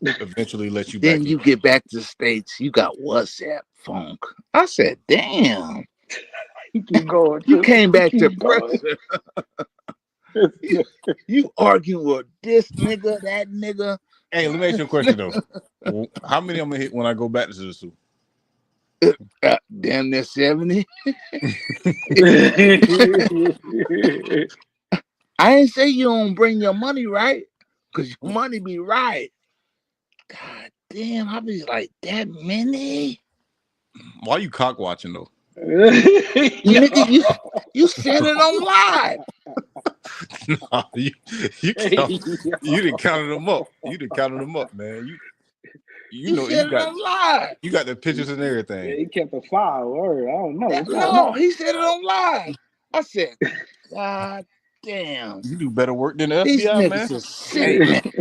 eventually let you Then back in. you get back to the States, you got WhatsApp funk. I said, damn. You keep going. You Too. came You back to keep going. pressure. You arguing with this nigga, that nigga. Hey, let me ask you a question though. How many I'm gonna hit when I go back to the zoo? Damn near 70. I ain't say you don't bring your money right, because your money be right. God damn, I be like, that many? Why you cock watching though? Nigga, you said it on live. Nah, you didn't count them up. You didn't count them up, man. You You know said it on live. you got the pictures and Yeah, everything. he kept a file. Word. I don't know. What's going No, on? he said it on live. I said, God damn. You do better work than the These FBI, man. niggas is Hey, sickening.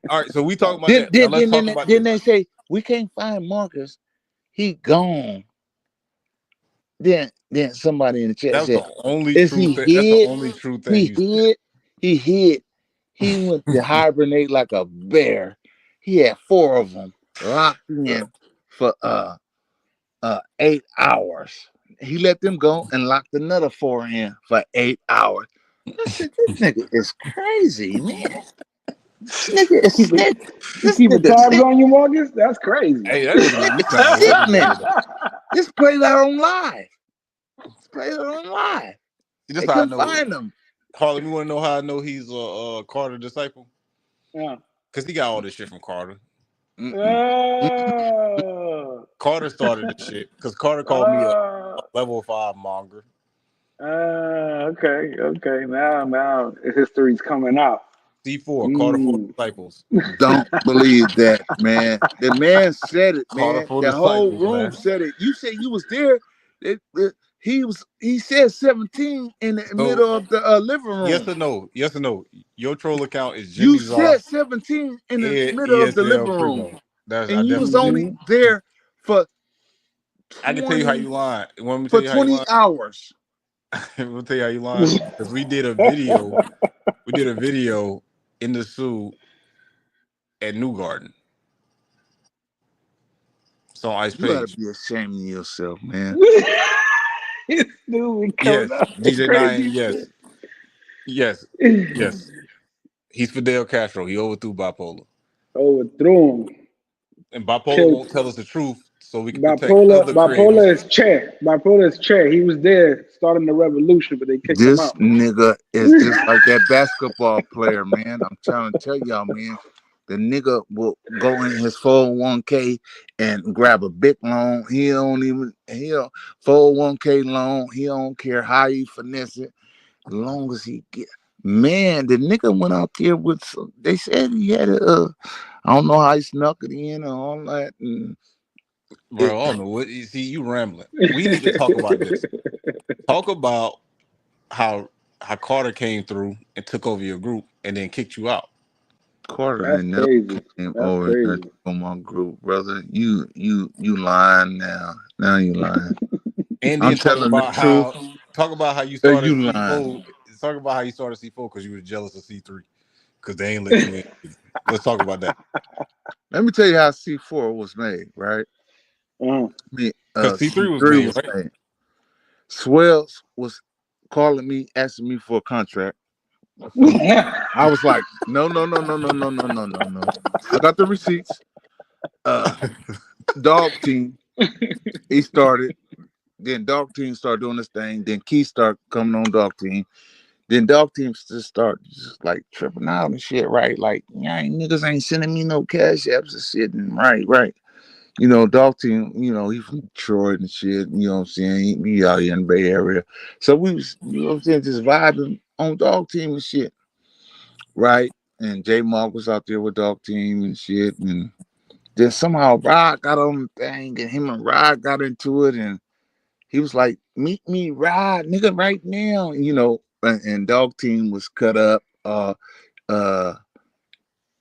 all right, so we talking about Then, that. Now then, let's then, talk then, about then this. they say, we can't find Marcus. He gone. Then somebody in the chat That was said, the only is true he thing. That's the hid? only true thing He you said. hid. He hid. He went to hibernate like a bear. He had 4 of them locked in for 8 hours. He let them go and locked another 4 in for 8 hours. I said, this nigga is crazy, man. This nigga is sick. You This keeping nigga tabs sick. on you, Marcus? That's crazy. Hey, that nigga made me sound Sickening. legendary though. This played out on live. Played out on live. See, this They how I couldn't know. find him. Harlem, you want to know how I know he's a Carter disciple? Yeah. Because he got all this shit from Carter. Carter started this shit because Carter called me a level 5 monger. Okay. Now history's coming out. C4, Carter 4 disciples. Don't believe that, man. The man said it, Carter man. 4 The whole disciples, room man. said it. You said you was there. He said 17 in the middle of the living room. Yes or no? Yes or no? Your troll account is You Jimmy said Czar. 17 in the middle of the ESL living room. Primo. That's I And you was definitely only did. there for I can tell you how 20 you lying. Want me to tell for you how you 20 lying? hours. We'll tell you how you lying. Because we did a video. We did a video in the zoo at New Garden. It's on Ice You gotta Page. be ashamed of yourself, man. This dude coming Yes. up with DJ crazy Nine, yes. shit. Yes. He's Fidel Castro. He overthrew bipolar. Overthrew him. And bipolar Killed won't tell us the truth, so we can protect bipolar. other creators. Bipolar is Che. Bipolar is Che. He was there starting the revolution, but they kicked him This out. nigga is just like that basketball player, man. I'm trying to tell y'all, man. The nigga will go in his 401k and grab a big loan. He'll 401k loan. He don't care how you finesse it, as long as he get. Man, the nigga went out there with. They said he had a. I don't know how he snuck it in and all that. And Bro, I don't know what you see. You rambling. We need to talk about this. Talk about how Carter came through and took over your group and then kicked you out. Carter That's ain't never crazy. came That's over here crazy. on my group, brother. You lying now. Now you lying. And I'm then telling the truth. talk about how you You started lying. C4. Talk about how you started C4 because you were jealous of C3 because they ain't let you in. Let's talk about that. Let me tell you how C4 was made, right? Uh-huh. Because C3 was C3 made, was right? made. Swells was calling me, asking me for a contract. I was like, no. I got the receipts. Dog team, he started. Then dog team started doing this thing. Then Key started coming on dog team. Then dog teams just start just like tripping out and shit, right? Like, yeah, niggas ain't sending me no cash apps and shit. And right. You know, dog team, he from Detroit and shit, you know what I'm saying? He out here in the Bay Area. So we was, you know what I'm saying, just vibing on dog team and shit. Right? And J Mark was out there with dog team and shit. And then somehow Rod got on the thing and him and Rod got into it and he was like, meet me, Rod, nigga, right now. And dog team was cut up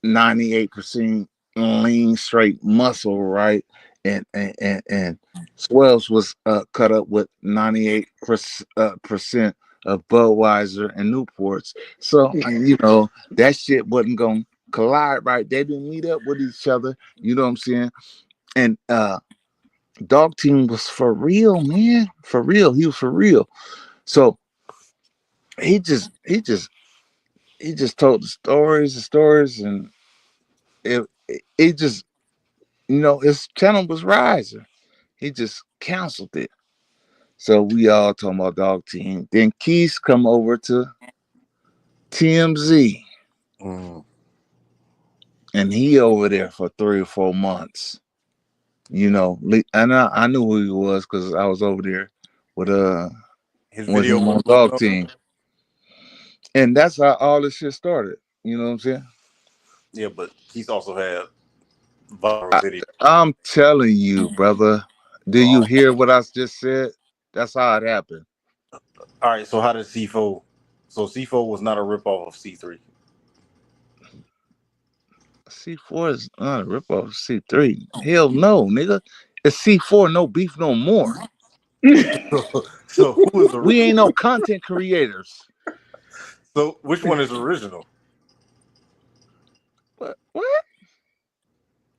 98% lean straight muscle, right? And Swells was cut up with 98% of Budweiser and Newports. So that shit wasn't gonna collide, right? They didn't meet up with each other, you know what I'm saying? And dog team was for real, man. For real. He was for real. So he just told the stories, and it just his channel was rising. He just canceled it. So we all talking about dog team. Then Keys come over to TMZ. Mm. and he over there for 3 or 4 months. You know, and I knew who he was because I was over there with His with video him on wasn't dog blowing up though. team, and that's how all this shit started. You know what I'm saying? Yeah, but he's also had viral video. I'm telling you, brother. Do you hear what I just said? That's how it happened. All right, so how did C4? So C4 was not a ripoff of C3. C4 is not a ripoff of C3. Hell no, nigga. It's C4, no beef no more. So who is the? We ain't no content creators. So which one is original? What?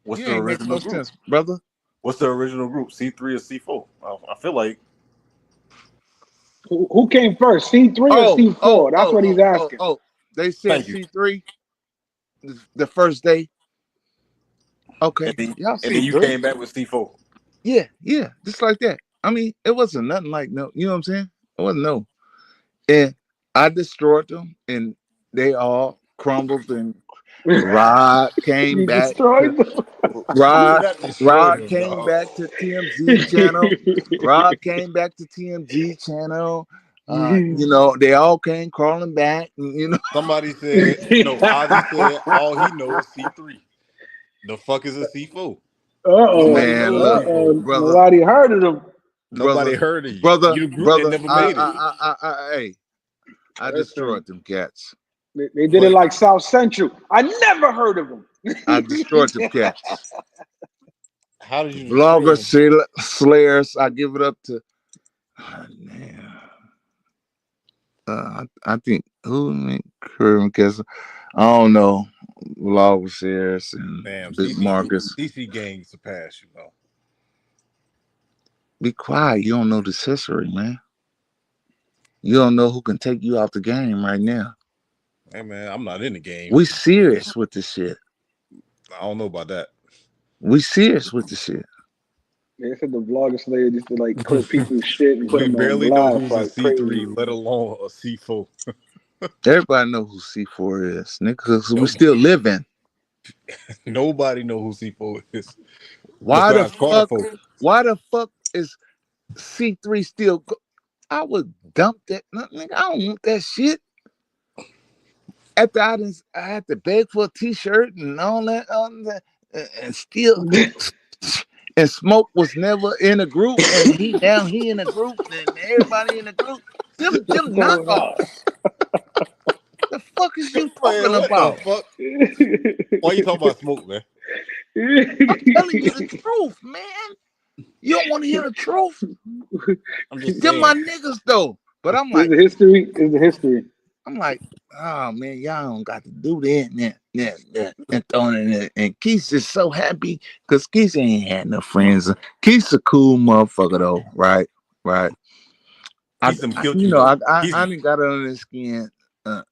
What's You the ain't make original no group? sense, brother. What's the original group? C3 or C4? I feel like Who came first, C3 or Oh, C4? That's what he's asking. They said thank you. C3 the first day. Okay, And y'all then you C3. came back with C4. Yeah, just like that. I mean, it wasn't nothing like no, you know what I'm saying? It wasn't no. And I destroyed them, and they all crumbled. And Rod came You back to destroyed them. You did Rod. not destroy Rod them, came dog. back to TMZ channel. Rod came back to TMZ channel. You know, they all came crawling back. You know, Somebody said no. Ozzy said all he knows is C3. The fuck is a C4? Nobody man, knows look, C4. brother, Nobody heard of them. Nobody brother, heard of you. brother, You the group that brother. never made it. Hey, I Listen, destroyed them cats. they did it But like South Central. I never heard of them. I destroyed them cats. how did you destroy Vlogger them? slayers. I give it up to. Man, I think who Curry Kessler. I don't know. Vlogger slayers and Damn, Big Marcus. CC gang surpassed you, though. Be quiet. You don't know this history, man. You don't know who can take you out the game right now. Hey man, I'm not in the game. We serious with this shit. I don't know about that. We serious with this shit. They said the vlogger slayer used to like clip people's shit and put We them on barely know blast who's a like crazy. C3, let alone a C4. Everybody know who C4 is, nigga, because we Nope. still living. Nobody know who C4 is Why the besides Carter fuck? folk. Why the fuck is C3 still? I would dump that. Nigga, I don't want that shit. After I had to beg for a T-shirt and all that, and still, and Smoke was never in a group, and he in a group, and everybody in a group. Them What's going on? knockoffs. The fuck is you Man, talking what the about? fuck? Why you talking about Smoke, man? I'm telling you the truth, man. You don't want to hear the truth? I'm just Them my saying. niggas though. But I'm Is like, the history? Is the history? I'm like, oh man, y'all don't got to do that, and throwing it. And Keith's just so happy because Keith ain't had no friends. Keith's a cool motherfucker though, right? Right. He's some killed you though. I didn't got under his skin uh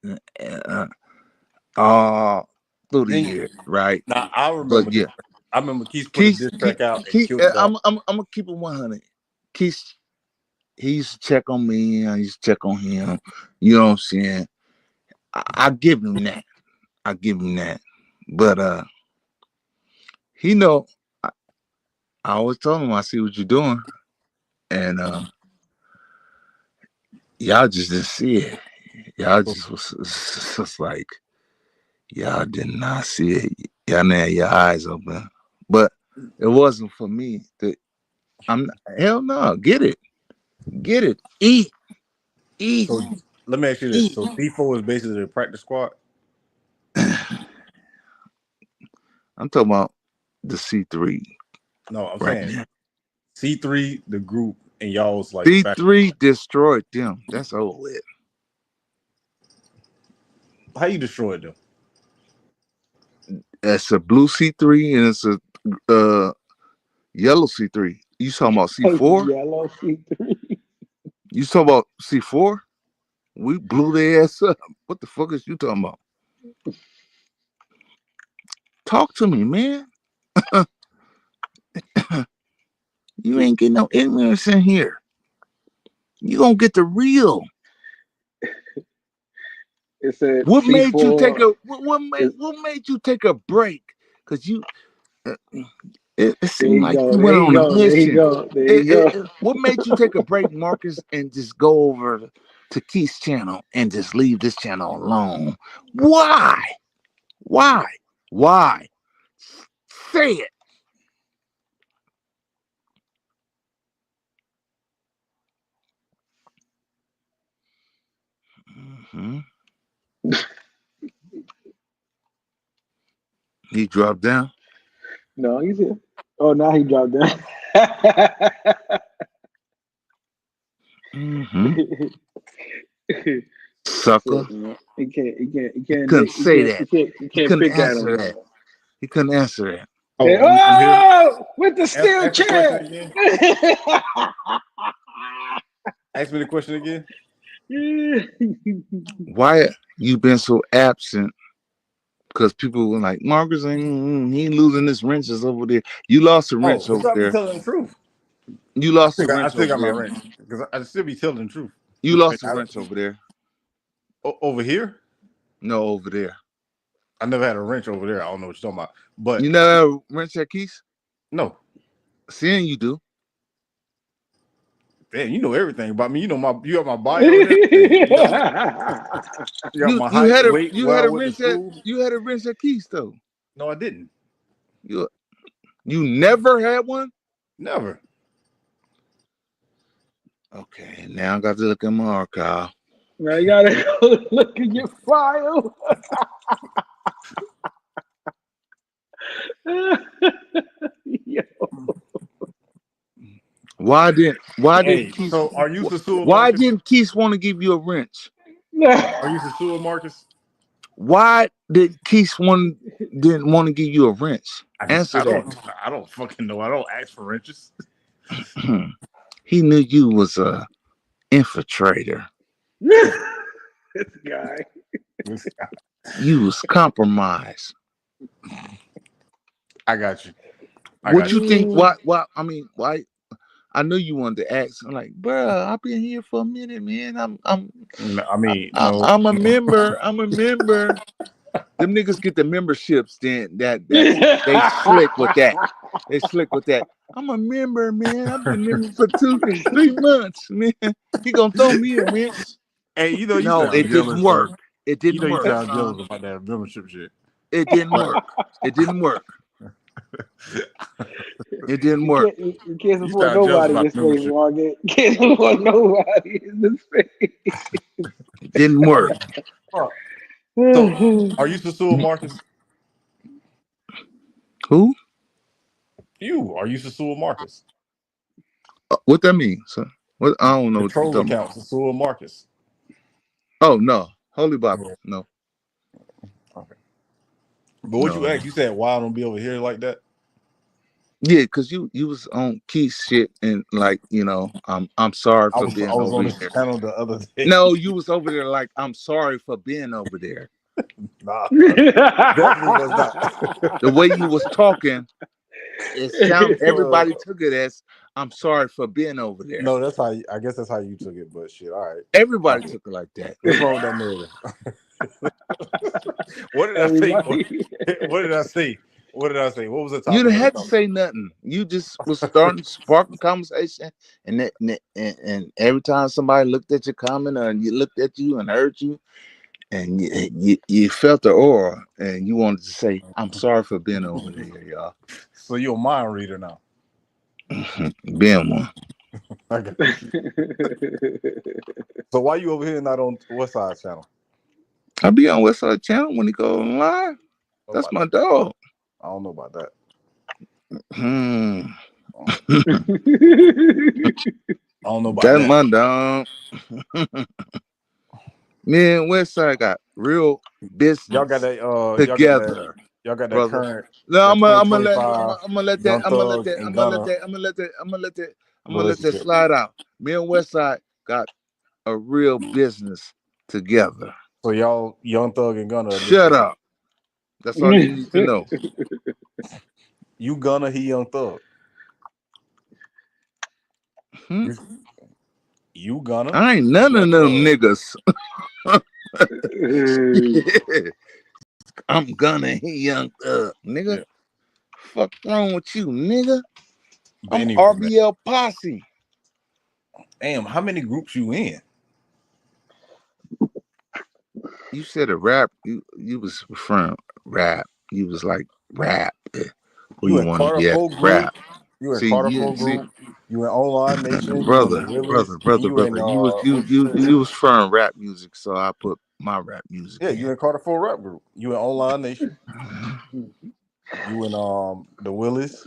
through the Then year, right? now I But remember yeah, I remember Keith put a diss track out and killed it all. I'm gonna keep it 100. Keith, he used to check on me. I used to check on him. You know what I'm saying? I give him that. I give him that. But he know I always told him I see what you're doing. And y'all just didn't see it. Y'all just was like, y'all did not see it. Y'all didn't have your eyes open. But it wasn't for me. Hell no, get it. Get it. Eat. So let me ask you this. So C4 is basically the practice squad? I'm talking about the C3. No, I'm Right saying now. C3, the group, and y'all was like C3 destroyed them. That's over with. How you destroyed them? It's a blue C3 and it's a yellow C3. You talking about C4? Yellow C3. You talking about C4? We blew their ass up. What the fuck is you talking about? Talk to me, man. You ain't getting no ignorance in here. You gonna get the real. It said What made you take C4. what made you take a break because you. It There seemed you like go. you There went you on a go. There you mission. go. There you go. What made you take a break, Marcus, and just go over to Keith's channel and just leave this channel alone? Why? Why? Why? Say it. Mm-hmm. He dropped down. No, he's here. Oh, now he dropped down. Mm-hmm. That's Sucker. it, man. He can't. He can't. He He can't. couldn't He say can't. He that. can't. He He can't couldn't pick at answer him. that. He couldn't answer that. Hey, I'm here. oh, with the steel Ask the question chair. again. Ask me the question again. Why you been so absent? Because people were like, Marcus, he losing his wrenches over there. You lost a wrench But over y'all be there. telling the truth. You lost a I wrench still over got my there. wrench because I still be telling the truth. You lost a wrench over there. Over here? No, over there. I never had a wrench over there. I don't know what you're talking about. But you never had a wrench at Keith's? No. Seeing you do. Man, you know everything about me. You got my bio and everything. You got my height, weight, where I went to school. You had a wrench at Keith's though. No, I didn't. You never had one? Never. Okay, now I got to look at my archive. Now you gotta go look at your file. Yo. Why didn't Keith? So are you Sasua Why Marcus? didn't Keith want to give you a wrench? Are you Sasua Marcus? Why did Keith didn't want to give you a wrench? Answer that. I don't fucking know. I don't ask for wrenches. He knew you was a infiltrator. This guy. You was compromised. I got you. What you think? Why? I mean, why? I know you wanted to ask. I'm like, bruh, I've been here for a minute, man. I'm a member. I'm a member. Them niggas get the memberships. Then that they slick with that. They slick with that. I'm a member, man. I've been a member for 3 months, man. He gonna throw me a wrench. Hey, you know you no, sound it jealous, didn't work. bro. It didn't you work. sound jealous about that membership shit. It didn't work. It didn't work. It didn't work. You can't support nobody in this space, Morgan. You can't support nobody in this space. It didn't work. So, are you Sasua Marcus? Who? You. Are you Sasua Marcus? What that mean, son? What? I don't know. Control what you're talking account, Sasua Marcus. Oh no, Holy Bible, no. Okay. But what you asked? You said, "Why I don't be over here like that?" Yeah, because you was on Keith shit and like I'm sorry for being I was over on here. this channel the other day. No, you was over there like I'm sorry for being over there. Nah, definitely was not. The way you was talking, it sound everybody took it as I'm sorry for being over there. No, that's how I guess that's how you took it. But shit, all right. Everybody took it like that. What's wrong with that narrative? What did I say? What did I say? What did I say? What was the topic? You didn't have to say nothing. You just was starting sparking conversation, and every time somebody looked at your comment or you looked at you and heard you, and you felt the aura, and you wanted to say, "I'm sorry for being over there, y'all." So you're a mind reader now. Being one. Okay. So why you over here not on West Side channel? I'll be on West Side channel when he go on live. That's my dog. I don't know about that. I don't know about That's that. my dog. Me and Westside got real business. Y'all got that together. Y'all got that brother. current. No, I'm gonna let that slide out. Me and Westside got a real business together. So y'all, Young Thug and Gunna. Shut up. That's all you need to know. You Gunna, he Young Thug. You Gunna. I ain't none of them niggas. I'm Gunna, he Young Thug, nigga. fuck wrong with you, nigga? I'm Benny, RBL Posse. damn, how many groups you in? You said a rap. You was from rap. You was like rap. Who You you in want to Carter get? Folk group? Rap. You in See, Carter you Folk see, group? You in Online Nation? You in the brother, Willis? brother, And brother, you in brother. what you say? You was from rap music, so I put my rap music Yeah, in. you in Carter Folk rap group. You in Online Nation? You in the Willis?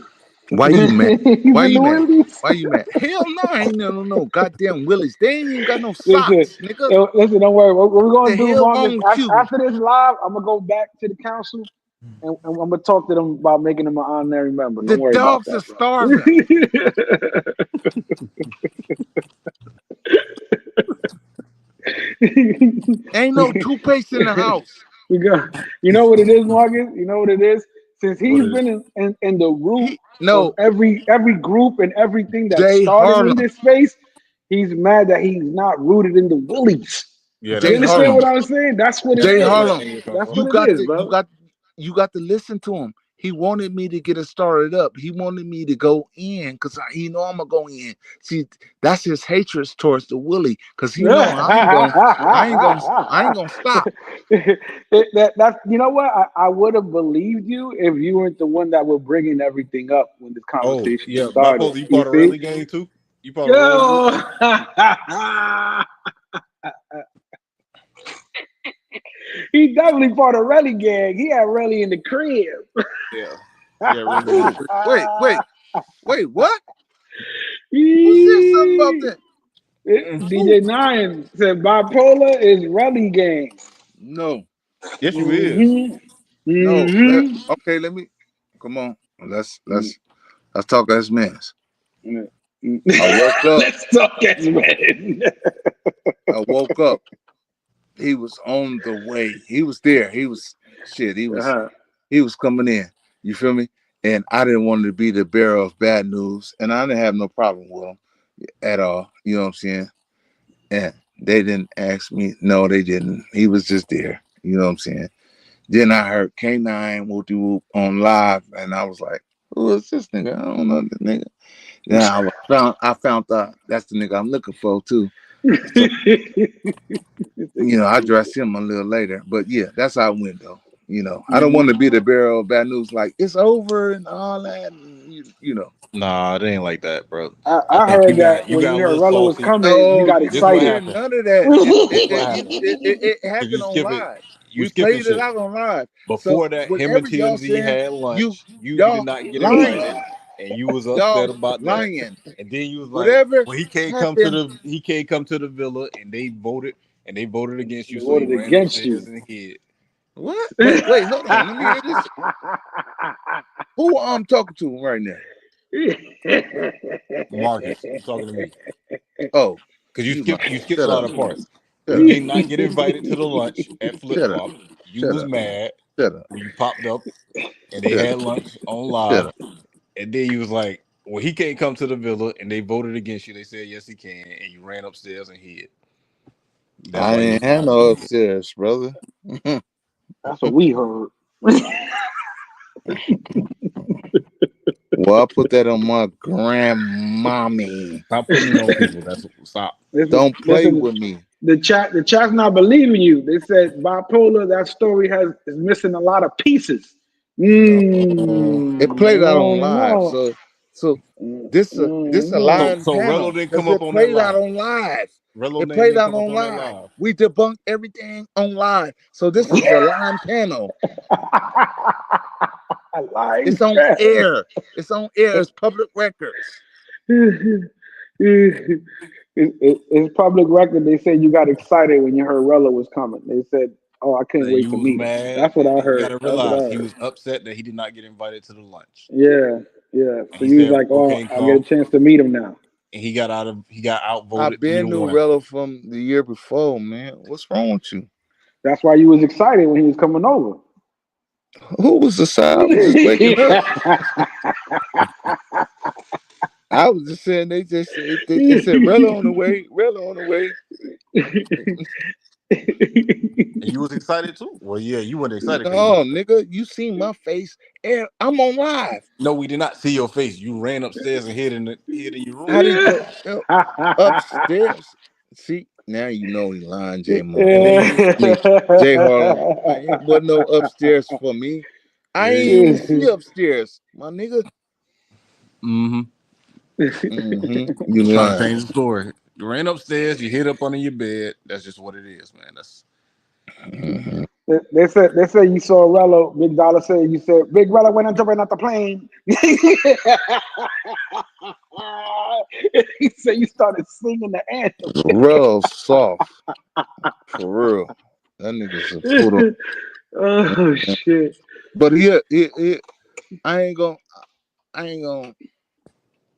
Why you mad? He's Why in you the mad? Wendy's. Why you mad? Hell no, I ain't no goddamn Willis. They ain't even got no Listen, socks, nigga. listen, don't worry. What we're The gonna do, hell Marcus, wrong with you? after this live, I'm gonna go back to the council and I'm gonna talk to them about making them an honorary member. The Don't worry about dogs are that, starving. Ain't no toothpaste in the house. we got, you know what it is, Marcus? You know what it is? Since What he's is it? been in the root of No, every group and everything that Jay started in Harlem. this space, he's mad that he's not rooted in the Willies. Yeah, You Jay that's what understand it Harlem. what is. I'm saying? That's what it Jay That's is. where that Harlem. nigga come That's from. what it is, bro. You got to listen to him. He wanted me to get it started up. He wanted me to go in because he know I'm gonna go in. See, that's his hatred towards the Willie because he know I ain't gonna stop. That's you know what I would have believed you if you weren't the one that were bringing everything up when this Oh, conversation yeah. started. Bipolar, you You part of see, Rally Gang too? You part of Rally group? yo, he definitely part of Relly gang. He had Relly in the crib. Yeah. Yeah, Rally in the crib. Wait, what? Who said something about Eee. that? Who? DJ Nine said bipolar is Relly gang. No, Yes, you is. Mm-hmm. no. Mm-hmm. Okay, let me come on. Let's talk as men. I woke up. Let's talk as men. I woke up. He was on the way. He was there. He was shit. Uh-huh. He was coming in. You feel me? And I didn't want to be the bearer of bad news, and I didn't have no problem with him at all. You know what I'm saying? And they didn't ask me. No, they didn't. He was just there. You know what I'm saying? Then I heard K9 whoop whoop on live, and I was like, "Who is this nigga? I don't know this nigga." Then I found out that's the nigga I'm looking for too. So I addressed him a little later. But yeah, that's how it went though. I don't want to be the bearer of bad news, like it's over and all that. And, Nah, it ain't like that, bro. I I think heard that you when got you a heard little Rella was saucy. coming, you No, got you This what didn't hear excited. happened. none of that. This what happened. It Cause happened on live. you We skipping played it shit. out on live. So Before that, him and whatever y'all TMZ saying, had lunch. You did y'all not get invited, lying. and you was upset Y'all about that. lying. And then you was like, Whatever "Well, happened. he can't come to the villa," and they voted against They you, so he voted ran against upstairs you. and hid. What? Wait, hold on. Let me hear this. Who I'm talking to right now? Marcus, you talking to me? Oh, Because you lying. you skipped a Shut lot up. of parts. Shut You up. did not get invited to the lunch at Flip Shut up. Flop. You Shut was up. mad Shut up. when you popped up and they Shut had up. lunch on Shut live. up. And then you was like, "Well, he can't come to the villa," and they voted against you. They said yes, he can, and you ran upstairs and hid. That's I why you ain't was had mad. no upstairs, brother. That's what we heard. Well, I put that on my grandmommy. Stop putting it on people. That's stop. Listen, Don't play listen. with me. The chat's not believing you. They said bipolar. That story is missing a lot of pieces. No. It I played out on don't live, know. so this a No. live So Rello panel didn't come because up it on that played out live. on live. Rello It name played didn't out come up on on that live. live. We debunked everything on live. So this is a live panel. I like It's on that. air. It's on air. It's public records. It's public record. They said you got excited when you heard Rella was coming. They said, "Oh, I couldn't And wait you to was meet him." mad. That's what I And you heard. gotta That's what I realize he heard. was upset that he did not get invited to the lunch. Yeah, yeah. And So he you was said like, Rello "Oh, can't I'll get a come. chance to meet him now." And he got I've outvoted been new 3-1. Rello from the year before, man. What's wrong with you? That's why you was excited when he was coming over. Who was the side? I was just waking up. I was just saying they said Rello on the way, Rello on the way. And you was excited too. Well, yeah, you weren't excited because you No, nigga, you seen my face And I'm on live. No, we did not see your face. You ran upstairs and hid in your room. I didn't go upstairs. See, now you know he lying, J Mo. And then you Yeah, J Harlow. It wasn't no upstairs for me. I yeah, ain't yeah. even see upstairs, my nigga. Mm-hmm. You Trying to lying. change the story. You ran upstairs, you hid up under your bed. That's just what it is, man. That's They said you saw Rello. Big Dollar said you said Big Rello went and jumping out the plane. He said you started singing the anthem. Real soft. For real. That nigga's a total. Oh shit. But I ain't gonna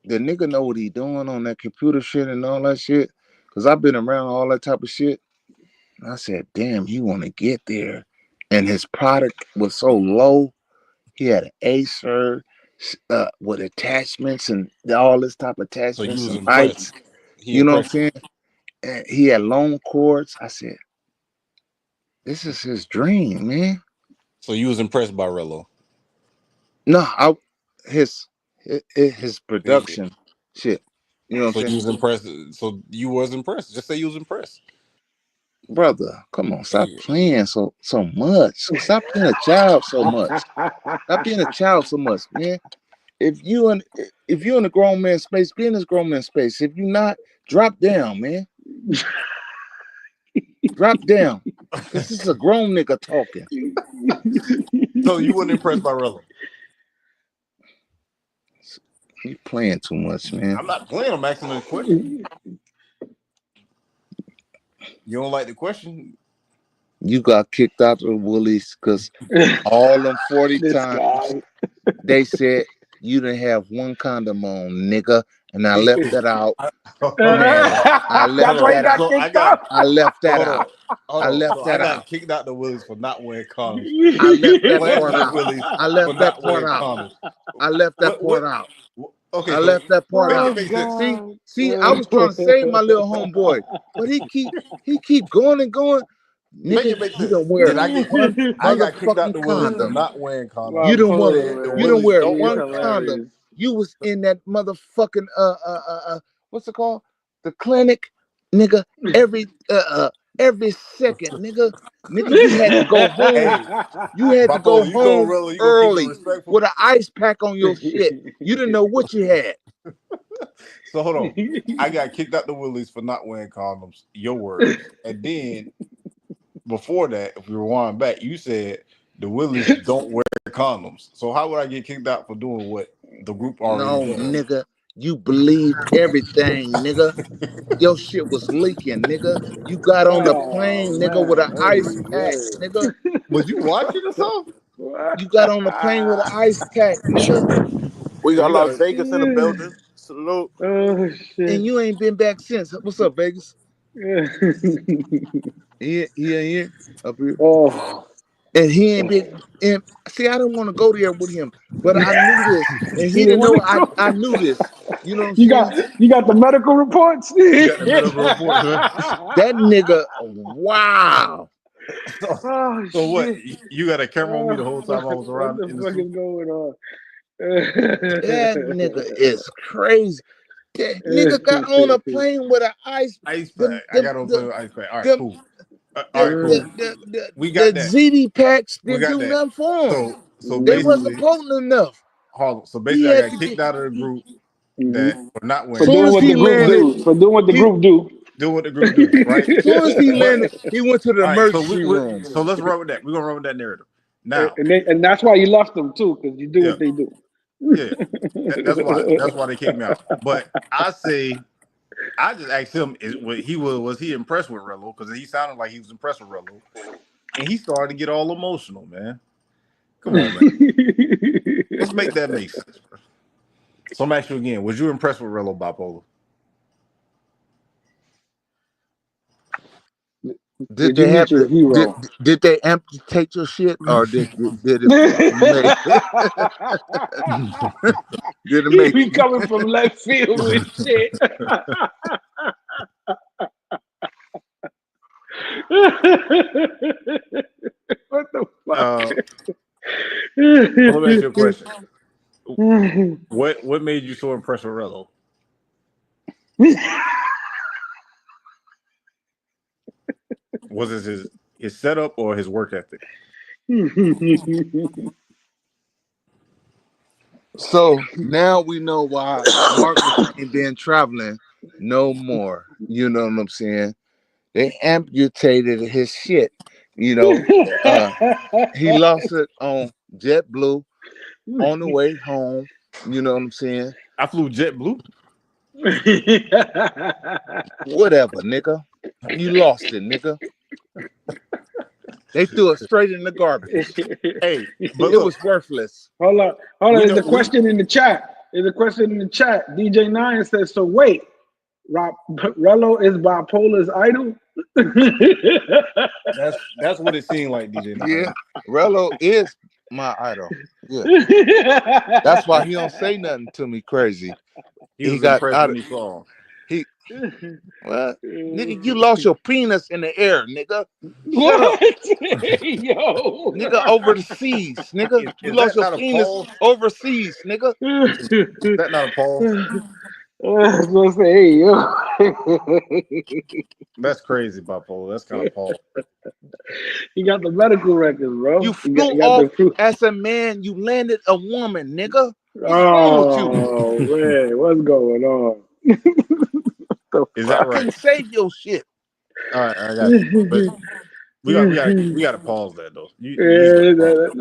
the nigga know what he doing on that computer shit and all that shit. Cause I've been around all that type of shit. And I said, damn, he wanna get there. And his product was so low. He had an Acer with attachments and all this type of so you attachments was and impressed. lights. He You know what I'm impressed you. saying? And he had long cords. I said, this is his dream, man. So you was impressed by Rello. No, his production shit. You know what So I'm you saying? was impressed. So you was impressed. Just say you was impressed. Brother, come on, stop playing so much. Stop being a child so much. Stop being a child so much, man. If you're in a grown man space, be in this grown man space. If you're not, drop down, man. Drop down. Cause this is a grown nigga talking. So you weren't impressed by Rello. You playing too much, man. I'm not playing. I'm asking a question. You don't like the question? You got kicked out of the Woolies because all them 40 This times guy. they said you didn't have one condom on, nigga. And I left that out. Man, I That's left why he that got out. So I kicked out. got. I left So that hold on. out. Hold I on. left So I that got out. kicked out the Willies for not wearing condoms. I left that Planted part the out. Willies I for left that not part wearing out. condoms. I left that What? part out. Okay, I so left that part make it out. Oh make sense. God. See, I was trying to save my little homeboy, but he keep going and going. Make Nigga, it make you sense. don't wear Did I get? one I got kicked out motherfucking the Willies for condom. not wearing condoms. My You don't You want. polo, said the You don't Willies man. wear don't He's one wear condoms. condom. hilarious. You was in that motherfucking what's it called? The clinic, nigga. Every second, nigga. Nigga, you had to go home. Hey, You had to go Bipolar, you know home Rello, you gonna keep it early respectful. with an ice pack on your shit. You didn't know what you had. So hold on. I got kicked out the Willies for not wearing condoms. Your words. And then before that, if we rewind back, you said the Willies don't wear condoms. So how would I get kicked out for doing what the group already No, does? nigga. You believed everything, nigga. Your shit was leaking, nigga. You got on the Oh plane, nigga, with an man, ice that's pack, good. nigga. Was you watching or something? You got on the plane with an ice pack, nigga. We So got you Las gotta Vegas in the building. Salute. Oh And shit. you ain't been back since. What's up, Vegas? He ain't here, up here. Oh. And he ain't been. And see, I didn't want to go there with him, but I knew this, and You he didn't didn't want know to go. I knew this. You know what I'm You saying? got the medical reports. you got the medical reports, huh? That nigga, wow. So, Oh so what? shit. You got a camera on me the Oh, whole time I was what around the in the fuck suit? is going on? That nigga is crazy. That nigga got on a plane with an ice, Ice them, pack. I them, got on play the, with ice pack. All right, them, cool. All right, cool. We the got that. ZD packs We didn't got do that. nothing for him. So They wasn't basically, potent enough. Harlem. So He basically, I had got to kicked get. out of the group Mhm. that for not For wearing Soon doing as what he the condoms. group But landed, do. For doing what the he group do. do what the group do, right? soon as he But landed, he went to the all right, so emergency room. so let's run with that. We're gonna run with that narrative. Now, And that's why you left them too, because you do yeah, what they do. yeah. That's why they kicked me out. But I say I just asked him was he impressed with Rello? Because he sounded like he was impressed with Rello. And he started to get all emotional, man. Come on, man. Let's make that make sense, bro. So I'm asking you again, was you impressed with Rello Bipolar? Did you they meet have your to? hero? Did they amputate your shit, or did it make? Did it He make? be coming from left field with shit. What the fuck? Let me ask you a question. What made you so impressed with Rello? Was it his setup or his work ethic? So now we know why Marcus ain't been traveling no more. You know what I'm saying? They amputated his shit. You know, he lost it on JetBlue on the way home. You know what I'm saying? I flew JetBlue. Whatever, nigga. You lost it, nigga. They threw it straight in the garbage. Hey, but It look, was worthless. Hold on. we There's know a question in the chat. DJ Nine says, so wait, Rello is Bipola's idol? that's what it seemed like, DJ Nine. Yeah, Rello is my idol. Yeah, that's why he don't say nothing to me crazy. He He was got impressed out when of he saw him. he. Well, nigga, you lost your penis in the air, nigga. Shut up, What? Yo. nigga. Over the seas, nigga. You Is lost that your not a penis pause? overseas, nigga. Is that not a pause? I was gonna say, hey, yo. That's crazy, Bipolar. That's kind of Paul. He got the medical records, bro. You He flew got off the proof. as a man. You landed a woman, nigga. What's wrong with you? Oh man, what's going on? Is that I right? couldn't save your shit. All right, I got you. But we got to pause that though. You just got to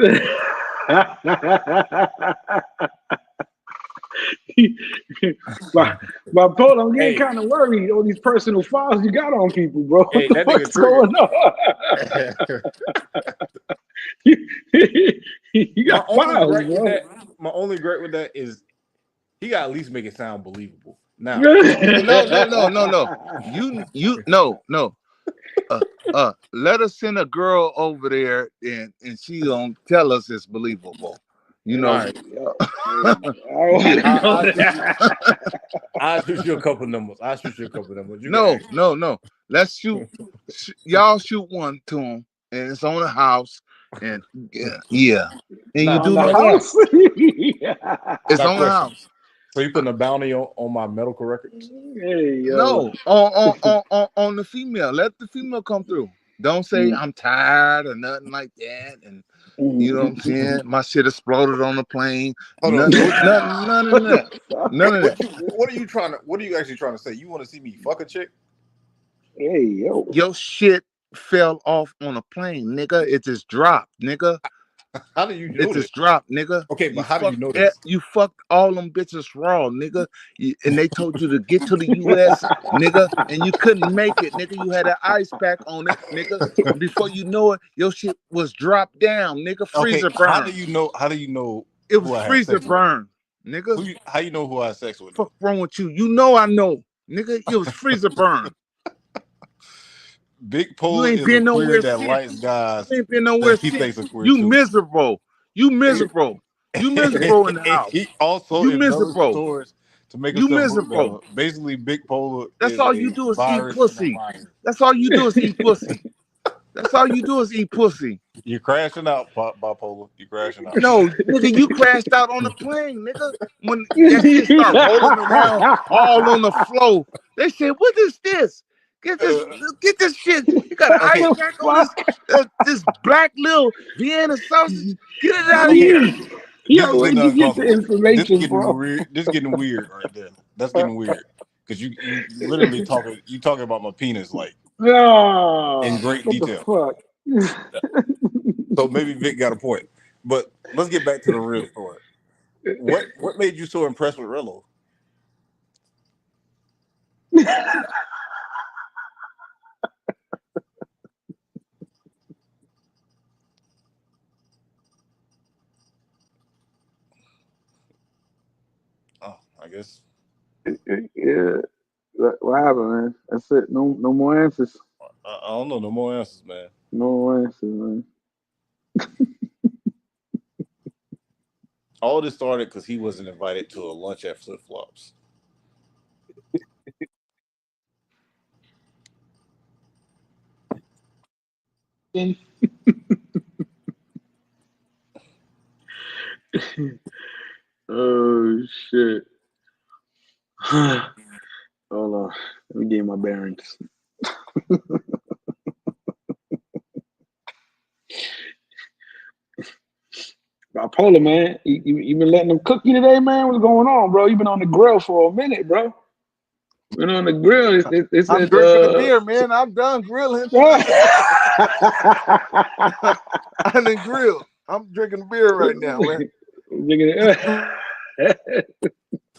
but Paul, I'm getting Hey, kind of worried. All these personal files you got on people, bro. What hey, the that nigga fuck's triggered. going on? You My got only files, gripe with bro. that is he got to at least make it sound believable. Now, No. No. Let us send a girl over there and she gonna tell us it's believable. You all know. right, Yeah. I'll shoot you a couple numbers. You can No. ask. Let's y'all shoot one to him, and it's on the house, and yeah. And you Now, do On the know why? house. It's now, on the question. house. So you putting a bounty on my medical records? Hey yo. No, on the female. Let the female come through. Don't say I'm tired or nothing like that. And you know what I'm saying? My shit exploded on the plane. Hold on. None of that. None of that. What are you trying to? What are you actually trying to say? You want to see me fuck a chick? Hey yo. Your shit fell off on a plane, nigga. It just dropped, nigga. How do you know It this? just dropped, nigga. Okay, but how do you know this? You fucked all them bitches raw, nigga. And they told you to get to the US, nigga, and you couldn't make it, nigga. You had an ice pack on it, nigga. And before you know it, your shit was dropped down, nigga. Okay, Freezer burn. How do you know It was who I had freezer sex with? burn, nigga. How you know who I had sex with Fuck though? wrong with you? You know I know, nigga. It was freezer burn. Big You Polar ain't is a been queer nowhere that since. likes guys You ain't been nowhere that he since. thinks are queer You too. miserable. You miserable. You miserable in the He house. also, You in other miserable. stores, to make You himself look miserable. better, basically Big Polar That's is all you a do is eat virus in a pussy. virus. That's all you do is eat pussy. That's all you do is eat pussy. You're crashing out, bipolar. You're crashing out. No, nigga, you crashed out on the plane, nigga. When that shit start rolling around all on the floor, they said, "What is this? Get this shit. You got an Okay, ice pack on this black little Vienna sausage. Get it out of okay. here." This Yo, is where'd getting you get the uncomfortable. This is information getting from? weird. This is getting weird right there. That's getting weird because you literally talking about my penis like in No. great What the detail. fuck? So maybe Vic got a point. But let's get back to the real story. What made you so impressed with Rello? Oh, I guess. Yeah. What happened, man? That's it. No more answers. I don't know. No more answers, man. No more answers, man. All this started because he wasn't invited to a lunch at Flip Flops. shit. Hold on. Let me get my bearings. Bipolar, man. You been letting them cook you today, man? What's going on, bro? You been on the grill for a minute, bro. Been on the grill. It I'm said, drinking a beer, man. I'm done grilling. I done grilled. I'm drinking beer right now, man. I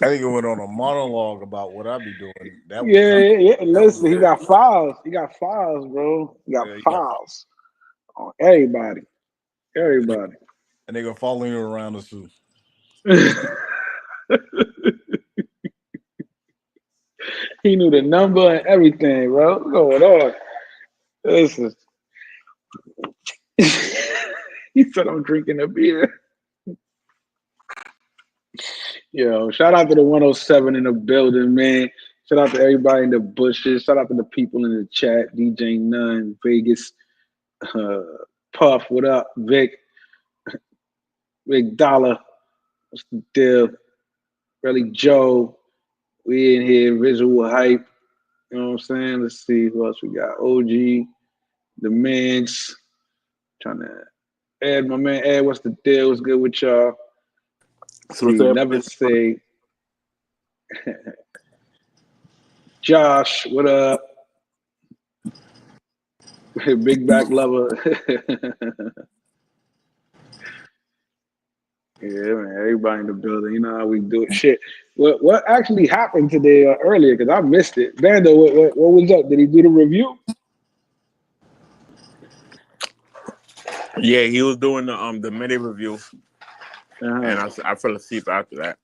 think it went on a monologue about what I be doing. That was yeah. Listen, he got files. He got files, bro. He got files on everybody. Everybody. And they gonna follow you around the suit. He knew the number and everything, bro. What's going on? Listen. He said I'm drinking a beer. Yo, shout out to the 107 in the building, man. Shout out to everybody in the bushes. Shout out to the people in the chat. DJ Nunn, Vegas, Puff, what up? Vic, Big Dollar, what's the deal? Really Joe, we in here, visual hype. You know what I'm saying? Let's see who else we got. OG, the Mans. Trying to Ed, my man Ed, what's the deal? What's good with y'all? See, never say. Josh, what up? Big back lover. Yeah, man. Everybody in the building. You know how we do it. Shit. What actually happened today earlier? Because I missed it. Bando, what was up? Did he do the review? Yeah, he was doing the mini review, and I fell asleep after that.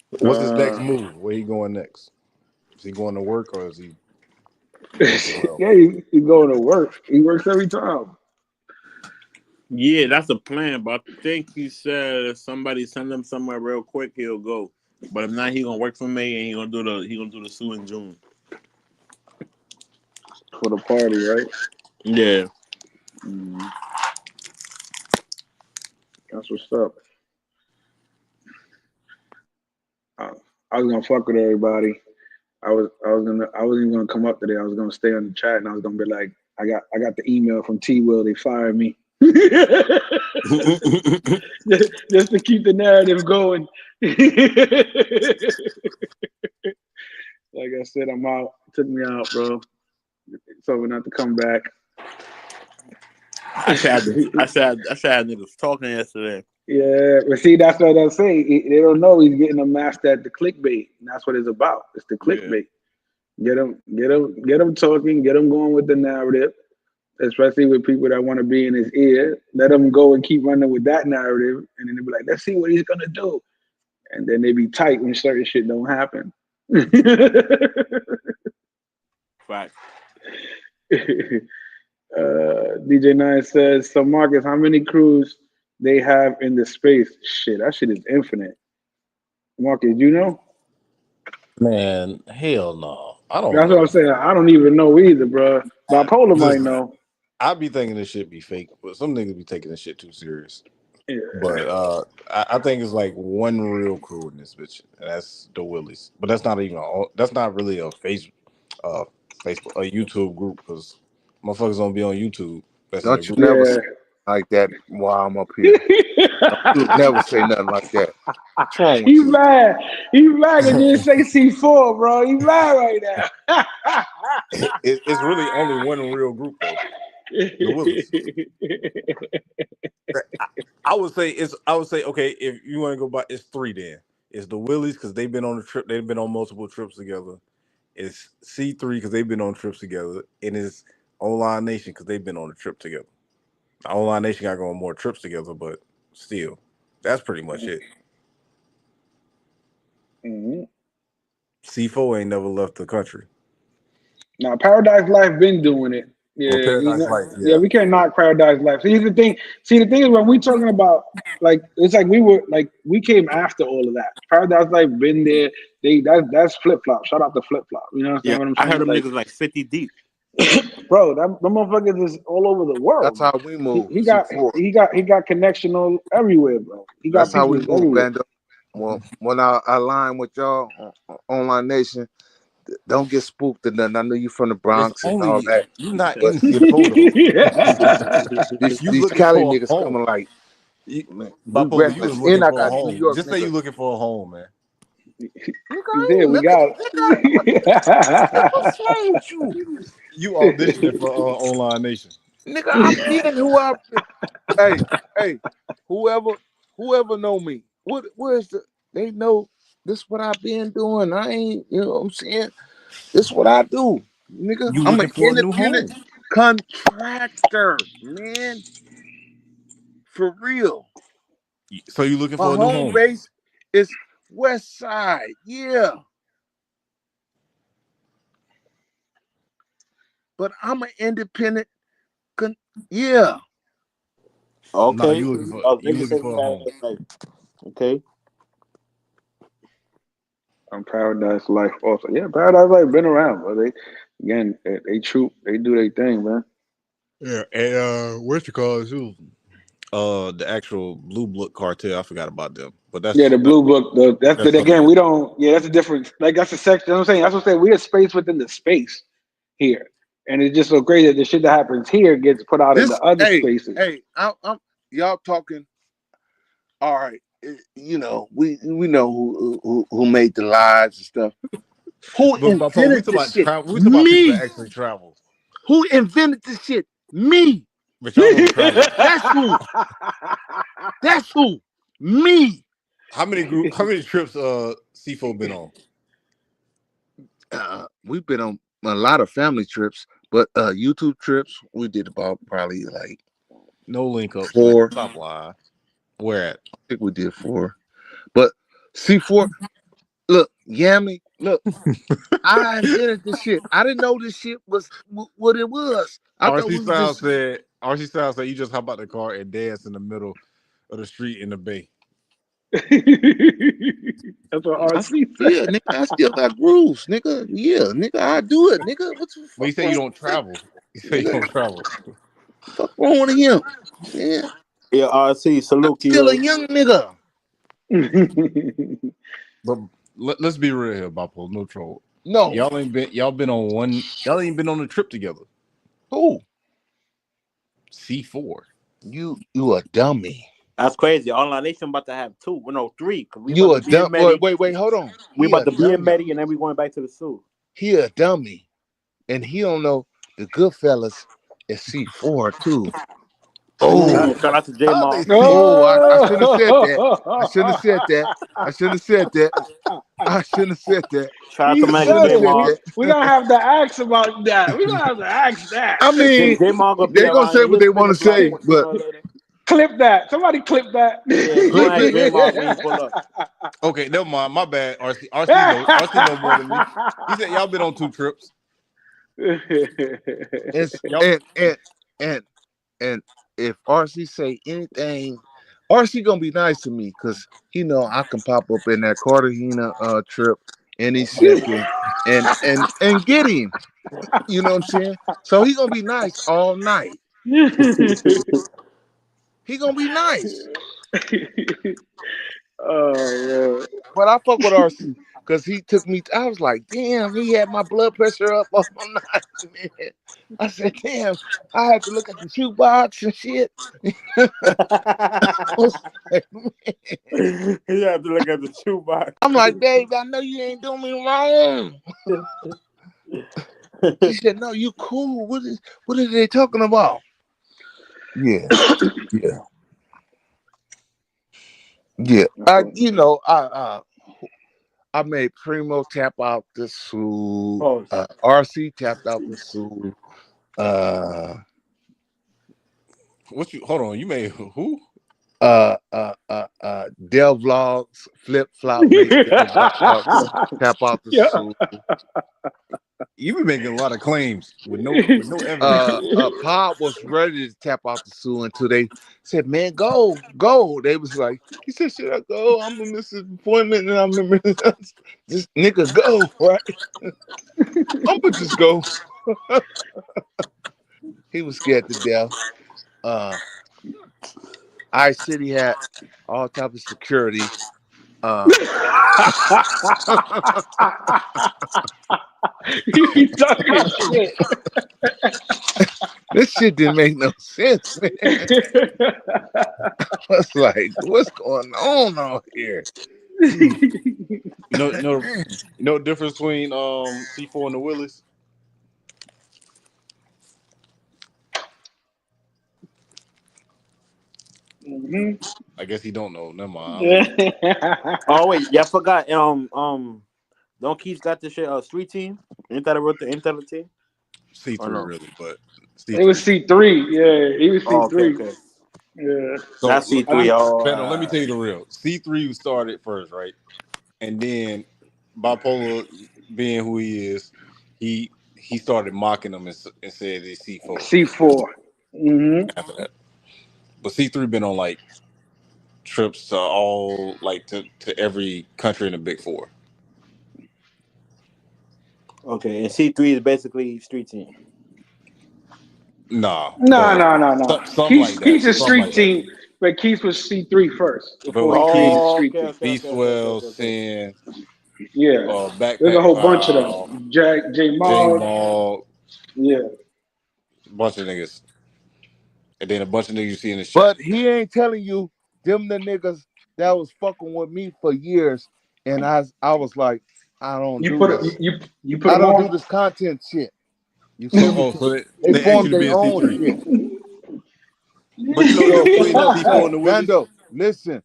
What's his next move? Where he going next? Is he going to work or is he? Yeah, he's going to work. He works every time. Yeah, that's the plan. But I think he said if somebody send him somewhere real quick, he'll go. But if not, he gonna work for me and he gonna do the Sue in June for the party, right? Yeah. Mm-hmm. That's what's up. I was gonna fuck with everybody. I wasn't even gonna come up today. I was gonna stay on the chat and I was gonna be like, I got the email from T Will, they fired me. just to keep the narrative going. Like I said, I'm out. It took me out, bro. So we're not to come back. I said niggas talking yesterday. Yeah, but see, that's what I'm saying. They don't know he's getting them masked at the clickbait, and that's what it's about. It's the clickbait. Yeah. Get them talking, get them going with the narrative, especially with people that want to be in his ear. Let them go and keep running with that narrative, and then they be like, "Let's see what he's gonna do," and then they be tight when certain shit don't happen. Fact. DJ Nine says, "So Marcus, how many crews they have in the space? Shit, that shit is infinite." Marcus, you know? Man, hell no. I don't That's know. what I'm saying. I don't even know either, bro. Bipolar might know. I be thinking this shit be fake, but some niggas be taking this shit too serious. Yeah. But I think it's like one real crew in this bitch, and that's the Willies. But that's not really a Facebook a YouTube group because motherfuckers don't be on YouTube. That's in the Don't you group. never say like that while I'm up here. Don't you never say nothing like that. What's wrong with He's you? mad. He's mad because you didn't say C4, bro. He's mad right now. It's really only one real group though. The Willies. I would say okay, if you want to go by, it's three then. It's the Willies because they've been on the trip, they've been on multiple trips together. It's C3 because they've been on trips together, and it's Online Nation because they've been on a trip together. Online Nation got to go on more trips together, but still, that's pretty much it. Mm-hmm. C4 ain't never left the country. Now, Paradise Life been doing it. Yeah, Well, Paradise Life, yeah, we can't knock Paradise Life. See, the thing is when we talking about like it's like we came after all of that. Paradise Life been there. That's flip flop. Shout out to flip flop. You know what I'm saying? I heard them niggas like 50 deep. Bro, the motherfuckers is all over the world. That's how we move. He got connection all everywhere, bro. He got That's how we people move, everywhere. Bando. when I align with y'all on Online Nation, don't get spooked or nothing. I know you from the It's Bronx and all only that, you not but in C4 though. You these looking Cali for a niggas home. coming like, man, we Bipolar, you was reckless. And looking I for a got New home. York Just say you nigga. looking for a home, man. Nigga, He I did. ain't We looking. got. Nigga, what's wrong with you? You auditioning for Online Nation. Nigga, I'm being who I. Hey, whoever know me, where's the? They know this what I been doing. I ain't, you know what I'm saying? This what I do, nigga. You I'm an looking for a new independent home. contractor, man. For real. So you looking My for a new home home. base is West Side. Yeah. But I'm an independent yeah. No, Okay. you looking for Oh, they you can looking say for a home. paradise life. Okay. Paradise Life also. Yeah, Paradise Life been around, but they troop, they do their thing, man. Yeah, and what you call it too? The actual Blue Book cartel. I forgot about them, but Yeah, the Blue Book. That's that's but something again, we different. don't. Yeah, that's a different. Like that's a section. I'm saying that's what I'm saying. We're a space within the space here, and it's just so great that the shit that happens here gets put out in the This other spaces. I'm y'all talking all right. You know, we know who made the lies and stuff. Who But Bipolar, we invented talking this about shit? travel. We talking about people that Me. actually travel. Who invented this shit? Me. But y'all don't travel. That's who. That's who. Me. How many trips C4 been on? We've been on a lot of family trips, but YouTube trips we did about probably like No link ups, man. 4. Stop lying. Where at? I think we did 4. But C4, look, Yammy, look, I invented this shit. I didn't know this shit was what it was. I thought we was just RC Styles said you just hop out the car and dance in the middle of the street in the bay. That's what RC yeah, said. nigga, I still got grooves, nigga. Yeah, nigga, I do it, nigga. What the But fuck you say you wrong don't with that? travel. You say you Nigga, don't travel. fuck wrong with him? Yeah, Yeah, RC, I'm salute still a you. young nigga. But let's be real here, Bipolar. No troll. No, Y'all been on one. Y'all ain't been on a trip together. who? C4. You a dummy. That's crazy. Online Nation about to have 2. Well, no, 3. Cause we about You to a be in dumb. Medellin. Wait, hold on. We He about a to be in dummy. Medellin, and then we going back to the zoo. He a dummy, and he don't know the good fellas is C4 too. Ooh, Oh, shout out to J How they Mall. see? I shouldn't have said that. I shouldn't have said that. I shouldn't have said that. I shouldn't have said that. Shout out to He I Manager shouldn't said have J it. said Mall. We that. gonna have to ask about that. We gonna have to ask that. I mean, J Mall gonna be they're gonna around say here. what He'll they spin want the to block say, sooner but or later. Clip that. Somebody clip that. Yeah, we gonna ask J Mall when he pull up. Okay, never mind. My bad. RC know more than me. He said y'all been on 2 trips. it's Y'all and and if RC say anything, RC gonna be nice to me because he know I can pop up in that Cartagena trip any second and get him. You know what I'm saying? So he gonna be nice all night. He gonna be nice. Oh But I fuck with RC because he took me. I was like, damn, he had my blood pressure up all night, man. I said, damn, I had to look at the shoebox and shit. I was like, man. You have to look at the shoebox. I'm like, babe, I know you ain't doing me wrong. She said, no, you cool. What are they talking about? Yeah, yeah, yeah. I made Primo tap out the suit. Pause. RC tapped out the suit. Uh, what you hold on, you made who? Dell Vlogs, Flip Flop made Dell Vlogs yeah. tap out the Yeah. suit. You been making a lot of claims with no evidence. Pop was ready to tap out the suit until they said, man, go. They was like, he said, should I go? I'm gonna miss his appointment and I remember this nigga go, right? I'm gonna just go. He was scared to death. I City had all type of security. You be talking shit. This shit didn't make no sense, man. I was like, what's going on out here? You know the difference between C4 and the Willis? Mm-hmm. I guess he don't know. Never mind. Oh wait, yeah, I forgot. Don't Keith got this shit? Street team? Ain't that a team? C3 Or no? really, but It was C3. C3. Yeah, he was Oh, okay, C3. okay. Yeah. So That's C3. Beto, let me tell you the real. C3 started first, right? And then bipolar being who he is, he started mocking him and said it's C4 C4. Mm-hmm. after that. But C3 been on like trips to all like to every country in the Big Four. Okay, and C3 is basically street team. Nah, but No. something like Keith's that. a Something street like that. team, but Keith was C3 first If it before was he created Keith, Oh, street okay, team. okay, B okay, okay, okay, Swell, okay, okay. Sin, Yeah. There's a Backpack, whole bunch of them. J J Maul. Maul, Yeah. bunch of niggas, and then a bunch of niggas you see in the chat. But he ain't telling you them the niggas that was fucking with me for years, and I was like, I don't You do put this. you put I them don't do on. this content shit. You So feel me? so They they asked you formed to be their a C own three, shit. but you know the So difference between look, C4 look, and the Willies. Bando, listen.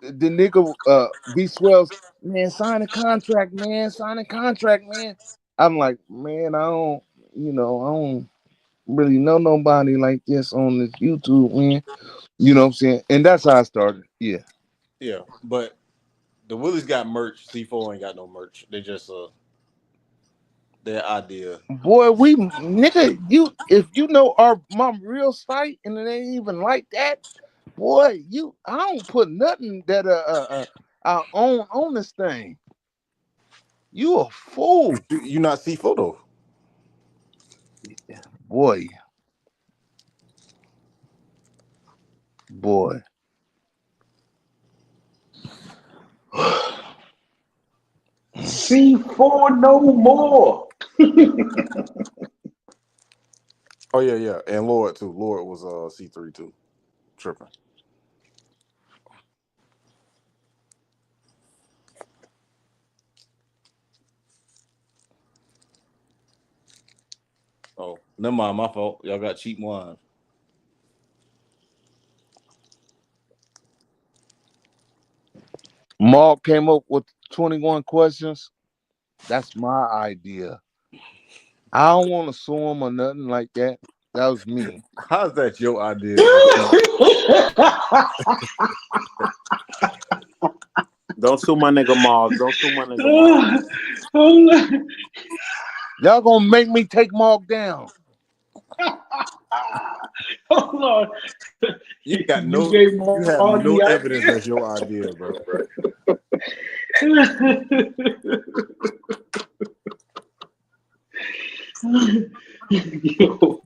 The nigga B Swells, man, sign a contract, man, sign a contract, man. I'm like, man, I don't really know nobody like this on this YouTube, man. You know what I'm saying? And that's how I started. Yeah. Yeah, but the Willies got merch. C4 ain't got no merch. They just their idea. Boy, we nigga, you if you know my real site and it ain't even like that, boy, I don't put nothing that I own on this thing. You a fool. You not C4 though. Boy. C4 no more. Oh yeah, and Lord too. Lord was C3 too. Tripping. Oh, never mind, my fault. Y'all got cheap wine. Mark came up with 21 questions. That's my idea. I don't want to sue him or nothing like that. That was me. How's that your idea? Don't sue my nigga Mars. Don't sue my nigga Mars. Y'all gonna make me take Mark down. Hold on. You got You gave you have all no the evidence idea. that's your idea, bro. Yo.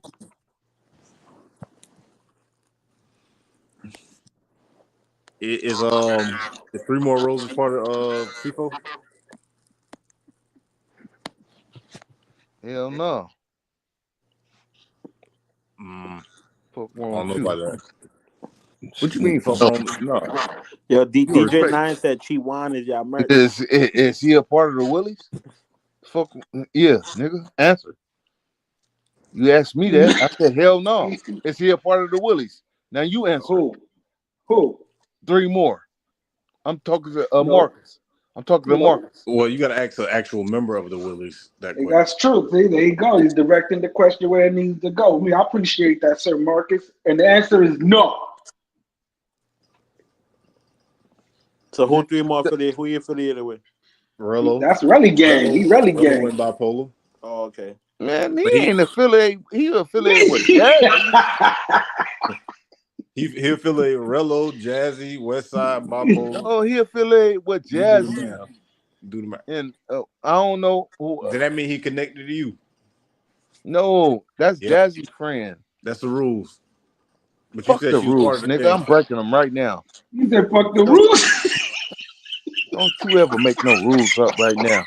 Is the Three More Roses part of C4? Hell no. Fuck I wrong don't know with you? about that. What you mean, fuck wrong? No. Yo, You gonna respect. DJ9 said Chiwan is y'all merch. Is he a part of the Willies? Fuck yeah, nigga. Answer. You asked me that. I said hell no. Is he a part of the Willies? Now you answer. Who? 3 more. I'm talking to No. Marcus. I'm talking to No. Marcus. Well, you got to ask an actual member of the Willies that question. That's true. See, there you go. He's directing the question where it needs to go. I appreciate that, Sir Marcus. And the answer is no. So who three more affiliated? Who you affiliated with? Rello. That's Relly Gang. He Relly Gang. went bipolar. Oh, okay. Man, he ain't affiliated. He affiliated with Jazzy. He affiliated with Rello, Jazzy, Westside, bipolar. Oh, he affiliated with You do the Jazzy. math. Do the math. And I don't know who. Does that mean he connected to you? No, that's Jazzy's friend. That's the rules. But Fuck you said the she was part rules, of the nigga. thing. I'm breaking them right now. You said fuck the rules. Don't you ever make no rules up right now.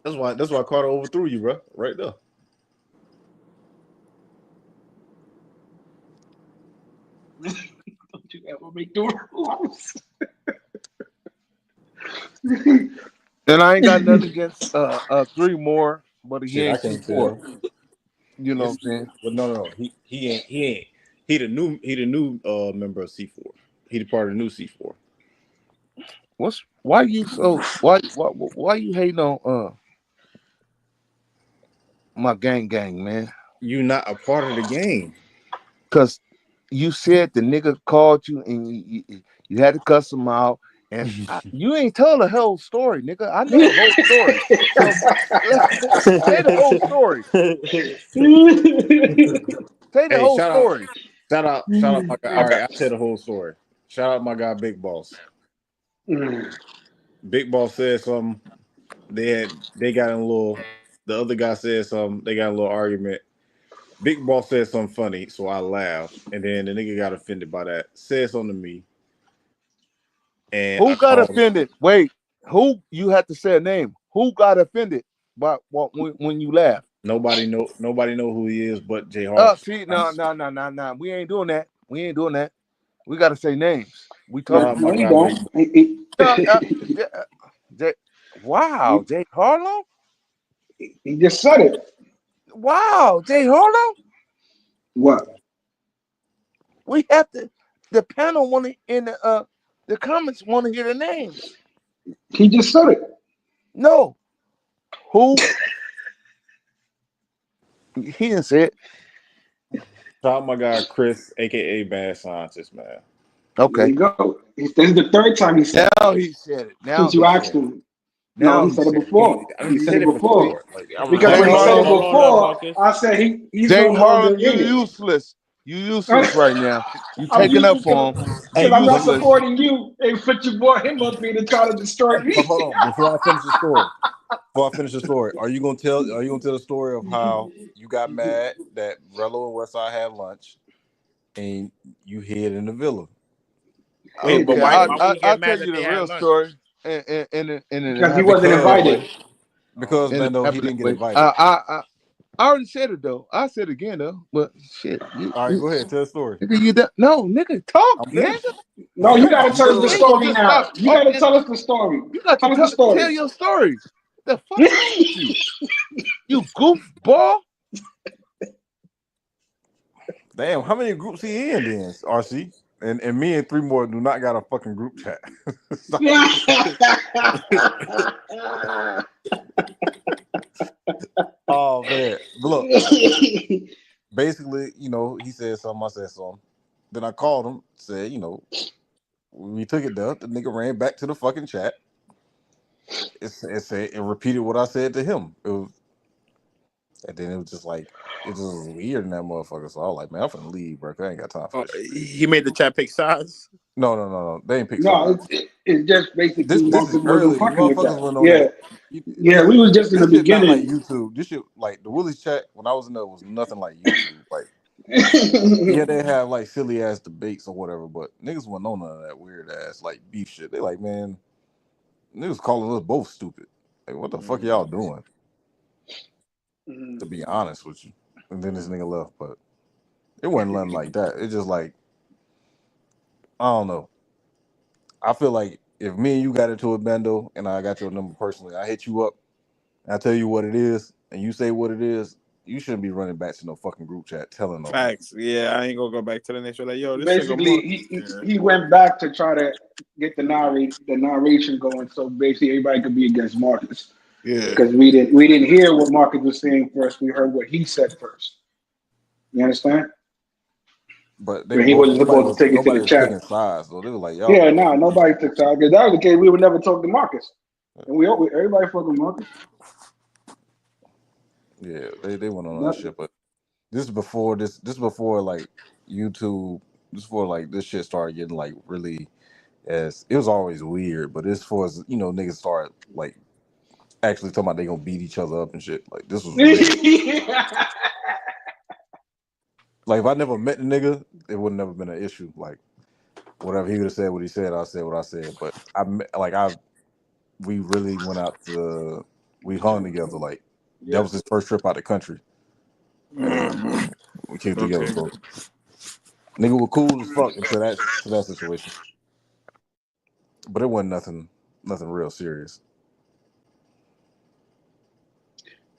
That's why Carter overthrew you, bro. Right there. Don't you ever make the rules. And I ain't got nothing against 3 more, but he Shit, I ain't can't C4. tell. You know what It's I'm saying? but no. He ain't. He the new member of C4. He the part of the new C4. Why you so why you hating on my gang, man? You not a part of the game. Cause you said the nigga called you and you had to cuss him out, and you ain't tell the whole story, nigga. I know the whole story. So say the whole story. Say the Hey, whole story. shout out my guy. All right, I'll tell the whole story. Shout out my guy, Big Boss. Big Boss said something. They got in a little. The other guy said something. They got a little argument. Big Boss said something funny, so I laughed, and then the nigga got offended by that. Said something to me, and I Who got called him. offended? Wait, who? You had to say a name. Who got offended by when you laughed? Nobody know who he is, but Jay Harsh. See, no. We ain't doing that. We got to say names. We Shout told out you. my No, you guy, Big. don't. No, Jay, wow, Jay Harlow. He just said it. Wow, Jay Harlow. What? We have to. The panel want to in the comments want to hear the names. He just said it. No, who? He didn't say it. Shout out my guy Chris, aka Bad Scientist, man. There Okay. you go. This is the third time he said Now it he said it. Now since you he asked said it. him. No, Now he he said it said it. before. I mean, He he said said it it before. before. Like, Because Jay when he said Harlow. it before, I said he's Jay no longer Harlow, you in it. useless. You useless right now. You I'm taking up useless for him. You because I'm not useless. supporting you. And but you brought him up here to try to destroy but me. hold on, before I finish the story. Are you gonna tell the story of how you got mad that Rello and Westside had lunch and you hid in the villa? Wait, but Okay, why would he I'll get tell mad you that the they had real lunch? story in an Because he happy wasn't clubhouse Because invited. way. In an Bando, he happy didn't get way. invited. I already said it though. I said it again though. But shit, All right, go ahead, tell the story. nigga, you done, no nigga, talk, I'm nigga. finished. No, you got to You tell us gotta the let. Can't you story just now. stop You got to talking? tell us the story. You got to Tell us the tell story. your story. The fuck is wrong with you? You goofball. Damn, how many groups he in then, RC? And me and 3 more do not got a fucking group chat. Oh man, but look. Basically, he said something, I said something. Then I called him, said, we took it down. The nigga ran back to the fucking chat. It repeated what I said to him. And then it was just like, it just was weird in that motherfucker. So I was like, man, I'm finna leave, bro. I ain't got time for this shit. He made the chat pick sides. No. They ain't pick No, sides. it's just basically This is Marcus wasn't early. fucking with Motherfuckers that. went on Yeah, that. yeah, we was just in the This shit not like beginning. YouTube. This shit, like the Willie's chat when I was in there, was nothing like YouTube. Like, yeah, they have like silly ass debates or whatever, but niggas wasn't on none of that weird ass like beef shit. They like, man, niggas calling us both stupid. Like, what the fuck y'all doing? To be honest with you. And then this nigga left, but it wasn't nothing like that. It's just like, I don't know. I feel like if me and you got into a bando and I got your number personally, I hit you up, and I tell you what it is, and you say what it is, you shouldn't be running back to no fucking group chat telling no nigga. Facts. Yeah, I ain't gonna go back to the next one. Like, yo, this single Basically, month. he went back to try to get the narration going, so basically everybody could be against Marcus. Yeah. Because we didn't hear what Marcus was saying first. We heard what he said first. You understand? But But he wasn't supposed to take it to nobody the was chat. picking sides, though. They were like, y'all Yeah, are no, nobody took time. Because that was the case, we would never talk to Marcus. And everybody fucking Marcus. yeah, they went on that Nothing. shit. But this before like YouTube, this before like this shit started getting like really, as it was always weird, but this for niggas started like actually talking about they gonna beat each other up and shit. Like, this was real. Like, if I never met the nigga, it would never been an issue. Like, whatever he would have said, what he said, I said what I said. But we really went out to, we hung together. Like that was his first trip out the country, and we came together. Okay. So nigga was cool as fuck until that situation. But it wasn't nothing real serious.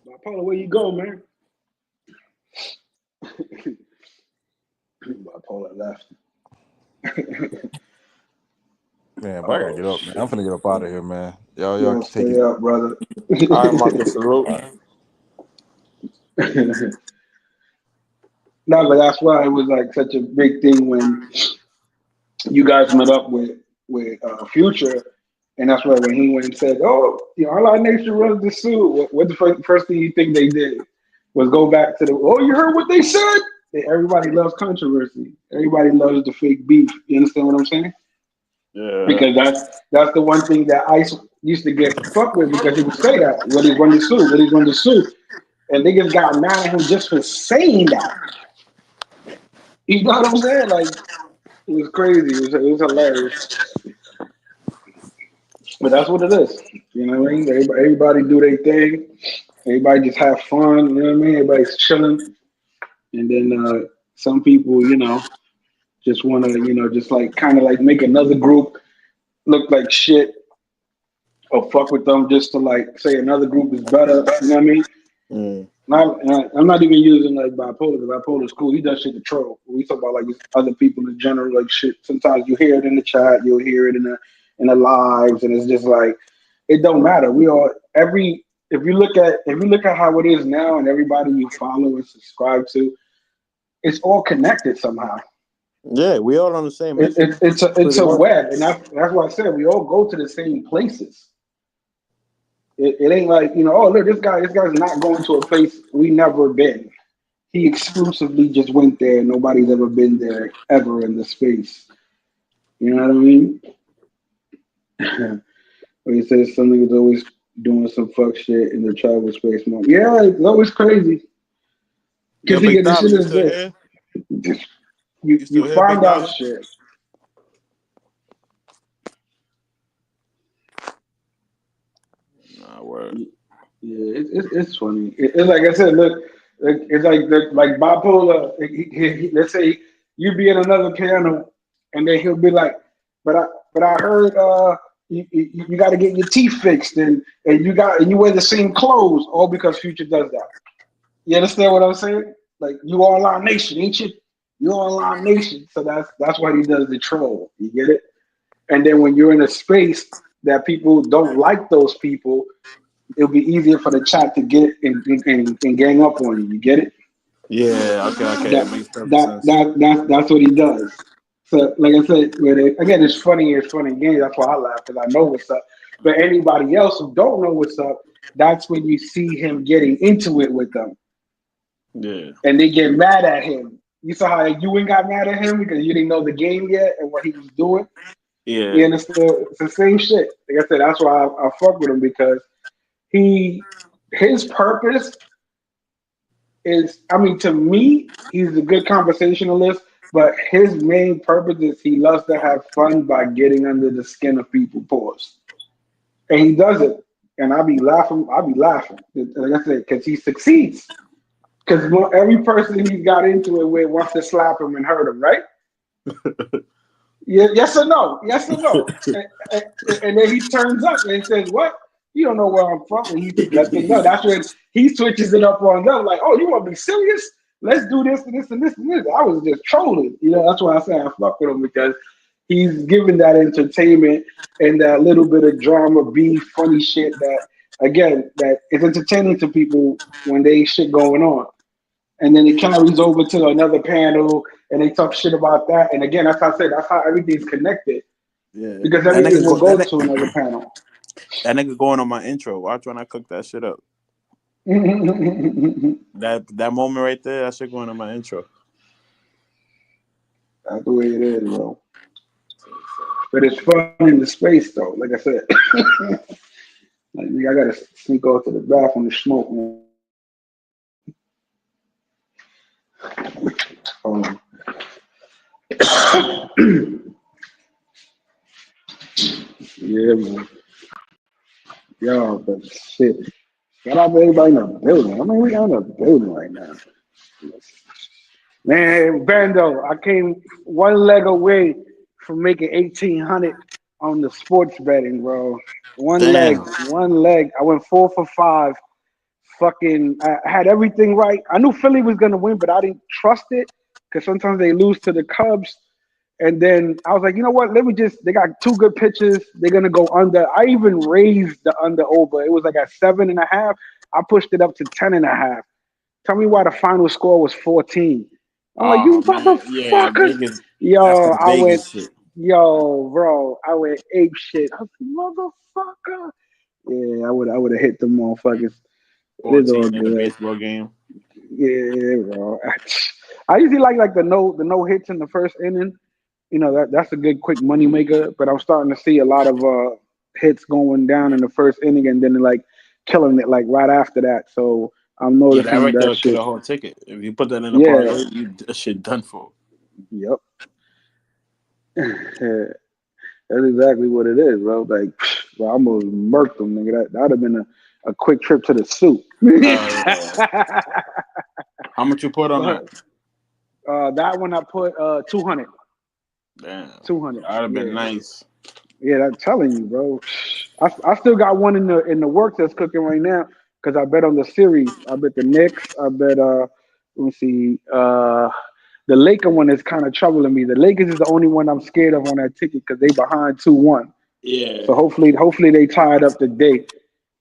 Bipolar, where you go, man? Bipolar left. Man, but I gotta get up, man. I'm finna get up out of here, man. Y'all Yo, can take stay it. up, brother. All right, Marcus, salute. No, but that's why it was like such a big thing when you guys met up with Future, and that's why when he went and said, "Oh, all our nation runs the suit." What the first thing you think they did was go back to the, "Oh, you heard what they said?" Everybody loves controversy. Everybody loves the fake beef. You understand what I'm saying? Yeah. Because that's the one thing that Ice used to get fucked with, because he would say that, "What he's going to sue? What he's going to sue?" And niggas got mad at him just for saying that. You know what I'm saying? Like, it was crazy. It was hilarious. But that's what it is. You know what I mean? Everybody do their thing. Everybody just have fun. You know what I mean? Everybody's chilling. And then some people, just want to, just like kind of like make another group look like shit or fuck with them just to like say another group is better. You know what I mean? Mm. I'm not even using like Bipolar, because Bipolar is cool. He does shit to troll. We talk about like other people in general, like shit. Sometimes you hear it in the chat, you'll hear it in the lives, and it's just like it don't matter. We all if you look at how it is now, and everybody you follow and subscribe to, it's all connected somehow. Yeah, we all on the same mission. It's a web, and that's why I said we all go to the same places. It ain't like, oh look, this guy's not going to a place we never been. He exclusively just went there. Nobody's ever been there ever in the space. You know what I mean? When he says something is always doing some fuck shit in the travel space. Yeah, it's always crazy. Yo, Because he Big get the Dollar, shit you is still this. here? You You still here, Big find out Dollar? shit. Nah, word. Yeah, it's funny. It's like I said, look, it's like bipolar. Let's say you be in another panel, and then he'll be like, but I heard you got to get your teeth fixed, and you wear the same clothes, all because Future does that. You understand what I'm saying? Like, you all our nation, ain't you? You all our nation. So that's why he does the troll. You get it? And then when you're in a space that people don't like those people, it'll be easier for the chat to get and gang up on you. You get it? Yeah, okay. It makes perfect sense. That's what he does. So, like I said, again, it's funny games. That's why I laugh, because I know what's up. But anybody else who don't know what's up, that's when you see him getting into it with them, Yeah. and they get mad at him. You saw how you ain't got mad at him because you didn't know the game yet and what he was doing. Yeah. You understand? It's the same shit. Like I said, that's why I fuck with him, because his purpose is, I mean, to me, he's a good conversationalist, but his main purpose is he loves to have fun by getting under the skin of people, pause. And he does it. And I'll be laughing. Like I said, because he succeeds. Because every person he's got into it with wants to slap him and hurt him, right? Yeah, yes or no? Yes or no? And then he turns up and says, "What? You don't know where I'm from." And he lets them know. That's when he switches it up on them. Like, "Oh, you want to be serious? Let's do this and this and this and this." I was just trolling. That's why I say I fuck with him, because he's giving that entertainment and that little bit of drama, beef, funny shit that, again, that is entertaining to people when they ain't shit going on. And then it carries over to another panel, and they talk shit about that. And again, that's how I said, that's how everything's connected, Yeah. because everything will go to another panel. That nigga going on my intro. Watch when I cook that shit up. That moment right there, that shit going on my intro. That's the way it is, bro. But it's fun in the space, though. Like I said, like, I gotta sneak off to the bathroom to smoke, man. Yeah, man. Yo, but shit. Shout out to everybody in the building. I mean, we in the building right now. Man, Bando, I came one leg away from making 1,800 on the sports betting, bro. Damn. One leg. I went 4 for 5. Fucking, I had everything right. I knew Philly was gonna win, but I didn't trust it because sometimes they lose to the Cubs. And then I was like, you know what? Let me just. They got two good pitches. They're gonna go under. I even raised the under over. It was like at 7.5. I pushed it up to 10.5. Tell me why the final score was 14. I'm like, Oh you man, yeah, motherfuckers. Vegas. Yo, That's the I went, Vegas shit. yo, bro, I went ape shit. I was like, motherfucker. Yeah, I would have hit them motherfuckers. It is all 14 in a good. baseball game. Yeah, bro. I usually like the no hits in the first inning. You know, that's a good quick money maker. But I'm starting to see a lot of hits going down in the first inning and then like killing it like right after that. So I'm Yeah, that noticing right there that will kill shit. a whole ticket. If you put that in a Yeah. parlay, you that shit done for. Yep. That's exactly what it is, bro. Like, bro, I almost murked them, nigga. That'd have been a quick trip to the soup. Yeah. How much you put on that? That one I put 200. Damn, 200. that'd have been Yeah. nice. Yeah, I'm telling you, bro. I still got one in the works that's cooking right now because I bet on the series. I bet the Knicks. I bet let me see. The Laker one is kind of troubling me. The Lakers is the only one I'm scared of on that ticket because they behind 2-1. Yeah. So hopefully they tie it up today.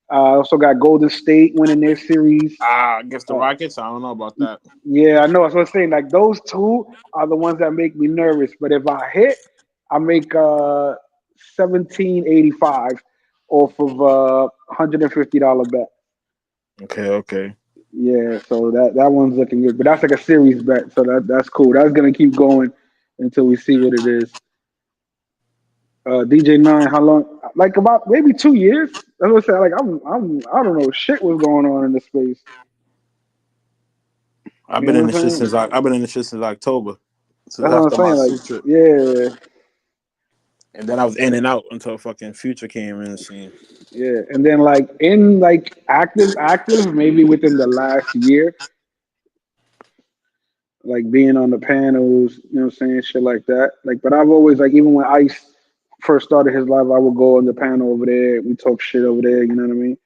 I also got Golden State winning their series. Against the Rockets, I don't know about that. Yeah, I know. That's what I'm saying. Like those two are the ones that make me nervous. But if I hit, I make 1785 off of $150 bet. Okay. Yeah, so that one's looking good. But that's like a series bet, so that's cool. That's gonna keep going until we see what it is. DJ Nine, how long? Like about maybe 2 years. That's what I said. Like I don't know shit what's going on in this space. I've You been know in what the I'm shit saying? since I've been in the shit since October, since That's what I'm after my saying. Like, suit trip, yeah, and then I was in and out until fucking Future came in the scene. yeah. And then like in like active, maybe within the last year, like being on the panels, you know what I'm saying, shit like that. Like, but I've always like even when Ice first started his life, I would go on the panel over there. We talk shit over there. You know what I mean?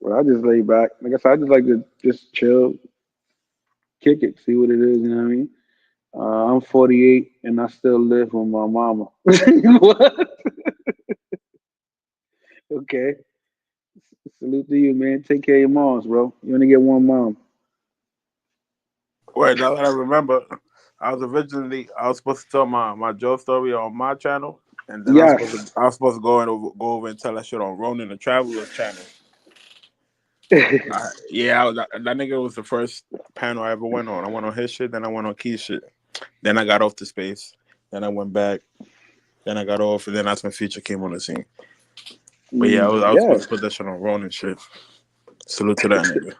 But I just lay back. Like I said, I just like to just chill, kick it, see what it is. You know what I mean? I'm 48 and I still live with my mama. What? Okay. Salute to you, man. Take care of your moms, bro. You only get one mom. Wait, now that I remember, I was supposed to tell my Joe story on my channel, and then Yes. I was supposed to go over and tell that shit on Ronan the Traveler's channel. That nigga was the first panel I ever went on. I went on his shit, then I went on Key's shit. Then I got off the space. Then I went back. Then I got off, and then that's when Future came on the scene. But yeah, I was Yeah. supposed to put that shit on Ronan shit. Salute to that nigga.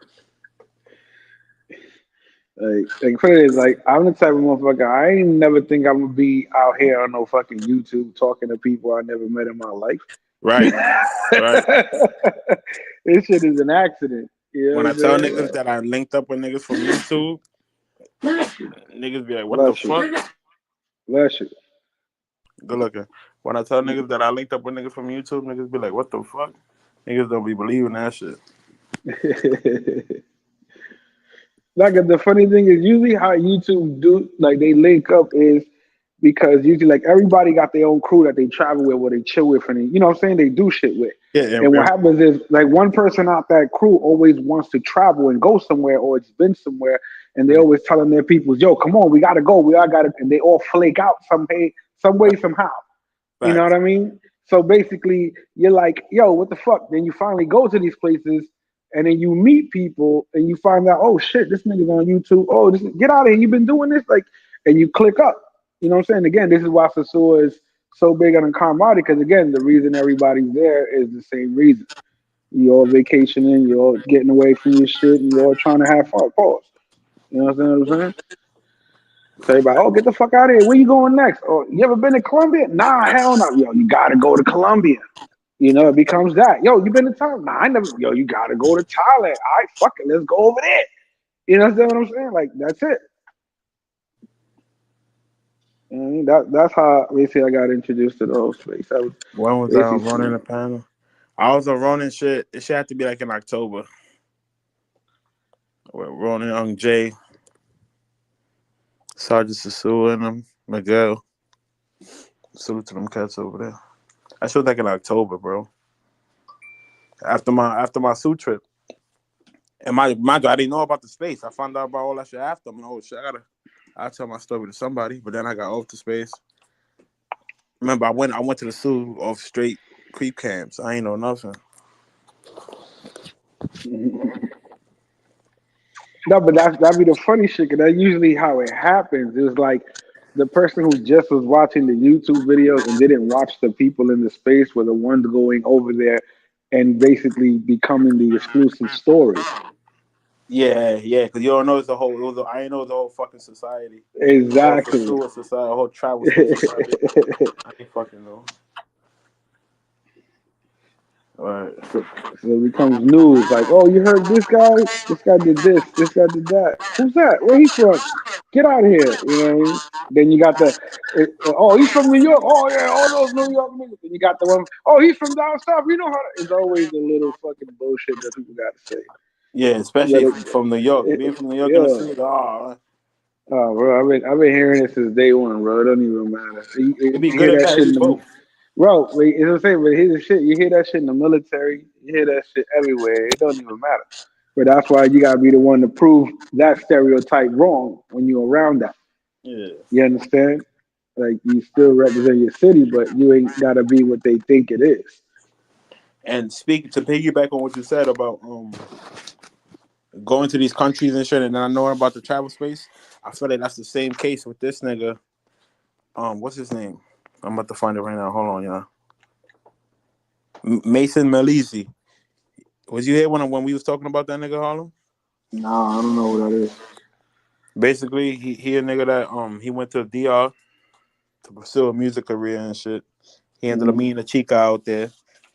Like put it is like I'm the type of motherfucker. I ain't never think I'm gonna be out here on no fucking YouTube talking to people I never met in my life. Right. This shit is an accident. You know When what I I'm tell saying? niggas Like, that I linked up with niggas from YouTube, niggas be like, "What the bless you. fuck?" Bless you. Good looking. When I tell niggas that I linked up with niggas from YouTube, niggas be like, "What the fuck?" Niggas don't be believing that shit. Like the funny thing is usually how YouTube do like they link up is because usually like everybody got their own crew that they travel with or they chill with and they, you know what I'm saying, they do shit with. Yeah, And what happens is like one person out that crew always wants to travel and go somewhere or it's been somewhere and they always telling their people, yo, come on, we gotta go, we all gotta, and they all flake out some way, somehow. You know what facts. I mean? So basically, you're like, yo, what the fuck? Then you finally go to these places and then you meet people and you find out, oh shit, this nigga's on YouTube. Oh, get out of here. You've been doing this? Like, and you click up. You know what I'm saying? Again, this is why Sasua is so big on camaraderie because, again, the reason everybody's there is the same reason. You all vacationing, you all getting away from your shit, and you all trying to have fun. Pause. You know what I'm saying? So everybody, oh, get the fuck out of here. Where you going next? Oh, you ever been to Colombia? Nah, hell no. Yo, you gotta go to Colombia. You know, it becomes that. Yo, you been to Thailand? Nah, I never. Yo, you gotta go to Thailand. All right, fuck it, let's go over there. You know what I'm saying? Like that's it. That's how basically I got introduced to the whole space. I was When was I running basically the panel? I was on running shit. It should have to be like in October. With Ronan Young J, Sergeant Sasu and them, Miguel. Salute to them cats over there. I showed like in October, bro. After my suit trip. And mind you, I didn't know about the space. I found out about all that shit after. I'm like, oh shit, I'll tell my story to somebody. But then I got off the space. Remember, I went to the zoo off straight creep camps. I ain't know nothing. no, but that'd be the funny shit. Cause that's usually how it happens. It was like the person who just was watching the YouTube videos and didn't watch the people in the space were the ones going over there and basically becoming the exclusive story. Yeah, because you don't know it's the whole. I ain't know the whole fucking society. The whole Exactly. Sasua society, the whole travel space society. I ain't fucking know. Right. So it becomes news like, oh, you heard this guy? This guy did this. This guy did that. Who's that? Where he from? Get out of here. You know what I mean? Then you got oh, he's from New York. Oh, yeah, all those New York niggas. Then you got the one, oh, he's from down south. You know how it's always the little fucking bullshit that people got to say. Yeah, especially from New York. Being from New York in the Yeah. city, Oh, bro, I've been hearing it since day one, bro. It don't even matter. it'd be You good hear and that bad. shit It'd in be the both. bro. Wait, it's the same, but here's the shit. You hear that shit in the military. You hear that shit everywhere. It don't even matter. But that's why you gotta be the one to prove that stereotype wrong when you're around that. Yeah. You understand? Like you still represent your city, but you ain't gotta be what they think it is. And speak to piggyback on what you said about going to these countries and shit, and not knowing about the travel space. I feel like that's the same case with this nigga. What's his name? I'm about to find it right now. Hold on, y'all. Mason Melizi. Was you here when we was talking about that nigga Harlem? Nah, I don't know what that is. Basically, he a nigga that he went to DR to pursue a music career and shit. He ended up Mm, meeting a chica out there,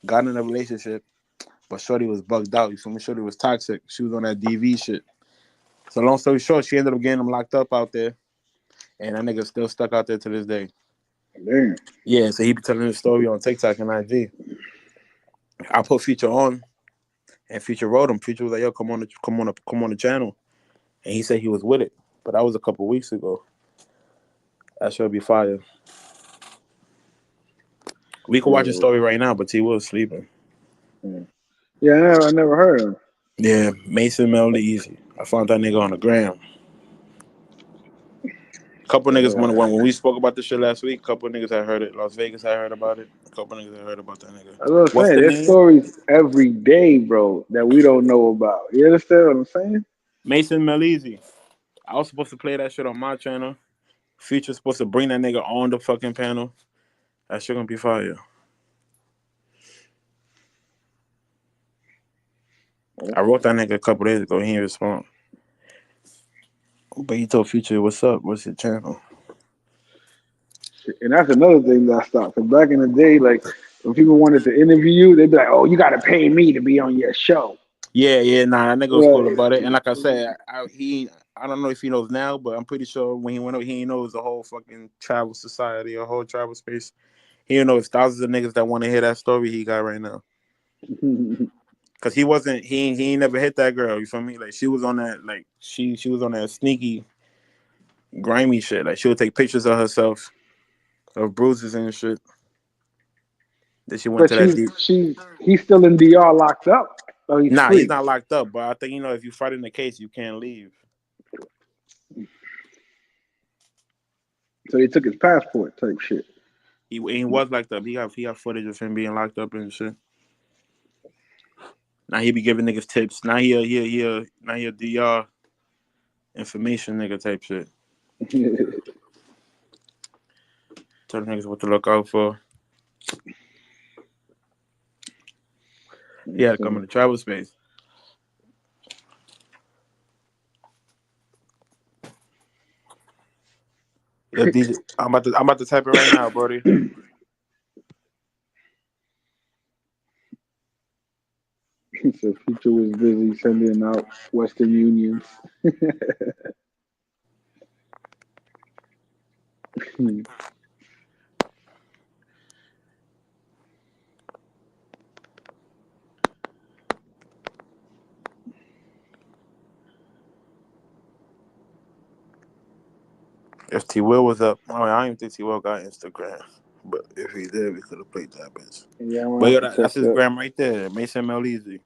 got in a relationship, but Shorty was bugged out. You feel me? Shorty was toxic. She was on that DV shit. So long story short, she ended up getting him locked up out there, and that nigga still stuck out there to this day. damn. Yeah, so he be telling his story on TikTok and IG. I put Future on, and Future wrote him. Future was like, "Yo, come on the channel," and he said he was with it. But that was a couple weeks ago. That should be fire. We could watch his Yeah, story right now, but T was sleeping. yeah. I never heard of him. Yeah, Mason Melody Easy. I found that nigga on the gram. Couple niggas when we spoke about this shit last week, couple niggas had heard it. Las Vegas had heard about it. A couple niggas had heard about that nigga. I was What's saying, the there's name? stories every day, bro, that we don't know about. You understand what I'm saying? Mason Melizi. I was supposed to play that shit on my channel. Future's supposed to bring that nigga on the fucking panel. That shit gonna be fire. I wrote that nigga a couple days ago. He didn't respond. But he told Future, "What's up? What's your channel?" And that's another thing that I stopped. Because back in the day, like when people wanted to interview you, they'd be like, "Oh, you got to pay me to be on your show." Yeah, nah, that nigga was cool Right. about it. And like I said, I don't know if he knows now, but I'm pretty sure when he went up, he knows the whole fucking travel society, a whole travel space. He knows thousands of niggas that want to hear that story he got right now. Cause he ain't never hit that girl. You feel me? Like she was on that, like she was on that sneaky, grimy shit. Like she would take pictures of herself, of bruises and shit. Then she went But to that deep. he's still in DR locked up. Oh, he's Nah, he's free. not locked up, but I think if you fight in the case, you can't leave. So they took his passport type shit. He was locked up. He got footage of him being locked up and shit. Now he be giving niggas tips. Now he a DR information nigga type shit. Tell niggas what to look out for. He had to come in the travel space. DJ, I'm about to type it right now, Brody. So Future was busy sending out Western Unions. If T Will was up, I don't even think T Will got Instagram. But if he did, we could have played that bitch. Yeah, I'm gonna But have yo, to that's check his that. gram right there. Mason Melizy.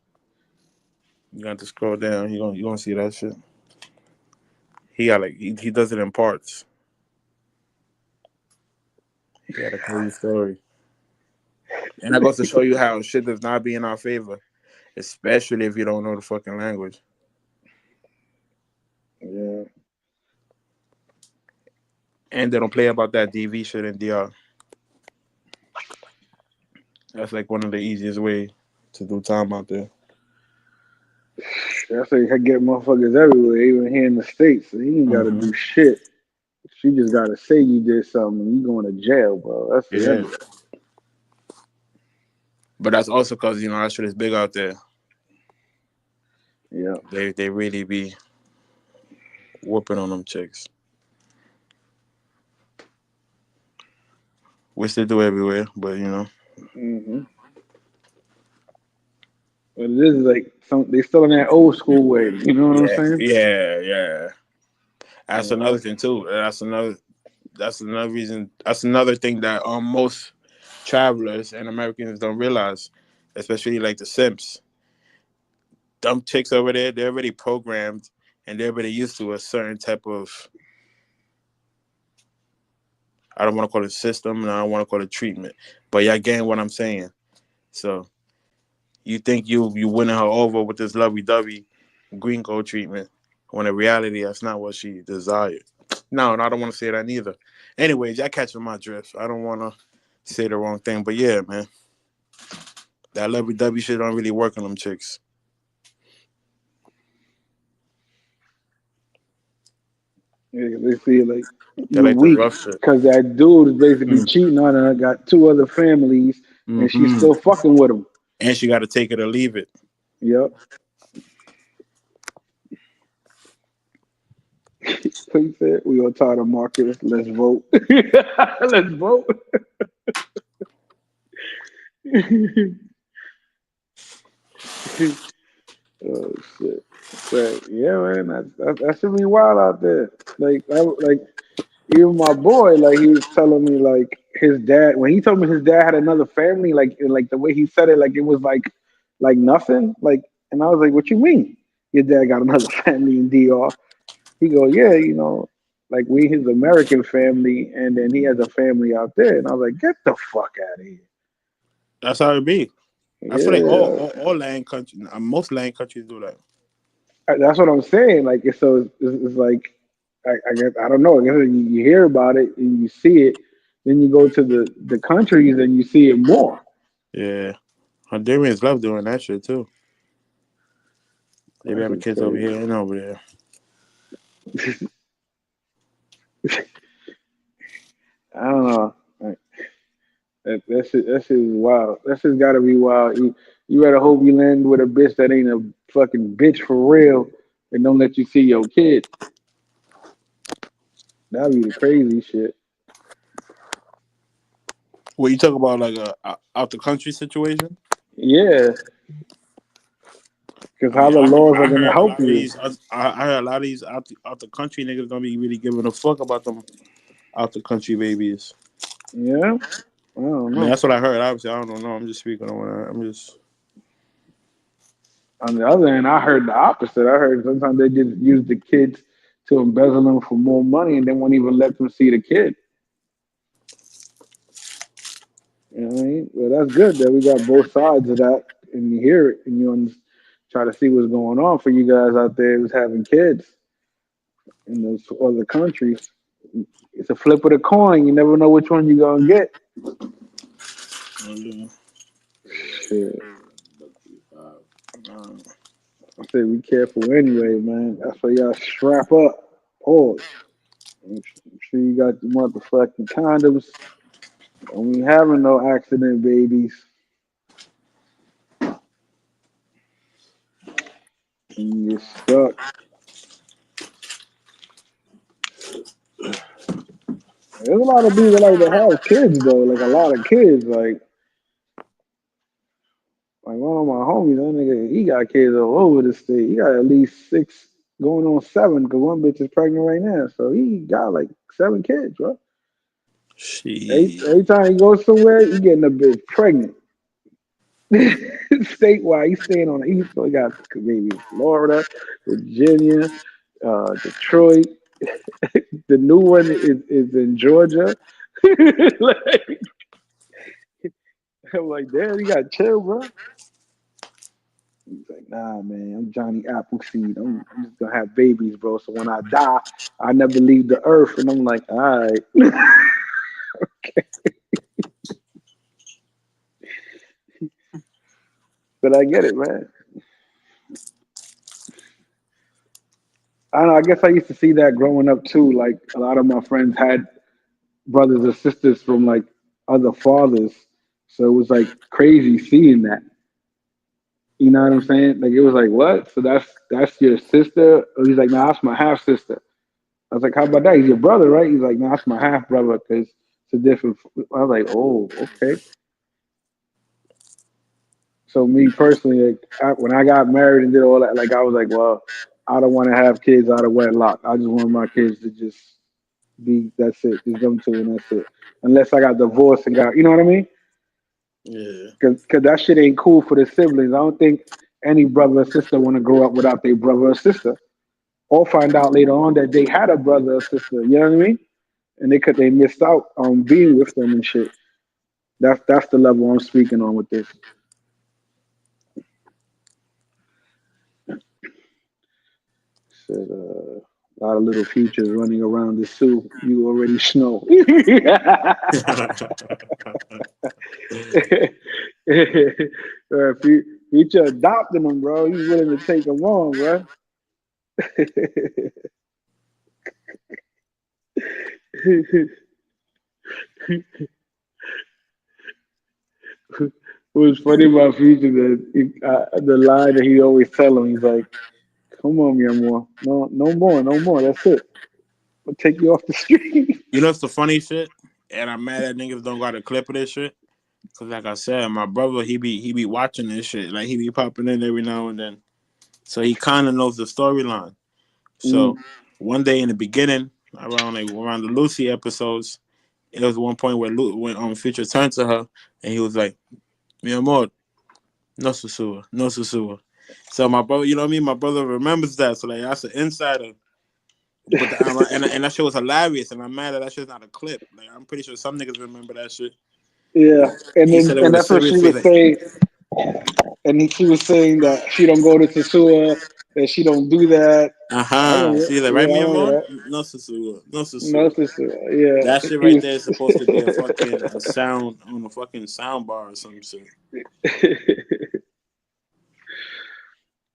You got to scroll down. You gonna see that shit. He got he does it in parts. He got a crazy story. And that goes to show you how shit does not be in our favor, especially if you don't know the fucking language. Yeah. And they don't play about that DV shit in DR. That's like one of the easiest way to do time out there. That's like I get motherfuckers everywhere, even here in the States. So you ain't gotta Mm-hmm. do shit. She just gotta say you did something and you going to jail, bro. That's the end Yeah. of it. But that's also because, that shit is big out there. Yeah. They really be whooping on them chicks. Which they do everywhere, but Mm-hmm. But it is like they still in that old school way. You know what I'm saying? Yeah. That's Yeah. another thing too. That's another reason. That's another thing that most travelers and Americans don't realize, especially like the simps. Dumb chicks over there, they're already programmed and they're already used to a certain type of, I don't want to call it system and I don't want to call it treatment. But y'all getting what I'm saying. So you think you winning her over with this lovey-dovey gringo treatment when in reality that's not what she desired. No, and I don't want to say that neither. Anyways, y'all catching my drift. I don't want to say the wrong thing, but yeah, man. That lovey-dovey shit don't really work on them chicks. Yeah, they feel like They you like the weak rough shit. because that dude is basically cheating on her, got 2 other families, and she's Mm-hmm. still fucking with him. And she got to take it or leave it. Yep. So he said, we gonna try to market. Let's vote. Let's vote. Oh shit! But yeah, man, that should be wild out there. Like even my boy, like he was telling me, like his dad when he told me his dad had another family, like the way he said it, like it was like nothing, like, and I was like, what you mean? Your dad got another family in DR? He go, yeah, like we his American family, and then he has a family out there, and I was like, get the fuck out of here. That's how it be. I feel like Yeah. all land countries, most land countries do that. That's what I'm saying. Like, it's like, I guess I don't know. I guess you hear about it and you see it, then you go to the countries and you see it more. Yeah. Hondurans love doing that shit too. They be That having shit's kids over crazy. here and over there. I don't know. Like, that shit is wild. That shit's got to be wild. You better hope you land with a bitch that ain't a fucking bitch for real and don't let you see your kid. That'd be the crazy shit. What you talk about, like a out the country situation? Yeah, because I how mean, the laws are I gonna heard a help lot of you. these. I heard a lot of these out the country niggas don't be really giving a fuck about them out the country babies. Yeah, I don't I mean, know. that's what I heard. Obviously, I don't know. I'm just speaking on what I'm just. On the other hand, I heard the opposite. I heard sometimes they just use the kids to embezzle them for more money and they won't even let them see the kid. You know what I mean? Well, that's good that we got both sides of that and you hear it and try to see what's going on for you guys out there who's having kids in those other countries. It's a flip of the coin. You never know which one you're going to get. Shit. I say be careful anyway, man. That's why y'all strap up. Pause. I'm sure you got the motherfucking condoms. And we having no accident babies. And you get stuck. There's a lot of dudes that like to have kids though, like a lot of kids. Like one of my homies, that nigga, he got kids all over the state. He got at least 6 going on 7 because one bitch is pregnant right now. So he got like 7 kids, bro. Every Shit. time he goes somewhere, he getting a bitch pregnant. Statewide, he's staying on the East Coast. He got maybe in Florida, Virginia, Detroit. The new one is in Georgia. Like, I'm like, damn, you got chill, bro. He's like, nah, man, I'm Johnny Appleseed. I'm just gonna have babies, bro. So when I die, I never leave the earth. And I'm like, all right. But I get it, man. I don't know. I guess I used to see that growing up too. Like a lot of my friends had brothers or sisters from like other fathers, so it was like crazy seeing that. You know what I'm saying? Like it was like, what? So that's your sister? Or he's like, nah, that's my half sister. I was like, how about that? He's your brother, right? He's like, nah, that's my half brother because it's a different. I was like, oh, okay. So me personally, like, when I got married and did all that, like I was like, well, I don't want to have kids out of wedlock. I just want my kids to just be. That's it. Just them two, and that's it. Unless I got divorced and got, you know what I mean? Yeah. Cause that shit ain't cool for the siblings. I don't think any brother or sister want to grow up without their brother or sister, or find out later on that they had a brother or sister. You know what I mean? And they missed out on being with them and shit. That's the level I'm speaking on with this. Said a lot of little futures running around the zoo. You already know. Future adopting them, bro. He's willing to take them on, bro. What's funny about Future that the line that he always tell him, he's like, "Come on, mi amor, no more, no more. That's it. I'll take you off the street." You know what's the funny shit? And I'm mad that niggas don't got a clip of this shit. Cause like I said, my brother he be watching this shit. Like he be popping in every now and then. So he kinda knows the storyline. So Mm. one day in the beginning, around the Lucy episodes, it was one point where when Future turned to her and he was like, Mi amor, no susua, no susua. So my brother, you know what I mean? My brother remembers that. So like that's an insider. But and that shit was hilarious, and I'm mad that shit's not a clip. Like I'm pretty sure some niggas remember that shit. Yeah, He said it and with a that's what serious she face, was like, saying. She was saying that she don't go to Sasua, that she don't do that. I remember. She's like, Yeah, right, I mi remember amor? that. No susua, no No, susua. Sasua. Yeah, That shit he right was. there is supposed to be a fucking a sound on a fucking sound bar or some shit.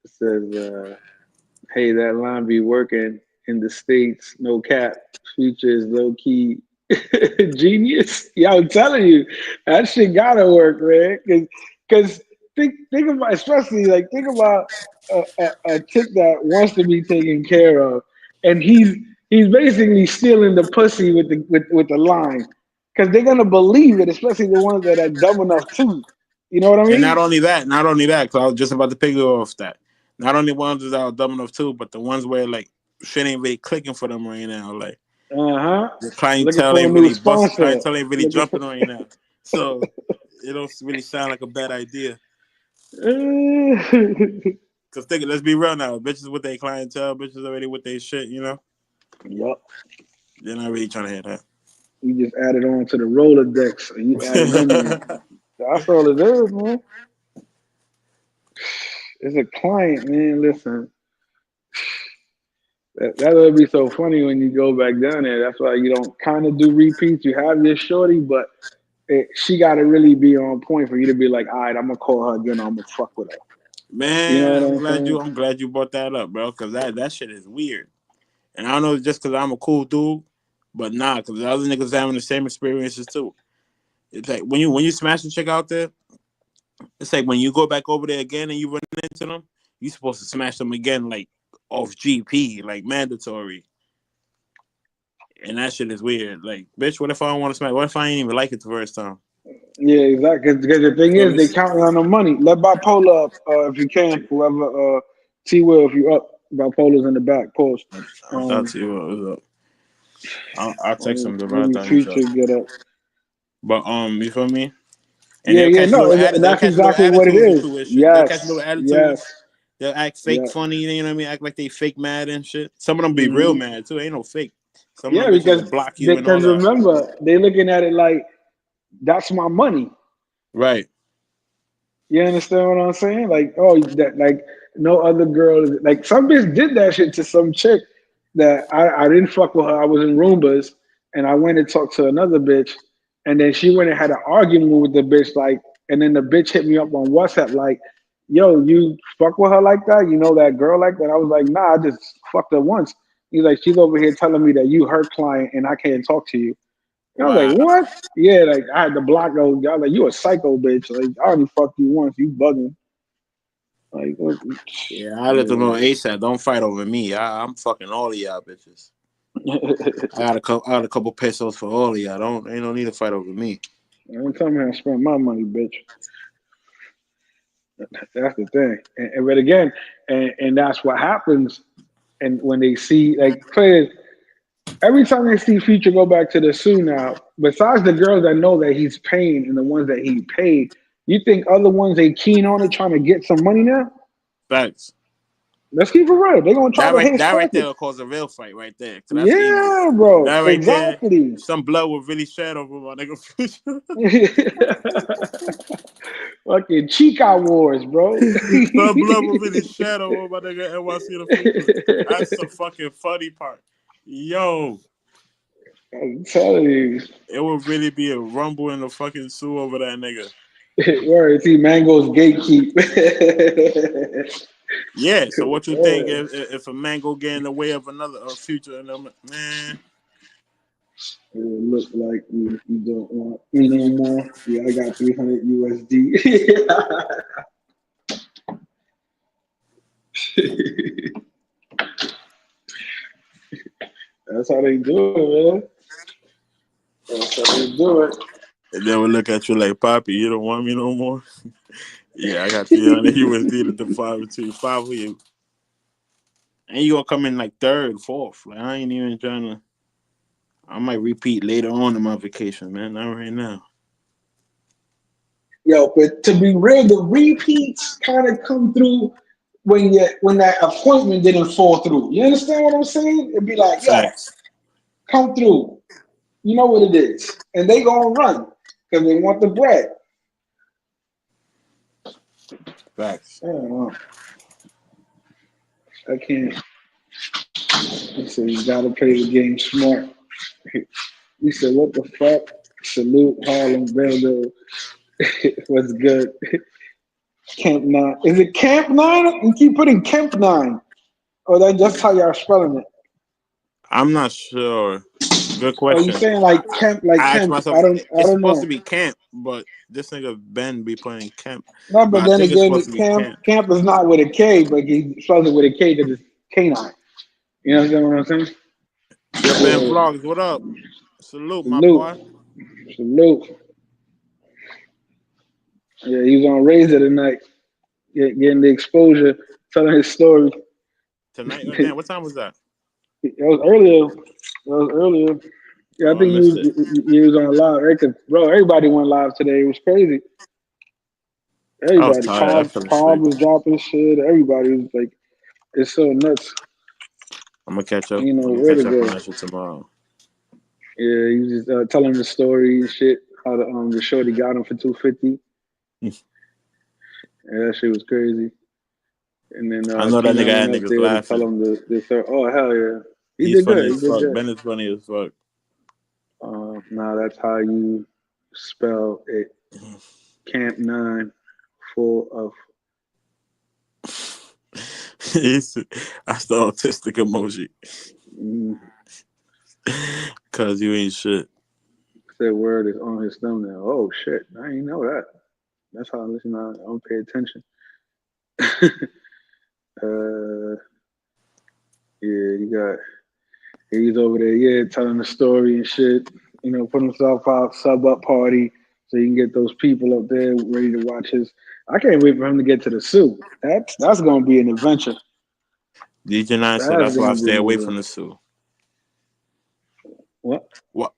Says, hey, that line be working in the States, no cap. Future is low key genius. Yeah, I'm telling you, that shit gotta work, man. Cause think about, especially like think about a chick that wants to be taken care of, and he's basically stealing the pussy with the line, cause they're gonna believe it, especially the ones that are dumb enough too. You know what I And mean? not only that, because I was just about to pick it off that. Not only ones that are dumb enough too, but the ones where like shit ain't really clicking for them right now. Like Uh-huh. the Looking clientele for a ain't new really bust. sponsor. Clientele ain't really Looking for. jumping right now. So it don't really sound like a bad idea. Cause think, let's be real now. Bitches with their clientele, bitches already with their shit. You know, Yup. they're not really trying to hear You just added on to the Rolodex. And you adding them in. that. That's all it is, man. It's a client, man. Listen, that would be so funny when you go back down there. That's why you don't kind of do repeats. You have your shorty, but she got to really be on point for you to be like, all right, I'm gonna call her again. I'm gonna fuck with her. You know Man, what I'm saying? I'm glad you brought that up, bro. Cause that shit is weird. And I don't know, just cause I'm a cool dude. But nah, because the other niggas having the same experiences too. It's like when you smash a chick out there, it's like when you go back over there again and you run into them, you supposed to smash them again like off GP, like mandatory. And that shit is weird. Like, bitch, what if I don't want to smash? What if I ain't even like it the first time? Yeah, exactly. Because the thing is, they counting on the money. Let bipolar up if you can. Whoever, T Will, if you up, bipolar's in the back. Pause. I thought T Will was up. I'll text him, but I Maybe thought he was up. Future get up. But you feel me? And Yeah, they'll yeah, catch a no, little and they'll that's catch little exactly what it attitudes is. into it. Shit. They'll catch little Yes, attitudes. yes, They'll act fake yeah. funny. You know what I mean? Act like they fake mad and shit. Some of them be real Hmm. mad too. Ain't no fake. Some of Yeah, them bitches because will block you and all because that. remember, they looking at it like that's my money. Right. You understand what I'm saying? Like, oh, that like no other girl. Like some bitch did that shit to some chick that I didn't fuck with her. I was in Roombas and I went and talked to another bitch, and then she went and had an argument with the bitch. Like, and then the bitch hit me up on WhatsApp like, "Yo, you fuck with her like that? You know that girl like that?" I was like, "Nah, I just fucked her once." He's like, "She's over here telling me that you her client and I can't talk to you." And I was like, Wow. what? Yeah, like I had to block her. I was like, you a psycho bitch. Like I already fucked you once. You bugging. Like, Yeah, I let them know ASAP. Don't fight over me. I'm fucking all of y'all bitches. I got a couple pesos for all of y'all. Ain't no need to fight over me. Don't tell me how to spend my money, bitch. That's the thing. But again, and that's what happens. And when they see like players, every time they see Future go back to the Sioux now, besides the girls that know that he's paying and the ones that he paid, you think other ones they keen on it trying to get some money now? Facts. Let's keep it real. They're gonna try to hit his That right there pockets. will cause a real fight right there. So that's easy. Yeah, bro. That right there, Exactly. some blood will really shed over my nigga Future. Fucking Chica Wars, bro. Some blood will really shed over my nigga NYC the Future. That's the fucking funny part. Yo, I'm telling you. it will really be a rumble in the fucking Sioux over that nigga. Word, see Mango's gatekeep. Yeah, so what you think if a man go get in the way of another Future and them, man? It will look like you don't want me no more. Yeah, I got 300 USD. That's how they do it, man. That's how they do it. And they will look at you like, Poppy, you don't want me no more? Yeah, I got 300 USD to deposit between five of you. And you gonna come in like third, fourth. Like I ain't even trying to. I might repeat later on in my vacation, man. Not right now. Yo, but to be real, the repeats kind of come through when that appointment didn't fall through. You understand what I'm saying? It'd be like, yo, Facts. come through. You know what it is. And they gonna run because they want the bread. Facts. I don't know. I can't. He said you gotta play the game smart. He said, what the fuck? Salute Harlem Beldo. What's good? Camp 9. Is it Camp 9? You keep putting Camp 9. Or that just how y'all spelling it? I'm not sure. Good Or you question. saying like camp like I asked camp? myself, I it's don't supposed to know. be camp, but this nigga Ben be playing camp. No, But but I then think it's again, supposed the to be camp camp. camp is not with a K, but he spells it with a K because it's canine. You know what I'm saying? Yo, Ben Yeah. Vlogs, what up? Salute, my Salute. boy. Salute. Yeah, he was on Razor tonight, getting the exposure, telling his story. Tonight? Oh, That damn, what time was that? was earlier. That was earlier. Yeah, I Oh, I think missed it. he was on live. Right? 'Cause, bro, everybody went live today. It was crazy. I was Everybody. tired. I fell Pop asleep. was dropping shit. Everybody was like, it's so nuts. I'm gonna catch up. You know I'm gonna where to catch up on go. that shit tomorrow. Yeah, he was just telling the story and shit. How the shorty got him for 250. Yeah, that shit was crazy. And then I know that nigga T9 had went up niggas there to tell laughing. him oh hell yeah, he He's did funny good. as He did fuck. good. Ben is funny as fuck. Now that's how you spell it. Camp 9 full of. That's the autistic emoji. Mm, Cause you ain't shit. That word is on his thumbnail. Oh shit, I didn't know that. That's how I listen. I don't pay attention. Yeah, he's over there, yeah, telling the story and shit. You know, put himself out, sub up party, so you can get those people up there ready to watch his. I can't wait for him to get to the Sioux. That's gonna be an adventure. DJ Nine said That's that's why I gonna be stay an away from adventure. the Sioux. What?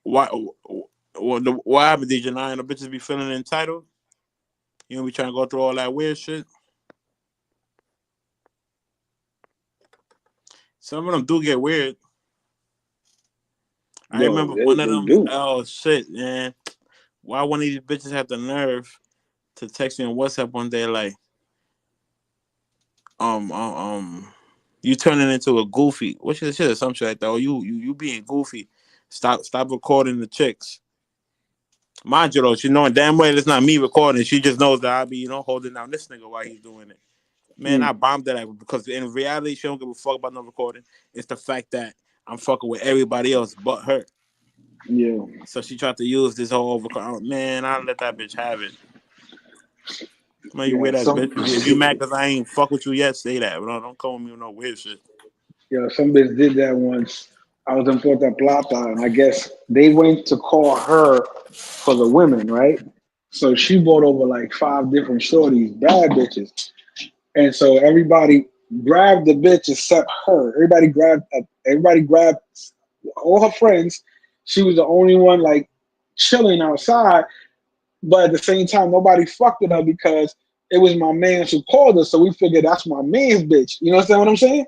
Why happened, DJ Nine? The bitches be feeling entitled. You know, be trying to go through all that weird shit. Some of them do get weird. I Yo, remember one of they them. do. Oh shit, man! Why one of these bitches had the nerve to text me on WhatsApp one day like, you turning into a goofy. What shit or some shit like that? Oh, you being goofy. Stop recording the chicks. Mind you though, she knowing damn well it's not me recording. She just knows that I be, holding down this nigga while he's doing it. Man, I bombed that because in reality she don't give a fuck about no recording. It's the fact that I'm fucking with everybody else but her. Yeah. So she tried to use this whole overcall. Man, I let that bitch have it. Man, you Yeah, weird ass bitch. If you mad because I ain't fuck with you yet, say that. But don't come with me with no weird shit. some bitch did that once. I was in Puerto Plata, and I guess they went to call her for the women, right? So she brought over like 5 different shorties, bad bitches. And so everybody grabbed the bitch except her. Everybody grabbed all her friends. She was the only one like chilling outside. But at the same time, nobody fucked with her because it was my man who called her. So we figured that's my man's bitch. You know what I'm saying?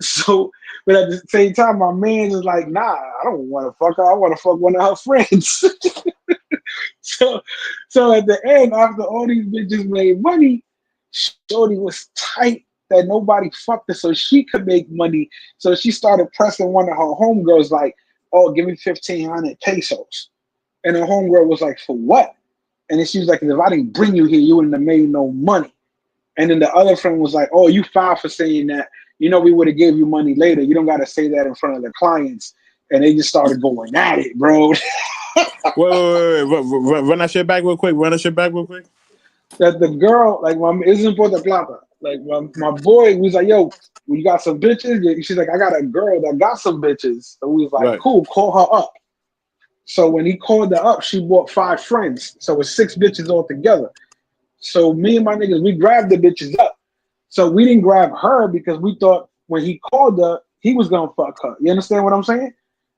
So, but at the same time, my man is like, nah, I don't want to fuck her. I want to fuck one of her friends. so, so at the end, after all these bitches made money, Shorty was tight that nobody fucked her, so she could make money. So she started pressing one of her homegirls, like, "Oh, give me 1,500 pesos," and her homegirl was like, "For what?" And then she was like, "If I didn't bring you here, you wouldn't have made no money." And then the other friend was like, "Oh, you foul for saying that. You know we would have gave you money later. You don't got to say that in front of the clients." And they just started going at it, bro. Wait. Run that shit back real quick. That the girl, like, isn't for the plata. Like, my boy was like, "Yo, you got some bitches?" Yeah. She's like, "I got a girl that got some bitches." So we was like, Right. "Cool, call her up." So when he called her up, she brought 5 friends. So it's 6 bitches all together. So me and my niggas, we grabbed the bitches up. So we didn't grab her because we thought when he called her, he was gonna fuck her. You understand what I'm saying?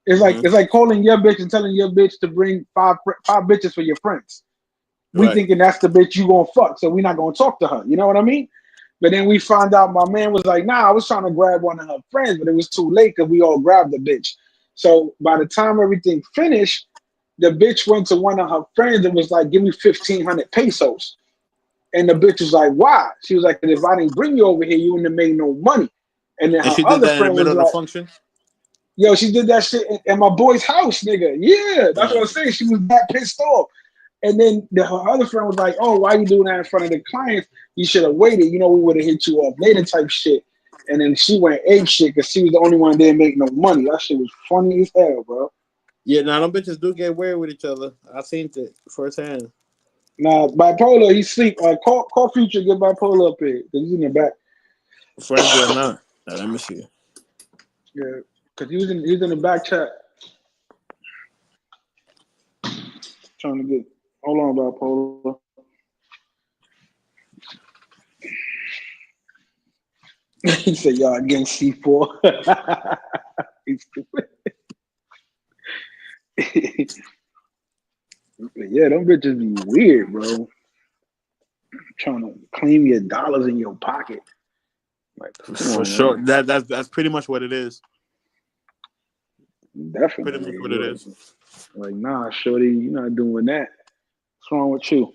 It's like calling your bitch and telling your bitch to bring five bitches for your friends. We Right. thinking that's the bitch you gonna fuck, so we're not gonna talk to her. You know what I mean? But then we found out my man was like, "Nah, I was trying to grab one of her friends, but it was too late because we all grabbed the bitch." So by the time everything finished, the bitch went to one of her friends and was like, "Give me 1,500 pesos." And the bitch was like, "Why?" She was like, "If I didn't bring you over here, you wouldn't have made no money." And then And her she did other that in the friend middle was of the like, function. "Yo, she did that shit at my boy's house, nigga." Yeah, that's what I'm saying. She was that pissed off. And then her other friend was like, "Oh, why you doing that in front of the clients? You should have waited. You know, we would have hit you up later," type shit. And then she went ape shit because she was the only one that didn't make no money. That shit was funny as hell, bro. Yeah, now them bitches do get weird with each other. I seen it firsthand. Nah, bipolar, he sleep. Call Future, get bipolar up here because he's in the back. Friendly or not. Now, let me see. Yeah, because he was in the back chat trying to get. Hold on, bipolar. He said, "Y'all against C4." He's stupid. Yeah, them bitches be weird, bro. Trying to claim your dollars in your pocket. Like, come For on, sure. man. That's pretty much what it is. Pretty much Definitely. what it is. Like, nah, shorty, you're not doing that. What's wrong with you?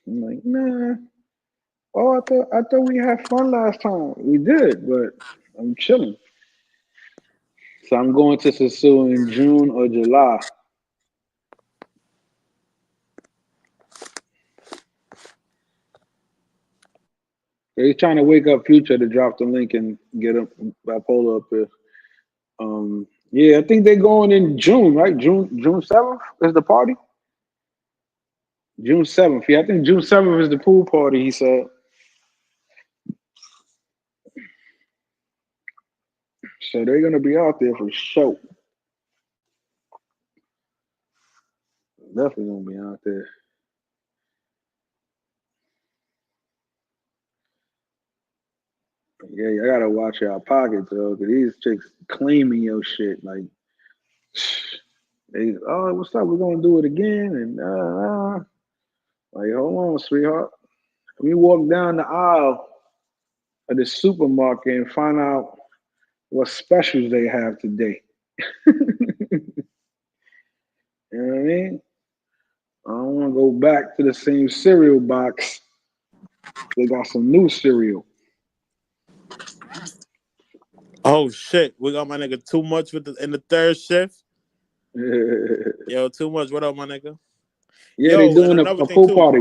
I'm like, nah. Oh, I thought we had fun last time. We did, but I'm chilling. So I'm going to Sasua in June or July. He's trying to wake up Future to drop the link and get him bipolar up there. Yeah, I think they're going in June, right? June 7th is the party. June 7th. Yeah, I think June 7th is the pool party. He said. So they're gonna be out there for sure. Definitely gonna be out there. Yeah, you gotta watch your pockets, though, because these chicks claiming your shit. Like, oh, what's up? We're gonna do it again, and like, hold on, sweetheart. Let me walk down the aisle of the supermarket and find out what specials they have today. You know what I mean? I don't want to go back to the same cereal box. They got some new cereal. Oh shit, we got my nigga Too Much in the third shift. Yo, Too Much. What up, my nigga? Yeah, Yo, they and doing another a thing pool too. party.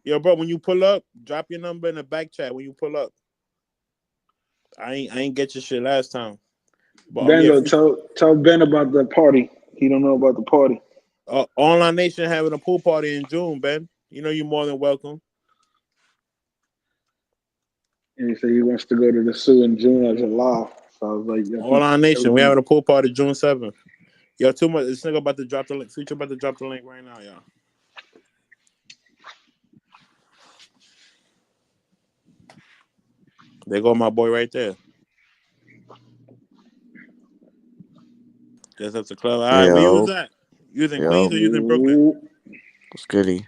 Yo, bro, when you pull up, drop your number in the back chat when you pull up. I ain't get your shit last time. But yeah, Bando, tell Ben about the party. He don't know about the party. Online Nation having a pool party in June, Ben. You know you're more than welcome. And he said he wants to go to the zoo in June or July. So I was like, Online Nation, we having a pool party June 7th. Yo, Too Much. This nigga about to drop the link. Future about to drop the link right now, y'all. There go my boy right there. Just up the club. All right, where you was at? You was in Queens or you was in Brooklyn? What's goody?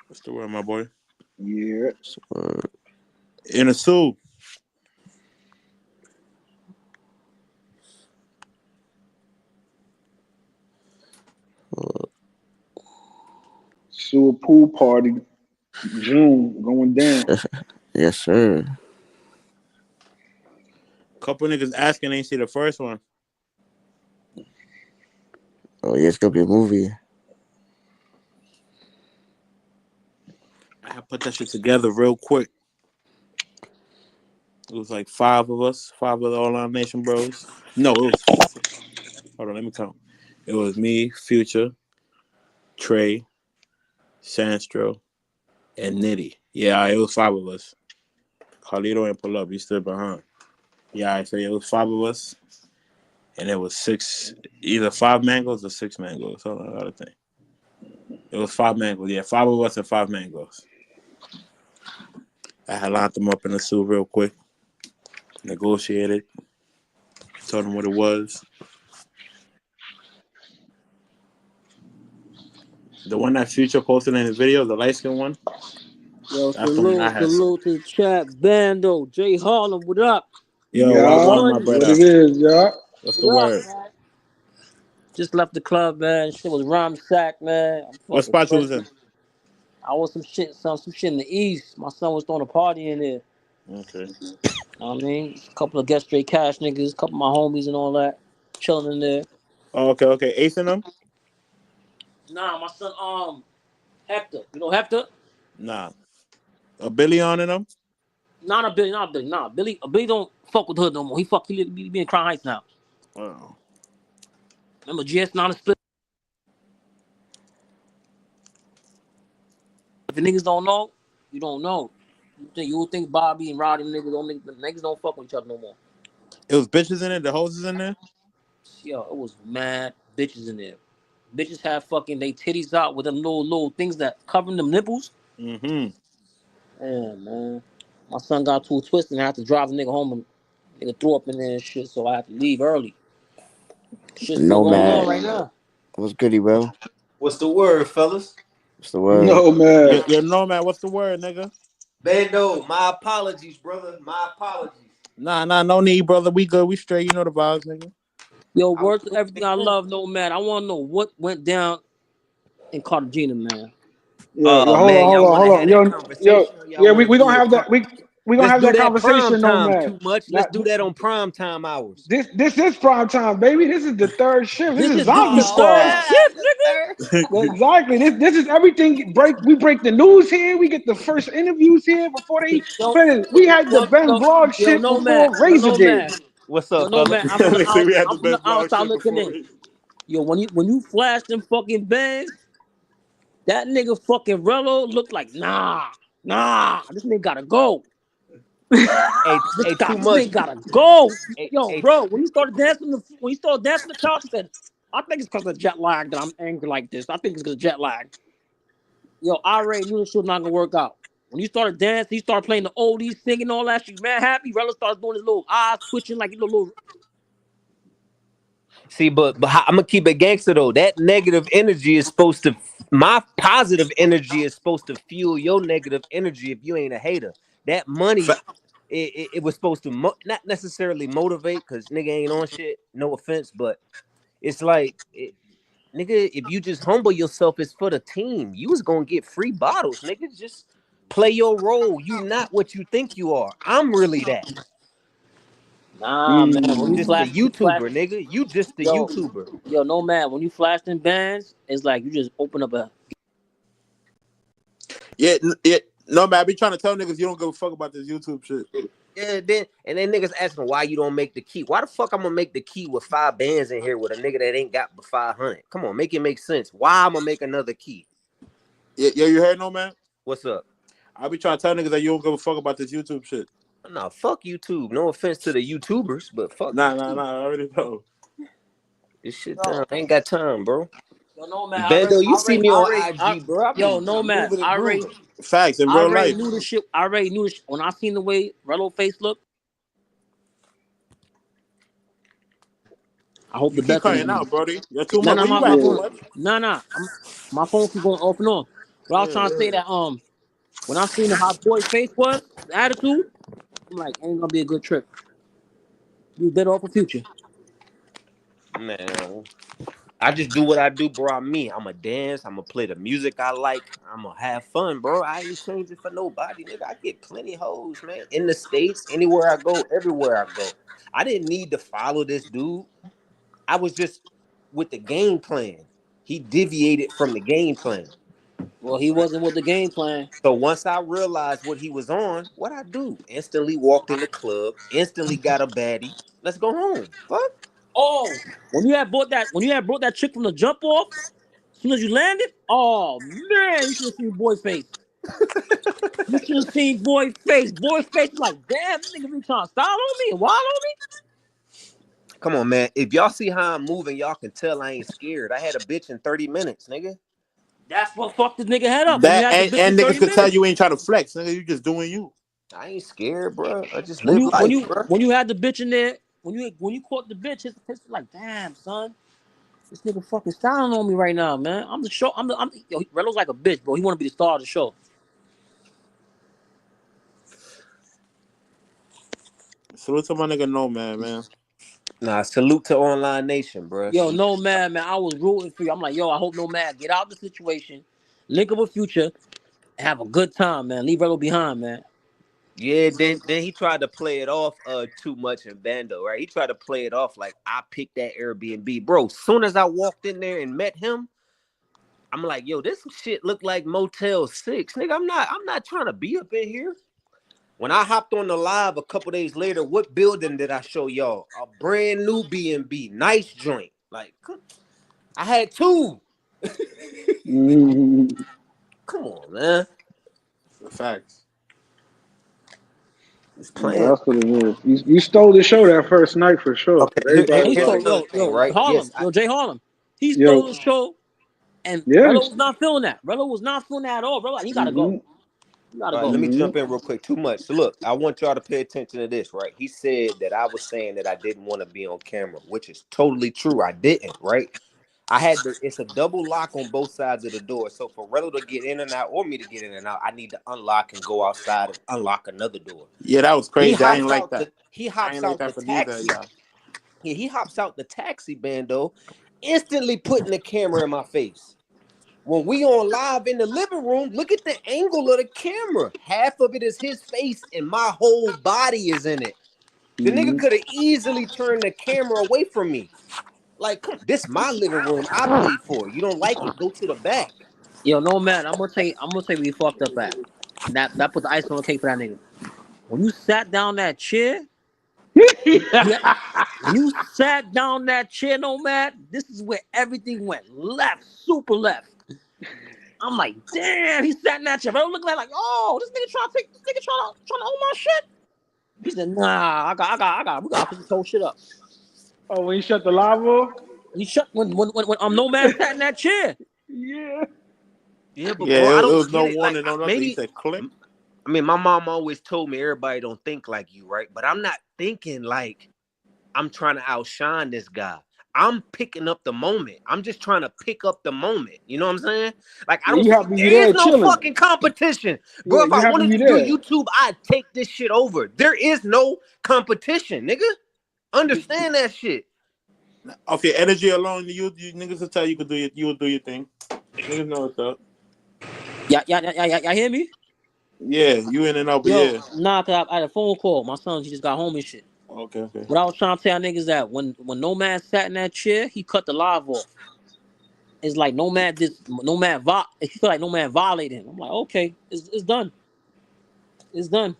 What's the word, my boy? Yeah. In a suit. Sewer pool party, June, going down. Yes, sir. Couple niggas asking, ain't see the first one. Oh yeah, it's gonna be a movie. I put that shit together real quick. It was like 5 of us, 5 of the Online Nation bros. No, it was. Hold on, let me count. It was me, Future, Trey, Sandstro, and Nitty. Yeah, it was 5 of us. Carlito ain't pull up. He stood behind. Yeah, I say it was 5 of us. And it was 6, either 5 mangoes or 6 mangoes. Hold on, I gotta think. It was 5 mangoes. Yeah, 5 of us and 5 mangoes. I had locked them up in the suit real quick. Negotiated. Told them what it was. The one that Future posted in his video, the light skin one. Yo, That's the one I had. salute to the chat. Bando, Jay Harlem, what up? Yo, Y'all, my what brother. it is, y'all? What's the What up, word? man? Just left the club, man. Shit was rhyme sack, man. I'm What fucking spot you was thirsty. in? I was some shit in the east. My son was throwing a party in there. Okay. You know what I mean? A couple of Get Straight Cash niggas, a couple of my homies and all that. Chilling in there. Oh, okay. Ace in them? Nah, my son, Hector. You know Hector? Nah. A Billy on in them? Not a Billy, Nah, Billy don't fuck with hood no more. He be in Crown Heights now. Oh. Remember GS not a split. If the niggas don't know, you don't know. You would think Bobby and Roddy niggas don't fuck with each other no more. It was bitches in it? The hoses in there? Yo, it was mad bitches in there. Bitches have fucking they titties out with them little things that covering them nipples. Mm-hmm. Yeah, man. My son got too twisted and I had to drive the nigga home and nigga threw up in there and shit, so I had to leave early. Shit's still going on Nomad. right now. What's goody, bro? What's the word, fellas? What's the word? Nomad. Yo, Nomad, what's the word, nigga? Bando, my apologies, brother. My apologies. Nah, no need, brother. We good. We straight. You know the vibes, nigga. Yo, I was words to everything I love, Nomad. I want to know what went down in Cartagena, man. Yeah, Man, y'all want to hold have on. that conversation or y'all Yeah, want to we do gonna it? have that. We gonna Let's have do that that prime conversation, time. Nomad. Too much. Let's do that on prime time hours. This is prime time, baby. This is the third shift. This This is is the zombie third squad. shift, Exactly. This is everything. We break the news here. We get the first interviews here before they Yo, finish. We had the Ben Vlog yo, shit no man, before yo, Razor no did. man, What's yo, up, no fella? man. They say we had the I'm from the best blog outside shit looking before. in. Yo, when you flash them fucking bands, that nigga fucking Rello looked like nah. This nigga gotta go. Hey, too This much. nigga gotta go. Hey, Yo, hey, bro, when he started dancing the couch, he said, I think it's because of jet lag that I'm angry like this. I think it's because of jet lag. Yo, I already knew this shit was not gonna work out. When he started dancing, he started playing the oldies, singing all that shit. Man, happy. Rello started doing his little eyes twitching like little. See, but I'm gonna keep it gangster though. That negative energy is supposed to. My positive energy is supposed to fuel your negative energy. If you ain't a hater, that money, it was supposed to not necessarily motivate, cause nigga ain't on shit. No offense, but it's like, nigga, if you just humble yourself, it's for the team. You was gonna get free bottles, nigga. Just play your role. You not what you think you are. I'm really that. Nah, man. You When you just the flash, YouTuber, nigga. You just the yo, YouTuber. yo, no man. When you flash them bands, it's like you just open up a. Yeah, no man. I be trying to tell niggas you don't give a fuck about this YouTube shit. Yeah, then niggas asking why you don't make the key. Why the fuck I'm gonna make the key with 5 bands in here with a nigga that ain't got but 500? Come on, make it make sense. Why I'm gonna make another key? Yeah, you heard no man. What's up? I be trying to tell niggas that you don't give a fuck about this YouTube shit. No, fuck YouTube. No offense to the YouTubers, but fuck Nah. YouTube. I already know. This shit Yo, down. I ain't got time, bro. yo, no man. Bando, you see me on IG, bro. Yo, no I'm man. moving and grooving. Facts in I real already life. knew this shit. I already knew this. When I seen the way Rello face look, I hope You the keep best for cutting him. out, Brody. You're too No, much. no, Where you my at? Too phone. much. No. My phone keep going off and on. But I was trying to say that when I seen how boy face was, the attitude, I'm like, ain't gonna be a good trip. You better off for future. Man, I just do what I do, bro. I'm me. I'ma dance. I'ma play the music I like. I'ma have fun, bro. I ain't changing for nobody, nigga. I get plenty hoes, man. In the States, anywhere I go, everywhere I go. I didn't need to follow this dude. I was just with the game plan. He deviated from the game plan. Well, he wasn't with the game plan. So once I realized what he was on, what I do? Instantly walked in the club, instantly got a baddie. Let's go home. Fuck. Oh, when you had brought that chick from the jump off, as soon as you landed, oh man, you should have seen boy face. You should have seen boy face. Boy face was like, damn, this nigga be trying to style on me and wild on me. Come on, man. If y'all see how I'm moving, y'all can tell I ain't scared. I had a bitch in 30 minutes, nigga. That's what fucked this nigga head up when you That had the bitch in and niggas 30 could tell minutes. you ain't trying to flex, nigga. You just doing you. I ain't scared, bro. I just When live you when life, you bro. when you had the bitch in there, when you caught the bitch, his was like, damn, son, this nigga fucking styling on me right now, man. I'm the show. Yo, Rello's like a bitch, bro. He want to be the star of the show. Salute to my nigga No Man. Nah, salute to Online Nation, bro. Yo, Salute. no man, I was rooting for you. I'm like, yo, I hope no man get out the situation, link up with Future, and have a good time, man. Leave Rello behind, man. Yeah, then he tried to play it off too much in Bando, right? He tried to play it off like I picked that Airbnb. Bro, soon as I walked in there and met him, I'm like, yo, this shit look like Motel 6. Nigga, I'm not trying to be up in here. When I hopped on the live a couple days later, what building did I show y'all? A brand new B&B, nice joint. Like, I had 2. Come on, man. Facts. It's Yeah, playing. that's what it is. You stole the show that first night for sure. Okay, Everybody was here's like, another thing, right? Yes. Jay Harlem. He stole yo, the show, and Rello yes. was not feeling that. Rello was not feeling that at all. Rello, like, he gotta go. Mm-hmm. You gotta All right, go. let me Mm-hmm. jump in real quick. Too much. So look, I want y'all to pay attention to this, right? He said that I was saying that I didn't want to be on camera, which is totally true. I didn't, right? It's a double lock on both sides of the door. So for Rello to get in and out or me to get in and out, I need to unlock and go outside and unlock another door. Yeah, that was crazy. I ain't like that. He I ain't hops like out the that for neither of taxi. y'all. Yeah, he hops out the taxi, Bando, instantly putting the camera in my face. When we on live in the living room, look at the angle of the camera. Half of it is his face and my whole body is in it. The nigga Mm-hmm. could have easily turned the camera away from me. Like, come, this my living room. I paid for it. You don't like it? Go to the back. Yo, no man, I'm gonna tell you where you fucked up at. That put the ice on the cake for that nigga. When you sat down that chair, yeah, when you sat down that chair, no man, this is where everything went left, super left. I'm like, damn, he sat in that chair. I was looking at it like, oh, this nigga trying to own my shit. He said, nah, we gotta put this whole shit up. Oh, when he shut the live off? He shut when Nomad sat in that chair. Yeah. Yeah, but Yeah, bro, it, I it don't was get no it. Like, warning, no nothing. He maybe, said click. I mean, my mom always told me everybody don't think like you, right? But I'm not thinking like I'm trying to outshine this guy. I'm picking up the moment. I'm just trying to pick up the moment. You know what I'm saying? Like, I Yeah, don't you see, happy you there is there no chilling. fucking competition. Yeah, Bro, if you I happy wanted you to do there. YouTube, I'd take this shit over. There is no competition, nigga. Understand that shit. Off your energy alone, you niggas will tell you could do you will do your thing. Niggas know what's up. Y'all hear me? Yeah, you in and out, but Yo, yeah. nah, cause I had a phone call. My son, he just got home and shit. Okay. What I was trying to tell niggas that when Nomad sat in that chair, he cut the live off. It's like Nomad he feel like Nomad violated him. I'm like, okay, it's done. It's done.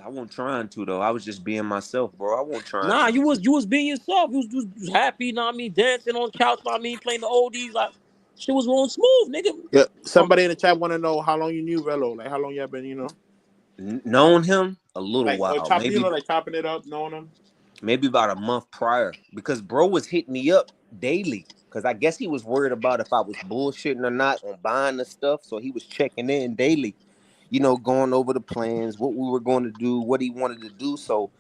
I wasn't trying to though. I was just being myself, bro. I wasn't trying Nah, to. you was being yourself. You was happy, you know what I mean, dancing on the couch, you know what I mean, playing the oldies, like shit was rolling smooth, nigga. Yeah. Somebody in the chat want to know how long you knew Rello. Like how long y'all been, Known him a little like while, chopping, maybe like chopping it up, knowing him. maybe about a month prior, because bro was hitting me up daily. Because I guess he was worried about if I was bullshitting or not on buying the stuff. So he was checking in daily, going over the plans, what we were going to do, what he wanted to do. So,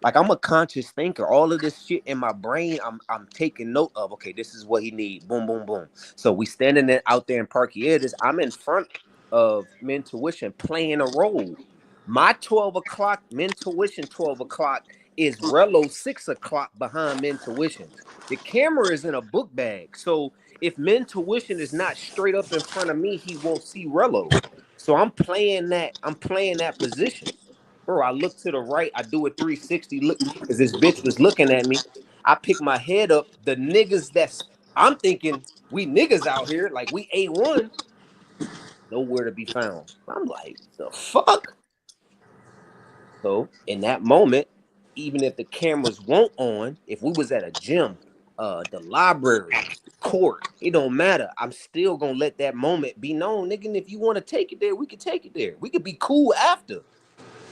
like, I'm a conscious thinker. All of this shit in my brain, I'm taking note of. Okay, this is what he need. Boom, boom, boom. So we standing out there in Parkietis. I'm in front of Men Tuition playing a role. My 12 o'clock, Men Tuition 12 o'clock is Rello 6 o'clock behind Men Tuition. The camera is in a book bag. So if Men Tuition is not straight up in front of me, he won't see Rello. So I'm playing that position. Bro, I look to the right, I do a 360 look because this bitch was looking at me. I pick my head up. The niggas I'm thinking we niggas out here, like we A1, nowhere to be found. I'm like, the fuck? So in that moment, even if the cameras weren't on, if we was at a gym, the library, court, it don't matter. I'm still gonna let that moment be known, nigga. And if you want to take it there, we could take it there. We could be cool after.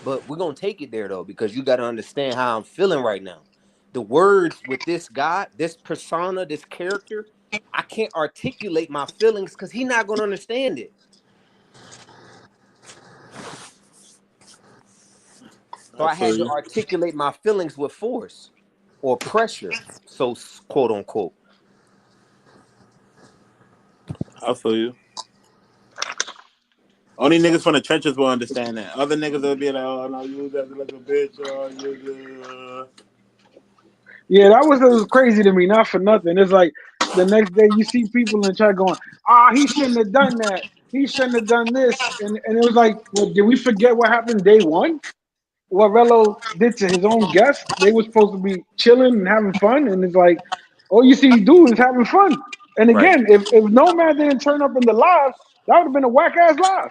But we're gonna take it there though, because you gotta understand how I'm feeling right now. The words with this guy, this persona, this character, I can't articulate my feelings because he's not gonna understand it. So I I feel had to you. articulate my feelings with force or pressure. So quote unquote. I feel you. Only niggas from the trenches will understand that. Other niggas will be like, "Oh no, you was acting like a bitch." Yeah, that was crazy to me. Not for nothing. It's like the next day you see people in the chat going, he shouldn't have done that. He shouldn't have done this. And it was like, well, did we forget what happened day one? What Rello did to his own guests? They were supposed to be chilling and having fun, and it's like, all you see dude is having fun. And Right. again, if Nomad didn't turn up in the live, that would have been a whack ass live.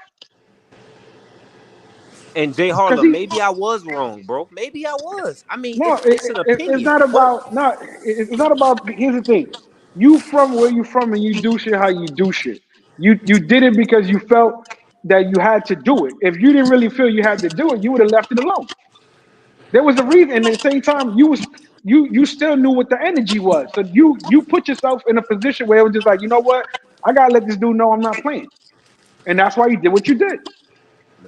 And Jay Because Harlow, maybe I was wrong, bro. Maybe I was. I mean, no, it's an it's opinion. not Fuck. about not. It's not about. Here's the thing: you from where you from, and you do shit how you do shit. You did it because you felt that you had to do it. If you didn't really feel you had to do it, you would have left it alone. There was a reason, and at the same time, you still knew what the energy was. So you put yourself in a position where it was just like, you know what, I gotta let this dude know I'm not playing, and that's why you did what you did.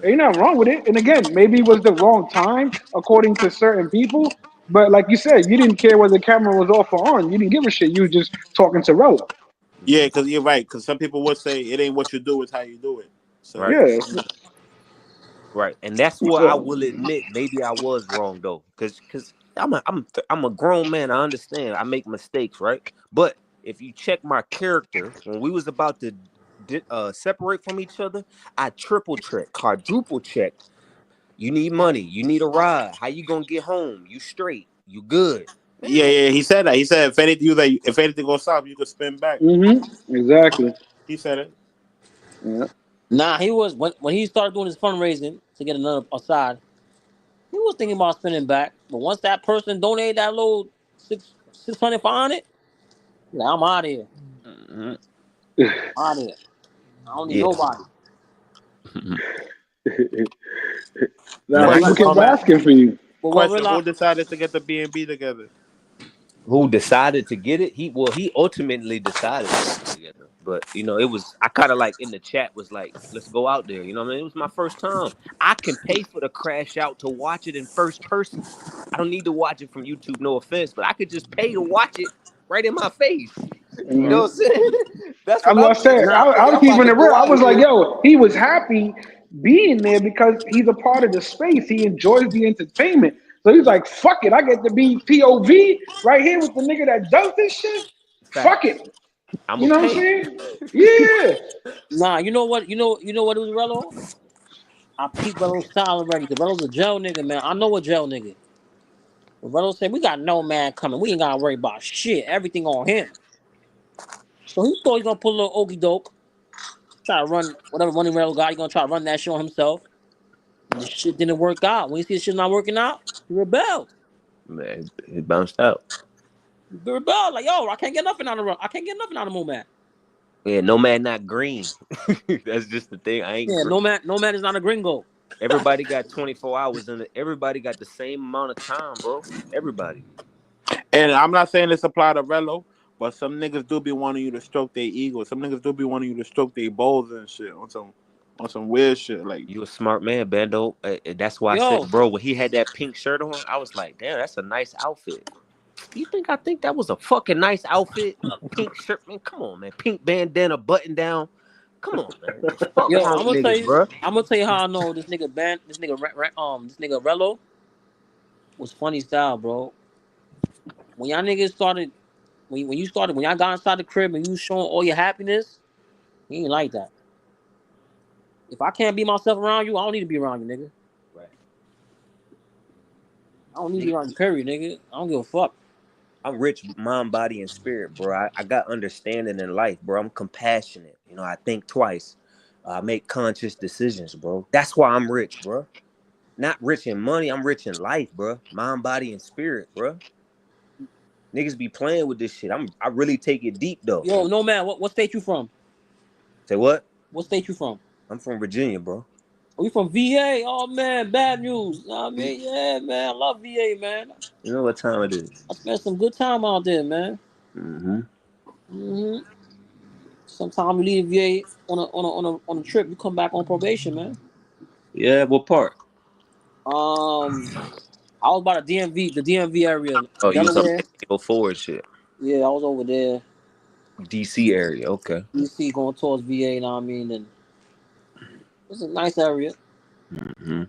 Ain't nothing wrong with it. And again, maybe it was the wrong time according to certain people. But like you said, you didn't care whether the camera was off or on. You didn't give a shit. You was just talking to Rello. Yeah, because you're right. Because some people would say it ain't what you do, it's how you do it. So Right. Yeah. Right, and that's where I So will admit maybe I was wrong though, because I'm a grown man. I understand I make mistakes, right? But if you check my character when we was about to separate from each other, I triple checked, quadruple checked. You need money, you need a ride. How you gonna get home? You straight? You good? Yeah. He said that. He said if anything goes south, you could spin back. Exactly. He said it. Yeah. Nah, he was when he started doing his fundraising to get another aside. He was thinking about spending back, but once that person donated that little 600 on it, like, I'm out of here. Mm-hmm. Out of here. I don't need Yeah. nobody. Now But people Question, what? kept man. asking for you. But what Question: real? who decided to get the B&B together? Who decided to get it? He ultimately decided to get it together. But it was I kind of like in the chat was like, let's go out there. You know what I mean? It was my first time. I can pay for the crash out to watch it in first person. I don't need to watch it from YouTube, no offense, but I could just pay to watch it right in my face. You know Mhm. what I'm saying? That's what I'm I'm gonna say thinking. Nah, I'm thinking I was I'm about keeping to it real. go I out was like, here. yo, he was happy being there because he's a part of the space. He enjoys the entertainment. So he's like, fuck it. I get to be POV right here with the nigga that does this shit. Fuck it. Facts. I'm You a know what I'm pay. saying? Yeah. nah. You know what? You know what it was, Rello? I peeped Rello's style already. Cause Rello's a jail nigga, man. I know a jail nigga. But Rello said we got no man coming. We ain't gotta worry about shit. Everything on him. So he thought he gonna put a little okey doke, try to run whatever money Rello got. He gonna try to run that shit on himself. And the shit didn't work out. When he see the shit not working out, he rebelled. Man, it bounced out. He rebelled like, yo, I can't get nothing out of I can't get nothing out of Moman. Yeah, no man not green. That's just the thing. I ain't Yeah, green. no man is not a gringo. Everybody got 24 hours in it. Everybody got the same amount of time, bro. Everybody. And I'm not saying this apply to Rello, but some niggas do be wanting you to stroke their ego. Some niggas do be wanting you to stroke their balls and shit on some weird shit. Like, You a smart man, Bando. That's why I said, Yo, bro, when he had that pink shirt on, I was like, damn, that's a nice outfit. You think I think that was a fucking nice outfit? A pink shirt, man. Come on, man. Pink bandana, button down. Come on, man. The fuck yo, wrong with niggas, bro? I'm gonna tell you how I know this nigga this nigga Rello was funny style, bro. When y'all niggas started, when y'all got inside the crib and you was showing all your happiness, he ain't like that. If I can't be myself around you, I don't need to be around you, nigga. Right. I don't need to be Nigga, around you, period, nigga. I don't give a fuck. I'm rich, mind, body, and spirit, bro. I got understanding in life, bro. I'm compassionate. I think twice. I make conscious decisions, bro. That's why I'm rich, bro. Not rich in money. I'm rich in life, bro. Mind, body, and spirit, bro. Niggas be playing with this shit. I really take it deep though. Yo, no man, what state you from? Say what? What state you from? I'm from Virginia, bro. Oh, you from VA? Oh man, bad news. Know what I mean, yeah, man, I love VA, man. You know what time it is? I spent some good time out there, man. Mm-hmm. hmm Sometimes you leave VA on a trip, you come back on probation, man. Yeah, what part? I was by the DMV area, Oh, you was up Delaware. there forward shit. Yeah, I was over there, DC area, okay. DC, going towards VA. You know what I mean? And it's a nice area. Mm-hmm.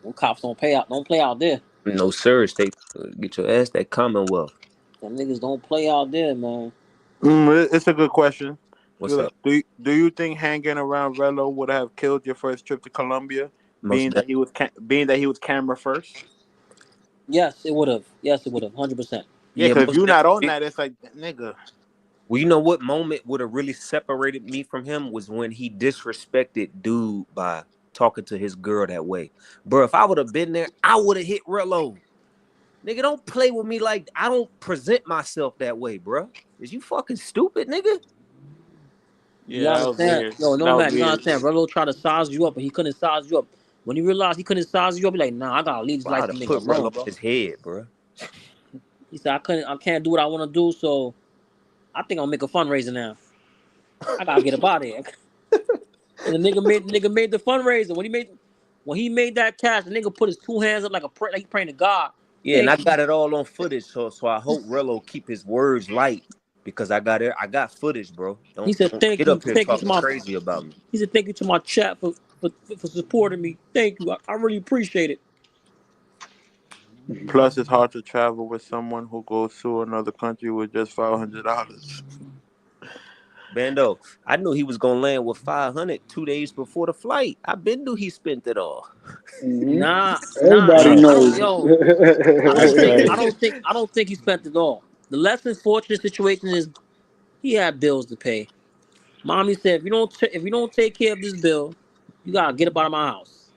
Them cops don't play out there. No sir, state get your ass that Commonwealth. Them niggas don't play out there, man. it's a good question. What's up? Do you think hanging around Rello would have killed your first trip to Colombia, Most being that he was camera first? Yes, it would have. Yes, it would have. 100%. Yeah, yeah, because if most you're not on definitely. that, it's like nigga. Well, you know what moment would have really separated me from him was when he disrespected dude by talking to his girl that way. Bro, if I would have been there, I would have hit Rello. Nigga, don't play with me like I don't present myself that way, bro. Is you fucking stupid, nigga? You Yeah, that was understand? weird. Yo, no That was man, you weird. understand? Rello tried to size you up, but he couldn't size you up. When he realized he couldn't size you up, he like, nah, I gotta leave this Well, light I'd have skinned nigga put Rello alone, on bro. his head, bro. He said, I can't do what I want to do, so I think I'll make a fundraiser now. I gotta get up out of here. And the nigga made the fundraiser. When he made that cash, the nigga put his two hands up like like he praying to God. Yeah, and I Thank you. got it all on footage, so I hope Rello keep his words light because I got footage, bro. He Don't said, get up here thank you to talking my. crazy about me. He said, thank you to my chat for supporting me. Thank you. I really appreciate it. Plus, it's hard to travel with someone who goes to another country with just $500. Bando, I knew he was gonna land with 500 2 days before the flight. I been knew he spent it all. Nah, Everybody I Right. don't. knows. Yo, That's crazy. I don't think he spent it all. The less unfortunate situation is he had bills to pay. Mommy said, if you don't take care of this bill, you gotta get up out of my house.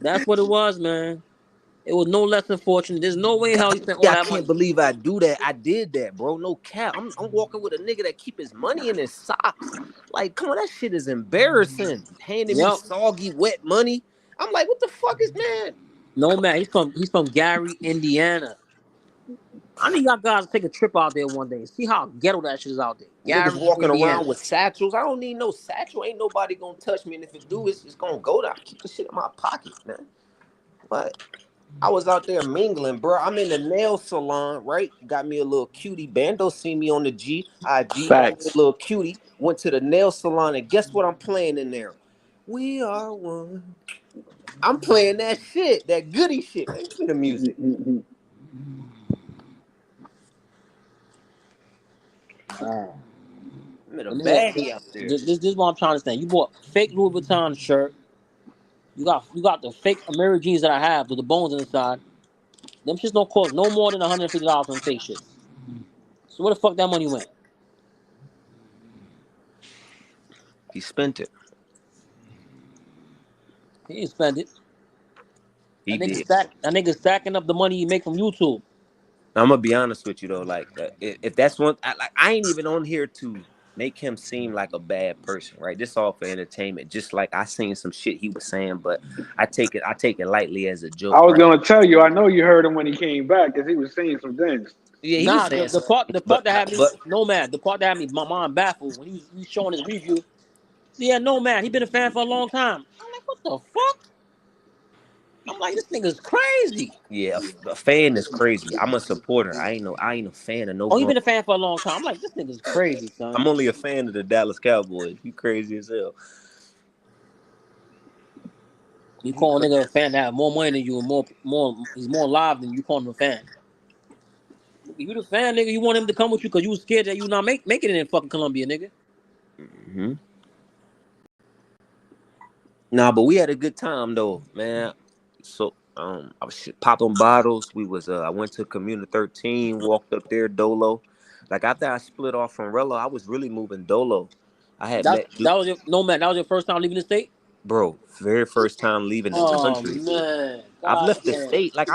That's what it was, man. It was no less unfortunate. There's no way in hell he spent all Yeah, I that can't money. believe I do that. I did that, bro. No cap. I'm walking with a nigga that keep his money in his socks. Like, come on, that shit is embarrassing. Handing me Yep. soggy, wet money. I'm like, what the fuck is man? No man, he's from Gary, Indiana. I need y'all guys to take a trip out there one day. See how ghetto that shit is out there. Niggas Gary, walking around Indiana. with satchels. I don't need no satchel. Ain't nobody gonna touch me. And if it do, it's gonna go down. I keep the shit in my pocket, man. But I was out there mingling, bro. I'm in the nail salon, right? Got me a little cutie. Bando see me on the IG. Got me a Facts. little cutie. Went to the nail salon, and guess what I'm playing in there? We are one. I'm playing that shit, that goody shit. Man, give me the music. Ah. I'm in a And nigga, baddie out there. this is what I'm trying to understand. You bought fake Louis Vuitton shirt. You got the fake American jeans that I have with the bones inside. Them shits don't cost no more than $150 on fake shits. So where the fuck that money went? He spent it. He didn't spend it. He did. That nigga stacking up the money he make from YouTube. I'm gonna be honest with you though, like if that's one, I ain't even on here to make him seem like a bad person, right? This all for entertainment. Just like I seen some shit he was saying, but I take it lightly as a I joke, was right? gonna tell you. I know you heard him when he came back because he was saying some things. Yeah, he was Nah, saying the something, part the but part that had me but Nomad, the part that had me my mind baffled when he was showing his review. See, yeah, Nomad, he been a fan for a long time. I'm like, what the fuck? I'm like, this nigga's crazy. yeah, a fan is crazy. I'm a supporter. I ain't a fan of no Oh, he grown. been a fan for a long time. I'm like, this nigga's crazy, son. I'm only a fan of the Dallas Cowboys. You crazy as hell. You He call a crazy. nigga a fan that have more money than you and he's more alive than you call him a fan. You the fan, nigga. You want him to come with you because you was scared that you not making it in fucking Colombia, nigga. Mm-hmm. Nah, but we had a good time though, man. So I was popping bottles. We was I went to Community 13, walked up there, Dolo. Like after I split off from Rello, I was really moving Dolo. I had met That was your Nomad. That was your first time leaving the state. bro, very first time leaving the Oh country. man, I've god left the damn. state. Like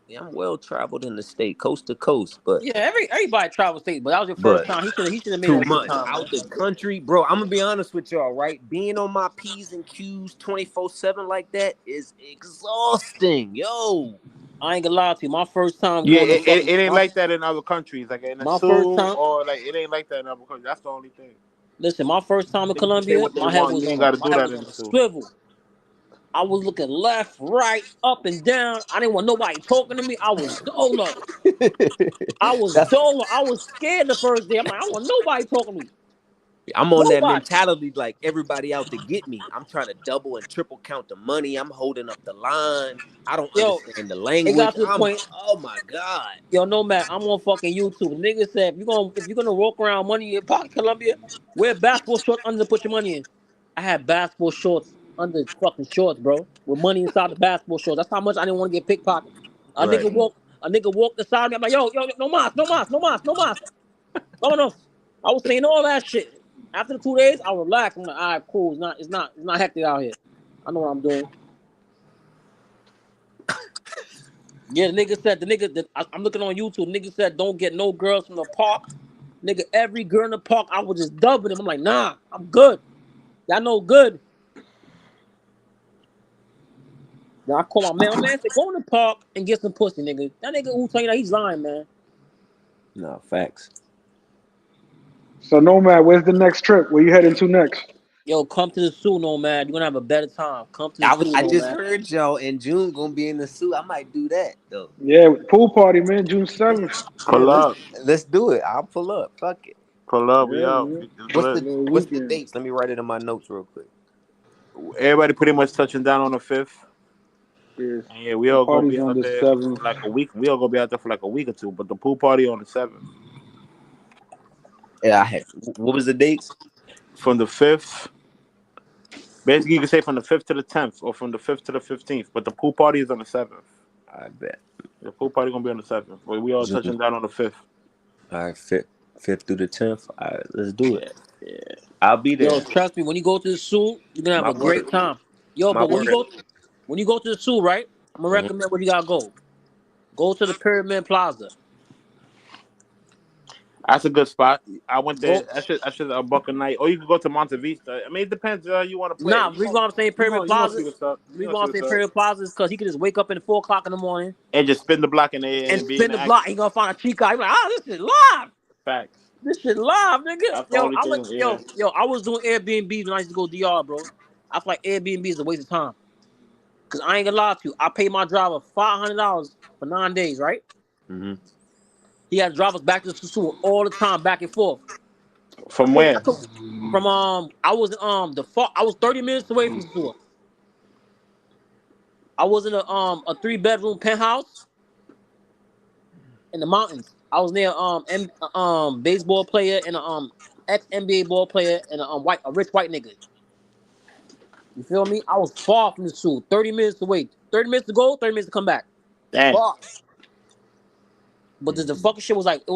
yeah, I'm well traveled in the state, coast to coast, but Yeah, everybody travel state, but that was your first but time. He should have made too that shit much time, man. out the country, bro. I'm gonna be honest with y'all, right? Being on my P's and Q's 24/7 like that is exhausting, yo. I ain't gonna lie to you. My first time Yeah, going to fucking it ain't like that in other countries, like in the my first zoo time. or like it ain't like that in other countries. That's the only thing. Listen, my first time in They can say Mm-hmm. Colombia, what they want. You ain't got to my do head that was in on the a zoo. swivel. I was looking left, right, up and down. I didn't want nobody talking to me. I was dolo. I was That's dolo. I was scared the first day. I'm like, I don't want nobody talking to me. I'm on that Nobody. mentality, like everybody out to get me. I'm trying to double and triple count the money. I'm holding up the line. I don't Yo, understand the it got language. to the point. Oh my god. Yo, no man, I'm on fucking YouTube. Nigga said if you're gonna walk around money in your pocket, Colombia, wear basketball shorts under to put your money in. I had basketball shorts under fucking shorts, bro, with money inside the basketball shorts. That's how much I didn't want to get pickpocketed. Right. A nigga walked beside me. I'm like, yo, no mas, no mas, no mas, no mas. Vámonos. I was saying all that shit. After the 2 days, I relaxed. I'm like, all right, cool. It's not hectic out here. I know what I'm doing. Yeah, I'm looking on YouTube. Nigga said, don't get no girls from the park. Nigga, every girl in the park, I was just dubbing him. I'm like, nah, I'm good. Y'all know good. Then I call my man. My man said, go in the park and get some pussy, nigga. That nigga who tell you that he's lying, man. No facts. So Nomad, where's the next trip? Where you heading to next? Yo, come to the zoo, no man. You're gonna have a better time. Come to the zoo, I no just man. heard y'all in June gonna be in the suit. I might do that though. Yeah, pool party, man, June 7th. Yeah, Pull up, let's do it. I'll pull up. Fuck it. pull up. We Yeah, out. man. It's lit. Little What's the weekend. dates? Let me write it in my notes real quick. Everybody pretty much touching down on the 5th. Yes. And yeah, we The all gonna party's be on out the there for 7th. like a week. We all gonna be out there for like a week or two. But the pool party on the 7th. Yeah, I had. What was the dates? From the 5th. Basically, you can say from the 5th to the 10th, or from the 5th to the 15th. But the pool party is on the 7th. I bet. The pool party gonna be on the 7th. But we all Zoom. touching down on the 5th. All right, fifth through the 10th. All right, let's do it. Yeah. I'll be Yo, there. trust me, when you go to the zoo, you're gonna have My a great word. time. Yo, My but word. when you go to the zoo, right? I'm gonna Mhm. recommend where you gotta go. Go to the Pyramid Plaza. That's a good spot. I went there. Go I should a buck a night. Or you could go to Monte Vista. I mean, it depends. You want to play. Nah, the reason why I'm saying Pyramid You gonna Plaza, see what's up. the You reason gonna why see I'm what's saying up. Pyramid Plaza is because he can just wake up in the 4 o'clock in the morning And just spin the block in there and and be in spin the the block. action. He gonna find a cheat code. He like, this shit live. Facts. This shit live, nigga. That's the Yo, only I went, thing. Yeah. I was doing Airbnb when I used to go DR, bro. I feel like Airbnb is a waste of time. Cause I ain't gonna lie to you. I paid my driver $500 for 9 days, right? Mm-hmm. He had to drive us back to the Sasua all the time, back and forth. From where? From I was I was 30 minutes away from Sasua. I was in a 3-bedroom penthouse in the mountains. I was near baseball player and a ex NBA ball player and a rich white nigga. You feel me? I was far from the school. 30 minutes away. 30 minutes to go, 30 minutes to come back. Damn. Far. But the fucking shit was like it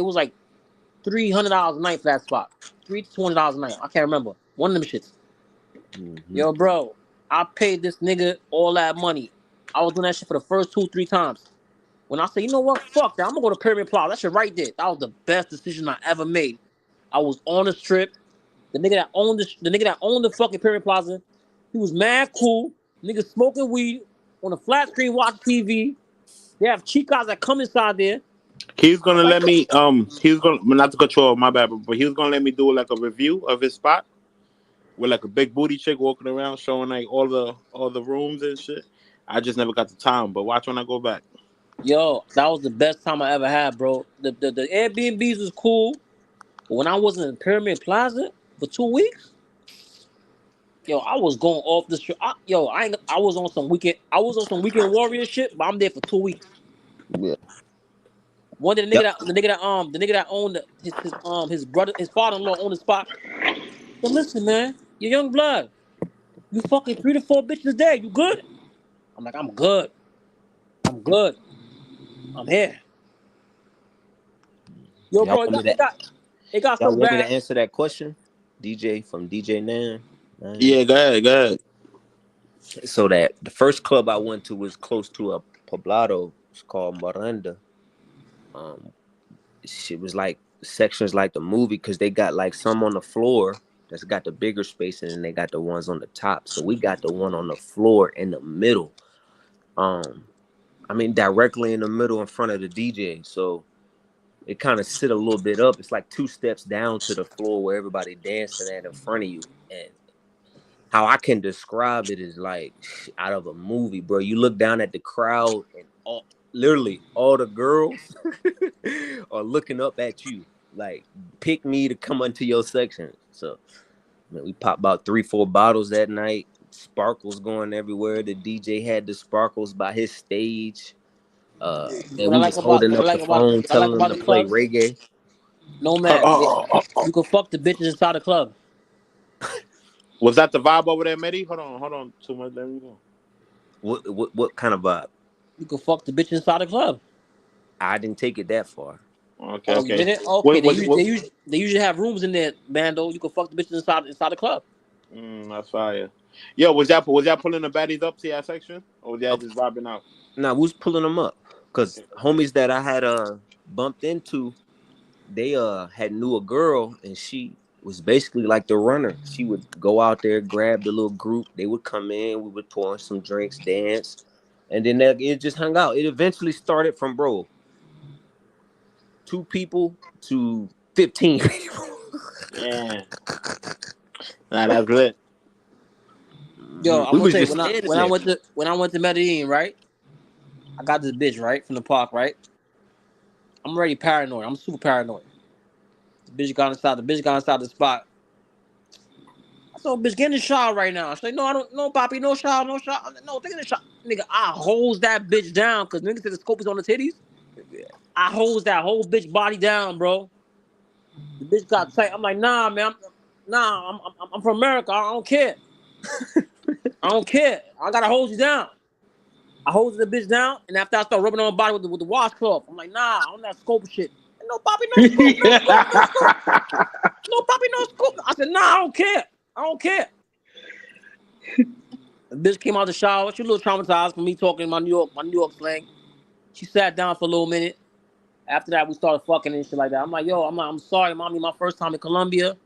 was like $300 a night for that spot. $300 to $200 a night. I can't remember. One of them shits. Mm-hmm. Yo, bro, I paid this nigga all that money. I was doing that shit for the first 2-3 times. When I said, you know what, fuck that, I'm gonna go to Pyramid Plaza. That shit right there. That was the best decision I ever made. I was on the strip. The nigga that owned the fucking Pyramid Plaza, he was mad cool. Nigga smoking weed on a flat screen, watching TV. They have chicas that come inside there. He's gonna Like, let me. He's gonna not to control my bad, but he was gonna let me do like a review of his spot with like a big booty chick walking around showing like all the rooms and shit. I just never got the time. But watch when I go back. yo, that was the best time I ever had, bro. The Airbnbs was cool, but when I was in Pyramid Plaza for 2 weeks, yo, I was going off the street. I was on some weekend warrior shit, but I'm there for 2 weeks. Yeah. One day Yep. the nigga that owned his brother, his father-in-law owned the spot. So listen, man, you young blood. You fucking 3 to 4 bitches a day. You good? I'm like, I'm good. I'm good. I'm here. Yo, Y'all bro, want me to it got y'all so want me to bad. answer that question? DJ from DJ Nan. Yeah, go ahead, go ahead. So that the first club I went to was close to a poblado. It's called Miranda. Um, Shit was like sections like the movie because they got like some on the floor that's got the bigger space and then they got the ones on the top. So we got the one on the floor in the middle. I mean directly in the middle in front of the DJ. So it kind of sit a little bit up. It's like 2 steps down to the floor where everybody dancing at in front of you. And how I can describe it is like out of a movie, bro. You look down at the crowd and literally all the girls are looking up at you, like pick me to come into your section. So man, we popped about 3-4 bottles that night. Sparkles going everywhere. The DJ had the sparkles by his stage. And we was holding up the phone, What I like telling them about to the play clubs. reggae. Nomad, you can fuck the bitches inside the club. Was that the vibe over there, Medi? Hold on. Too much. There we go. What kind of vibe? You can fuck the bitch inside the club. I didn't take it that far. Okay, Oh, you okay. did it? Okay, they usually have rooms in there, Bando. You can fuck the bitches inside the club. That's fire. Yo, was y'all pulling the baddies up to your section, or was y'all just vibing out? Nah, we was pulling them up because homies that I had bumped into, they had knew a girl and she was basically like the runner. She would go out there, grab the little group. They would come in. We would pour in some drinks, dance, and then it just hung out. It eventually started from 2 people to 15 people. Yeah, nah, that's lit. Yo, I'm We gonna was tell you just standing when there. I went to Medellin, right? I got this bitch right from the park, right? I'm already paranoid. I'm super paranoid. The bitch got inside the spot. I told bitch, get in the shower right now. She's like, no, I don't, no, Poppy, no shower, no shower. I'm like, no, take in the shower. Nigga, I hose that bitch down because nigga said the scope is on the titties. I hose that whole bitch body down, bro. The bitch got tight. I'm like, nah, man. I'm from America. I don't care. I don't care. I gotta hold you down. I hold the bitch down, and after I start rubbing on my body with the washcloth, I'm like, nah, I'm that scope shit. No Bobby, no scope, no scope, no scope. No Bobby, no scope. I said, nah, I don't care. I don't care. The bitch came out the shower. She was a little traumatized from me talking my New York slang. She sat down for a little minute. After that, we started fucking and shit like that. I'm like, yo, I'm sorry, mommy. My first time in Colombia.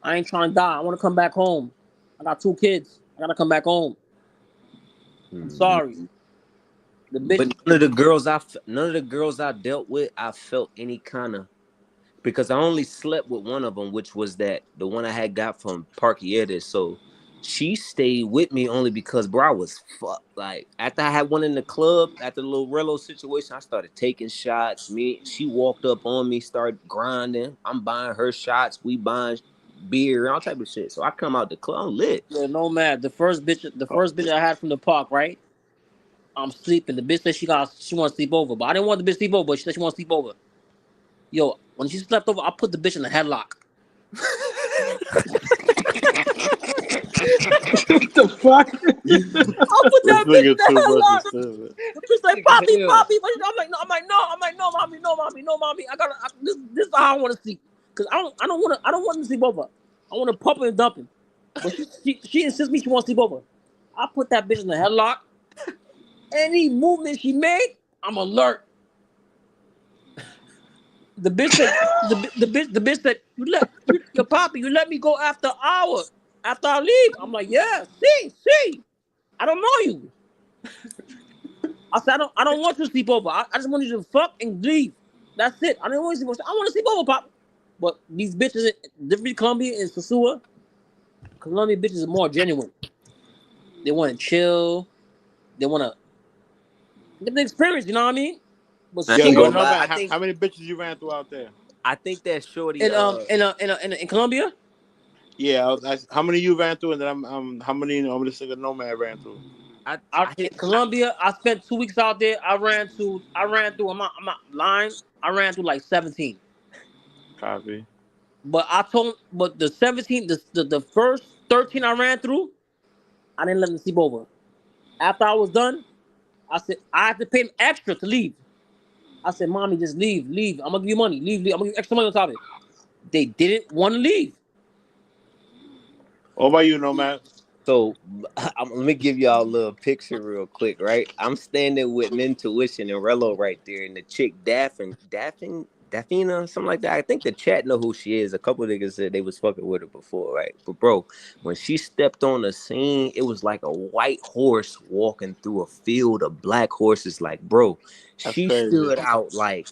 I ain't trying to die. I want to come back home. I got 2 kids. I gotta come back home. I'm sorry. The bitch. But none of the girls I dealt with, I felt any kind of, because I only slept with one of them, which was the one I had got from Parkieres. So she stayed with me only because, bro, I was fucked. Like after I had one in the club, after the little Rello situation, I started taking shots. She walked up on me, started grinding. I'm buying her shots. We buying beer, all type of shit. So I come out the club, I'm lit. Yo, no man. The first bitch I had from the park, right? I'm sleeping. The bitch said she want to sleep over, but I didn't want the bitch to sleep over. But she said she want to sleep over. Yo, when she slept over, I put the bitch in a headlock. What the fuck? I put This that bitch in nigga the too much headlock. is stupid. The bitch like, Poppy, Poppy. But I'm like, no, mommy, no, mommy, no, mommy. This is how I want to sleep. Cause I don't want him to sleep over. I want to pump and dump him. But she insists me she wants to sleep over. I put that bitch in the headlock. Any movement she made, I'm alert. The bitch said, the bitch said, your Poppy, you let me go after hour. After I leave. I'm like, yeah, see. I don't know you. I said, I don't want you to sleep over. I just want you to fuck and leave. That's it. I don't want you to sleep over. I want to sleep over, Pop. But these bitches, different Colombia and Sosua, Colombian bitches are more genuine. They want to chill. They want to get the experience. You know what I mean? But I Yo, ain't yo, gonna Sosua no lie. man, how many bitches you ran through out there? I think that shorty in Colombia, Yeah, how many you ran through, and then how many this nigga no man ran through? I in hit Colombia, I spent 2 weeks out there. I ran through. I'm not lying. I ran through like 17. Copy. But the 17, the first 13 I ran through, I didn't let them sleep over. After I was done, I said I had to pay them extra to leave. I said, "Mommy, just leave. I'm gonna give you money. Leave. I'm gonna give you extra money on top of it." They didn't want to leave. What about you, no man? So let me give y'all a little picture real quick, right? I'm standing with Mentuition and Rello right there, and the chick Daphina, something like that. I think the chat know who she is. A couple of niggas said they was fucking with her before, right? But bro, when she stepped on the scene, it was like a white horse walking through a field of black horses. Like, bro, That's she crazy. stood out like,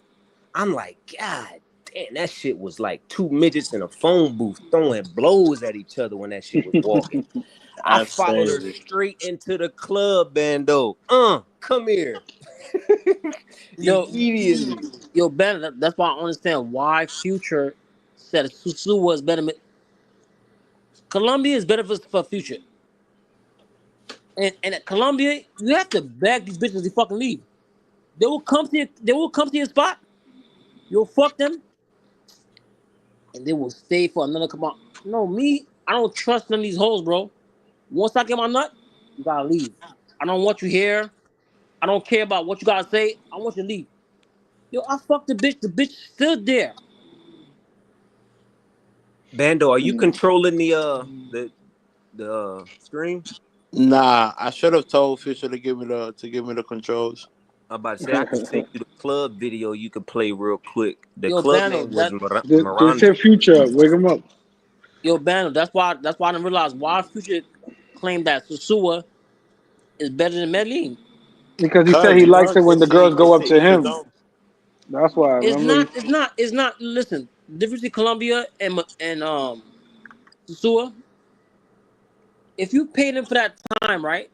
I'm like, God damn, that shit was like 2 midgets in a phone booth throwing blows at each other when that shit was walking. I That's followed her crazy. straight into the club, bando. Come here. Yo, Immediately. yo, Ben. That's why I understand why Future said Susu was better. Colombia is better for Future. And at Colombia, you have to beg these bitches to fucking leave. They will come to your spot. You'll fuck them, and they will stay for another come on. No, me, I don't trust none of these hoes, bro. Once I get my nut, you gotta leave. I don't want you here. I don't care about what you gotta say. I want you to leave. Yo, I fucked the bitch. The bitch still there. Bando, are you controlling the stream? Nah, I should have told Fisher to give me the controls. I'm about to say I can send you the club video you can play real quick. The Yo, club Bando, name was Just Miranda. hit Future up. Wake him up. yo, Bando. That's why I didn't realize why Future claimed that Susua is better than Medellin. Because he said Cause he you likes know it when the girls go up to it's a him. dome. That's why. It's Remember? not. It's not. It's not. Listen, difference in Colombia and Susua. If you pay them for that time, right?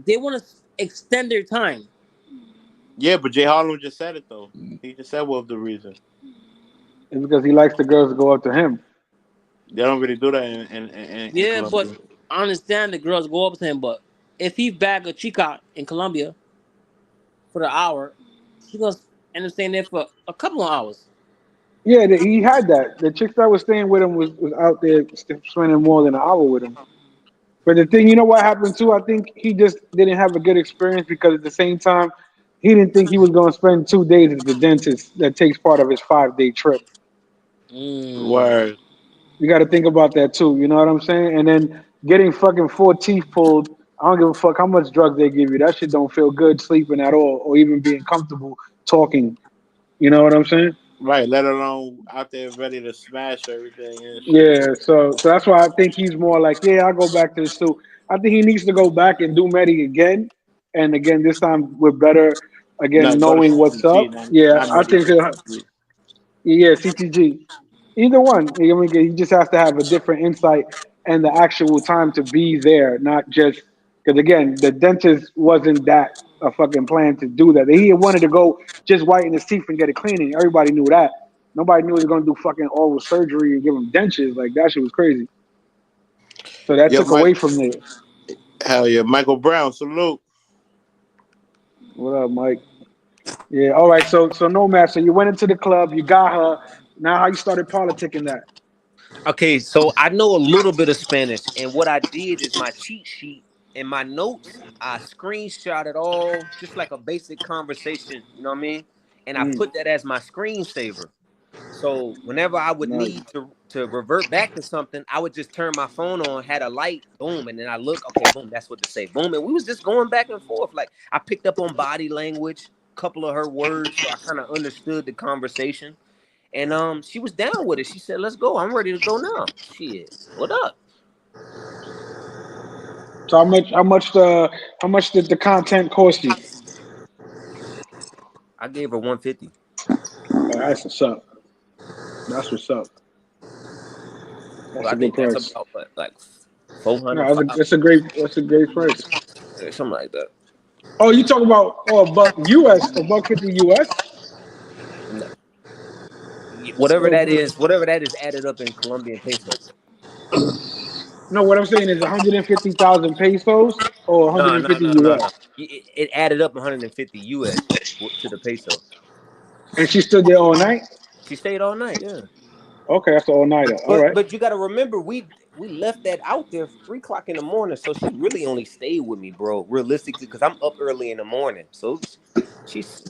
They want to extend their time. Yeah, but Jay Harlem just said it though. He just said what was the reason. It's because he likes the girls to go up to him. They don't really do that in Yeah, but Colombia. I understand the girls go up to him. But if he bag a chica in Colombia for the hour, she gonna end up staying there for a couple of hours. Yeah, he had that. The chicks that was staying with him was out there spending more than an hour with him. But the thing, you know what happened too? I think he just didn't have a good experience because at the same time, he didn't think he was going to spend 2 days at the dentist that takes part of his 5 day trip. Mm. Word. You got to think about that too. You know what I'm saying? And then getting fucking 4 teeth pulled. I don't give a fuck how much drugs they give you. That shit don't feel good sleeping at all, or even being comfortable talking. You know what I'm saying? Right, let alone out there ready to smash everything and shit. Yeah. So that's why I think he's more like, yeah, I'll go back to the suit. I think he needs to go back and do Medi again, and again this time with better, again Not go to knowing what's CTG, up. Yeah, not I Medi, think CTG. yeah, CTG. Either one. I mean, he just has to have a different insight and the actual time to be there, not just because again, the dentist wasn't that a fucking plan to do that. He wanted to go just whiten his teeth and get a cleaning. Everybody knew that. Nobody knew he was gonna do fucking oral surgery and give him dentures. Like that shit was crazy. So that Yo, took Mike, away from there. hell yeah, Michael Brown, salute. What up, Mike? Yeah. All right. So Nomad. So you went into the club. You got her. Now how you started politicking that? Okay, so I know a little bit of Spanish, and what I did is my cheat sheet and my notes, I screenshot it all, just like a basic conversation, you know what I mean? And I Mm, put that as my screensaver. So whenever I would nice. need to revert back to something, I would just turn my phone on, had a light, boom, and then I look, okay, boom, that's what to say, boom, and we was just going back and forth. Like I picked up on body language, a couple of her words, so I kind of understood the conversation. And she was down with it. She said, "Let's go. I'm ready to go now." Shit. What up? So how much did the content cost you? I gave her 150. That's what's up. That's what's up. Well, That's I a good think that's price. about what, like 400, No, that's a great price. something like that. Oh, you talk about a buck US, a buck 50 US? No, whatever Or that is, whatever that is added up in Colombian pesos. no, what I'm saying is 150,000 pesos or No, no, 150 no, no, US. no. It added up 150 US to the peso. And she stood there all night. She stayed all night. Yeah. Okay, that's all nighter. All But right. but you got to remember, we left that out there 3 o'clock in the morning, so she really only stayed with me, bro. Realistically, because I'm up early in the morning, so she's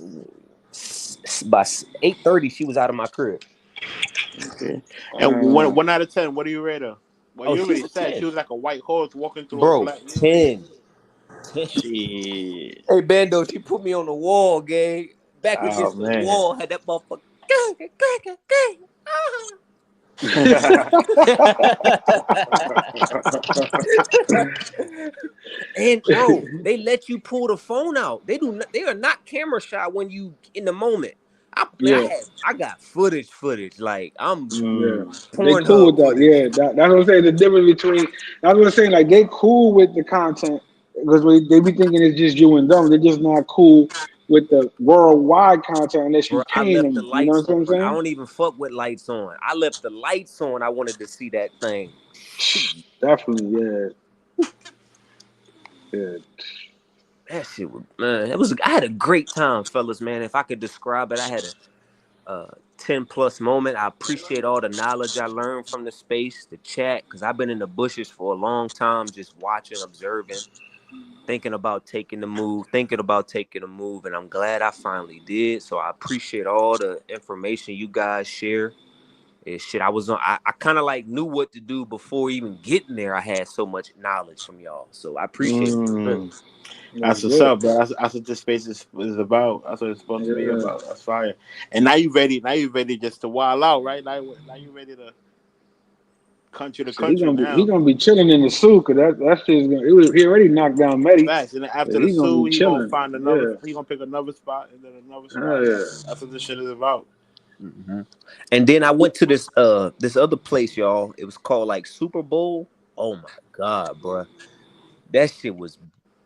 by 8:30 she was out of my crib. Okay. And Uh, one out of 10, what do you rate her? Well, Oh, you she's already a said she 10, was like a white horse walking through a bro. black. You know what I mean? 10, 10. Shit. Hey Bando, she put me on the wall, gang. Back Oh against the man. wall, had that motherfucker. And bro, they let you pull the phone out. They do not, they are not camera shy when you in the moment. yeah. I got footage. Like I'm Yeah, Mm. they cool with Pornhub that. footage. Yeah, that's what I'm saying. The difference between that's what I'm saying. Like they cool with the content because they be thinking it's just you and them. They're just not cool with the worldwide content unless you Bro, I paying left the them. You know lights what I'm on. I saying? don't even fuck with lights on. I left the lights on. I wanted to see that thing. Shit. Definitely, yeah, yeah. That shit was, man. It was. I had a great time, fellas. Man, if I could describe it, I had a 10 plus moment. I appreciate all the knowledge I learned from the space, the chat, because I've been in the bushes for a long time, just watching, observing, thinking about taking a move, and I'm glad I finally did. So I appreciate all the information you guys share. Shit, I was on. I kind of like knew what to do before even getting there. I had so much knowledge from y'all, so I appreciate it. Really. Mm. That's That's what's good. up, bro. That's what this space is about. That's what it's supposed to be Yeah. about. That's fire. And now you ready. Now you ready just to wild out, right? Now you ready to So country he now. gonna be chilling in the suit because that shit's gonna. He already knocked down Medi. Facts. And then So after the he gonna be Sioux, he gonna chilling. find another. Yeah. He gonna pick another spot and then another Oh spot. yeah. That's what this shit is about. Mhm. And then I went to this other place, y'all. It was called like Super Bowl. Oh my god, bro. That shit was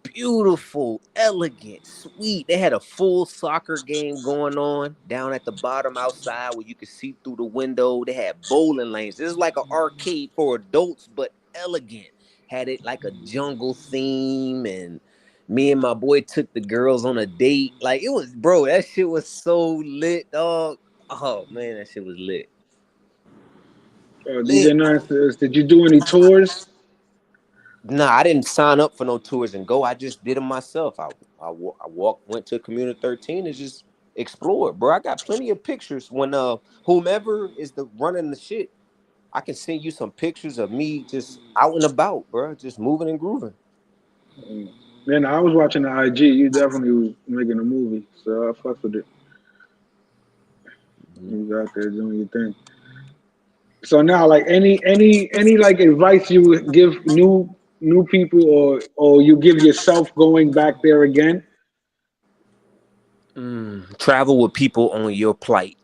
beautiful, elegant, sweet. They had a full soccer game going on down at the bottom outside where you could see through the window. They had bowling lanes. This is like an arcade for adults, but elegant. Had it like a jungle theme, and me and my boy took the girls on a date. Like it was, bro, that shit was so lit, dog. Oh man, that shit was lit. DJ Lit. Nurse, did you do any tours? Nah, I didn't sign up for no tours and go. I just did them myself. I walked, went to Community 13 and just explored, bro. I got plenty of pictures. When whomever is the running the shit, I can send you some pictures of me just out and about, bro, just moving and grooving. Man, I was watching the IG. You definitely was making a movie, so I fucked with it. Mhm. You was out there doing your thing. So now, like any like advice you would give new people, or you give yourself going back there again? Travel with people on your plight.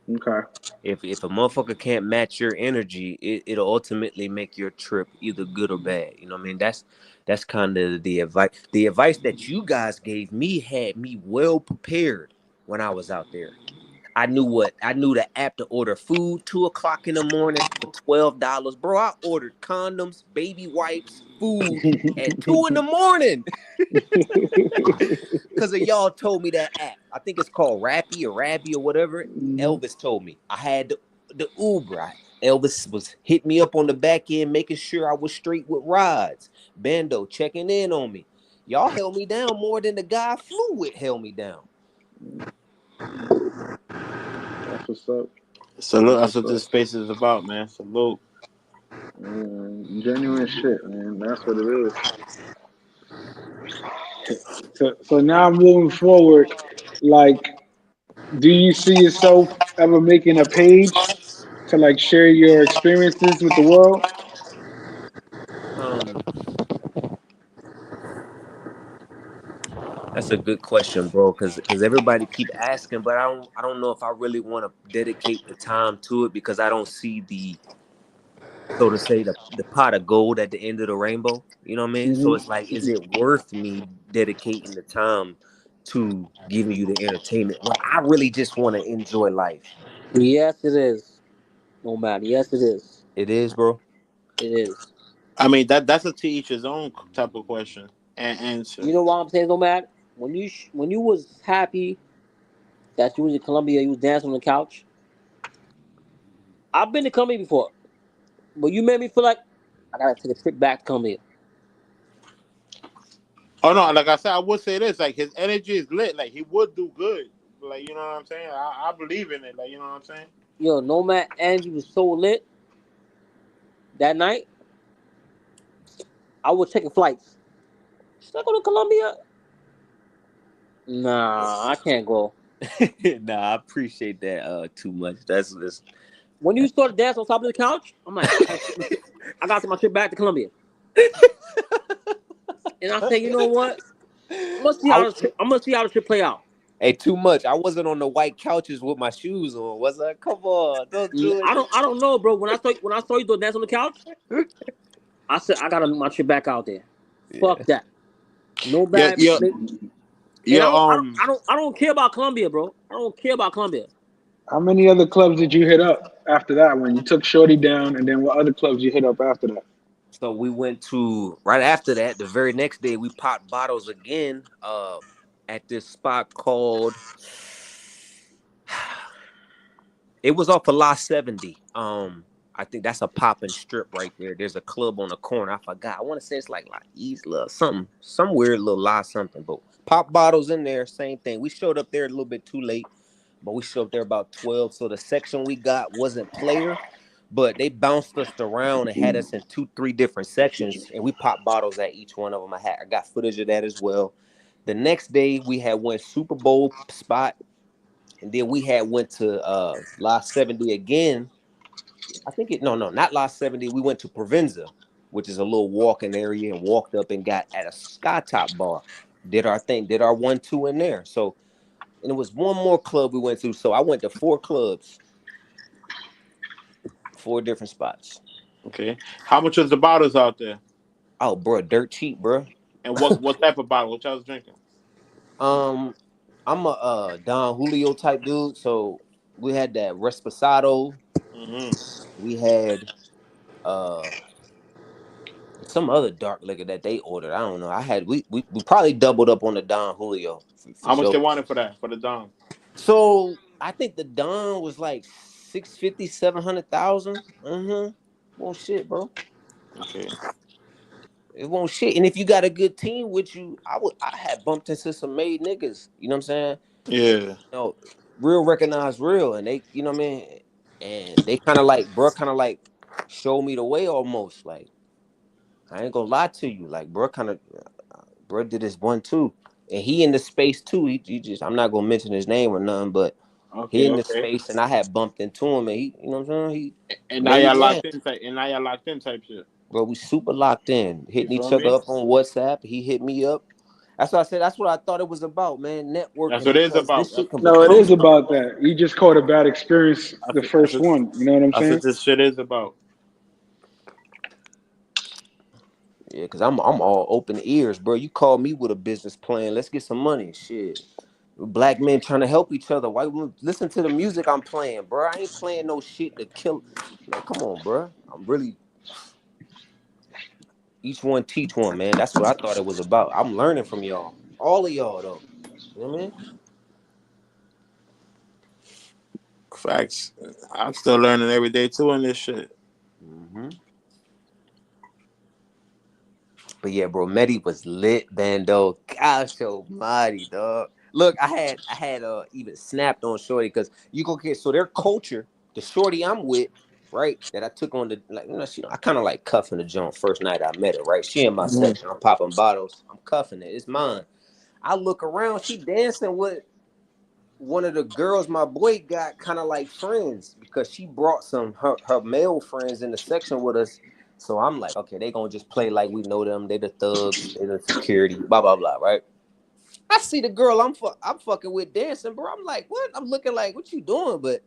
Okay. If a motherfucker can't match your energy, it'll ultimately make your trip either good or bad. You know what I mean? That's kind of the advice. The advice that you guys gave me had me well prepared when I was out there. I knew the app to order food 2 o'clock in the morning for $12. Bro, I ordered condoms, baby wipes, food at 2 in the morning. Cause of y'all told me that app. I think it's called Rappy or Rabby or whatever. Mhm. Elvis told me. I had the Uber. Elvis was hitting me up on the back end, making sure I was straight with rides. Bando checking in on me. Y'all held me down more than the guy I flew with held me down. That's what's up. Salute. That's That's what's what up. this space is about, man. Salute. Genuine shit, man. That's what it is. So now moving forward, like, do you see yourself ever making a page to like share your experiences with the world? Um, that's a good question, bro. Cause everybody keep asking, but I don't know if I really want to dedicate the time to it because I don't see the, so to say, the pot of gold at the end of the rainbow. You know what I mean? So Hmm. it's like, is it worth me dedicating the time to giving you the entertainment when I really just want to enjoy life? Yes, it is. No matter. Yes, it is. It is, bro. It is. I mean that's a to each his own type of question and answer. You know why I'm saying no matter? When you was happy that you was in Colombia, you was dancing on the couch. I've been to Colombia before, but you made me feel like I gotta take a trip back to Colombia. Oh no, like I said, I would say this: like his energy is lit. Like he would do good. Like you know what I'm saying? I believe in it. Like you know what I'm saying? Yo, Nomad energy was so lit that night. I was taking flights. Should I go to Colombia? Nah, I can't go. Nah, I appreciate that too much. That's When you started dancing on top of the couch, I'm like, I got to take my trip back to Colombia. And I say, you know what? I, I'm gonna see how the trip play out. hey, too much. I wasn't on the white couches with my shoes on, was I? Come on, don't do it. I don't know, bro. When I saw you doing dance on the couch, I said I gotta make my trip back out there. Yeah. Fuck that. No Yeah, bad. yeah, And yeah. I don't care about Colombia, bro. I don't care about Colombia. How many other clubs did you hit up after that when you took Shorty down, and then what other clubs you hit up after that? So we went to right after that. The very next day, we popped bottles again. At this spot called. It was off of La 70. I think that's a popping strip right there. There's a club on the corner. I forgot. I want to say it's like La Isla, something, some weird little La something. But pop bottles in there, same thing. We showed up there a little bit too late, but we showed up there about 12. So the section we got wasn't player, but they bounced us around and had us in 2, 3 different sections, and we popped bottles at each one of them. I got footage of that as well. The next day we had one Super Bowl spot, and then we had went to La 70 again. I think it no, not La 70. We went to Provenza, which is a little walking area, and walked up and got at a skytop bar. Did our thing, did our 1, 2 in there. So, and it was one more club we went to. So I went to 4 clubs, 4 different spots. Okay. How much is the bottles out there? Oh, bro, dirt cheap, bro. And what type of bottle? What y'all was drinking? um, I'm a Don Julio type dude, so we had that Resposado. Mm-hmm. We had uh some other dark liquor that they ordered. I don't know. We probably doubled up on the Don Julio for How much sure. they wanted for that for the dom? So I think the Don was like 650, 700,000. Won't shit, bro. Okay. It won't shit. And if you got a good team with you, I had bumped into some made niggas. You know what I'm saying? Yeah. You know, real recognize real, and they, you know what I mean. And they kind of like, bro, kind of like showed me the way almost. Like I ain't gonna lie to you, like bro, kind of, bro did this one too, and he in the space too. He just, I'm not gonna mention his name or nothing, but he Okay. in the Okay. space, and I had bumped into him, and he, you know what I'm saying, he And now made y'all land. locked in type. And now y'all locked in type shit. Bro, we super locked in, You hitting each feel other me? up on WhatsApp. He hit me up. That's what I said. That's what I thought it was about, man. That's Networking, what it is because about. this shit can No, it become is something. about that. You just caught a bad experience the That's first one. You know what I'm that's saying? what this shit is about. Yeah, because I'm all open ears, bro. You call me with a business plan. Let's get some money. Shit. Black men trying to help each other. Why we listen to the music I'm playing, bro? I ain't playing no shit to kill. Man, come on, bro. I'm really each one teach one, man. That's what I thought it was about. I'm learning from y'all. All of y'all though. You know what I mean? Facts. I'm still learning every day too in this shit. Mm-hmm. But yeah, bro, Medi was lit, bando. Gosh almighty, dog. Look, I had even snapped on Shorty because you go get, so their culture, the Shorty I'm with, right? That I took on the, like, you know, I kind of like cuffing the joint first night I met her, right? She in my section. I'm popping bottles. I'm cuffing it. It's mine. I look around, she dancing with one of the girls my boy got, kind of like friends, because she brought some her male friends in the section with us. So I'm like, okay, they gonna just play like we know them. They the thugs, they the security, blah blah blah, right? I see the girl I'm fucking with dancing, bro. I'm like, what? I'm looking like, what you doing? But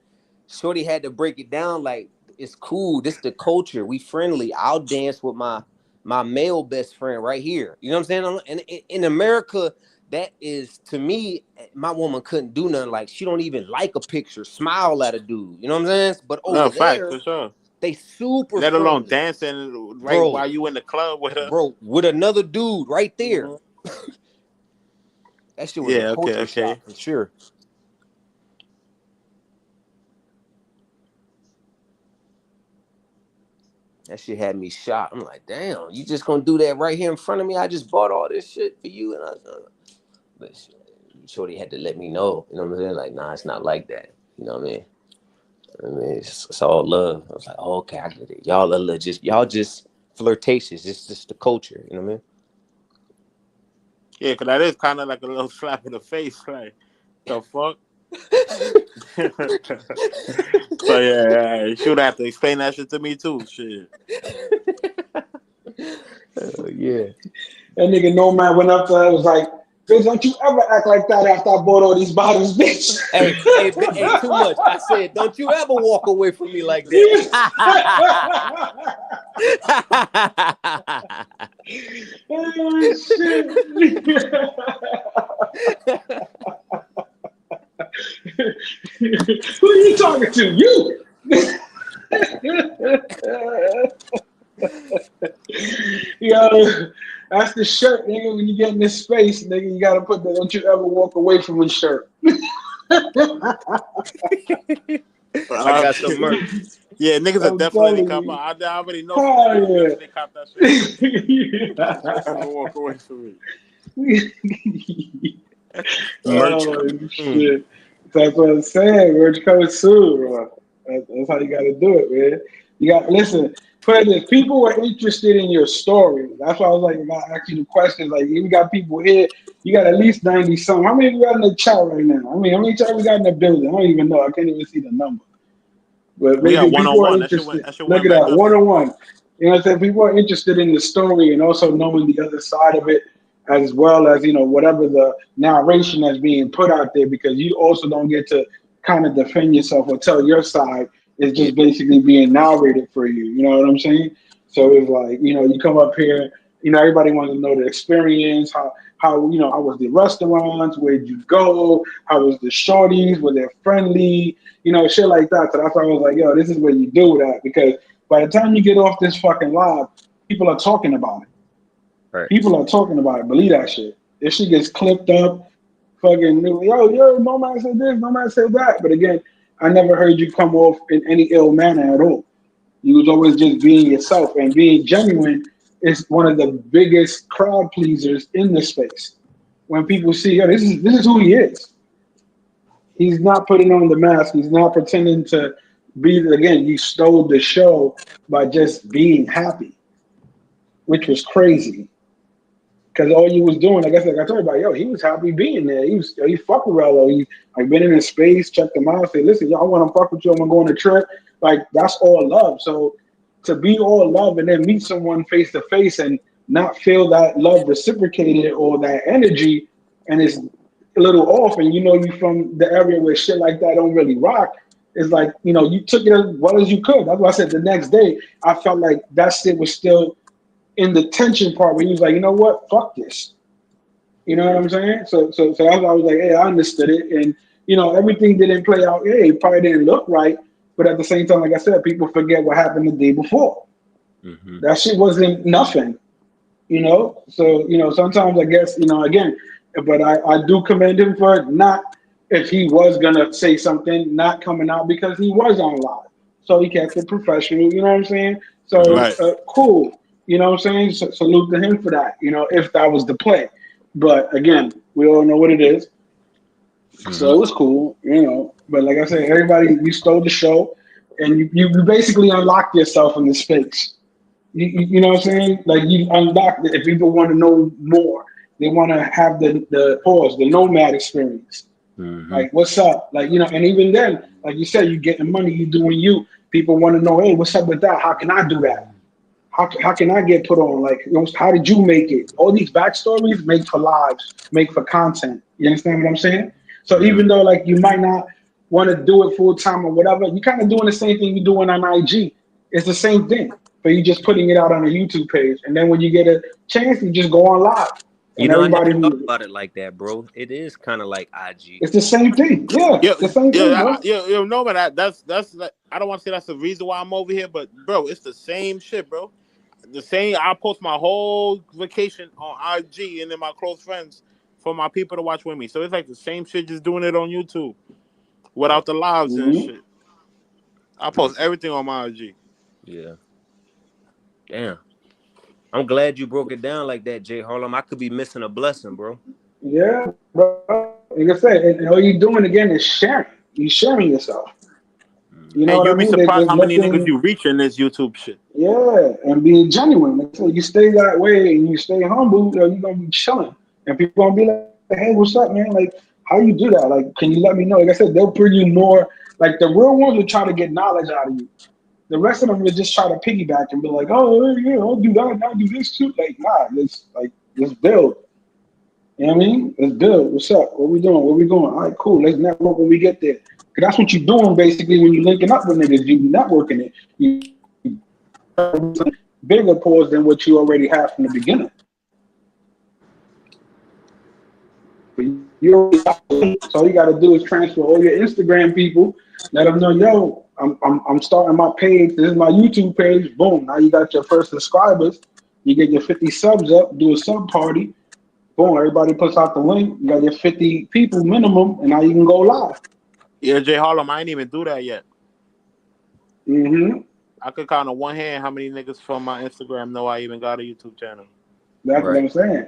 Shorty had to break it down like, it's cool. This the culture. We friendly. I'll dance with my male best friend right here. You know what I'm saying? And in America, that is, to me, my woman couldn't do nothing. Like, she don't even like a picture, smile at a dude. You know what I'm saying? But No, over facts there, for sure. they super Let alone friendly, dancing right bro. while you in the club with her. Bro, with another dude right there. Mhm. That shit was a Yeah. Okay. culture Okay. shock for sure. That shit had me shocked. I'm like, damn, you just gonna do that right here in front of me? I just bought all this shit for you, and but Shorty had to let me know. You know what I'm saying? Like, nah, it's not like that. You know what I mean? It's all love. I was like, oh, okay, I get it. Y'all just flirtatious. It's just the culture. You know what I mean? Yeah, because that is kind of like a little slap in the face. Like, the fuck? So yeah, she would have to explain that shit to me too. Shit. Yeah. That nigga Nomad went up to her and was like, bitch, don't you ever act like that after I bought all these bottles, bitch. Hey, too much. I said, don't you ever walk away from me like that. Oh, shit. Who are you talking to? You. Yo, that's the shirt, nigga. When you get in this space, nigga, you gotta put the "Don't you ever walk away from me" shirt. I got some merch. Yeah, niggas are I'm definitely telling cop you. out. I already know some niggas who Oh definitely cop that shit. yeah. Don't you ever walk away from me. Merch. Oh shit. That's what I'm saying. Merch coming soon, bro. That's how you gotta do it, man. You got listen. Put this. People were interested in your story. That's why I was like, if I ask you the questions, like you got people here. You got at least 90 something. How many we got in the chat right now? I mean, how many chat we got in the building? I don't even know. I can't even see the number. But We got maybe one on people are one. interested. That shit Look went at back that, up one since on we one. You know what I'm saying? People are interested in the story and also knowing the other side of it, as well as, whatever the narration that's being put out there, because you also don't get to kind of defend yourself or tell your side. It's Yeah. just basically being narrated for you. You know what I'm saying? So it's like, you come up here, everybody wants to know the experience, how was the restaurants, where'd you go, how was the shorties, were they friendly, shit like that. So that's why I was like, yo, this is what you do with that, because by the time you get off this fucking live, people are talking about it. Right. People are talking about it. Believe that shit. This shit gets clipped up. fucking yo, no man said this, no man said that. But again, I never heard you come off in any ill manner at all. You was always just being yourself, and being genuine is one of the biggest crowd pleasers in this space. When people see, yo, this is who he is. He's not putting on the mask. He's not pretending to be. Again, you stole the show by just being happy, which was crazy. Because all you was doing, I guess, like I told you about, yo, he was happy being there. He fuck with Rello. He like been in his space, checked him out, say, listen, yo, I want to fuck with you. I'm gonna go on a trip. Like that's all love. So to be all love and then meet someone face to face and not feel that love reciprocated or that energy, and it's a little off, and you know you from the area where shit like that don't really rock. It's like you took it as well as you could. That's why I said the next day I felt like that shit was still in the tension part where he was like, you know what, fuck this. You know what I'm saying? So that's why I was like, hey, I understood it, and everything didn't play out. Hey, it probably didn't look right, but at the same time, like I said, people forget what happened the day before. Mm-hmm. That shit wasn't nothing. So sometimes I guess again, but I do commend him for not, if he was gonna say something, not coming out because he was on live, so he kept it professional. You know what I'm saying? So Right. cool. You know what I'm saying? Salute to him for that. If that was the play, but again, we all know what it is. So Mm-hmm. it was cool. But like I said, everybody, you stole the show, and you basically unlocked yourself in the space. You know what I'm saying? Like you unlocked it. If people want to know more, they want to have the pause, the nomad experience. Mm-hmm. Like, what's up? Like, and even then, like you said, you getting money, you doing you. People want to know, hey, what's up with that? How can I do that? How can I get put on? Like, how did you make it? All these backstories make for lives, make for content. You understand what I'm saying? So Mm-hmm. even though like you might not want to do it full time or whatever, you kind of doing the same thing you're doing on IG. It's the same thing, but you just putting it out on a YouTube page, and then when you get a chance, you just go on live, You and know, I never everybody thought who about it like that, bro. It is kind of like IG. it's the same thing. Yeah, Yeah, it's the same thing, bro. no, but that's like, I don't want to say that's the reason why I'm over here, but bro, it's the same shit, bro. The same. I post my whole vacation on IG and then my close friends for my people to watch with me. So it's like the same shit, just doing it on YouTube without the lives and Mm-hmm. shit. I post everything on my IG. Yeah. Damn. I'm glad you broke it down like that, Jay Harlem. I could be missing a blessing, bro. Yeah, bro. Like I said, and all you're doing again is sharing. You're sharing yourself. You know And what I you'll be mean? surprised There's how many niggas nothing. you reach in this YouTube shit. Yeah, and being genuine. Like, so you stay that way and you stay humble, you're gonna be chilling, and people gonna be like, "Hey, what's up, man? Like, how you do that? Like, can you let me know?" Like I said, they'll bring you more. Like the real ones will try to get knowledge out of you. The rest of them will just try to piggyback and be like, "Oh, yeah, I'll do that. I'll do this too." Like, nah, let's build. You know what I mean? Let's build. What's up? What we doing? Where we going? All right, cool. Let's network when we get there. Cause that's what you're doing basically when you're linking up with niggas. You networking it. You bigger pause than what you already have from the beginning. But you already got the link. So all you got to do is transfer all your Instagram people. Let them know, yo, I'm starting my page. This is my YouTube page. Boom. Now you got your first subscribers. You get your 50 subs up. Do a sub party. Boom. Everybody puts out the link. You got your 50 people minimum, and now you can go live. Yeah, Jay Harlem, I ain't even do that yet. Mm-hmm. I could count on one hand how many niggas from my Instagram know I even got a YouTube channel. That's what Right. I'm saying.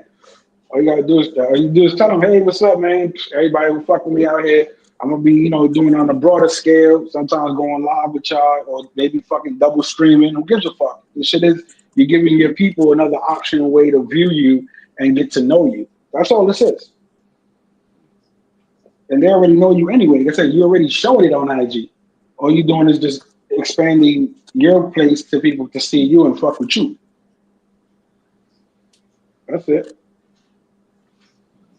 All you do is tell them, hey, what's up, man? Everybody who fuck with me out here. I'm gonna be, doing on a broader scale. Sometimes going live with y'all, or maybe fucking double streaming. Who gives a fuck? The shit is you're giving your people another optional way to view you and get to know you. That's all this is. And they already know you anyway. Like I said, you already showing it on IG. All you doing is just expanding your place to people to see you and fuck with you. That's it.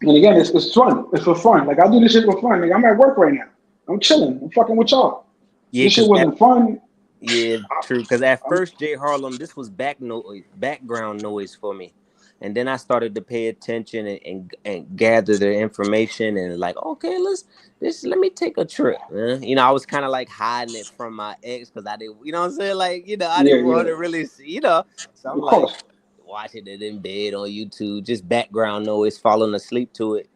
And again, it's fun. It's for fun. Like I do this shit for fun. Like I'm at work right now. I'm chilling. I'm fucking with y'all. Yeah, This shit because wasn't fun. yeah, true. Because at I'm, first, Jay Harlem, this was background noise for me, and then I started to pay attention and gather the information and like, okay, let me take a trip. Man. I was kind of like hiding it from my ex because I didn't, you know what I'm saying? Like, I yeah, didn't want yeah. to really see, So I'm Of like course. watching it in bed on YouTube, just background noise, falling asleep to it.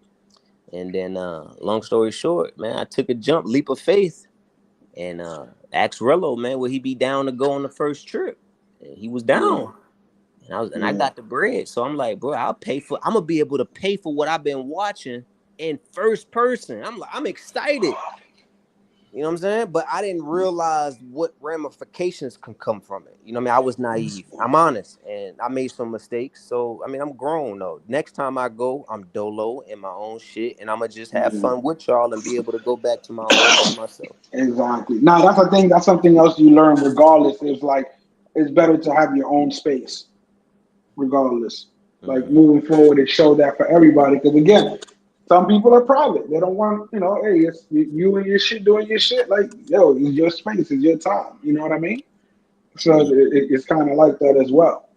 And then, long story short, man, I took a leap of faith, and asked Rello, man, would he be down to go on the first trip? And he was Yeah. down. And I got the bread. So I'm like, bro, I'm gonna be able to pay for what I've been watching in first person. I'm excited. You know what I'm saying? But I didn't realize what ramifications can come from it. You know what I mean? I was naive. I'm honest. And I made some mistakes. So I mean, I'm grown though. Next time I go, I'm dolo in my own shit. And I'm gonna just have Yeah. fun with y'all and be able to go back to my home by myself. Exactly. Now that's the thing. That's something else you learn. Regardless, is like it's better to have your own space. Regardless, like Mm-hmm. moving forward, and show that for everybody. Because again, some people are private. They don't want Hey, it's you and your shit doing your shit. Like yo, it's your space. It's your time. You know what I mean? So it's kind of like that as well.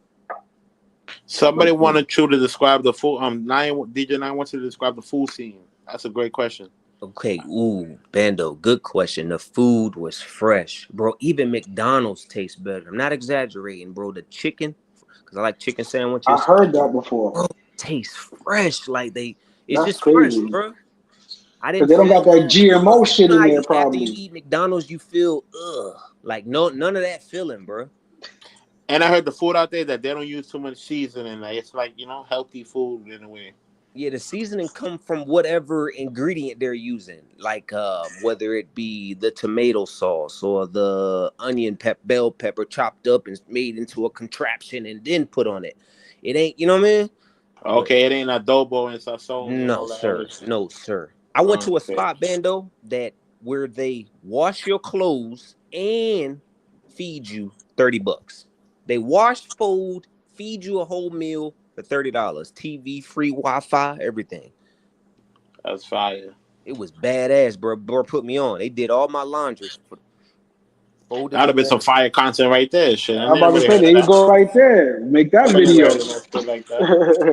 Somebody But wanted you to describe the full. DJ Nine wants you to describe the food scene. That's a great question. Okay, Bando, good question. The food was fresh, bro. Even McDonald's tastes better. I'm not exaggerating, bro. The chicken, because I like chicken I sandwiches, heard that before. bro, tastes fresh. It's That's just fresh, crazy. bro. I Because didn't they don't got feel that GMO You shit know in how there, after you probably. eat McDonald's, you feel like none of that feeling, bro. And I heard the food out there that they don't use too much seasoning. Like it's like healthy food in a way. Yeah, the seasoning come from whatever ingredient they're using, like whether it be the tomato sauce or the bell pepper chopped up and made into a contraption and then put on it. It ain't, you know what I mean? But Okay, it ain't adobo and sazon and no, all that other sir, shit. no, sir. I went to a Okay. spot, Bando, that where they wash your clothes and feed you $30. They wash food, feed you a whole meal for $30. TV, free Wi-Fi, everything. That's fire. It was badass, bro. Bro put me on. They did all my laundry. Folded That'd have it been some down. fire content right there. Shit, I I'm about never to really say, heard there of you go that. right there. Make I that never video. heard of no shit like that.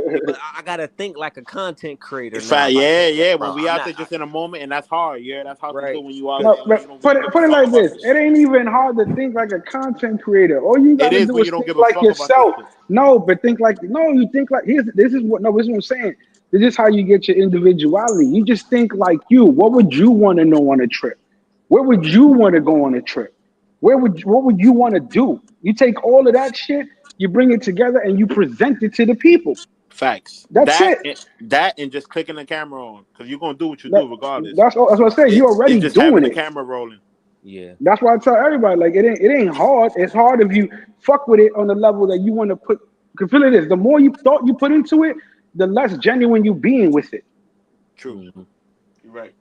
Yeah, but I gotta think like a content creator It's now. fire, Like, yeah, yeah. When bro, we I'm out not there just in a moment, and that's hard. Yeah, that's hard to do right. when you out Cause No, there and you but don't put really it give a put it fuck like about this. this It shit. ain't even hard to think like a content creator. All you It gotta is do when you is don't think give a like fuck about this yourself. shit. No, but think like no, you think like this is what no, this is what I'm saying. This is how you get your individuality. You just think like you. What would you want to know on a trip? Where would you want to go on a trip? What would you want to do? You take all of that shit, you bring it together, and you present it to the people. Facts. That's it. That and just clicking the camera on, because you're gonna do what you That, do regardless. that's what I said. You're It's already just having doing the it. camera rolling. yeah, That's why I tell everybody, like it ain't hard. It's hard if you fuck with it on the level that you want to put. Cause feel it is. The more you thought you put into it, the less genuine you being with it. True. hmm You're right.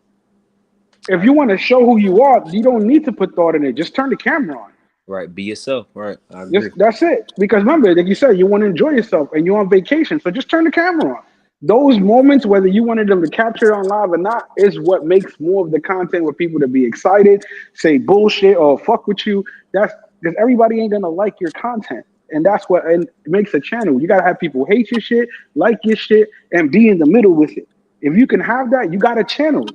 If you want to show who you are, you don't need to put thought in it. Just turn the camera on. right. Be yourself. Right. I Just agree. that's it. Because remember, like you said, you want to enjoy yourself and you're on vacation. So just turn the camera on. Those moments, whether you wanted them to capture it on live or not, is what makes more of the content with people to be excited, say bullshit or fuck with you. That's because everybody ain't gonna like your content. And that's what and it makes a channel. You gotta have people hate your shit, like your shit, and be in the middle with it. If you can have that, you got a channel.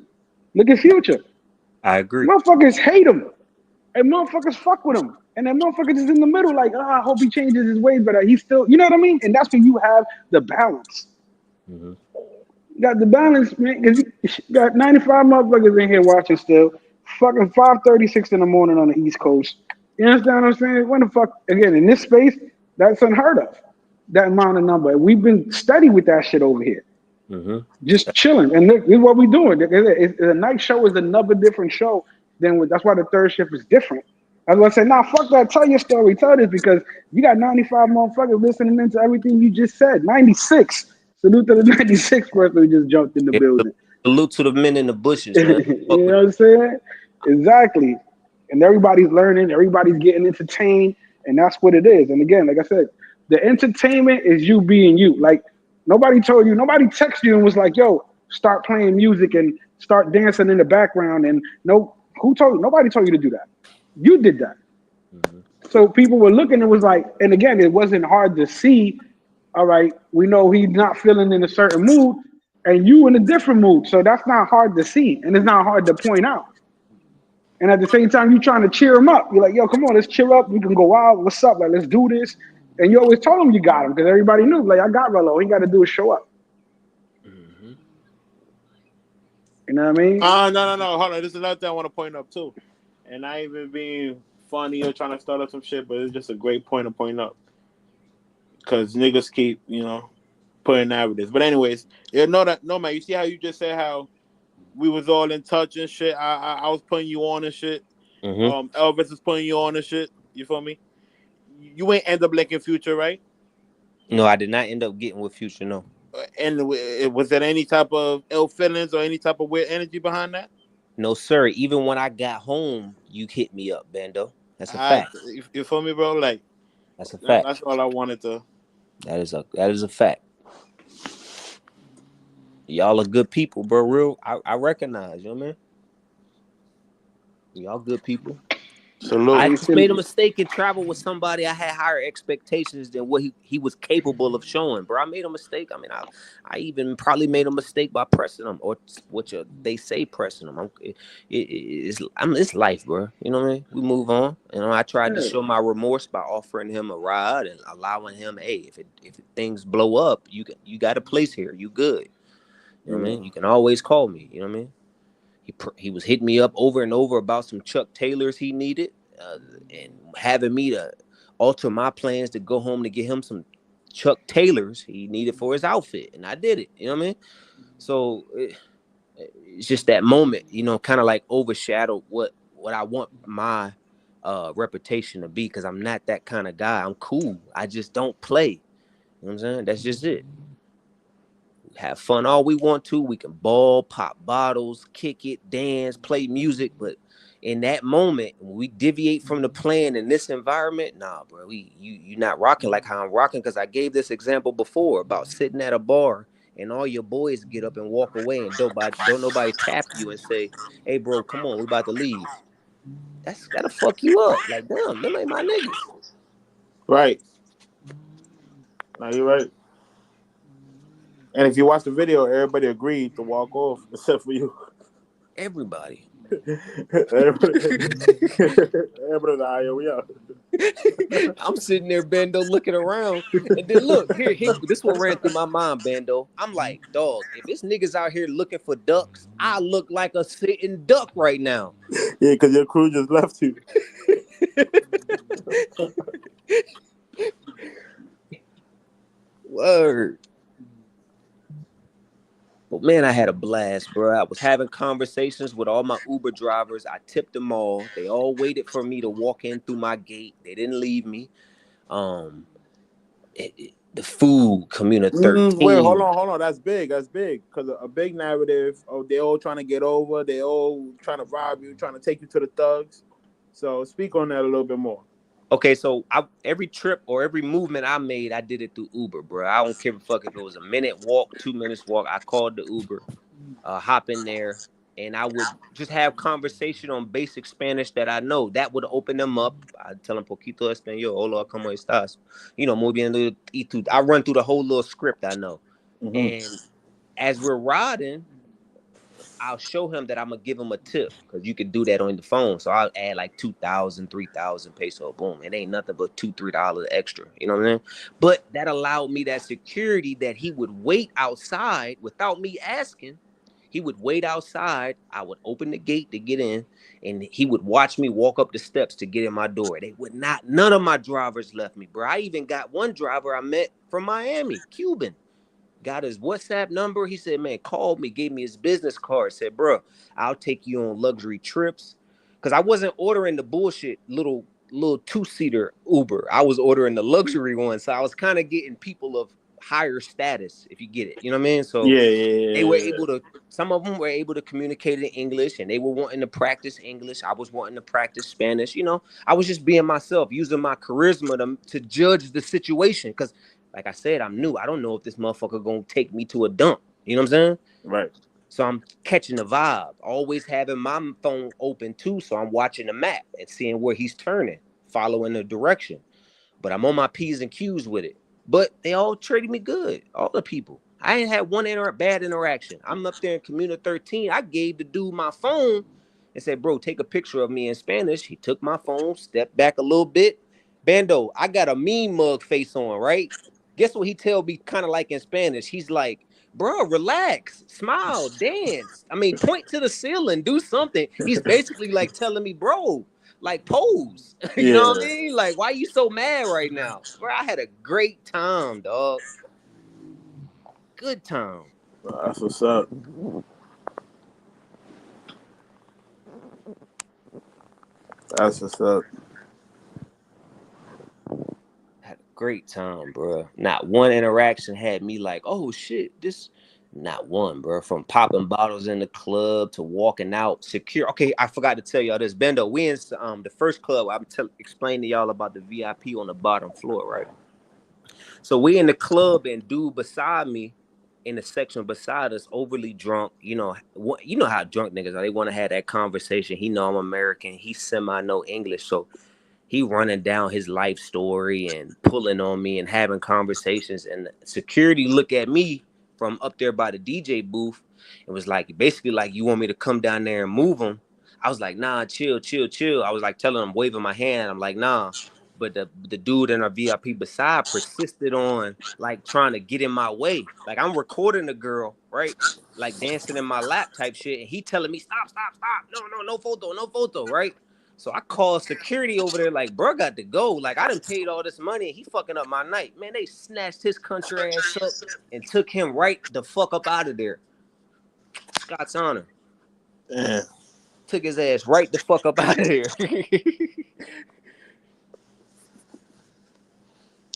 Look at Future. I agree. Motherfuckers hate him. And motherfuckers fuck with him. And then motherfuckers is in the middle, like, I hope he changes his ways, but he's still, you know what I mean? And that's when you have the balance. hmm You got the balance, man, because you got 95 motherfuckers in here watching still. Fucking 5:36 in the morning on the East Coast. You understand what I'm saying? When the fuck, again, in this space, that's unheard of. That amount of number. We've been steady with that shit over here. hmm Just chilling. And look, this is what we're doing. A night show is another different show that's why the third shift is different. I was gonna say, nah, fuck that. Tell your story. Tell this because you got 95 motherfuckers listening into everything you just said. 96. Salute to the 96 person who just jumped in the Yeah, building. salute to the men in the bushes, man. Fuck You with know what I'm saying? Exactly. And everybody's learning, everybody's getting entertained, and that's what it is. And again, like I said, the entertainment is you being you. Like nobody told you, nobody texted you and was like, yo, start playing music and start dancing in the background. And no, who told you? Nobody told you to do that. You did that. it. hmm So people were looking and was like, and again, it wasn't hard to see. All right, we know he's not feeling in a certain mood, and you in a different mood. So that's not hard to see, and it's not hard to point out. And at the same time, you trying to cheer him up. You're like, yo, come on, let's chill up. We can go out. What's up? Like, let's do this. And you always told him you got him because everybody knew, like, I got Rello. All he got to do is show up. hmm You know what I mean? No. Hold on. This is another thing I want to point up too, and not even being funny or trying to start up some shit, but it's just a great point to point up because niggas keep putting narratives. But anyways, no man. You see how you just said how we was all in touch and shit. I was putting you on and shit. Mm-hmm. Elvis is putting you on and shit. You feel me? You ain't end up linking Future, right? No, I did not end up getting with Future. No, And was there any type of ill feelings or any type of weird energy behind that? no, sir. Even when I got home, you hit me up, Bando. That's a I, fact. you feel me, bro? Like That's a fact. that's all I wanted to. That is a fact. Y'all are good people, bro. Real, I recognize. You know what I mean? Y'all good people. Salute. I You just see, made a mistake and traveled with somebody I had higher expectations than what he was capable of showing, bro. I made a mistake. I mean, I even probably made a mistake by pressing them or they say pressing them. It's life, bro. You know what I mean? We move on. You know, I tried to yeah, show my remorse by offering him a ride and allowing him, hey, if things blow up, you got a place here. You good. You know what I yeah. mean? You can always call me. You know what I mean? He was hitting me up over and over about some Chuck Taylors he needed, and having me to alter my plans to go home to get him some Chuck Taylors he needed for his outfit, and I did it. You know what I mean? So it's just that moment, kind of like overshadowed what I want my reputation to be, because I'm not that kind of guy. I'm cool. I just don't play. You know what I'm saying? That's just it. Have fun all we want to. We can ball, pop bottles, kick it, dance, play music. But in that moment, when we deviate from the plan in this environment, nah, bro, you not rocking like how I'm rocking. Because I gave this example before about sitting at a bar and all your boys get up and walk away and don't nobody tap you and say, "Hey, bro, come on, we about to leave." That's gotta fuck you up. Like, damn, them ain't my niggas. Right. Now you're right. And if you watch the video, everybody agreed to walk off except for you. Everybody. everybody, everybody like, yo, we out. I'm sitting there, Bando, looking around, and then look here. This one ran through my mind, Bando. I'm like, dog, if it's niggas out here looking for ducks, I look like a sitting duck right now. Yeah, because your crew just left you. Word. But man, I had a blast, bro. I was having conversations with all my Uber drivers. I tipped them all. They all waited for me to walk in through my gate. They didn't leave me. Um, the food, Community Wait, hold 13. on. That's big. That's big. Because a big narrative, oh, they all trying to get over. They all trying to rob you, trying to take you to the thugs. So speak on that a little bit more. Okay, so every trip or every movement I made, I did it through Uber, bro. I don't give a fuck if it was a minute walk, 2 minutes walk. I called the Uber, hop in there, and I would just have conversation on basic Spanish that I know. That would open them up. I tell them poquito español. Hola, ¿cómo estás? Muy bien. I run through the whole little script I know, and as we're riding, I'll show him that I'm gonna give him a tip, because you can do that on the phone. So I'll add like 2,000, 3,000 peso. Boom. It ain't nothing but $2, $3 extra. You know what I mean? But that allowed me that security that he would wait outside without me asking. He would wait outside. I would open the gate to get in, and he would watch me walk up the steps to get in my door. They would not, none of my drivers left me, bro. I even got one driver I met from Miami, Cuban. Got his WhatsApp number. He said, man, called me, gave me his business card. Said, bro, I'll take you on luxury trips. Because I wasn't ordering the bullshit little two-seater Uber. I was ordering the luxury one. So I was kind of getting people of higher status, if you get it. You know what I mean? So they were able to, some of them were able to communicate in English, and they were wanting to practice English. I was wanting to practice Spanish. I was just being myself, using my charisma to judge the situation. Because like I said, I'm new. I don't know if this motherfucker gonna take me to a dump. You know what I'm saying? Right. So I'm catching the vibe. Always having my phone open too, so I'm watching the map and seeing where he's turning, following the direction. But I'm on my P's and Q's with it. But they all treated me good. All the people. I ain't had one bad interaction. I'm up there in Community 13. I gave the dude my phone and said, bro, take a picture of me in Spanish. He took my phone, stepped back a little bit. Bando, I got a mean mug face on, right? Guess what he tell me kind of like in Spanish? He's like, bro, relax, smile, dance. I mean, point to the ceiling, do something. He's basically like telling me, bro, like pose. You know Yeah, what I mean? Like, why you so mad right now? Bro, I had a great time, dog. Good time. that's what's up. That's what's up. Had a great time, bro. Not one interaction had me like, oh shit, this. Not one, bro. From popping bottles in the club to walking out secure. Okay, I forgot to tell y'all this. Bendo, we in the first club. Explaining to y'all about the VIP on the bottom floor, right? So we in the club and dude beside me in the section beside us, overly drunk. You know how drunk niggas are. They want to have that conversation. He know I'm American. He semi know English, so he running down his life story and pulling on me and having conversations. And security look at me from up there by the DJ booth and was like, basically like, you want me to come down there and move him? I was like, nah, chill, chill, chill. I was like telling him, waving my hand. I'm like, nah. But the dude in our VIP beside persisted on like trying to get in my way. Like I'm recording the girl, right? Like dancing in my lap type shit. And he telling me, stop, stop, stop. No, no, no photo, no photo, right? So I called security over there, like, bro, got to go. Like, I done paid all this money and he fucking up my night. Man, they snatched his country ass up and took him right the fuck up out of there. Scott's honor. Damn. Took his ass right the fuck up out of there.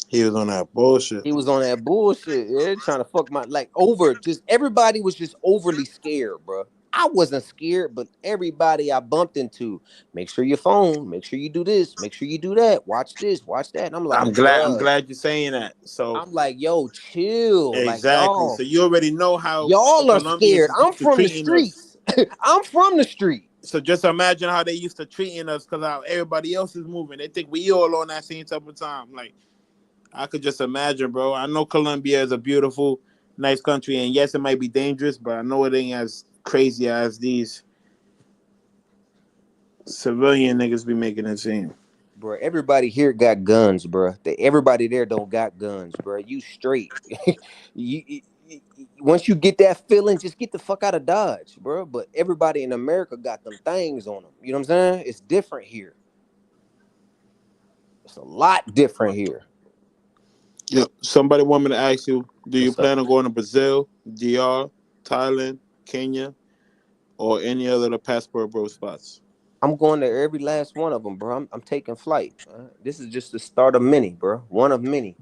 He was on that bullshit. He was on that bullshit, yeah, trying to fuck my, like, over. Just everybody was just overly scared, bro. I wasn't scared, but everybody I bumped into, make sure your phone, make sure you do this, make sure you do that, watch this, watch that. And I'm like, I'm bruh. glad you're saying that. So I'm like, yo, chill. Like, exactly. So you already know how y'all are Colombians scared. is I'm used to from the treating us. streets. I'm from the street. So just imagine how they used to treating us because how everybody else is moving. They think we all on that same type of time. Like I could just imagine, bro. I know Colombia is a beautiful, nice country, and yes, it might be dangerous, but I know it ain't as crazy as these civilian niggas be making it seem. Bro, everybody here got guns, bro. Everybody there don't got guns, bro. You straight. Once you get that feeling, just get the fuck out of Dodge, bro. But everybody in America got them things on them. You know what I'm saying? It's different here. It's a lot different here. Yep. Somebody want me to ask you, do you What's up? plan on going to Brazil, DR, Thailand, Kenya, or any other of the passport bro spots? I'm going to every last one of them, bro. I'm taking flight. This is just the start of many, bro. One of many.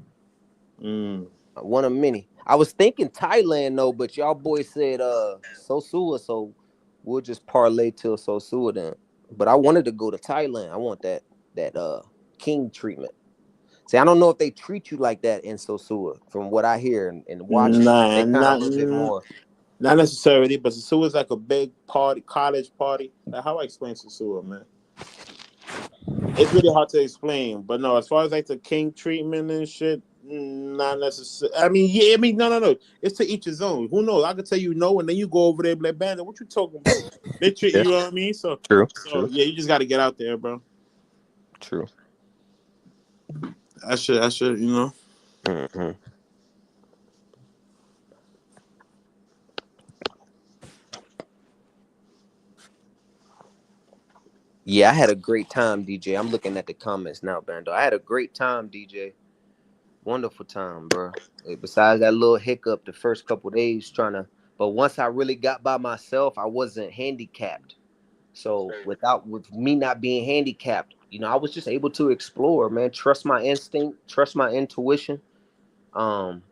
One of many. I was thinking Thailand though, but y'all boys said Sosua, so we'll just parlay till Sosua then. But I wanted to go to Thailand. I want that king treatment. See, I don't know if they treat you like that in Sosua. From what I hear and watching, Nah, they kind of a little bit more. not necessarily, but Sasua is like a big party, college party. Like how I explain Sasua, man. It's really hard to explain, but no, as far as like the king treatment and shit, not necessarily. I mean, yeah, I mean, no. It's to each his own. Who knows? I could tell you no, and then you go over there, and be like, Bandit, what you talking about? They treat Yeah. you know what I mean. So True. yeah, you just got to get out there, bro. True. I should, you know. Mm-hmm. Yeah, I had a great time, DJ. I'm looking at the comments now, Bando. I had a great time, DJ. Wonderful time, bro. Besides that little hiccup the first couple days but once I really got by myself, I wasn't handicapped. So with me not being handicapped, I was just able to explore, man. Trust my instinct, trust my intuition. Um,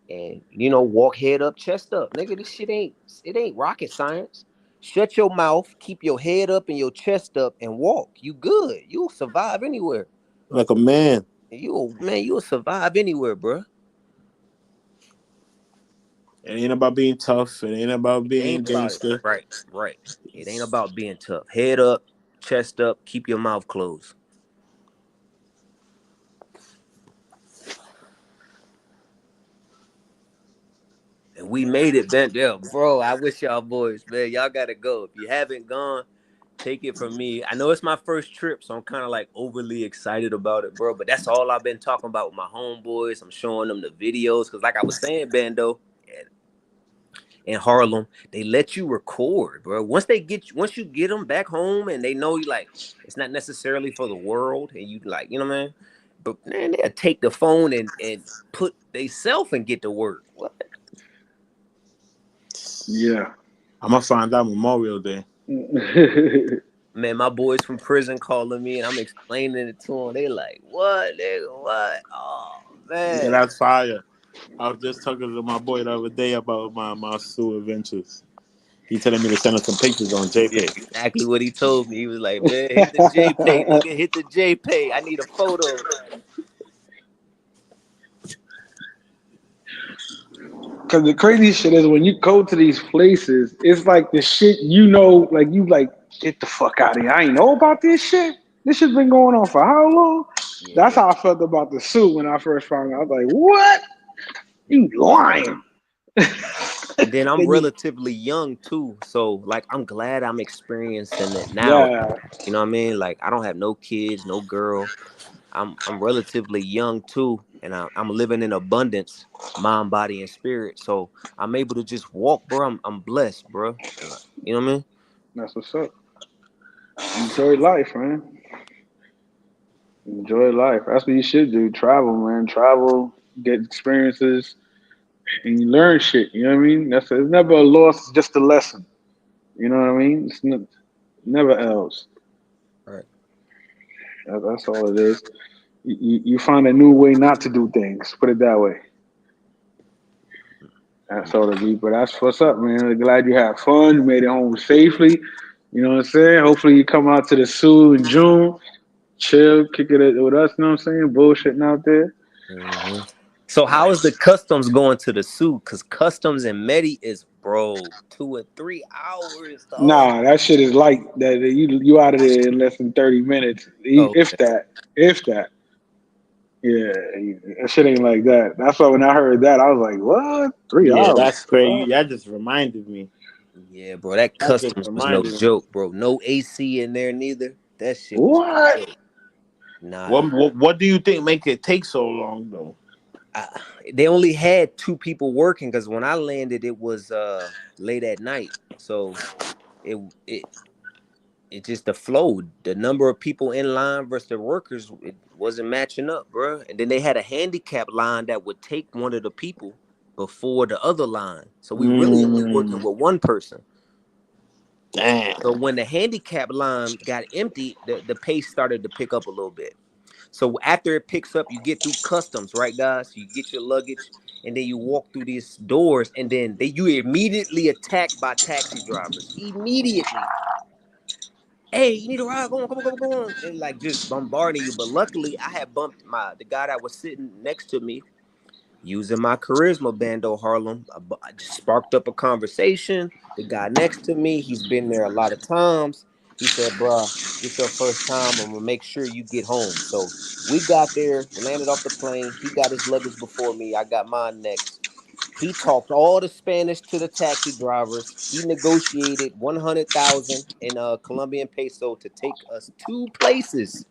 and walk head up, chest up. Nigga, this shit ain't rocket science. Shut your mouth, keep your head up and your chest up and walk. You good. You'll survive anywhere. Like a man. You'll survive anywhere, bro. It ain't about being tough. It ain't about It being ain't about it. gangster. Right. It ain't about being tough. Head up, chest up, keep your mouth closed. And we made it, bent there. Bro, I wish y'all boys, man. Y'all gotta go. If you haven't gone, take it from me. I know it's my first trip, so I'm kind of like overly excited about it, bro. But that's all I've been talking about with my homeboys. I'm showing them the videos. Cause like I was saying, Bando, in Harlem, they let you record, bro. Once you get them back home and they know you like it's not necessarily for the world, and you like, you know what I mean? But man, they'll take the phone and put they self and get to work. What? Yeah. I'm gonna find out Memorial Day. Man, my boys from prison calling me and I'm explaining it to them. They like, what, nigga? What? Oh Yeah, man. that's fire. I was just talking to my boy the other day about my Sue adventures. He telling me to send him some pictures on JPay. Exactly what he told me. He was like, man, hit the JPay, nigga, hit the JPay. I need a photo. Cause the crazy shit is when you go to these places, it's like the shit you know, like you like, get the fuck out of here. I ain't know about this shit. This shit's been going on for how long? That's Yeah. how I felt about the suit when I first found out. I was like, what? You lying. And then I'm Then you, relatively young too. So like I'm glad I'm experiencing it now. yeah, You know what I mean? Like I don't have no kids, no girl. I'm relatively young too, and I'm living in abundance, mind, body, and spirit. So I'm able to just walk, bro. I'm blessed, bro. You know what I mean? that's what's up. Enjoy life, man. Enjoy life. That's what you should do. Travel, man. Travel, get experiences, and you learn shit. You know what I mean? It's never a loss, it's just a lesson. You know what I mean? Never else. Right. That's all it is. You find a new way not to do things. Put it that way. That's all it is. But that's what's up, man. Glad you had fun. You made it home safely. You know what I'm saying? Hopefully you come out to the Sioux in June. Chill, kick it with us. You know what I'm saying? Bullshitting out there. hmm So how is the customs going to the zoo? Cause customs in Medi is bro 2 or 3 hours, dog. Nah, that shit is light. That you out of there in less than 30 minutes, Oh, if that, if that. Yeah, that shit ain't like that. That's why when I heard that, I was like, "What? Three Yeah, that's hours? crazy. What? That just reminded me. yeah, bro. That That just customs was no reminded me. joke, bro. No AC in there neither. That shit was What? no joke. Nah, What do you think make it take so long though? I, they only had 2 people working because when I landed, it was late at night. So it it it just the flow, the number of people in line versus the workers, it wasn't matching up, bro. And then they had a handicap line that would take one of the people before the other line. So we really only working Mm, with one person. damn. So when the handicap line got empty, the pace started to pick up a little bit. So after it picks up, you get through customs, right, guys? You get your luggage, and then you walk through these doors, and then you immediately attacked by taxi drivers. Immediately. Hey, you need a ride? Come on. And like just bombarding you. But luckily, I had bumped the guy that was sitting next to me using my charisma bando Harlem. I just sparked up a conversation. The guy next to me, he's been there a lot of times. He said, bruh, this your first time. I'm gonna make sure you get home. So we got there, we landed off the plane. He got his luggage before me. I got mine next. He talked all the Spanish to the taxi drivers. He negotiated 100,000 in Colombian peso to take us 2 places.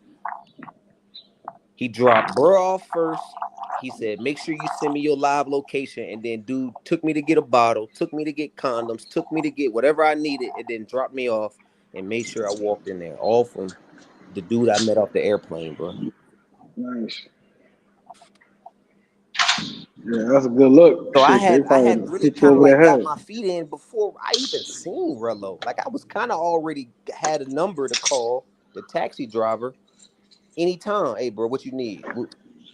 He dropped bro off first. He said, make sure you send me your live location. And then dude took me to get a bottle, took me to get condoms, took me to get whatever I needed, and then dropped me off and made sure I walked in there. All from the dude I met off the airplane, bro. Nice. Yeah, that's a good look. So I Shit, they had I probably had really hit you kind of over the like got head. my feet in before I even seen Rello. Like I was kind of already had a number to call the taxi driver anytime. Hey, bro, what you need?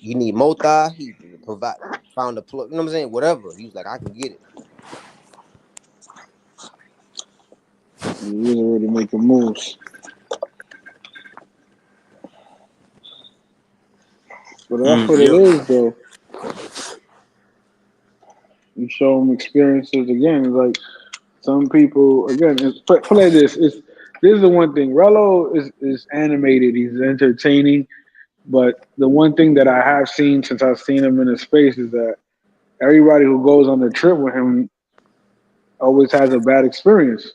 You need Mota? He provide found a plug. You know what I'm saying? Whatever. He was like, I can get it. You was already making moves. But that's what it Yeah. is, though. You show them experiences again. It's like some people, again, play this. This is the one thing. Rello is animated. He's entertaining. But the one thing that I have seen since I've seen him in his space is that everybody who goes on the trip with him always has a bad experience,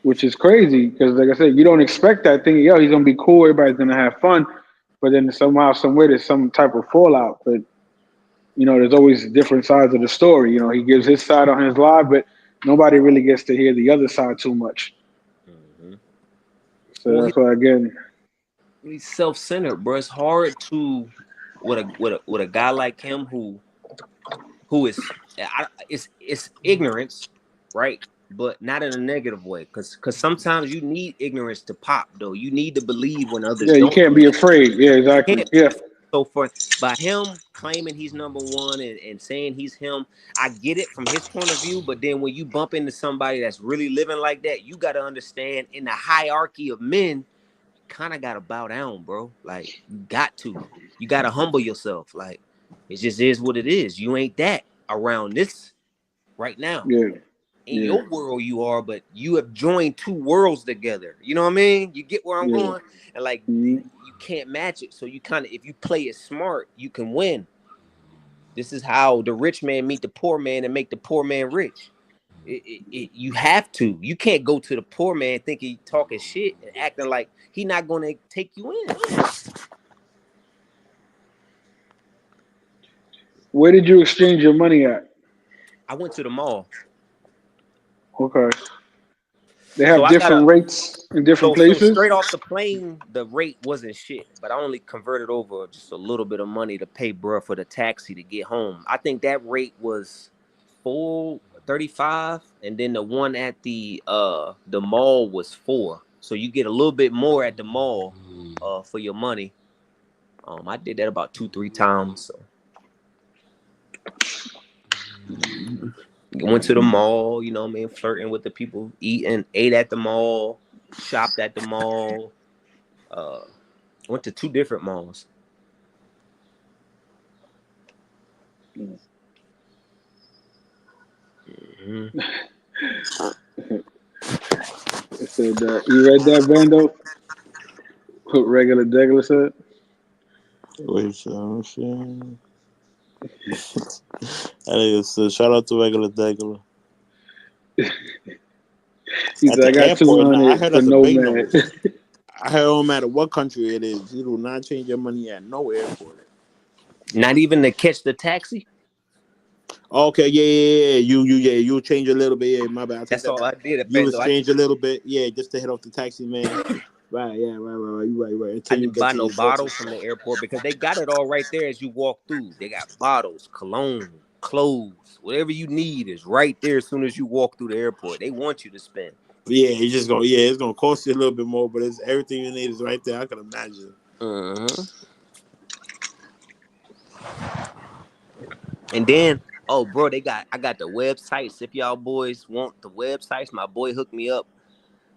which is crazy because, like I said, you don't expect that thing. Yo, he's gonna be cool. Everybody's gonna have fun, but then somehow, somewhere, there's some type of fallout. But there's always different sides of the story. He gives his side on his live, but nobody really gets to hear the other side too much. Mm-hmm. So Well, that's why, again, he's self-centered, bro. It's hard to with a guy like him who is it's ignorance, right? But not in a negative way, because sometimes you need ignorance to pop, though. You need to believe when others yeah, you don't can't be believe. afraid. Yeah, You exactly. can't Yeah, so forth. By him claiming he's number one and saying he's him, I get it from his point of view. But then when you bump into somebody that's really living like that, you got to understand in the hierarchy of men, kind of got to bow down, bro. Like you got to humble yourself. Like it just is what it is. You ain't that around this right now. yeah, In yeah, your world you are, but you have joined two worlds together. You know what I mean? You get where I'm yeah. going? And like Mhm. you can't match it. So you kind of, if you play it smart, you can win. This is how the rich man meet the poor man and make the poor man rich. You have to. You can't go to the poor man thinking talking shit and acting like he not going to take you in. Where did you exchange your money at? I went to the mall. Okay. They So have I got a different rates in different so places. straight off the plane, the rate wasn't shit, but I only converted over just a little bit of money to pay bruh for the taxi to get home. I think that rate was 4.35, and then the one at the mall was 4. So you get a little bit more at the mall for your money. I did that about 2-3 times. So went to the mall, you know what I mean, flirting with the people, ate at the mall, shopped at the mall, uh went to 2 different malls. Mhm. It said that. You read that, Bando? What regular Degler said? Wait, so shit. Shout out to regular Degular. He At said, I the got airport, now I 200 heard for that's a big number. Nomad. I heard no matter what country it is, you do not change your money at no airport. Not even to catch the taxi. Okay, yeah. You change a little bit. Yeah, my bad. I take That's that all I back. did at You Bando. I exchange a little bit, yeah, just to hit off the taxi man. Right, yeah, right. You right. Until you didn't get buy to no your bottles fortress. from the airport because they got it all right there as you walk through. They got bottles, cologne, clothes, whatever you need is right there as soon as you walk through the airport. They want you to spend. Yeah, you just go. Yeah, it's gonna cost you a little bit more, but it's everything you need is right there. I can imagine. Uh-huh. And then, oh, bro, I got the websites. If y'all boys want the websites, my boy hooked me up.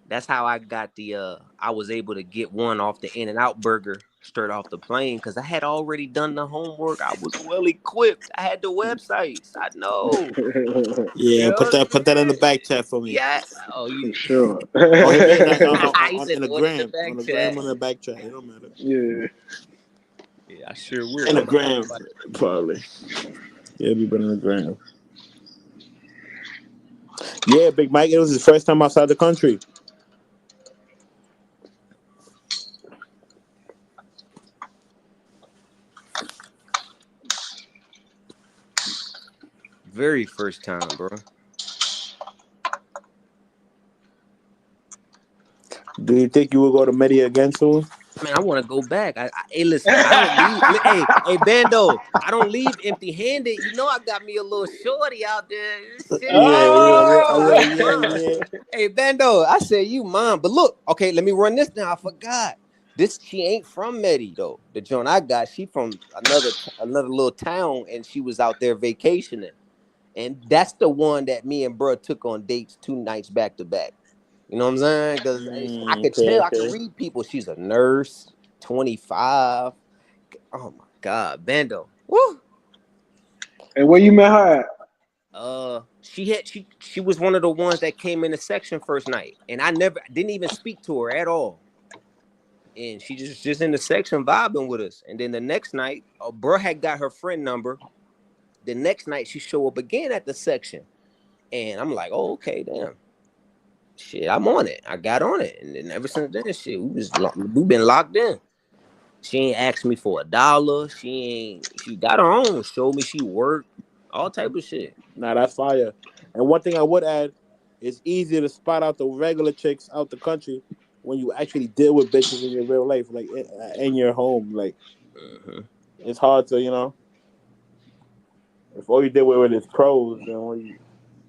That's how I got I was able to get one off the In-N-Out burger straight off the plane because I had already done the homework. I was well equipped. I had the websites. I know. You Yeah, know what put that in the back chat for me. Yeah. Oh, For you. sure. Or hit me in I said the put it in the gram, back chat. on the back chat. It don't matter. Yeah. Yeah, I sure will. In the Don't worry gram, about it. probably. Yeah, we been in the gram. Yeah, Big Mike. It was his first time outside the country. Very first time, bro. Do you think you will go to Medellin again soon? Man, I want to go back. Hey, listen, I don't leave. Hey, Bando, I don't leave empty-handed. You know, I got me a little shorty out there. Yeah, Shit. yeah. Hey, Bando, I said you mom, but look, okay, let me run this down. I forgot. She ain't from Medi though. The joint I got, she from another little town, and she was out there vacationing. And that's the one that me and bro took on dates 2 nights back to back. You know what I'm saying? Because I could tell, I could Okay. read people. She's a nurse, 25. Oh my God, Bando. Woo. And where you met her at? She was one of the ones that came in the section first night, and I didn't even speak to her at all. And she just in the section vibing with us. And then the next night, bro had got her friend number. The next night, she show up again at the section, and I'm like, oh, okay, damn. Shit, I'm on it. I got on it, and then ever since then, shit, we've been locked in. She ain't asked me for $1. She got her own. Showed me she worked. All type of shit. Nah, that's fire. And one thing I would add, it's easier to spot out the regular chicks out the country when you actually deal with bitches in your real life, like in your home. Like it's hard to, if all you deal with is pros, then when you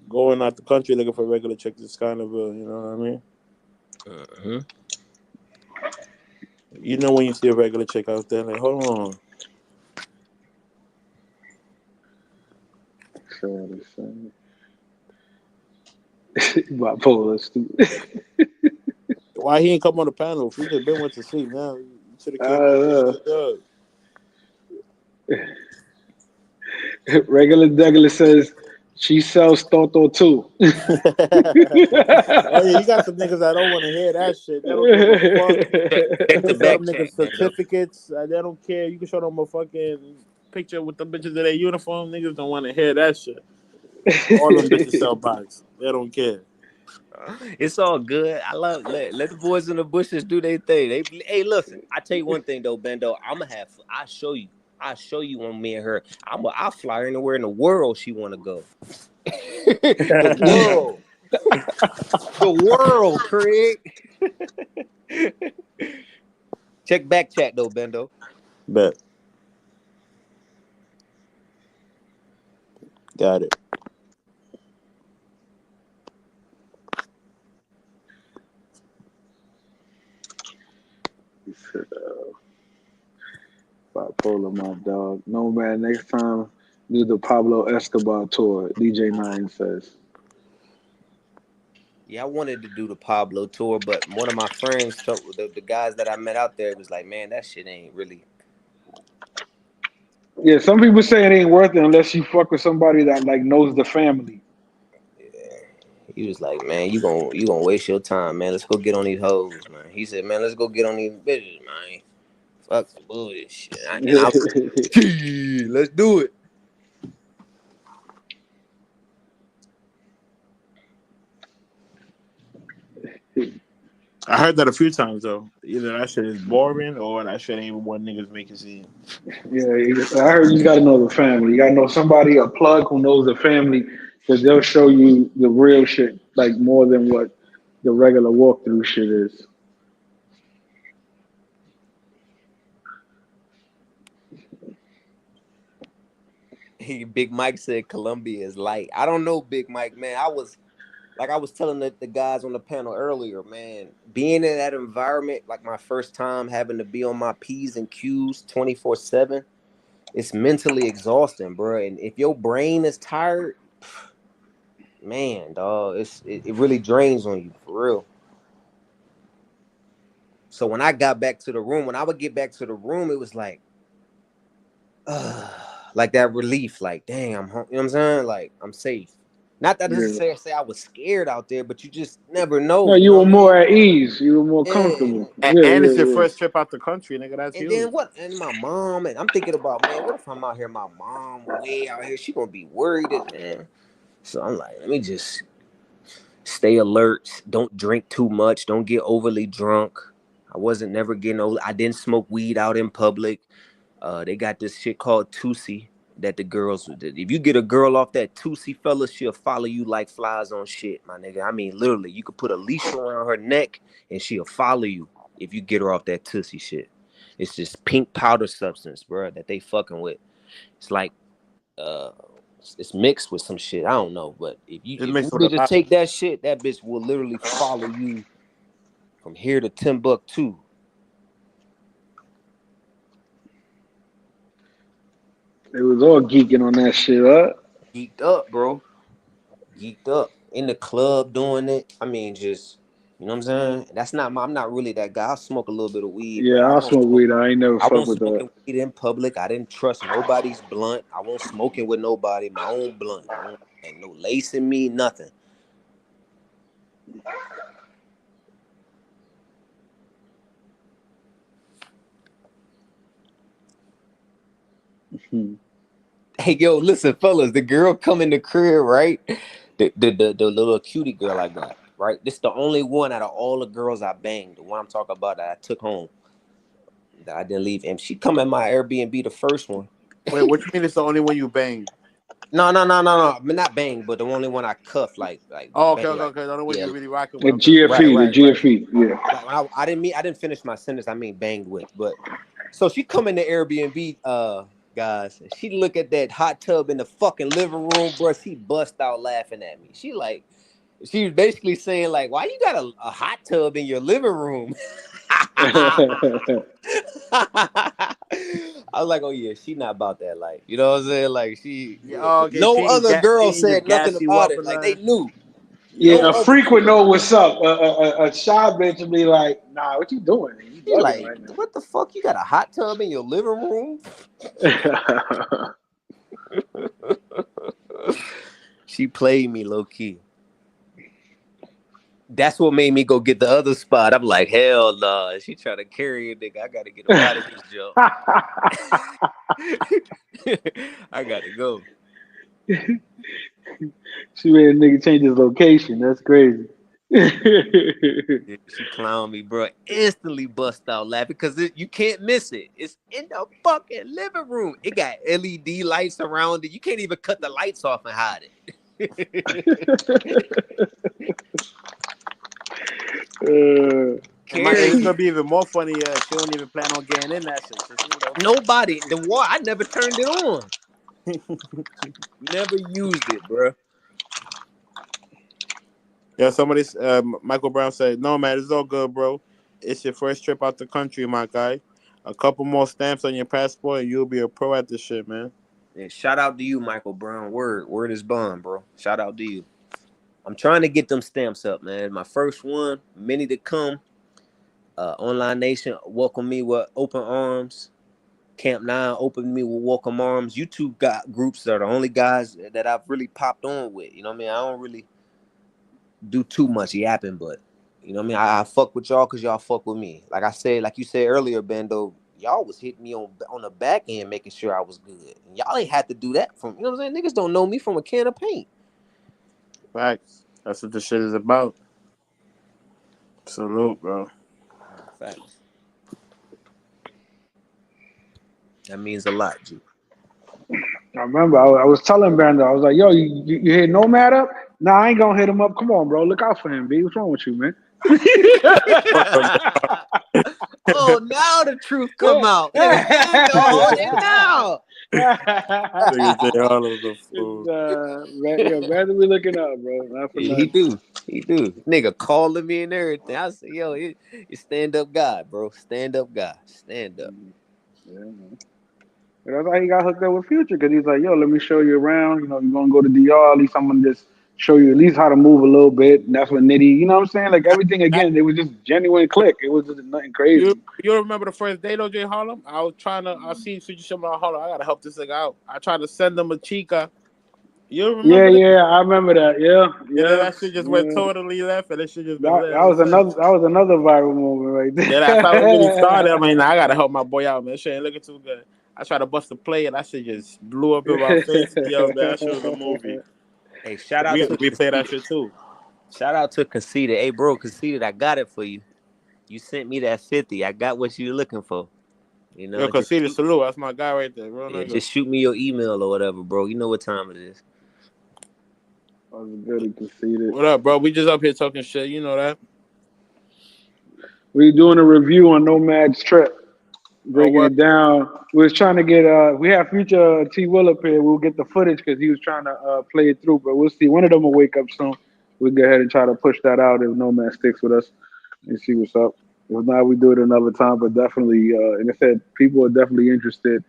going out the country looking for regular chicks, it's kind of you know what I mean? You know when you see a regular chick out there, like, hold on. Bipolar, stupid. Why he ain't come on the panel? Future been went to sleep now. You should have I came don't on. know. Regular Douglas says she sells Toto too. Oh yeah, you got some niggas that don't want to hear that shit. They don't give a fuck. Check You the can show back them check, niggas Bando. certificates. They don't care. You can show them a fucking picture with the bitches in their uniform. Niggas don't want to hear that shit. All them bitches sell bikes. They don't care. It's all good. I love let the boys in the bushes do their thing. Hey, listen. I tell you one thing though, Bando. I show you. I show you when me and her. I'll fly her anywhere in the world she want to go. The world. The world, Craig. Check back chat though, Bendo. Bet. Got it. He said, bipolar, my dog. No, man, next time do the Pablo Escobar tour, DJ Nine says. Yeah, I wanted to do the Pablo tour, but one of my friends told the guys that I met out there was like, man, that shit ain't really. Yeah, some people say it ain't worth it unless you fuck with somebody that like knows the family. He was like, man, you gonna waste your time, man. Let's go get on these hoes, man. He said, man, let's go get on these bitches, man. Fuck the bullshit. And I was like, let's do it. I heard that a few times though. Either that shit is boring or that shit ain't what niggas make it seem. Yeah, I heard you got to know the family. You got to know somebody, a plug who knows the family, because they'll show you the real shit, like more than what the regular walkthrough shit is. Big Mike said Columbia is light. I don't know, Big Mike, man. I was telling the guys on the panel earlier, man, being in that environment, like my first time having to be on my P's and Q's 24/7, it's mentally exhausting, bro. And if your brain is tired, man, dog, it really drains on you for real. So when I got back to the room, when I would get back to the room, it was like like that relief, like, dang, I'm home. You know what I'm saying? Like, I'm safe. Not that Yeah. necessarily say I was scared out there, but you just never know. No, You you know were what I mean? more at ease. You were more Yeah. comfortable. Yeah, And it's your yeah, first trip out the country, nigga. That's And huge. then what? And my mom, and I'm thinking about, man, what if I'm out here, my mom way out here, she gonna be worried, man. So I'm like, let me just stay alert. Don't drink too much. Don't get overly drunk. I wasn't never getting over. I didn't smoke weed out in public. They got this shit called Tusi that the girls. If you get a girl off that Tusi, fella, she'll follow you like flies on shit, my nigga. I mean, literally, you could put a leash around her neck and she'll follow you if you get her off that Tusi shit. It's this pink powder substance, bro, that they fucking with. It's like uh it's mixed with some shit. I don't know, but It's if you mixed with a bitches lot. take that shit, that bitch will literally follow you from here to Timbuktu. It was all geeking on that shit, huh? Geeked up, bro. Geeked up in the club doing it. I mean, just you know what I'm saying. That's not my. I'm not really that guy. I smoke a little bit of weed, but Yeah, I smoke weed. I ain't never I fuck won't with that. smoking weed in public. I didn't trust nobody's blunt. I won't smoking with nobody. My own blunt. I won't, ain't no lace in me. Nothing. Hey, yo, listen, fellas. The girl come in the crib, right? The little cutie girl I got, right? This the only one out of all the girls I banged. The one I'm talking about that I took home. I didn't leave him. She come at my Airbnb, the first one. Wait, what you mean it's the only one you banged? No. I mean, not bang, but the only one I cuffed, like Oh, okay, bang, okay, like okay. The only one yeah, you really rocking The with. Okay, okay. right, GFE, the right, right, GFE, yeah. right. When I didn't finish my sentence. I mean banged with, but so she come in the Airbnb, guys. And she look at that hot tub in the fucking living room, bro. She bust out laughing at me. She was basically saying like, why you got a hot tub in your living room? I was like, oh yeah, she not about that life. You know what I'm saying? Like Yeah, oh, okay. no other She girl ain't just said nothing gas you about up it. and Like they nothing. knew. Yeah, No a other freak would chick. know what's up. A shy bitch would be like, nah, what you doing? You She bugging like, right what the fuck? You got a hot tub in your living room? now. She played me low key. That's what made me go get the other spot. I'm like, hell no. She trying to carry a nigga. I gotta get him out of this job. I gotta go. She made a nigga change his location. That's crazy. Yeah, she clowned me, bro. Instantly bust out laughing because you can't miss it. It's in the fucking living room. It got LED lights around it. You can't even cut the lights off and hide it. And it's Carrie, gonna be even more funny. She don't even plan on getting in that shit. Just, nobody. The wall. I never turned it on. Never used it, bro. Yeah, Michael Brown said, "No, man, it's all good, bro. It's your first trip out the country, my guy. A couple more stamps on your passport, and you'll be a pro at this shit, man." And shout out to you, Michael Brown. Word is bond, bro. Shout out to you. I'm trying to get them stamps up, man. My first one, many to come. Online Nation welcome me with open arms. Camp 9 opened me with welcome arms. You two got groups that are the only guys that I've really popped on with. You know what I mean? I don't really do too much yapping, but you know what I mean? I fuck with y'all because y'all fuck with me. Like I said, like you said earlier, Bando, y'all was hitting me on the back end making sure I was good. And y'all ain't had to do that from, you know what I'm saying? Niggas don't know me from a can of paint. Facts. That's what this shit is about. Salute, bro. Facts. That means a lot, G. I remember I was telling Brando, I was like, yo, you hit Nomad up? Nah, I ain't gonna hit him up. Come on, bro. Look out for him, B. What's wrong with you, man? Oh, now the truth come Yeah. out. Nigga, stand on it now. Nigga J Harlem's a fool. Brando be looking up, bro. Not for Yeah, he nothing. do. He do. Nigga calling me and everything. I say, yo, you stand up guy, bro. Stand up guy. Stand up. Yeah, man. And that's how he got hooked up with Future, because he's like, yo, let me show you around. You know, you're gonna go to DR, at least I'm gonna just show you at least how to move a little bit. And that's what Nitty, you know what I'm saying? Like everything again, it was just genuine click. It was just nothing You crazy. you remember the first day though, J Harlem? I seen Future show me Harlem. I gotta help this nigga out. I tried to send him a chica. You Yeah, remember this? yeah, I remember that. Yeah, Yeah, yeah, that shit just went yeah. totally left, and that shit just been That, lit that ever was since. another viral moment right Yeah, that's how it really started. I there. mean, I gotta help my boy out, man. Shit ain't looking too good. I tried to bust a play, and that shit just blew up in my face. Yo, man, that shit was a movie. Hey, shout out We to gotta replay that Conceited. shit too. Shout out to Conceited. Hey, bro, Conceited, I got it for you. You sent me that 50. I got what you looking for. You Yo, know, Conceded Salute, that's my guy right there, real nigga. just shoot me your email or whatever, bro. You know what time it is. I was good and conceited. What up, bro? We just up here talking shit, you know that. We doing a review on Nomad's trip, Oh, breaking what? it down. We was trying to get we have future T Will up here. We'll get the footage because he was trying to play it through, but we'll see. One of them will wake up soon. We'll go ahead and try to push that out if Nomad sticks with us and see what's up. If not, we do it another time. But definitely, and I said people are definitely interested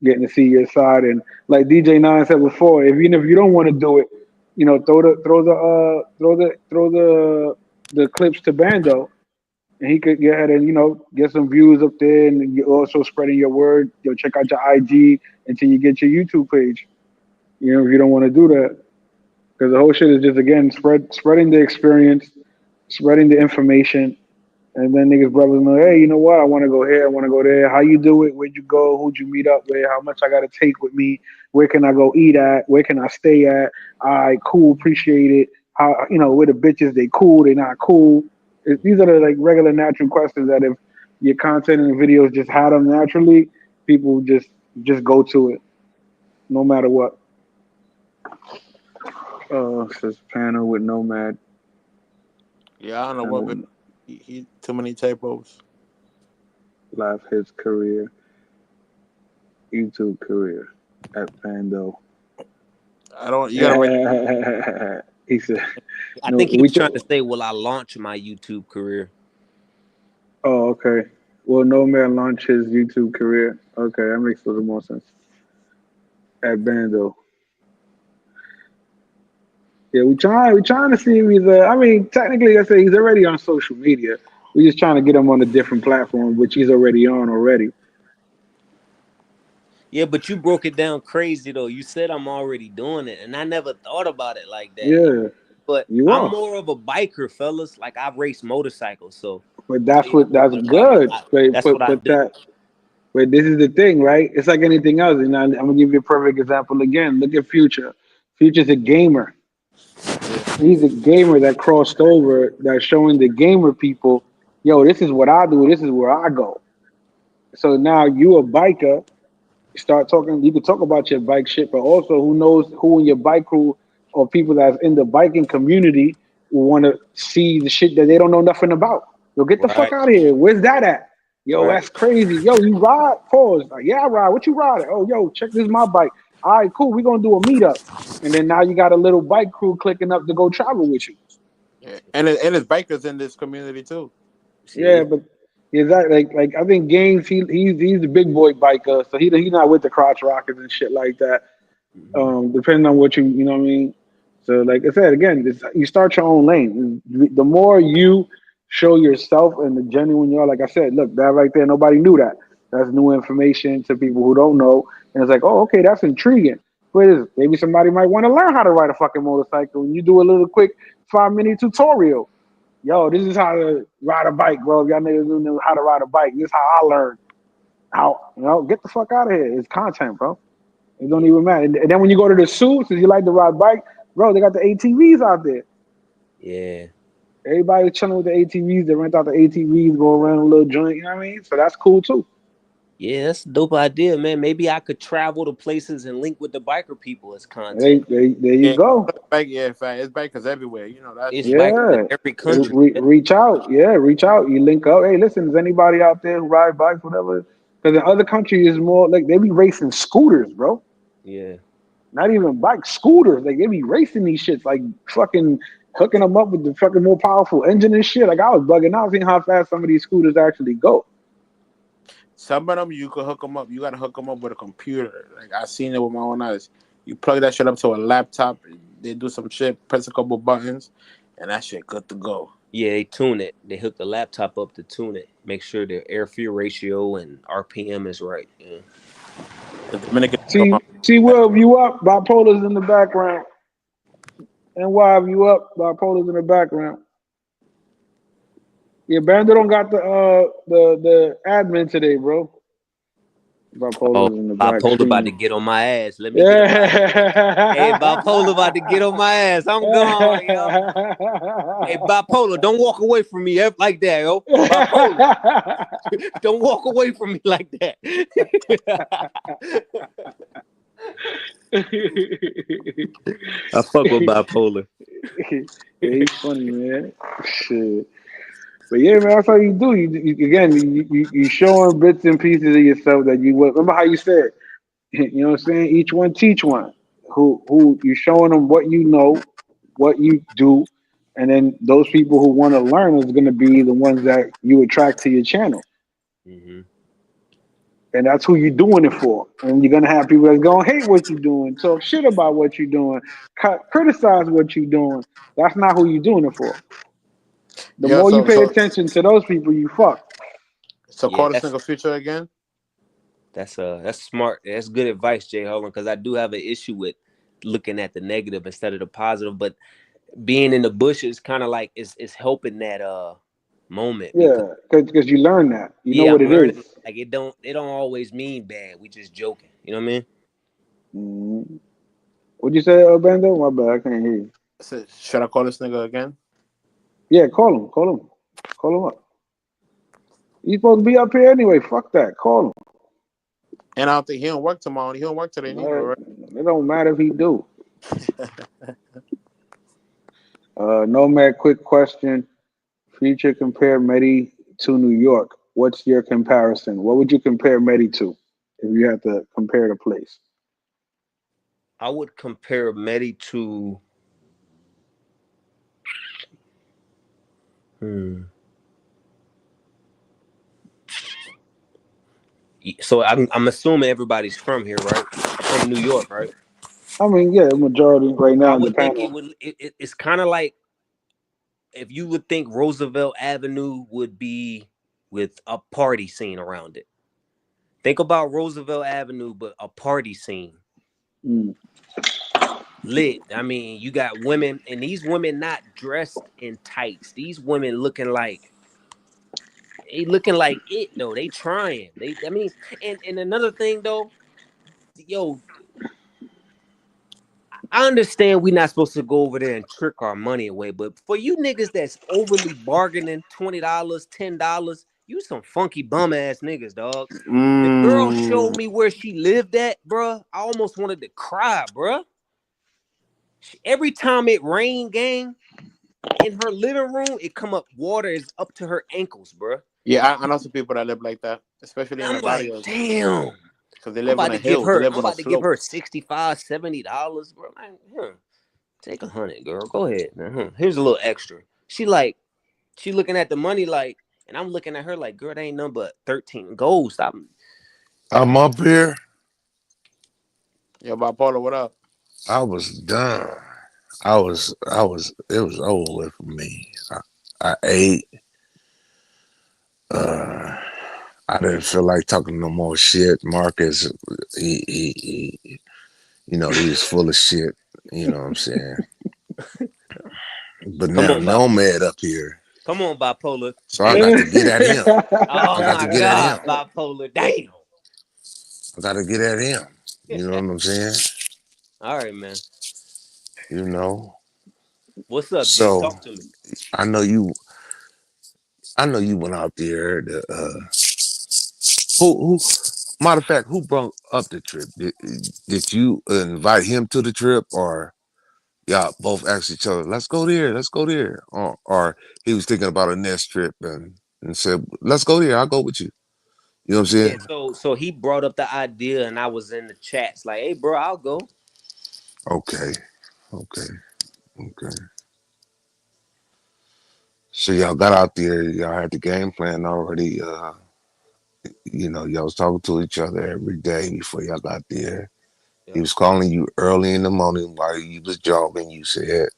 getting to see your side. And like DJ Nine said before, even if you don't want to do it, you know, throw the clips to Bando, and he could get ahead and get some views up there, and you're also spreading your word. Check out your IG until you get your YouTube page. If you don't want to do that, because the whole shit is just again spreading the experience, spreading the information, and then niggas brothers know, hey, you know what? I want to go here. I want to go there. How you do it? Where'd you go? Who'd you meet up with? How much I got to take with me? Where can I go eat at? Where can I stay at? All right, cool. Appreciate it. How where the bitches? They cool? They not cool? These are the like regular natural questions that if your content and videos just had them naturally, people just go to it no matter what. Says panel with Nomad. Yeah, I don't know Panel what with he too many typos. live his career, YouTube career at Pando. I don't. You gotta write. He said, I "No, think he we." was trying to say, "Will I launch my YouTube career?" Oh, okay. Will Nomad launch his YouTube career? Okay, that makes a little more sense. At Bando. Yeah, we trying to see if he's. I mean, technically, I say he's already on social media. We're just trying to get him on a different platform, which he's already on already. Yeah, but you broke it down crazy though. You said I'm already doing it, and I never thought about it like that. Yeah, But you I'm are. more of a biker, fellas. Like I race motorcycles, so But you know that's good. that's what I But do. but this is the thing, right? It's like anything else. And I'm gonna give you a perfect example again. Look at Future. Future's a gamer. He's a gamer that crossed over. That's showing the gamer people, yo, this is what I do. This is where I go. So now you a biker. Start talking. You can talk about your bike shit, but also who knows who in your bike crew or people that's in the biking community will want to see the shit that they don't know nothing about. Yo, get the fuck Right, out of here. Where's that at? Yo, right. that's crazy. Yo, you ride? Pause. Like, yeah, I ride. What you riding? Oh, yo, check this my bike. All right, cool. We're gonna do a meetup. And then now you got a little bike crew clicking up to go travel with you. Yeah. And his bikers in this community too. Yeah, See, but exactly like I think Gaines he's the big boy biker, so he's not with the crotch rockets and shit like that. hmm Depending on what you know what I mean. So like I said again, you start your own lane. The more you show yourself and the genuine you are, like I said, look that right there, nobody knew that. That's new information to people who don't know, and it's like, oh, okay, that's intriguing. But maybe somebody might want to learn how to ride a fucking motorcycle, and you do a little quick 5 minute tutorial. Yo, this is how to ride a bike, bro. If y'all niggas don't know how to ride a bike, this is how I learned. How get the fuck out of here. It's content, bro. It don't yeah, even matter. And then when you go to the suits, if you like to ride bike, bro, they got the ATVs out there. yeah, Everybody chilling with the ATVs. They rent out the ATVs, go around a little joint. You know what I mean? So that's cool too. yeah. That's a dope idea, man. Maybe I could travel to places and link with the biker people as content. There you Yeah, go. in fact, it's bikers everywhere. You know that It's shit. bikers in Yeah. every country. Reach out. Yeah, reach out. You link up. Hey, listen, is anybody out there who ride bikes, whatever? Because in other countries, it's more like they be racing scooters, bro. Yeah, Not even bike scooters. Like they be racing these shits, like fucking hooking them up with the fucking more powerful engine and shit. Like I was bugging out seeing how fast some of these scooters actually go. Some of them you could hook them up. You gotta hook them up with a computer. Like I seen it with my own eyes. You plug that shit up to a laptop. They do some shit, press a couple buttons, and that shit good to go. yeah. They tune it. They hook the laptop up to tune it. Make sure the air fuel ratio and RPM is right. Yeah. The Dominican come See, up. see, Will, you up? Bipolar's in the background, and why have you up? Bipolar's in the background. Yeah, Bandit don't got the admin today, bro. Oh, Bipola's in the back bipolar about to streaming. get on my ass. Let me get up out of here. Hey, bipolar Yeah. about to get on my ass. I'm gone, yo. Hey, bipolar, don't walk away from me like that, yo. Bipolar, don't walk away from me like that. I fuck with bipolar. Yeah, he's funny, man. Shit. But yeah, man, that's how you do. Again, you showing bits and pieces of yourself that you remember how you said. You know what I'm saying? Each one teach one. Who you showing them what you know, what you do, and then those people who want to learn is going to be the ones that you attract to your channel, hmm and that's who you're doing it for. And you're going to have people that's going to hate what you're doing, talk shit about what you're doing, criticize what you're doing. That's not who you're doing it for. The Yeah, more you so pay so attention to those people, you fuck. so Yeah, call this nigga Future again. that's smart. That's good advice, Jay Holland, because I do have an issue with looking at the negative instead of the positive. But being in the bush is kind of like it's helping that moment because Yeah, because you learn that. You know yeah, what I'm it learning is. like it don't always mean bad. We just joking. You know what I mean? Mm-hmm. What'd you say, Bando? My bad, I can't hear you. I said, should I call this nigga again? Yeah, call him. Call him up. He's supposed to be up here anyway. Fuck that. Call him. And I don't think he don't work tomorrow. He don't work today neither, right? It don't matter if he do. Nomad, quick question. Future compare Medi to New York. What's your comparison? What would you compare Medi to if you had to compare the place? I would compare Medi to. Hmm. So I'm assuming everybody's from here, right? From New York, right? I mean, yeah, majority right I now in the would think panel. it's kind of like if you would think Roosevelt Avenue would be with a party scene around it. Think about Roosevelt Avenue, but a party scene. Mm. Lit. I mean, you got women, and these women not dressed in tights. These women looking like it though. They trying. I mean, and another thing though, yo, I understand we're not supposed to go over there and trick our money away, but for you niggas that's overly bargaining, $20, $10, you some funky bum ass niggas, dog. The girl showed me where she lived at, bruh. I almost wanted to cry, bruh. Every time it rained, gang, in her living room, it come up water is up to her ankles, bruh. Yeah, I know some people that live like that, especially in I'm the like, barrios, damn. because they I'm live on about a to give hill. They her. live I'm on a about to give slope. her $65, $70, bro. Man, take 100, girl. Go ahead. Here's a little extra. She looking at the money like, and I'm looking at her like, girl, that ain't nothing but 13 gold. Stop. I'm up here. Yo, bipolar, what up? I was done. It was over with for me. I ate. Uh, I didn't feel like talking no more shit. Marcus, he was full of shit. You know what I'm saying? But Come now on, bipolar. Nomad up here, Come on, bipolar. so I got to get at him. I Oh got to my get at him. God, bipolar. Damn. I got to get at him. You know what I'm saying? All right, man. You know. What's up, G? So Talk to me. I know you. I know you went out there. Who? Matter of fact, who brought up the trip? Did you invite him to the trip, or y'all both asked each other, "Let's go there, let's go there," or he was thinking about a next trip and said, "Let's go there. I'll go with you." You know what I'm Yeah, saying? so he brought up the idea, and I was in the chats like, "Hey, bro, I'll go." Okay, okay, okay. So y'all got out there. Y'all had the game plan already. Y'all was talking to each other every day before y'all got there. He Yeah. was calling you early in the morning while you was jogging. You said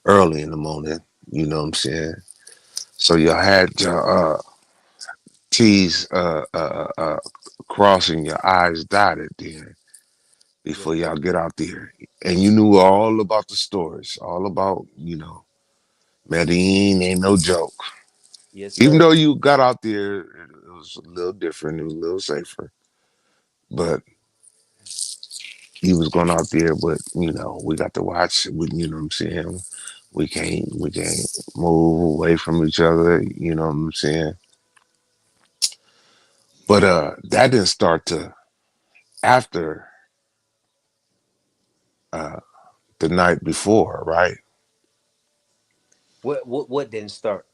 early in the morning. You know what I'm saying? So y'all had your T's crossing, your I's dotted then Yes, before y'all sir. get out there. And you knew all about the stories, all about, Medellin ain't no joke. Yes, Even sir. though you got out there, it was a little different, it was a little safer. But you was going out there, but we got to watch, you know what I'm saying? We can't move away from each other, you know what I'm saying? But that didn't start to after uh the night before, right? What didn't start?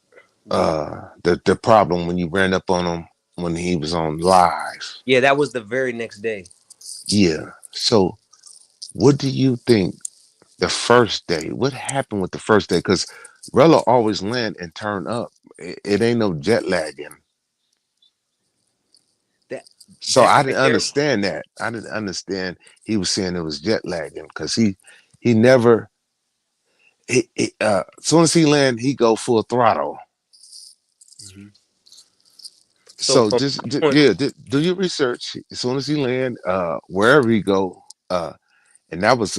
The The problem when you ran up on him when he was on live. Yeah, that was the very next day. Yeah. So what do you think the first day? What happened with the first day? Because Rella always land and turn up. It ain't no jet lagging. That So that I right didn't there. understand that. I didn't understand he was saying it was jet lagging because he never as soon as he land, he go full throttle. Mhm. So So from just my point, yeah, do your research. As soon as he land, wherever he go, and that was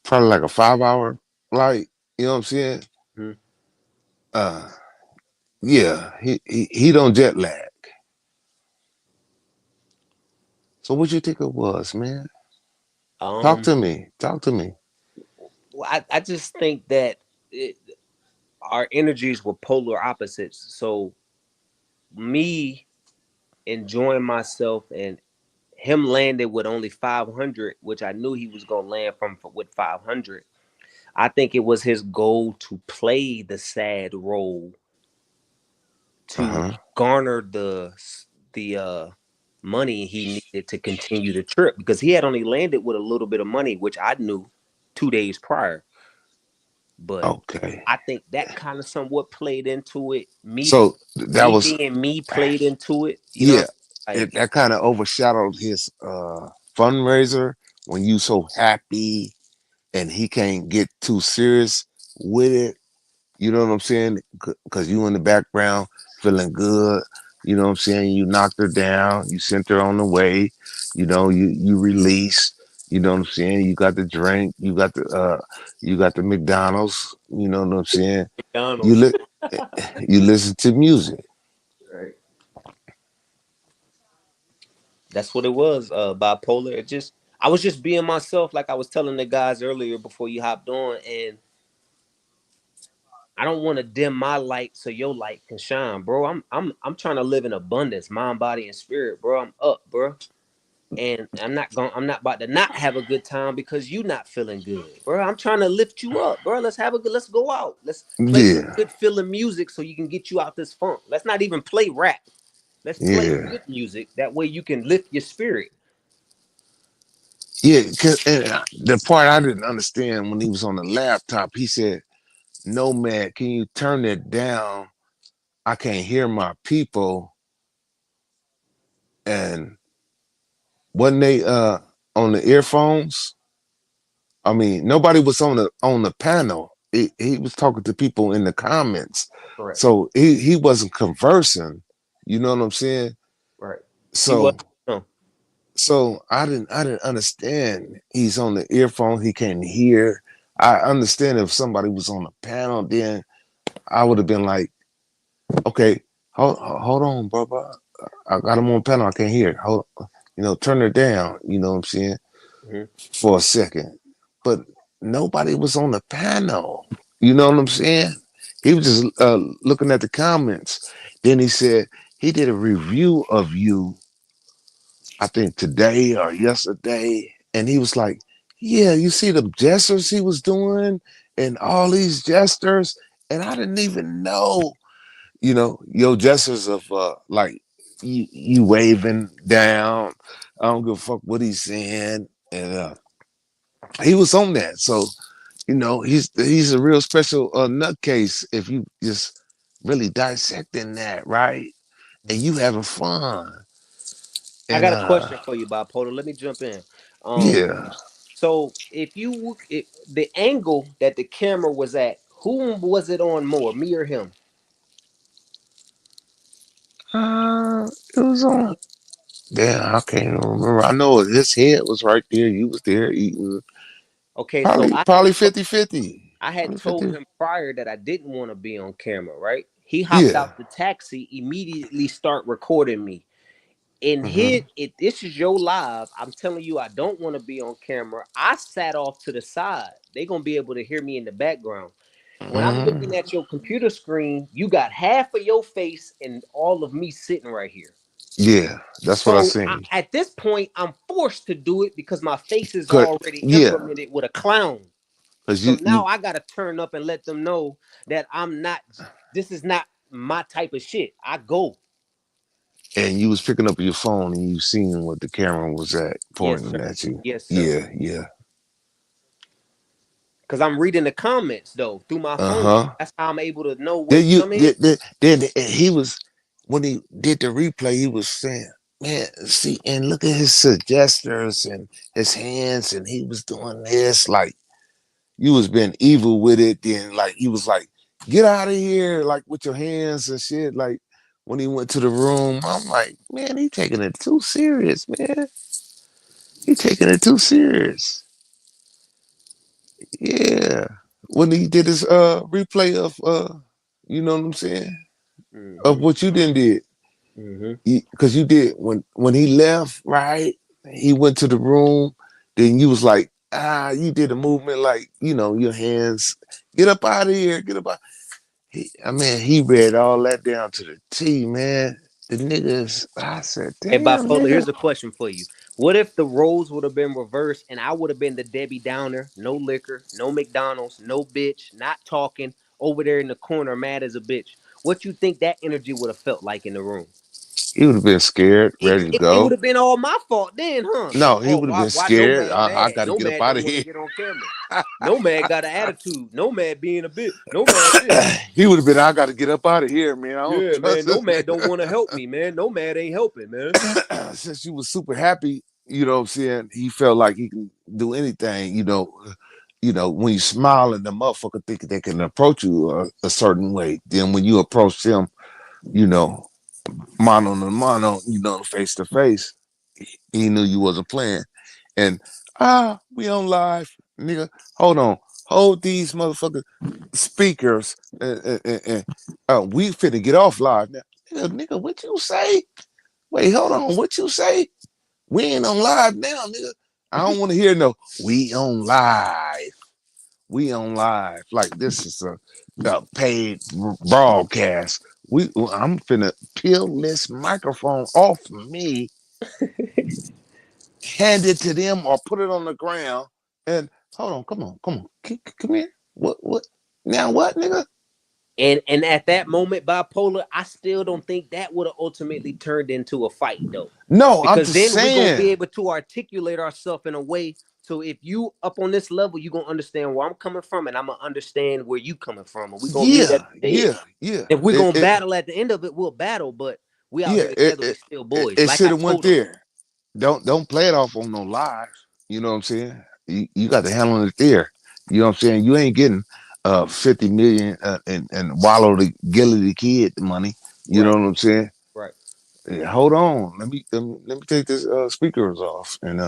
probably like a 5 hour flight. You know what I'm saying? mhm. Uh, yeah, he don't jet lag. So what you think it was, man? Talk um, to me. Talk to me. well, I just think that our energies were polar opposites. So me enjoying myself and him landed with only 500, which I knew he was gonna land from with 500. I think it was his goal to play the sad role to Uh-huh. garner the money he needed to continue the trip because he had only landed with a little bit of money, which I knew 2 days prior. But Okay. I think that kind of somewhat played into it. So that Me was, being me played into it. You know what yeah, I'm saying? Like, that kind of overshadowed his fundraiser when you so happy and he can't get too serious with it. You know what I'm saying? Because you in the background feeling good. You know what I'm saying? You knocked her down. You sent her on the way. You know, you released. You know what I'm saying? You got the drink. You got the McDonald's. You know what I'm saying? You McDonald's. li- you listen to music. Right. That's what it was. Bipolar. It just I was just being myself, like I was telling the guys earlier before you hopped on, and I don't want to dim my light so your light can shine, bro. I'm trying to live in abundance, mind, body, and spirit, bro. I'm up, bro. And I'm not about to not have a good time because you not feeling good, bro. I'm trying to lift you up, bro. Let's go out. Let's play some Yeah, good feeling music so you can get you out this funk. Let's not even play rap. Let's play yeah, good music. That way you can lift your spirit. yeah. And the part I didn't understand when he was on the laptop, he said, "No, man, can you turn it down? I can't hear my people." And wasn't they on the earphones? I mean, nobody was on the panel. He was talking to people in the comments, Correct. so he wasn't conversing. You know what I'm saying? Right. He was So no. I didn't understand. He's on the earphone. He can't hear. I understand if somebody was on the panel, then I would have been like, okay, hold on, bro. I got him on panel. I can't hear. Hold, turn it down. You know what I'm saying? Mhm. For a second, but nobody was on the panel. You know what I'm saying? He was just looking at the comments. Then he said he did a review of you, I think today or yesterday, and he was like, "Yeah, you see the gestures he was doing and all these gestures, and I didn't even know, your gestures of like you waving down. I don't give a fuck what he's saying, and he was on that. So he's a real special nutcase if you just really dissecting that, right? And you having fun. I And got a question for you, Bipolar. Let me jump in. Um, yeah. so if the angle that the camera was at, whom was it on more, me or him? It was on. Damn, I can't even remember. I know his head was right there. You was there eating. Okay, so Probably 50-50. I had Probably told 50. him prior that I didn't want to be on camera, right? He hopped Yeah. out the taxi, immediately start recording me. And Mm-hmm. hit it, this is your live. I'm telling you, I don't want to be on camera. I sat off to the side. They're gonna be able to hear me in the background. When I'm Mm-hmm. looking at your computer screen, you got half of your face and all of me sitting right here. Yeah, that's what I So seen. at this point, I'm forced to do it because my face is Cause already yeah, implemented with a clown. cause So you now I gotta turn up and let them know that I'm not. This is not my type of shit. I go. and you was picking up your phone and you seen what the camera was at Yes, pointing sir. at you. Yes, sir. Yeah, yeah. Because I'm reading the comments though through my phone. Uh-huh. That's how I'm able to know Then what you you know what I mean. then he was when he did the replay, he was saying, "Man, see, and look at his gestures and his hands, and he was doing this like you was being evil with it." Then like he was like, "Get out of here!" Like with your hands and shit. Like when he went to the room, I'm like, "Man, he taking it too serious, man. He taking it too serious." Yeah. When he did his replay of you know what I'm saying? Of Mm-hmm. what you didn't did. Mm-hmm. Because you did when he left, right? He went to the room, then you was like, you did a movement like, your hands, get up out of here, get up out. I mean, he read all that down to the T, man. the niggas, I said, Hey, damn, bipolar, nigga. here's a question for you. What if the roles would have been reversed and I would have been the Debbie Downer, no liquor, no McDonald's, no bitch, not talking, over there in the corner, mad as a bitch? What you think that energy would have felt like in the room? He would have been scared, It, ready to it would go. have been all my fault then, huh? Cause No, he oh, would have been why scared. Nomad I mad? got to get up Nomad out don't of want to here. get on camera. Nomad got an attitude. Nomad being a bitch. Nomad this. He would have been, I got to get up out of here, man. I don't Yeah, trust man. this Nomad don't nigga. want to help me, man. Nomad ain't helping, man. Since he was super happy, you know what I'm saying, he felt like he can do anything, when you smile and the motherfucker think they can approach you a certain way. Then when you approach them, you know, mano to mano, face to face, he knew you wasn't playing. And we on live, nigga. Hold on, hold these motherfucker speakers, we finna get off live now. Nigga, what you say? Wait, hold on, what you say? We ain't on live now, nigga. I don't want to hear no. We on live. We on live. Like this is a paid broadcast. I'm finna peel this microphone off me, hand it to them, or put it on the ground. And hold on, come on, come here. What? Now what, nigga? And at that moment, bipolar, I still don't think that would have ultimately turned into a fight though. No, I'm Because just then we're gonna saying. be able to articulate ourselves in a way. So if you up on this level, you're gonna understand where I'm coming from, and I'm gonna understand where you coming from, and we're gonna meet at Yeah, the dead. yeah, yeah. If we're It, gonna it battle at the end of it, we'll battle, but we out yeah, here together, we still boys. it Like should I have went told him. there. Don't play it off on no live. You know what I'm saying? You got to handle it there. You know what I'm saying? You ain't getting 50 million and wallow the gilly the kid money. You know Right, what I'm saying? right. Hold on. Let me take this speakers off and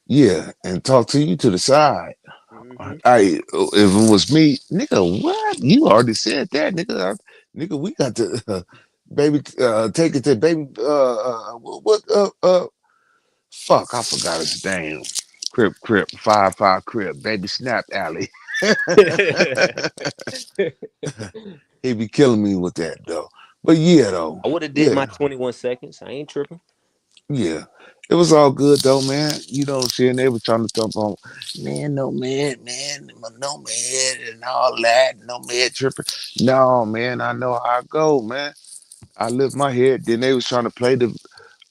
yeah, and talk to you to the side. Mm-hmm. If it was me, nigga, what? You already said that, nigga. Nigga, we got to baby take it to baby what fuck, I forgot his name. Crip, 5 Crip, baby Snap Alley. He be killing me with that though. But yeah though. I would have did my Yeah, 21 seconds. I ain't tripping. yeah. It was all good though, man. You know what I'm saying? They were trying to talk on, man, no man, no man, and all that, no man tripping. No, man, I know how I go, man. I lift my head. Then they was trying to play the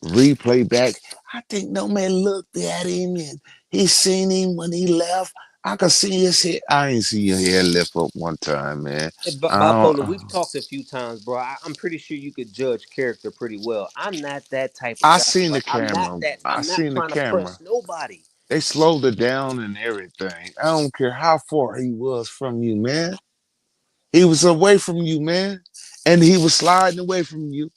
replay back. I think no man looked at him and he seen him when he left. I could see his head. I ain't see your head lift up one time, man. I Bipolar, don't. we've talked a few times, bro. I'm pretty sure you could judge character pretty well. I'm not that type of I guy, seen bro. the camera. I I'm not seen the trying to camera. press nobody. They slowed it down and everything. I don't care how far he was from you, man. He was away from you, man. And he was sliding away from you,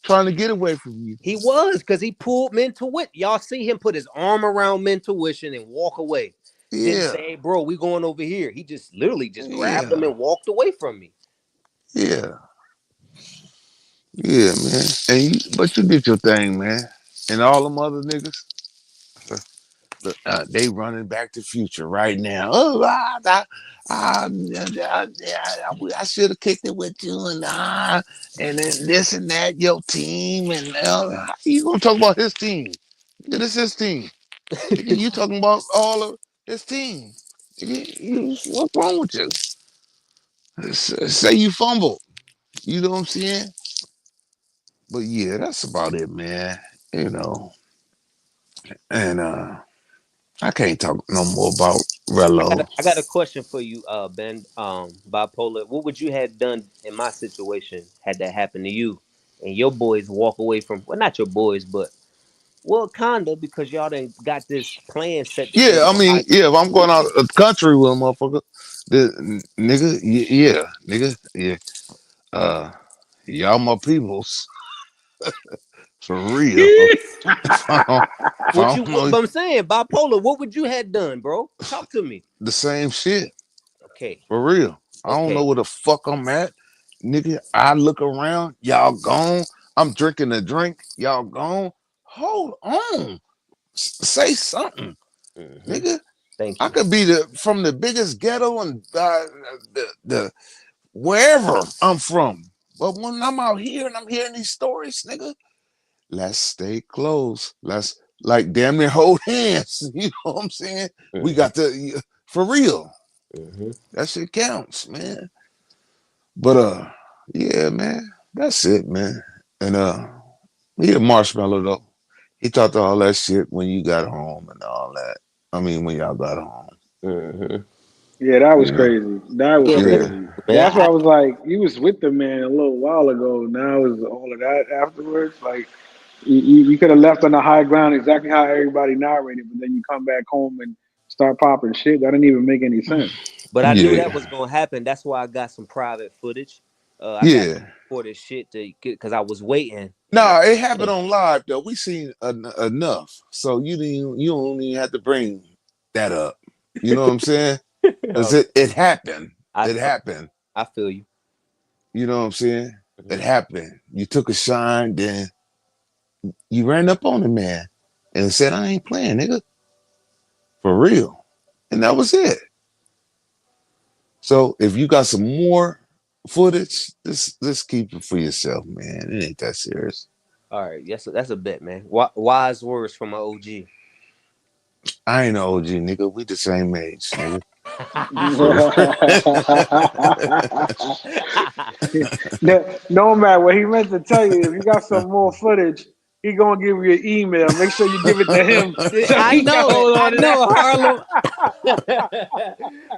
trying to get away from you. He was, because he pulled Mental Wit. Y'all see him put his arm around Mental Wition and walk away. Didn't Yeah, say, hey, bro, we going over here. He just literally just grabbed him yeah, and walked away from me. yeah, yeah, man. But you did your thing, man. And all them other niggas, they running back to future right now. Oh, I should have kicked it with you and then this and that, your team, and how you gonna talk about his team? This is his team. You talking about all of his team? What's wrong with you? Say you fumbled. You know what I'm saying? But yeah, that's about it, man. You know, and I can't talk no more about Relo. I got a question for you, Ben. Bipolar. What would you have done in my situation had that happened to you and your boys walk away from, well, not your boys, but well, kinda, because y'all done got this plan set Yeah, together I on how mean, you yeah, if I'm do going out shit. of the country with a motherfucker, nigga, yeah, nigga, yeah, uh, y'all my peoples for real. If What I you? don't know But I'm saying, bipolar. What would you have done, bro? Talk to me. the same shit Okay. for real. I don't know Okay. where the fuck I'm at, nigga. I look around, y'all gone. I'm drinking a drink, y'all gone. Hold on, say something, Hmm. nigga. Thank I you. could be from the biggest ghetto and the wherever I'm from. But when I'm out here and I'm hearing these stories, nigga, let's stay close. Let's like damn near hold hands. You know what I'm saying? We got to for real. That shit counts, man. But yeah, man, that's it, man. And he a marshmallow though. He talked all that shit when you got home and all that. I mean, when y'all got home. Yeah, that was You know? crazy. That was Yeah, Yeah. crazy. That's why man. I was like, you was with the man a little while ago. Now is all of that afterwards. Like, you could have left on the high ground exactly how everybody narrated, but then you come back home and start popping shit. That didn't even make any sense. But I knew that Yeah. was gonna happen. That's why I got some private footage. I got Yeah. for this shit to get because I was waiting. And Nah, it happened yeah. on live though. We seen enough, so you don't even have to bring that up. You know what I'm saying? Because All it happened. right. It happened. I feel you. You know what I'm saying? It Mhm. happened. You took a shine, then you ran up on the man and said, "I ain't playing, nigga, for real," and that was it. So if you got some more footage, just keep it for yourself, man. It ain't that serious. All right, yes, that's a bet, man. Wise words from my OG. I ain't no OG, nigga. We the same age, nigga. For no, no matter what he meant to tell you, if you got some more footage, he gonna give you an email. Make sure you give it to him so I he can know it. hold I on to that. know Harlem.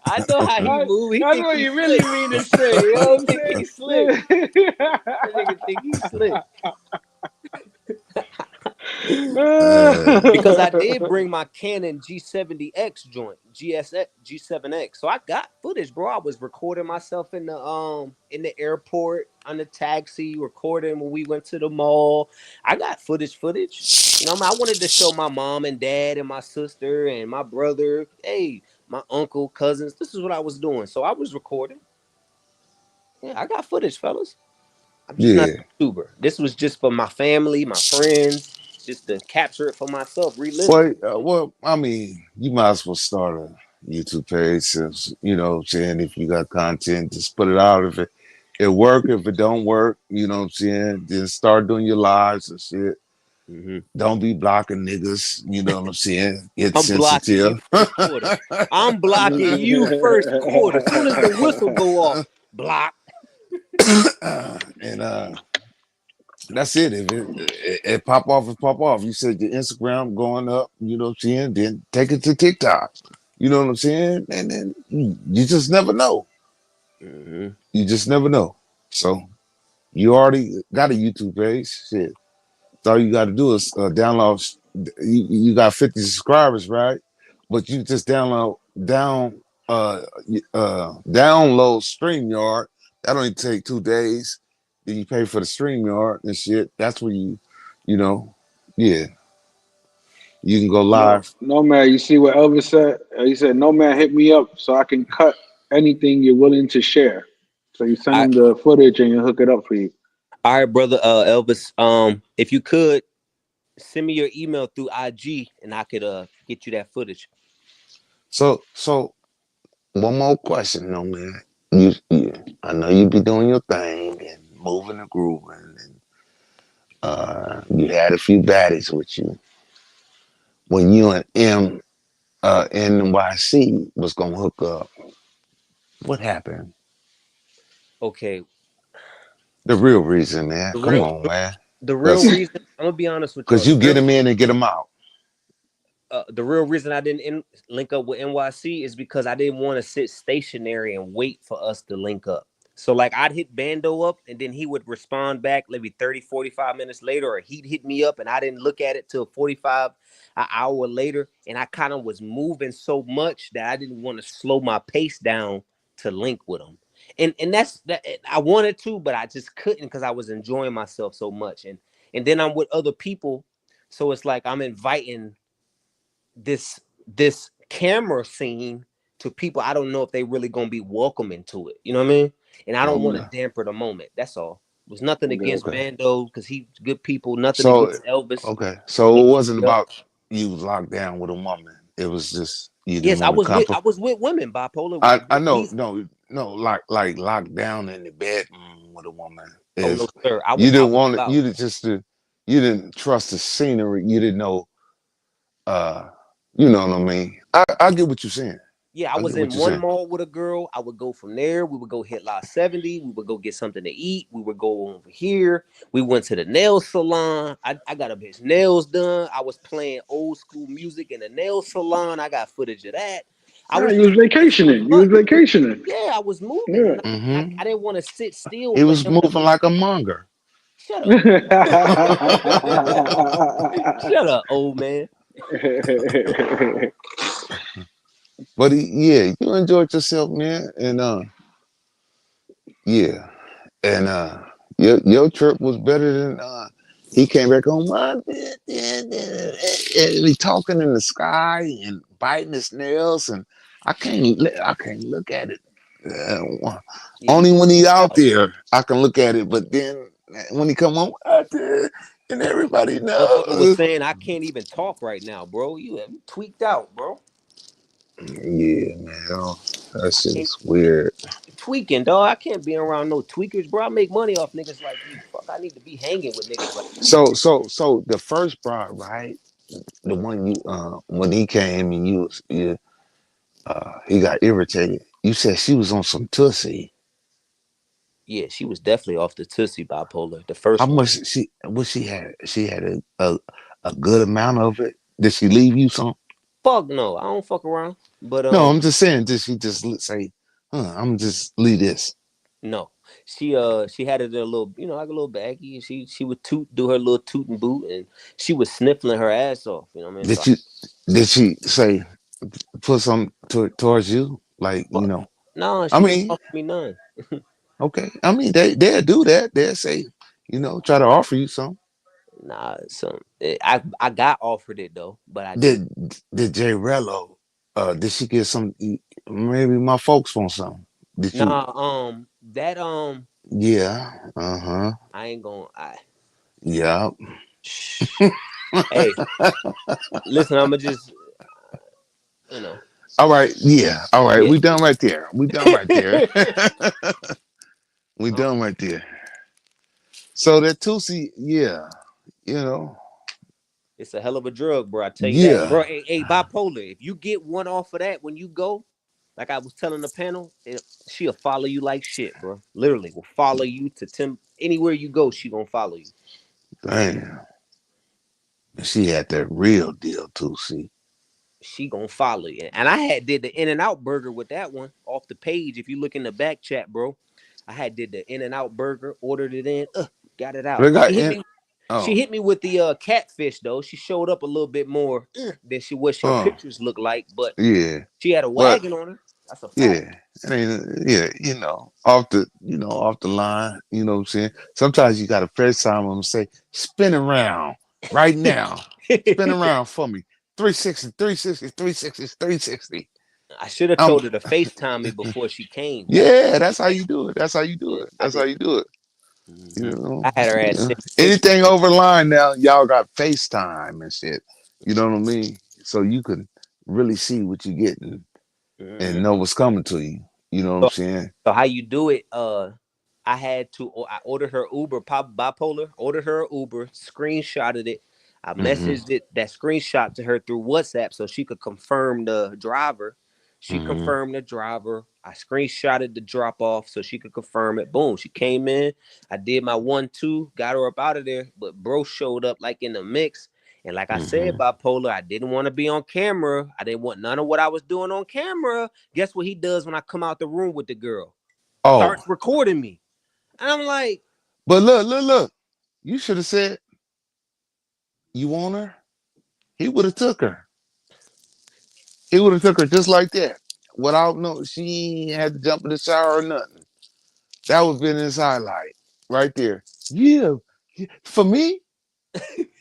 I know how he That's, move. He that's think what he you really slick. mean to say. You He know think he slick. what That nigga think he slick. Because I I'm did saying? bring my Canon G70X joint, GSX G7X. So I got footage, bro. I was recording myself in the airport on the taxi, recording when we went to the mall. I got footage. You know, I wanted to show my mom and dad and my sister and my brother, hey, my uncle, cousins. This is what I was doing. So I was recording. Yeah, I got footage, fellas. I'm just not Yeah. a YouTuber. This was just for my family, my friends, just to capture it for myself, relive it. Well, I mean, you might as well start a YouTube page since, you know what I'm saying, if you got content, just put it out. If it work, if it don't work, you know what I'm saying, then start doing your lives and shit. Mm-hmm. Don't be blocking niggas, you know what I'm saying? Get I'm blocking you sensitive. first quarter. I'm blocking you first quarter. As soon as the whistle go off, block. And that's it. If it pop off, it pop off. You said your Instagram going up, you know what I'm saying? Then take it to TikTok. You know what I'm saying? And then you just never know. Mm-hmm. You just never know. So you already got a YouTube page. Shit. So all you got to do is download. You got 50 subscribers, right? But you just download StreamYard. That only take 2 days. Then you pay for the StreamYard and shit. That's where you know, yeah, you can go No, live. no man. You see what Elvis said? He said, "No man, hit me up so I can cut anything you're willing to share." So you send All right, him the footage and he'll hook it up for you. all right, brother Elvis. If you could send me your email through IG and I could get you that footage. So one more question, though, man. You I know you be doing your thing and moving and grooving, and you had a few baddies with you when you and NYC was gonna hook up. What happened? Okay. The real reason, man. The Come real on, man. the real Cause, reason, I'm gonna be honest with y'all. Cause you get them in and get them out. The real reason I didn't link up with NYC is because I didn't want to sit stationary and wait for us to link up. So like I'd hit Bando up and then he would respond back maybe 30, 45 minutes later, or he'd hit me up and I didn't look at it till 45 an hour later. And I kind of was moving so much that I didn't want to slow my pace down to link with him. And that's that I wanted to, but I just couldn't because I was enjoying myself so much. And then I'm with other people. So it's like I'm inviting this camera scene to people I don't know if they really gonna be welcoming to it. You know what I mean? And I don't want to Okay. damper the moment. That's all. It was nothing against Okay. Bando because he's good people. Nothing So against Elvis. okay. So He it hit wasn't me up. about you locked down with a woman. It was just you didn't Yes, I want to was with I compromise. was with women bipolar. I know, These no, locked down in the bedroom with a woman. Oh no, If sir. I you was didn't out and want it, about. you didn't trust the scenery. You didn't know. Uh, you know what I mean. I get what you're saying. Yeah, I I was get what in you're one saying. mall with a girl. I would go from there. We would go hit lot 70. We would go get something to eat. We would go over here. We went to the nail salon. I got a bitch nails done. I was playing old school music in the nail salon. I got footage of that. I Ah, was you just was pressing the vacationing. You was button. vacationing. Yeah, I was moving, and Yeah. I didn't want to sit still He for was him to. moving like a monger. Shut up. Shut up, old man. But yeah, you enjoyed yourself, man, and yeah, and your trip was better than he came back home and he talking in the sky and biting his nails, and I can't look at it. Yeah, you Only when he out out. there I can look at it, but then when he come home out there and everybody Motherfucker was knows, saying I can't even talk right now, bro. You have tweaked out, bro. yeah, man, that I shit can't is weird. tweaking, dog. I can't be around no tweakers, bro. I make money off niggas like you. Fuck, I need to be hanging with niggas like you. So the first broad, right? The one you when he came and you he got irritated. You said she was on some tussy. Yeah, she was definitely off the Tussie bipolar, the How first one. much she what she had? She had a good amount of it. Did she leave you some? Fuck no, I don't fuck around. But No, I'm just saying. Did she just say, I'm just leave this? no. She had it in a little, like a little baggie, and she would do her little toot and boot, and she was sniffling her ass off, you know what I mean? So Did you did she say put some towards you? Like, fuck, no, I she didn't mean, offer me none. okay. I mean they'll do that. They'll say, try to offer you some. Nah, I got offered it though, but I didn't. Did did J Rello did she get some maybe my folks want some? Did you Nah, that yeah, uh-huh. I ain't gonna. Yeah. Shh. Hey, listen, I'ma just, you know, All right, yeah. All right. yeah. We done right there. We done right there. We done right there. So that Tusi, yeah, you know, It's a hell of a drug, bro. I tell you that, yeah. bro. Hey, bipolar. If you get one off of that when you go, like I was telling the panel, she'll follow you like shit, bro. Literally, will follow you to anywhere you go. She gonna follow you. Damn. She had that real deal, Tusi. She gonna follow you. And I had did the In and Out burger with that one off the page. If you look in the back chat, bro, I had did the In and Out burger, ordered it in, got it out. They got in She oh, hit me with the catfish though. She showed up a little bit more than what her oh, pictures look like, but yeah. she had a But wagon on her. That's a fact. yeah, I mean, yeah, off the line, you know what I'm saying? Sometimes you gotta FaceTime them and say, spin around right now. Spin around for me. 360, 360, 360, 360. I should have Um told her to FaceTime me before she came. yeah, that's how you do it. That's how you do Yeah, it. I That's how did. you do it. You know, I had her ass yeah. send pictures. Anything over line now, y'all got FaceTime and shit. You know what I mean? So you can really see what you're getting and Mhm. know what's coming to you. You know what I'm So, saying? so how you do it? I ordered her Uber, pop bipolar. Ordered her Uber, screenshotted it. I Mm-hmm. messaged that screenshot to her through WhatsApp so she could confirm the driver. She Mm-hmm. confirmed the driver. I screenshotted the drop off so she could confirm it. Boom, she came in. I did my 1-2, got her up out of there. But bro showed up like in the mix. And like I said, Mm-hmm. bipolar, I didn't want to be on camera. I didn't want none of what I was doing on camera. Guess what he does when I come out the room with the girl? Oh, Starts recording me. And I'm like, but look. You should have said you want her. He would have took her. He would have took her just like that, without no. She ain't had to jump in the shower or nothing. That would have been his highlight right there. Yeah, for me,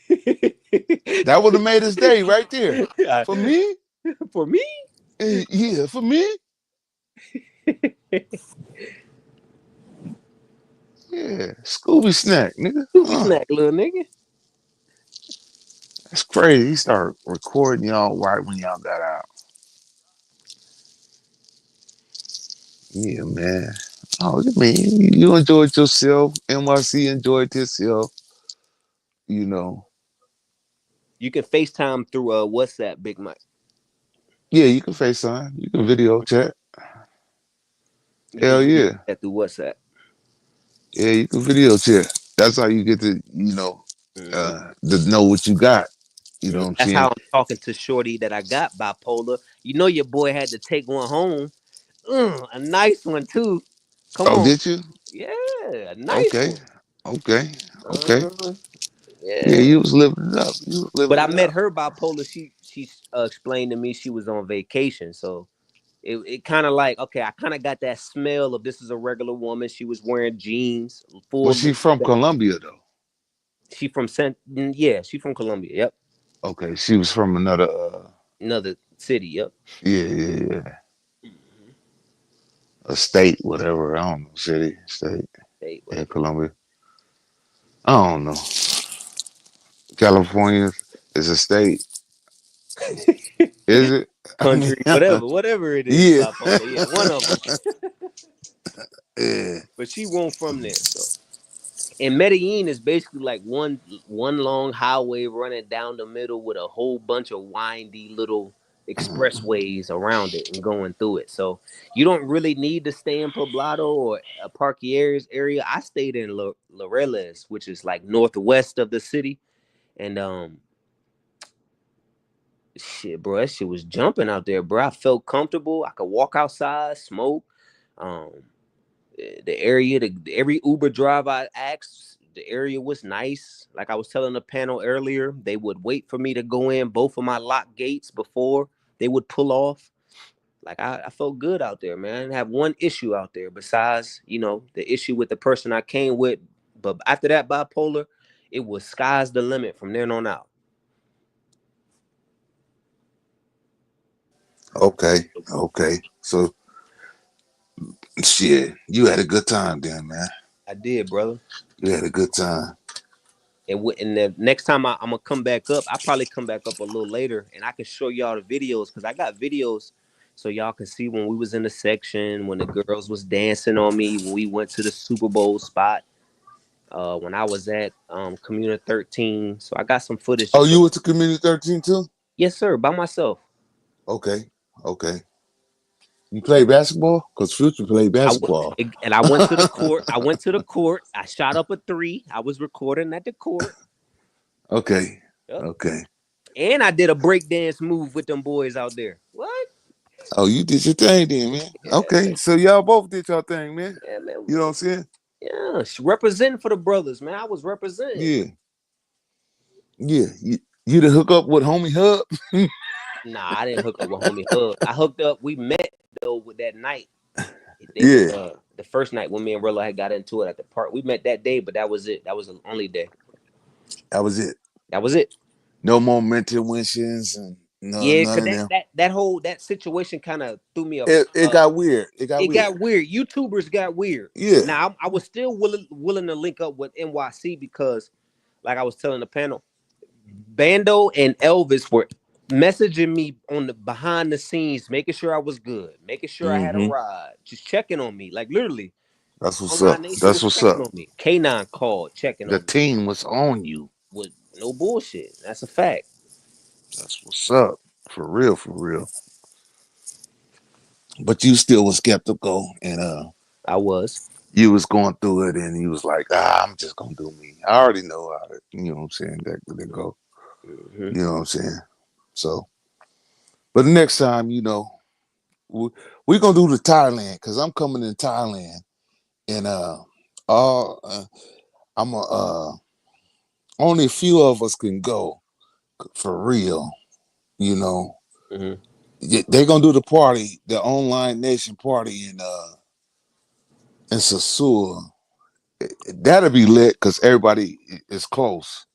that would have made his day right there. For me, for me, yeah, for me, yeah. Scooby snack, nigga. Scooby snack, little nigga. That's crazy. He started recording y'all right when y'all got out. Yeah, man. Oh, you mean you enjoyed yourself? NYC enjoyed himself. You know. You can FaceTime through WhatsApp, Big Mike. Yeah, you can FaceTime. You can video chat. You can Hell video yeah. chat through WhatsApp. Yeah, you can video chat. That's how you get to, Hmm to know what you got. You know what I'm That's saying? how I'm talking to Shorty that I got bipolar. You know your boy had to take one home. A nice one too. Come Oh, on. did you? Yeah, a nice Okay. one. Okay. Okay. Uh-huh. Yeah, Yeah. you was living it up. You was But living I it met up. her bipolar. She explained to me she was on vacation, so it kind of like, okay, I kind of got that smell of this is a regular woman. She was wearing jeans, full Was she lip. from Colombia though? She from yeah, she from Colombia. Yep, Okay, she was from another another city. Yep. yeah. A state, whatever. I don't know. City, state, Hey, yeah, whatever. Colombia. I don't know. California is a state. Is it? I mean, Country, whatever it is, yeah. bipolar. Yeah, one of them. Yeah. But she won't from there, so. And Medellin is basically like one long highway running down the middle with a whole bunch of windy little expressways around it and going through it. So you don't really need to stay in Poblado or a Parquieres area. I stayed in Laureles, which is like northwest of the city, and shit, bro, that shit was jumping out there, bro. I felt comfortable. I could walk outside, smoke. Um, the area, every Uber driver I asked, the area was nice. Like I was telling the panel earlier, they would wait for me to go in both of my lock gates before they would pull off. Like I felt good out there, man. I didn't have one issue out there besides, the issue with the person I came with. But after that, bipolar, it was sky's the limit from then on out. Okay. Okay. So shit, you had a good time then, man. I did, brother. You had a good time. And the next time I'm gonna come back up, I probably come back up a little later, and I can show y'all the videos because I got videos, so y'all can see when we was in the section, when the girls was dancing on me, when we went to the Super Bowl spot, when I was at Community 13. So I got some footage to Oh, show. you went to Community 13 too? Yes, sir, by myself. Okay. Okay. You play basketball? Because Future played I w- basketball. and I went to the court. I went to the court. I shot up a three. I was recording at the court. Okay. Yep. Okay. And I did a breakdance move with them boys out there. What? Oh, you did your thing then, man. Yeah, Okay. So y'all both did your thing, man. yeah, man. You know what I'm saying? Yeah, representing for the brothers, man. I was representing. Yeah. Yeah. You to hook up with homie Hub? Nah, I didn't hook up with homie Hub. I hooked up. We met though with that night. It was Yeah. the first night when me and Rilla had got into it at the park. We met that day, but that was it. That was the only day. That was it. That was it. No more mental winches and no Yeah, none cause of them. that whole situation kind of threw me up. It got weird. It got It weird. got weird. YouTubers got weird. Yeah. Now I was still willing to link up with NYC because, like I was telling the panel, Bando and Elvis were messaging me on the behind the scenes, making sure I was good, making sure I had a Mm-hmm. ride, just checking on me. Like literally, That's what's Online up. Nation That's was what's checking up. on me. K9 called, checking The on me. team was on you. With no bullshit. That's a fact. That's what's up. For real, for real. But you still was skeptical and I was. you was going through it and you was like, I'm just gonna do me. I already know how to, you know what I'm saying, that go. Mm-hmm. You know what I'm saying? So but next time, we're gonna do the Thailand because I'm coming in Thailand and all I'm only a few of us can go for real, you know. Mm-hmm. They're gonna do the party, the online nation party in Sasua. That'll be lit because everybody is close.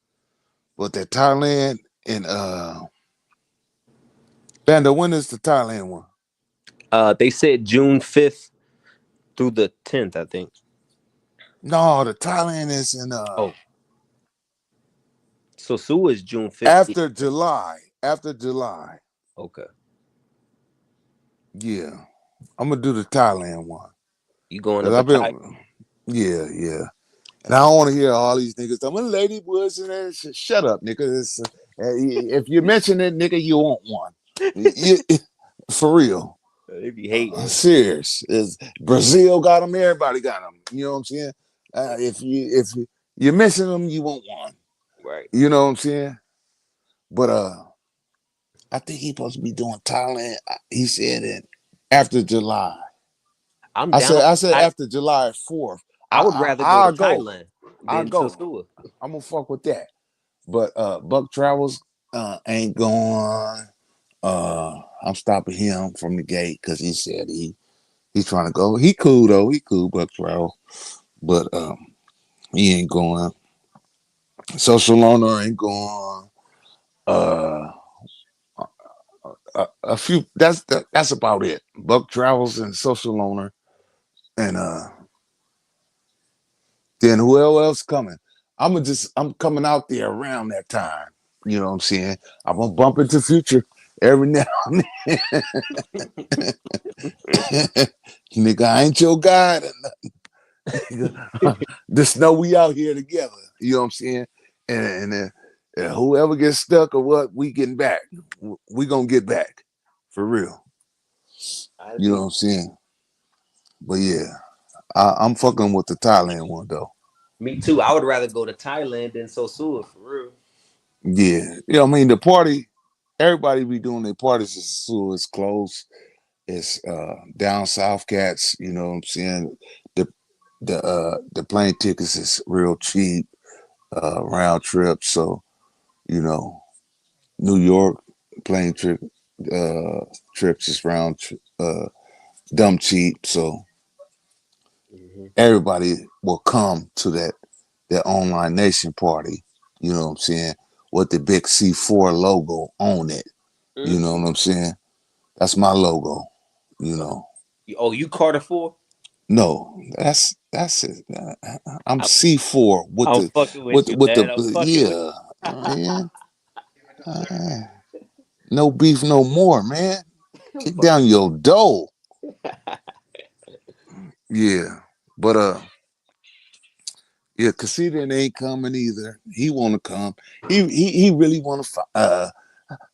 But the Thailand and Banda, when is the Thailand one? They said June 5th through the 10th, I think. No, the Thailand is in Oh, so Sue is June 15th. after July. After July. Okay. Yeah. I'm gonna do the Thailand one. You going to Cause I've retire? been, yeah, yeah. And I don't want to hear all these niggas talking about lady woods and that shit. Shut up, nigga. If you mention it, nigga, you want one. You, for real. They be hating. Serious. Is Brazil got them? Everybody got them. You know what I'm saying? If you mention them, you want one. Right. You know what I'm saying? But I think he supposed to be doing Thailand. He said it after July. I'm I said down. I said after July 4th. I would rather go to I'll go. Thailand I'll than go. Sosua. I'm gonna fuck with that. But Buck Travels ain't going. I'm stopping him from the gate because he said he's trying to go. He cool though. He cool, Buck Travel. But he ain't going. Social loaner ain't going. Uh, a few. That's about it. Buck Travels and social loaner, and then who else coming? I'm coming out there around that time. You know what I'm saying? I'm gonna bump into Future every now and then. Nigga, I ain't your guy. Just know we out here together. You know what I'm saying? And whoever gets stuck or what, we getting back. We gonna get back for real. I You know agree. what I'm saying? But yeah, I'm fucking with the Thailand one though. Me too. I would rather go to Thailand than Sosua for real. Yeah, you know, I mean the party. Everybody be doing their parties. It's close. It's down south cats. You know what I'm saying? The the plane tickets is real cheap. Round trip. So you know, New York plane uh, trips is dumb cheap. So Hmm. everybody will come to that online nation party. You know what I'm saying? With the big C4 logo on it. You know Hmm. what I'm saying? That's my logo. You know. Oh, you Carter 4? No, that's it. I'm C4 with I'm the fucking with you, with the man. I'm fucking with yeah. Man. Uh, no beef no more, man. you. I'm Kick fucking down with your door. Yeah. But yeah, Casita ain't coming either. He wanna come. He really wanna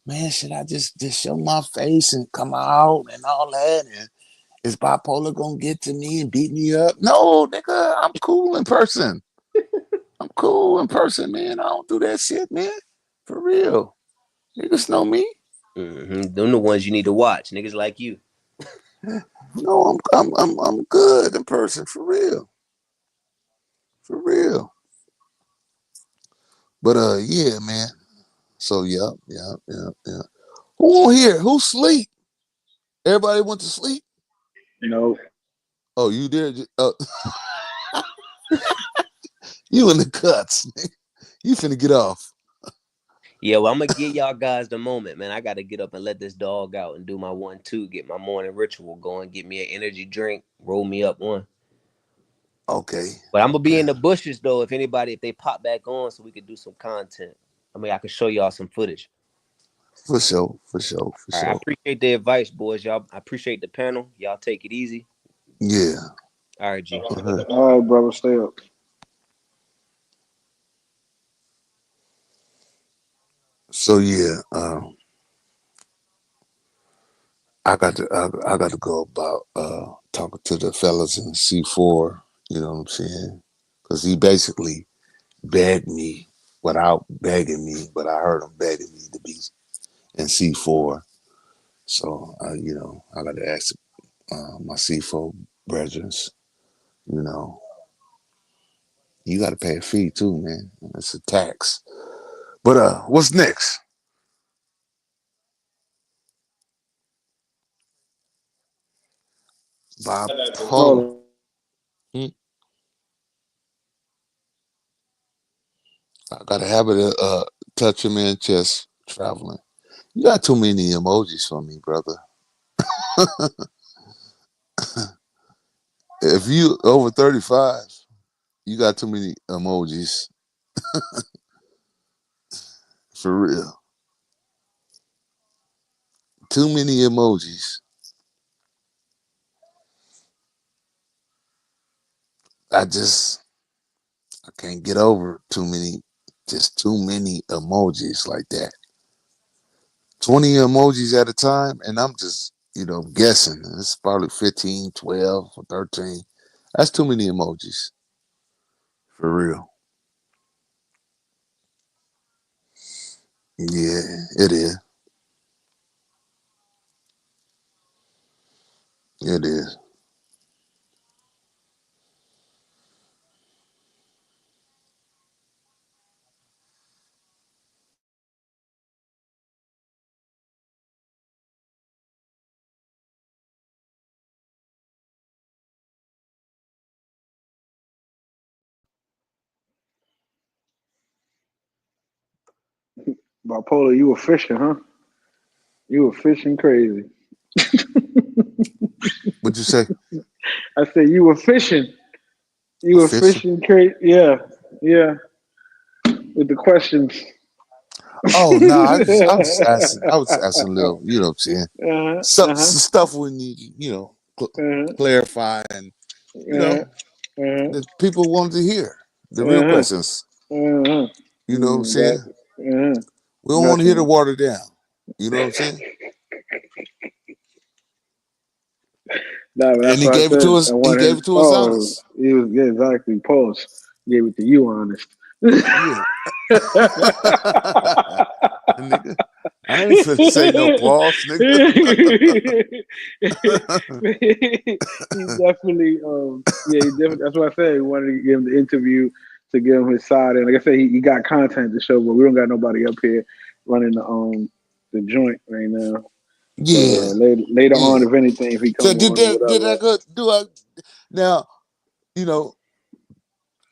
man, should I just show my face and come out and all that? And is bipolar gonna get to me and beat me up? No, nigga, I'm cool in person. I'm cool in person, man. I don't do that shit, man. For real. Niggas know me. Them the ones you need to watch, niggas like you. No, I'm good in person, for real. For real. But yeah, man. So yeah. Who on here? Who sleep? Everybody went to sleep? You know, Oh, you did? You in the cuts. You finna get off. Yeah, well, I'm gonna give y'all guys the moment, man. I gotta get up and let this dog out and do my 1-2, get my morning ritual going, get me an energy drink, roll me up one. Okay. But I'm gonna be Okay. in the bushes though, if they pop back on, so we could do some content. I mean, I could show y'all some footage. For sure. For sure. For All right, I sure. appreciate the advice, boys. Y'all, I appreciate the panel. Y'all take it easy. Yeah. All right, G. For her. all right, brother, stay up. So yeah, I got to go about talking to the fellas in C4. You know what I'm saying? Because he basically begged me without begging me, but I heard him begging me to be in C4. So I got to ask my C4 brethren. You know, you got to pay a fee too, man. It's a tax. But what's next? Bipolar. Oh, Hmm? I got a habit of touching man chest traveling. You got too many emojis for me, brother. If you over 35, you got too many emojis for real. Too many emojis. I just I can't get over too many emojis like that. 20 emojis at a time, and I'm just, guessing. It's probably 15, 12, or 13. That's too many emojis. For real. Yeah, it is. It is. Bipolar, you were fishing, huh? You were fishing crazy. What'd you say? I said you were fishing. You were Official? fishing crazy. Yeah, yeah. With the questions. Oh no, I was asking a little, what I'm saying? Some stuff we need, clarify and that people wanted to hear. The real questions. You know what I'm saying? We don't want to hear the Definitely. water down. You know what I'm saying? No, but And that's what I said. I he wanted. gave it to us Oh, honest. he was yeah, exactly. Pause. Gave it to you, honest. Yeah. Nigga, I ain't finna say no pause, nigga. He definitely, yeah, he definitely. That's what I said. He wanted to give him the interview to give him his side, and like I said, he got content to show, but we don't got nobody up here running the joint right now. But Yeah. later Yeah. on, if anything, if he So come on or did I whatever, go do I now, you know,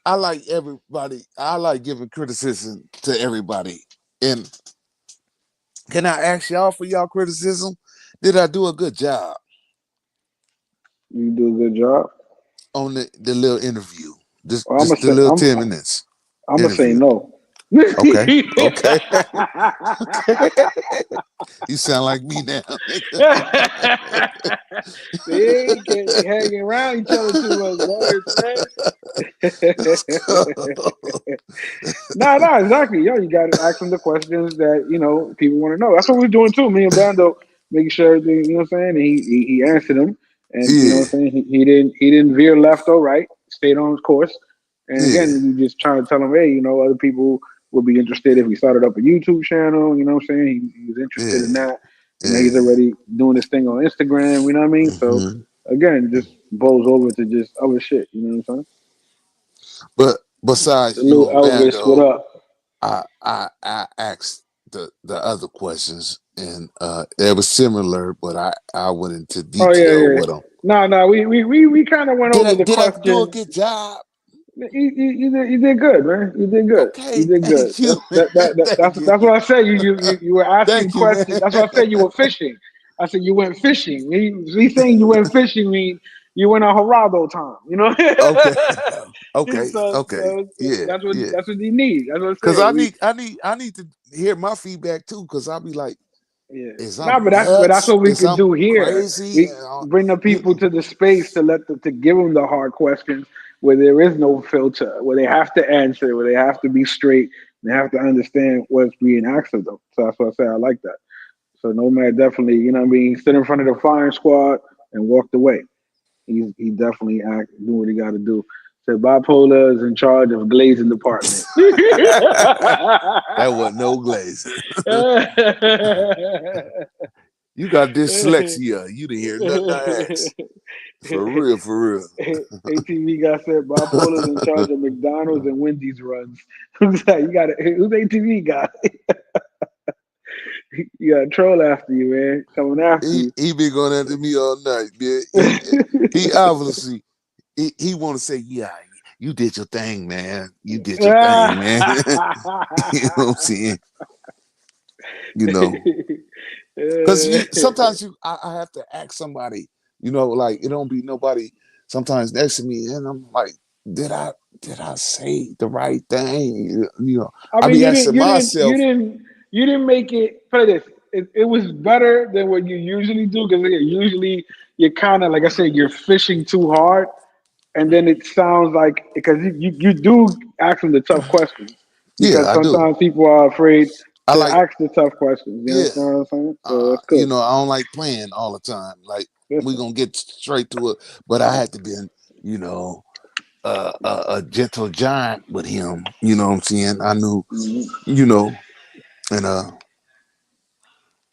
I like everybody. I like giving criticism to everybody. And can I ask y'all for y'all criticism? Did I do a good job you do a good job. on the little interview? This Well, this the little 10 minutes I'm gonna say interview. no. Okay. Okay. Okay. You sound like me now. See, you can't be hanging around each other too much, boys, Let's go. man. No, exactly. Yo, you got to ask them the questions that people want to know. That's what we're doing too. Me and Bando making sure everything. You know what I'm saying? And he answered them, and you know Yeah. what I'm saying. He didn't veer left or right. Stayed on his course. And Yeah. again, we just trying to tell him, hey, other people would be interested if we started up a YouTube channel. You know what I'm saying? He was interested Yeah. in that. He's Yeah. already doing this thing on Instagram. You know what I mean? So Hmm. again, just blows over to just other shit. You know what I'm saying? But The besides you little and Elvis, what Bando, up? I asked the other questions and it was similar, but I went into Oh yeah, detail yeah. with them. No. We kind of went over the Did I do a question. good job? You did good, man. You did good. You Okay, did good. thank you, man. Thank you, That's what I said. You were asking thank you, man. questions. That's what I said. You were fishing. I said you went fishing. Me saying you went fishing mean you went on Geraldo time. You know. Okay, okay, okay, so yeah, yeah. that's what you need. That's what I'm Cause saying. We I need to hear my feedback too. Cause I'll be like, Yeah. is No, I'm but that's nuts? what we Is could I'm do here. crazy? We bring the You people to the space to to give them the hard questions where there is no filter, where they have to answer, where they have to be straight, they have to understand what's being asked of them. So that's what I say. I like that. So Nomad definitely, you know what I mean, he stood in front of the firing squad and walked away. He definitely do what he got to do. So bipolar is in charge of glazing department. that wasn't no glaze. You got dyslexia. You didn't hear nothing I asked. For real, for real. ATV got said bipolar's in charge of McDonald's and Wendy's runs. Who's that? Who's ATV guy? You got a troll after you, man. Coming after you. He been going after me all night, man. He obviously he want to say, yeah, you did your thing, man. You did your thing, man. You know what I'm saying? You know, because sometimes I have to ask somebody. Like it don't be nobody sometimes next to me, and I'm like, did I say the right thing? I I mean, be asking myself, you didn't make it. Play this. It was better than what you usually do because usually you're kind of like I said, you're fishing too hard. and then it sounds like because you do ask them the tough questions Yeah, because I do. sometimes people are afraid I to like, ask the tough questions. You yeah. understand what I'm saying? So that's good. I don't like playing all the time. Like we Listen. gonna get straight to it, but I had to be, you know, a gentle giant with him. You know what I'm saying? I knew, Mhm. you know, and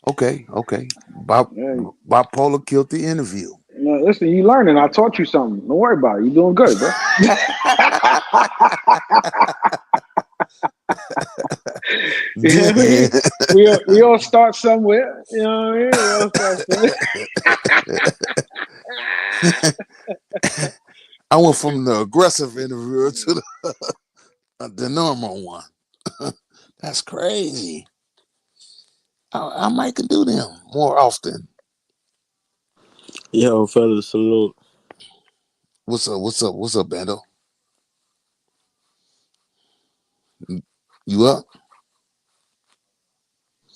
okay, Yeah. bipolar killed the interview. No, listen, you learning. I taught you something. Don't worry about it. You doing good, bro. You know what I Damn. mean? We all start somewhere. You know what I mean? We all start somewhere. I went from the aggressive interviewer to the normal one. That's crazy. I might could do them more often. Yo, fellas, salute. What's up? What's up? What's up, Bando? You up?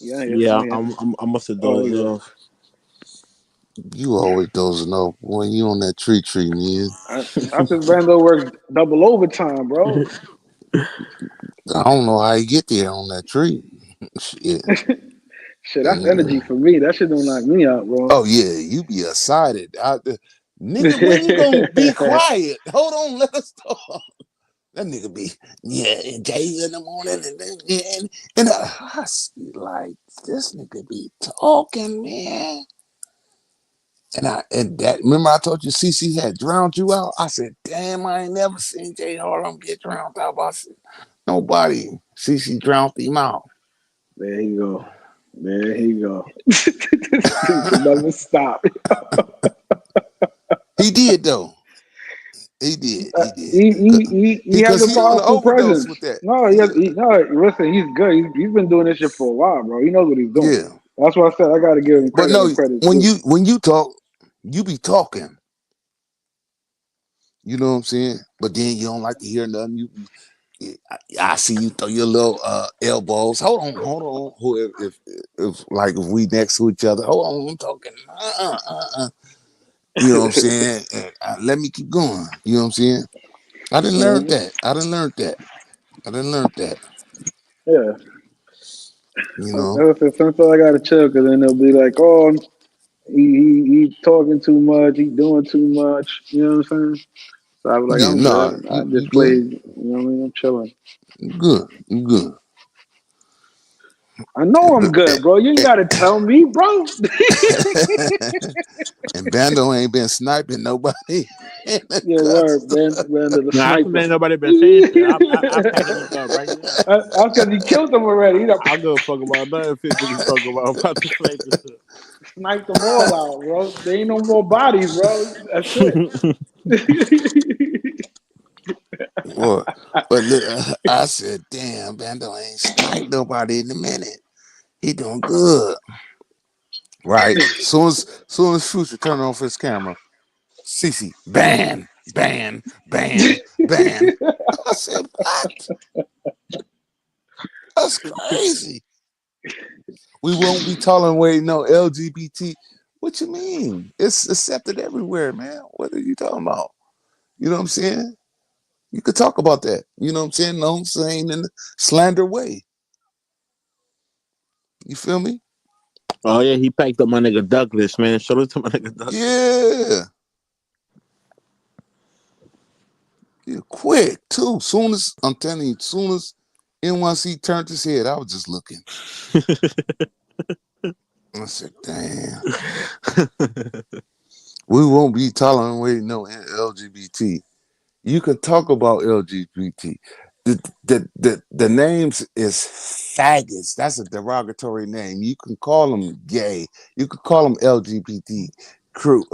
Yeah, yeah, Yeah, yeah. I must have Oh, dozed yeah. off. You always dozing off when you on that tree, man. I think Brando works double overtime, bro. I don't know how you get there on that tree. Shit. Shit, that's energy Mm. for me. That shit don't knock me out, bro. Oh yeah, you be excited. Nigga, when you gonna be quiet? Hold on, let us talk. That nigga be, yeah, and Jay in the morning, and I see like this nigga be talking, man. And that remember I told you CC had drowned you out. I said, damn, I ain't never seen Jay Harlem get drowned out. I said, nobody. CC drowned him out. There you go. There you go. This dude can never stop. He did though. He did. He did. He has Because a he on the powerful overdose presence. with that. No, Yeah. no. Listen, he's good. He's been doing this shit for a while, bro. He knows what he's doing. Yeah. That's why I said I got to give him But credit no, when credit's when due. you talk, you be talking. You know what I'm saying? But then you don't like to hear nothing. I see you throw your little elbows. Hold on. If like if we next to each other, hold on, I'm talking. You know what I'm saying? And, let me keep going. You know what I'm saying? I didn't learn Mhm. that. I didn't learn that. I didn't learn that. Yeah. You Like know? I said, sometimes I gotta chill because then they'll be like, "Oh, he talking too much. He doing too much." You know what I'm saying? So I was like, Yeah, "I'm nah, good. I you just good. played. You know what I mean? I'm chilling. You good. You good. I know I'm good, bro. You ain't gotta tell me, bro." And Bando ain't been sniping nobody in the Yeah, word, custom. man to the Nah, how come sniper. ain't nobody been saying shit? I'm packing up right now. That's because he killed them already. He done I don't give a fuck about nothing fit niggas talking about. I'm about to snipe this sniped them all out, bro. There ain't no more bodies, bro. That's it. shit. Or, but look, I said, damn, Bando ain't sniped nobody in a minute. He doing good. Right. Soon as Future turned off his camera, Cece, ban. I said, what? That's crazy. We won't be tolerating no LGBT. What you mean? It's accepted everywhere, man. What are you talking about? You know what I'm saying? You could talk about that. You know what I'm saying? No, I'm saying in the slander way. You feel me? Oh yeah, he packed up my nigga Douglas, man. Shout out to my nigga Douglas. Yeah. Yeah, quick too. Soon as I'm telling you, soon as NYC turned his head, I was just looking. I said, damn. We won't be tolerating no LGBT. You can talk about LGBT. The names is faggots. That's a derogatory name. You can call them gay. You can call them LGBT crew.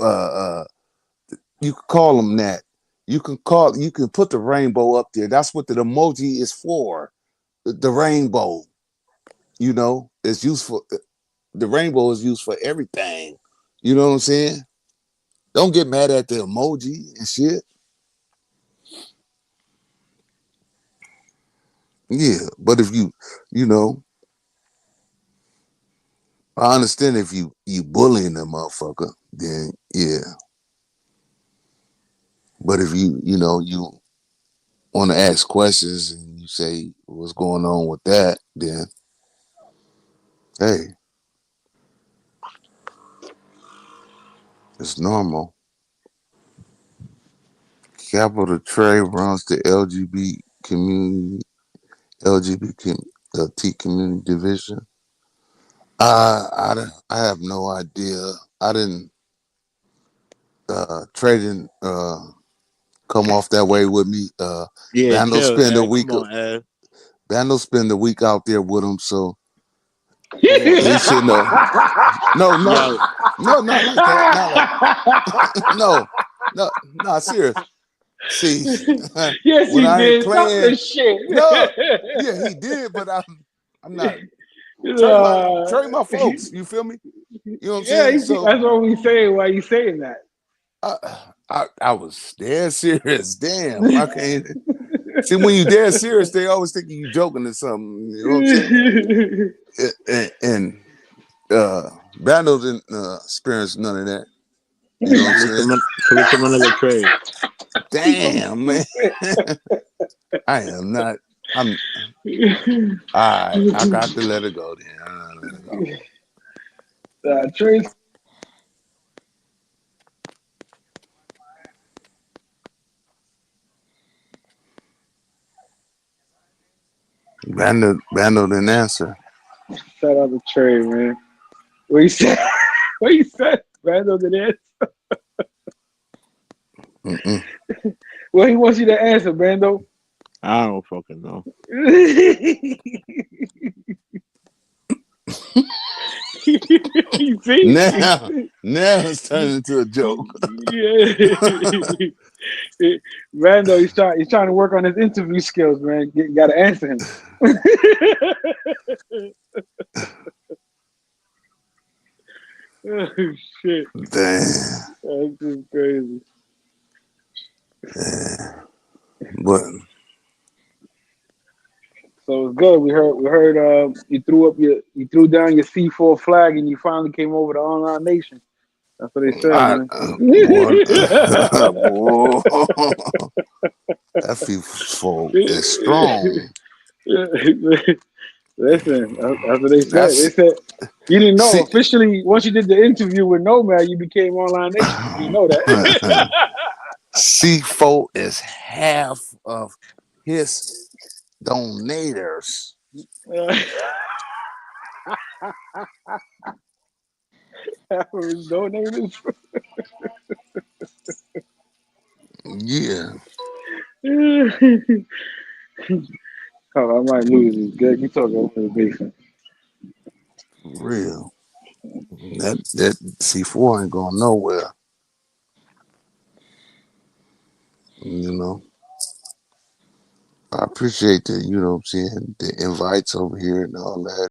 You can call them that. You can put the rainbow up there. That's what the emoji is for. The rainbow. You know, it's useful. The rainbow is used for everything. You know what I'm saying? Don't get mad at the emoji and shit. Yeah, but if you know, I understand if you bullying the motherfucker, then yeah. But if you know, you want to ask questions and you say what's going on with that, then hey, it's normal. Capital Trey runs the LGBT community division. I have no idea. I didn't Trey didn't come off that way with me. Yeah, Bando chill, spend a Ed. week. Come on, Ed. Bando spend a week out there with him, so Come on, he Ed. should know. No, Yo, not like that. Not like no, serious. See, Yes, when he I ain't did. Stop playing, this shit. no, yeah, he did, but I'm not Trey Uh, my folks. You feel me? You know what I'm yeah, saying? So that's what we saying. Why you saying that? I, I was dead serious. Damn, I can't see when you dead serious. They always think you joking or something. You know what I'm saying? And Bando didn't experience none of that. You know what I'm saying? salute to my nigga Trey. So Damn, man. stupid. I am not. I'm. All right. I got to let it go. Then I gotta let it go. Trey. Bando didn't answer. Shout out to Trey, man. What you said? What you said? Randall did answer. Mm-mm. Well, he wants you to answer, Brando. I don't fucking know. You see? Now it's turning into a joke. Yeah. Rando, he's trying to work on his interview skills, man. You got to answer him. Oh shit! Damn. That's just crazy. Yeah. But So it's good. We heard. You threw down your C4 flag and you finally came over to Online Nation. That's what they said, I, man. boy, boy, that FIFA is strong. Listen, that's what they said. They That's said you didn't know see. officially once you did the interview with Nomad, you became Online Nation. You didn't know that. C4 is half of his donators. Half of his donators. Yeah. Oh, I might lose this. Good, you talking over the basement. Real. That C4 ain't going nowhere. You know. I appreciate the, you know what I'm saying, the invites over here and all that.